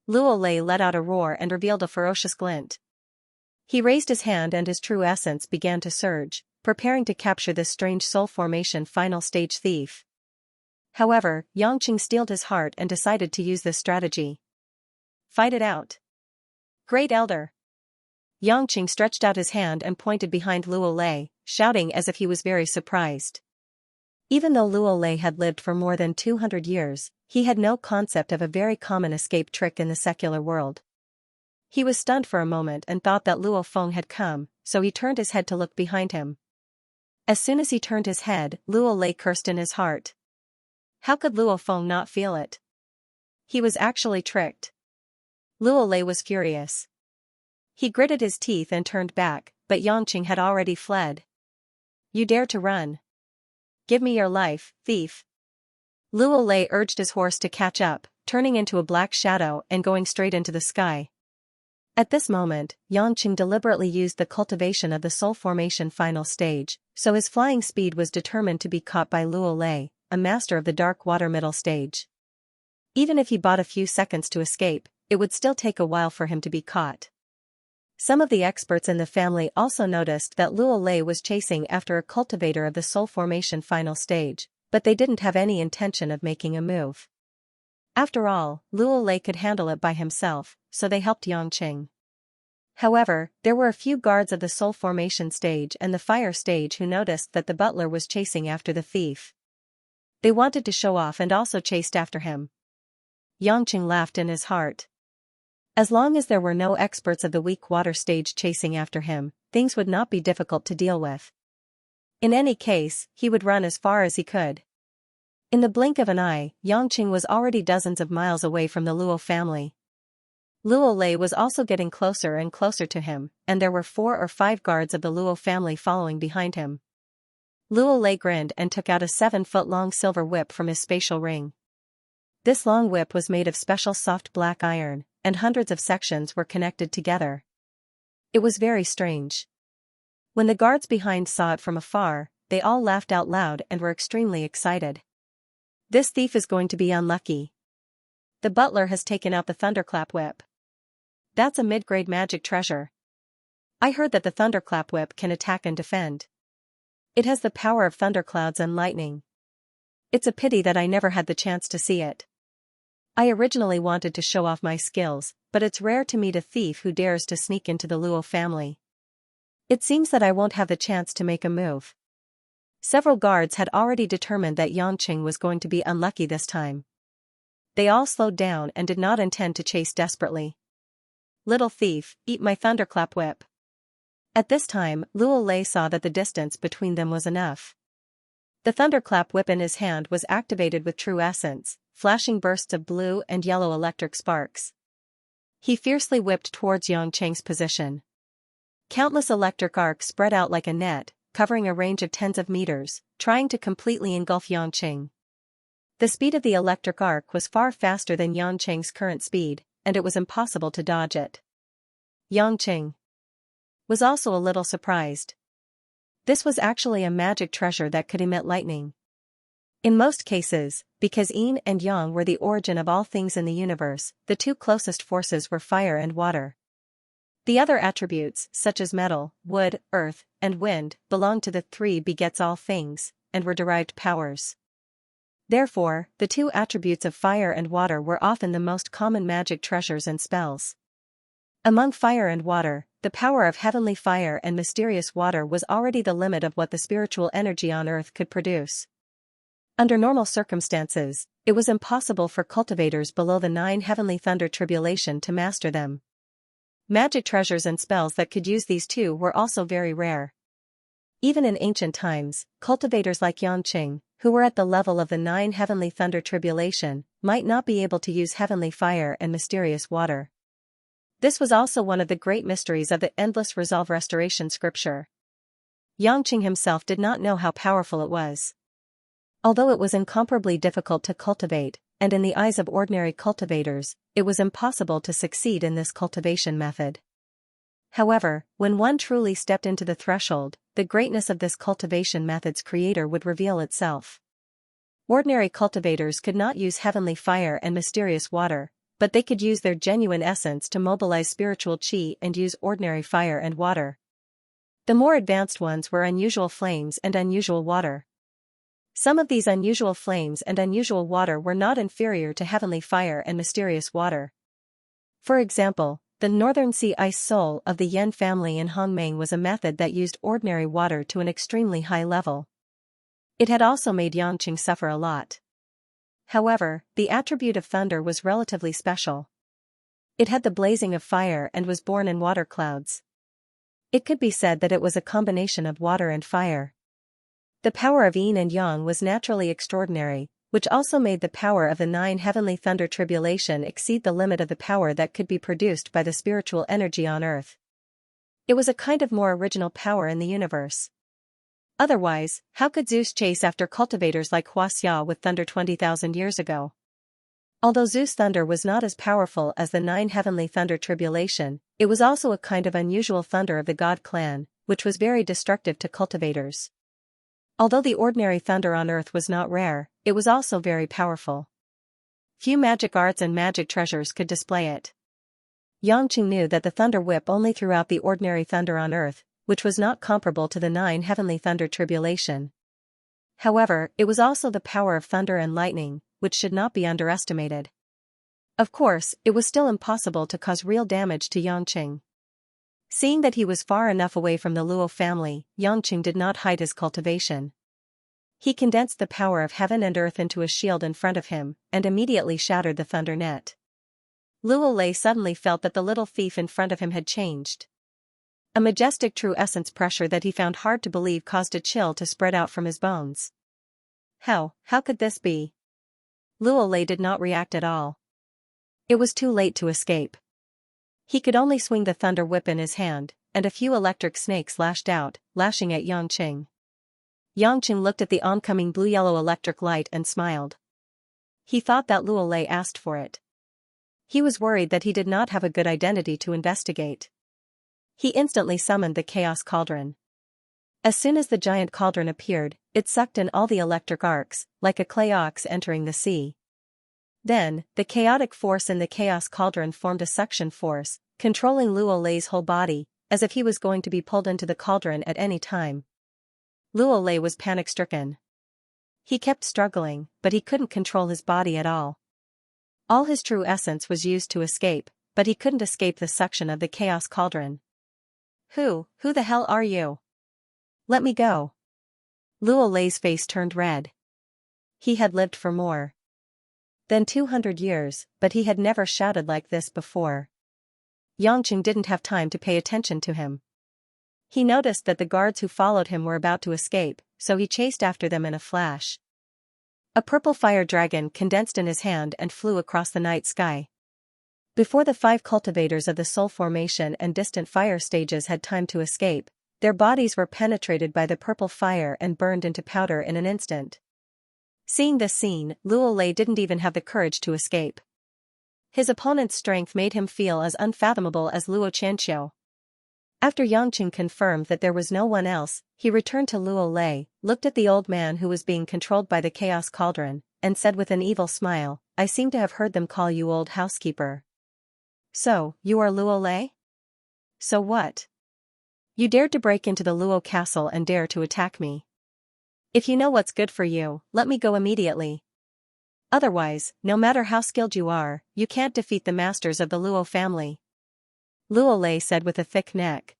Luo Lei let out a roar and revealed a ferocious glint. He raised his hand and his true essence began to surge, preparing to capture this strange soul formation final stage thief. However, Yangqing steeled his heart and decided to use this strategy. Fight it out. Great Elder. Yangqing stretched out his hand and pointed behind Luo Lei, shouting as if he was very surprised. Even though Luo Lei had lived for more than 200 years, he had no concept of a very common escape trick in the secular world. He was stunned for a moment and thought that Luo Feng had come, so he turned his head to look behind him. As soon as he turned his head, Luo Lei cursed in his heart. How could Luo Feng not feel it? He was actually tricked. Luo Lei was furious. He gritted his teeth and turned back, but Yangqing had already fled. You dare to run? Give me your life, thief. Luo Lei urged his horse to catch up, turning into a black shadow and going straight into the sky. At this moment, Yangqing deliberately used the cultivation of the soul formation final stage, so his flying speed was determined to be caught by Luo Lei, a master of the dark water middle stage. Even if he bought a few seconds to escape, it would still take a while for him to be caught. Some of the experts in the family also noticed that Luo Lei was chasing after a cultivator of the soul formation final stage, but they didn't have any intention of making a move. After all, Luo Lei could handle it by himself, so they helped Yangqing. However, there were a few guards of the soul formation stage and the fire stage who noticed that the butler was chasing after the thief. They wanted to show off and also chased after him. Yangqing laughed in his heart. As long as there were no experts of the weak water stage chasing after him, things would not be difficult to deal with. In any case, he would run as far as he could. In the blink of an eye, Yangqing was already dozens of miles away from the Luo family. Luo Lei was also getting closer and closer to him, and there were 4 or 5 guards of the Luo family following behind him. Luo Lei grinned and took out a 7-foot-long silver whip from his spatial ring. This long whip was made of special soft black iron, and hundreds of sections were connected together. It was very strange. When the guards behind saw it from afar, they all laughed out loud and were extremely excited. This thief is going to be unlucky. The butler has taken out the thunderclap whip. That's a mid-grade magic treasure. I heard that the thunderclap whip can attack and defend. It has the power of thunderclouds and lightning. It's a pity that I never had the chance to see it. I originally wanted to show off my skills, but it's rare to meet a thief who dares to sneak into the Luo family. It seems that I won't have the chance to make a move. Several guards had already determined that Xianxia was going to be unlucky this time. They all slowed down and did not intend to chase desperately. Little thief, eat my thunderclap whip. At this time, Luo Lei saw that the distance between them was enough. The thunderclap whip in his hand was activated with true essence, flashing bursts of blue and yellow electric sparks. He fiercely whipped towards Xianxia's position. Countless electric arcs spread out like a net, covering a range of tens of meters, trying to completely engulf Xianxia. The speed of the electric arc was far faster than Xianxia's current speed, and it was impossible to dodge it. Xianxia was also a little surprised. This was actually a magic treasure that could emit lightning. In most cases, because yin and yang were the origin of all things in the universe, the two closest forces were fire and water. The other attributes, such as metal, wood, earth, and wind, belonged to the three begets all things, and were derived powers. Therefore, the two attributes of fire and water were often the most common magic treasures and spells. Among fire and water, the power of heavenly fire and mysterious water was already the limit of what the spiritual energy on earth could produce. Under normal circumstances, it was impossible for cultivators below the 9 heavenly thunder tribulation to master them. Magic treasures and spells that could use these two were also very rare. Even in ancient times, cultivators like Xianxia, who were at the level of the 9 heavenly thunder tribulation, might not be able to use heavenly fire and mysterious water. This was also one of the great mysteries of the endless resolve restoration scripture. Xianxia himself did not know how powerful it was. Although it was incomparably difficult to cultivate, and in the eyes of ordinary cultivators, it was impossible to succeed in this cultivation method. However, when one truly stepped into the threshold, the greatness of this cultivation method's creator would reveal itself. Ordinary cultivators could not use heavenly fire and mysterious water, but they could use their genuine essence to mobilize spiritual chi and use ordinary fire and water. The more advanced ones were unusual flames and unusual water. Some of these unusual flames and unusual water were not inferior to heavenly fire and mysterious water. For example, the northern sea ice soul of the Yen family in Hongmeng was a method that used ordinary water to an extremely high level. It had also made Xianxia suffer a lot. However, the attribute of thunder was relatively special. It had the blazing of fire and was born in water clouds. It could be said that it was a combination of water and fire. The power of yin and yang was naturally extraordinary, which also made the power of the 9 heavenly thunder tribulation exceed the limit of the power that could be produced by the spiritual energy on earth. It was a kind of more original power in the universe. Otherwise, how could Zeus chase after cultivators like Xianxia with thunder 20,000 years ago? Although Zeus' thunder was not as powerful as the 9 heavenly thunder tribulation, it was also a kind of unusual thunder of the god clan, which was very destructive to cultivators. Although the ordinary thunder on earth was not rare, it was also very powerful. Few magic arts and magic treasures could display it. Xianxia knew that the thunder whip only threw out the ordinary thunder on earth, which was not comparable to the 9 heavenly thunder tribulation. However, it was also the power of thunder and lightning, which should not be underestimated. Of course, it was still impossible to cause real damage to Xianxia. Seeing that he was far enough away from the Luo family, Xianxia did not hide his cultivation. He condensed the power of heaven and earth into a shield in front of him, and immediately shattered the thunder net. Luo Lei suddenly felt that the little thief in front of him had changed. A majestic true essence pressure that he found hard to believe caused a chill to spread out from his bones. How could this be? Luo Lei did not react at all. It was too late to escape. He could only swing the thunder whip in his hand, and a few electric snakes lashed out, lashing at Xianxia. Xianxia looked at the oncoming blue-yellow electric light and smiled. He thought that Luo Lei asked for it. He was worried that he did not have a good identity to investigate. He instantly summoned the Chaos Cauldron. As soon as the giant cauldron appeared, it sucked in all the electric arcs, like a clay ox entering the sea. Then, the chaotic force in the chaos cauldron formed a suction force, controlling Luo Lei's whole body, as if he was going to be pulled into the cauldron at any time. Luo Lei was panic-stricken. He kept struggling, but he couldn't control his body at all. All his true essence was used to escape, but he couldn't escape the suction of the chaos cauldron. Who the hell are you? Let me go. Luo Lei's face turned red. He had lived for more than 200 years, but he had never shouted like this before. Xianxia didn't have time to pay attention to him. He noticed that the guards who followed him were about to escape, so he chased after them in a flash. A purple fire dragon condensed in his hand and flew across the night sky. Before the 5 cultivators of the soul formation and distant fire stages had time to escape, their bodies were penetrated by the purple fire and burned into powder in an instant. Seeing this scene, Luo Lei didn't even have the courage to escape. His opponent's strength made him feel as unfathomable as Luo Xianxia. After Xianxia confirmed that there was no one else, he returned to Luo Lei, looked at the old man who was being controlled by the chaos cauldron, and said with an evil smile, "I seem to have heard them call you old housekeeper. So, you are Luo Lei? So what? You dared to break into the Luo castle and dare to attack me. If you know what's good for you, let me go immediately. Otherwise, no matter how skilled you are, you can't defeat the masters of the Luo family." Luo Lei said with a thick neck.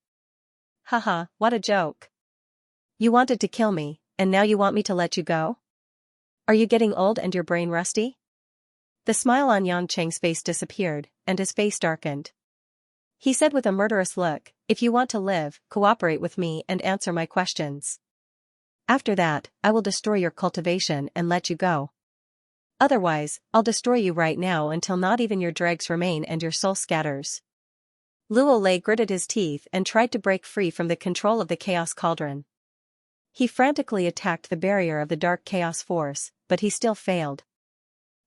Haha, what a joke. You wanted to kill me, and now you want me to let you go? Are you getting old and your brain rusty? The smile on Xianxia's face disappeared, and his face darkened. He said with a murderous look, "If you want to live, cooperate with me and answer my questions. After that, I will destroy your cultivation and let you go. Otherwise, I'll destroy you right now until not even your dregs remain and your soul scatters." Luo Lei gritted his teeth and tried to break free from the control of the chaos cauldron. He frantically attacked the barrier of the dark chaos force, but he still failed.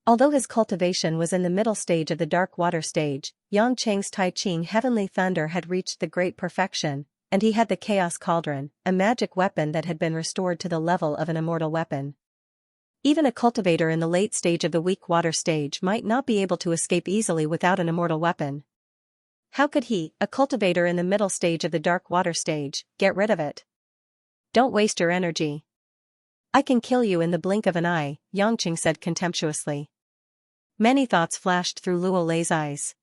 Although his cultivation was in the middle stage of the dark water stage, Xianxia's Tai Ching heavenly thunder had reached the great perfection, and he had the chaos cauldron, a magic weapon that had been restored to the level of an immortal weapon. Even a cultivator in the late stage of the weak water stage might not be able to escape easily without an immortal weapon. How could he, a cultivator in the middle stage of the dark water stage, get rid of it? Don't waste your energy. I can kill you in the blink of an eye, Xianxia said contemptuously. Many thoughts flashed through Luo Lei's eyes.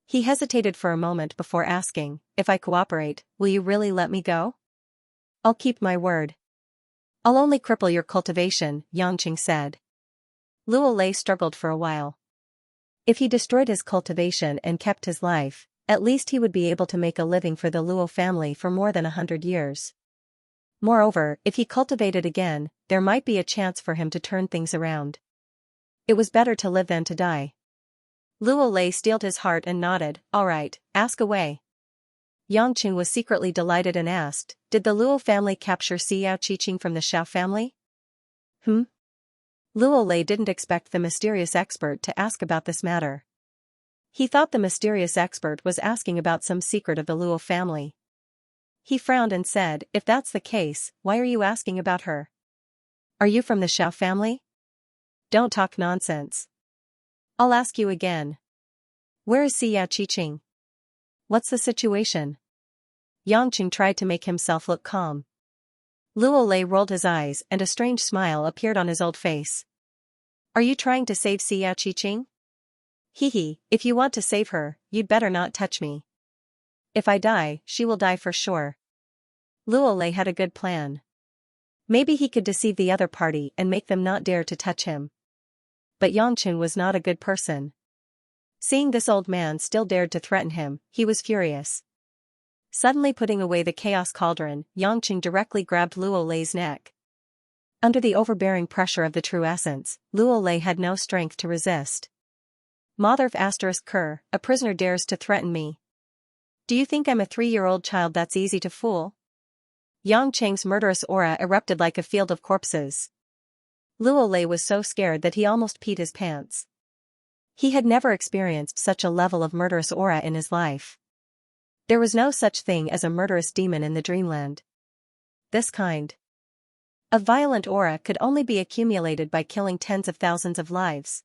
He hesitated for a moment before asking, "If I cooperate, will you really let me go?" "I'll keep my word. I'll only cripple your cultivation," Xianxia said. Luo Lei struggled for a while. If he destroyed his cultivation and kept his life, at least he would be able to make a living for the Luo family for more than 100 years. Moreover, if he cultivated again, there might be a chance for him to turn things around. It was better to live than to die. Luo Lei steeled his heart and nodded, "All right, ask away." Xianxia was secretly delighted and asked, "Did the Luo family capture Xiao from the Xiao family?" Luo Lei didn't expect the mysterious expert to ask about this matter. He thought the mysterious expert was asking about some secret of the Luo family. He frowned and said, "If that's the case, why are you asking about her? Are you from the Xiao family? Don't talk nonsense. I'll ask you again. Where is Xiao? What's the situation?" Xianxia tried to make himself look calm. Luo Lei rolled his eyes and a strange smile appeared on his old face. "Are you trying to save Xiao? Hee, if you want to save her, you'd better not touch me. If I die, she will die for sure." Luo Lei had a good plan. Maybe he could deceive the other party and make them not dare to touch him. But Xianxia was not a good person. Seeing this old man still dared to threaten him, he was furious. Suddenly putting away the chaos cauldron, Xianxia directly grabbed Luo Lei's neck. Under the overbearing pressure of the true essence, Luo Lei had no strength to resist. "Motherf *Ker, a prisoner dares to threaten me. Do you think I'm a 3-year-old child that's easy to fool?" Xianxia's murderous aura erupted like a field of corpses. Luo Lei was so scared that he almost peed his pants. He had never experienced such a level of murderous aura in his life. There was no such thing as a murderous demon in the dreamland. this kind of violent aura could only be accumulated by killing tens of thousands of lives.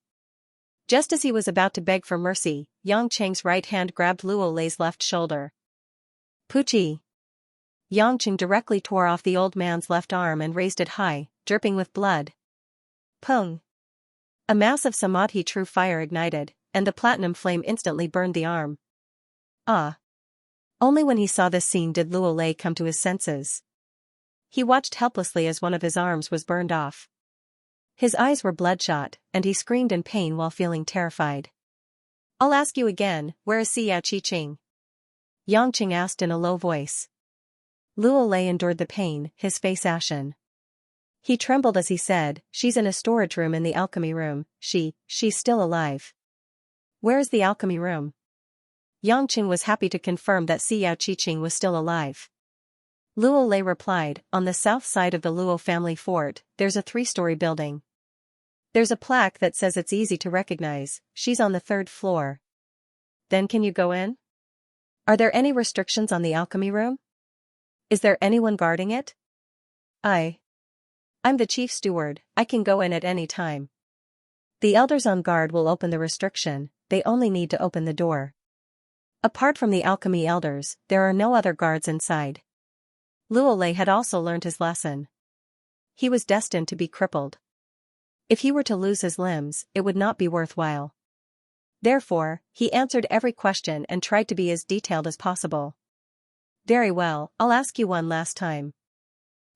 Just as he was about to beg for mercy, Yang Cheng's right hand grabbed Luo Lei's left shoulder. Puchi! Yang Cheng directly tore off the old man's left arm and raised it high, dripping with blood. Pung! A mass of samadhi true fire ignited, and the platinum flame instantly burned the arm. Ah! Only when he saw this scene did Luo Lei come to his senses. He watched helplessly as one of his arms was burned off. His eyes were bloodshot, and he screamed in pain while feeling terrified. I'll ask you again, where is Xianxia? Yang Cheng asked in a low voice. Luo Lei endured the pain, his face ashen. He trembled as he said, she's in a storage room in the alchemy room, she's still alive. Where is the alchemy room? Yang Cheng was happy to confirm that Xianxia was still alive. Luo Lei replied, on the south side of the Luo family fort, there's a 3-story building. There's a plaque that says it's easy to recognize, she's on the 3rd floor. Then can you go in? Are there any restrictions on the alchemy room? Is there anyone guarding it? I'm the chief steward, I can go in at any time. The elders on guard will open the restriction, they only need to open the door. Apart from the alchemy elders, there are no other guards inside. Luo Lei had also learned his lesson. He was destined to be crippled. If he were to lose his limbs, it would not be worthwhile. Therefore, he answered every question and tried to be as detailed as possible. Very well, I'll ask you one last time.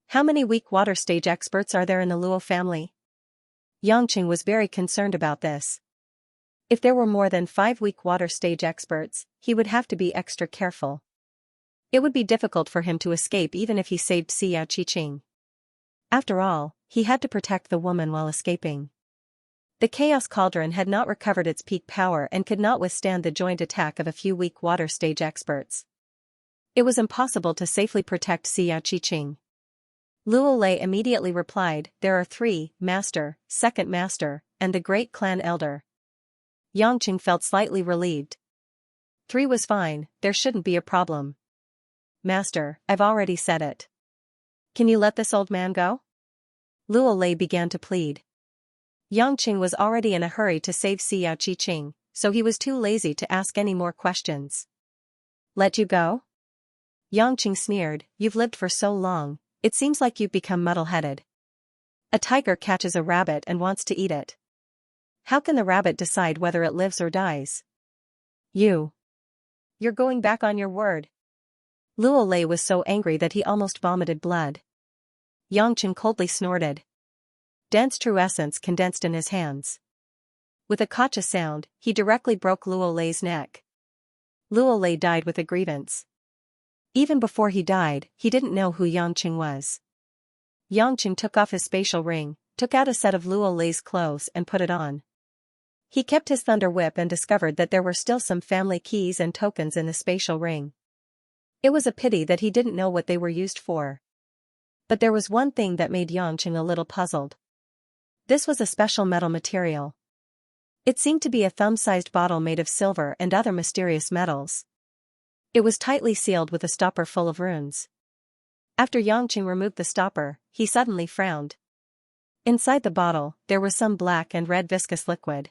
How many weak water stage experts are there in the Luo family? Yang Cheng was very concerned about this. If there were more than 5 weak water stage experts, he would have to be extra careful. It would be difficult for him to escape even if he saved Xianxia. After all, he had to protect the woman while escaping. The Chaos Cauldron had not recovered its peak power and could not withstand the joint attack of a few weak water stage experts. It was impossible to safely protect Xianxia. Luo Lei immediately replied, there are 3, Master, Second Master, and the Great Clan Elder. Yang Cheng felt slightly relieved. 3 was fine, there shouldn't be a problem. Master, I've already said it. Can you let this old man go? Luo Lei began to plead. Yang Cheng was already in a hurry to save Xianxia, so he was too lazy to ask any more questions. Let you go? Yang Cheng sneered, you've lived for so long, it seems like you've become muddle-headed. A tiger catches a rabbit and wants to eat it. How can the rabbit decide whether it lives or dies? You're going back on your word. Luo Lei was so angry that he almost vomited blood. Yang Cheng coldly snorted. Dense true essence condensed in his hands. With a kacha sound, he directly broke Luo Lei's neck. Luo Lei died with a grievance. Even before he died, he didn't know who Yang Cheng was. Yang Cheng took off his spatial ring, took out a set of Luo Lei's clothes and put it on. He kept his thunder whip and discovered that there were still some family keys and tokens in the spatial ring. It was a pity that he didn't know what they were used for. But there was one thing that made Yang Cheng a little puzzled. This was a special metal material. It seemed to be a thumb-sized bottle made of silver and other mysterious metals. It was tightly sealed with a stopper full of runes. After Yang Cheng removed the stopper, he suddenly frowned. Inside the bottle, there was some black and red viscous liquid.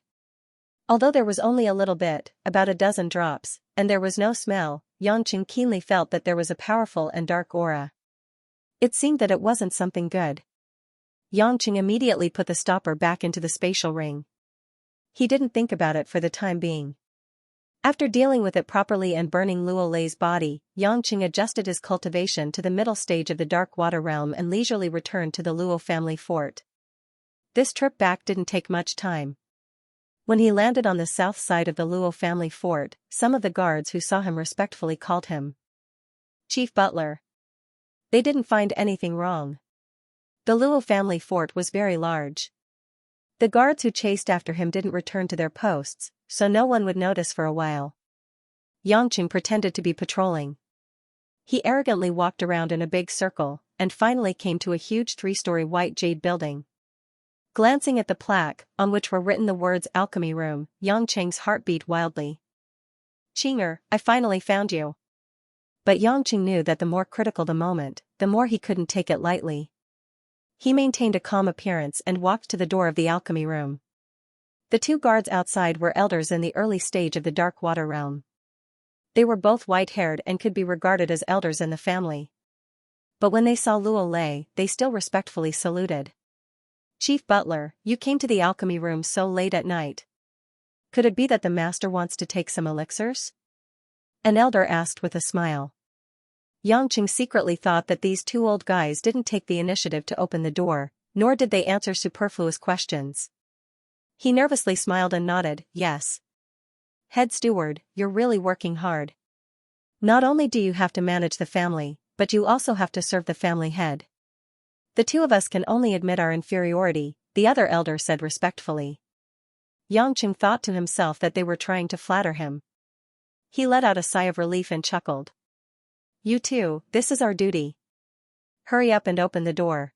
Although there was only a little bit, about a dozen drops, and there was no smell, Yang Cheng keenly felt that there was a powerful and dark aura. It seemed that it wasn't something good. Yang Cheng immediately put the stopper back into the spatial ring. He didn't think about it for the time being. After dealing with it properly and burning Luo Lei's body, Yang Cheng adjusted his cultivation to the middle stage of the Dark Water Realm and leisurely returned to the Luo family fort. This trip back didn't take much time. When he landed on the south side of the Luo family fort, some of the guards who saw him respectfully called him Chief Butler. They didn't find anything wrong. The Luo family fort was very large. The guards who chased after him didn't return to their posts, so no one would notice for a while. Yang Cheng pretended to be patrolling. He arrogantly walked around in a big circle, and finally came to a huge 3-story white jade building. Glancing at the plaque, on which were written the words Alchemy Room, Yang Cheng's heart beat wildly. Chinger, I finally found you. But Yang Cheng knew that the more critical the moment, the more he couldn't take it lightly. He maintained a calm appearance and walked to the door of the alchemy room. The two guards outside were elders in the early stage of the dark water realm. They were both white-haired and could be regarded as elders in the family. But when they saw Luo Lei, they still respectfully saluted. "Chief Butler, you came to the alchemy room so late at night. Could it be that the master wants to take some elixirs?" An elder asked with a smile. Yangqing secretly thought that these two old guys didn't take the initiative to open the door, nor did they answer superfluous questions. He nervously smiled and nodded, "Yes. Head steward, you're really working hard. Not only do you have to manage the family, but you also have to serve the family head." "The two of us can only admit our inferiority," the other elder said respectfully. Yangqing thought to himself that they were trying to flatter him. He let out a sigh of relief and chuckled. "You two, this is our duty. Hurry up and open the door."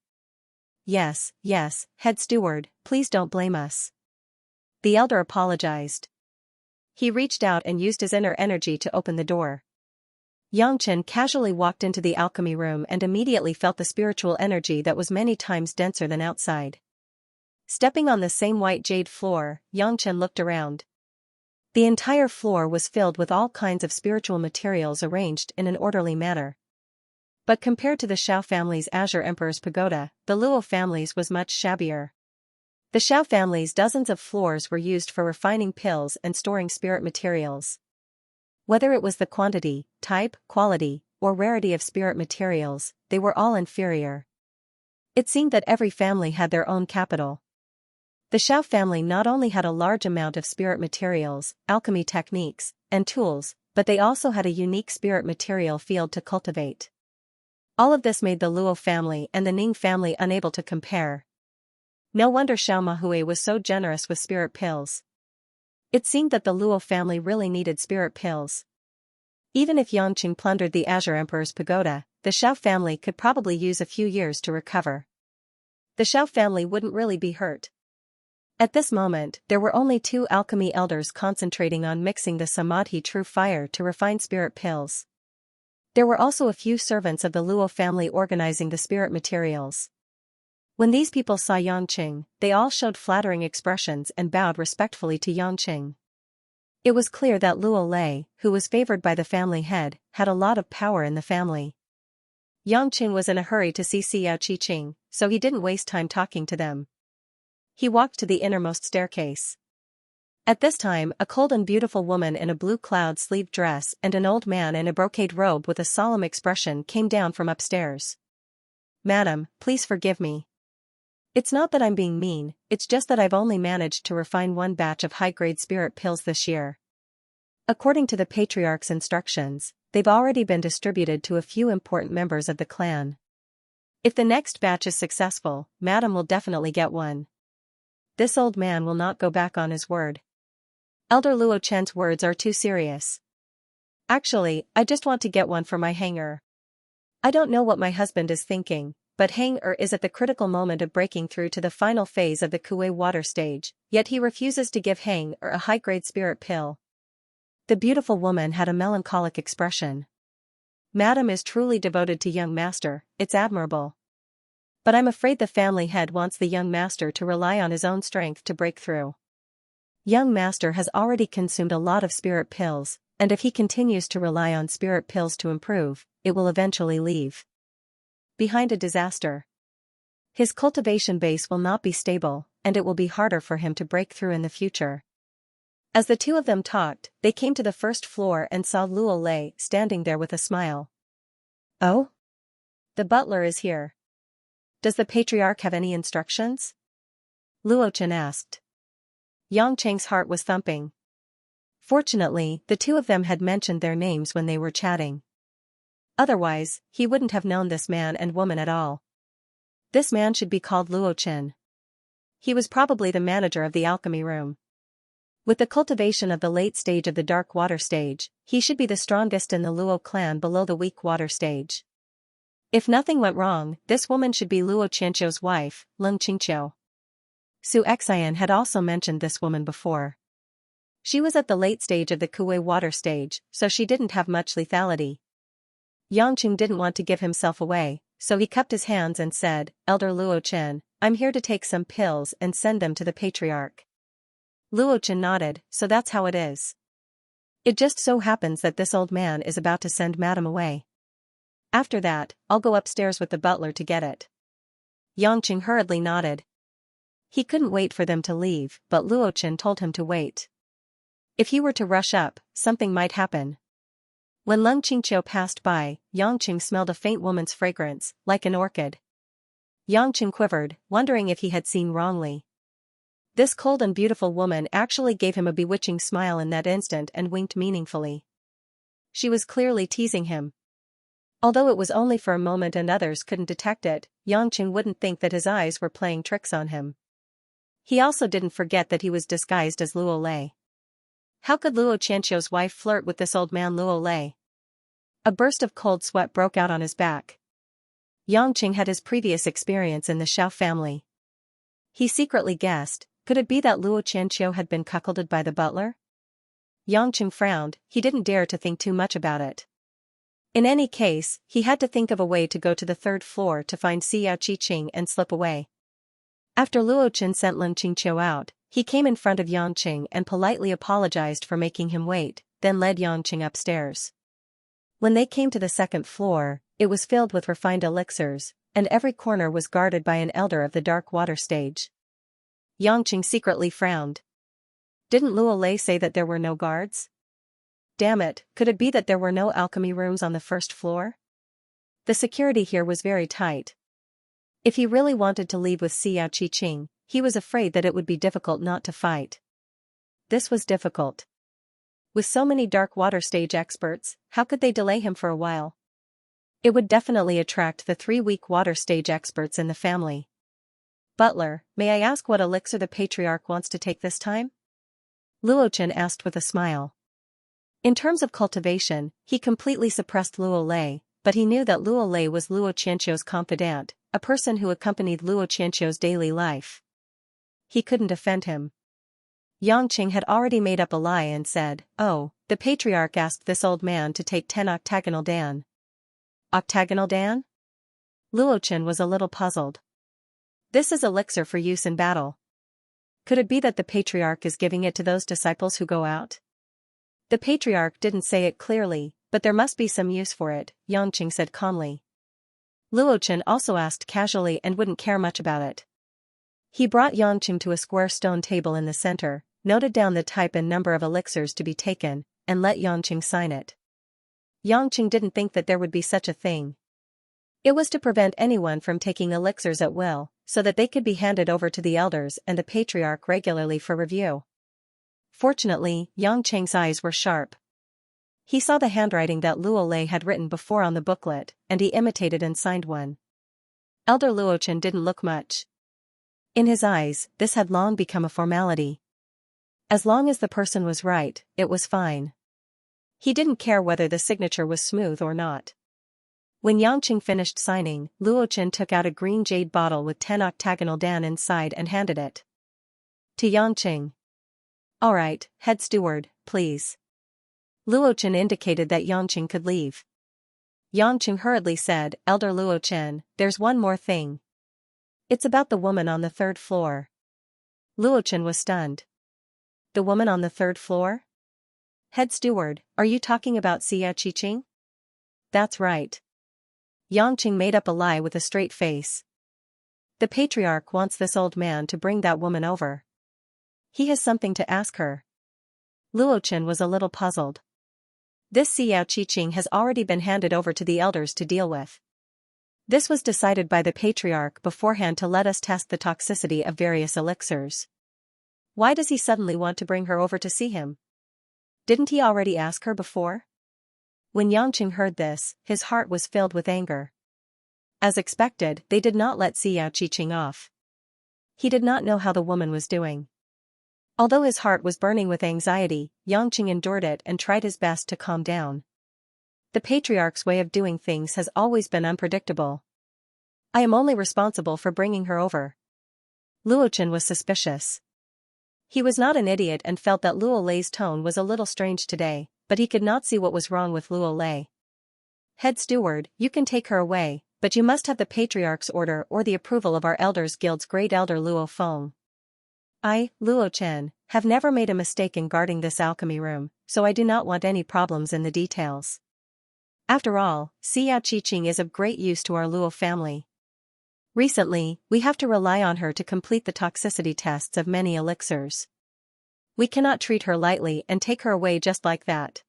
Yes, head steward, please don't blame us." The elder apologized. He reached out and used his inner energy to open the door. Yangchen casually walked into the alchemy room and immediately felt the spiritual energy that was many times denser than outside. Stepping on the same white jade floor, Yangchen looked around. The entire floor was filled with all kinds of spiritual materials arranged in an orderly manner. But compared to the Xiao family's Azure Emperor's Pagoda, the Luo family's was much shabbier. The Xiao family's dozens of floors were used for refining pills and storing spirit materials. Whether it was the quantity, type, quality, or rarity of spirit materials, they were all inferior. It seemed that every family had their own capital. The Xiao family not only had a large amount of spirit materials, alchemy techniques, and tools, but they also had a unique spirit material field to cultivate. All of this made the Luo family and the Ning family unable to compare. No wonder Xiao Mahui was so generous with spirit pills. It seemed that the Luo family really needed spirit pills. Even if Yangqing plundered the Azure Emperor's Pagoda, the Xiao family could probably use a few years to recover. The Xiao family wouldn't really be hurt. At this moment, there were only 2 alchemy elders concentrating on mixing the Samadhi true fire to refine spirit pills. There were also a few servants of the Luo family organizing the spirit materials. When these people saw Yangqing, they all showed flattering expressions and bowed respectfully to Yangqing. It was clear that Luo Lei, who was favored by the family head, had a lot of power in the family. Yangqing was in a hurry to see Xiao Qiqing, so he didn't waste time talking to them. He walked to the innermost staircase. At this time, a cold and beautiful woman in a blue cloud-sleeved dress and an old man in a brocade robe with a solemn expression came down from upstairs. "Madam, please forgive me. It's not that I'm being mean, it's just that I've only managed to refine 1 batch of high-grade spirit pills this year. According to the patriarch's instructions, they've already been distributed to a few important members of the clan. If the next batch is successful, Madam will definitely get one." This old man will not go back on his word. Elder Luo Chen's words are too serious. "Actually, I just want to get one for my hanger. I don't know what my husband is thinking, but hanger is at the critical moment of breaking through to the final phase of the Kuei water stage, yet he refuses to give hanger a high-grade spirit pill." The beautiful woman had a melancholic expression. "Madam is truly devoted to young master, it's admirable. But I'm afraid the family head wants the young master to rely on his own strength to break through. Young master has already consumed a lot of spirit pills, and if he continues to rely on spirit pills to improve, it will eventually leave behind a disaster. His cultivation base will not be stable, and it will be harder for him to break through in the future." As the two of them talked, they came to the first floor and saw Luo Lei standing there with a smile. "Oh? The butler is here. Does the patriarch have any instructions?" Luo Chen asked. Yangqing's heart was thumping. Fortunately, the two of them had mentioned their names when they were chatting. Otherwise, he wouldn't have known this man and woman at all. This man should be called Luo Chen. He was probably the manager of the alchemy room. With the cultivation of the late stage of the dark water stage, he should be the strongest in the Luo clan below the weak water stage. If nothing went wrong, this woman should be Luo Qianqiu's wife, Leng Qingqiu. Su Xian had also mentioned this woman before. She was at the late stage of the Kuei water stage, so she didn't have much lethality. Yangqing didn't want to give himself away, so he cupped his hands and said, "Elder Luo Chen, I'm here to take some pills and send them to the patriarch." Luo Chen nodded, "So that's how it is. It just so happens that this old man is about to send madam away. After that, I'll go upstairs with the butler to get it." Yangqing hurriedly nodded. He couldn't wait for them to leave, but Luo Chen told him to wait. If he were to rush up, something might happen. When Leng Qingqiu passed by, Yangqing smelled a faint woman's fragrance, like an orchid. Yangqing quivered, wondering if he had seen wrongly. This cold and beautiful woman actually gave him a bewitching smile in that instant and winked meaningfully. She was clearly teasing him. Although it was only for a moment and others couldn't detect it, Yangqing wouldn't think that his eyes were playing tricks on him. He also didn't forget that he was disguised as Luo Lei. How could Luo Qianqiu's wife flirt with this old man Luo Lei? A burst of cold sweat broke out on his back. Yangqing had his previous experience in the Xiao family. He secretly guessed, could it be that Luo Qianqiu had been cuckolded by the butler? Yangqing frowned, he didn't dare to think too much about it. In any case, he had to think of a way to go to the third floor to find Xiao Qiqing and slip away. After Luo Chen sent Leng Qingqiu out, he came in front of Yangqing and politely apologized for making him wait, then led Yangqing upstairs. When they came to the second floor, it was filled with refined elixirs, and every corner was guarded by an elder of the dark water stage. Yangqing secretly frowned. Didn't Luo Lei say that there were no guards? Damn it, could it be that there were no alchemy rooms on the first floor? The security here was very tight. If he really wanted to leave with Xiao Qiqing, he was afraid that it would be difficult not to fight. This was difficult. With so many dark water stage experts, how could they delay him for a while? It would definitely attract the 3 weak water stage experts in the family. "Butler, may I ask what elixir the patriarch wants to take this time?" Luo Chen asked with a smile. In terms of cultivation, he completely suppressed Luo Lei, but he knew that Luo Lei was Luo Qianqiu's confidant, a person who accompanied Luo Qianqiu's daily life. He couldn't offend him. Yangqing had already made up a lie and said, "Oh, the patriarch asked this old man to take 10 octagonal dan." Octagonal dan? Luo Chen was a little puzzled. This is elixir for use in battle. Could it be that the patriarch is giving it to those disciples who go out? The patriarch didn't say it clearly, but there must be some use for it, Yangqing said calmly. Luo Chen also asked casually and wouldn't care much about it. He brought Yangqing to a square stone table in the center, noted down the type and number of elixirs to be taken, and let Yangqing sign it. Yangqing didn't think that there would be such a thing. It was to prevent anyone from taking elixirs at will, so that they could be handed over to the elders and the patriarch regularly for review. Fortunately, Yangqing's eyes were sharp. He saw the handwriting that Luo Lei had written before on the booklet, and he imitated and signed one. Elder Luo Chen didn't look much. In his eyes, this had long become a formality. As long as the person was right, it was fine. He didn't care whether the signature was smooth or not. When Yangqing finished signing, Luo Chen took out a green jade bottle with 10 octagonal dan inside and handed it to Yangqing. "All right, head steward, please." Luo Chen indicated that Yangqing could leave. Yangqing hurriedly said, "Elder Luo Chen, there's one more thing. It's about the woman on the third floor." Luo Chen was stunned. "The woman on the third floor? Head steward, are you talking about Xiao Qiqing?" "That's right." Yangqing made up a lie with a straight face. "The patriarch wants this old man to bring that woman over. He has something to ask her." Luo Chen was a little puzzled. This Xiao Qiqing has already been handed over to the elders to deal with. This was decided by the patriarch beforehand to let us test the toxicity of various elixirs. Why does he suddenly want to bring her over to see him? Didn't he already ask her before? When Yangqing heard this, his heart was filled with anger. As expected, they did not let Xiao Qiqing off. He did not know how the woman was doing. Although his heart was burning with anxiety, Yangqing endured it and tried his best to calm down. The patriarch's way of doing things has always been unpredictable. "I am only responsible for bringing her over." Luo Chen was suspicious. He was not an idiot and felt that Luo Lei's tone was a little strange today, but he could not see what was wrong with Luo Lei. "Head steward, you can take her away, but you must have the Patriarch's order or the approval of our Elders Guild's Great Elder Luo Feng. I, Luo Chen, have never made a mistake in guarding this alchemy room, so I do not want any problems in the details. After all, Xiao Qiqing is of great use to our Luo family. Recently, we have to rely on her to complete the toxicity tests of many elixirs. We cannot treat her lightly and take her away just like that.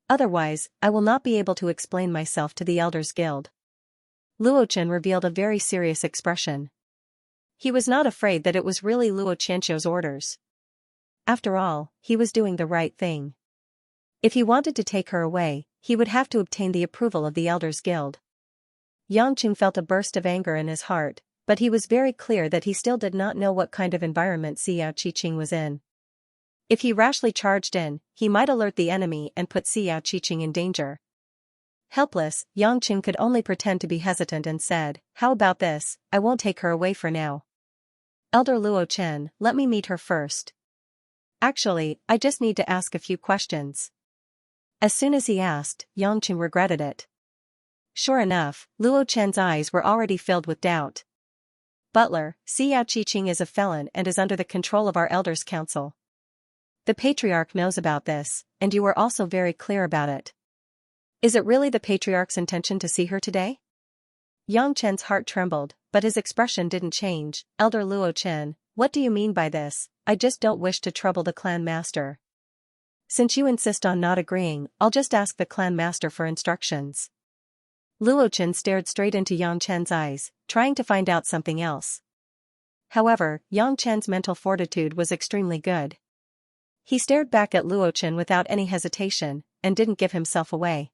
Otherwise, I will not be able to explain myself to the Elders Guild. Luo Chen revealed a very serious expression. He was not afraid that it was really Luo Qianxiao's orders. After all, he was doing the right thing. If he wanted to take her away, he would have to obtain the approval of the Elders Guild. Yangqing felt a burst of anger in his heart, but he was very clear that he still did not know what kind of environment Xiao Qiqing was in. If he rashly charged in, he might alert the enemy and put Xiao Qiqing in danger. Helpless, Yangqing could only pretend to be hesitant and said, "How about this, I won't take her away for now. Elder Luo Chen, let me meet her first. Actually, I just need to ask a few questions." As soon as he asked, Yangqing regretted it. Sure enough, Luo Chen's eyes were already filled with doubt. "Butler, Xiao Qiqing is a felon and is under the control of our Elders' Council. The Patriarch knows about this, and you were also very clear about it. Is it really the Patriarch's intention to see her today?" Yang Chen's heart trembled, but his expression didn't change. "Elder Luo Chen, what do you mean by this? I just don't wish to trouble the clan master. Since you insist on not agreeing, I'll just ask the clan master for instructions." Luo Chen stared straight into Yang Chen's eyes, trying to find out something else. However, Yang Chen's mental fortitude was extremely good. He stared back at Luo Chen without any hesitation, and didn't give himself away.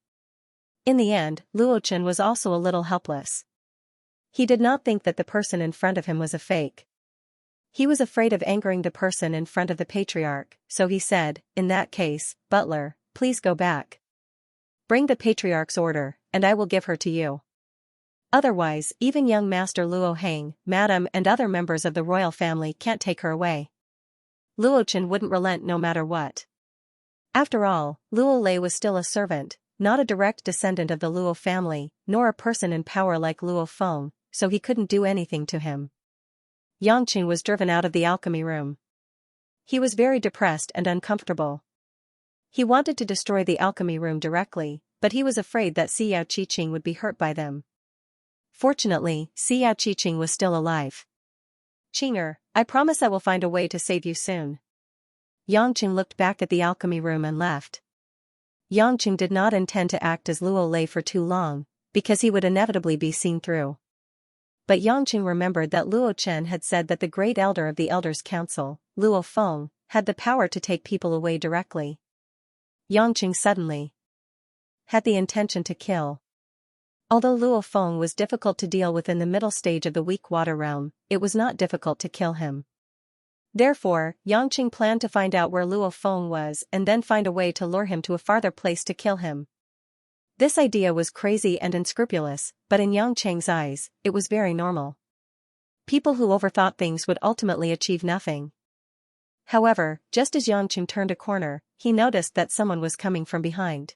In the end, Luo Chen was also a little helpless. He did not think that the person in front of him was a fake. He was afraid of angering the person in front of the Patriarch, so he said, "In that case, Butler, please go back. Bring the Patriarch's order, and I will give her to you. Otherwise, even young Master Luo Hang, Madam and other members of the royal family can't take her away." Luo Chen wouldn't relent no matter what. After all, Luo Lei was still a servant, not a direct descendant of the Luo family, nor a person in power like Luo Feng, so he couldn't do anything to him. Yangqing was driven out of the alchemy room. He was very depressed and uncomfortable. He wanted to destroy the alchemy room directly, but he was afraid that Xiao Qiqing would be hurt by them. Fortunately, Xiao Qiqing was still alive. "Qinger, I promise I will find a way to save you soon." Yangqing looked back at the alchemy room and left. Yangqing did not intend to act as Luo Lei for too long, because he would inevitably be seen through. But Yangqing remembered that Luo Chen had said that the great elder of the Elders' Council, Luo Feng, had the power to take people away directly. Yangqing suddenly had the intention to kill. Although Luo Feng was difficult to deal with in the middle stage of the weak water realm, it was not difficult to kill him. Therefore, Yangqing planned to find out where Luo Feng was and then find a way to lure him to a farther place to kill him. This idea was crazy and unscrupulous, but in Yangqing's eyes, it was very normal. People who overthought things would ultimately achieve nothing. However, just as Yangqing turned a corner, he noticed that someone was coming from behind.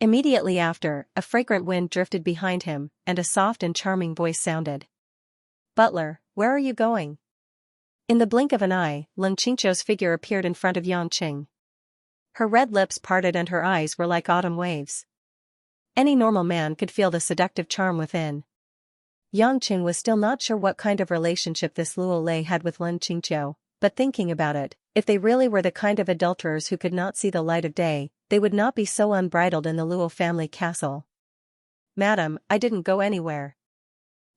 Immediately after, a fragrant wind drifted behind him, and a soft and charming voice sounded. "Butler, where are you going?" In the blink of an eye, Leng Qingqiu's figure appeared in front of Yangqing. Her red lips parted and her eyes were like autumn waves. Any normal man could feel the seductive charm within. Yangqing was still not sure what kind of relationship this Luo Lei had with Leng Qingqiu, but thinking about it, if they really were the kind of adulterers who could not see the light of day, they would not be so unbridled in the Luo family castle. "Madam, I didn't go anywhere.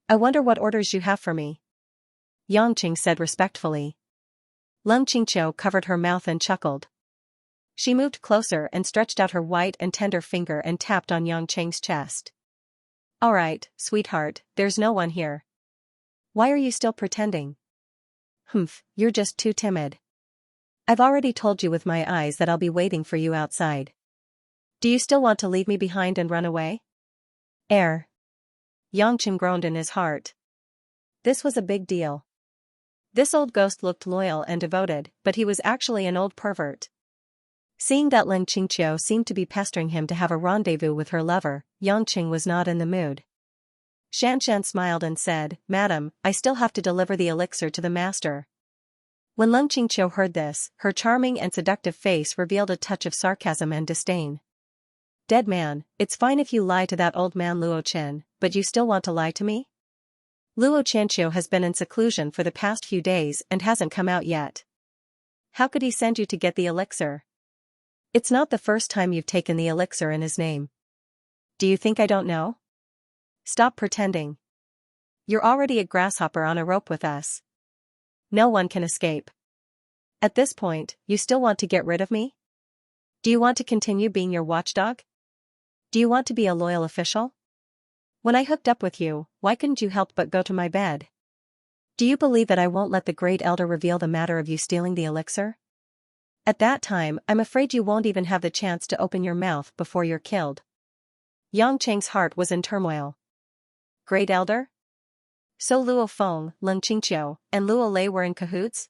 I wonder what orders you have for me?" Yangqing said respectfully. Leng Qingqiu covered her mouth and chuckled. She moved closer and stretched out her white and tender finger and tapped on Yangqing's chest. "All right, sweetheart, there's no one here. Why are you still pretending?" "Humph, you're just too timid. I've already told you with my eyes that I'll be waiting for you outside. Do you still want to leave me behind and run away?" Yangqing groaned in his heart. This was a big deal. This old ghost looked loyal and devoted, but he was actually an old pervert. Seeing that Leng Qingqiu seemed to be pestering him to have a rendezvous with her lover, Yangqing was not in the mood. Xianxia smiled and said, "Madam, I still have to deliver the elixir to the master." When Leng Qingqiu heard this, her charming and seductive face revealed a touch of sarcasm and disdain. "Dead man, it's fine if you lie to that old man Luo Chen, but you still want to lie to me? Luo Qianqiu has been in seclusion for the past few days and hasn't come out yet. How could he send you to get the elixir? It's not the first time you've taken the elixir in his name. Do you think I don't know? Stop pretending. You're already a grasshopper on a rope with us. No one can escape. At this point, you still want to get rid of me? Do you want to continue being your watchdog? Do you want to be a loyal official? When I hooked up with you, why couldn't you help but go to my bed? Do you believe that I won't let the great elder reveal the matter of you stealing the elixir? At that time, I'm afraid you won't even have the chance to open your mouth before you're killed." Yang Cheng's heart was in turmoil. Great elder? So Luo Feng, Leng Qingqiu, and Luo Lei were in cahoots?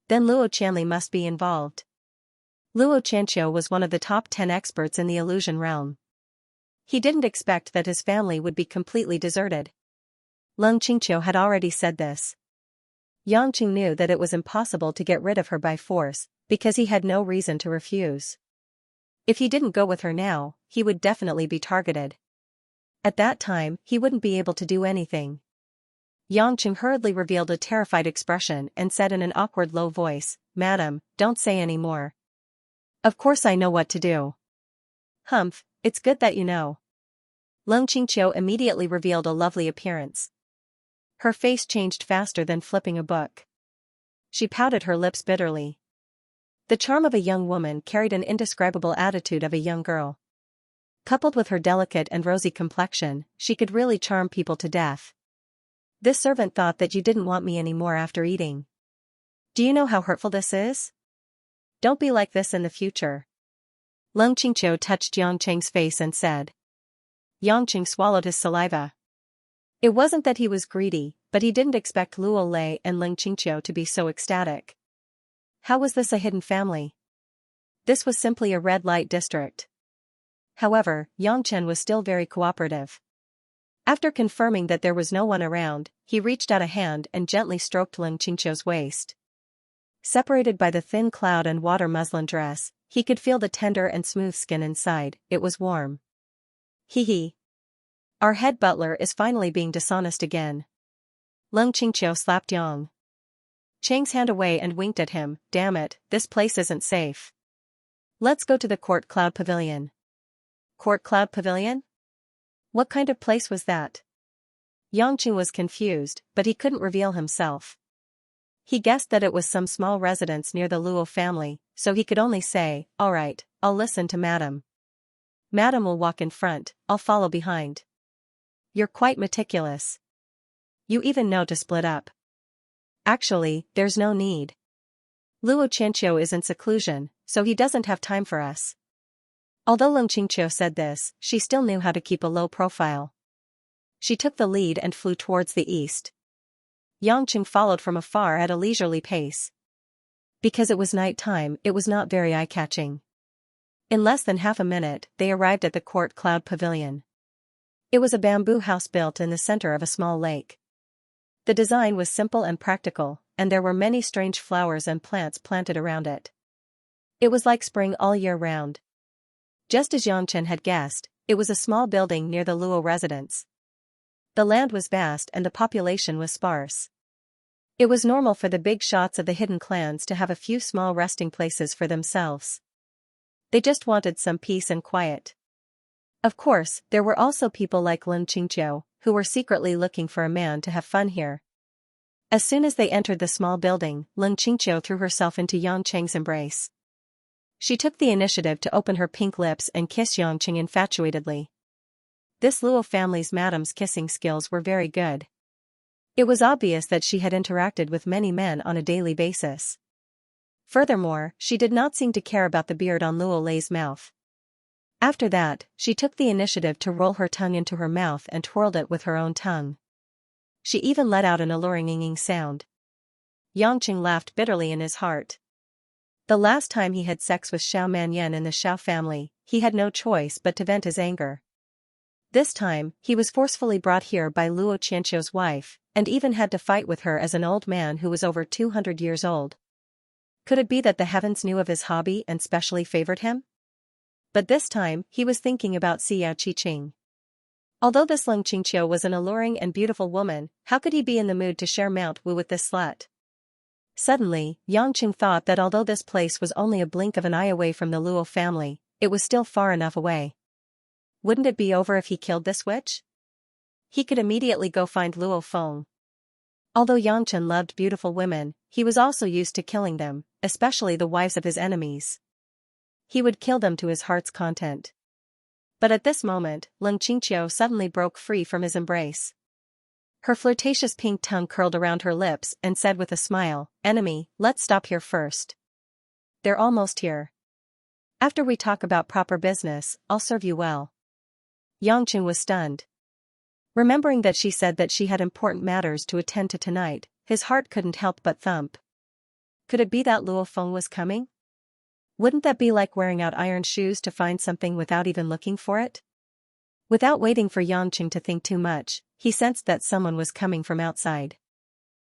Then Luo Qianli must be involved. Luo Qianqiu was one of the top 10 experts in the illusion realm. He didn't expect that his family would be completely deserted. Leng Qingqiu had already said this. Yang Qing knew that it was impossible to get rid of her by force, because he had no reason to refuse. If he didn't go with her now, he would definitely be targeted. At that time, he wouldn't be able to do anything. Yang Qing hurriedly revealed a terrified expression and said in an awkward low voice, "Madam, don't say any more. Of course I know what to do." "Humph, it's good that you know." Leng Qingqiu immediately revealed a lovely appearance. Her face changed faster than flipping a book. She pouted her lips bitterly. The charm of a young woman carried an indescribable attitude of a young girl. Coupled with her delicate and rosy complexion, she could really charm people to death. "This servant thought that you didn't want me anymore after eating. Do you know how hurtful this is? Don't be like this in the future." Leng Qingqiu touched Yang Cheng's face and said. Yang Cheng swallowed his saliva. It wasn't that he was greedy, but he didn't expect Luo Lei and Leng Qingqiu to be so ecstatic. How was this a hidden family? This was simply a red light district. However, Yang Chen was still very cooperative. After confirming that there was no one around, he reached out a hand and gently stroked Leng Qingqiu's waist. Separated by the thin cloud and water muslin dress, he could feel the tender and smooth skin inside. It was warm. Hee hee. Our head butler is finally being dishonest again. Leng Qingqiu slapped Yang Cheng's hand away and winked at him. Damn it, this place isn't safe. Let's go to the Court Cloud Pavilion. Court Cloud Pavilion? What kind of place was that? Yang Qing was confused, but he couldn't reveal himself. He guessed that it was some small residence near the Luo family, so he could only say, "All right, I'll listen to Madam. Madam will walk in front, I'll follow behind." You're quite meticulous. You even know to split up. Actually, there's no need. Luo Qianqiu is in seclusion, so he doesn't have time for us. Although Leng Qingqiu said this, she still knew how to keep a low profile. She took the lead and flew towards the east. Yang Qing followed from afar at a leisurely pace. Because it was night time, it was not very eye-catching. In less than half a minute, they arrived at the Court Cloud Pavilion. It was a bamboo house built in the center of a small lake. The design was simple and practical, and there were many strange flowers and plants planted around it. It was like spring all year round. Just as Yang Chen had guessed, it was a small building near the Luo residence. The land was vast and the population was sparse. It was normal for the big shots of the hidden clans to have a few small resting places for themselves. They just wanted some peace and quiet. Of course, there were also people like Leng Qingqiu, who were secretly looking for a man to have fun here. As soon as they entered the small building, Leng Qingqiu threw herself into Yang Cheng's embrace. She took the initiative to open her pink lips and kiss Yang Cheng infatuatedly. This Luo family's madam's kissing skills were very good. It was obvious that she had interacted with many men on a daily basis. Furthermore, she did not seem to care about the beard on Luo Lei's mouth. After that, she took the initiative to roll her tongue into her mouth and twirled it with her own tongue. She even let out an alluring nging sound. Yang Qing laughed bitterly in his heart. The last time he had sex with Xiao Manyan in the Xiao family, he had no choice but to vent his anger. This time, he was forcefully brought here by Luo Qianqiu's wife, and even had to fight with her as an old man who was over 200 years old. Could it be that the heavens knew of his hobby and specially favored him? But this time, he was thinking about Xiao Qiqing. Although this Leng Qingqiu was an alluring and beautiful woman, how could he be in the mood to share Mount Wu with this slut? Suddenly, Yangqing thought that although this place was only a blink of an eye away from the Luo family, it was still far enough away. Wouldn't it be over if he killed this witch? He could immediately go find Luo Feng. Although Yangchen loved beautiful women, he was also used to killing them, especially the wives of his enemies. He would kill them to his heart's content. But at this moment, Leng Qingqiu suddenly broke free from his embrace. Her flirtatious pink tongue curled around her lips and said with a smile, "Enemy, let's stop here first. They're almost here. After we talk about proper business, I'll serve you well." Yangqing was stunned. Remembering that she said that she had important matters to attend to tonight, his heart couldn't help but thump. Could it be that Luo Feng was coming? Wouldn't that be like wearing out iron shoes to find something without even looking for it? Without waiting for Yangqing to think too much, he sensed that someone was coming from outside.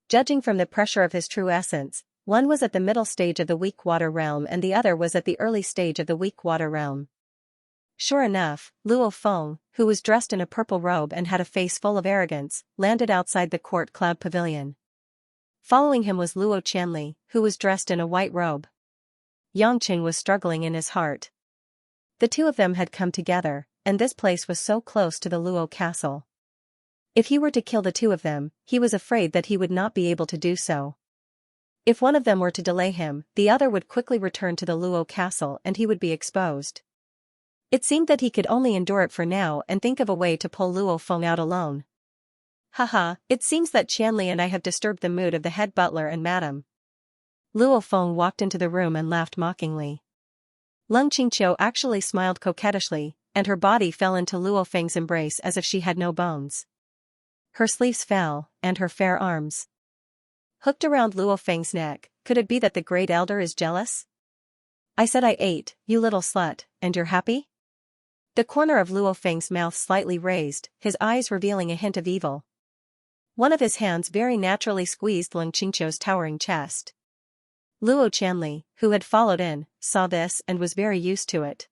Judging from the pressure of his true essence, one was at the middle stage of the weak water realm and the other was at the early stage of the weak water realm. Sure enough, Luo Feng, who was dressed in a purple robe and had a face full of arrogance, landed outside the court cloud pavilion. Following him was Luo Qianli, who was dressed in a white robe. Yangqing was struggling in his heart. The two of them had come together, and this place was so close to the Luo castle. If he were to kill the two of them, he was afraid that he would not be able to do so. If one of them were to delay him, the other would quickly return to the Luo castle and he would be exposed. It seemed that he could only endure it for now and think of a way to pull Luo Feng out alone. Haha, it seems that Qianli and I have disturbed the mood of the head butler and madam. Luo Feng walked into the room and laughed mockingly. Leng Qingqiu actually smiled coquettishly, and her body fell into Luo Feng's embrace as if she had no bones. Her sleeves fell, and her fair arms hooked around Luo Feng's neck. Could it be that the great elder is jealous? I said I ate, you little slut, and you're happy? The corner of Luo Feng's mouth slightly raised, his eyes revealing a hint of evil. One of his hands very naturally squeezed Leng Qingqiu's towering chest. Luo Qianli, who had followed in, saw this and was very used to it.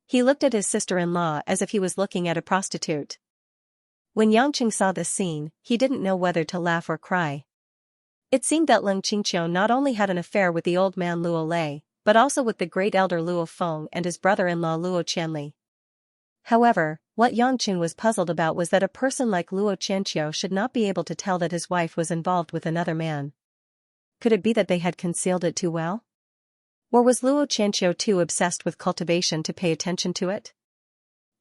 He looked at his sister-in-law as if he was looking at a prostitute. When Yangqing saw this scene, he didn't know whether to laugh or cry. It seemed that Leng Qingqiu not only had an affair with the old man Luo Lei, but also with the great elder Luo Feng and his brother-in-law Luo Qianli. However, what Yangqing was puzzled about was that a person like Luo Qianqiu should not be able to tell that his wife was involved with another man. Could it be that they had concealed it too well? Or was Luo Qianqiu too obsessed with cultivation to pay attention to it?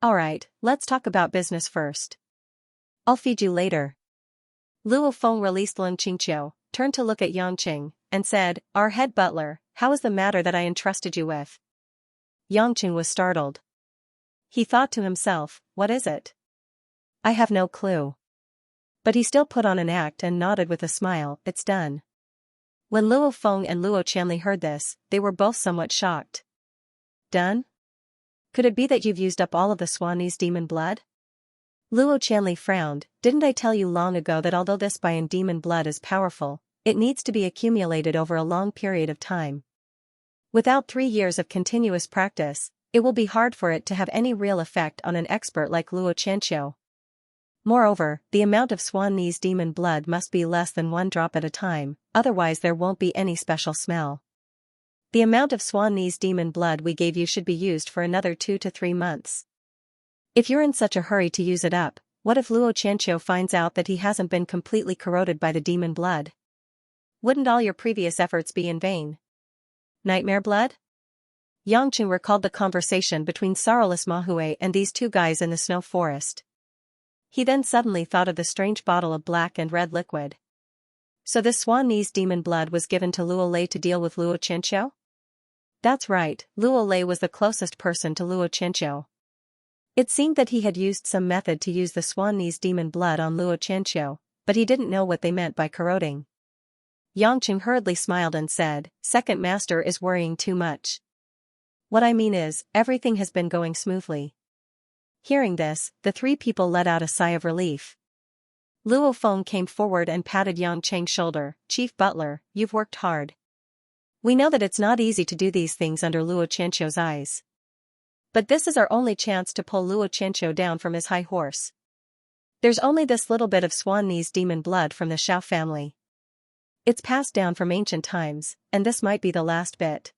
Alright, let's talk about business first. I'll feed you later. Luo Feng released Leng Qingqiu, turned to look at Yangqing, and said, "Our head butler, how is the matter that I entrusted you with?" Yangqing was startled. He thought to himself, what is it? I have no clue. But he still put on an act and nodded with a smile, it's done. When Luo Feng and Luo Qianli heard this, they were both somewhat shocked. Done? Could it be that you've used up all of the Swanese demon blood? Luo Qianli frowned. Didn't I tell you long ago that although this Bian demon blood is powerful, it needs to be accumulated over a long period of time. Without 3 years of continuous practice, it will be hard for it to have any real effect on an expert like Luo Qianqiu. Moreover, the amount of Swanese demon blood must be less than 1 drop at a time, otherwise there won't be any special smell. The amount of Swanese demon blood we gave you should be used for another 2 to 3 months. If you're in such a hurry to use it up, what if Luo Qianqiu finds out that he hasn't been completely corroded by the demon blood? Wouldn't all your previous efforts be in vain? Nightmare blood? Yangqing recalled the conversation between Sorrowless Mahue and these two guys in the snow forest. He then suddenly thought of the strange bottle of black and red liquid. So this Swanese demon blood was given to Luo Lei to deal with Luo Qianqiu? That's right, Luo Lei was the closest person to Luo Qianqiu. It seemed that he had used some method to use the Swanese demon blood on Luo Qianqiu, but he didn't know what they meant by corroding. Yangqing hurriedly smiled and said, "Second master is worrying too much. What I mean is, everything has been going smoothly." Hearing this, the three people let out a sigh of relief. Luo Feng came forward and patted Yang Cheng's shoulder. "Chief Butler, you've worked hard. We know that it's not easy to do these things under Luo Qianqiu's eyes. But this is our only chance to pull Luo Qianqiu down from his high horse. There's only this little bit of Swan-Knee's demon blood from the Xiao family. It's passed down from ancient times, and this might be the last bit.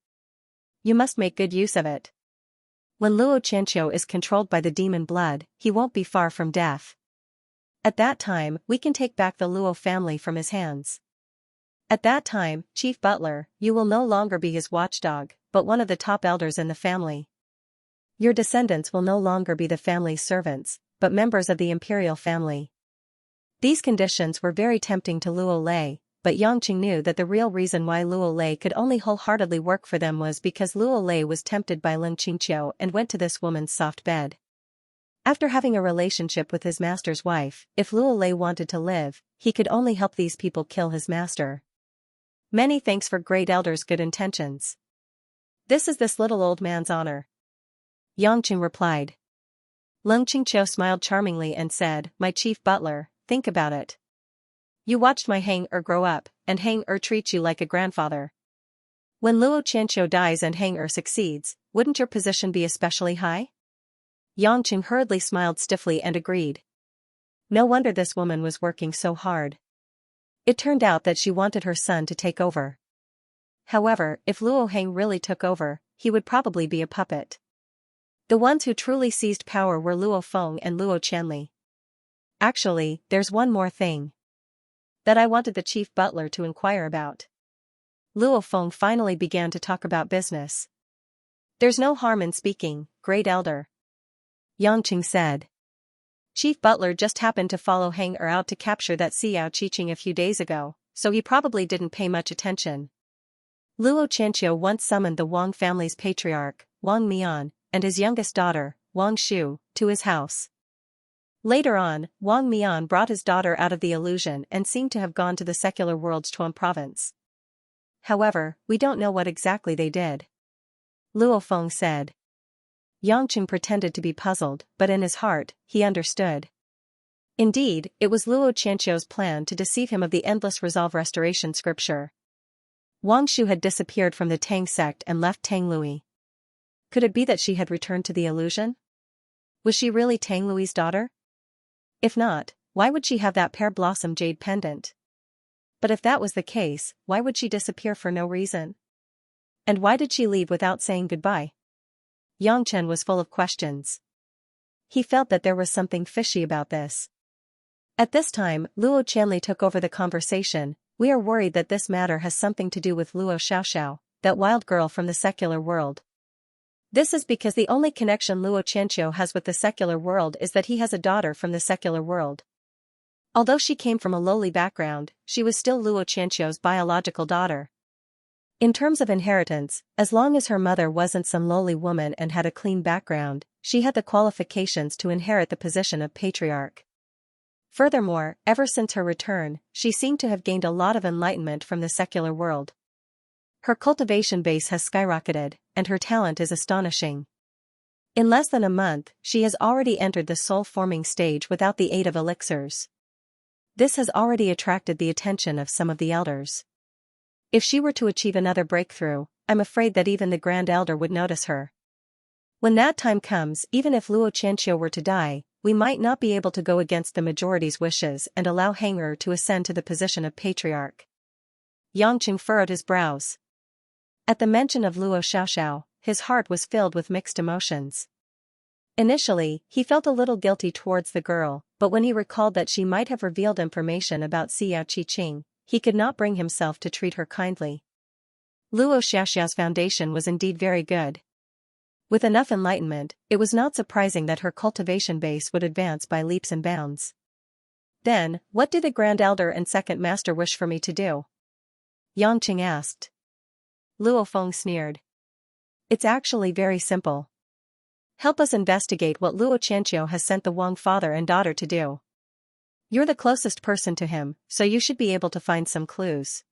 You must make good use of it. When Luo Qianqiu is controlled by the demon blood, he won't be far from death. At that time, we can take back the Luo family from his hands. At that time, Chief Butler, you will no longer be his watchdog, but one of the top elders in the family. Your descendants will no longer be the family's servants, but members of the imperial family." These conditions were very tempting to Luo Lei, but Yangqing knew that the real reason why Luo Lei could only wholeheartedly work for them was because Luo Lei was tempted by Lin Qingqiu and went to this woman's soft bed. After having a relationship with his master's wife, if Luo Lei wanted to live, he could only help these people kill his master. "Many thanks for great elder's good intentions. This is this little old man's honor," Yangqing replied. Lin Qingqiu smiled charmingly and said, "My chief butler, think about it. You watched my Hang-Er grow up, and Hang-Er treats you like a grandfather. When Luo Qianqiu dies and Hang-Er succeeds, wouldn't your position be especially high?" Yangqing hurriedly smiled stiffly and agreed. No wonder this woman was working so hard. It turned out that she wanted her son to take over. However, if Luo Hang really took over, he would probably be a puppet. The ones who truly seized power were Luo Feng and Luo Qianli. "Actually, there's one more thing that I wanted the chief butler to inquire about." Luo Feng finally began to talk about business. "There's no harm in speaking, great elder," Yangqing said. "Chief Butler just happened to follow Hang-Er out to capture that Xiao Qiqing a few days ago, so he probably didn't pay much attention. Luo Qianqiu once summoned the Wang family's patriarch, Wang Mian, and his youngest daughter, Wang Shu, to his house. Later on, Wang Mian brought his daughter out of the illusion and seemed to have gone to the secular world's Tuan province. However, we don't know what exactly they did," Luo Feng said. Yangqing pretended to be puzzled, but in his heart, he understood. Indeed, it was Luo Qianqiu's plan to deceive him of the endless resolve restoration scripture. Wang Shu had disappeared from the Tang sect and left Tang Lui. Could it be that she had returned to the illusion? Was she really Tang Lui's daughter? If not, why would she have that pear blossom jade pendant? But if that was the case, why would she disappear for no reason? And why did she leave without saying goodbye? Yang Chen was full of questions. He felt that there was something fishy about this. At this time, Luo Qianli took over the conversation. "We are worried that this matter has something to do with Luo Xiaoxiao, that wild girl from the secular world. This is because the only connection Luo Qianqiu has with the secular world is that he has a daughter from the secular world. Although she came from a lowly background, she was still Luo Qianqiu's biological daughter. In terms of inheritance, as long as her mother wasn't some lowly woman and had a clean background, she had the qualifications to inherit the position of patriarch. Furthermore, ever since her return, she seemed to have gained a lot of enlightenment from the secular world. Her cultivation base has skyrocketed, and her talent is astonishing. In less than a month, she has already entered the soul-forming stage without the aid of elixirs. This has already attracted the attention of some of the elders. If she were to achieve another breakthrough, I'm afraid that even the Grand Elder would notice her. When that time comes, even if Luo Qianqiu were to die, we might not be able to go against the majority's wishes and allow Hang-Er to ascend to the position of patriarch." Yangqing furrowed his brows. At the mention of Luo Xiaoxiao, his heart was filled with mixed emotions. Initially, he felt a little guilty towards the girl, but when he recalled that she might have revealed information about Xiao Qiqing, he could not bring himself to treat her kindly. Luo Xiaoxiao's foundation was indeed very good. With enough enlightenment, it was not surprising that her cultivation base would advance by leaps and bounds. "Then, what do the Grand Elder and Second Master wish for me to do?" Yangqing asked. Luo Feng sneered. "It's actually very simple. Help us investigate what Luo Qianqiu has sent the Wang father and daughter to do. You're the closest person to him, so you should be able to find some clues.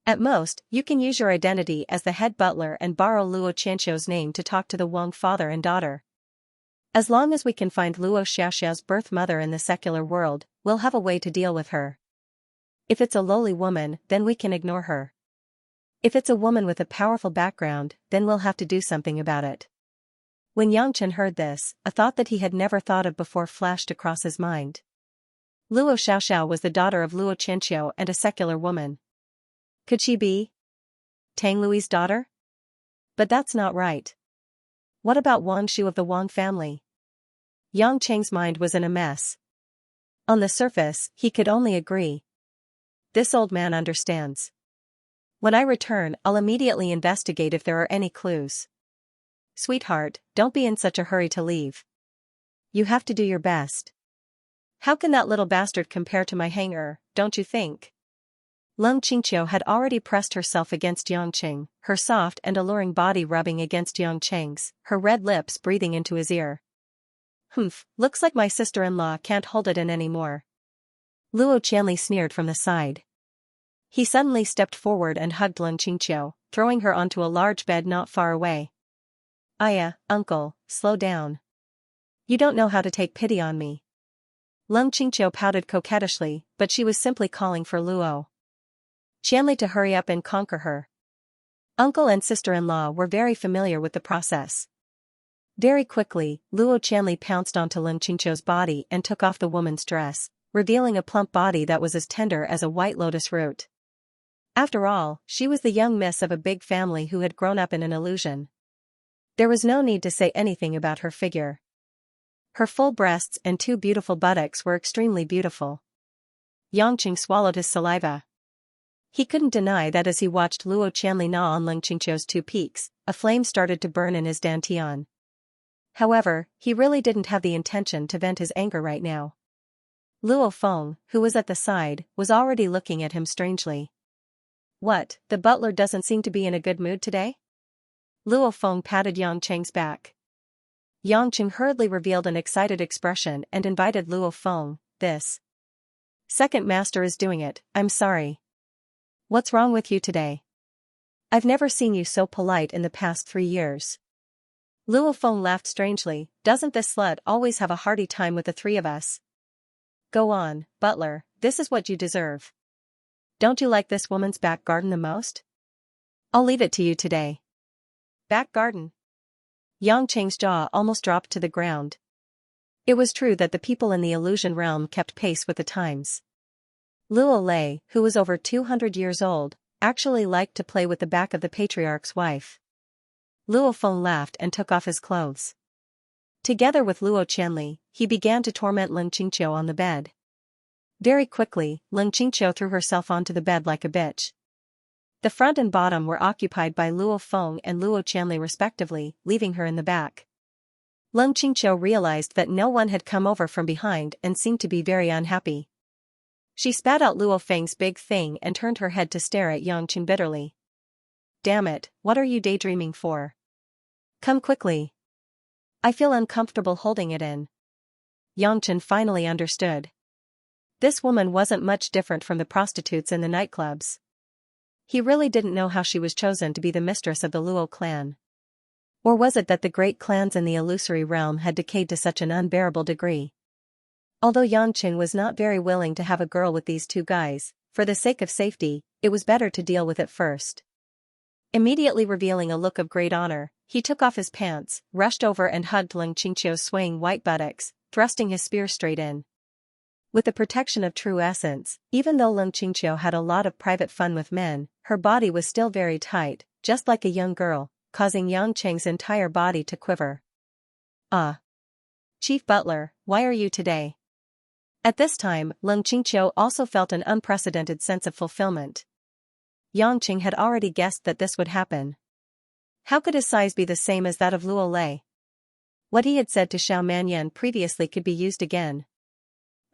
At most, you can use your identity as the head butler and borrow Luo Qianqiu's name to talk to the Wang father and daughter." As long as we can find Luo Xiaoxiao's birth mother in the secular world, we'll have a way to deal with her. If it's a lowly woman, then we can ignore her. If it's a woman with a powerful background, then we'll have to do something about it. When Yang Chen heard this, a thought that he had never thought of before flashed across his mind. Luo Xiaoxiao was the daughter of Luo Qianqiu and a secular woman. Could she be Tang Lui's daughter? But that's not right. What about Wang Shu of the Wang family? Yang Cheng's mind was in a mess. On the surface, he could only agree. This old man understands. When I return, I'll immediately investigate if there are any clues. Sweetheart, don't be in such a hurry to leave. You have to do your best. How can that little bastard compare to my hanger, don't you think? Leng Qingqiu had already pressed herself against Yang Cheng, her soft and alluring body rubbing against Yang Cheng's, her red lips breathing into his ear. Humph, looks like my sister-in-law can't hold it in anymore. Luo Qianli sneered from the side. He suddenly stepped forward and hugged Leng Qingqiu, throwing her onto a large bed not far away. Aya, uncle, slow down. You don't know how to take pity on me. Leng Qingqiu pouted coquettishly, but she was simply calling for Luo Qianli to hurry up and conquer her. Uncle and sister-in-law were very familiar with the process. Very quickly, Luo Qianli pounced onto Leng Qingqiu's body and took off the woman's dress, revealing a plump body that was as tender as a white lotus root. After all, she was the young miss of a big family who had grown up in an illusion. There was no need to say anything about her figure. Her full breasts and two beautiful buttocks were extremely beautiful. Yang Qing swallowed his saliva. He couldn't deny that as he watched Luo Qianli gnaw on Leng Qingqiu's two peaks, a flame started to burn in his dantian. However, he really didn't have the intention to vent his anger right now. Luo Feng, who was at the side, was already looking at him strangely. What, the butler doesn't seem to be in a good mood today? Luo Feng patted Yang Cheng's back. Yang Cheng hurriedly revealed an excited expression and invited Luo Feng, this second master is doing it, I'm sorry. What's wrong with you today? I've never seen you so polite in the past 3 years. Luo Feng laughed strangely, doesn't this slut always have a hearty time with the three of us? Go on, butler, this is what you deserve. Don't you like this woman's back garden the most? I'll leave it to you today. Back garden? Yang Cheng's jaw almost dropped to the ground. It was true that the people in the illusion realm kept pace with the times. Luo Lei, who was over 200 years old, actually liked to play with the back of the patriarch's wife. Luo Feng laughed and took off his clothes. Together with Luo Qianli, he began to torment Leng Qingqiu on the bed. Very quickly, Leng Qingqiu threw herself onto the bed like a bitch. The front and bottom were occupied by Luo Feng and Luo Qianli respectively, leaving her in the back. Leng Qingqiu realized that no one had come over from behind and seemed to be very unhappy. She spat out Luo Feng's big thing and turned her head to stare at Yang Qing bitterly. Damn it, what are you daydreaming for? Come quickly. I feel uncomfortable holding it in. Yang Chen finally understood. This woman wasn't much different from the prostitutes in the nightclubs. He really didn't know how she was chosen to be the mistress of the Luo clan. Or was it that the great clans in the illusory realm had decayed to such an unbearable degree? Although Yang Qing was not very willing to have a girl with these two guys, for the sake of safety, it was better to deal with it first. Immediately revealing a look of great honor, he took off his pants, rushed over and hugged Leng Qingqiu's swaying white buttocks, thrusting his spear straight in. With the protection of true essence, even though Leng Qingqiu had a lot of private fun with men, her body was still very tight, just like a young girl, causing Yang Cheng's entire body to quiver. Ah! Chief Butler, why are you today? At this time, Leng Qingqiu also felt an unprecedented sense of fulfillment. Yang Qing had already guessed that this would happen. How could his size be the same as that of Luo Lei? What he had said to Xiao Manyan previously could be used again.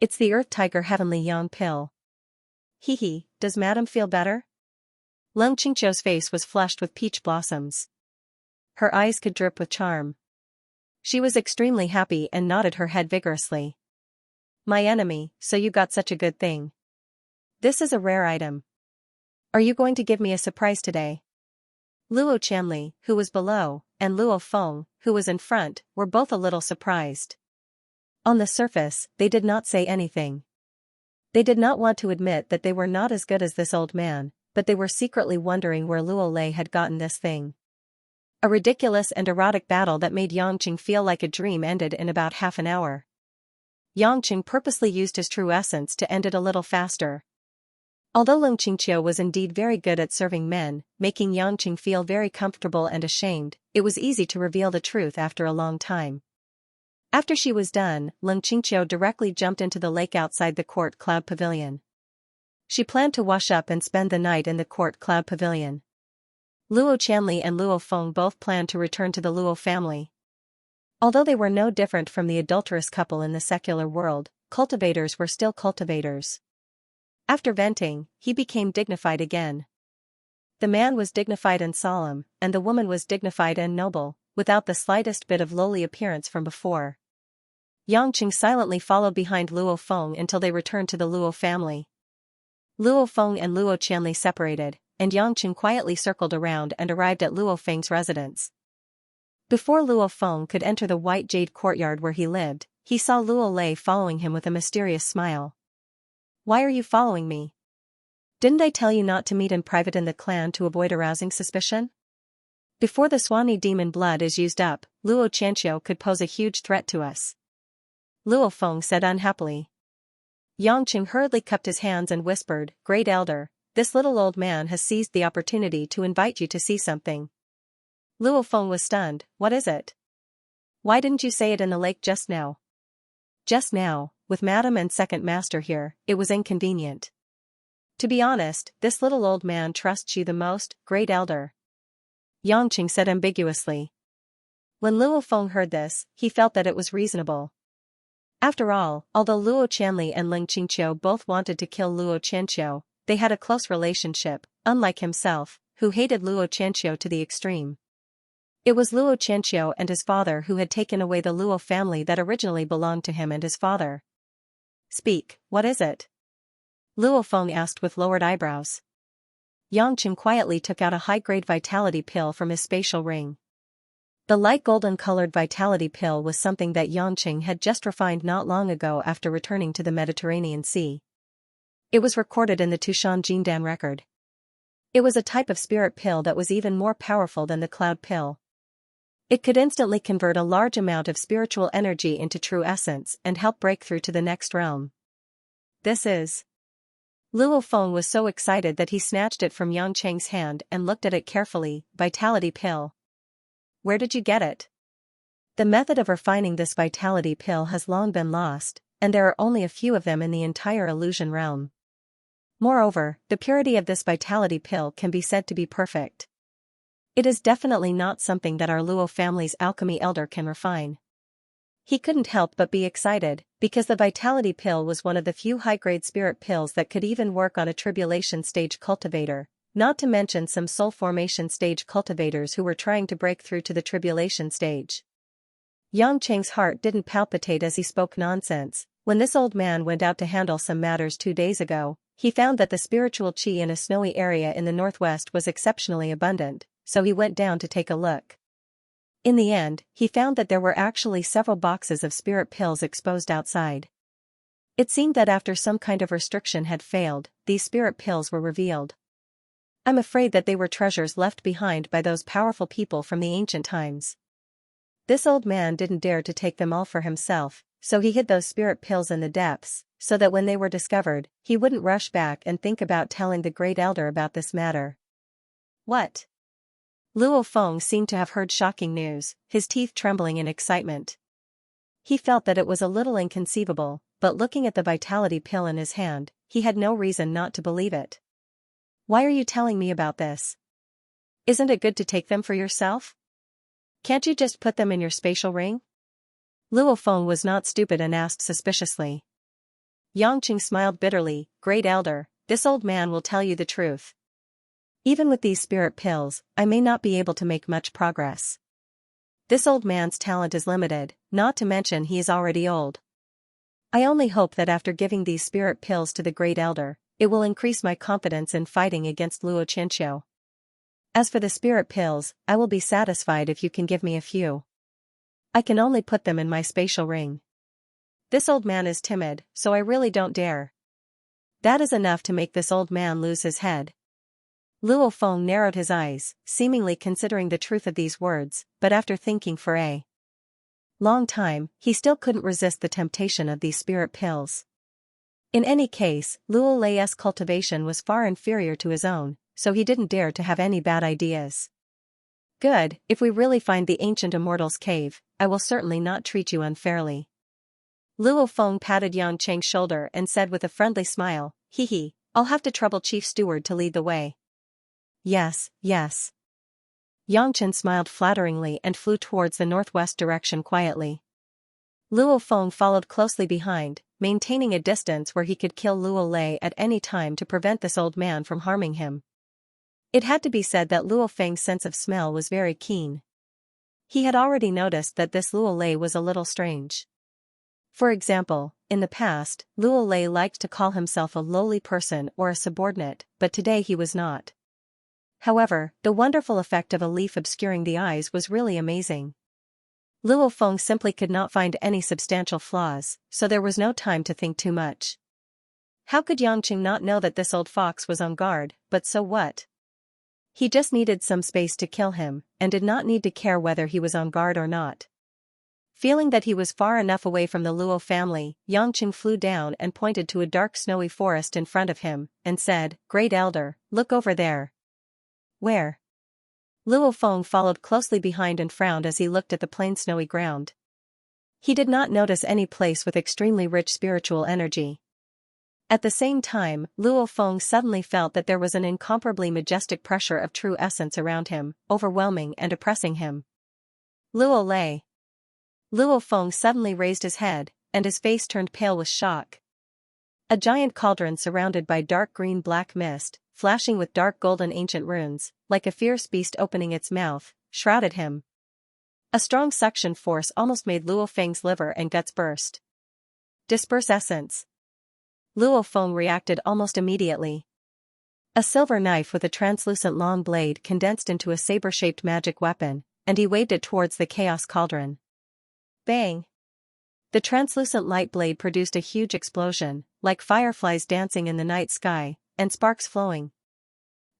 It's the Earth Tiger Heavenly Yang pill. Hee, does Madam feel better? Leng Qingqiu's face was flushed with peach blossoms. Her eyes could drip with charm. She was extremely happy and nodded her head vigorously. My enemy, so you got such a good thing. This is a rare item. Are you going to give me a surprise today? Luo Qianli, who was below, and Luo Feng, who was in front, were both a little surprised. On the surface, they did not say anything. They did not want to admit that they were not as good as this old man, but they were secretly wondering where Luo Lei had gotten this thing. A ridiculous and erotic battle that made Yangqing feel like a dream ended in about half an hour. Yangqing purposely used his true essence to end it a little faster. Although Lung Qingqiu was indeed very good at serving men, making Yangqing feel very comfortable and ashamed, it was easy to reveal the truth after a long time. After she was done, Lung Qingqiu directly jumped into the lake outside the court cloud pavilion. She planned to wash up and spend the night in the court cloud pavilion. Luo Qianli and Luo Feng both planned to return to the Luo family. Although they were no different from the adulterous couple in the secular world, cultivators were still cultivators. After venting, he became dignified again. The man was dignified and solemn, and the woman was dignified and noble, without the slightest bit of lowly appearance from before. Yangqing silently followed behind Luo Feng until they returned to the Luo family. Luo Feng and Luo Qianli separated, and Yangqing quietly circled around and arrived at Luo Feng's residence. Before Luo Feng could enter the white jade courtyard where he lived, he saw Luo Lei following him with a mysterious smile. "Why are you following me? Didn't I tell you not to meet in private in the clan to avoid arousing suspicion? Before the Swanee demon blood is used up, Luo Qianqiu could pose a huge threat to us," Luo Feng said unhappily. Yangqing hurriedly cupped his hands and whispered, "Great Elder, this little old man has seized the opportunity to invite you to see something." Luo Feng was stunned. "What is it? Why didn't you say it in the lake just now?" "Just now, with Madam and Second Master here, it was inconvenient. To be honest, this little old man trusts you the most, Great Elder," Yangqing said ambiguously. When Luo Feng heard this, he felt that it was reasonable. After all, although Luo Qianli and Lung Qingqiu both wanted to kill Luo Qianqiu, they had a close relationship, unlike himself, who hated Luo Qianqiu to the extreme. It was Luo Qianqiu and his father who had taken away the Luo family that originally belonged to him and his father. "Speak, what is it?" Luo Feng asked with lowered eyebrows. Yangqing quietly took out a high-grade vitality pill from his spatial ring. The light golden-colored vitality pill was something that Yangqing had just refined not long ago after returning to the Mediterranean Sea. It was recorded in the Tushan Jindan record. It was a type of spirit pill that was even more powerful than the cloud pill. It could instantly convert a large amount of spiritual energy into true essence and help break through to the next realm. "This is..." Luo Feng was so excited that he snatched it from Yangqing's hand and looked at it carefully. "Vitality pill. Where did you get it?" "The method of refining this vitality pill has long been lost, and there are only a few of them in the entire illusion realm. Moreover, the purity of this vitality pill can be said to be perfect. It is definitely not something that our Luo family's alchemy elder can refine." He couldn't help but be excited, because the vitality pill was one of the few high-grade spirit pills that could even work on a tribulation stage cultivator, not to mention some soul formation stage cultivators who were trying to break through to the tribulation stage. Yangqing's heart didn't palpitate as he spoke nonsense. When this old man went out to handle some matters 2 days ago, he found that the spiritual qi in a snowy area in the northwest was exceptionally abundant, so he went down to take a look. In the end, he found that there were actually several boxes of spirit pills exposed outside. It seemed that after some kind of restriction had failed, these spirit pills were revealed. "I'm afraid that they were treasures left behind by those powerful people from the ancient times. This old man didn't dare to take them all for himself, so he hid those spirit pills in the depths, so that when they were discovered, he wouldn't rush back and think about telling the great elder about this matter." "What?" Luo Feng seemed to have heard shocking news, his teeth trembling in excitement. He felt that it was a little inconceivable, but looking at the vitality pill in his hand, he had no reason not to believe it. "Why are you telling me about this? Isn't it good to take them for yourself? Can't you just put them in your spatial ring?" Luo Feng was not stupid and asked suspiciously. Yangqing smiled bitterly. "Great Elder, this old man will tell you the truth. Even with these spirit pills, I may not be able to make much progress. This old man's talent is limited, not to mention he is already old. I only hope that after giving these spirit pills to the great elder, it will increase my confidence in fighting against Luo Qianqiu." As for the spirit pills, I will be satisfied if you can give me a few. I can only put them in my spatial ring. This old man is timid, so I really don't dare. That is enough to make this old man lose his head. Luo Feng narrowed his eyes, seemingly considering the truth of these words, but after thinking for a long time, he still couldn't resist the temptation of these spirit pills. In any case, Luo Lei's cultivation was far inferior to his own, so he didn't dare to have any bad ideas. Good, if we really find the ancient immortal's cave, I will certainly not treat you unfairly. Luo Feng patted Yang Cheng's shoulder and said with a friendly smile, "Hee hee, I'll have to trouble Chief Steward to lead the way." "Yes, yes." Yang Chen smiled flatteringly and flew towards the northwest direction quietly. Luo Feng followed closely behind, maintaining a distance where he could kill Luo Lei at any time to prevent this old man from harming him. It had to be said that Luo Feng's sense of smell was very keen. He had already noticed that this Luo Lei was a little strange. For example, in the past, Luo Lei liked to call himself a lowly person or a subordinate, but today he was not. However, the wonderful effect of a leaf obscuring the eyes was really amazing. Luo Feng simply could not find any substantial flaws, so there was no time to think too much. How could Yang Qing not know that this old fox was on guard, but so what? He just needed some space to kill him, and did not need to care whether he was on guard or not. Feeling that he was far enough away from the Luo family, Yang Qing flew down and pointed to a dark snowy forest in front of him, and said, "Great Elder, look over there." "Where?" Luo Feng followed closely behind and frowned as he looked at the plain snowy ground. He did not notice any place with extremely rich spiritual energy. At the same time, Luo Feng suddenly felt that there was an incomparably majestic pressure of true essence around him, overwhelming and oppressing him. "Luo Lei." Luo Feng suddenly raised his head, and his face turned pale with shock. A giant cauldron surrounded by dark green-black mist, flashing with dark golden ancient runes, like a fierce beast opening its mouth, shrouded him. A strong suction force almost made Luo Feng's liver and guts burst. "Disperse essence." Luo Feng reacted almost immediately. A silver knife with a translucent long blade condensed into a saber-shaped magic weapon, and he waved it towards the chaos cauldron. Bang! The translucent light blade produced a huge explosion, like fireflies dancing in the night sky, and sparks flowing.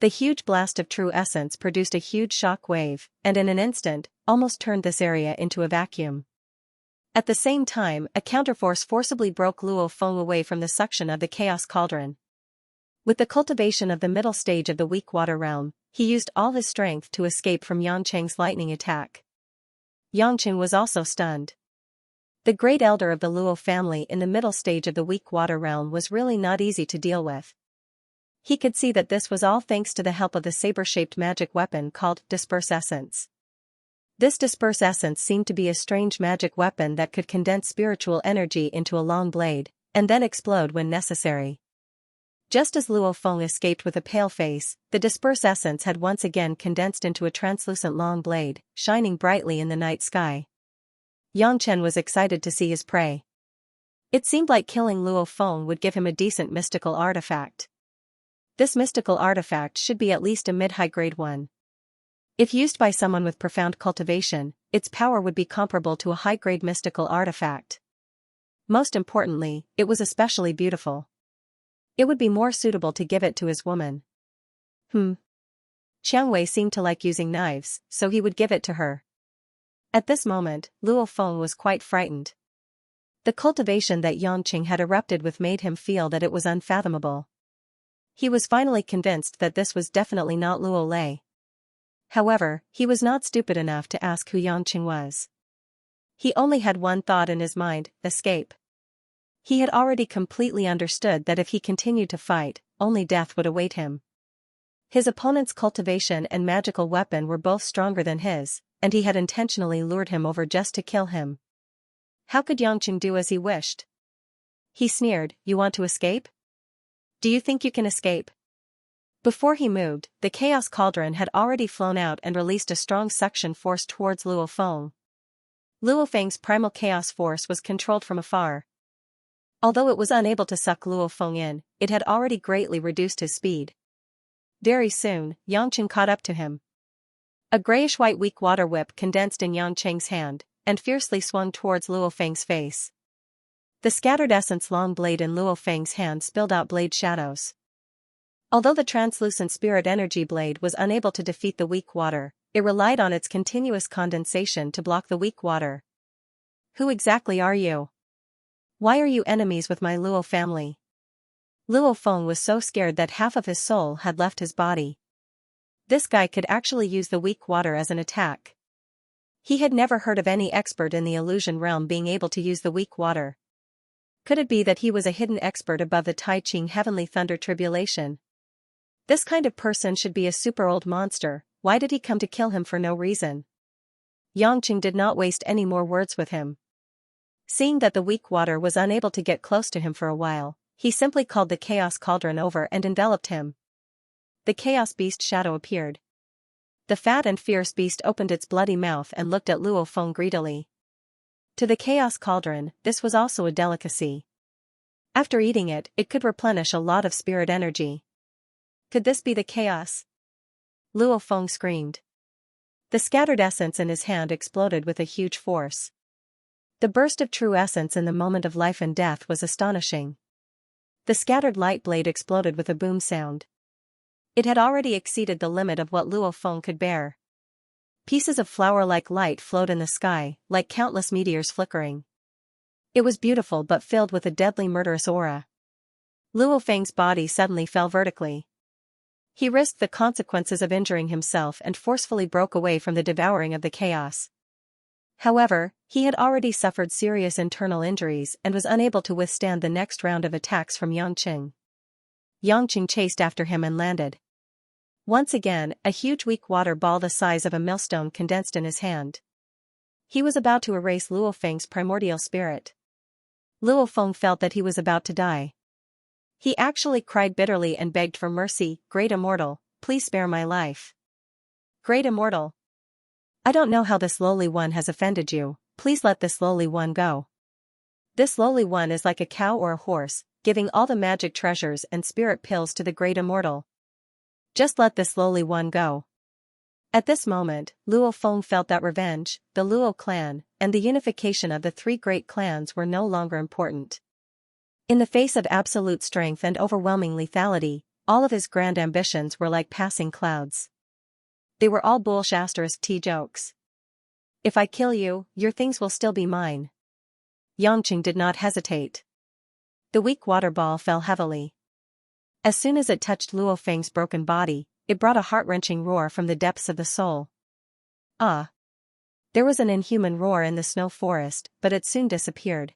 The huge blast of true essence produced a huge shock wave, and in an instant, almost turned this area into a vacuum. At the same time, a counterforce forcibly broke Luo Feng away from the suction of the chaos cauldron. With the cultivation of the middle stage of the weak water realm, he used all his strength to escape from Yang Cheng's lightning attack. Yang Cheng was also stunned. The great elder of the Luo family in the middle stage of the weak water realm was really not easy to deal with. He could see that this was all thanks to the help of the saber-shaped magic weapon called Disperse Essence. This Disperse Essence seemed to be a strange magic weapon that could condense spiritual energy into a long blade, and then explode when necessary. Just as Luo Feng escaped with a pale face, the Disperse Essence had once again condensed into a translucent long blade, shining brightly in the night sky. Yang Chen was excited to see his prey. It seemed like killing Luo Feng would give him a decent mystical artifact. This mystical artifact should be at least a mid-high grade one. If used by someone with profound cultivation, its power would be comparable to a high-grade mystical artifact. Most importantly, it was especially beautiful. It would be more suitable to give it to his woman. Chiang Wei seemed to like using knives, so he would give it to her. At this moment, Luo Feng was quite frightened. The cultivation that Yang Qing had erupted with made him feel that it was unfathomable. He was finally convinced that this was definitely not Luo Lei. However, he was not stupid enough to ask who Yang Qing was. He only had one thought in his mind: escape. He had already completely understood that if he continued to fight, only death would await him. His opponent's cultivation and magical weapon were both stronger than his, and he had intentionally lured him over just to kill him. How could Yang Qing do as he wished? He sneered, "You want to escape? Do you think you can escape?" Before he moved, the Chaos Cauldron had already flown out and released a strong suction force towards Luo Feng. Luo Feng's primal chaos force was controlled from afar. Although it was unable to suck Luo Feng in, it had already greatly reduced his speed. Very soon, Yang Qing caught up to him, A grayish-white weak water whip condensed in Xianxia's hand, and fiercely swung towards Luo Feng's face. The scattered essence long blade in Luo Feng's hand spilled out blade shadows. Although the translucent spirit energy blade was unable to defeat the weak water, it relied on its continuous condensation to block the weak water. Who exactly are you? Why are you enemies with my Luo family? Luo Feng was so scared that half of his soul had left his body. This guy could actually use the weak water as an attack. He had never heard of any expert in the illusion realm being able to use the weak water. Could it be that he was a hidden expert above the Tai Ching Heavenly Thunder Tribulation? This kind of person should be a super old monster. Why did he come to kill him for no reason? Yangqing did not waste any more words with him. Seeing that the weak water was unable to get close to him for a while, he simply called the Chaos Cauldron over and enveloped him. The Chaos Beast shadow appeared. The fat and fierce beast opened its bloody mouth and looked at Luo Feng greedily. To the Chaos Cauldron, this was also a delicacy. After eating it, it could replenish a lot of spirit energy. Could this be the chaos? Luo Feng screamed. The scattered essence in his hand exploded with a huge force. The burst of true essence in the moment of life and death was astonishing. The scattered light blade exploded with a boom sound. It had already exceeded the limit of what Luo Feng could bear. Pieces of flower-like light flowed in the sky, like countless meteors flickering. It was beautiful but filled with a deadly murderous aura. Luo Feng's body suddenly fell vertically. He risked the consequences of injuring himself and forcefully broke away from the devouring of the chaos. However, he had already suffered serious internal injuries and was unable to withstand the next round of attacks from Yangqing. Yangqing chased after him and landed. Once again, a huge weak water ball the size of a millstone condensed in his hand. He was about to erase Luo Feng's primordial spirit. Luo Feng felt that he was about to die. He actually cried bitterly and begged for mercy. Great Immortal, please spare my life. Great Immortal. I don't know how this lowly one has offended you, please let this lowly one go. This lowly one is like a cow or a horse, giving all the magic treasures and spirit pills to the Great Immortal. Just let this lowly one go. At this moment, Luo Feng felt that revenge, the Luo clan, and the unification of the three great clans were no longer important. In the face of absolute strength and overwhelming lethality, all of his grand ambitions were like passing clouds. They were all bullshit jokes. If I kill you, your things will still be mine. Yangqing did not hesitate. The weak water ball fell heavily. As soon as it touched Luo Feng's broken body, it brought a heart-wrenching roar from the depths of the soul. Ah! There was an inhuman roar in the snow forest, but it soon disappeared.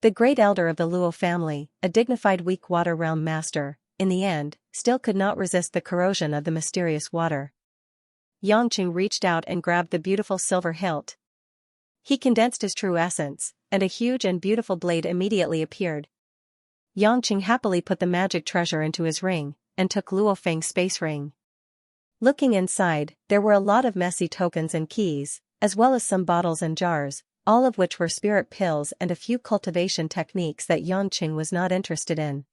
The great elder of the Luo family, a dignified weak water realm master, in the end, still could not resist the corrosion of the mysterious water. Yangqing reached out and grabbed the beautiful silver hilt. He condensed his true essence, and a huge and beautiful blade immediately appeared. Yangqing happily put the magic treasure into his ring, and took Luo Feng's space ring. Looking inside, there were a lot of messy tokens and keys, as well as some bottles and jars, all of which were spirit pills and a few cultivation techniques that Yangqing was not interested in.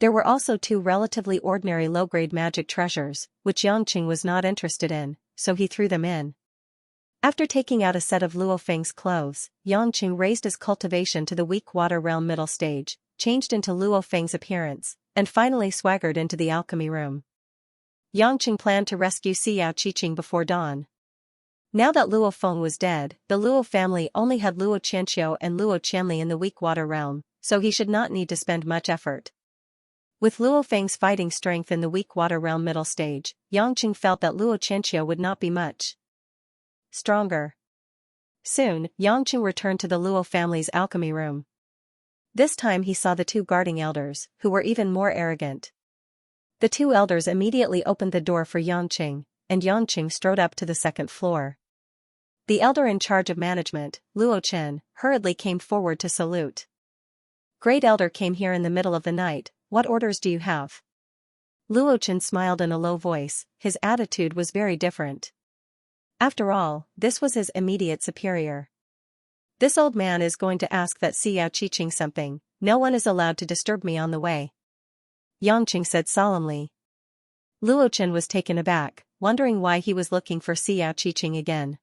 There were also two relatively ordinary low-grade magic treasures, which Yangqing was not interested in, so he threw them in. After taking out a set of Luo Feng's clothes, Yangqing raised his cultivation to the weak water realm middle stage, changed into Luo Feng's appearance, and finally swaggered into the alchemy room. Yangqing planned to rescue Xianxia before dawn. Now that Luo Feng was dead, the Luo family only had Luo Qianqiu and Luo Qianli in the weak water realm, so he should not need to spend much effort. With Luo Feng's fighting strength in the weak water realm middle stage, Yangqing felt that Luo Qianqiu would not be much stronger. Soon, Yangqing returned to the Luo family's alchemy room. This time he saw the two guarding elders, who were even more arrogant. The two elders immediately opened the door for Yangqing, and Yangqing strode up to the second floor. The elder in charge of management, Luo Chen, hurriedly came forward to salute. Great Elder came here in the middle of the night, what orders do you have? Luo Chen smiled in a low voice, his attitude was very different. After all, this was his immediate superior. This old man is going to ask that Xianxia something, no one is allowed to disturb me on the way. Yangqing said solemnly. Luo Chen was taken aback, wondering why he was looking for Xiao Qiqing again.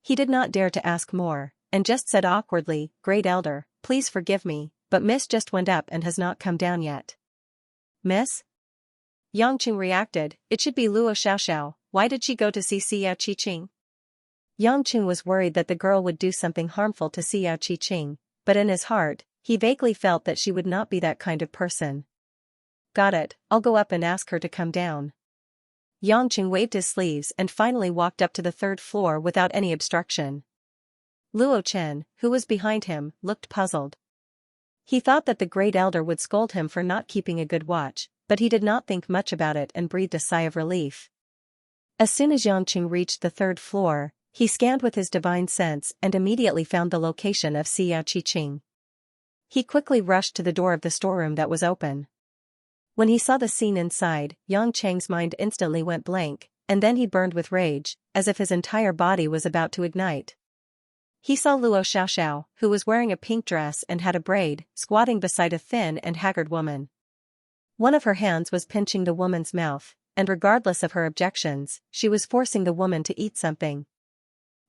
He did not dare to ask more, and just said awkwardly, "Great Elder, please forgive me, but Miss just went up and has not come down yet." "Miss?" Yangqing reacted, "It should be Luo Xiaoxiao, why did she go to see Xiao Qiqing?" Yangqing was worried that the girl would do something harmful to Xiao Qiqing, but in his heart, he vaguely felt that she would not be that kind of person. "Got it, I'll go up and ask her to come down." Yangqing waved his sleeves and finally walked up to the third floor without any obstruction. Luo Chen, who was behind him, looked puzzled. He thought that the great elder would scold him for not keeping a good watch, but he did not think much about it and breathed a sigh of relief. As soon as Yangqing reached the third floor, he scanned with his divine sense and immediately found the location of Xiao Qiqing. He quickly rushed to the door of the storeroom that was open. When he saw the scene inside, Yang Cheng's mind instantly went blank, and then he burned with rage, as if his entire body was about to ignite. He saw Luo Xiaoxiao, who was wearing a pink dress and had a braid, squatting beside a thin and haggard woman. One of her hands was pinching the woman's mouth, and regardless of her objections, she was forcing the woman to eat something.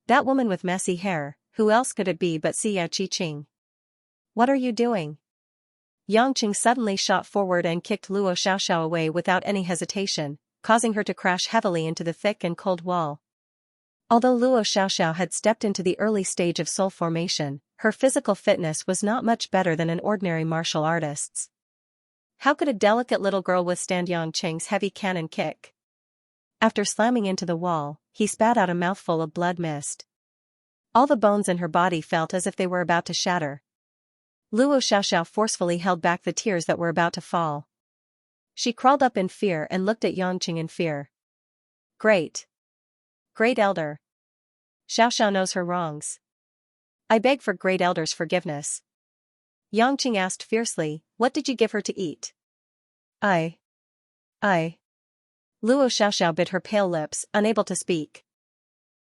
That woman with messy hair, who else could it be but Xiao Qiqing? "What are you doing?" Yangqing suddenly shot forward and kicked Luo Xiaoxiao away without any hesitation, causing her to crash heavily into the thick and cold wall. Although Luo Xiaoxiao had stepped into the early stage of soul formation, her physical fitness was not much better than an ordinary martial artist's. How could a delicate little girl withstand Yangqing's heavy cannon kick? After slamming into the wall, he spat out a mouthful of blood mist. All the bones in her body felt as if they were about to shatter. Luo Xiaoxiao forcefully held back the tears that were about to fall. She crawled up in fear and looked at Yangqing in fear. Great Elder. Xiaoxiao knows her wrongs. I beg for Great Elder's forgiveness." Yangqing asked fiercely, "What did you give her to eat?" I. Luo Xiaoxiao bit her pale lips, unable to speak.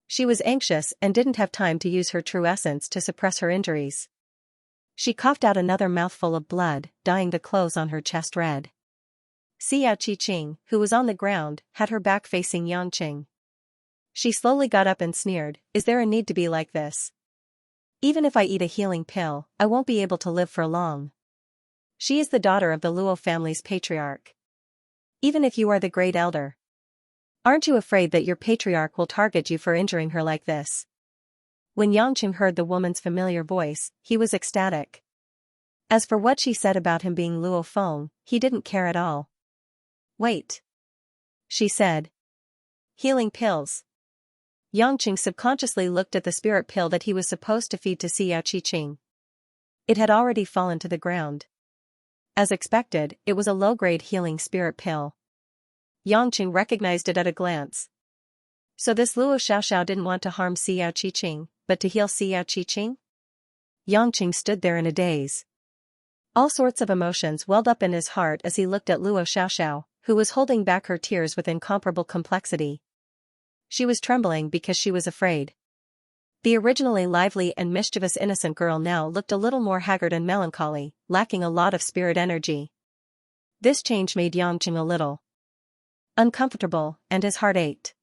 She was anxious and didn't have time to use her true essence to suppress her injuries. She coughed out another mouthful of blood, dyeing the clothes on her chest red. Xiao Qiqing, who was on the ground, had her back facing Yangqing. She slowly got up and sneered, "Is there a need to be like this? Even if I eat a healing pill, I won't be able to live for long. She is the daughter of the Luo family's patriarch. Even if you are the great elder, aren't you afraid that your patriarch will target you for injuring her like this?" When Yangqing heard the woman's familiar voice, he was ecstatic. As for what she said about him being Luo Feng, he didn't care at all. "Wait," she said. "Healing pills." Yangqing subconsciously looked at the spirit pill that he was supposed to feed to Xiao Qiqing. It had already fallen to the ground. As expected, it was a low-grade healing spirit pill. Yangqing recognized it at a glance. So this Luo Xiaoxiao didn't want to harm Xiao Qiqing, but to heal Xiao Qiqing? Yangqing stood there in a daze. All sorts of emotions welled up in his heart as he looked at Luo Xiaoxiao, who was holding back her tears with incomparable complexity. She was trembling because she was afraid. The originally lively and mischievous innocent girl now looked a little more haggard and melancholy, lacking a lot of spirit energy. This change made Yangqing a little uncomfortable, and his heart ached.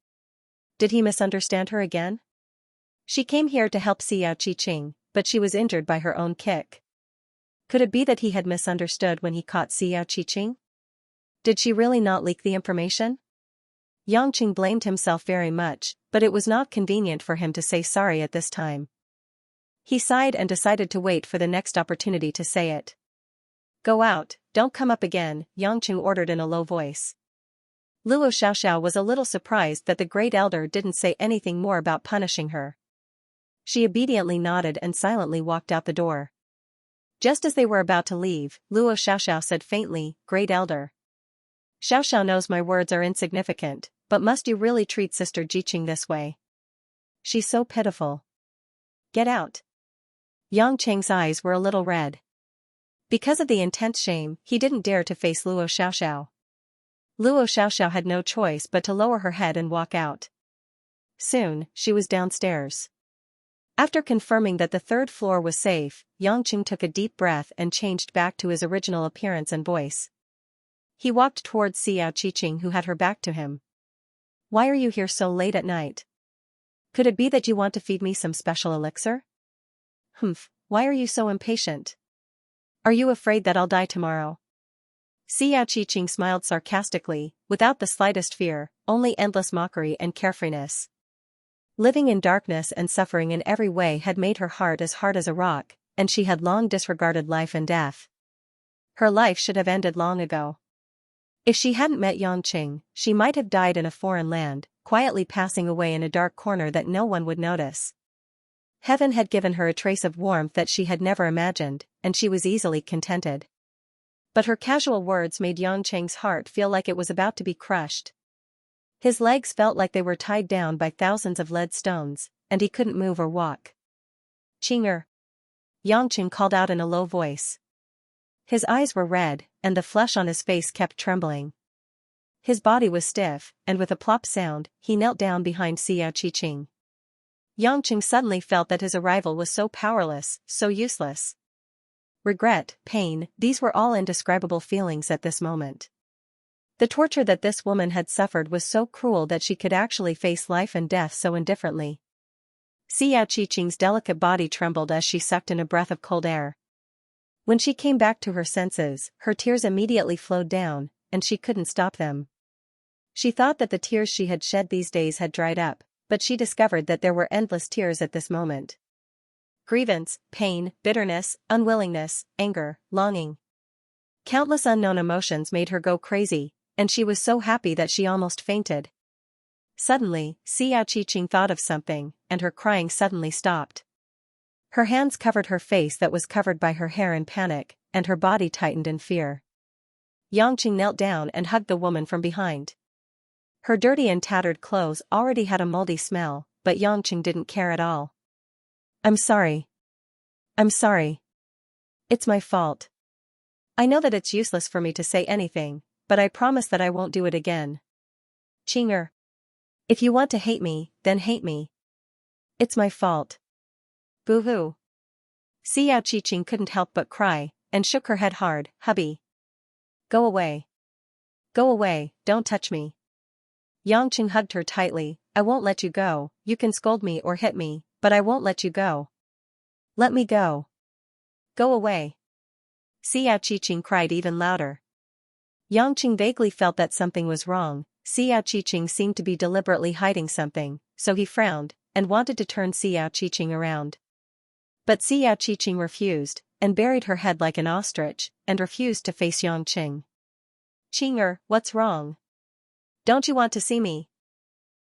Did he misunderstand her again? She came here to help Xiao Qiqing, but she was injured by her own kick. Could it be that he had misunderstood when he caught Xiao Qiqing? Did she really not leak the information? Yangqing blamed himself very much, but it was not convenient for him to say sorry at this time. He sighed and decided to wait for the next opportunity to say it. "Go out, don't come up again," Yangqing ordered in a low voice. Luo Xiaoxiao was a little surprised that the great elder didn't say anything more about punishing her. She obediently nodded and silently walked out the door. Just as they were about to leave, Luo Xiaoxiao said faintly, "Great elder. Xiaoxiao knows my words are insignificant, but must you really treat Sister Jiqing this way? She's so pitiful. Get out." Yangqing's eyes were a little red. Because of the intense shame, he didn't dare to face Luo Xiaoxiao. Luo Xiaoxiao had no choice but to lower her head and walk out. Soon, she was downstairs. After confirming that the third floor was safe, Yangqing took a deep breath and changed back to his original appearance and voice. He walked towards Xiao Qiqing, who had her back to him. Why are you here so late at night? Could it be that you want to feed me some special elixir? Humph, why are you so impatient? Are you afraid that I'll die tomorrow? Xiao Qiqing smiled sarcastically, without the slightest fear, only endless mockery and carefreeness. Living in darkness and suffering in every way had made her heart as hard as a rock, and she had long disregarded life and death. Her life should have ended long ago. If she hadn't met Yangqing, she might have died in a foreign land, quietly passing away in a dark corner that no one would notice. Heaven had given her a trace of warmth that she had never imagined, and she was easily contented. But her casual words made Yangqing's heart feel like it was about to be crushed. His legs felt like they were tied down by thousands of lead stones, and he couldn't move or walk. Qing'er! Yangqing called out in a low voice. His eyes were red, and the flesh on his face kept trembling. His body was stiff, and with a plop sound, he knelt down behind Xiao Qiqing. Yangqing suddenly felt that his arrival was so powerless, so useless. Regret, pain, these were all indescribable feelings at this moment. The torture that this woman had suffered was so cruel that she could actually face life and death so indifferently. Xiao Qiqing's delicate body trembled as she sucked in a breath of cold air. When she came back to her senses, her tears immediately flowed down, and she couldn't stop them. She thought that the tears she had shed these days had dried up, but she discovered that there were endless tears at this moment. Grievance, pain, bitterness, unwillingness, anger, longing. Countless unknown emotions made her go crazy, and she was so happy that she almost fainted. Suddenly, Xiao Qiqing thought of something, and her crying suddenly stopped. Her hands covered her face that was covered by her hair in panic, and her body tightened in fear. Yangqing knelt down and hugged the woman from behind. Her dirty and tattered clothes already had a moldy smell, but Yangqing didn't care at all. I'm sorry. I'm sorry. It's my fault. I know that it's useless for me to say anything, but I promise that I won't do it again. Qing'er. If you want to hate me, then hate me. It's my fault. Boo-hoo. Xiao Qiqing couldn't help but cry, and shook her head hard. Hubby. Go away. Go away, don't touch me. Yangqing hugged her tightly. I won't let you go, you can scold me or hit me, but I won't let you go. Let me go. Go away. Xiao Qiqing cried even louder. Yangqing vaguely felt that something was wrong. Xiao Qiqing seemed to be deliberately hiding something, so he frowned, and wanted to turn Xiao Qiqing around. But Xiao Qiqing refused, and buried her head like an ostrich, and refused to face Yangqing. Qing'er, what's wrong? Don't you want to see me?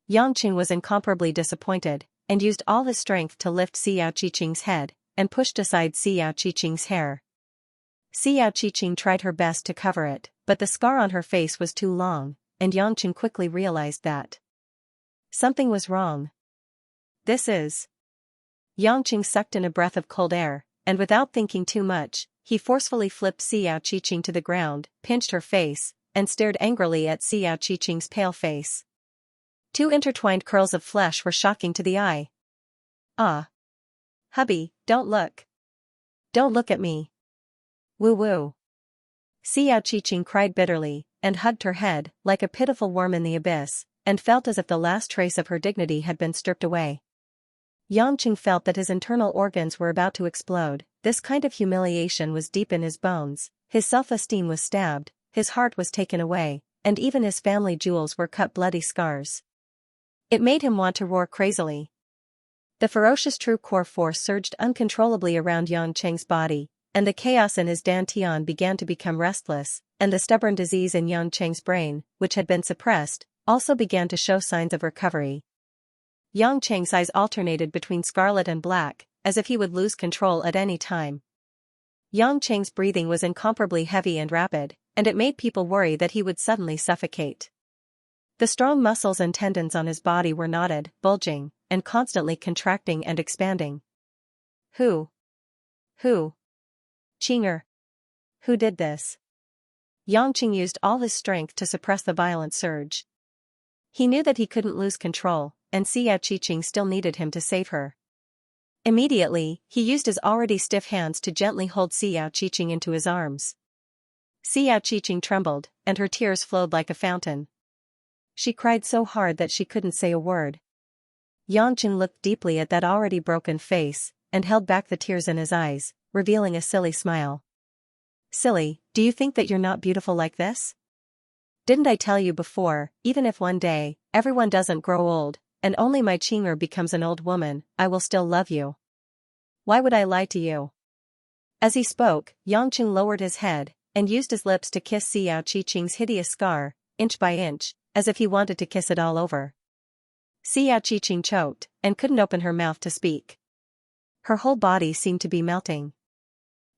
Yangqing was incomparably disappointed, and used all his strength to lift Xiao Qiqing's head, and pushed aside Xiao Qiqing's hair. Xiao Qiqing tried her best to cover it, but the scar on her face was too long, and Yangqing quickly realized that something was wrong. This is... Yangqing sucked in a breath of cold air, and without thinking too much, he forcefully flipped Xiao Qiqing to the ground, pinched her face, and stared angrily at Xiao Qiqing's pale face. Two intertwined curls of flesh were shocking to the eye. Ah! Hubby, don't look. Don't look at me. Woo-woo. Xiao Qiqing cried bitterly, and hugged her head, like a pitiful worm in the abyss, and felt as if the last trace of her dignity had been stripped away. Yangqing felt that his internal organs were about to explode. This kind of humiliation was deep in his bones, his self-esteem was stabbed, his heart was taken away, and even his family jewels were cut bloody scars. It made him want to roar crazily. The ferocious true core force surged uncontrollably around Yangqing's body, and the chaos in his dantian began to become restless, and the stubborn disease in Yangqing's brain, which had been suppressed, also began to show signs of recovery. Yangqing's eyes alternated between scarlet and black, as if he would lose control at any time. Yangqing's breathing was incomparably heavy and rapid, and it made people worry that he would suddenly suffocate. The strong muscles and tendons on his body were knotted, bulging, and constantly contracting and expanding. Who? Qing'er. Who did this? Yangqing used all his strength to suppress the violent surge. He knew that he couldn't lose control, and Xiao Qiqing still needed him to save her. Immediately, he used his already stiff hands to gently hold Xiao Qiqing into his arms. Xiao Qiqing trembled, and her tears flowed like a fountain. She cried so hard that she couldn't say a word. Xianxia looked deeply at that already broken face, and held back the tears in his eyes, revealing a silly smile. Silly, do you think that you're not beautiful like this? Didn't I tell you before, even if one day, everyone doesn't grow old, and only my Qing'er becomes an old woman, I will still love you. Why would I lie to you? As he spoke, Xianxia lowered his head, and used his lips to kiss Xiao Qiqing's hideous scar, inch by inch, as if he wanted to kiss it all over. Xiao Qiqing choked, and couldn't open her mouth to speak. Her whole body seemed to be melting.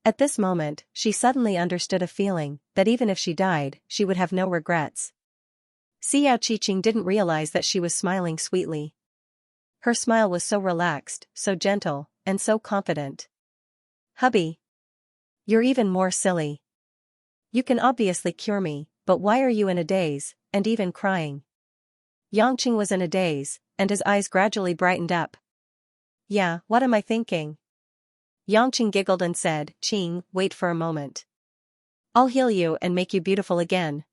At this moment, she suddenly understood a feeling, that even if she died, she would have no regrets. Xiao Qiqing didn't realize that she was smiling sweetly. Her smile was so relaxed, so gentle, and so confident. Hubby. You're even more silly. You can obviously cure me, but why are you in a daze, and even crying? Xianxia was in a daze, and his eyes gradually brightened up. Yeah, what am I thinking? Xianxia giggled and said, Qing, wait for a moment. I'll heal you and make you beautiful again.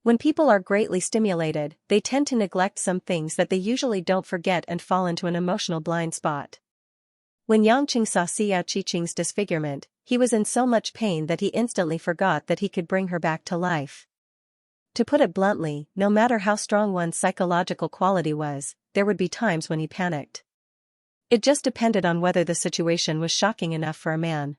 When people are greatly stimulated, they tend to neglect some things that they usually don't forget and fall into an emotional blind spot. When Xianxia saw Xiao Qiqing's disfigurement, he was in so much pain that he instantly forgot that he could bring her back to life. To put it bluntly, no matter how strong one's psychological quality was, there would be times when he panicked. It just depended on whether the situation was shocking enough for a man.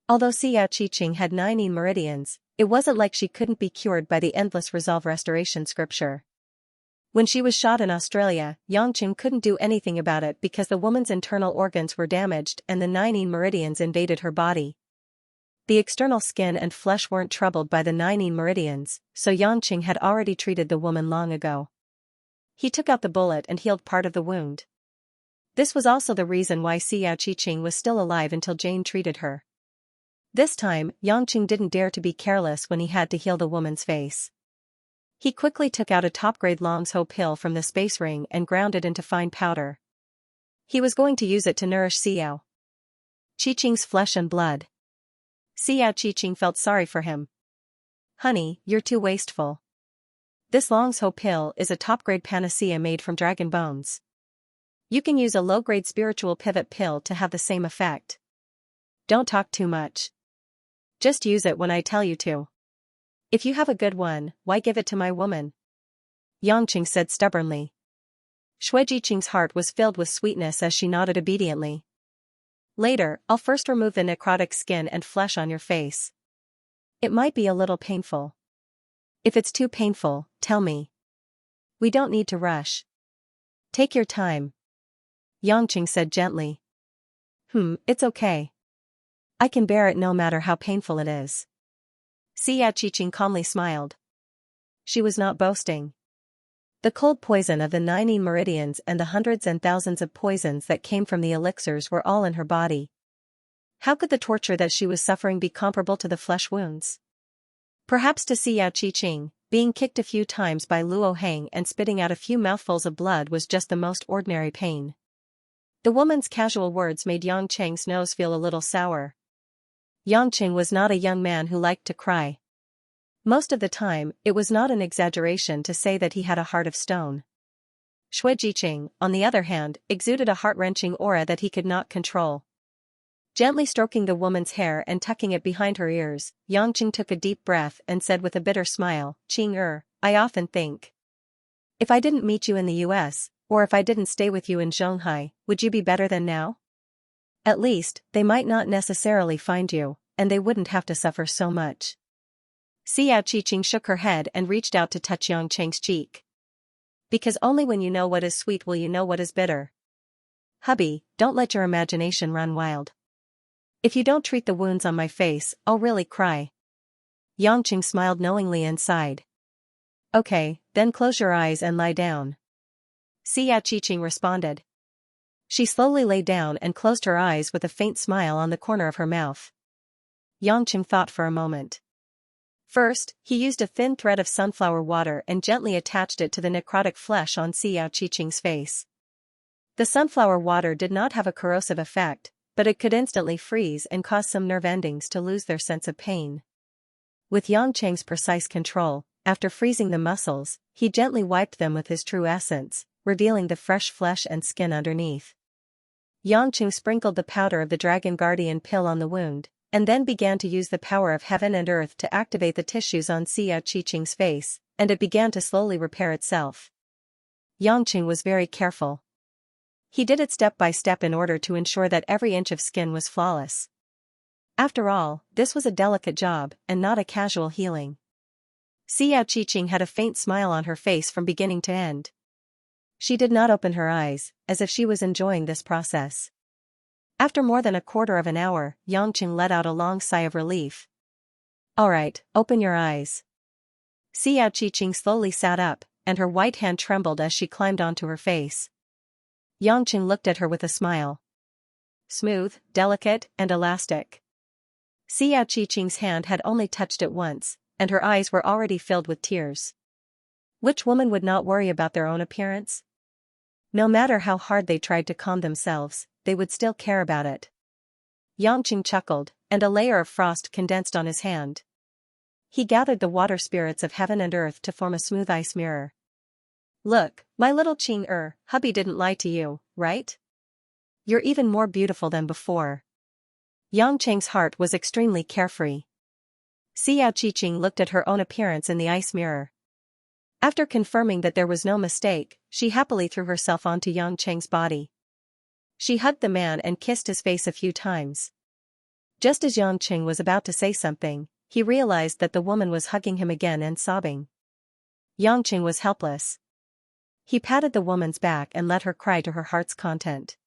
Although Xiao Qiqing had 9 meridians, it wasn't like she couldn't be cured by the endless resolve restoration scripture. When she was shot in Australia, Xianxia couldn't do anything about it because the woman's internal organs were damaged and the 9 meridians invaded her body. The external skin and flesh weren't troubled by the 9 meridians, so Xianxia had already treated the woman long ago. He took out the bullet and healed part of the wound. This was also the reason why Xiao Qiqing was still alive until Jane treated her. This time, Xianxia didn't dare to be careless when he had to heal the woman's face. He quickly took out a top-grade Longzhou pill from the space ring and ground it into fine powder. He was going to use it to nourish Xiao Qiqing's flesh and blood. Xiao Qiqing felt sorry for him. Honey, you're too wasteful. This Longzhou pill is a top-grade panacea made from dragon bones. You can use a low-grade spiritual pivot pill to have the same effect. Don't talk too much. Just use it when I tell you to. If you have a good one, why give it to my woman? Xianxia said stubbornly. Shui Jiqing's heart was filled with sweetness as she nodded obediently. Later, I'll first remove the necrotic skin and flesh on your face. It might be a little painful. If it's too painful, tell me. We don't need to rush. Take your time. Xianxia said gently. It's okay. I can bear it no matter how painful it is. Xiao Qiqing calmly smiled. She was not boasting. The cold poison of the 9 meridians and the hundreds and thousands of poisons that came from the elixirs were all in her body. How could the torture that she was suffering be comparable to the flesh wounds? Perhaps to Xiao Qiqing, being kicked a few times by Luo Heng and spitting out a few mouthfuls of blood was just the most ordinary pain. The woman's casual words made Xianxia's nose feel a little sour. Xianxia was not a young man who liked to cry. Most of the time, it was not an exaggeration to say that he had a heart of stone. Shui Jiqing, on the other hand, exuded a heart-wrenching aura that he could not control. Gently stroking the woman's hair and tucking it behind her ears, Xianxia took a deep breath and said with a bitter smile, Qing, I often think. If I didn't meet you in the US, or if I didn't stay with you in Zhonghai, would you be better than now? At least, they might not necessarily find you, and they wouldn't have to suffer so much. Xiao Qiqing shook her head and reached out to touch Xianxia's cheek. Because only when you know what is sweet will you know what is bitter. Hubby, don't let your imagination run wild. If you don't treat the wounds on my face, I'll really cry. Xianxia smiled knowingly and sighed. Okay, then close your eyes and lie down. Xiao Qiqing responded. She slowly lay down and closed her eyes with a faint smile on the corner of her mouth. Xianxia thought for a moment. First, he used a thin thread of sunflower water and gently attached it to the necrotic flesh on Xiao Qiqing's face. The sunflower water did not have a corrosive effect, but it could instantly freeze and cause some nerve endings to lose their sense of pain. With Xianxia's precise control, after freezing the muscles, he gently wiped them with his true essence, revealing the fresh flesh and skin underneath. Xianxia sprinkled the powder of the Dragon Guardian pill on the wound, and then began to use the power of heaven and earth to activate the tissues on Xiaoqiqing's face, and it began to slowly repair itself. Xianxia was very careful. He did it step by step in order to ensure that every inch of skin was flawless. After all, this was a delicate job, and not a casual healing. Xiaoqiqing had a faint smile on her face from beginning to end. She did not open her eyes, as if she was enjoying this process. After more than a quarter of an hour, Xianxia let out a long sigh of relief. "All right, open your eyes." Xiaoqiqing slowly sat up, and her white hand trembled as she climbed onto her face. Xianxia looked at her with a smile. Smooth, delicate, and elastic. Xiaoqiqing's hand had only touched it once, and her eyes were already filled with tears. Which woman would not worry about their own appearance? No matter how hard they tried to calm themselves, they would still care about it. Xianxia chuckled, and a layer of frost condensed on his hand. He gathered the water spirits of heaven and earth to form a smooth ice mirror. "Look, my little Qing hubby didn't lie to you, right? You're even more beautiful than before." Xianxia's heart was extremely carefree. Xiaoqiqing looked at her own appearance in the ice mirror. After confirming that there was no mistake, she happily threw herself onto Xianxia's body. She hugged the man and kissed his face a few times. Just as Xianxia was about to say something, he realized that the woman was hugging him again and sobbing. Xianxia was helpless. He patted the woman's back and let her cry to her heart's content.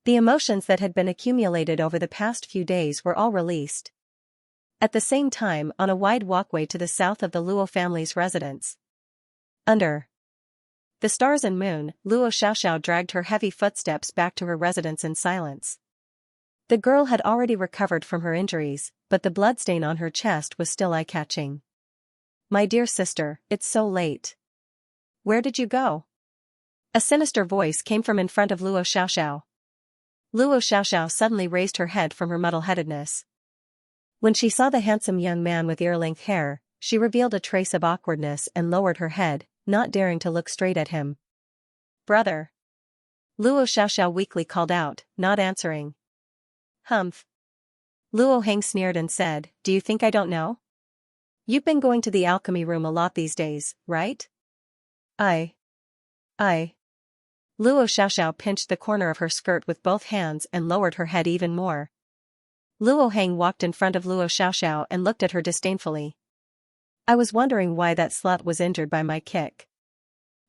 The emotions that had been accumulated over the past few days were all released. At the same time, on a wide walkway to the south of the Luo family's residence. Under the stars and moon, Luo Xiaoxiao dragged her heavy footsteps back to her residence in silence. The girl had already recovered from her injuries, but the bloodstain on her chest was still eye-catching. "My dear sister, it's so late. Where did you go?" A sinister voice came from in front of Luo Xiaoxiao. Luo Xiaoxiao suddenly raised her head from her muddle-headedness. When she saw the handsome young man with ear-length hair, she revealed a trace of awkwardness and lowered her head, not daring to look straight at him. "Brother." Luo Xiaoxiao weakly called out, not answering. "Humph." Luo Heng sneered and said, "Do you think I don't know? You've been going to the alchemy room a lot these days, right?" I. Luo Xiaoxiao pinched the corner of her skirt with both hands and lowered her head even more. Luo Heng walked in front of Luo Xiaoxiao and looked at her disdainfully. "I was wondering why that slut was injured by my kick.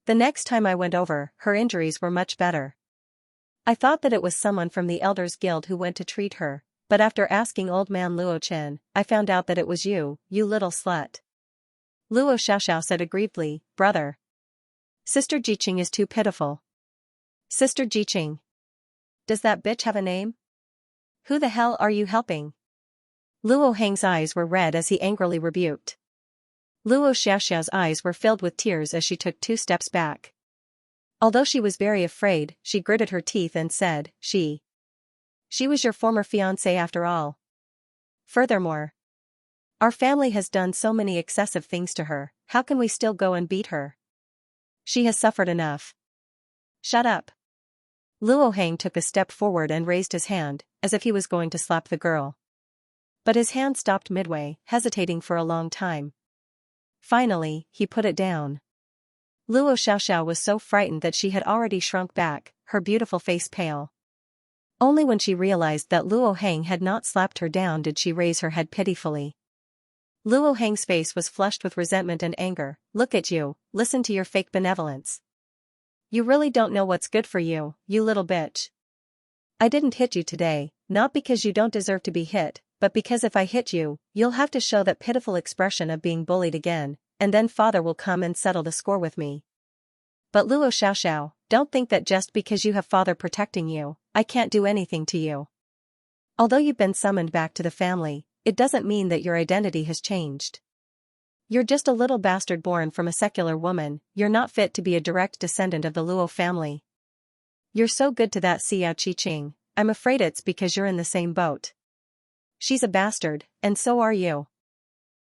The next time I went over, her injuries were much better. I thought that it was someone from the Elders Guild who went to treat her, but after asking old man Luo Chen, I found out that it was you, you little slut." Luo Xiaoxiao said aggrievedly, "Brother. Sister Jiqing is too pitiful." "Sister Jiqing. Does that bitch have a name? Who the hell are you helping?" Luo Heng's eyes were red as he angrily rebuked. Luo Xiaoxiao's eyes were filled with tears as she took 2 steps back. Although she was very afraid, she gritted her teeth and said, She was your former fiancé after all. Furthermore, our family has done so many excessive things to her, how can we still go and beat her? She has suffered enough." "Shut up." Luo Heng took a step forward and raised his hand, as if he was going to slap the girl. But his hand stopped midway, hesitating for a long time. Finally, he put it down. Luo Xiaoxiao was so frightened that she had already shrunk back, her beautiful face pale. Only when she realized that Luo Heng had not slapped her down did she raise her head pitifully. Luo Heng's face was flushed with resentment and anger. "Look at you, listen to your fake benevolence. You really don't know what's good for you, you little bitch. I didn't hit you today, not because you don't deserve to be hit, but because if I hit you, you'll have to show that pitiful expression of being bullied again, and then father will come and settle the score with me. But Luo Xiaoxiao, don't think that just because you have father protecting you, I can't do anything to you. Although you've been summoned back to the family, it doesn't mean that your identity has changed. You're just a little bastard born from a secular woman, you're not fit to be a direct descendant of the Luo family. You're so good to that Xiaoqiqing, I'm afraid it's because you're in the same boat. She's a bastard, and so are you.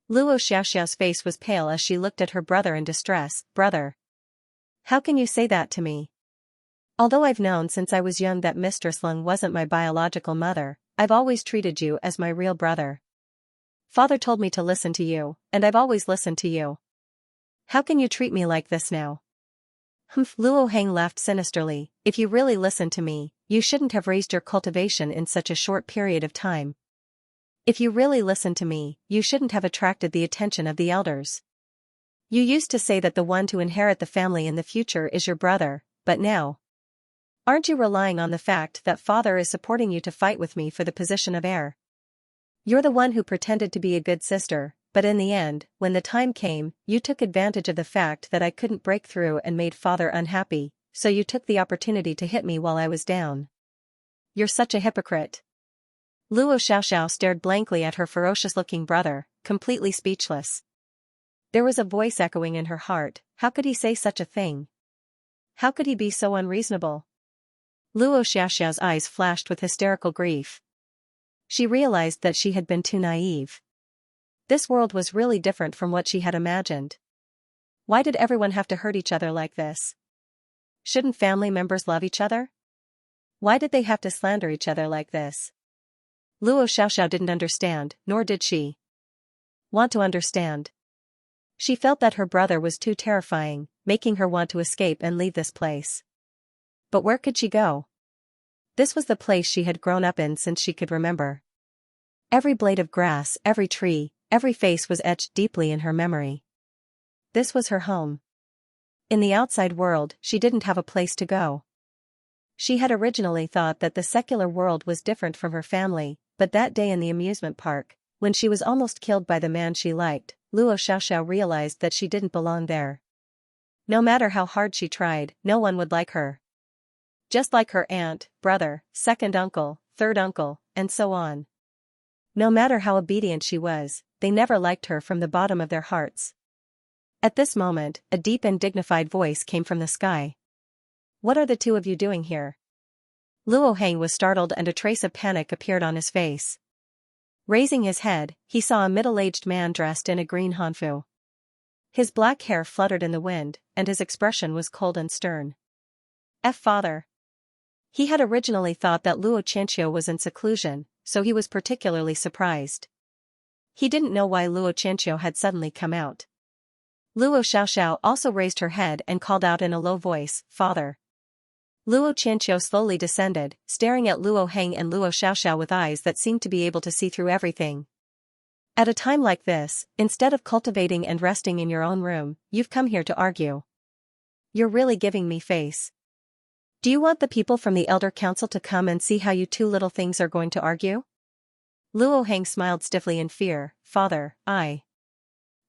Luo Xiaoxiao's face was pale as she looked at her brother in distress. Brother. How can you say that to me? Although I've known since I was young that Mistress Lung wasn't my biological mother, I've always treated you as my real brother. Father told me to listen to you, and I've always listened to you. How can you treat me like this now? Humph. Luo Heng laughed sinisterly. If you really listened to me, you shouldn't have raised your cultivation in such a short period of time. If you really listened to me, you shouldn't have attracted the attention of the elders. You used to say that the one to inherit the family in the future is your brother, but now, aren't you relying on the fact that father is supporting you to fight with me for the position of heir? You're the one who pretended to be a good sister, but in the end, when the time came, you took advantage of the fact that I couldn't break through and made father unhappy, so you took the opportunity to hit me while I was down. You're such a hypocrite. Luo Xiaoxiao stared blankly at her ferocious-looking brother, completely speechless. There was a voice echoing in her heart. How could he say such a thing? How could he be so unreasonable? Luo Xiaoxiao's eyes flashed with hysterical grief. She realized that she had been too naive. This world was really different from what she had imagined. Why did everyone have to hurt each other like this? Shouldn't family members love each other? Why did they have to slander each other like this? Luo Xiaoxiao didn't understand, nor did she want to understand. She felt that her brother was too terrifying, making her want to escape and leave this place. But where could she go? This was the place she had grown up in since she could remember. Every blade of grass, every tree, every face was etched deeply in her memory. This was her home. In the outside world, she didn't have a place to go. She had originally thought that the secular world was different from her family, but that day in the amusement park, when she was almost killed by the man she liked, Luo Xiaoxiao realized that she didn't belong there. No matter how hard she tried, no one would like her. Just like her aunt, brother, second uncle, third uncle, and so on. No matter how obedient she was, they never liked her from the bottom of their hearts. At this moment, a deep and dignified voice came from the sky. What are the two of you doing here? Luo Heng was startled and a trace of panic appeared on his face. Raising his head, he saw a middle-aged man dressed in a green hanfu. His black hair fluttered in the wind, and his expression was cold and stern. Father. He had originally thought that Luo Xianxia was in seclusion, so he was particularly surprised. He didn't know why Luo Xianxia had suddenly come out. Luo Xiaoxiao also raised her head and called out in a low voice, Father. Luo Qianqiu slowly descended, staring at Luo Heng and Luo Xiaoxiao with eyes that seemed to be able to see through everything. At a time like this, instead of cultivating and resting in your own room, you've come here to argue. You're really giving me face. Do you want the people from the Elder Council to come and see how you two little things are going to argue? Luo Heng smiled stiffly in fear. Father, I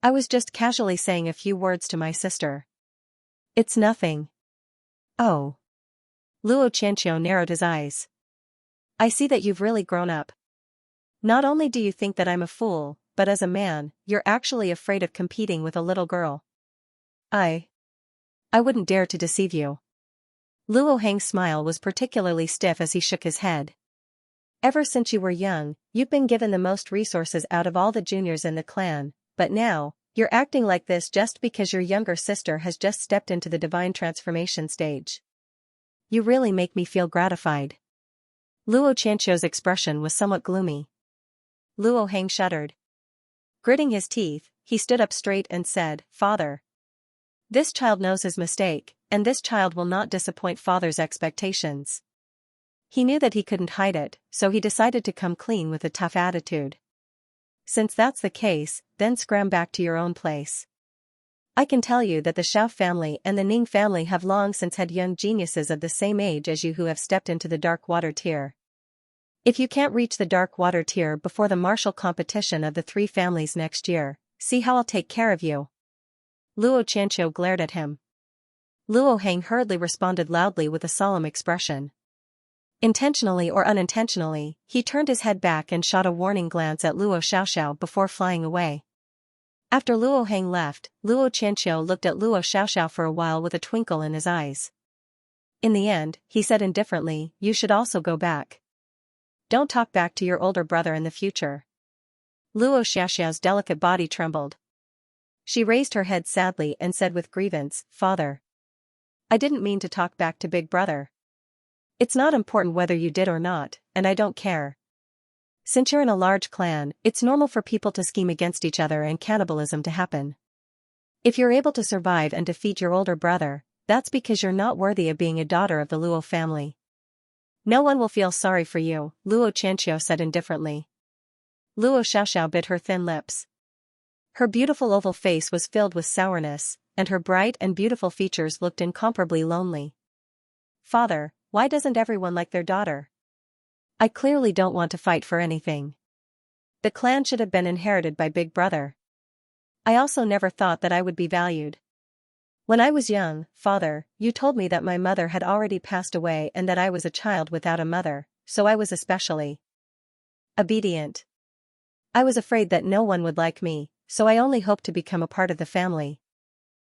was just casually saying a few words to my sister. It's nothing. Oh. Luo Qianqiu narrowed his eyes. I see that you've really grown up. Not only do you think that I'm a fool, but as a man, you're actually afraid of competing with a little girl. I wouldn't dare to deceive you. Luo Heng's smile was particularly stiff as he shook his head. Ever since you were young, you've been given the most resources out of all the juniors in the clan, but now, you're acting like this just because your younger sister has just stepped into the divine transformation stage. You really make me feel gratified. Luo Qianqiu's expression was somewhat gloomy. Luo Heng shuddered. Gritting his teeth, he stood up straight and said, Father. This child knows his mistake, and this child will not disappoint father's expectations. He knew that he couldn't hide it, so he decided to come clean with a tough attitude. Since that's the case, then scram back to your own place. I can tell you that the Xiao family and the Ning family have long since had young geniuses of the same age as you who have stepped into the dark water tier. If you can't reach the dark water tier before the martial competition of the three families next year, see how I'll take care of you. Luo Qianqiu glared at him. Luo Heng hurriedly responded loudly with a solemn expression. Intentionally or unintentionally, he turned his head back and shot a warning glance at Luo Xiaoxiao before flying away. After Luo Heng left, Luo Qianqiu looked at Luo Xiaoxiao for a while with a twinkle in his eyes. In the end, he said indifferently, you should also go back. Don't talk back to your older brother in the future. Luo Xiaoxiao's delicate body trembled. She raised her head sadly and said with grievance, "Father, I didn't mean to talk back to Big Brother. It's not important whether you did or not, and I don't care. Since you're in a large clan, it's normal for people to scheme against each other and cannibalism to happen. If you're able to survive and defeat your older brother, that's because you're not worthy of being a daughter of the Luo family. No one will feel sorry for you," Luo Xianxia said indifferently. Luo Xiaoxiao bit her thin lips. Her beautiful oval face was filled with sourness, and her bright and beautiful features looked incomparably lonely. "Father, why doesn't everyone like their daughter? I clearly don't want to fight for anything. The clan should have been inherited by Big Brother. I also never thought that I would be valued. When I was young, Father, you told me that my mother had already passed away and that I was a child without a mother, so I was especially obedient. I was afraid that no one would like me, so I only hoped to become a part of the family.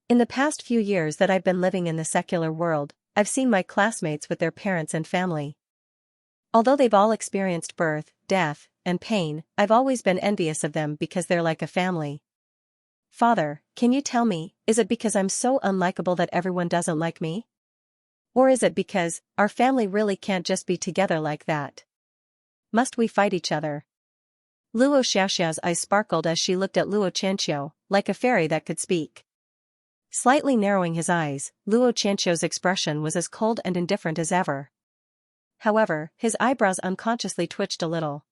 In the past few years that I've been living in the secular world, I've seen my classmates with their parents and family. Although they've all experienced birth, death, and pain, I've always been envious of them because they're like a family. Father, can you tell me, is it because I'm so unlikable that everyone doesn't like me? Or is it because our family really can't just be together like that? Must we fight each other?" Luo Xiaoxiao's eyes sparkled as she looked at Luo Qianqiu, like a fairy that could speak. Slightly narrowing his eyes, Luo Qianqiu's expression was as cold and indifferent as ever. However, his eyebrows unconsciously twitched a little.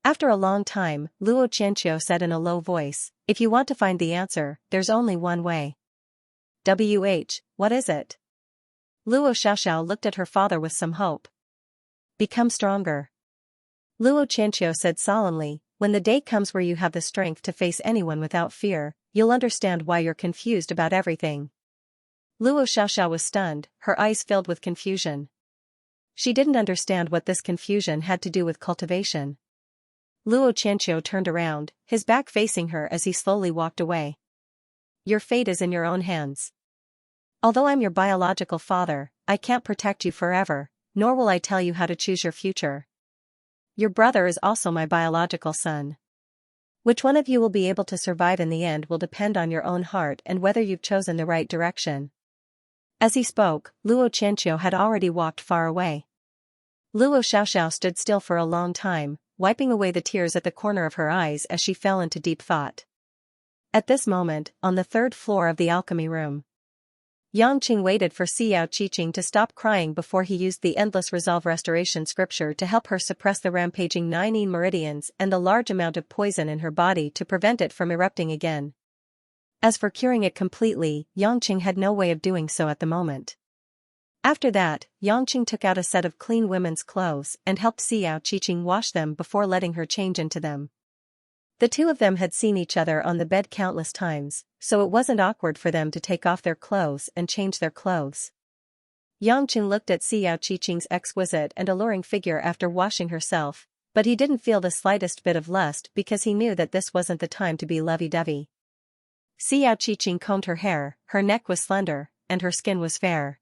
After a long time, Luo Qianqiu said in a low voice, "If you want to find the answer, there's only one way." What is it? Luo Xiaoxiao looked at her father with some hope. "Become stronger." Luo Qianqiu said solemnly, "When the day comes where you have the strength to face anyone without fear, you'll understand why you're confused about everything." Luo Xiaoxiao was stunned, her eyes filled with confusion. She didn't understand what this confusion had to do with cultivation. Luo Qianqiu turned around, his back facing her as he slowly walked away. "Your fate is in your own hands. Although I'm your biological father, I can't protect you forever, nor will I tell you how to choose your future. Your brother is also my biological son. Which one of you will be able to survive in the end will depend on your own heart and whether you've chosen the right direction." As he spoke, Luo Qianqiu had already walked far away. Luo Xiaoxiao stood still for a long time, wiping away the tears at the corner of her eyes as she fell into deep thought. At this moment, on the third floor of the alchemy room, Yangqing waited for Xiao Qiqing to stop crying before he used the Endless Resolve Restoration scripture to help her suppress the rampaging 9 meridians and the large amount of poison in her body to prevent it from erupting again. As for curing it completely, Yangqing had no way of doing so at the moment. After that, Yangqing took out a set of clean women's clothes and helped Xiao Qiqing wash them before letting her change into them. The two of them had seen each other on the bed countless times, so it wasn't awkward for them to take off their clothes and change their clothes. Yangqing looked at Xiao Qiqing's exquisite and alluring figure after washing herself, but he didn't feel the slightest bit of lust because he knew that this wasn't the time to be lovey-dovey. Xiao Qiqing combed her hair, her neck was slender, and her skin was fair.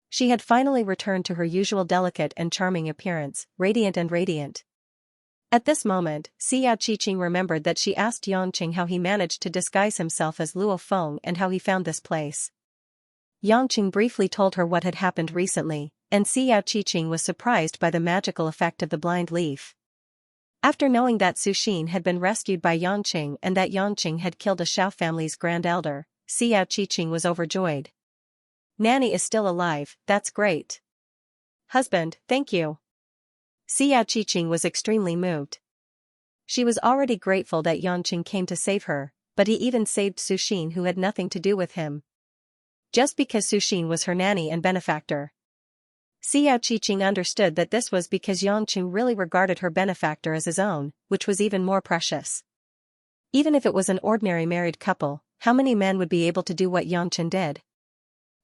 She had finally returned to her usual delicate and charming appearance, radiant and radiant. At this moment, Xiao Qiqing remembered that she asked Yangqing how he managed to disguise himself as Luo Feng and how he found this place. Yangqing briefly told her what had happened recently, and Xiao Qiqing was surprised by the magical effect of the blind leaf. After knowing that Su Xin had been rescued by Yangqing and that Yangqing had killed a Shao family's grand elder, Xiao Qiqing was overjoyed. "Nanny is still alive, that's great. Husband, thank you." Xiao Qiqing was extremely moved. She was already grateful that Yangqing came to save her, but he even saved Su Xin who had nothing to do with him. Just because Su Xin was her nanny and benefactor. Xiao Qiqing understood that this was because Yangqing really regarded her benefactor as his own, which was even more precious. Even if it was an ordinary married couple, how many men would be able to do what Yangqing did?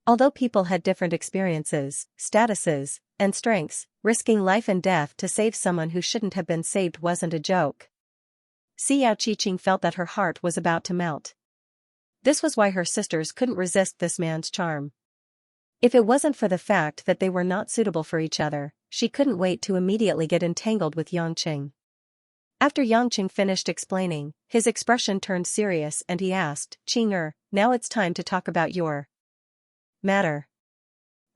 Although people had different experiences, statuses, and strengths, risking life and death to save someone who shouldn't have been saved wasn't a joke. Xiao Qiqing felt that her heart was about to melt. This was why her sisters couldn't resist this man's charm. If it wasn't for the fact that they were not suitable for each other, she couldn't wait to immediately get entangled with Yangqing. After Yangqing finished explaining, his expression turned serious and he asked, "Qing'er, now it's time to talk about your matter.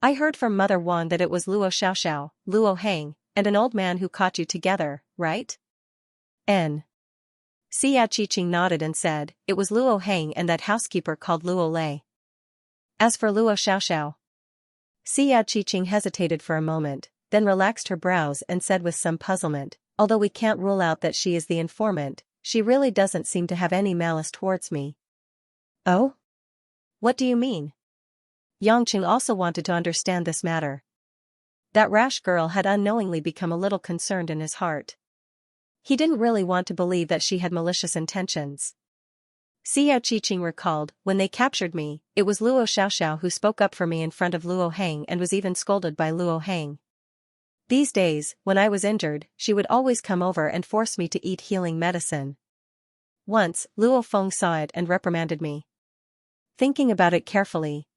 I heard from Mother Wang that it was Luo Xiaoxiao, Luo Hang, and an old man who caught you together, right?" N. Xia Qiqing nodded and said, "It was Luo Hang and that housekeeper called Luo Lei." As for Luo Xiaoxiao, Xia Qiqing hesitated for a moment, then relaxed her brows and said with some puzzlement, "Although we can't rule out that she is the informant, she really doesn't seem to have any malice towards me." "Oh? What do you mean?" Yangqing also wanted to understand this matter. That rash girl had unknowingly become a little concerned in his heart. He didn't really want to believe that she had malicious intentions. Xiao Qiqing recalled, "When they captured me, it was Luo Xiaoxiao who spoke up for me in front of Luo Hang and was even scolded by Luo Hang. These days, when I was injured, she would always come over and force me to eat healing medicine. Once, Luo Feng saw it and reprimanded me. Thinking about it carefully,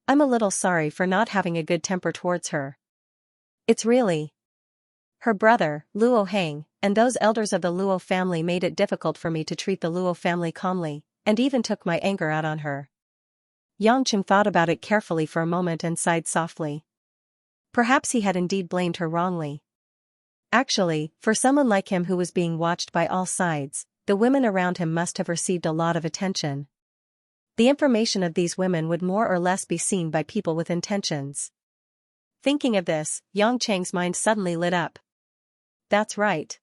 I'm a little sorry for not having a good temper towards her. It's really her brother, Luo Hang, and those elders of the Luo family made it difficult for me to treat the Luo family calmly, and even took my anger out on her." Yangqing thought about it carefully for a moment and sighed softly. Perhaps he had indeed blamed her wrongly. Actually, for someone like him who was being watched by all sides, the women around him must have received a lot of attention. The information of these women would more or less be seen by people with intentions. Thinking of this, Yangqing's mind suddenly lit up. That's right.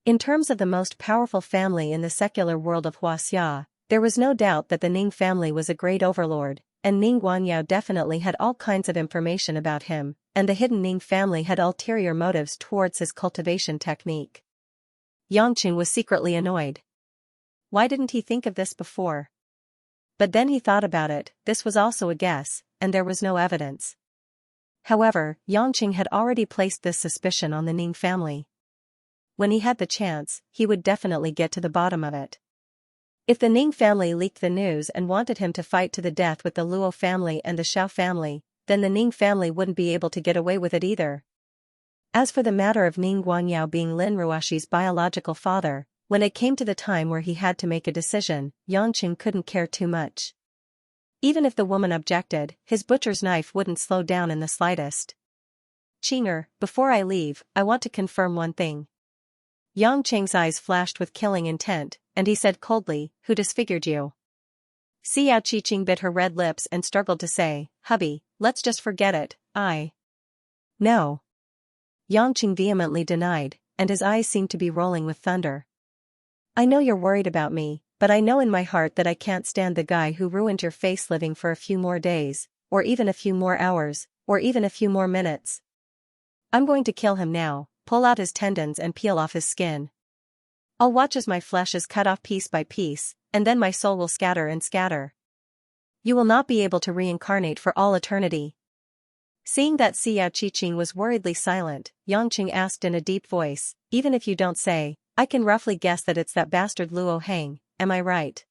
In terms of the most powerful family in the secular world of Huaxia, there was no doubt that the Ning family was a great overlord, and Ning Guanyao definitely had all kinds of information about him, and the hidden Ning family had ulterior motives towards his cultivation technique. Yangqing was secretly annoyed. Why didn't he think of this before? But then he thought about it, this was also a guess, and there was no evidence. However, Yangqing had already placed this suspicion on the Ning family. When he had the chance, he would definitely get to the bottom of it. If the Ning family leaked the news and wanted him to fight to the death with the Luo family and the Xiao family, then the Ning family wouldn't be able to get away with it either. As for the matter of Ning Guanyao being Lin Ruoxi's biological father, when it came to the time where he had to make a decision, Yangqing couldn't care too much. Even if the woman objected, his butcher's knife wouldn't slow down in the slightest. "Qing'er, before I leave, I want to confirm one thing." Yangqing's eyes flashed with killing intent, and he said coldly, "Who disfigured you?" Xiao Qiqing bit her red lips and struggled to say, "Hubby, let's just forget it, No." Yangqing vehemently denied, and his eyes seemed to be rolling with thunder. "I know you're worried about me, but I know in my heart that I can't stand the guy who ruined your face living for a few more days, or even a few more hours, or even a few more minutes. I'm going to kill him now, pull out his tendons and peel off his skin. I'll watch as my flesh is cut off piece by piece, and then my soul will scatter and scatter. You will not be able to reincarnate for all eternity." Seeing that Xiao Qiqing was worriedly silent, Yangqing asked in a deep voice, "Even if you don't say, I can roughly guess that it's that bastard Luo Hang, am I right?"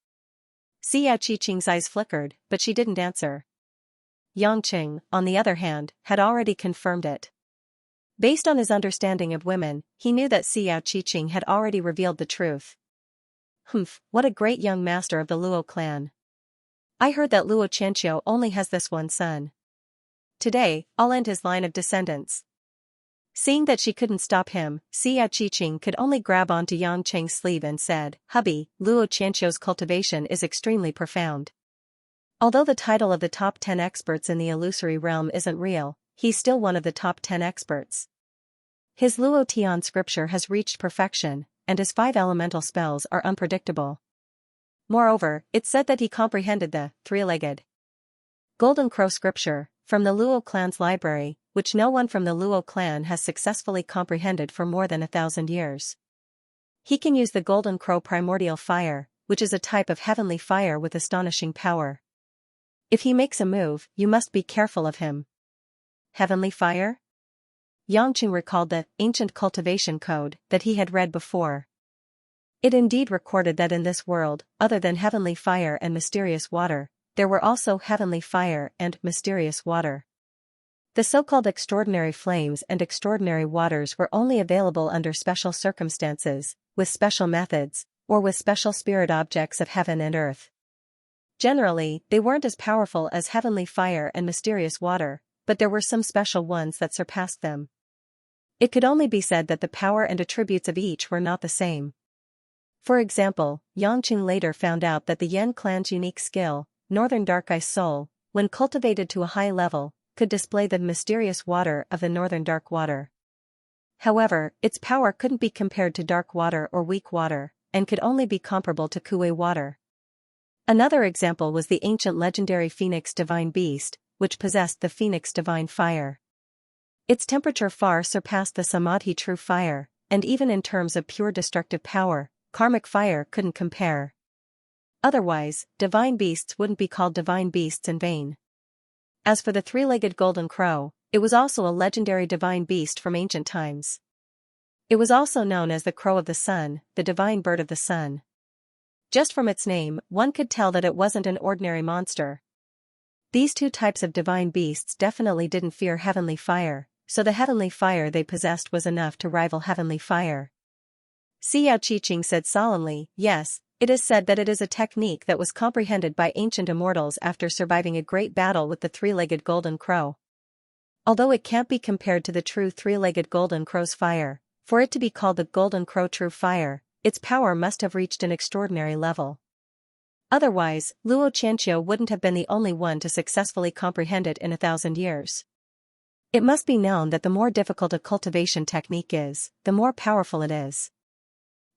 Xiao Qiqing's eyes flickered, but she didn't answer. Yangqing, on the other hand, had already confirmed it. Based on his understanding of women, he knew that Xiao Qiqing had already revealed the truth. "Humph, what a great young master of the Luo clan. I heard that Luo Qianxia only has this one son. Today, I'll end his line of descendants." Seeing that she couldn't stop him, Xiao Qiqing could only grab onto Yangqing's sleeve and said, "Hubby, Luo Qianxia's cultivation is extremely profound. Although the title of the top 10 experts in the illusory realm isn't real, he's still one of the top 10 experts. His Luo Tian scripture has reached perfection, and his 5 elemental spells are unpredictable. Moreover, it's said that he comprehended the three-legged Golden Crow scripture from the Luo clan's library, which no one from the Luo clan has successfully comprehended for more than 1,000 years. He can use the Golden Crow primordial fire, which is a type of heavenly fire with astonishing power. If he makes a move, you must be careful of him." Heavenly fire? Yangqing recalled the ancient cultivation code that he had read before. It indeed recorded that in this world, other than heavenly fire and mysterious water, there were also heavenly fire and mysterious water. The so-called extraordinary flames and extraordinary waters were only available under special circumstances, with special methods, or with special spirit objects of heaven and earth. Generally, they weren't as powerful as heavenly fire and mysterious water, but there were some special ones that surpassed them. It could only be said that the power and attributes of each were not the same. For example, Xianxia later found out that the Yen clan's unique skill, Northern Dark Ice Soul, when cultivated to a high level, could display the mysterious water of the Northern Dark Water. However, its power couldn't be compared to dark water or weak water, and could only be comparable to Kuei water. Another example was the ancient legendary Phoenix Divine Beast, which possessed the Phoenix Divine Fire. Its temperature far surpassed the Samadhi True Fire, and even in terms of pure destructive power, karmic fire couldn't compare. Otherwise, divine beasts wouldn't be called divine beasts in vain. As for the three-legged golden crow, it was also a legendary divine beast from ancient times. It was also known as the crow of the sun, the divine bird of the sun. Just from its name, one could tell that it wasn't an ordinary monster. These two types of divine beasts definitely didn't fear heavenly fire, so the heavenly fire they possessed was enough to rival heavenly fire. Xianxia said solemnly, "Yes, it is said that it is a technique that was comprehended by ancient immortals after surviving a great battle with the three-legged golden crow. Although it can't be compared to the true three-legged golden crow's fire, for it to be called the golden crow true fire, its power must have reached an extraordinary level. Otherwise, Xianxia wouldn't have been the only one to successfully comprehend it in 1,000 years. It must be known that the more difficult a cultivation technique is, the more powerful it is.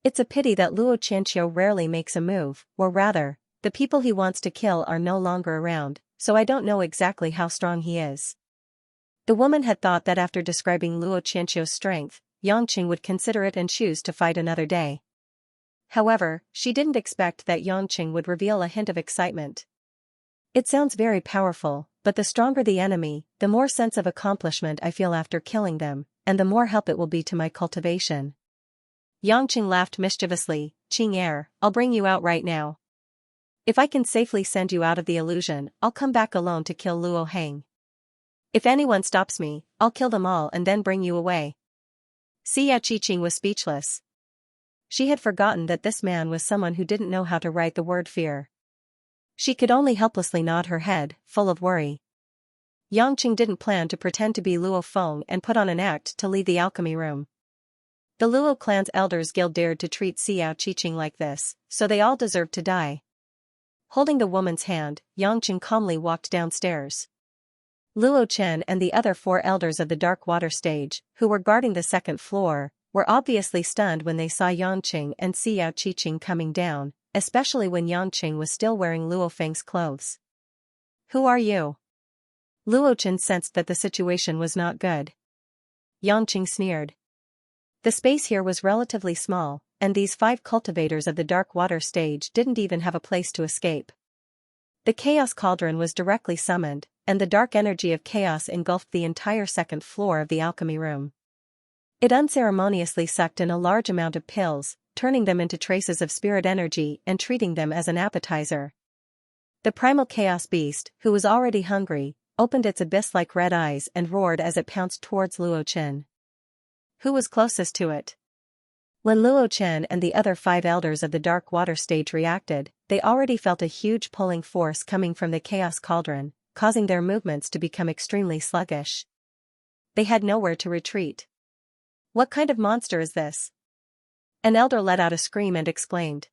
It's a pity that Xianxia rarely makes a move, or rather, the people he wants to kill are no longer around, so I don't know exactly how strong he is." The woman had thought that after describing Xianxia's strength, Xianxia would consider it and choose to fight another day. However, she didn't expect that Xianxia would reveal a hint of excitement. "It sounds very powerful, but the stronger the enemy, the more sense of accomplishment I feel after killing them, and the more help it will be to my cultivation." Xianxia laughed mischievously, "Qing I'll bring you out right now. If I can safely send you out of the illusion, I'll come back alone to kill Luo Heng. If anyone stops me, I'll kill them all and then bring you away." Xianxia was speechless. She had forgotten that this man was someone who didn't know how to write the word fear. She could only helplessly nod her head, full of worry. Xianxia didn't plan to pretend to be Luo Feng and put on an act to leave the alchemy room. The Luo clan's elders guild dared to treat Xianxia like this, so they all deserved to die. Holding the woman's hand, Xianxia calmly walked downstairs. Luo Chen and the other 4 elders of the Dark Water Stage, who were guarding the second floor, were obviously stunned when they saw Xianxia and Xianxia coming down, especially when Xianxia was still wearing Luo Feng's clothes. "Who are you?" Luo Chen sensed that the situation was not good. Xianxia sneered. The space here was relatively small, and these 5 cultivators of the Dark Water Stage didn't even have a place to escape. The Chaos Cauldron was directly summoned, and the dark energy of chaos engulfed the entire second floor of the alchemy room. It unceremoniously sucked in a large amount of pills, turning them into traces of spirit energy and treating them as an appetizer. The primal chaos beast, who was already hungry, opened its abyss-like red eyes and roared as it pounced towards Luo Chen. Who was closest to it? When Luo Chen and the other 5 elders of the Dark Water Stage reacted, they already felt a huge pulling force coming from the Chaos Cauldron, causing their movements to become extremely sluggish. They had nowhere to retreat. "What kind of monster is this?" An elder let out a scream and exclaimed.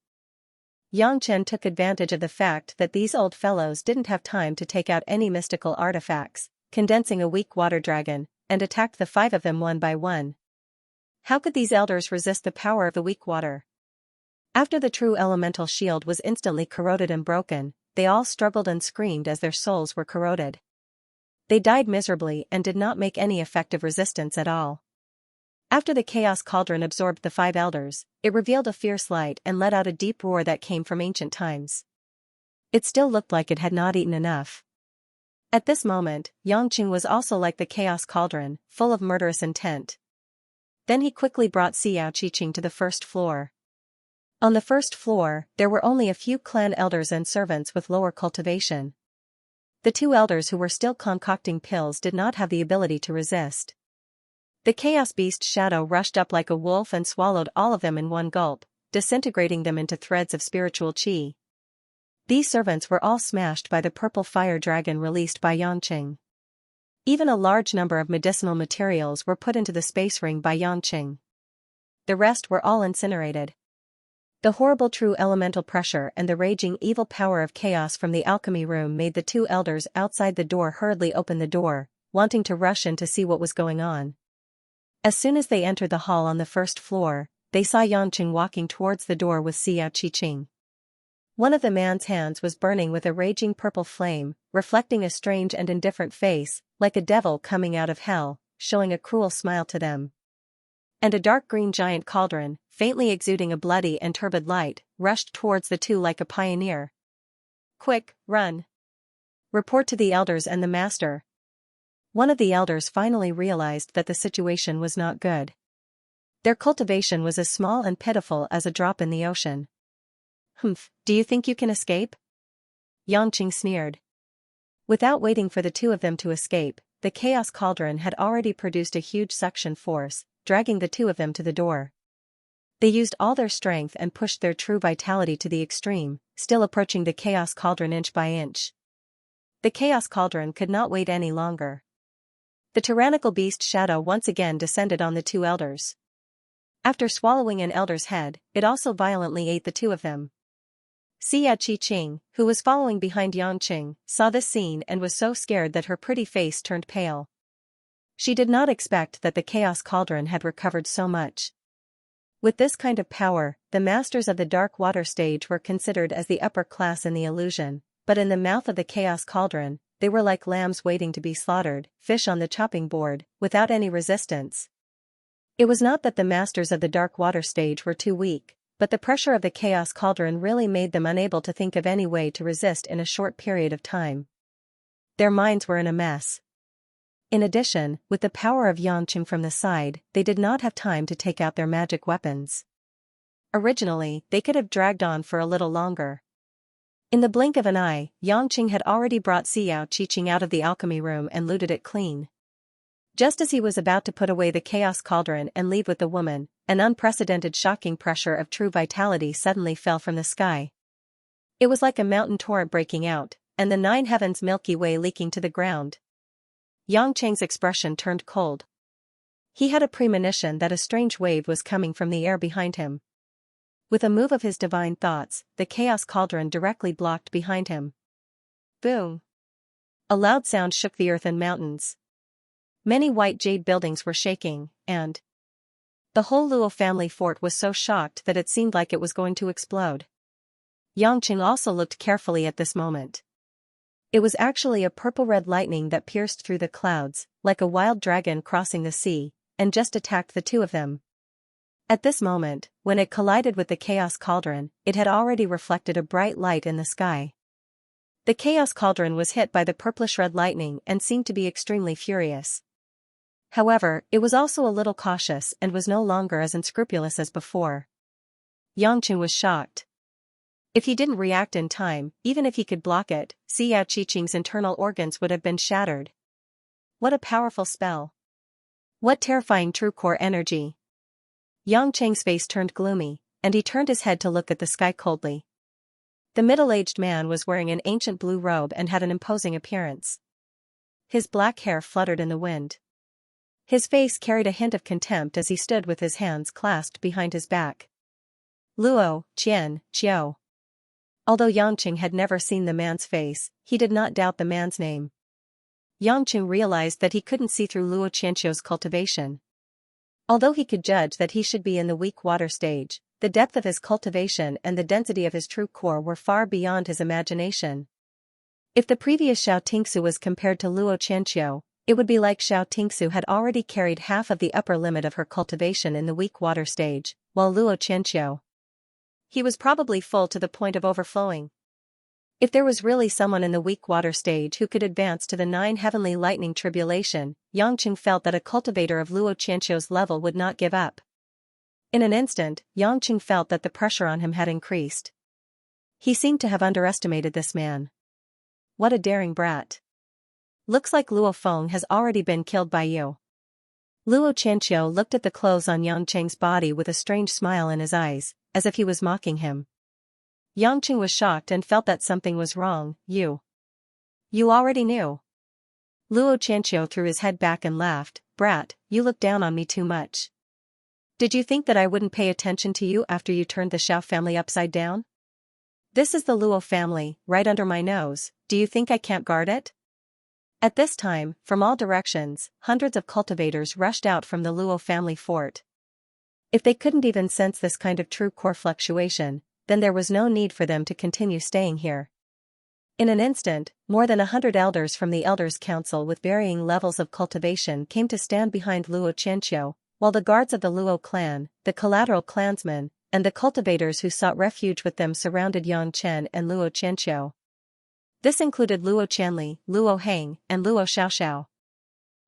Xianxia took advantage of the fact that these old fellows didn't have time to take out any mystical artifacts, condensing a weak water dragon, and attacked the 5 of them one by one. How could these elders resist the power of the weak water? After the true elemental shield was instantly corroded and broken, they all struggled and screamed as their souls were corroded. They died miserably and did not make any effective resistance at all. After the Chaos Cauldron absorbed the 5 elders, it revealed a fierce light and let out a deep roar that came from ancient times. It still looked like it had not eaten enough. At this moment, Xianxia was also like the Chaos Cauldron, full of murderous intent. Then he quickly brought Xianxia to the first floor. On the first floor, there were only a few clan elders and servants with lower cultivation. The two elders who were still concocting pills did not have the ability to resist. The chaos beast shadow rushed up like a wolf and swallowed all of them in one gulp, disintegrating them into threads of spiritual qi. These servants were all smashed by the purple fire dragon released by Yanqing. Even a large number of medicinal materials were put into the space ring by Yanqing. The rest were all incinerated. The horrible true elemental pressure and the raging evil power of chaos from the alchemy room made the two elders outside the door hurriedly open the door, wanting to rush in to see what was going on. As soon as they entered the hall on the first floor, they saw Yanqing walking towards the door with Xia Qiqing. One of the man's hands was burning with a raging purple flame, reflecting a strange and indifferent face, like a devil coming out of hell, showing a cruel smile to them. And a dark green giant cauldron, faintly exuding a bloody and turbid light, rushed towards the two like a pioneer. "Quick, run! Report to the elders and the master." One of the elders finally realized that the situation was not good. Their cultivation was as small and pitiful as a drop in the ocean. "Humph, do you think you can escape?" Yanqing sneered. Without waiting for the two of them to escape, the chaos cauldron had already produced a huge suction force, dragging the two of them to the door. They used all their strength and pushed their true vitality to the extreme, still approaching the chaos cauldron inch by inch. The chaos cauldron could not wait any longer. The tyrannical beast shadow once again descended on the two elders. After swallowing an elder's head, it also violently ate the two of them. Xia Qiqing, who was following behind Yanqing, saw this scene and was so scared that her pretty face turned pale. She did not expect that the chaos cauldron had recovered so much. With this kind of power, the masters of the dark water stage were considered as the upper class in the illusion, but in the mouth of the chaos cauldron, they were like lambs waiting to be slaughtered, fish on the chopping board, without any resistance. It was not that the masters of the dark water stage were too weak, but the pressure of the chaos cauldron really made them unable to think of any way to resist in a short period of time. Their minds were in a mess. In addition, with the power of Yanqing from the side, they did not have time to take out their magic weapons. Originally, they could have dragged on for a little longer. In the blink of an eye, Yanqing had already brought Xia Qiqing out of the alchemy room and looted it clean. Just as he was about to put away the chaos cauldron and leave with the woman, an unprecedented shocking pressure of true vitality suddenly fell from the sky. It was like a mountain torrent breaking out, and the nine heavens Milky Way leaking to the ground. Yanqing's expression turned cold. He had a premonition that a strange wave was coming from the air behind him. With a move of his divine thoughts, the chaos cauldron directly blocked behind him. Boom! A loud sound shook the earth and mountains. Many white jade buildings were shaking, and the whole Luo family fort was so shocked that it seemed like it was going to explode. Yanqing also looked carefully at this moment. It was actually a purple-red lightning that pierced through the clouds, like a wild dragon crossing the sea, and just attacked the two of them. At this moment, when it collided with the chaos cauldron, it had already reflected a bright light in the sky. The chaos cauldron was hit by the purplish-red lightning and seemed to be extremely furious. However, it was also a little cautious and was no longer as unscrupulous as before. Yanqing was shocked. If he didn't react in time, even if he could block it, Xia Qiqing's internal organs would have been shattered. What a powerful spell! What terrifying true core energy! Yanqing's face turned gloomy, and he turned his head to look at the sky coldly. The middle-aged man was wearing an ancient blue robe and had an imposing appearance. His black hair fluttered in the wind. His face carried a hint of contempt as he stood with his hands clasped behind his back. Luo, Qian, Qiu. Although Yanqing had never seen the man's face, he did not doubt the man's name. Yanqing realized that he couldn't see through Luo Qianqiu's cultivation. Although he could judge that he should be in the weak water stage, the depth of his cultivation and the density of his true core were far beyond his imagination. If the previous Xiao Tingsu was compared to Luo Qianqiu, it would be like Xiao Tingsu had already carried half of the upper limit of her cultivation in the weak water stage, while Luo Qianqiu, he was probably full to the point of overflowing. If there was really someone in the weak water stage who could advance to the 9 heavenly lightning tribulation, Yanqing felt that a cultivator of Luo Qianqiu's level would not give up. In an instant, Yanqing felt that the pressure on him had increased. He seemed to have underestimated this man. what a daring brat. Looks like Luo Feng has already been killed by you. Luo Qianqiu looked at the clothes on Yangqing's body with a strange smile in his eyes, as if he was mocking him. Yangqing was shocked and felt that something was wrong. You already knew. Luo Qianqiu threw his head back and laughed. Brat, you look down on me too much. Did you think that I wouldn't pay attention to you after you turned the Xiao family upside down? This is the Luo family, right under my nose, do you think I can't guard it? At this time, from all directions, hundreds of cultivators rushed out from the Luo family fort. If they couldn't even sense this kind of true core fluctuation, then there was no need for them to continue staying here. In an instant, more than 100 elders from the Elders' Council with varying levels of cultivation came to stand behind Luo Qianqiu, while the guards of the Luo clan, the collateral clansmen, and the cultivators who sought refuge with them surrounded Yang Chen and Luo Qianqiu. This included Luo Qianli, Luo Heng, and Luo Xiaoxiao.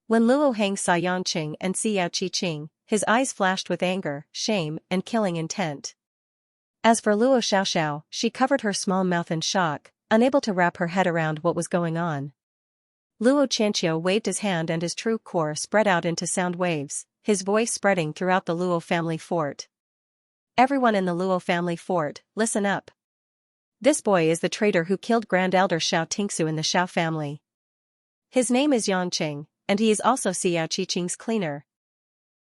When Luo Heng saw Yangqing and Xiao Qiqing, his eyes flashed with anger, shame, and killing intent. As for Luo Xiaoxiao, she covered her small mouth in shock, unable to wrap her head around what was going on. Luo Qianqiu waved his hand and his true core spread out into sound waves, his voice spreading throughout the Luo family fort. Everyone in the Luo family fort, listen up. This boy is the traitor who killed Grand Elder Xiao Tingsu in the Xiao family. His name is Yangqing, and he is also Xiao Qiqing's cleaner.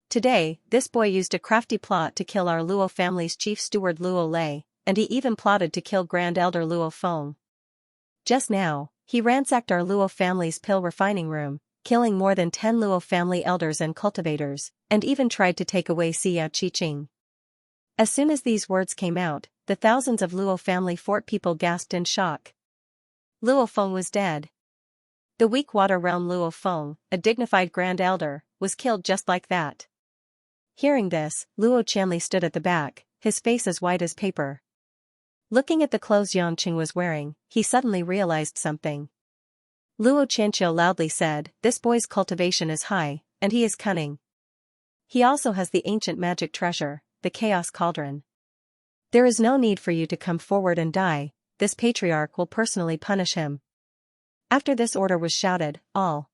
Today, this boy used a crafty plot to kill our Luo family's chief steward Luo Lei, and he even plotted to kill Grand Elder Luo Feng. Just now, he ransacked our Luo family's pill refining room, killing more than 10 Luo family elders and cultivators, and even tried to take away Xiao Qiqing. As soon as these words came out, the thousands of Luo family fort people gasped in shock. Luo Feng was dead. The weak water realm Luo Feng, a dignified grand elder, was killed just like that. Hearing this, Luo Qianli stood at the back, his face as white as paper. Looking at the clothes Yangqing was wearing, he suddenly realized something. Luo Qianqiu loudly said, "This boy's cultivation is high, and he is cunning. He also has the ancient magic treasure, the Chaos Cauldron. There is no need for you to come forward and die, this patriarch will personally punish him." After this order was shouted, all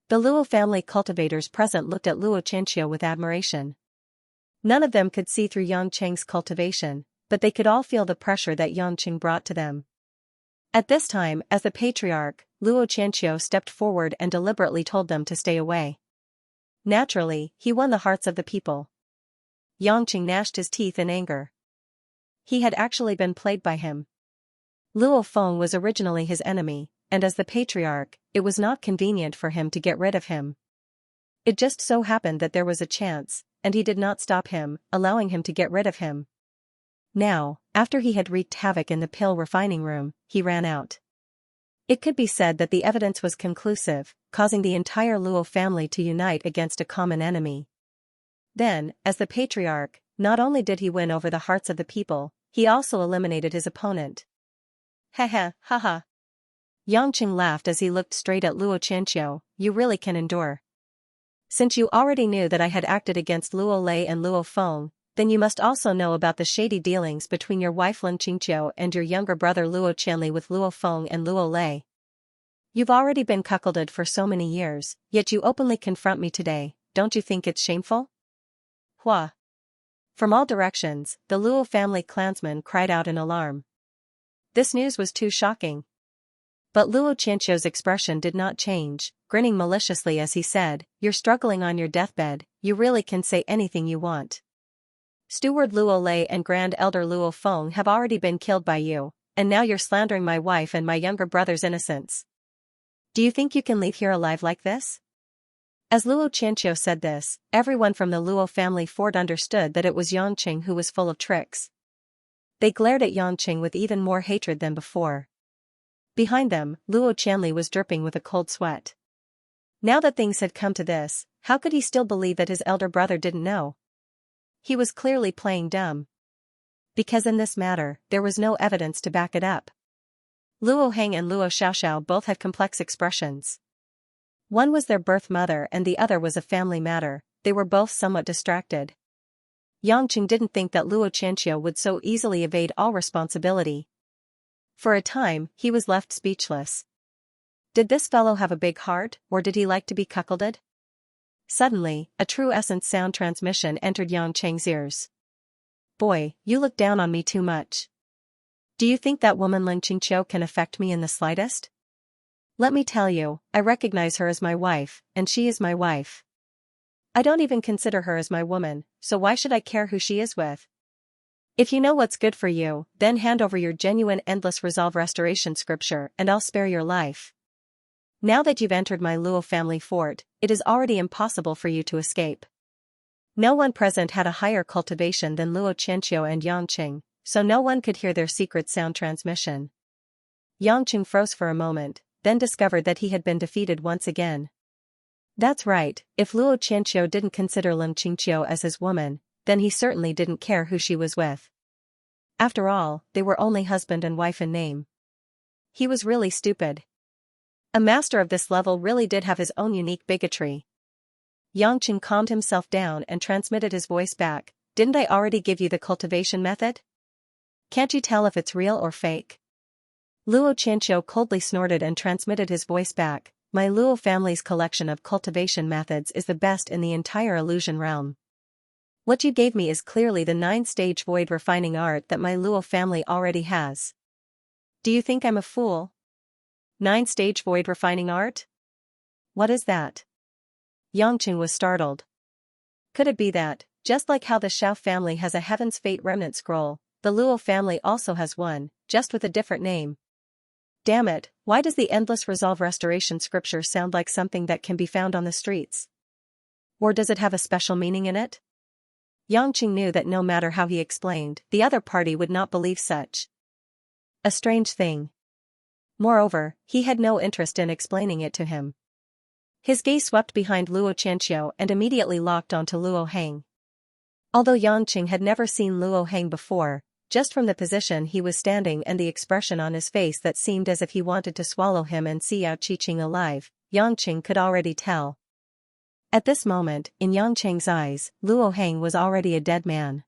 the Luo family cultivators present looked at Luo Qianqiu with admiration. None of them could see through Yangqing's cultivation, but they could all feel the pressure that Yangqing brought to them. At this time, as the patriarch, Luo Qianqiu stepped forward and deliberately told them to stay away. Naturally, he won the hearts of the people. Yangqing gnashed his teeth in anger. He had actually been played by him. Luo Feng was originally his enemy, and as the patriarch, it was not convenient for him to get rid of him. It just so happened that there was a chance, and he did not stop him, allowing him to get rid of him. Now, after he had wreaked havoc in the pill refining room, he ran out. It could be said that the evidence was conclusive, causing the entire Luo family to unite against a common enemy. Then, as the patriarch, not only did he win over the hearts of the people, he also eliminated his opponent. Heh, haha. Yangqing laughed as he looked straight at Luo Qianqiu, "You really can endure. Since you already knew that I had acted against Luo Lei and Luo Feng, then you must also know about the shady dealings between your wife Lin Qingqiu and your younger brother Luo Qianli with Luo Feng and Luo Lei. You've already been cuckolded for so many years, yet you openly confront me today, don't you think it's shameful?" Hua. From all directions, the Luo family clansmen cried out in alarm. This news was too shocking. But Luo Qianqiu's expression did not change, grinning maliciously as he said, "You're struggling on your deathbed, you really can say anything you want. Steward Luo Lei and Grand Elder Luo Feng have already been killed by you, and now you're slandering my wife and my younger brother's innocence. Do you think you can leave here alive like this?" As Luo Qianqiu said this, everyone from the Luo family fort understood that it was Yangqing who was full of tricks. They glared at Yangqing with even more hatred than before. Behind them, Luo Qianli was dripping with a cold sweat. Now that things had come to this, how could he still believe that his elder brother didn't know? He was clearly playing dumb. Because in this matter, there was no evidence to back it up. Luo Heng and Luo Xiaoxiao both had complex expressions. One was their birth mother and the other was a family matter, they were both somewhat distracted. Yangqing didn't think that Luo Qianqiu would so easily evade all responsibility. For a time, he was left speechless. Did this fellow have a big heart, or did he like to be cuckolded? Suddenly, a true essence sound transmission entered Xianxia's ears. Boy, you look down on me too much. Do you think that woman Ling Qingqiu can affect me in the slightest? Let me tell you, I recognize her as my wife, and she is my wife. I don't even consider her as my woman, so why should I care who she is with? If you know what's good for you, then hand over your genuine endless resolve restoration scripture and I'll spare your life. Now that you've entered my Luo family fort, it is already impossible for you to escape. No one present had a higher cultivation than Luo Qianqiu and Yangqing, so no one could hear their secret sound transmission. Yangqing froze for a moment, then discovered that he had been defeated once again. That's right, if Luo Qianqiu didn't consider Ling Qingqiu as his woman, then he certainly didn't care who she was with. After all, they were only husband and wife in name. He was really stupid. A master of this level really did have his own unique bigotry. Yangqing calmed himself down and transmitted his voice back. Didn't I already give you the cultivation method? Can't you tell if it's real or fake? Luo Qianqiu coldly snorted and transmitted his voice back. My Luo family's collection of cultivation methods is the best in the entire illusion realm. What you gave me is clearly the 9-stage void refining art that my Luo family already has. Do you think I'm a fool? 9-stage void refining art? What is that? Yangqing was startled. Could it be that, just like how the Xiao family has a Heaven's Fate remnant scroll, the Luo family also has one, just with a different name? Damn it, why does the endless resolve restoration scripture sound like something that can be found on the streets? Or does it have a special meaning in it? Yangqing knew that no matter how he explained, the other party would not believe such a strange thing. Moreover, he had no interest in explaining it to him. His gaze swept behind Luo Qianqiu and immediately locked onto Luo Heng. Although Yangqing had never seen Luo Heng before, just from the position he was standing and the expression on his face that seemed as if he wanted to swallow him and see Yao Qiqing alive, Yangqing could already tell. At this moment, in Yangqing's eyes, Luo Heng was already a dead man.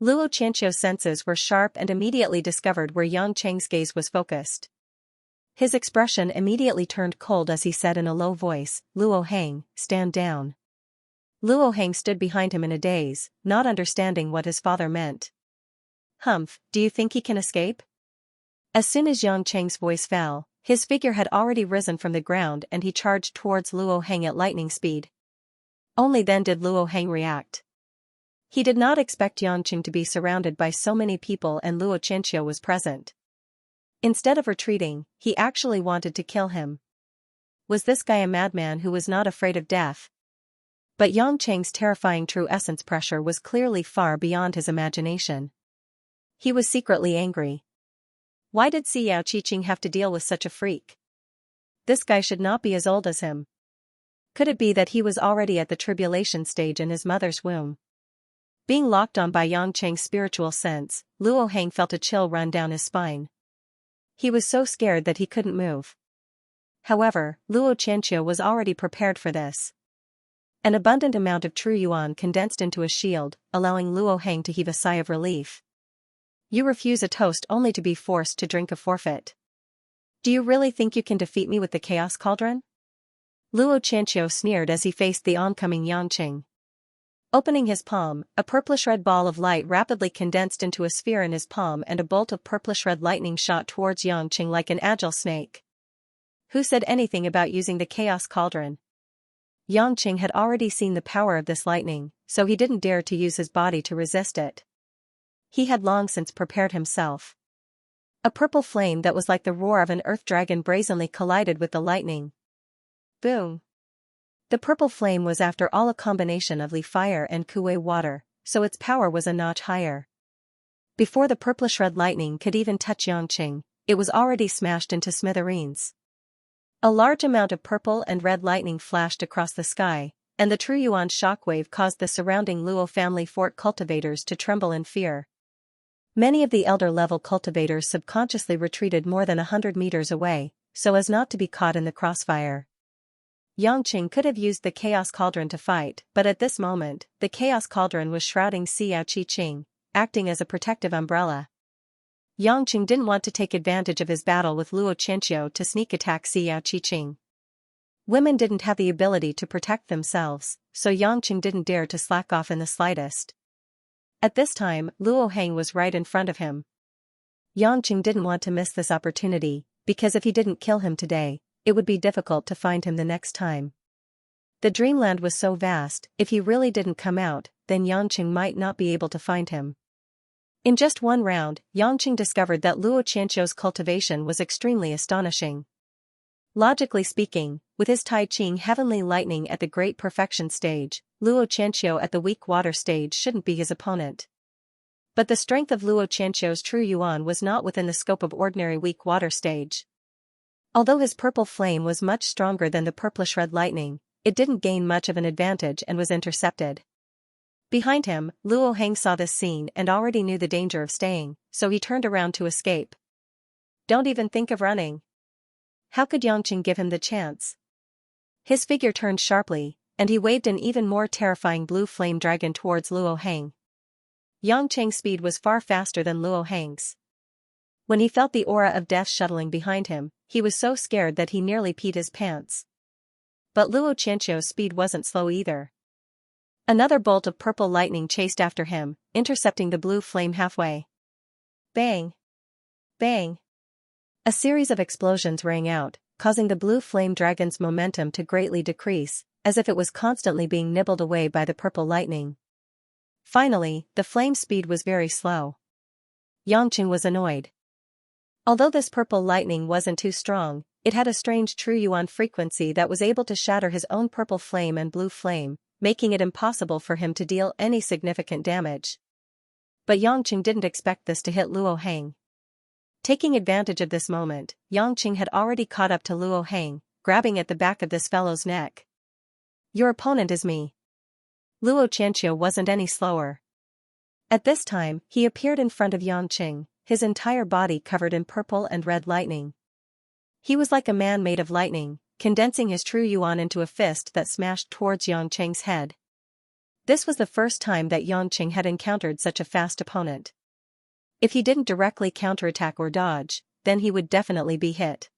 Luo Qianqiu's senses were sharp and immediately discovered where Yangqing's gaze was focused. His expression immediately turned cold as he said in a low voice, Luo Heng, stand down. Luo Heng stood behind him in a daze, not understanding what his father meant. Humph, do you think he can escape? As soon as Yangqing's voice fell, his figure had already risen from the ground and he charged towards Luo Heng at lightning speed. Only then did Luo Heng react. He did not expect Yangqing to be surrounded by so many people and Luo Qianqiu was present. Instead of retreating, he actually wanted to kill him. Was this guy a madman who was not afraid of death? But Yangqing's terrifying true essence pressure was clearly far beyond his imagination. He was secretly angry. Why did Yao Qiqing have to deal with such a freak? This guy should not be as old as him. Could it be that he was already at the tribulation stage in his mother's womb? Being locked on by Yangqing's spiritual sense, Luo Heng felt a chill run down his spine. He was so scared that he couldn't move. However, Luo Qianqiu was already prepared for this. An abundant amount of true yuan condensed into a shield, allowing Luo Heng to heave a sigh of relief. You refuse a toast only to be forced to drink a forfeit. Do you really think you can defeat me with the chaos cauldron? Luo Qianqiu sneered as he faced the oncoming Yangqing. Opening his palm, a purplish-red ball of light rapidly condensed into a sphere in his palm and a bolt of purplish-red lightning shot towards Yangqing like an agile snake. Who said anything about using the chaos cauldron? Yangqing had already seen the power of this lightning, so he didn't dare to use his body to resist it. He had long since prepared himself. A purple flame that was like the roar of an earth dragon brazenly collided with the lightning. Boom! The purple flame was after all a combination of Li fire and Kuei water, so its power was a notch higher. Before the purplish-red lightning could even touch Yangqing, it was already smashed into smithereens. A large amount of purple and red lightning flashed across the sky, and the true yuan shockwave caused the surrounding Luo family fort cultivators to tremble in fear. Many of the elder-level cultivators subconsciously retreated more than 100 meters away, so as not to be caught in the crossfire. Yangqing could have used the Chaos Cauldron to fight, but at this moment, the Chaos Cauldron was shrouding Yao Qiqing, acting as a protective umbrella. Yangqing didn't want to take advantage of his battle with Luo Qianxiu to sneak attack Xiao Qiqing. Women didn't have the ability to protect themselves, so Yangqing didn't dare to slack off in the slightest. At this time, Luo Heng was right in front of him. Yangqing didn't want to miss this opportunity, because if he didn't kill him today, it would be difficult to find him the next time. The dreamland was so vast, if he really didn't come out, then Yangqing might not be able to find him. In just one round, Yangqing discovered that Luo Qianxiu's cultivation was extremely astonishing. Logically speaking, with his Tai Ching heavenly lightning at the great perfection stage, Luo Qianxiu at the weak water stage shouldn't be his opponent. But the strength of Luo Qianxiu's true yuan was not within the scope of ordinary weak water stage. Although his purple flame was much stronger than the purplish-red lightning, it didn't gain much of an advantage and was intercepted. Behind him, Luo Heng saw this scene and already knew the danger of staying, so he turned around to escape. Don't even think of running. How could Yangqing give him the chance? His figure turned sharply, and he waved an even more terrifying blue flame dragon towards Luo Heng. Yangqing's speed was far faster than Luo Heng's. When he felt the aura of death shuttling behind him, he was so scared that he nearly peed his pants. But Luo Qianxiu's speed wasn't slow either. Another bolt of purple lightning chased after him, intercepting the blue flame halfway. Bang! Bang! A series of explosions rang out, causing the blue flame dragon's momentum to greatly decrease, as if it was constantly being nibbled away by the purple lightning. Finally, the flame's speed was very slow. Yangqing was annoyed. Although this purple lightning wasn't too strong, it had a strange true yuan frequency that was able to shatter his own purple flame and blue flame, making it impossible for him to deal any significant damage. But Yangqing didn't expect this to hit Luo Heng. Taking advantage of this moment, Yangqing had already caught up to Luo Heng, grabbing at the back of this fellow's neck. Your opponent is me. Luo Qianxiu wasn't any slower. At this time, he appeared in front of Yangqing, his entire body covered in purple and red lightning. He was like a man made of lightning, condensing his true yuan into a fist that smashed towards Yangqing's head. This was the first time that Yangqing had encountered such a fast opponent. If he didn't directly counterattack or dodge, then he would definitely be hit.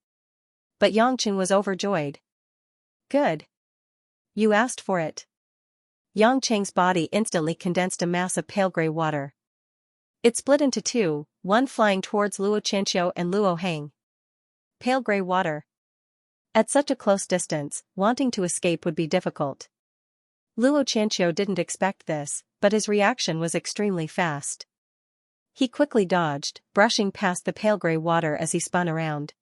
But Yangqing was overjoyed. Good. You asked for it. Yangqing's body instantly condensed a mass of pale gray water. It split into two, one flying towards Luo Qianxiu and Luo Heng. Pale gray water. At such a close distance, wanting to escape would be difficult. Luo Qianxiu didn't expect this, but his reaction was extremely fast. He quickly dodged, brushing past the pale gray water as he spun around.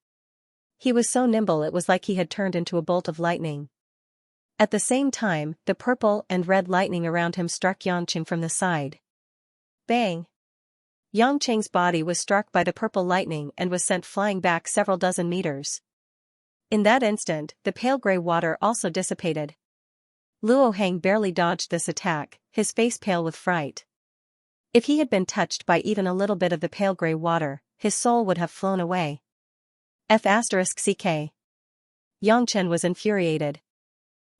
He was so nimble it was like he had turned into a bolt of lightning. At the same time, the purple and red lightning around him struck Yangqing from the side. Bang! Yangqing's body was struck by the purple lightning and was sent flying back several dozen meters. In that instant, the pale gray water also dissipated. Luo Heng barely dodged this attack, his face pale with fright. If he had been touched by even a little bit of the pale gray water, his soul would have flown away. F***ck. Yangqing was infuriated.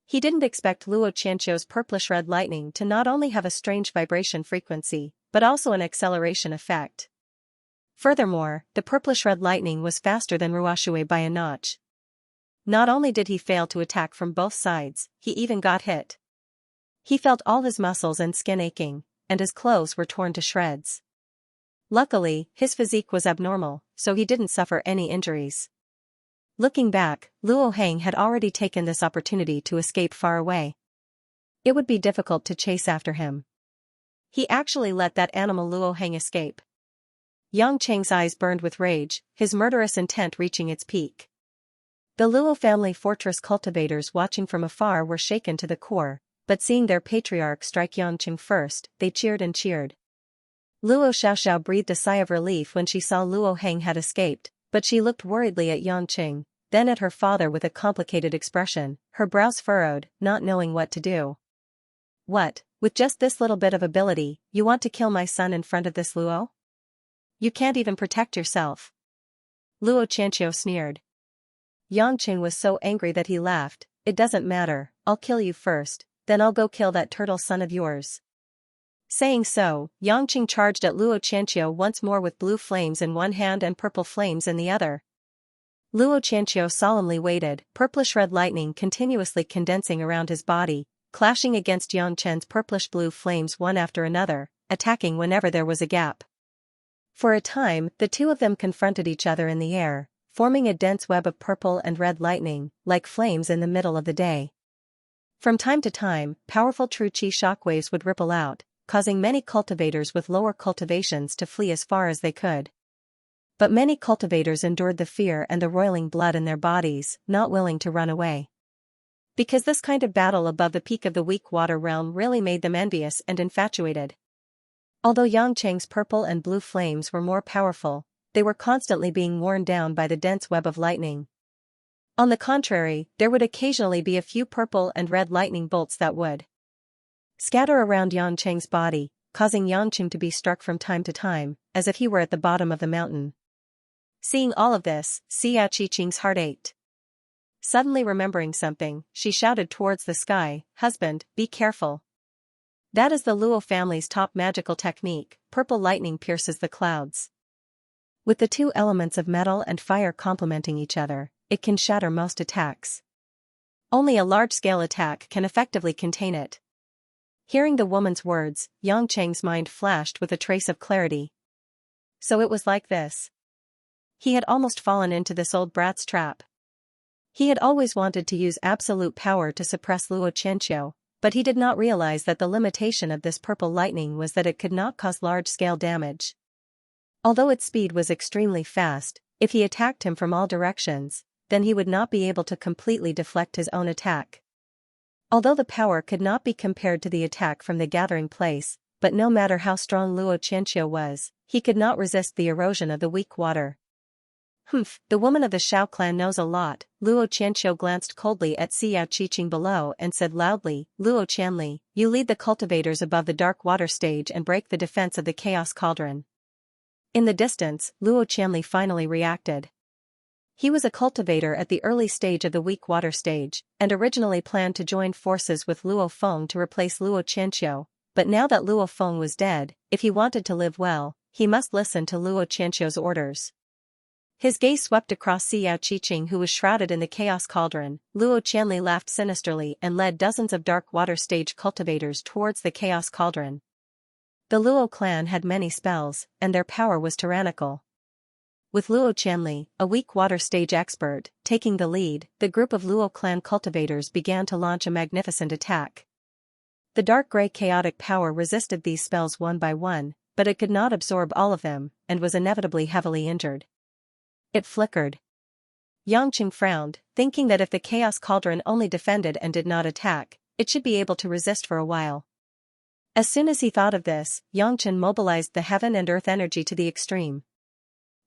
He didn't expect Luo Qianxiu's purplish red lightning to not only have a strange vibration frequency, but also an acceleration effect. Furthermore, the purplish red lightning was faster than Ruoshui by a notch. Not only did he fail to attack from both sides, he even got hit. He felt all his muscles and skin aching, and his clothes were torn to shreds. Luckily, his physique was abnormal, so he didn't suffer any injuries. Looking back, Luo Heng had already taken this opportunity to escape far away. It would be difficult to chase after him. He actually let that animal Luo Heng escape. Yangqing's eyes burned with rage, his murderous intent reaching its peak. The Luo family fortress cultivators watching from afar were shaken to the core, but seeing their patriarch strike Yangqing first, they cheered and cheered. Luo Xiaoxiao breathed a sigh of relief when she saw Luo Heng had escaped, but she looked worriedly at Yangqing, then at her father with a complicated expression, her brows furrowed, not knowing what to do. What, with just this little bit of ability, you want to kill my son in front of this Luo? You can't even protect yourself. Luo Qianxiu sneered. Yangqing was so angry that he laughed. It doesn't matter, I'll kill you first, then I'll go kill that turtle son of yours. Saying so, Yangqing charged at Luo Qianqiu once more with blue flames in one hand and purple flames in the other. Luo Qianqiu solemnly waited, purplish-red lightning continuously condensing around his body, clashing against Yangqing's purplish-blue flames one after another, attacking whenever there was a gap. For a time, the two of them confronted each other in the air, forming a dense web of purple and red lightning, like flames in the middle of the day. From time to time, powerful true qi shockwaves would ripple out, causing many cultivators with lower cultivations to flee as far as they could. But many cultivators endured the fear and the roiling blood in their bodies, not willing to run away. Because this kind of battle above the peak of the weak water realm really made them envious and infatuated. Although Yangqing's purple and blue flames were more powerful, they were constantly being worn down by the dense web of lightning. On the contrary, there would occasionally be a few purple and red lightning bolts that would scatter around Yangqing's body, causing Yangqing to be struck from time to time, as if he were at the bottom of the mountain. Seeing all of this, Xianxia's heart ached. Suddenly remembering something, she shouted towards the sky, "Husband, be careful. That is the Luo family's top magical technique, purple lightning pierces the clouds. With the two elements of metal and fire complementing each other, it can shatter most attacks. Only a large-scale attack can effectively contain it." Hearing the woman's words, Yangqing's mind flashed with a trace of clarity. So it was like this. He had almost fallen into this old brat's trap. He had always wanted to use absolute power to suppress Luo Qianqiu, but he did not realize that the limitation of this purple lightning was that it could not cause large-scale damage. Although its speed was extremely fast, if he attacked him from all directions, then he would not be able to completely deflect his own attack. Although the power could not be compared to the attack from the gathering place, but no matter how strong Luo Qianqiu was, he could not resist the erosion of the weak water. "Humph, the woman of the Shao clan knows a lot." Luo Qianqiu glanced coldly at Xianxia below and said loudly, "Luo Qianli, you lead the cultivators above the dark water stage and break the defense of the chaos cauldron." In the distance, Luo Qianli finally reacted. He was a cultivator at the early stage of the weak water stage, and originally planned to join forces with Luo Feng to replace Luo Qianqiu, but now that Luo Feng was dead, if he wanted to live well, he must listen to Luo Qianqiu's orders. His gaze swept across Xianxia, who was shrouded in the chaos cauldron. Luo Qianli laughed sinisterly and led dozens of dark water stage cultivators towards the chaos cauldron. The Luo clan had many spells, and their power was tyrannical. With Luo Qianli, a weak water stage expert, taking the lead, the group of Luo clan cultivators began to launch a magnificent attack. The dark grey chaotic power resisted these spells one by one, but it could not absorb all of them, and was inevitably heavily injured. It flickered. Yangqing frowned, thinking that if the chaos cauldron only defended and did not attack, it should be able to resist for a while. As soon as he thought of this, Yangqing mobilized the heaven and earth energy to the extreme.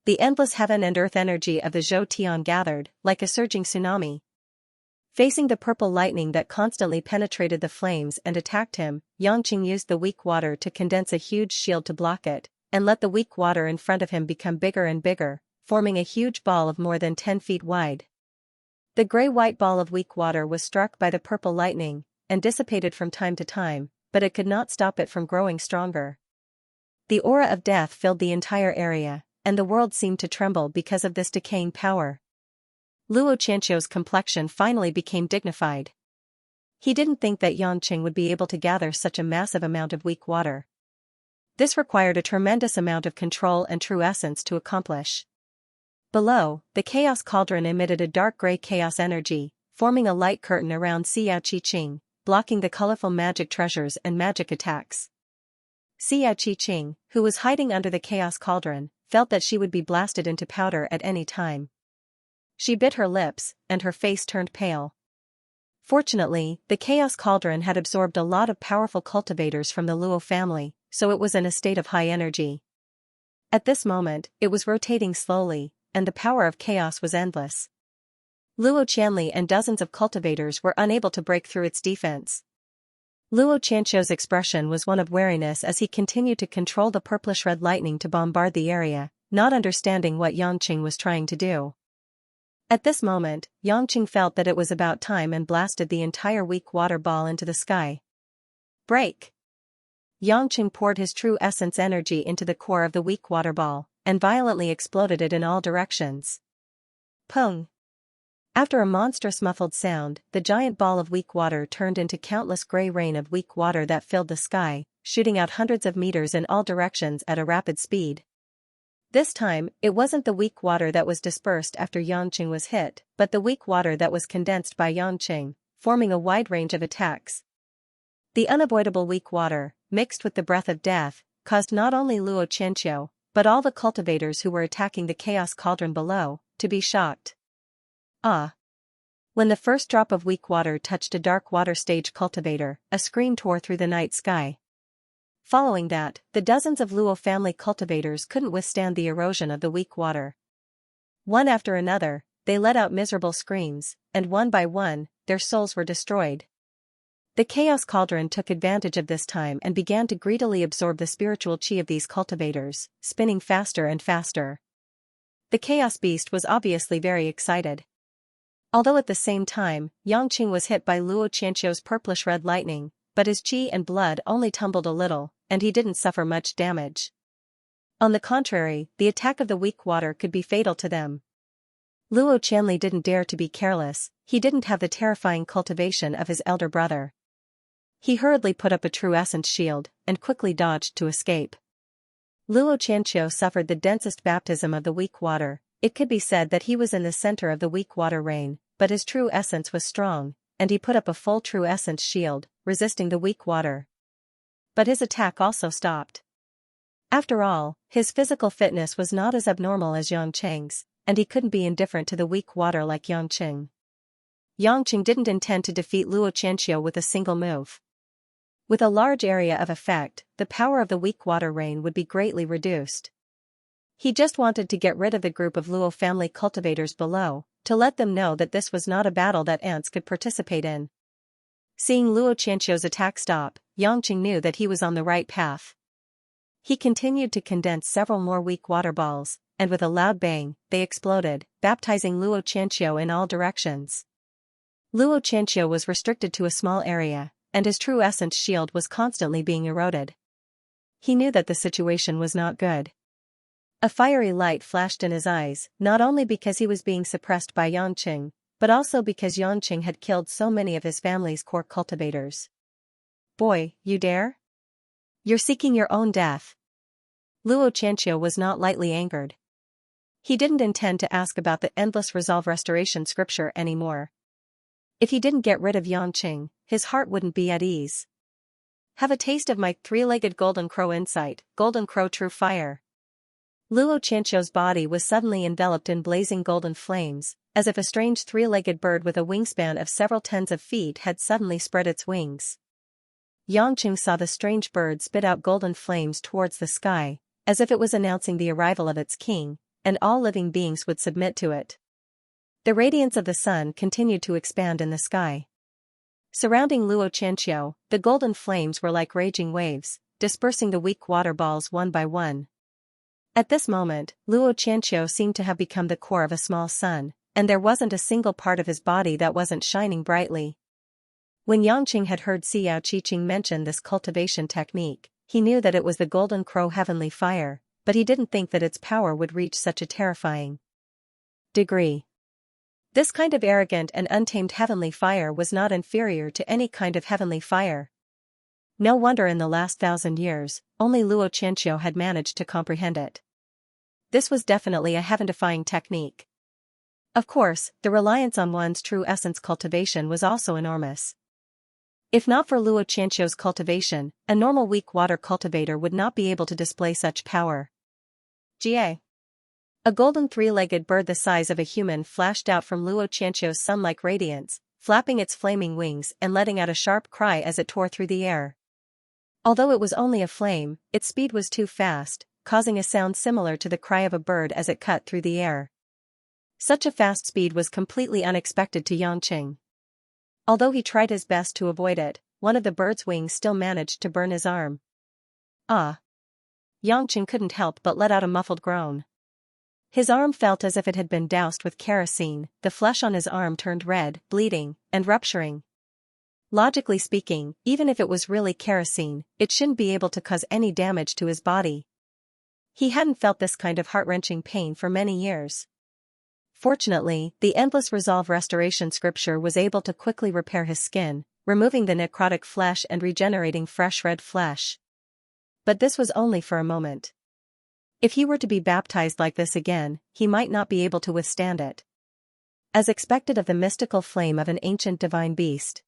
The endless heaven and earth energy of the Zhou Tian gathered, like a surging tsunami. Facing the purple lightning that constantly penetrated the flames and attacked him, Yangqing used the weak water to condense a huge shield to block it, and let the weak water in front of him become bigger and bigger, forming a huge ball of more than 10 feet wide. The gray-white ball of weak water was struck by the purple lightning, and dissipated from time to time, but it could not stop it from growing stronger. The aura of death filled the entire area, and the world seemed to tremble because of this decaying power. Luo Qianqiu's complexion finally became dignified. He didn't think that Yangqing would be able to gather such a massive amount of weak water. This required a tremendous amount of control and true essence to accomplish. Below, the chaos cauldron emitted a dark gray chaos energy, forming a light curtain around Xianxia, blocking the colorful magic treasures and magic attacks. Xianxia, who was hiding under the chaos cauldron, felt that she would be blasted into powder at any time. She bit her lips, and her face turned pale. Fortunately, the chaos cauldron had absorbed a lot of powerful cultivators from the Luo family, so it was in a state of high energy. At this moment, it was rotating slowly, and the power of chaos was endless. Luo Qianli and dozens of cultivators were unable to break through its defense. Luo Qianqiu's expression was one of wariness as he continued to control the purplish-red lightning to bombard the area, not understanding what Yangqing was trying to do. At this moment, Yangqing felt that it was about time and blasted the entire weak water ball into the sky. Break! Yangqing poured his true essence energy into the core of the weak water ball, and violently exploded it in all directions. Pung! After a monstrous muffled sound, the giant ball of weak water turned into countless gray rain of weak water that filled the sky, shooting out hundreds of meters in all directions at a rapid speed. This time, it wasn't the weak water that was dispersed after Yangqing was hit, but the weak water that was condensed by Yangqing, forming a wide range of attacks. The unavoidable weak water, mixed with the breath of death, caused not only Luo Qianqiu, but all the cultivators who were attacking the chaos cauldron below, to be shocked. Ah! When the first drop of weak water touched a dark water stage cultivator, a scream tore through the night sky. Following that, the dozens of Luo family cultivators couldn't withstand the erosion of the weak water. One after another, they let out miserable screams, and one by one, their souls were destroyed. The Chaos Cauldron took advantage of this time and began to greedily absorb the spiritual qi of these cultivators, spinning faster and faster. The Chaos Beast was obviously very excited. Although at the same time, Yangqing was hit by Luo Qianqiu's purplish-red lightning, but his qi and blood only tumbled a little, and he didn't suffer much damage. On the contrary, the attack of the weak water could be fatal to them. Luo Qianli didn't dare to be careless, he didn't have the terrifying cultivation of his elder brother. He hurriedly put up a true essence shield, and quickly dodged to escape. Luo Qianqiu suffered the densest baptism of the weak water. It could be said that he was in the center of the weak water rain, but his true essence was strong, and he put up a full true essence shield, resisting the weak water. But his attack also stopped. After all, his physical fitness was not as abnormal as Yangqing's, and he couldn't be indifferent to the weak water like Yangqing. Yangqing didn't intend to defeat Luo Qianqiu with a single move. With a large area of effect, the power of the weak water rain would be greatly reduced. He just wanted to get rid of the group of Luo family cultivators below, to let them know that this was not a battle that ants could participate in. Seeing Luo Qianqiu's attack stop, Yangqing knew that he was on the right path. He continued to condense several more weak water balls, and with a loud bang, they exploded, baptizing Luo Qianqiu in all directions. Luo Qianqiu was restricted to a small area, and his true essence shield was constantly being eroded. He knew that the situation was not good. A fiery light flashed in his eyes, not only because he was being suppressed by Yangqing, but also because Yangqing had killed so many of his family's core cultivators. Boy, you dare? You're seeking your own death. Luo Qianqiu was not lightly angered. He didn't intend to ask about the endless resolve restoration scripture anymore. If he didn't get rid of Yangqing, his heart wouldn't be at ease. Have a taste of my three-legged golden crow insight, golden crow true fire. Luo Qianqiu's body was suddenly enveloped in blazing golden flames, as if a strange three-legged bird with a wingspan of several tens of feet had suddenly spread its wings. Yangqing saw the strange bird spit out golden flames towards the sky, as if it was announcing the arrival of its king, and all living beings would submit to it. The radiance of the sun continued to expand in the sky. Surrounding Luo Qianqiu, the golden flames were like raging waves, dispersing the weak water balls one by one. At this moment, Luo Qianqiu seemed to have become the core of a small sun, and there wasn't a single part of his body that wasn't shining brightly. When Yangqing had heard Xiao Qiqing mention this cultivation technique, he knew that it was the golden crow heavenly fire, but he didn't think that its power would reach such a terrifying degree. This kind of arrogant and untamed heavenly fire was not inferior to any kind of heavenly fire. No wonder in the last 1,000 years, only Luo Qianqiu had managed to comprehend it. This was definitely a heaven-defying technique. Of course, the reliance on one's true essence cultivation was also enormous. If not for Luo Qianqiu's cultivation, a normal weak water cultivator would not be able to display such power. Ga. A golden three-legged bird the size of a human flashed out from Luo Qianqiu's sun-like radiance, flapping its flaming wings and letting out a sharp cry as it tore through the air. Although it was only a flame, its speed was too fast, causing a sound similar to the cry of a bird as it cut through the air. Such a fast speed was completely unexpected to Yangqing. Although he tried his best to avoid it, one of the bird's wings still managed to burn his arm. Ah! Yangqing couldn't help but let out a muffled groan. His arm felt as if it had been doused with kerosene, the flesh on his arm turned red, bleeding, and rupturing. Logically speaking, even if it was really kerosene, it shouldn't be able to cause any damage to his body. He hadn't felt this kind of heart-wrenching pain for many years. Fortunately, the endless resolve restoration scripture was able to quickly repair his skin, removing the necrotic flesh and regenerating fresh red flesh. But this was only for a moment. If he were to be baptized like this again, he might not be able to withstand it. As expected of the mystical flame of an ancient divine beast,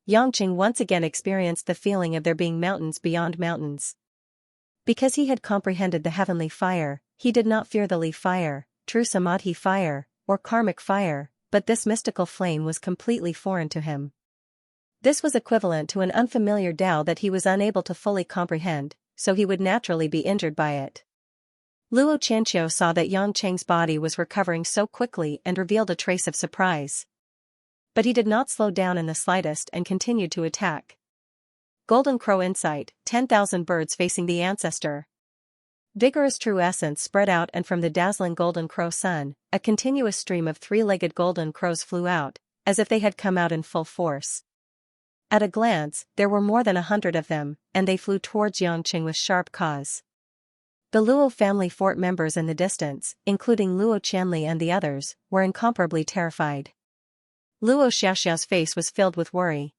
Xianxia once again experienced the feeling of there being mountains beyond mountains. Because he had comprehended the heavenly fire, he did not fear the leaf fire, true samadhi fire, or karmic fire, but this mystical flame was completely foreign to him. This was equivalent to an unfamiliar Tao that he was unable to fully comprehend, so he would naturally be injured by it. Luo Qianqiu saw that Xianxia's body was recovering so quickly and revealed a trace of surprise. But he did not slow down in the slightest and continued to attack. Golden Crow Insight, 10,000 birds facing the ancestor. Vigorous true essence spread out, and from the dazzling golden crow sun, a continuous stream of three-legged golden crows flew out, as if they had come out in full force. At a glance, there were more than 100 of them, and they flew towards Xianxia with sharp caws. The Luo family fort members in the distance, including Luo Qianli and the others, were incomparably terrified. Luo Xiaoxiao's face was filled with worry.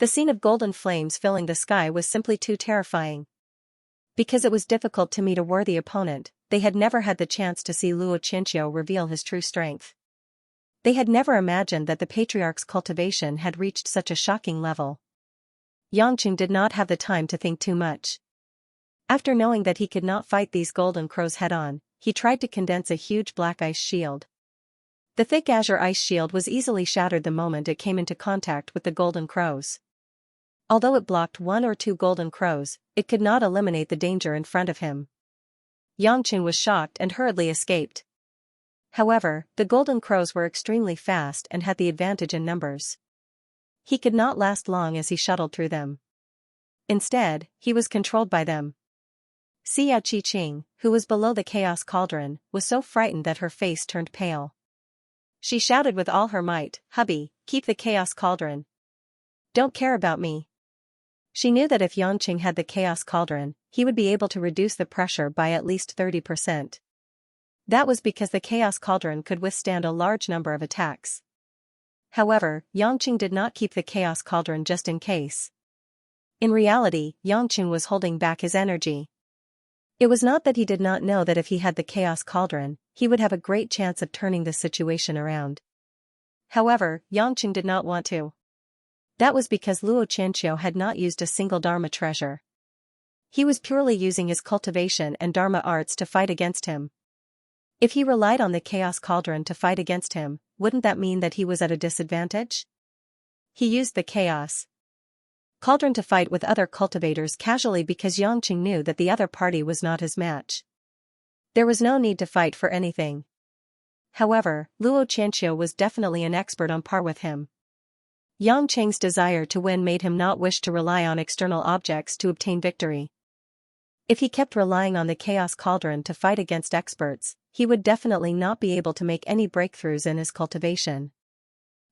The scene of golden flames filling the sky was simply too terrifying. Because it was difficult to meet a worthy opponent, they had never had the chance to see Luo Qianqiu reveal his true strength. They had never imagined that the patriarch's cultivation had reached such a shocking level. Xianxia did not have the time to think too much. After knowing that he could not fight these golden crows head-on, he tried to condense a huge black ice shield. The thick azure ice shield was easily shattered the moment it came into contact with the golden crows. Although it blocked one or two golden crows, it could not eliminate the danger in front of him. Xianxia was shocked and hurriedly escaped. However, the golden crows were extremely fast and had the advantage in numbers. He could not last long as he shuttled through them. Instead, he was controlled by them. Xia Qiqing, who was below the chaos cauldron, was so frightened that her face turned pale. She shouted with all her might, "Hubby, keep the chaos cauldron. Don't care about me." She knew that if Xianxia had the chaos cauldron, he would be able to reduce the pressure by at least 30%. That was because the chaos cauldron could withstand a large number of attacks. However, Xianxia did not keep the chaos cauldron just in case. In reality, Xianxia was holding back his energy. It was not that he did not know that if he had the chaos cauldron, he would have a great chance of turning the situation around. However, Xianxia did not want to. That was because Luo Qianqiu had not used a single Dharma treasure. He was purely using his cultivation and Dharma arts to fight against him. If he relied on the chaos cauldron to fight against him, wouldn't that mean that he was at a disadvantage? He used the chaos cauldron to fight with other cultivators casually because Xianxia knew that the other party was not his match. There was no need to fight for anything. However, Luo Qianqiu was definitely an expert on par with him. Xianxia's desire to win made him not wish to rely on external objects to obtain victory. If he kept relying on the chaos cauldron to fight against experts, he would definitely not be able to make any breakthroughs in his cultivation.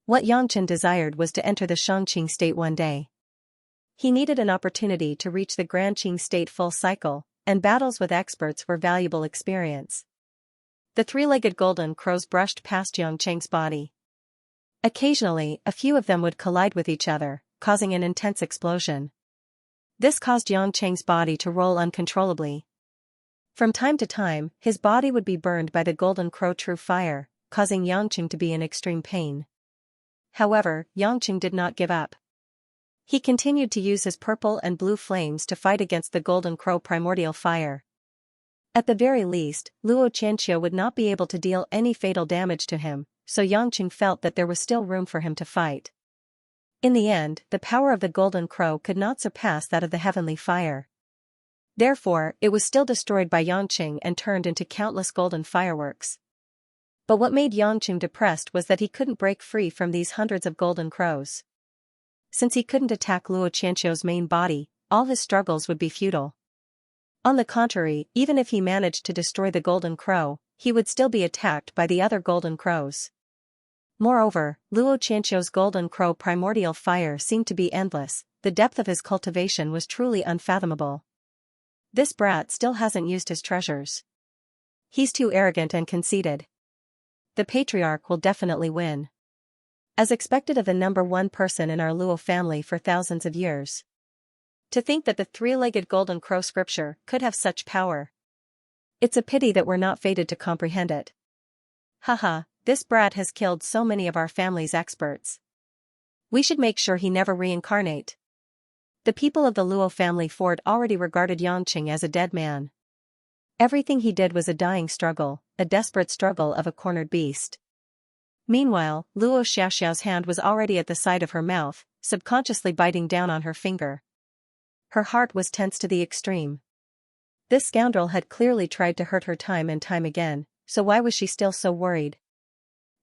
What Xianxia desired was to enter the Shangqing state one day. He needed an opportunity to reach the Grand Qing state full cycle, and battles with experts were valuable experience. The three-legged golden crows brushed past Xianxia's body. Occasionally, a few of them would collide with each other, causing an intense explosion. This caused Xianxia's body to roll uncontrollably. From time to time, his body would be burned by the golden crow true fire, causing Xianxia to be in extreme pain. However, Xianxia did not give up. He continued to use his purple and blue flames to fight against the golden crow primordial fire. At the very least, Luo Qianqiu would not be able to deal any fatal damage to him, so Xianxia felt that there was still room for him to fight. In the end, the power of the golden crow could not surpass that of the heavenly fire. Therefore, it was still destroyed by Xianxia and turned into countless golden fireworks. But what made Xianxia depressed was that he couldn't break free from these hundreds of golden crows. Since he couldn't attack Luo Qianqiu's main body, all his struggles would be futile. On the contrary, even if he managed to destroy the golden crow, he would still be attacked by the other golden crows. Moreover, Luo Qianqiu's golden crow primordial fire seemed to be endless, the depth of his cultivation was truly unfathomable. This brat still hasn't used his treasures. He's too arrogant and conceited. The patriarch will definitely win. As expected of the number one person in our Luo family for thousands of years. To think that the three-legged golden crow scripture could have such power. It's a pity that we're not fated to comprehend it. Haha, this brat has killed so many of our family's experts. We should make sure he never reincarnate. The people of the Luo family fort already regarded Xianxia as a dead man. Everything he did was a dying struggle, a desperate struggle of a cornered beast. Meanwhile, Luo Xiaoxiao's hand was already at the side of her mouth, subconsciously biting down on her finger. Her heart was tense to the extreme. This scoundrel had clearly tried to hurt her time and time again, so why was she still so worried?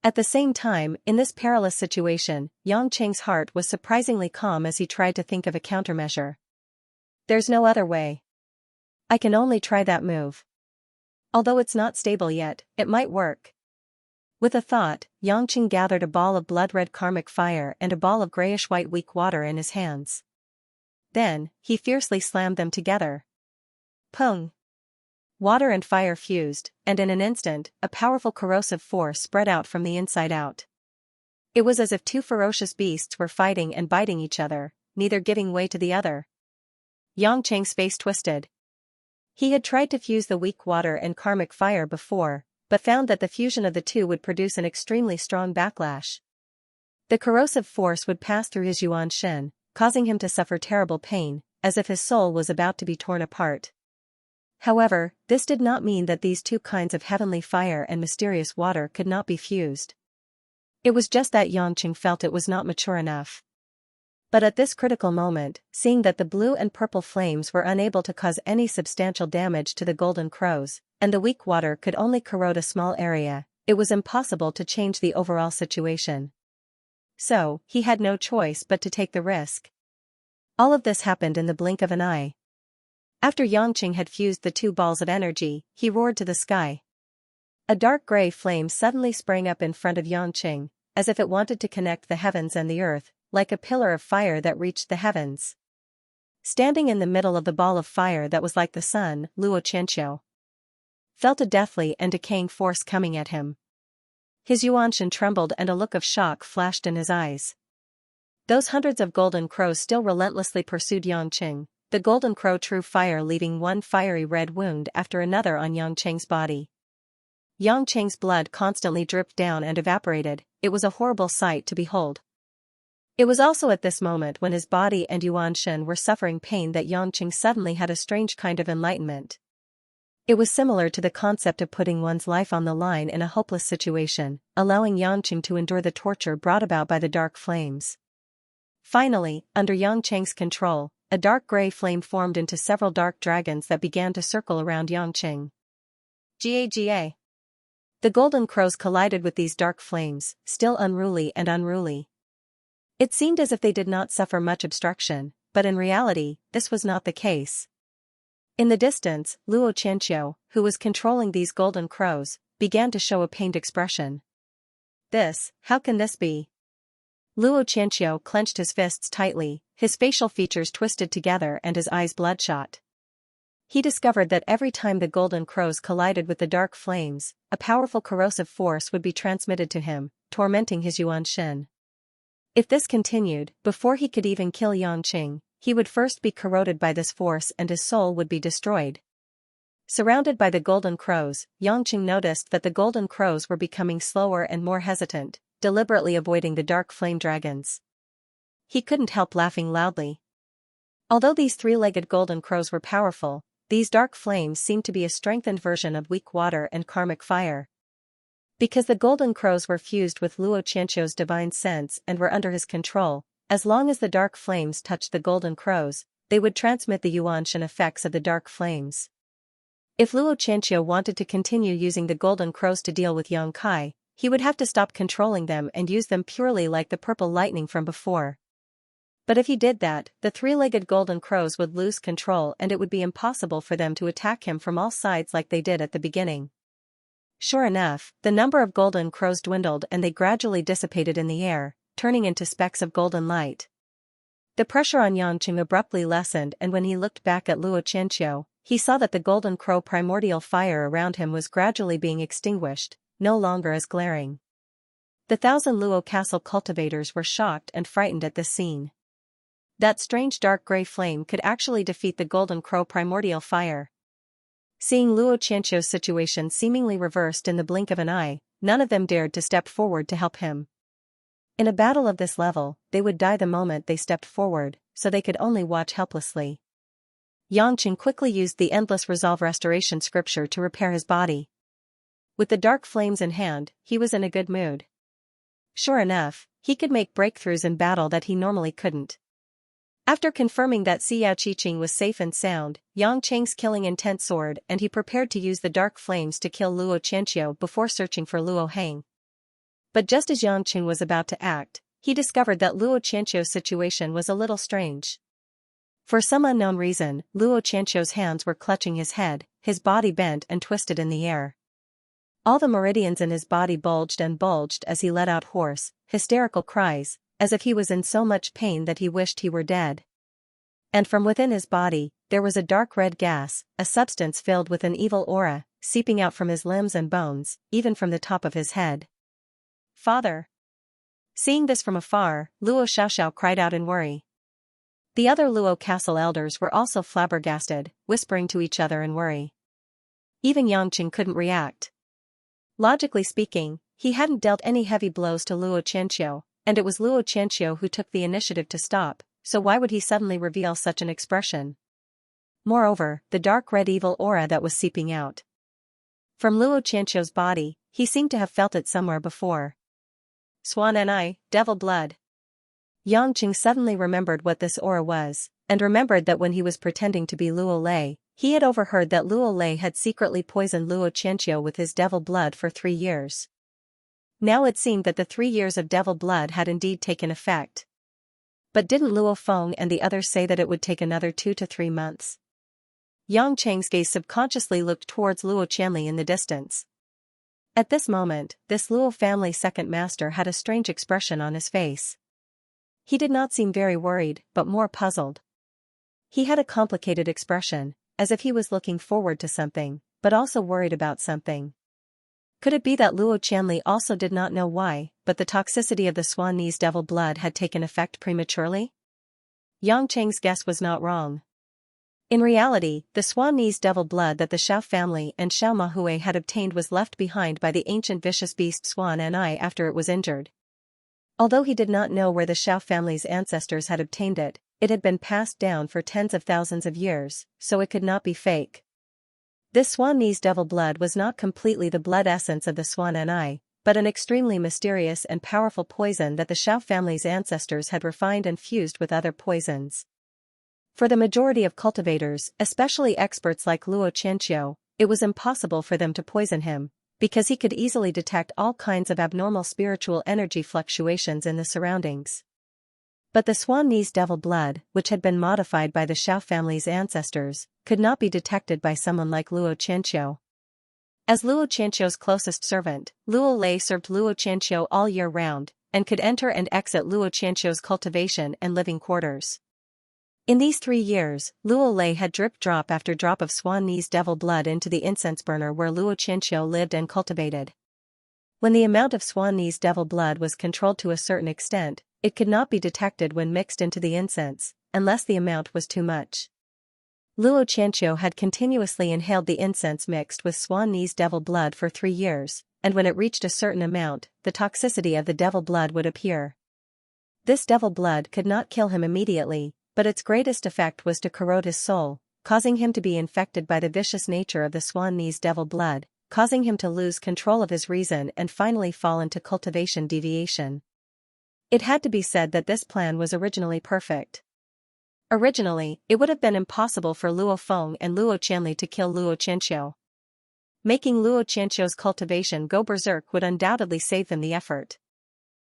At the same time, in this perilous situation, Xianxia's heart was surprisingly calm as he tried to think of a countermeasure. There's no other way. I can only try that move. Although it's not stable yet, it might work. With a thought, Xianxia gathered a ball of blood-red karmic fire and a ball of grayish-white weak water in his hands. Then, he fiercely slammed them together. Pung! Water and fire fused, and in an instant, a powerful corrosive force spread out from the inside out. It was as if two ferocious beasts were fighting and biting each other, neither giving way to the other. Xianxia's face twisted. He had tried to fuse the weak water and karmic fire before, but found that the fusion of the two would produce an extremely strong backlash. The corrosive force would pass through his yuan shen, causing him to suffer terrible pain, as if his soul was about to be torn apart. However, this did not mean that these two kinds of heavenly fire and mysterious water could not be fused. It was just that Xianxia felt it was not mature enough. But at this critical moment, seeing that the blue and purple flames were unable to cause any substantial damage to the golden crows, and the weak water could only corrode a small area, it was impossible to change the overall situation. So, he had no choice but to take the risk. All of this happened in the blink of an eye. After Xianxia had fused the two balls of energy, he roared to the sky. A dark gray flame suddenly sprang up in front of Xianxia, as if it wanted to connect the heavens and the earth, like a pillar of fire that reached the heavens. Standing in the middle of the ball of fire that was like the sun, Luo Qianqiu felt a deathly and decaying force coming at him. His yuanshan trembled and a look of shock flashed in his eyes. Those hundreds of golden crows still relentlessly pursued Xianxia. The golden crow threw fire, leaving one fiery red wound after another on Xianxia's body. Xianxia's blood constantly dripped down and evaporated. It was a horrible sight to behold. It was also at this moment when his body and yuanshan were suffering pain that Xianxia suddenly had a strange kind of enlightenment. It was similar to the concept of putting one's life on the line in a hopeless situation, allowing Xianxia to endure the torture brought about by the dark flames. Finally, under Xianxia's control, a dark gray flame formed into several dark dragons that began to circle around Xianxia. Ga. The golden crows collided with these dark flames, still unruly and unruly. It seemed as if they did not suffer much obstruction, but in reality, this was not the case. In the distance, Luo Qianqiu, who was controlling these golden crows, began to show a pained expression. How can this be? Luo Qianqiu clenched his fists tightly, his facial features twisted together and his eyes bloodshot. He discovered that every time the golden crows collided with the dark flames, a powerful corrosive force would be transmitted to him, tormenting his yuanshan. If this continued, before he could even kill Xianxia, he would first be corroded by this force and his soul would be destroyed. Surrounded by the golden crows, Xianxia noticed that the golden crows were becoming slower and more hesitant, deliberately avoiding the dark flame dragons. He couldn't help laughing loudly. Although these three-legged golden crows were powerful, these dark flames seemed to be a strengthened version of weak water and karmic fire. Because the golden crows were fused with Luo Qianqiu's divine sense and were under his control, as long as the dark flames touched the golden crows, they would transmit the yuanshan effects of the dark flames. If Luo Qianqiu wanted to continue using the golden crows to deal with Yangkai, he would have to stop controlling them and use them purely like the purple lightning from before. But if he did that, the three-legged golden crows would lose control and it would be impossible for them to attack him from all sides like they did at the beginning. Sure enough, the number of golden crows dwindled and they gradually dissipated in the air, turning into specks of golden light. The pressure on Yangqing abruptly lessened, and when he looked back at Luo Qianqiu, he saw that the golden crow primordial fire around him was gradually being extinguished, no longer as glaring. The 1,000 Luo castle cultivators were shocked and frightened at this scene. That strange dark gray flame could actually defeat the golden crow primordial fire. Seeing Luo Qianqiu's situation seemingly reversed in the blink of an eye, none of them dared to step forward to help him. In a battle of this level, they would die the moment they stepped forward, so they could only watch helplessly. Yangqing quickly used the Endless Resolve Restoration scripture to repair his body. With the dark flames in hand, he was in a good mood. Sure enough, he could make breakthroughs in battle that he normally couldn't. After confirming that Xiao Qiqing was safe and sound, Yangqing's killing intent soared and he prepared to use the dark flames to kill Luo Qianqiu before searching for Luo Hang. But just as Yangqing was about to act, he discovered that Luo Qianqiu's situation was a little strange. For some unknown reason, Luo Qianqiu's hands were clutching his head, his body bent and twisted in the air. All the meridians in his body bulged and bulged as he let out hoarse, hysterical cries, as if he was in so much pain that he wished he were dead. And from within his body, there was a dark red gas, a substance filled with an evil aura, seeping out from his limbs and bones, even from the top of his head. Father! Seeing this from afar, Luo Xiaoxiao cried out in worry. The other Luo castle elders were also flabbergasted, whispering to each other in worry. Even Yangqing couldn't react. Logically speaking, he hadn't dealt any heavy blows to Luo Qianqiu, and it was Luo Qianqiu who took the initiative to stop, so why would he suddenly reveal such an expression? Moreover, the dark red evil aura that was seeping out from Luo Qianqiu's body, he seemed to have felt it somewhere before. Swan and I, devil blood. Yangqing suddenly remembered what this aura was, and remembered that when he was pretending to be Luo Lei, he had overheard that Luo Lei had secretly poisoned Luo Qianqiu with his devil blood for 3 years. Now it seemed that the 3 years of devil blood had indeed taken effect. But didn't Luo Feng and the others say that it would take another 2 to 3 months? Yangqing's gaze subconsciously looked towards Luo Qianli in the distance. At this moment, this Luo family second master had a strange expression on his face. He did not seem very worried, but more puzzled. He had a complicated expression, as if he was looking forward to something, but also worried about something. Could it be that Luo Qianli also did not know why, but the toxicity of the Swanese devil blood had taken effect prematurely? Yangqing's guess was not wrong. In reality, the Swanese devil blood that the Xiao family and Xiao Mahui had obtained was left behind by the ancient vicious beast Swan and I after it was injured. Although he did not know where the Xiao family's ancestors had obtained it, it had been passed down for tens of thousands of years, so it could not be fake. This Swanese devil blood was not completely the blood essence of the Swan and I, but an extremely mysterious and powerful poison that the Xiao family's ancestors had refined and fused with other poisons. For the majority of cultivators, especially experts like Luo Qianqiu, it was impossible for them to poison him, because he could easily detect all kinds of abnormal spiritual energy fluctuations in the surroundings. But the Swanese devil blood, which had been modified by the Xiao family's ancestors, could not be detected by someone like Luo Qianqiu. As Luo Qianqiu's closest servant, Luo Lei served Luo Qianqiu all year round, and could enter and exit Luo Qianqiu's cultivation and living quarters. In these 3 years, Luo Lei had drip drop after drop of Swanese devil blood into the incense burner where Luo Qianqiu lived and cultivated. When the amount of Swanese devil blood was controlled to a certain extent, it could not be detected when mixed into the incense, unless the amount was too much. Luo Qianqiu had continuously inhaled the incense mixed with Swanese devil blood for 3 years, and when it reached a certain amount, the toxicity of the devil blood would appear. This devil blood could not kill him immediately, but its greatest effect was to corrode his soul, causing him to be infected by the vicious nature of the Swanese devil blood, causing him to lose control of his reason and finally fall into cultivation deviation. It had to be said that this plan was originally perfect. Originally, it would have been impossible for Luo Feng and Luo Qianli to kill Luo Qianqiu. Making Luo Qianqiu's cultivation go berserk would undoubtedly save them the effort.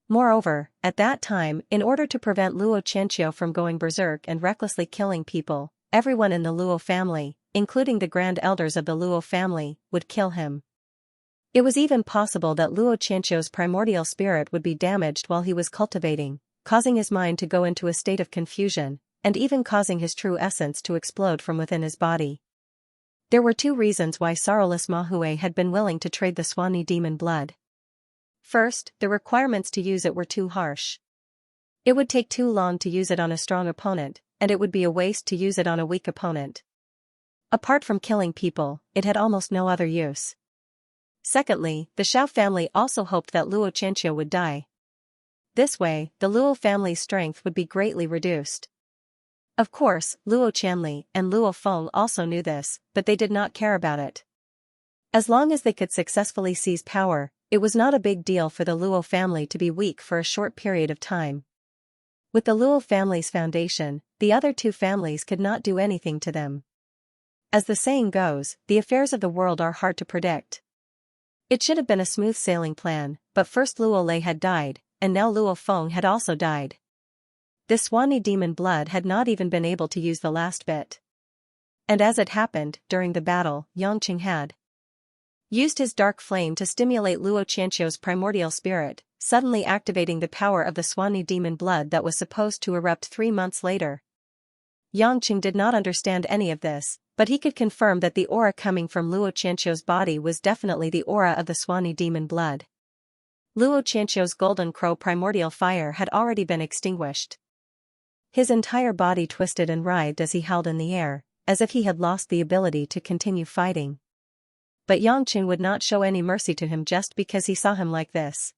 Moreover, at that time, in order to prevent Luo Qianqiu from going berserk and recklessly killing people, everyone in the Luo family, including the grand elders of the Luo family, would kill him. It was even possible that Luo Qianqiu's primordial spirit would be damaged while he was cultivating, causing his mind to go into a state of confusion, and even causing his true essence to explode from within his body. There were two reasons why sorrowless Mahui had been willing to trade the Swanee demon blood. First, the requirements to use it were too harsh. It would take too long to use it on a strong opponent, and it would be a waste to use it on a weak opponent. Apart from killing people, it had almost no other use. Secondly, the Xiao family also hoped that Luo Qianqiu would die. This way, the Luo family's strength would be greatly reduced. Of course, Luo Qianli and Luo Feng also knew this, but they did not care about it. As long as they could successfully seize power, it was not a big deal for the Luo family to be weak for a short period of time. With the Luo family's foundation, the other two families could not do anything to them. As the saying goes, the affairs of the world are hard to predict. It should have been a smooth sailing plan, but first Luo Lei had died, and now Luo Feng had also died. The Swanee demon blood had not even been able to use the last bit. And as it happened, during the battle, Yangqing had used his dark flame to stimulate Luo Qianqiu's primordial spirit, suddenly activating the power of the Swanee demon blood that was supposed to erupt 3 months later. Yangqing did not understand any of this, but he could confirm that the aura coming from Luo Qianqiu's body was definitely the aura of the Swanee demon blood. Luo Qianqiu's golden crow primordial fire had already been extinguished. His entire body twisted and writhed as he held in the air, as if he had lost the ability to continue fighting. But Yangqing would not show any mercy to him just because he saw him like this.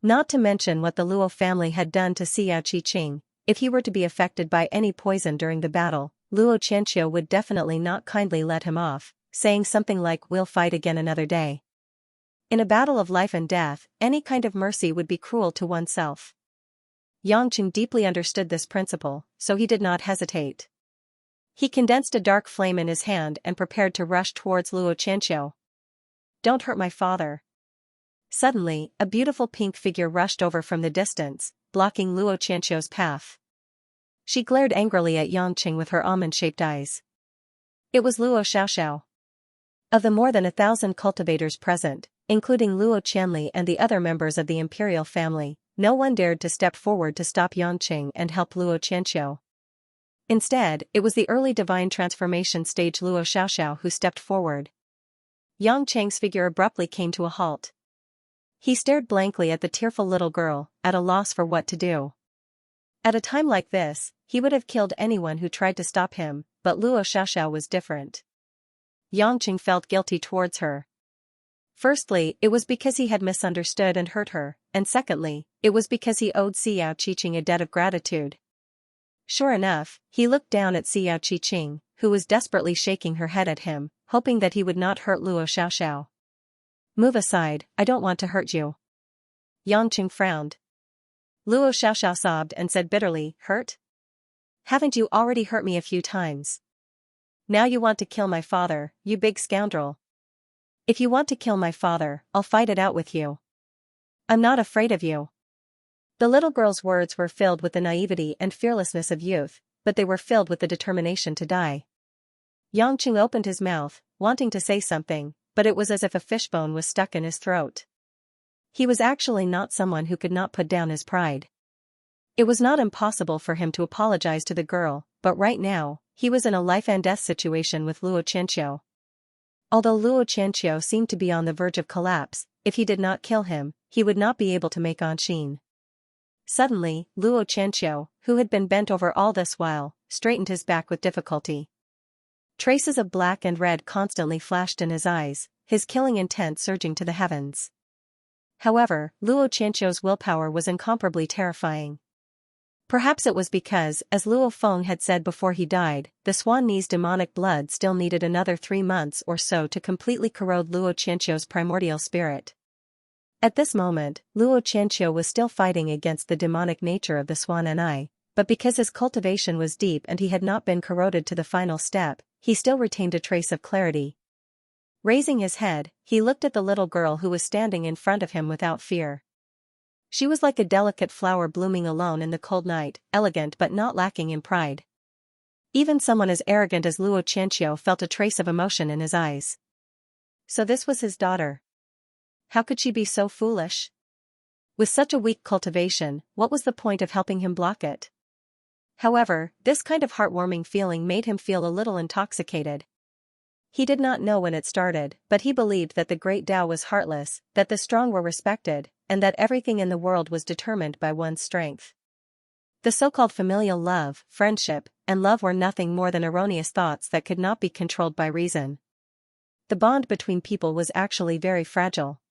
Not to mention what the Luo family had done to Xiao Qiqing. If he were to be affected by any poison during the battle, Luo Qianqiu would definitely not kindly let him off, saying something like "we'll fight again another day." In a battle of life and death, any kind of mercy would be cruel to oneself. Yangqing deeply understood this principle, so he did not hesitate. He condensed a dark flame in his hand and prepared to rush towards Luo Qianqiu. "Don't hurt my father." Suddenly, a beautiful pink figure rushed over from the distance, blocking Luo Qianqiu's path. She glared angrily at Yangqing with her almond-shaped eyes. It was Luo Xiaoxiao. Of the more than 1,000 cultivators present, including Luo Qianli and the other members of the imperial family, no one dared to step forward to stop Yangqing and help Luo Qianqiu. Instead, it was the early divine transformation stage Luo Xiaoxiao who stepped forward. Yangqing's figure abruptly came to a halt. He stared blankly at the tearful little girl, at a loss for what to do. At a time like this, he would have killed anyone who tried to stop him, but Luo Xiaoxiao was different. Yangqing felt guilty towards her. Firstly, it was because he had misunderstood and hurt her, and secondly, it was because he owed Xiao Qiqing a debt of gratitude. Sure enough, he looked down at Xiao Qiqing, who was desperately shaking her head at him, hoping that he would not hurt Luo Xiaoxiao. "Move aside, I don't want to hurt you." Yangqing frowned. Luo Xiaoxiao sobbed and said bitterly, "Hurt? Haven't you already hurt me a few times? Now you want to kill my father, you big scoundrel. If you want to kill my father, I'll fight it out with you. I'm not afraid of you." The little girl's words were filled with the naivety and fearlessness of youth, but they were filled with the determination to die. Yangqing opened his mouth, wanting to say something, but it was as if a fishbone was stuck in his throat. He was actually not someone who could not put down his pride. It was not impossible for him to apologize to the girl, but right now, he was in a life-and-death situation with Luo Qianqiu. Although Luo Qianqiu seemed to be on the verge of collapse, if he did not kill him, he would not be able to make Anxin. Suddenly, Luo Qianqiu, who had been bent over all this while, straightened his back with difficulty. Traces of black and red constantly flashed in his eyes, his killing intent surging to the heavens. However, Luo Qianqiu's willpower was incomparably terrifying. Perhaps it was because, as Luo Feng had said before he died, the Swanee's demonic blood still needed another 3 months or so to completely corrode Luo Qianqiu's primordial spirit. At this moment, Luo Qianqiu was still fighting against the demonic nature of the Swanee, but because his cultivation was deep and he had not been corroded to the final step, he still retained a trace of clarity. Raising his head, he looked at the little girl who was standing in front of him without fear. She was like a delicate flower blooming alone in the cold night, elegant but not lacking in pride. Even someone as arrogant as Luo Qianqiu felt a trace of emotion in his eyes. So this was his daughter. How could she be so foolish? With such a weak cultivation, what was the point of helping him block it? However, this kind of heartwarming feeling made him feel a little intoxicated. He did not know when it started, but he believed that the great Tao was heartless, that the strong were respected, and that everything in the world was determined by one's strength. The so-called familial love, friendship, and love were nothing more than erroneous thoughts that could not be controlled by reason. The bond between people was actually very fragile.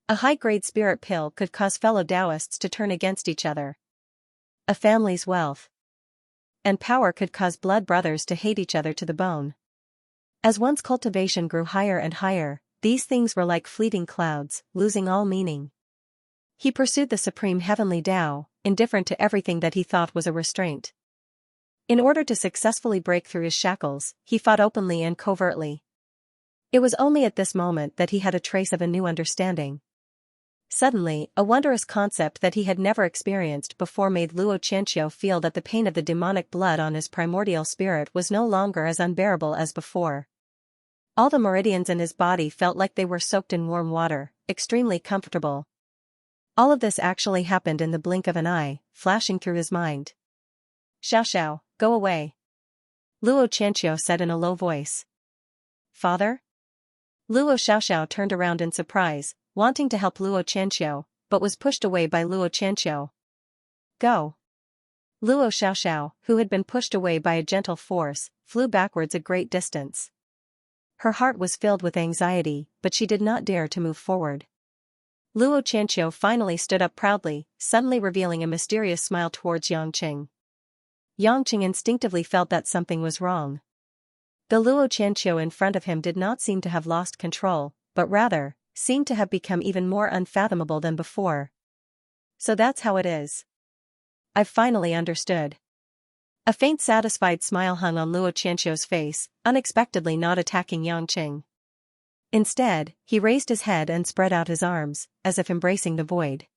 A high-grade spirit pill could cause fellow Taoists to turn against each other. A family's wealth and power could cause blood brothers to hate each other to the bone. As one's cultivation grew higher and higher, these things were like fleeting clouds, losing all meaning. He pursued the supreme heavenly Tao, indifferent to everything that he thought was a restraint. In order to successfully break through his shackles, he fought openly and covertly. It was only at this moment that he had a trace of a new understanding. Suddenly, a wondrous concept that he had never experienced before made Luo Xianxia feel that the pain of the demonic blood on his primordial spirit was no longer as unbearable as before. All the meridians in his body felt like they were soaked in warm water, extremely comfortable. All of this actually happened in the blink of an eye, flashing through his mind. "Xiao, go away," Luo Qianqiu said in a low voice. "Father?" Luo Xiao turned around in surprise, wanting to help Luo Qianqiu, but was pushed away by Luo Qianqiu. "Go." Luo Xiao, who had been pushed away by a gentle force, flew backwards a great distance. Her heart was filled with anxiety, but she did not dare to move forward. Luo Qianqiu finally stood up proudly, suddenly revealing a mysterious smile towards Yangqing. Yangqing instinctively felt that something was wrong. The Luo Qianqiu in front of him did not seem to have lost control, but rather, seemed to have become even more unfathomable than before. "So that's how it is. I've finally understood." A faint satisfied smile hung on Luo Qianqiu's face, unexpectedly not attacking Yangqing. Instead, he raised his head and spread out his arms, as if embracing the void.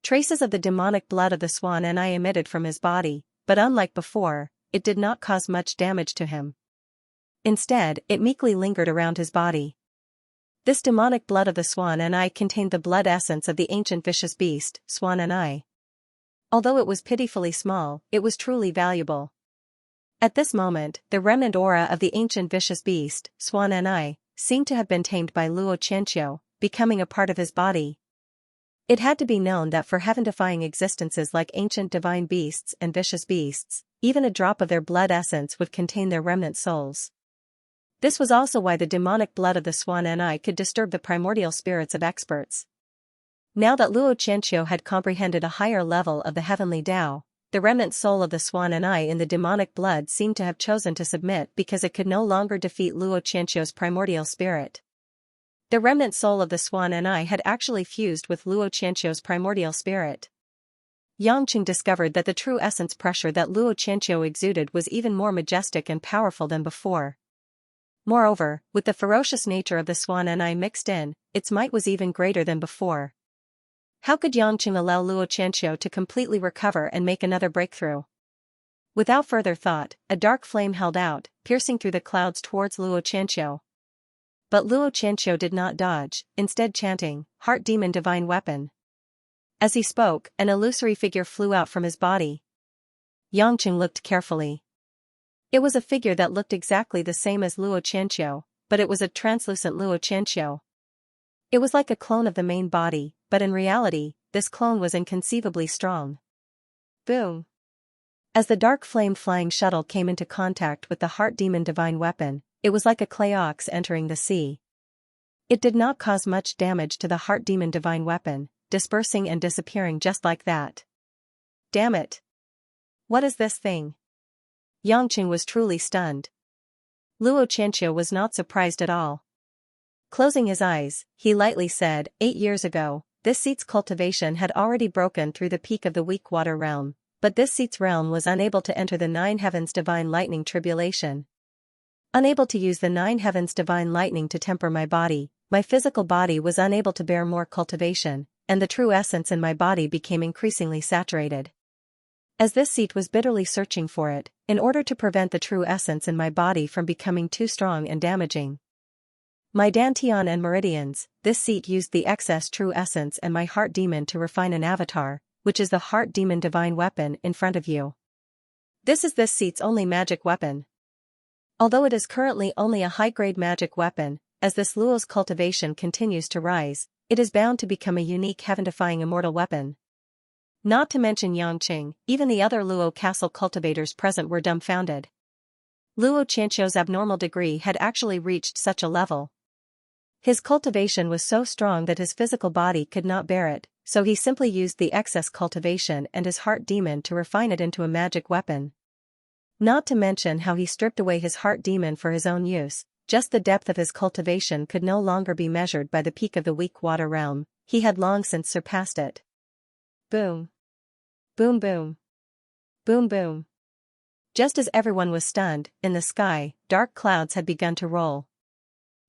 Traces of the demonic blood of the swan and I emitted from his body, but unlike before, it did not cause much damage to him. Instead, it meekly lingered around his body. This demonic blood of the swan and I contained the blood essence of the ancient vicious beast, swan and I. Although it was pitifully small, it was truly valuable. At this moment, the remnant aura of the ancient vicious beast, swan and I, seemed to have been tamed by Luo Qianqiu, becoming a part of his body. It had to be known that for heaven-defying existences like ancient divine beasts and vicious beasts, even a drop of their blood essence would contain their remnant souls. This was also why the demonic blood of the swan and I could disturb the primordial spirits of experts. Now that Luo Qianqiu had comprehended a higher level of the heavenly Tao, the remnant soul of the swan and I in the demonic blood seemed to have chosen to submit because it could no longer defeat Luo Qianqiu's primordial spirit. The remnant soul of the swan and I had actually fused with Luo Qianqiu's primordial spirit. Yangqing discovered that the true essence pressure that Luo Qianqiu exuded was even more majestic and powerful than before. Moreover, with the ferocious nature of the swan and I mixed in, its might was even greater than before. How could Yangqing allow Luo Qianqiu to completely recover and make another breakthrough? Without further thought, a dark flame held out, piercing through the clouds towards Luo Qianqiu. But Luo Qianqiu did not dodge, instead chanting, "Heart Demon Divine Weapon." As he spoke, an illusory figure flew out from his body. Yangqing looked carefully. It was a figure that looked exactly the same as Luo Qianqiu, but it was a translucent Luo Qianqiu. It was like a clone of the main body, but in reality, this clone was inconceivably strong. Boom! As the dark flame flying shuttle came into contact with the Heart Demon Divine Weapon, it was like a clay ox entering the sea. It did not cause much damage to the Heart Demon Divine Weapon, dispersing and disappearing just like that. Damn it! What is this thing? Yangqing was truly stunned. Luo Qianqiu was not surprised at all. Closing his eyes, he lightly said, 8 years ago, this seat's cultivation had already broken through the peak of the weak water realm, but this seat's realm was unable to enter the 9 heavens divine lightning tribulation. Unable to use the 9 heavens divine lightning to temper my body, my physical body was unable to bear more cultivation, and the true essence in my body became increasingly saturated. As this seat was bitterly searching for it, in order to prevent the true essence in my body from becoming too strong and damaging. My dantian and meridians, this seat used the excess true essence and my heart demon to refine an avatar, which is the heart demon divine weapon in front of you. This is this seat's only magic weapon. Although it is currently only a high-grade magic weapon, as this Luo's cultivation continues to rise, it is bound to become a unique heaven-defying immortal weapon. Not to mention Xianxia, even the other Luo castle cultivators present were dumbfounded. Luo Xianxia's abnormal degree had actually reached such a level. His cultivation was so strong that his physical body could not bear it, so he simply used the excess cultivation and his heart demon to refine it into a magic weapon. Not to mention how he stripped away his heart demon for his own use, just the depth of his cultivation could no longer be measured by the peak of the weak water realm, he had long since surpassed it. Boom. Boom boom. Boom boom. Just as everyone was stunned, in the sky, dark clouds had begun to roll.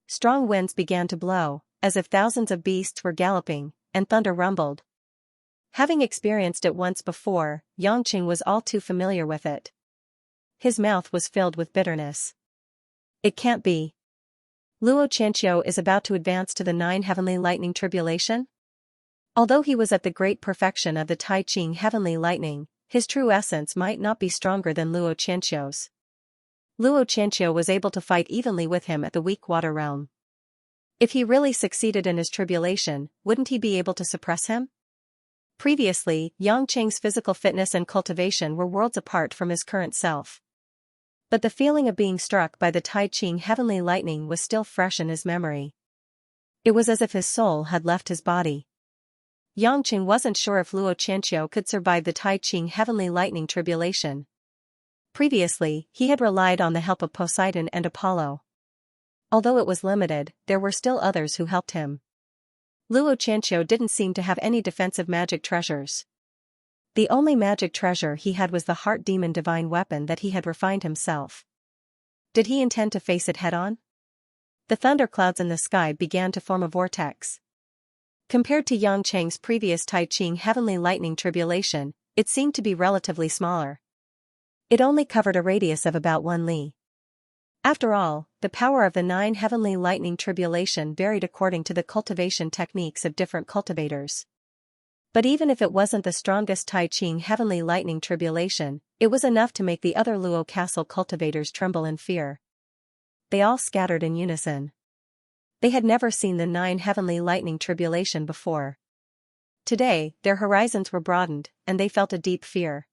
Strong winds began to blow, as if thousands of beasts were galloping, and thunder rumbled. Having experienced it once before, Xianxia was all too familiar with it. His mouth was filled with bitterness. It can't be. Luo Xianxia is about to advance to the 9 heavenly lightning tribulation? Although he was at the great perfection of the Tai Ching heavenly lightning, his true essence might not be stronger than Luo Xianxia's. Luo Xianxia was able to fight evenly with him at the weak water realm. If he really succeeded in his tribulation, wouldn't he be able to suppress him? Previously, Xianxia's physical fitness and cultivation were worlds apart from his current self. But the feeling of being struck by the Tai Ching heavenly lightning was still fresh in his memory. It was as if his soul had left his body. Xianxia wasn't sure if Luo Xianxia could survive the Tai Ching heavenly lightning tribulation. Previously, he had relied on the help of Poseidon and Apollo. Although it was limited, there were still others who helped him. Luo Xianxia didn't seem to have any defensive magic treasures. The only magic treasure he had was the heart demon divine weapon that he had refined himself. Did he intend to face it head-on? The thunderclouds in the sky began to form a vortex. Compared to Xianxia's previous Tai Ching heavenly lightning tribulation, it seemed to be relatively smaller. It only covered a radius of about 1 li. After all, the power of the 9 heavenly lightning tribulation varied according to the cultivation techniques of different cultivators. But even if it wasn't the strongest Tai Ching heavenly lightning tribulation, it was enough to make the other Luo castle cultivators tremble in fear. They all scattered in unison. They had never seen the 9 heavenly lightning tribulation before. Today, their horizons were broadened, and they felt a deep fear.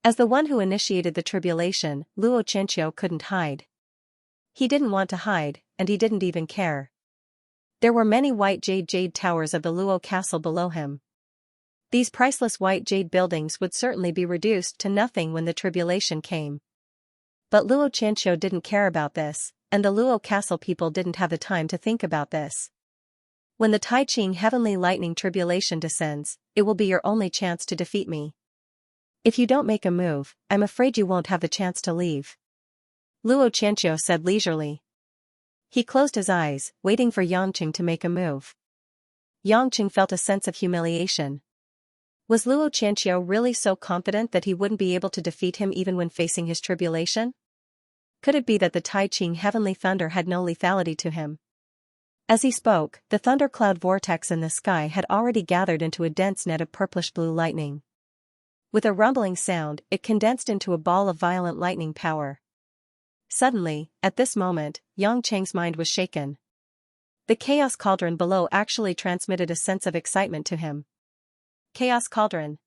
As the one who initiated the tribulation, Luo Xianxia couldn't hide. He didn't want to hide, and he didn't even care. There were many white jade towers of the Luo castle below him. These priceless white jade buildings would certainly be reduced to nothing when the tribulation came. But Luo Xianxia didn't care about this, and the Luo castle people didn't have the time to think about this. When the Tai Ching heavenly lightning tribulation descends, it will be your only chance to defeat me. If you don't make a move, I'm afraid you won't have the chance to leave. Luo Xianxia said leisurely. He closed his eyes, waiting for Xianxia to make a move. Xianxia felt a sense of humiliation. Was Luo Xianxia really so confident that he wouldn't be able to defeat him even when facing his tribulation? Could it be that the Tai Ching heavenly thunder had no lethality to him? As he spoke, the thundercloud vortex in the sky had already gathered into a dense net of purplish-blue lightning. With a rumbling sound, it condensed into a ball of violent lightning power. Suddenly, at this moment, Xianxia's mind was shaken. The chaos cauldron below actually transmitted a sense of excitement to him. Chaos cauldron.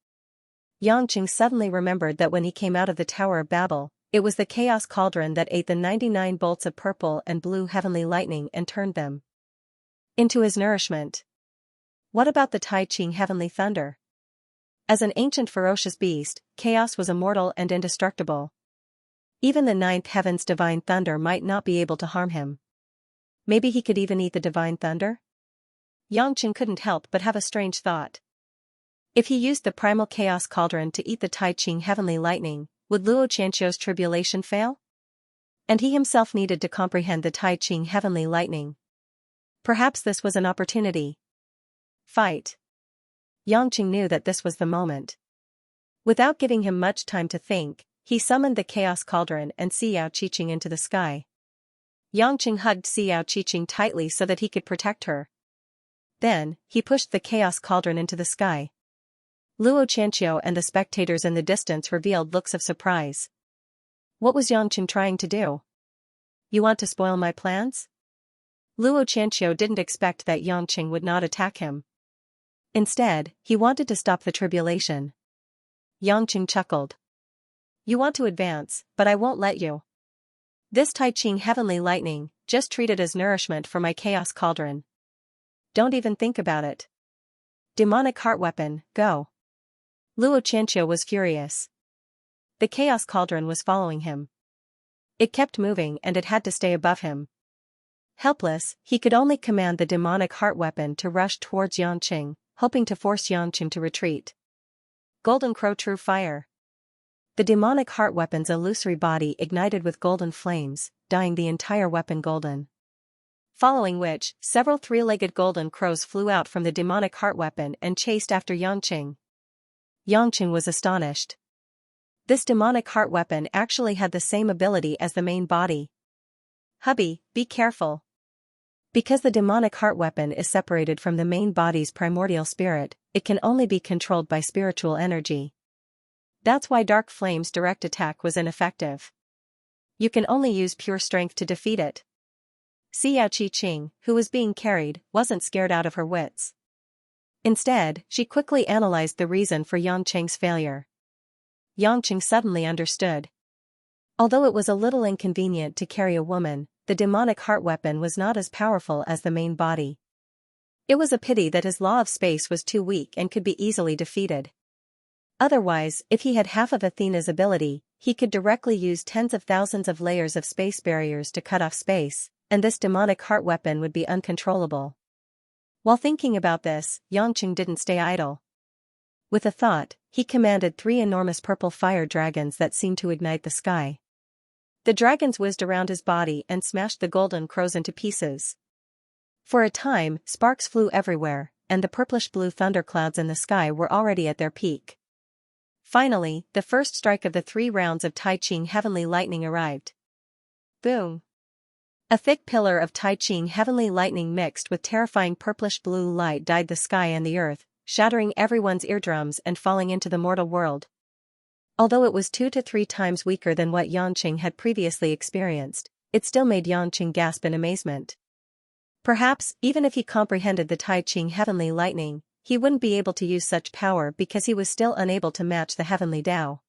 Xianxia suddenly remembered that when he came out of the Tower of Babel, it was the chaos cauldron that ate the 99 bolts of purple and blue heavenly lightning and turned them into his nourishment. What about the Tai Ching heavenly thunder? As an ancient ferocious beast, chaos was immortal and indestructible. Even the 9th heaven's divine thunder might not be able to harm him. Maybe he could even eat the divine thunder? Xianxia couldn't help but have a strange thought. If he used the primal chaos cauldron to eat the Tai Ching heavenly lightning, would Luo Xianxia's tribulation fail? And he himself needed to comprehend the Tai Ching heavenly lightning. Perhaps this was an opportunity. Fight. Xianxia knew that this was the moment. Without giving him much time to think, he summoned the chaos cauldron and Xiao Qiqing into the sky. Yangqing hugged Xiao tightly so that he could protect her. Then, he pushed the chaos cauldron into the sky. Luo Qianxiu and the spectators in the distance revealed looks of surprise. What was Yangqing trying to do? You want to spoil my plans? Luo Qianxiu didn't expect that Yangqing would not attack him. Instead, he wanted to stop the tribulation. Yangqing chuckled. You want to advance, but I won't let you. This Tai Ching heavenly lightning, just treat it as nourishment for my chaos cauldron. Don't even think about it. Demonic heart weapon, go. Luo Qianxiu was furious. The chaos cauldron was following him. It kept moving and it had to stay above him. Helpless, he could only command the demonic heart weapon to rush towards Yangqing, hoping to force Yangqing to retreat. Golden Crow True Fire. The demonic heart weapon's illusory body ignited with golden flames, dyeing the entire weapon golden. Following which, several three-legged golden crows flew out from the demonic heart weapon and chased after Yangqing. Yangqing was astonished. This demonic heart weapon actually had the same ability as the main body. Hubby, be careful. Because the demonic heart weapon is separated from the main body's primordial spirit, it can only be controlled by spiritual energy. That's why Dark Flame's direct attack was ineffective. You can only use pure strength to defeat it. Xiao Qing, who was being carried, wasn't scared out of her wits. Instead, she quickly analyzed the reason for Yangqing's failure. Yangqing suddenly understood. Although it was a little inconvenient to carry a woman, the demonic heart weapon was not as powerful as the main body. It was a pity that his law of space was too weak and could be easily defeated. Otherwise, if he had half of Athena's ability, he could directly use tens of thousands of layers of space barriers to cut off space, and this demonic heart weapon would be uncontrollable. While thinking about this, Yangqing didn't stay idle. With a thought, he commanded 3 enormous purple fire dragons that seemed to ignite the sky. The dragons whizzed around his body and smashed the golden crows into pieces. For a time, sparks flew everywhere, and the purplish-blue thunderclouds in the sky were already at their peak. Finally, the first strike of the 3 rounds of Tai Ching heavenly lightning arrived. Boom! A thick pillar of Tai Ching heavenly lightning mixed with terrifying purplish-blue light dyed the sky and the earth, shattering everyone's eardrums and falling into the mortal world. Although it was 2 to 3 times weaker than what Yangqing had previously experienced, it still made Yangqing gasp in amazement. Perhaps, even if he comprehended the Tai Ching heavenly lightning, he wouldn't be able to use such power because he was still unable to match the heavenly Tao.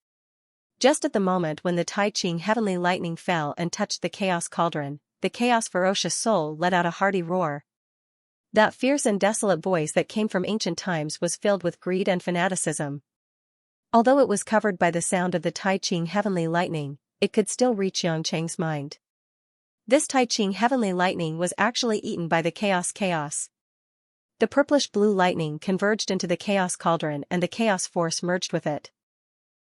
Just at the moment when the Tai Ching heavenly lightning fell and touched the chaos cauldron, the chaos ferocious soul let out a hearty roar. That fierce and desolate voice that came from ancient times was filled with greed and fanaticism. Although it was covered by the sound of the Tai Ching heavenly lightning, it could still reach Yangqing's mind. This Tai Ching heavenly lightning was actually eaten by the chaos. The purplish-blue lightning converged into the chaos cauldron and the chaos force merged with it.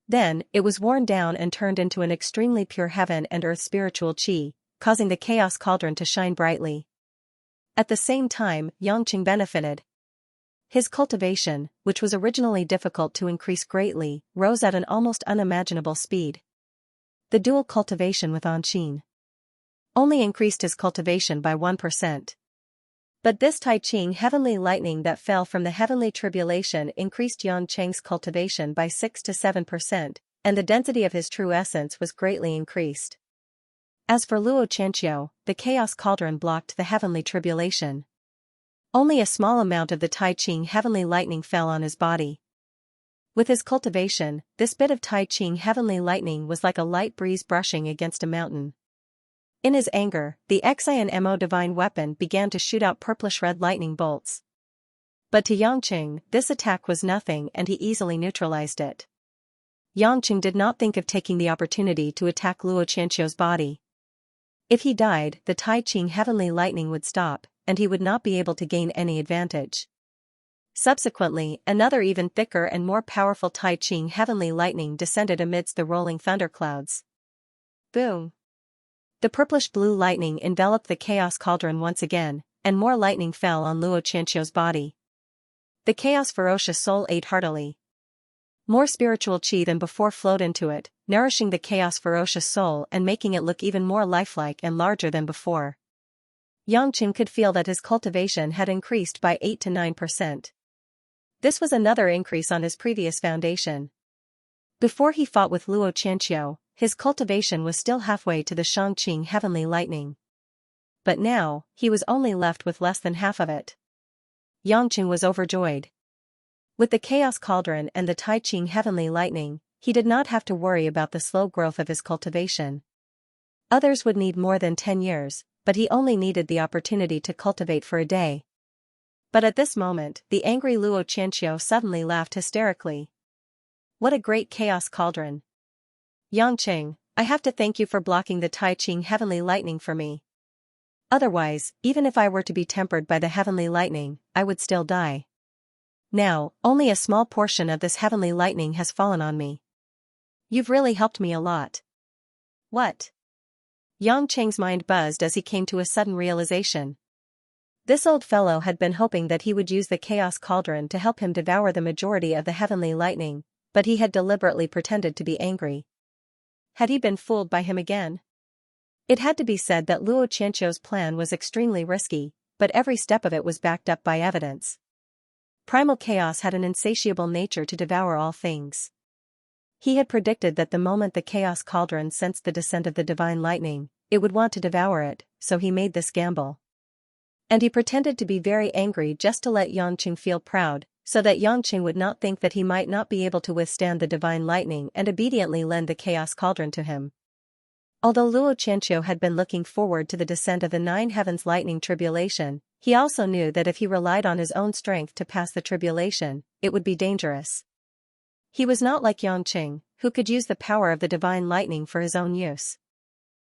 Then, it was worn down and turned into an extremely pure heaven and earth spiritual qi, causing the chaos cauldron to shine brightly. At the same time, Yangqing benefited. His cultivation, which was originally difficult to increase greatly, rose at an almost unimaginable speed. The dual cultivation with Anshin only increased his cultivation by 1%. But this Tai Ching heavenly lightning that fell from the heavenly tribulation increased Yangqing's cultivation by 6 to 7%, and the density of his true essence was greatly increased. As for Luo Qianxiu, the chaos cauldron blocked the heavenly tribulation. Only a small amount of the Tai Ching heavenly lightning fell on his body. With his cultivation, this bit of Tai Ching heavenly lightning was like a light breeze brushing against a mountain. In his anger, the Xian Mo divine weapon began to shoot out purplish-red lightning bolts. But to Yangqing, this attack was nothing and he easily neutralized it. Yangqing did not think of taking the opportunity to attack Luo Qianxiu's body. If he died, the Tai Ching heavenly lightning would stop, and he would not be able to gain any advantage. Subsequently, another even thicker and more powerful Tai Ching heavenly lightning descended amidst the rolling thunderclouds. Boom! The purplish-blue lightning enveloped the chaos cauldron once again, and more lightning fell on Luo Qianxiu's body. The chaos ferocious soul ate heartily. More spiritual qi than before flowed into it, nourishing the chaos ferocious soul and making it look even more lifelike and larger than before. Xianxia could feel that his cultivation had increased by 8 to 9%. This was another increase on his previous foundation. Before he fought with Luo Qianqiu, his cultivation was still halfway to the Shangqing heavenly lightning. But now, he was only left with less than half of it. Xianxia was overjoyed. With the Chaos Cauldron and the Taiqing heavenly lightning, he did not have to worry about the slow growth of his cultivation. Others would need more than 10 years, but he only needed the opportunity to cultivate for a day. But at this moment, the angry Luo Qianqiu suddenly laughed hysterically. What a great Chaos Cauldron! Xianxia, I have to thank you for blocking the Taiqing heavenly lightning for me. Otherwise, even if I were to be tempered by the heavenly lightning, I would still die. Now, only a small portion of this heavenly lightning has fallen on me. You've really helped me a lot. What? Xianxia's mind buzzed as he came to a sudden realization. This old fellow had been hoping that he would use the Chaos Cauldron to help him devour the majority of the heavenly lightning, but he had deliberately pretended to be angry. Had he been fooled by him again? It had to be said that Luo Qianqiu's plan was extremely risky, but every step of it was backed up by evidence. Primal chaos had an insatiable nature to devour all things. He had predicted that the moment the Chaos Cauldron sensed the descent of the divine lightning, it would want to devour it, so he made this gamble. And he pretended to be very angry just to let Xianxia feel proud, so that Xianxia would not think that he might not be able to withstand the divine lightning and obediently lend the Chaos Cauldron to him. Although Luo Qianqiu had been looking forward to the descent of the 9 heavens lightning tribulation, he also knew that if he relied on his own strength to pass the tribulation, it would be dangerous. He was not like Xianxia, who could use the power of the divine lightning for his own use.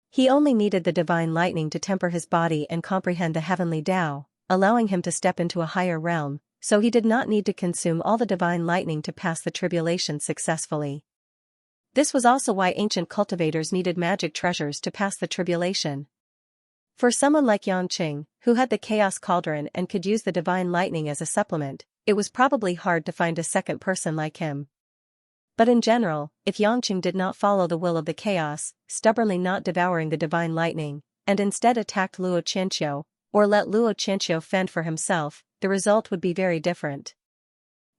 He only needed the divine lightning to temper his body and comprehend the heavenly Tao, allowing him to step into a higher realm, so he did not need to consume all the divine lightning to pass the tribulation successfully. This was also why ancient cultivators needed magic treasures to pass the tribulation. For someone like Xianxia, who had the Chaos Cauldron and could use the divine lightning as a supplement, it was probably hard to find a second person like him. But in general, if Xianxia did not follow the will of the chaos, stubbornly not devouring the divine lightning, and instead attacked Luo Qianqiu, or let Luo Qianqiu fend for himself, the result would be very different.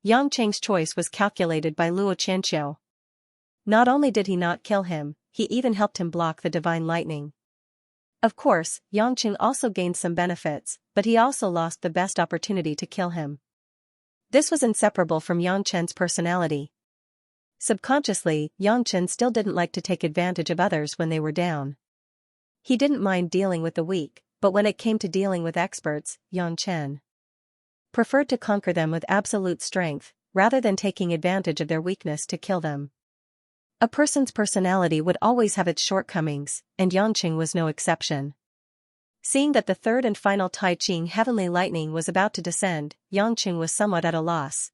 Xianxia's choice was calculated by Luo Qianqiu. Not only did he not kill him, he even helped him block the divine lightning. Of course, Xianxia also gained some benefits, but he also lost the best opportunity to kill him. This was inseparable from Xianxia's personality. Subconsciously, Xianxia still didn't like to take advantage of others when they were down. He didn't mind dealing with the weak, but when it came to dealing with experts, Xianxia preferred to conquer them with absolute strength, rather than taking advantage of their weakness to kill them. A person's personality would always have its shortcomings, and Xianxia was no exception. Seeing that the third and final Taiqing heavenly lightning was about to descend, Xianxia was somewhat at a loss.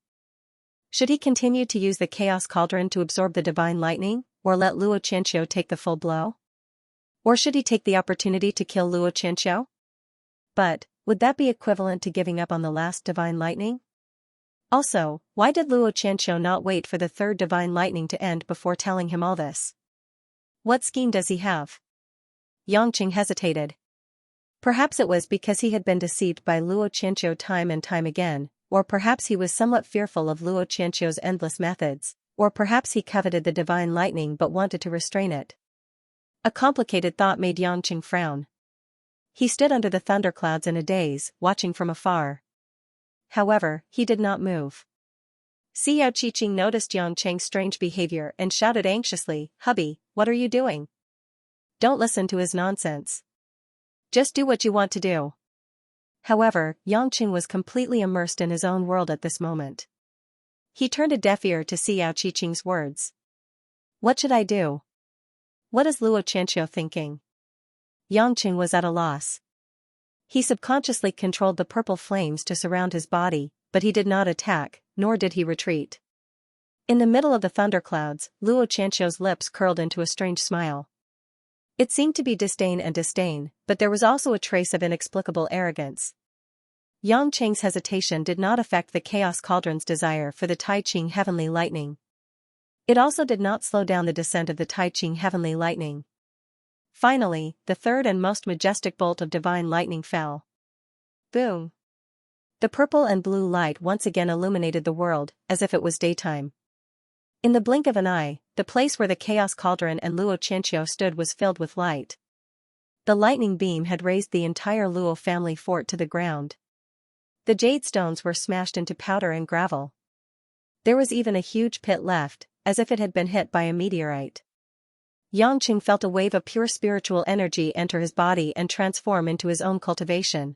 Should he continue to use the Chaos Cauldron to absorb the divine lightning, or let Luo Qianqiu take the full blow? Or should he take the opportunity to kill Luo Qianqiu? But, would that be equivalent to giving up on the last divine lightning? Also, why did Luo Qianqiu not wait for the third divine lightning to end before telling him all this? What scheme does he have? Xianxia hesitated. Perhaps it was because he had been deceived by Luo Qianqiu time and time again, or perhaps he was somewhat fearful of Luo Qianqiu's endless methods, or perhaps he coveted the divine lightning but wanted to restrain it. A complicated thought made Xianxia frown. He stood under the thunderclouds in a daze, watching from afar. However, he did not move. Xiao Qiqing noticed Xianxia's strange behavior and shouted anxiously, "Hubby, what are you doing? Don't listen to his nonsense. Just do what you want to do." However, Xianxia was completely immersed in his own world at this moment. He turned a deaf ear to Xiao Qiqing's words. What should I do? What is Luo Qianqiu thinking? Xianxia was at a loss. He subconsciously controlled the purple flames to surround his body, but he did not attack, nor did he retreat. In the middle of the thunderclouds, Luo Qianqiu's lips curled into a strange smile. It seemed to be disdain, but there was also a trace of inexplicable arrogance. Xianxia's hesitation did not affect the Chaos Cauldron's desire for the Taiqing heavenly lightning. It also did not slow down the descent of the Tai Ching heavenly lightning. Finally, the third and most majestic bolt of divine lightning fell. Boom! The purple and blue light once again illuminated the world, as if it was daytime. In the blink of an eye, the place where the Chaos Cauldron and Luo Xianxia stood was filled with light. The lightning beam had razed the entire Luo family fort to the ground. The jade stones were smashed into powder and gravel. There was even a huge pit left, as if it had been hit by a meteorite. Yangqing felt a wave of pure spiritual energy enter his body and transform into his own cultivation.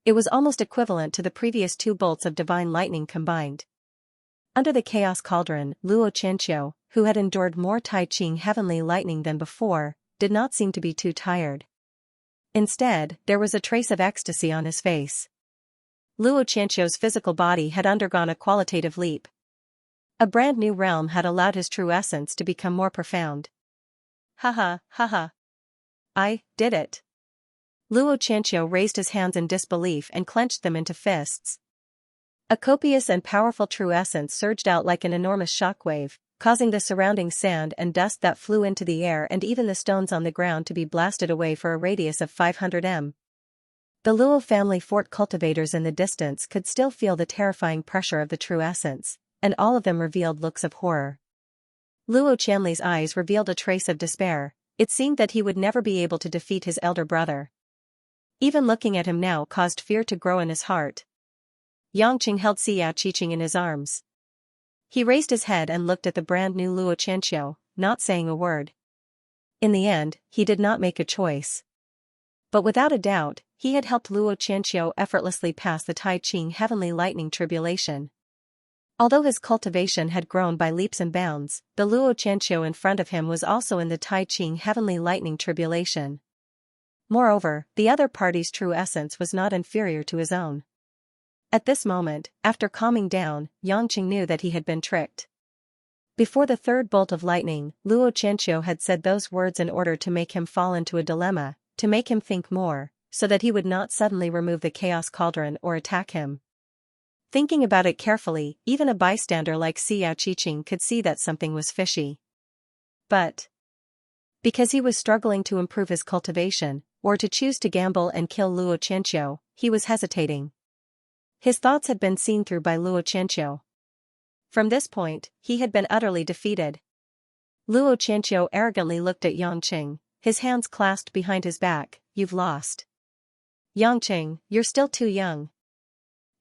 It was almost equivalent to the previous 2 bolts of divine lightning combined. Under the Chaos Cauldron, Luo Qianqiu, who had endured more Tai Ching heavenly lightning than before, did not seem to be too tired. Instead, there was a trace of ecstasy on his face. Luo Qianqiu's physical body had undergone a qualitative leap. A brand new realm had allowed his true essence to become more profound. Haha, haha. I did it. Luo Qianqiu raised his hands in disbelief and clenched them into fists. A copious and powerful true essence surged out like an enormous shockwave, causing the surrounding sand and dust that flew into the air and even the stones on the ground to be blasted away for a radius of 500 m. The Luo family fort cultivators in the distance could still feel the terrifying pressure of the true essence, and all of them revealed looks of horror. Luo Qianli's eyes revealed a trace of despair. It seemed that he would never be able to defeat his elder brother. Even looking at him now caused fear to grow in his heart. Yangqing held Xianxia in his arms. He raised his head and looked at the brand new Luo Qianqiu, not saying a word. In the end, he did not make a choice. But without a doubt, he had helped Luo Qianqiu effortlessly pass the Tai Ching heavenly lightning tribulation. Although his cultivation had grown by leaps and bounds, the Luo Qianqiu in front of him was also in the Tai Ching heavenly lightning tribulation. Moreover, the other party's true essence was not inferior to his own. At this moment, after calming down, Yangqing knew that he had been tricked. Before the third bolt of lightning, Luo Qianqiu had said those words in order to make him fall into a dilemma, to make him think more, so that he would not suddenly remove the Chaos Cauldron or attack him. Thinking about it carefully, even a bystander like Xianxia could see that something was fishy. But because he was struggling to improve his cultivation, or to choose to gamble and kill Luo Qianqiu, he was hesitating. His thoughts had been seen through by Luo Qianqiu. From this point, he had been utterly defeated. Luo Qianqiu arrogantly looked at Yangqing, his hands clasped behind his back. You've lost. Yangqing, you're still too young.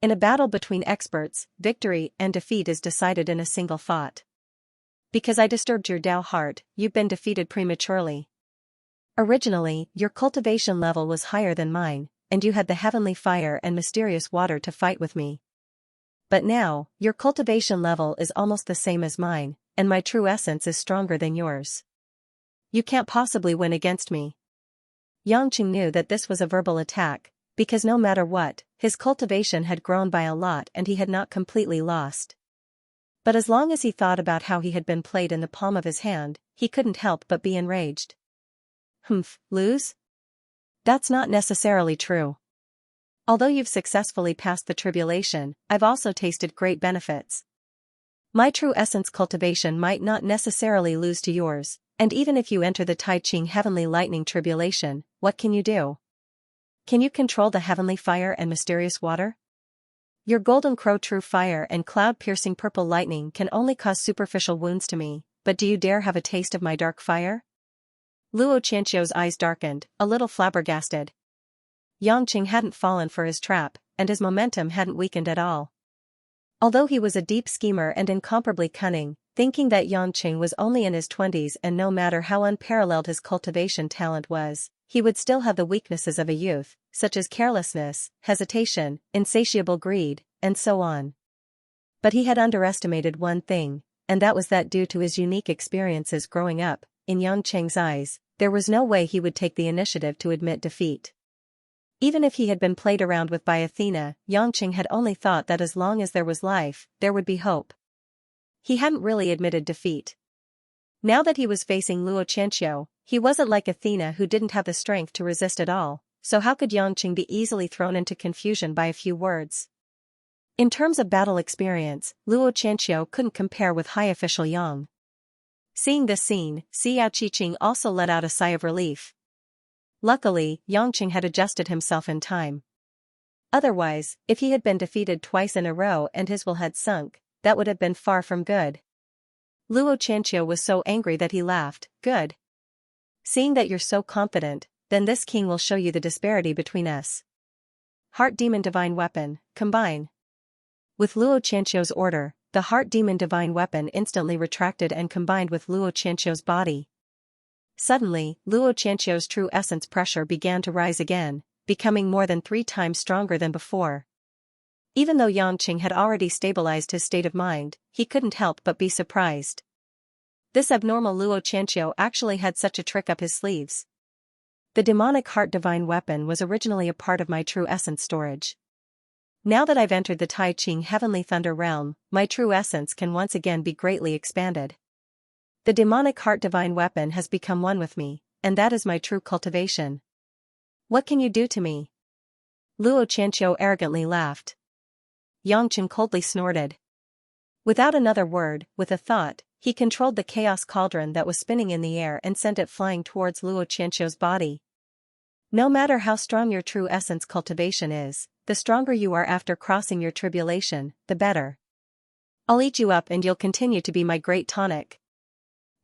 In a battle between experts, victory and defeat is decided in a single thought. Because I disturbed your Dao heart, you've been defeated prematurely. Originally, your cultivation level was higher than mine, and you had the heavenly fire and mysterious water to fight with me. But now, your cultivation level is almost the same as mine, and my true essence is stronger than yours. You can't possibly win against me. Yangqing knew that this was a verbal attack, because no matter what, his cultivation had grown by a lot and he had not completely lost. But as long as he thought about how he had been played in the palm of his hand, he couldn't help but be enraged. Humph, lose? That's not necessarily true. Although you've successfully passed the tribulation, I've also tasted great benefits. My true essence cultivation might not necessarily lose to yours, and even if you enter the Tai Ching heavenly lightning tribulation, what can you do? Can you control the heavenly fire and mysterious water? Your golden crow true fire and cloud-piercing purple lightning can only cause superficial wounds to me, but do you dare have a taste of my dark fire? Luo Qianqiu's eyes darkened, a little flabbergasted. Yangqing hadn't fallen for his trap, and his momentum hadn't weakened at all. Although he was a deep schemer and incomparably cunning, thinking that Yangqing was only in his 20s and no matter how unparalleled his cultivation talent was, he would still have the weaknesses of a youth, such as carelessness, hesitation, insatiable greed, and so on. But he had underestimated one thing, and that was that due to his unique experiences growing up, in Yangqing's eyes, there was no way he would take the initiative to admit defeat. Even if he had been played around with by Athena, Yangqing had only thought that as long as there was life, there would be hope. He hadn't really admitted defeat. Now that he was facing Luo Qianqiu, he wasn't like Athena who didn't have the strength to resist at all, so how could Yangqing be easily thrown into confusion by a few words? In terms of battle experience, Luo Qianqiu couldn't compare with high official Yang. Seeing this scene, Xianxia also let out a sigh of relief. Luckily, Yangqing had adjusted himself in time. Otherwise, if he had been defeated twice in a row and his will had sunk, that would have been far from good. Luo Xianxia was so angry that he laughed. Good. Seeing that you're so confident, then this king will show you the disparity between us. Heart Demon Divine Weapon, combine. With Luo Qianxiu's order, the Heart Demon Divine Weapon instantly retracted and combined with Luo Qianxiu's body. Suddenly, Luo Qianxiu's true essence pressure began to rise again, becoming more than 3 times stronger than before. Even though Yangqing had already stabilized his state of mind, he couldn't help but be surprised. This abnormal Luo Qianxiu actually had such a trick up his sleeves. The demonic heart divine weapon was originally a part of my true essence storage. Now that I've entered the Tai Ching Heavenly Thunder realm, my true essence can once again be greatly expanded. The demonic heart divine weapon has become one with me, and that is my true cultivation. What can you do to me? Luo Qianxiu arrogantly laughed. Yangqing coldly snorted. Without another word, with a thought, he controlled the chaos cauldron that was spinning in the air and sent it flying towards Luo Qianxiu's body. No matter how strong your true essence cultivation is, the stronger you are after crossing your tribulation, the better. I'll eat you up and you'll continue to be my great tonic.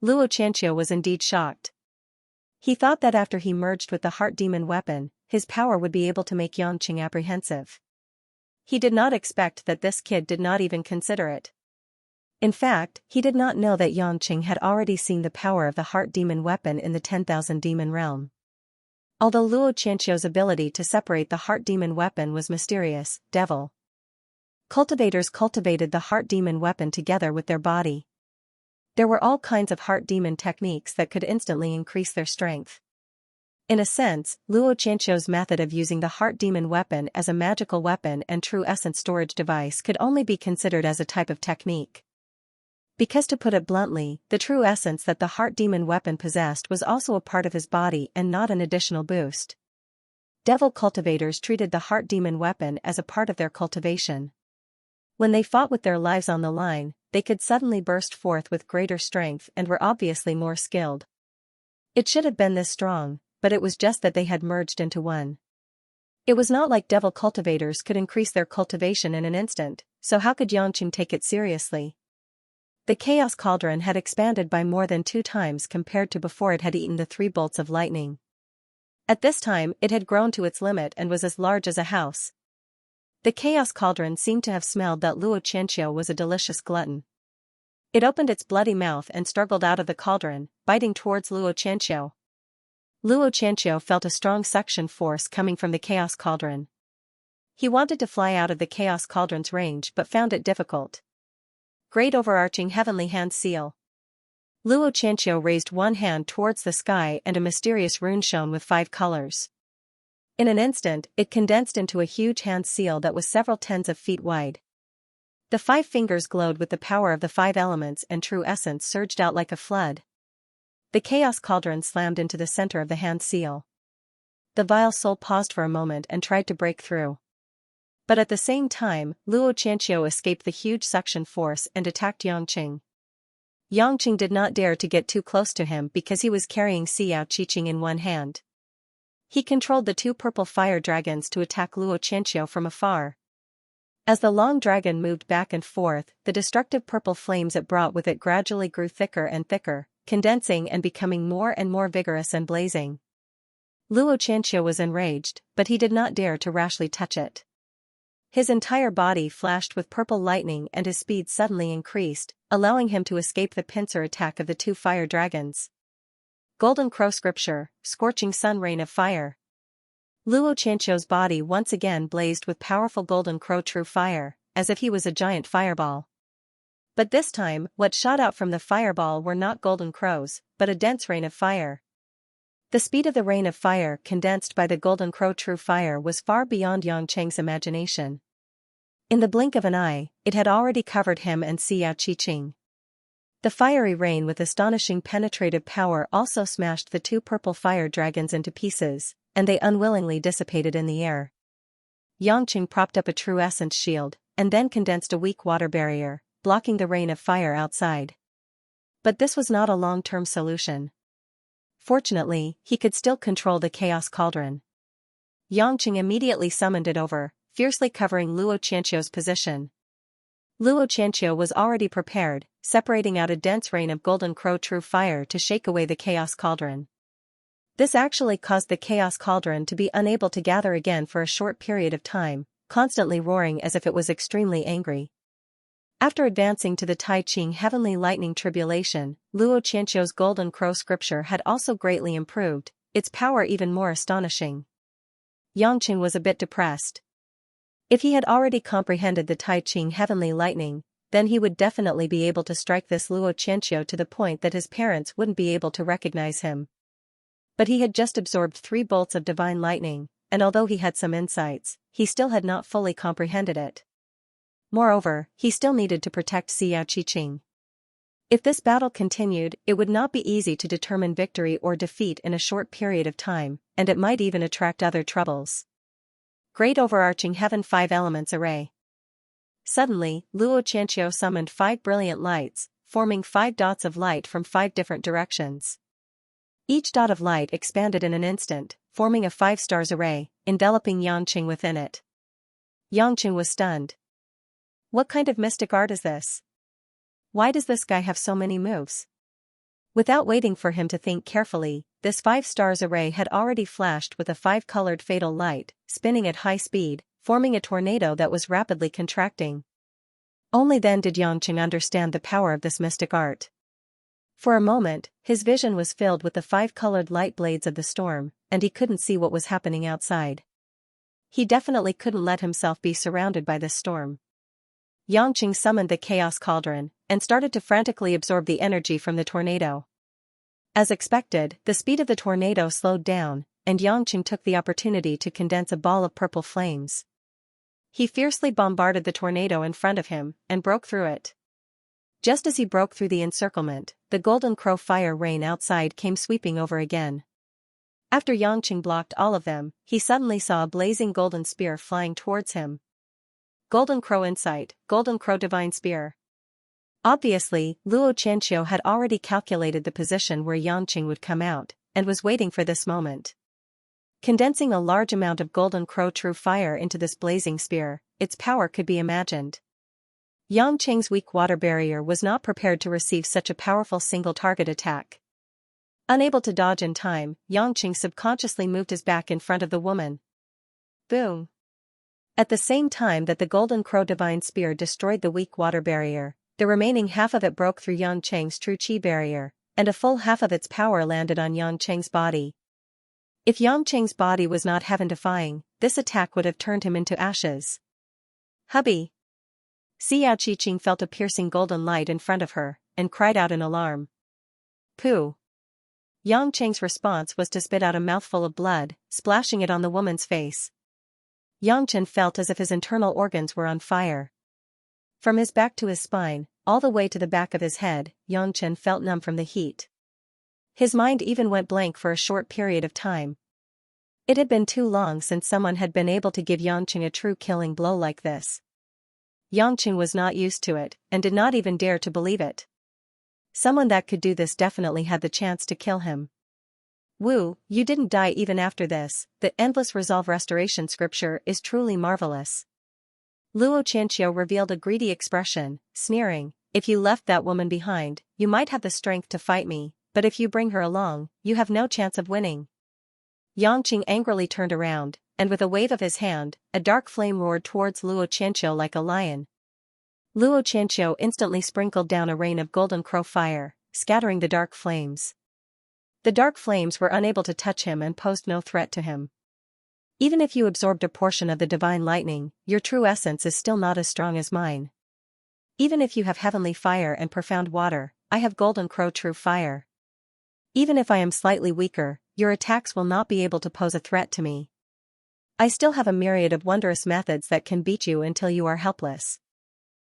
Luo Qianxiu was indeed shocked. He thought that after he merged with the heart demon weapon, his power would be able to make Yangqing apprehensive. He did not expect that this kid did not even consider it. In fact, he did not know that Yangqing had already seen the power of the heart demon weapon in the 10,000 demon realm. Although Luo Qianxiu's ability to separate the heart demon weapon was mysterious, devil cultivators cultivated the heart demon weapon together with their body. There were all kinds of heart demon techniques that could instantly increase their strength. In a sense, Luo Qianxiu's method of using the heart demon weapon as a magical weapon and true essence storage device could only be considered as a type of technique. Because to put it bluntly, the true essence that the heart demon weapon possessed was also a part of his body and not an additional boost. Devil cultivators treated the heart demon weapon as a part of their cultivation. When they fought with their lives on the line, they could suddenly burst forth with greater strength and were obviously more skilled. It should have been this strong, but it was just that they had merged into one. It was not like devil cultivators could increase their cultivation in an instant, so how could Yangqing take it seriously? The Chaos Cauldron had expanded by more than 2 times compared to before it had eaten the 3 bolts of lightning. At this time, it had grown to its limit and was as large as a house. The Chaos Cauldron seemed to have smelled that Luo Qianxiu was a delicious glutton. It opened its bloody mouth and struggled out of the cauldron, biting towards Luo Qianxiu. Luo Qianxiu felt a strong suction force coming from the Chaos Cauldron. He wanted to fly out of the Chaos Cauldron's range but found it difficult. Great overarching heavenly hand seal. Luo Qianxiu raised one hand towards the sky and a mysterious rune shone with 5 colors. In an instant, it condensed into a huge hand seal that was several tens of feet wide. The 5 fingers glowed with the power of the 5 elements and true essence surged out like a flood. The Chaos Cauldron slammed into the center of the hand seal. The vile soul paused for a moment and tried to break through. But at the same time, Luo Qianxiu escaped the huge suction force and attacked Yangqing. Yangqing did not dare to get too close to him because he was carrying Xianxia in one hand. He controlled the 2 purple fire dragons to attack Luo Qianxiu from afar. As the long dragon moved back and forth, the destructive purple flames it brought with it gradually grew thicker and thicker, condensing and becoming more and more vigorous and blazing. Luo Qianxiu was enraged, but he did not dare to rashly touch it. His entire body flashed with purple lightning and his speed suddenly increased, allowing him to escape the pincer attack of the 2 fire dragons. Golden Crow Scripture, Scorching Sun Rain of Fire. Luo Qianxiu's body once again blazed with powerful Golden Crow true fire, as if he was a giant fireball. But this time, what shot out from the fireball were not golden crows, but a dense rain of fire. The speed of the rain of fire condensed by the Golden Crow true fire was far beyond Yangqing's imagination. In the blink of an eye, it had already covered him and Xianxia. The fiery rain with astonishing penetrative power also smashed the 2 purple fire dragons into pieces, and they unwillingly dissipated in the air. Yangqing propped up a true essence shield, and then condensed a weak water barrier, blocking the rain of fire outside. But this was not a long-term solution. Fortunately, he could still control the chaos cauldron. Xianxia immediately summoned it over, fiercely covering Luo Qianqiu's position. Luo Qianqiu was already prepared, separating out a dense rain of golden crow true fire to shake away the chaos cauldron. This actually caused the chaos cauldron to be unable to gather again for a short period of time, constantly roaring as if it was extremely angry. After advancing to the Tai Ching heavenly lightning tribulation, Luo Qianqiu's golden crow scripture had also greatly improved, its power even more astonishing. Xianxia was a bit depressed. If he had already comprehended the Tai Ching heavenly lightning, then he would definitely be able to strike this Luo Qianqiu to the point that his parents wouldn't be able to recognize him. But he had just absorbed 3 bolts of divine lightning, and although he had some insights, he still had not fully comprehended it. Moreover, he still needed to protect Xiao. If this battle continued, it would not be easy to determine victory or defeat in a short period of time, and it might even attract other troubles. Great Overarching Heaven 5 Elements Array. Suddenly, Luo Qianqiu summoned 5 brilliant lights, forming 5 dots of light from 5 different directions. Each dot of light expanded in an instant, forming a 5 stars array, enveloping Xianxia within it. Xianxia was stunned. What kind of mystic art is this? Why does this guy have so many moves? Without waiting for him to think carefully, this 5 stars array had already flashed with a 5-colored fatal light, spinning at high speed, forming a tornado that was rapidly contracting. Only then did Xianxia understand the power of this mystic art. For a moment, his vision was filled with the 5-colored light blades of the storm, and he couldn't see what was happening outside. He definitely couldn't let himself be surrounded by this storm. Xianxia summoned the chaos cauldron, and started to frantically absorb the energy from the tornado. As expected, the speed of the tornado slowed down, and Xianxia took the opportunity to condense a ball of purple flames. He fiercely bombarded the tornado in front of him, and broke through it. Just as he broke through the encirclement, the golden crow fire rain outside came sweeping over again. After Xianxia blocked all of them, he suddenly saw a blazing golden spear flying towards him. Golden Crow Insight, Golden Crow Divine Spear. Obviously, Luo Qianqiu had already calculated the position where Xianxia would come out, and was waiting for this moment. Condensing a large amount of Golden Crow true fire into this blazing spear, its power could be imagined. Xianxia's weak water barrier was not prepared to receive such a powerful single-target attack. Unable to dodge in time, Xianxia subconsciously moved his back in front of the woman. Boom! At the same time that the Golden Crow Divine Spear destroyed the weak water barrier, the remaining half of it broke through Xianxia's true chi barrier, and a full half of its power landed on Xianxia's body. If Xianxia's body was not heaven-defying, this attack would have turned him into ashes. Hubby! Xiao felt a piercing golden light in front of her, and cried out in alarm. Pooh! Xianxia's response was to spit out a mouthful of blood, splashing it on the woman's face. Xianxia felt as if his internal organs were on fire. From his back to his spine, all the way to the back of his head, Xianxia felt numb from the heat. His mind even went blank for a short period of time. It had been too long since someone had been able to give Xianxia a true killing blow like this. Xianxia was not used to it, and did not even dare to believe it. Someone that could do this definitely had the chance to kill him. Wu, you didn't die even after this. The Endless Resolve Restoration scripture is truly marvelous. Luo Qianqiu revealed a greedy expression, sneering, if you left that woman behind, you might have the strength to fight me, but if you bring her along, you have no chance of winning. Xianxia angrily turned around, and with a wave of his hand, a dark flame roared towards Luo Qianqiu like a lion. Luo Qianqiu instantly sprinkled down a rain of golden crow fire, scattering the dark flames. The dark flames were unable to touch him and posed no threat to him. Even if you absorbed a portion of the divine lightning, your true essence is still not as strong as mine. Even if you have heavenly fire and profound water, I have golden crow true fire. Even if I am slightly weaker, your attacks will not be able to pose a threat to me. I still have a myriad of wondrous methods that can beat you until you are helpless.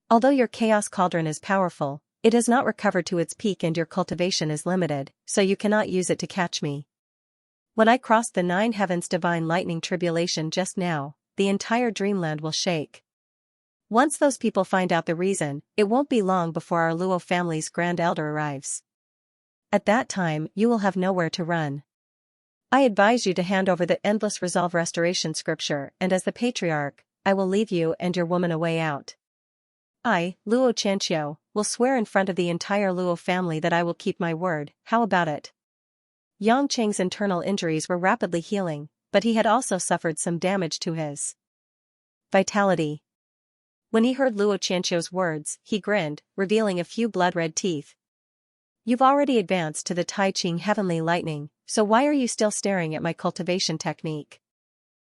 Although your chaos cauldron is powerful, it has not recovered to its peak and your cultivation is limited, so you cannot use it to catch me. When I crossed the 9 heavens divine lightning tribulation just now, the entire dreamland will shake. Once those people find out the reason, it won't be long before our Luo family's grand elder arrives. At that time, you will have nowhere to run. I advise you to hand over the endless resolve restoration scripture, and as the patriarch, I will leave you and your woman a way out. I, Luo Xianxia, will swear in front of the entire Luo family that I will keep my word. How about it? Yang Qing's internal injuries were rapidly healing, but he had also suffered some damage to his vitality. When he heard Luo Xianxia's words, he grinned, revealing a few blood-red teeth. You've already advanced to the Tai Ching Heavenly Lightning, so why are you still staring at my cultivation technique?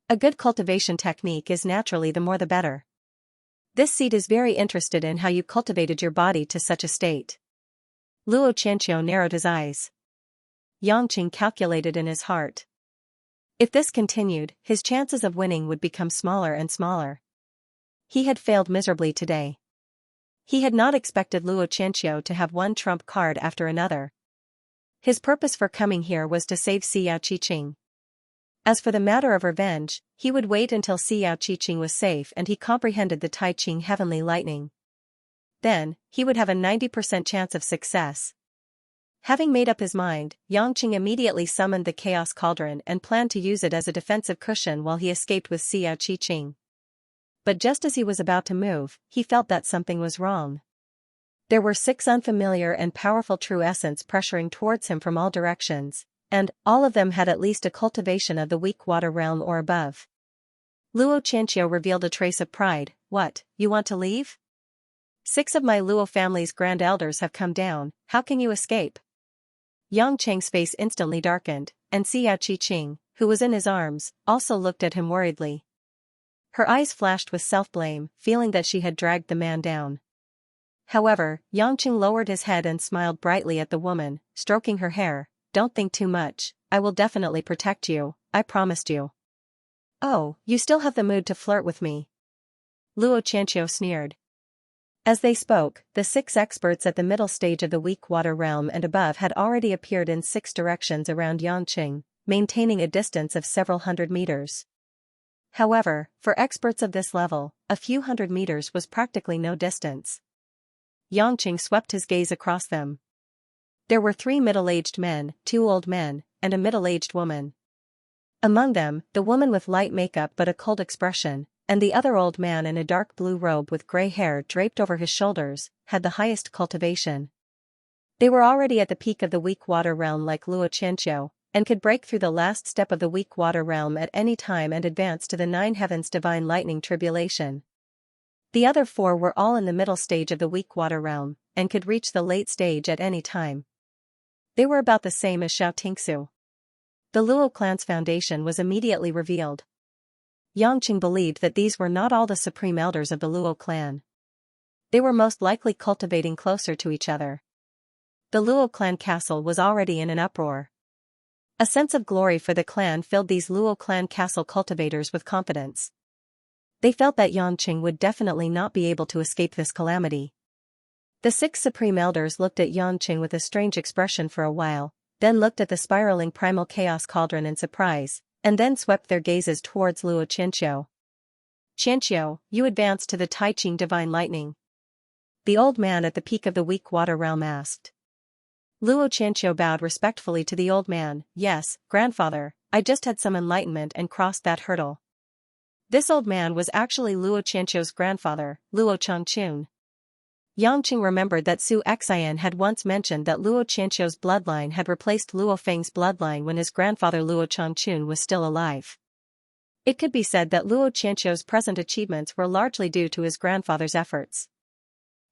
A good cultivation technique is naturally the more the better. This seed is very interested in how you cultivated your body to such a state. Luo Qianxiu narrowed his eyes. Yang Qing calculated in his heart. If this continued, his chances of winning would become smaller and smaller. He had failed miserably today. He had not expected Luo Qianxiu to have one trump card after another. His purpose for coming here was to save Xiao Qiqing. As for the matter of revenge, he would wait until Xiao Qiqing was safe and he comprehended the Tai Ching Heavenly Lightning. Then, he would have a 90% chance of success. Having made up his mind, Yang Qing immediately summoned the Chaos Cauldron and planned to use it as a defensive cushion while he escaped with Xiao Qiqing. But just as he was about to move, he felt that something was wrong. There were 6 unfamiliar and powerful true essence pressuring towards him from all directions, and all of them had at least a cultivation of the weak water realm or above. Luo Qianxiu revealed a trace of pride. What, you want to leave? 6 of my Luo family's grand elders have come down, how can you escape? Yang Cheng's face instantly darkened, and Xiao Qiqing, who was in his arms, also looked at him worriedly. Her eyes flashed with self-blame, feeling that she had dragged the man down. However, Yang Qing lowered his head and smiled brightly at the woman, stroking her hair. Don't think too much, I will definitely protect you, I promised you. Oh, you still have the mood to flirt with me. Luo Qianxiu sneered. As they spoke, the 6 experts at the middle stage of the weak water realm and above had already appeared in 6 directions around Yang Qing, maintaining a distance of several hundred meters. However, for experts of this level, a few hundred meters was practically no distance. Yang Qing swept his gaze across them. There were 3 middle-aged men, 2 old men, and a middle-aged woman. Among them, the woman with light makeup but a cold expression, and the other old man in a dark blue robe with gray hair draped over his shoulders, had the highest cultivation. They were already at the peak of the weak water realm like Luo Qianxiu, and could break through the last step of the weak water realm at any time and advance to the 9 heavens divine lightning tribulation. The other 4 were all in the middle stage of the weak water realm, and could reach the late stage at any time. They were about the same as Xiao Tingsu. The Luo clan's foundation was immediately revealed. Yang Qing believed that these were not all the supreme elders of the Luo clan. They were most likely cultivating closer to each other. The Luo clan castle was already in an uproar. A sense of glory for the clan filled these Luo clan castle cultivators with confidence. They felt that Yang Qing would definitely not be able to escape this calamity. The 6 supreme elders looked at Yang Qing with a strange expression for a while, then looked at the spiraling primal chaos cauldron in surprise, and then swept their gazes towards Luo Qianxiu. Qianxiu, you advance to the Tai Ching divine lightning. The old man at the peak of the weak water realm asked. Luo Qianxiu bowed respectfully to the old man. Yes, grandfather, I just had some enlightenment and crossed that hurdle. This old man was actually Luo Qianxiu's grandfather, Luo Changchun. Yang Qing remembered that Su Xian had once mentioned that Luo Qianxiu's bloodline had replaced Luo Feng's bloodline when his grandfather Luo Changchun was still alive. It could be said that Luo Qianxiu's present achievements were largely due to his grandfather's efforts.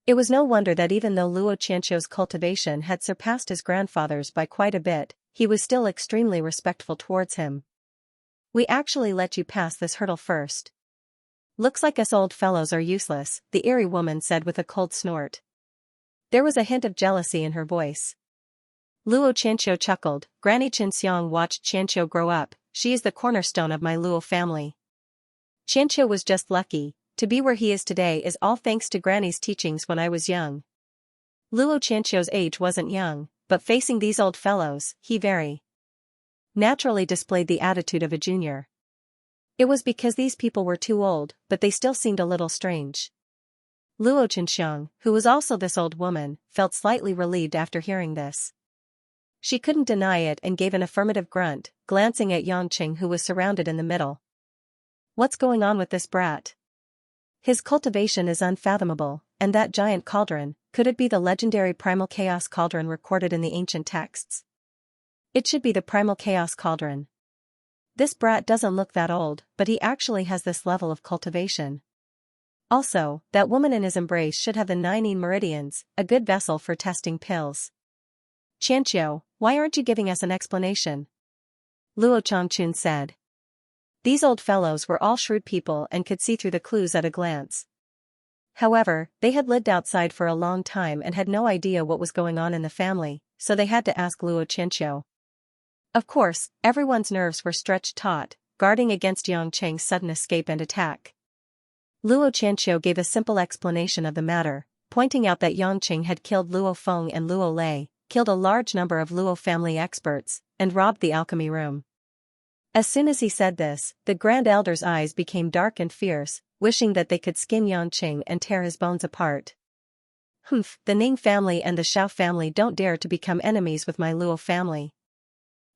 It was no wonder that even though Luo Qianxiu's cultivation had surpassed his grandfather's by quite a bit, he was still extremely respectful towards him. We actually let you pass this hurdle first. Looks like us old fellows are useless, the eerie woman said with a cold snort. There was a hint of jealousy in her voice. Luo Qianxiu chuckled. Granny Qianxiang watched Qianxiu grow up, she is the cornerstone of my Luo family. Qianxiu was just lucky, to be where he is today is all thanks to Granny's teachings when I was young. Luo Qianxiu's age wasn't young, but facing these old fellows, he very naturally displayed the attitude of a junior. It was because these people were too old, but they still seemed a little strange. Luo Xianxiang, who was also this old woman, felt slightly relieved after hearing this. She couldn't deny it and gave an affirmative grunt, glancing at Yangqing who was surrounded in the middle. What's going on with this brat? His cultivation is unfathomable, and that giant cauldron, could it be the legendary primal chaos cauldron recorded in the ancient texts? It should be the primal chaos cauldron. This brat doesn't look that old, but he actually has this level of cultivation. Also, that woman in his embrace should have the 9 meridians, a good vessel for testing pills. Xianxia, why aren't you giving us an explanation? Luo Changchun said. These old fellows were all shrewd people and could see through the clues at a glance. However, they had lived outside for a long time and had no idea what was going on in the family, so they had to ask Luo Qianqiu. Of course, everyone's nerves were stretched taut, guarding against Yang Cheng's sudden escape and attack. Luo Qianqiu gave a simple explanation of the matter, pointing out that Yang Cheng had killed Luo Feng and Luo Lei, killed a large number of Luo family experts, and robbed the alchemy room. As soon as he said this, the Grand Elder's eyes became dark and fierce, wishing that they could skin Yang Cheng and tear his bones apart. Humph, the Ning family and the Xiao family don't dare to become enemies with my Luo family.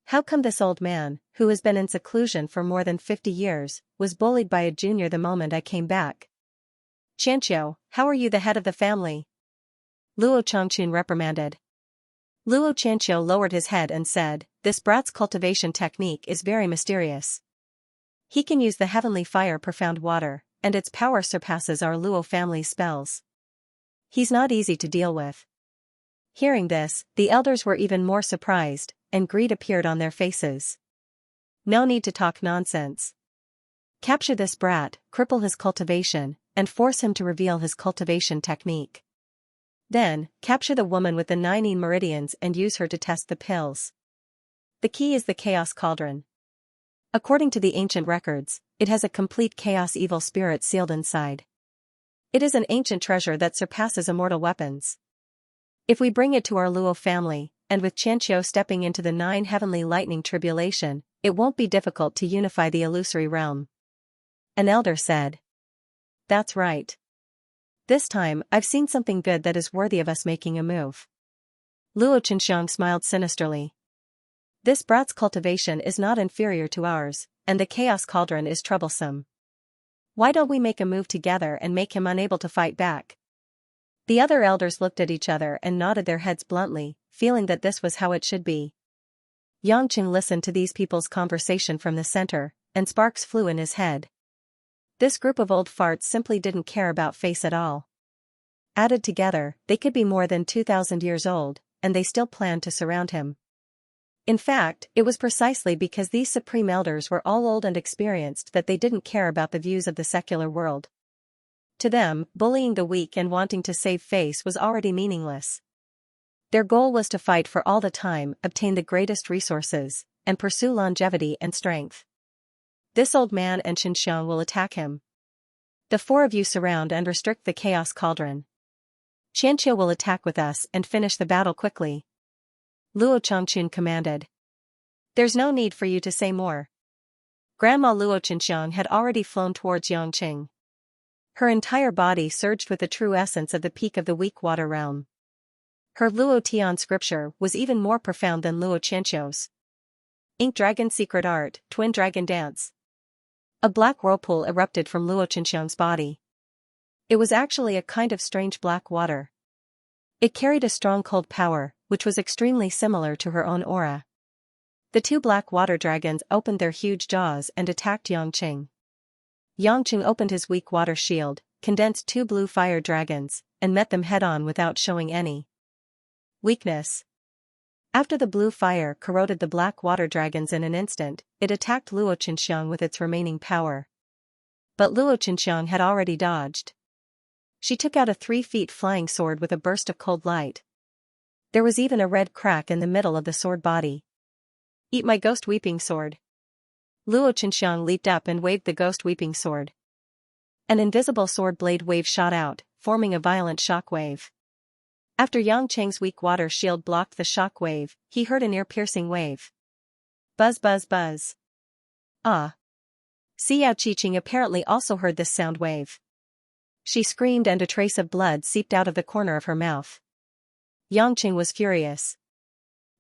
How come this old man, who has been in seclusion for more than 50 years, was bullied by a junior the moment I came back? Qianqiu, how are you the head of the family? Luo Changchun reprimanded. Luo Qianqiu lowered his head and said, this brat's cultivation technique is very mysterious. He can use the heavenly fire profound water, and its power surpasses our Luo family's spells. He's not easy to deal with. Hearing this, the elders were even more surprised, and greed appeared on their faces. No need to talk nonsense. Capture this brat, cripple his cultivation, and force him to reveal his cultivation technique. Then, capture the woman with the 9 meridians and use her to test the pills. The key is the Chaos Cauldron. According to the ancient records, it has a complete chaos evil spirit sealed inside. It is an ancient treasure that surpasses immortal weapons. If we bring it to our Luo family, and with Qianqiu stepping into the 9 heavenly lightning tribulation, it won't be difficult to unify the illusory realm. An elder said. That's right. This time, I've seen something good that is worthy of us making a move. Luo Qianxiang smiled sinisterly. This brat's cultivation is not inferior to ours, and the Chaos Cauldron is troublesome. Why don't we make a move together and make him unable to fight back? The other elders looked at each other and nodded their heads bluntly, feeling that this was how it should be. Yangqing listened to these people's conversation from the center, and sparks flew in his head. This group of old farts simply didn't care about face at all. Added together, they could be more than 2,000 years old, and they still planned to surround him. In fact, it was precisely because these supreme elders were all old and experienced that they didn't care about the views of the secular world. To them, bullying the weak and wanting to save face was already meaningless. Their goal was to fight for all the time, obtain the greatest resources, and pursue longevity and strength. This old man and Xianxiang will attack him. The 4 of you surround and restrict the Chaos Cauldron. Qianqiu will attack with us and finish the battle quickly. Luo Changchun commanded. There's no need for you to say more. Grandma Luo Qianxiang had already flown towards Yangqing. Her entire body surged with the true essence of the peak of the weak water realm. Her Luo Tian scripture was even more profound than Luo Qianqiu's. Ink Dragon Secret Art, Twin Dragon Dance. A black whirlpool erupted from Luo Qianxiang's body. It was actually a kind of strange black water. It carried a strong cold power, which was extremely similar to her own aura. The 2 black water dragons opened their huge jaws and attacked Yangqing. Yangqing opened his weak water shield, condensed 2 blue fire dragons, and met them head-on without showing any weakness. After the blue fire corroded the black water dragons in an instant, it attacked Luo Qianxiang with its remaining power. But Luo Qianxiang had already dodged. She took out a 3 feet flying sword with a burst of cold light. There was even a red crack in the middle of the sword body. Eat my ghost weeping sword. Luo Qianxiang leaped up and waved the ghost weeping sword. An invisible sword blade wave shot out, forming a violent shock wave. After Yang Cheng's weak water shield blocked the shock wave, he heard an ear-piercing wave. Buzz buzz buzz. Ah. Xiao Qiqing apparently also heard this sound wave. She screamed and a trace of blood seeped out of the corner of her mouth. Yangqing was furious.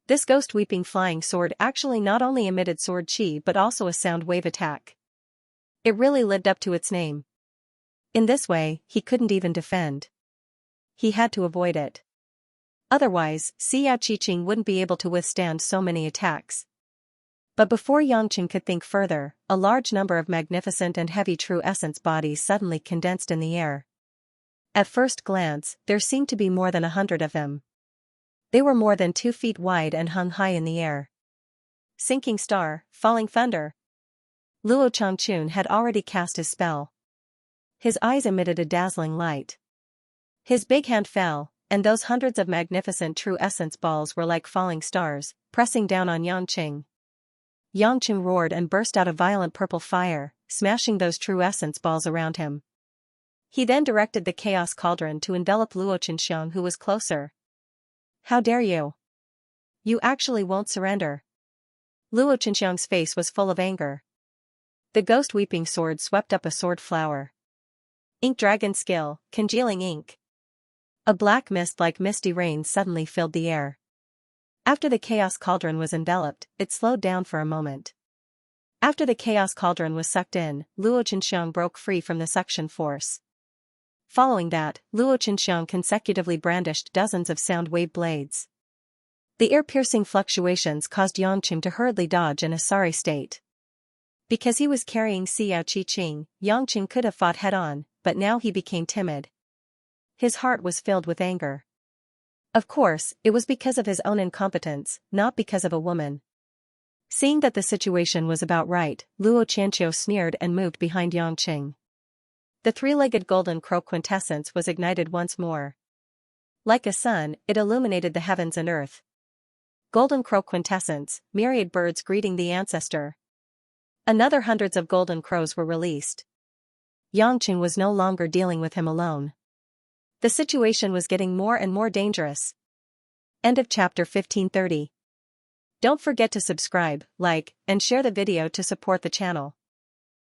This ghost weeping flying sword actually not only emitted sword chi but also a sound wave attack. It really lived up to its name. In this way, he couldn't even defend. He had to avoid it. Otherwise, Xiao Qiqing wouldn't be able to withstand so many attacks. But before Yangqing could think further, a large number of magnificent and heavy true essence bodies suddenly condensed in the air. At first glance, there seemed to be more than 100 of them. They were more than 2 feet wide and hung high in the air. Sinking star, falling thunder. Luo Changchun had already cast his spell. His eyes emitted a dazzling light. His big hand fell, and those hundreds of magnificent true essence balls were like falling stars, pressing down on Yangqing. Yangqing roared and burst out a violent purple fire, smashing those true essence balls around him. He then directed the chaos cauldron to envelop Luo Chenxiang, who was closer. How dare you? You actually won't surrender. Luo Chenxiang's face was full of anger. The ghost weeping sword swept up a sword flower. Ink dragon skill, congealing ink. A black mist like misty rain suddenly filled the air. After the chaos cauldron was enveloped, it slowed down for a moment. After the chaos cauldron was sucked in, Luo Chenxiang broke free from the suction force. Following that, Luo Chenxiang consecutively brandished dozens of sound wave blades. The ear-piercing fluctuations caused Yangqing to hurriedly dodge in a sorry state. Because he was carrying Xiao Qiqing, Yangqing could have fought head-on, but now he became timid. His heart was filled with anger. Of course, it was because of his own incompetence, not because of a woman. Seeing that the situation was about right, Luo Qianqiu sneered and moved behind Yangqing. The three-legged golden crow quintessence was ignited once more. Like a sun, it illuminated the heavens and earth. Golden crow quintessence, myriad birds greeting the ancestor. Another hundreds of golden crows were released. Yangqing was no longer dealing with him alone. The situation was getting more and more dangerous. End of chapter 1530. Don't forget to subscribe, like, and share the video to support the channel.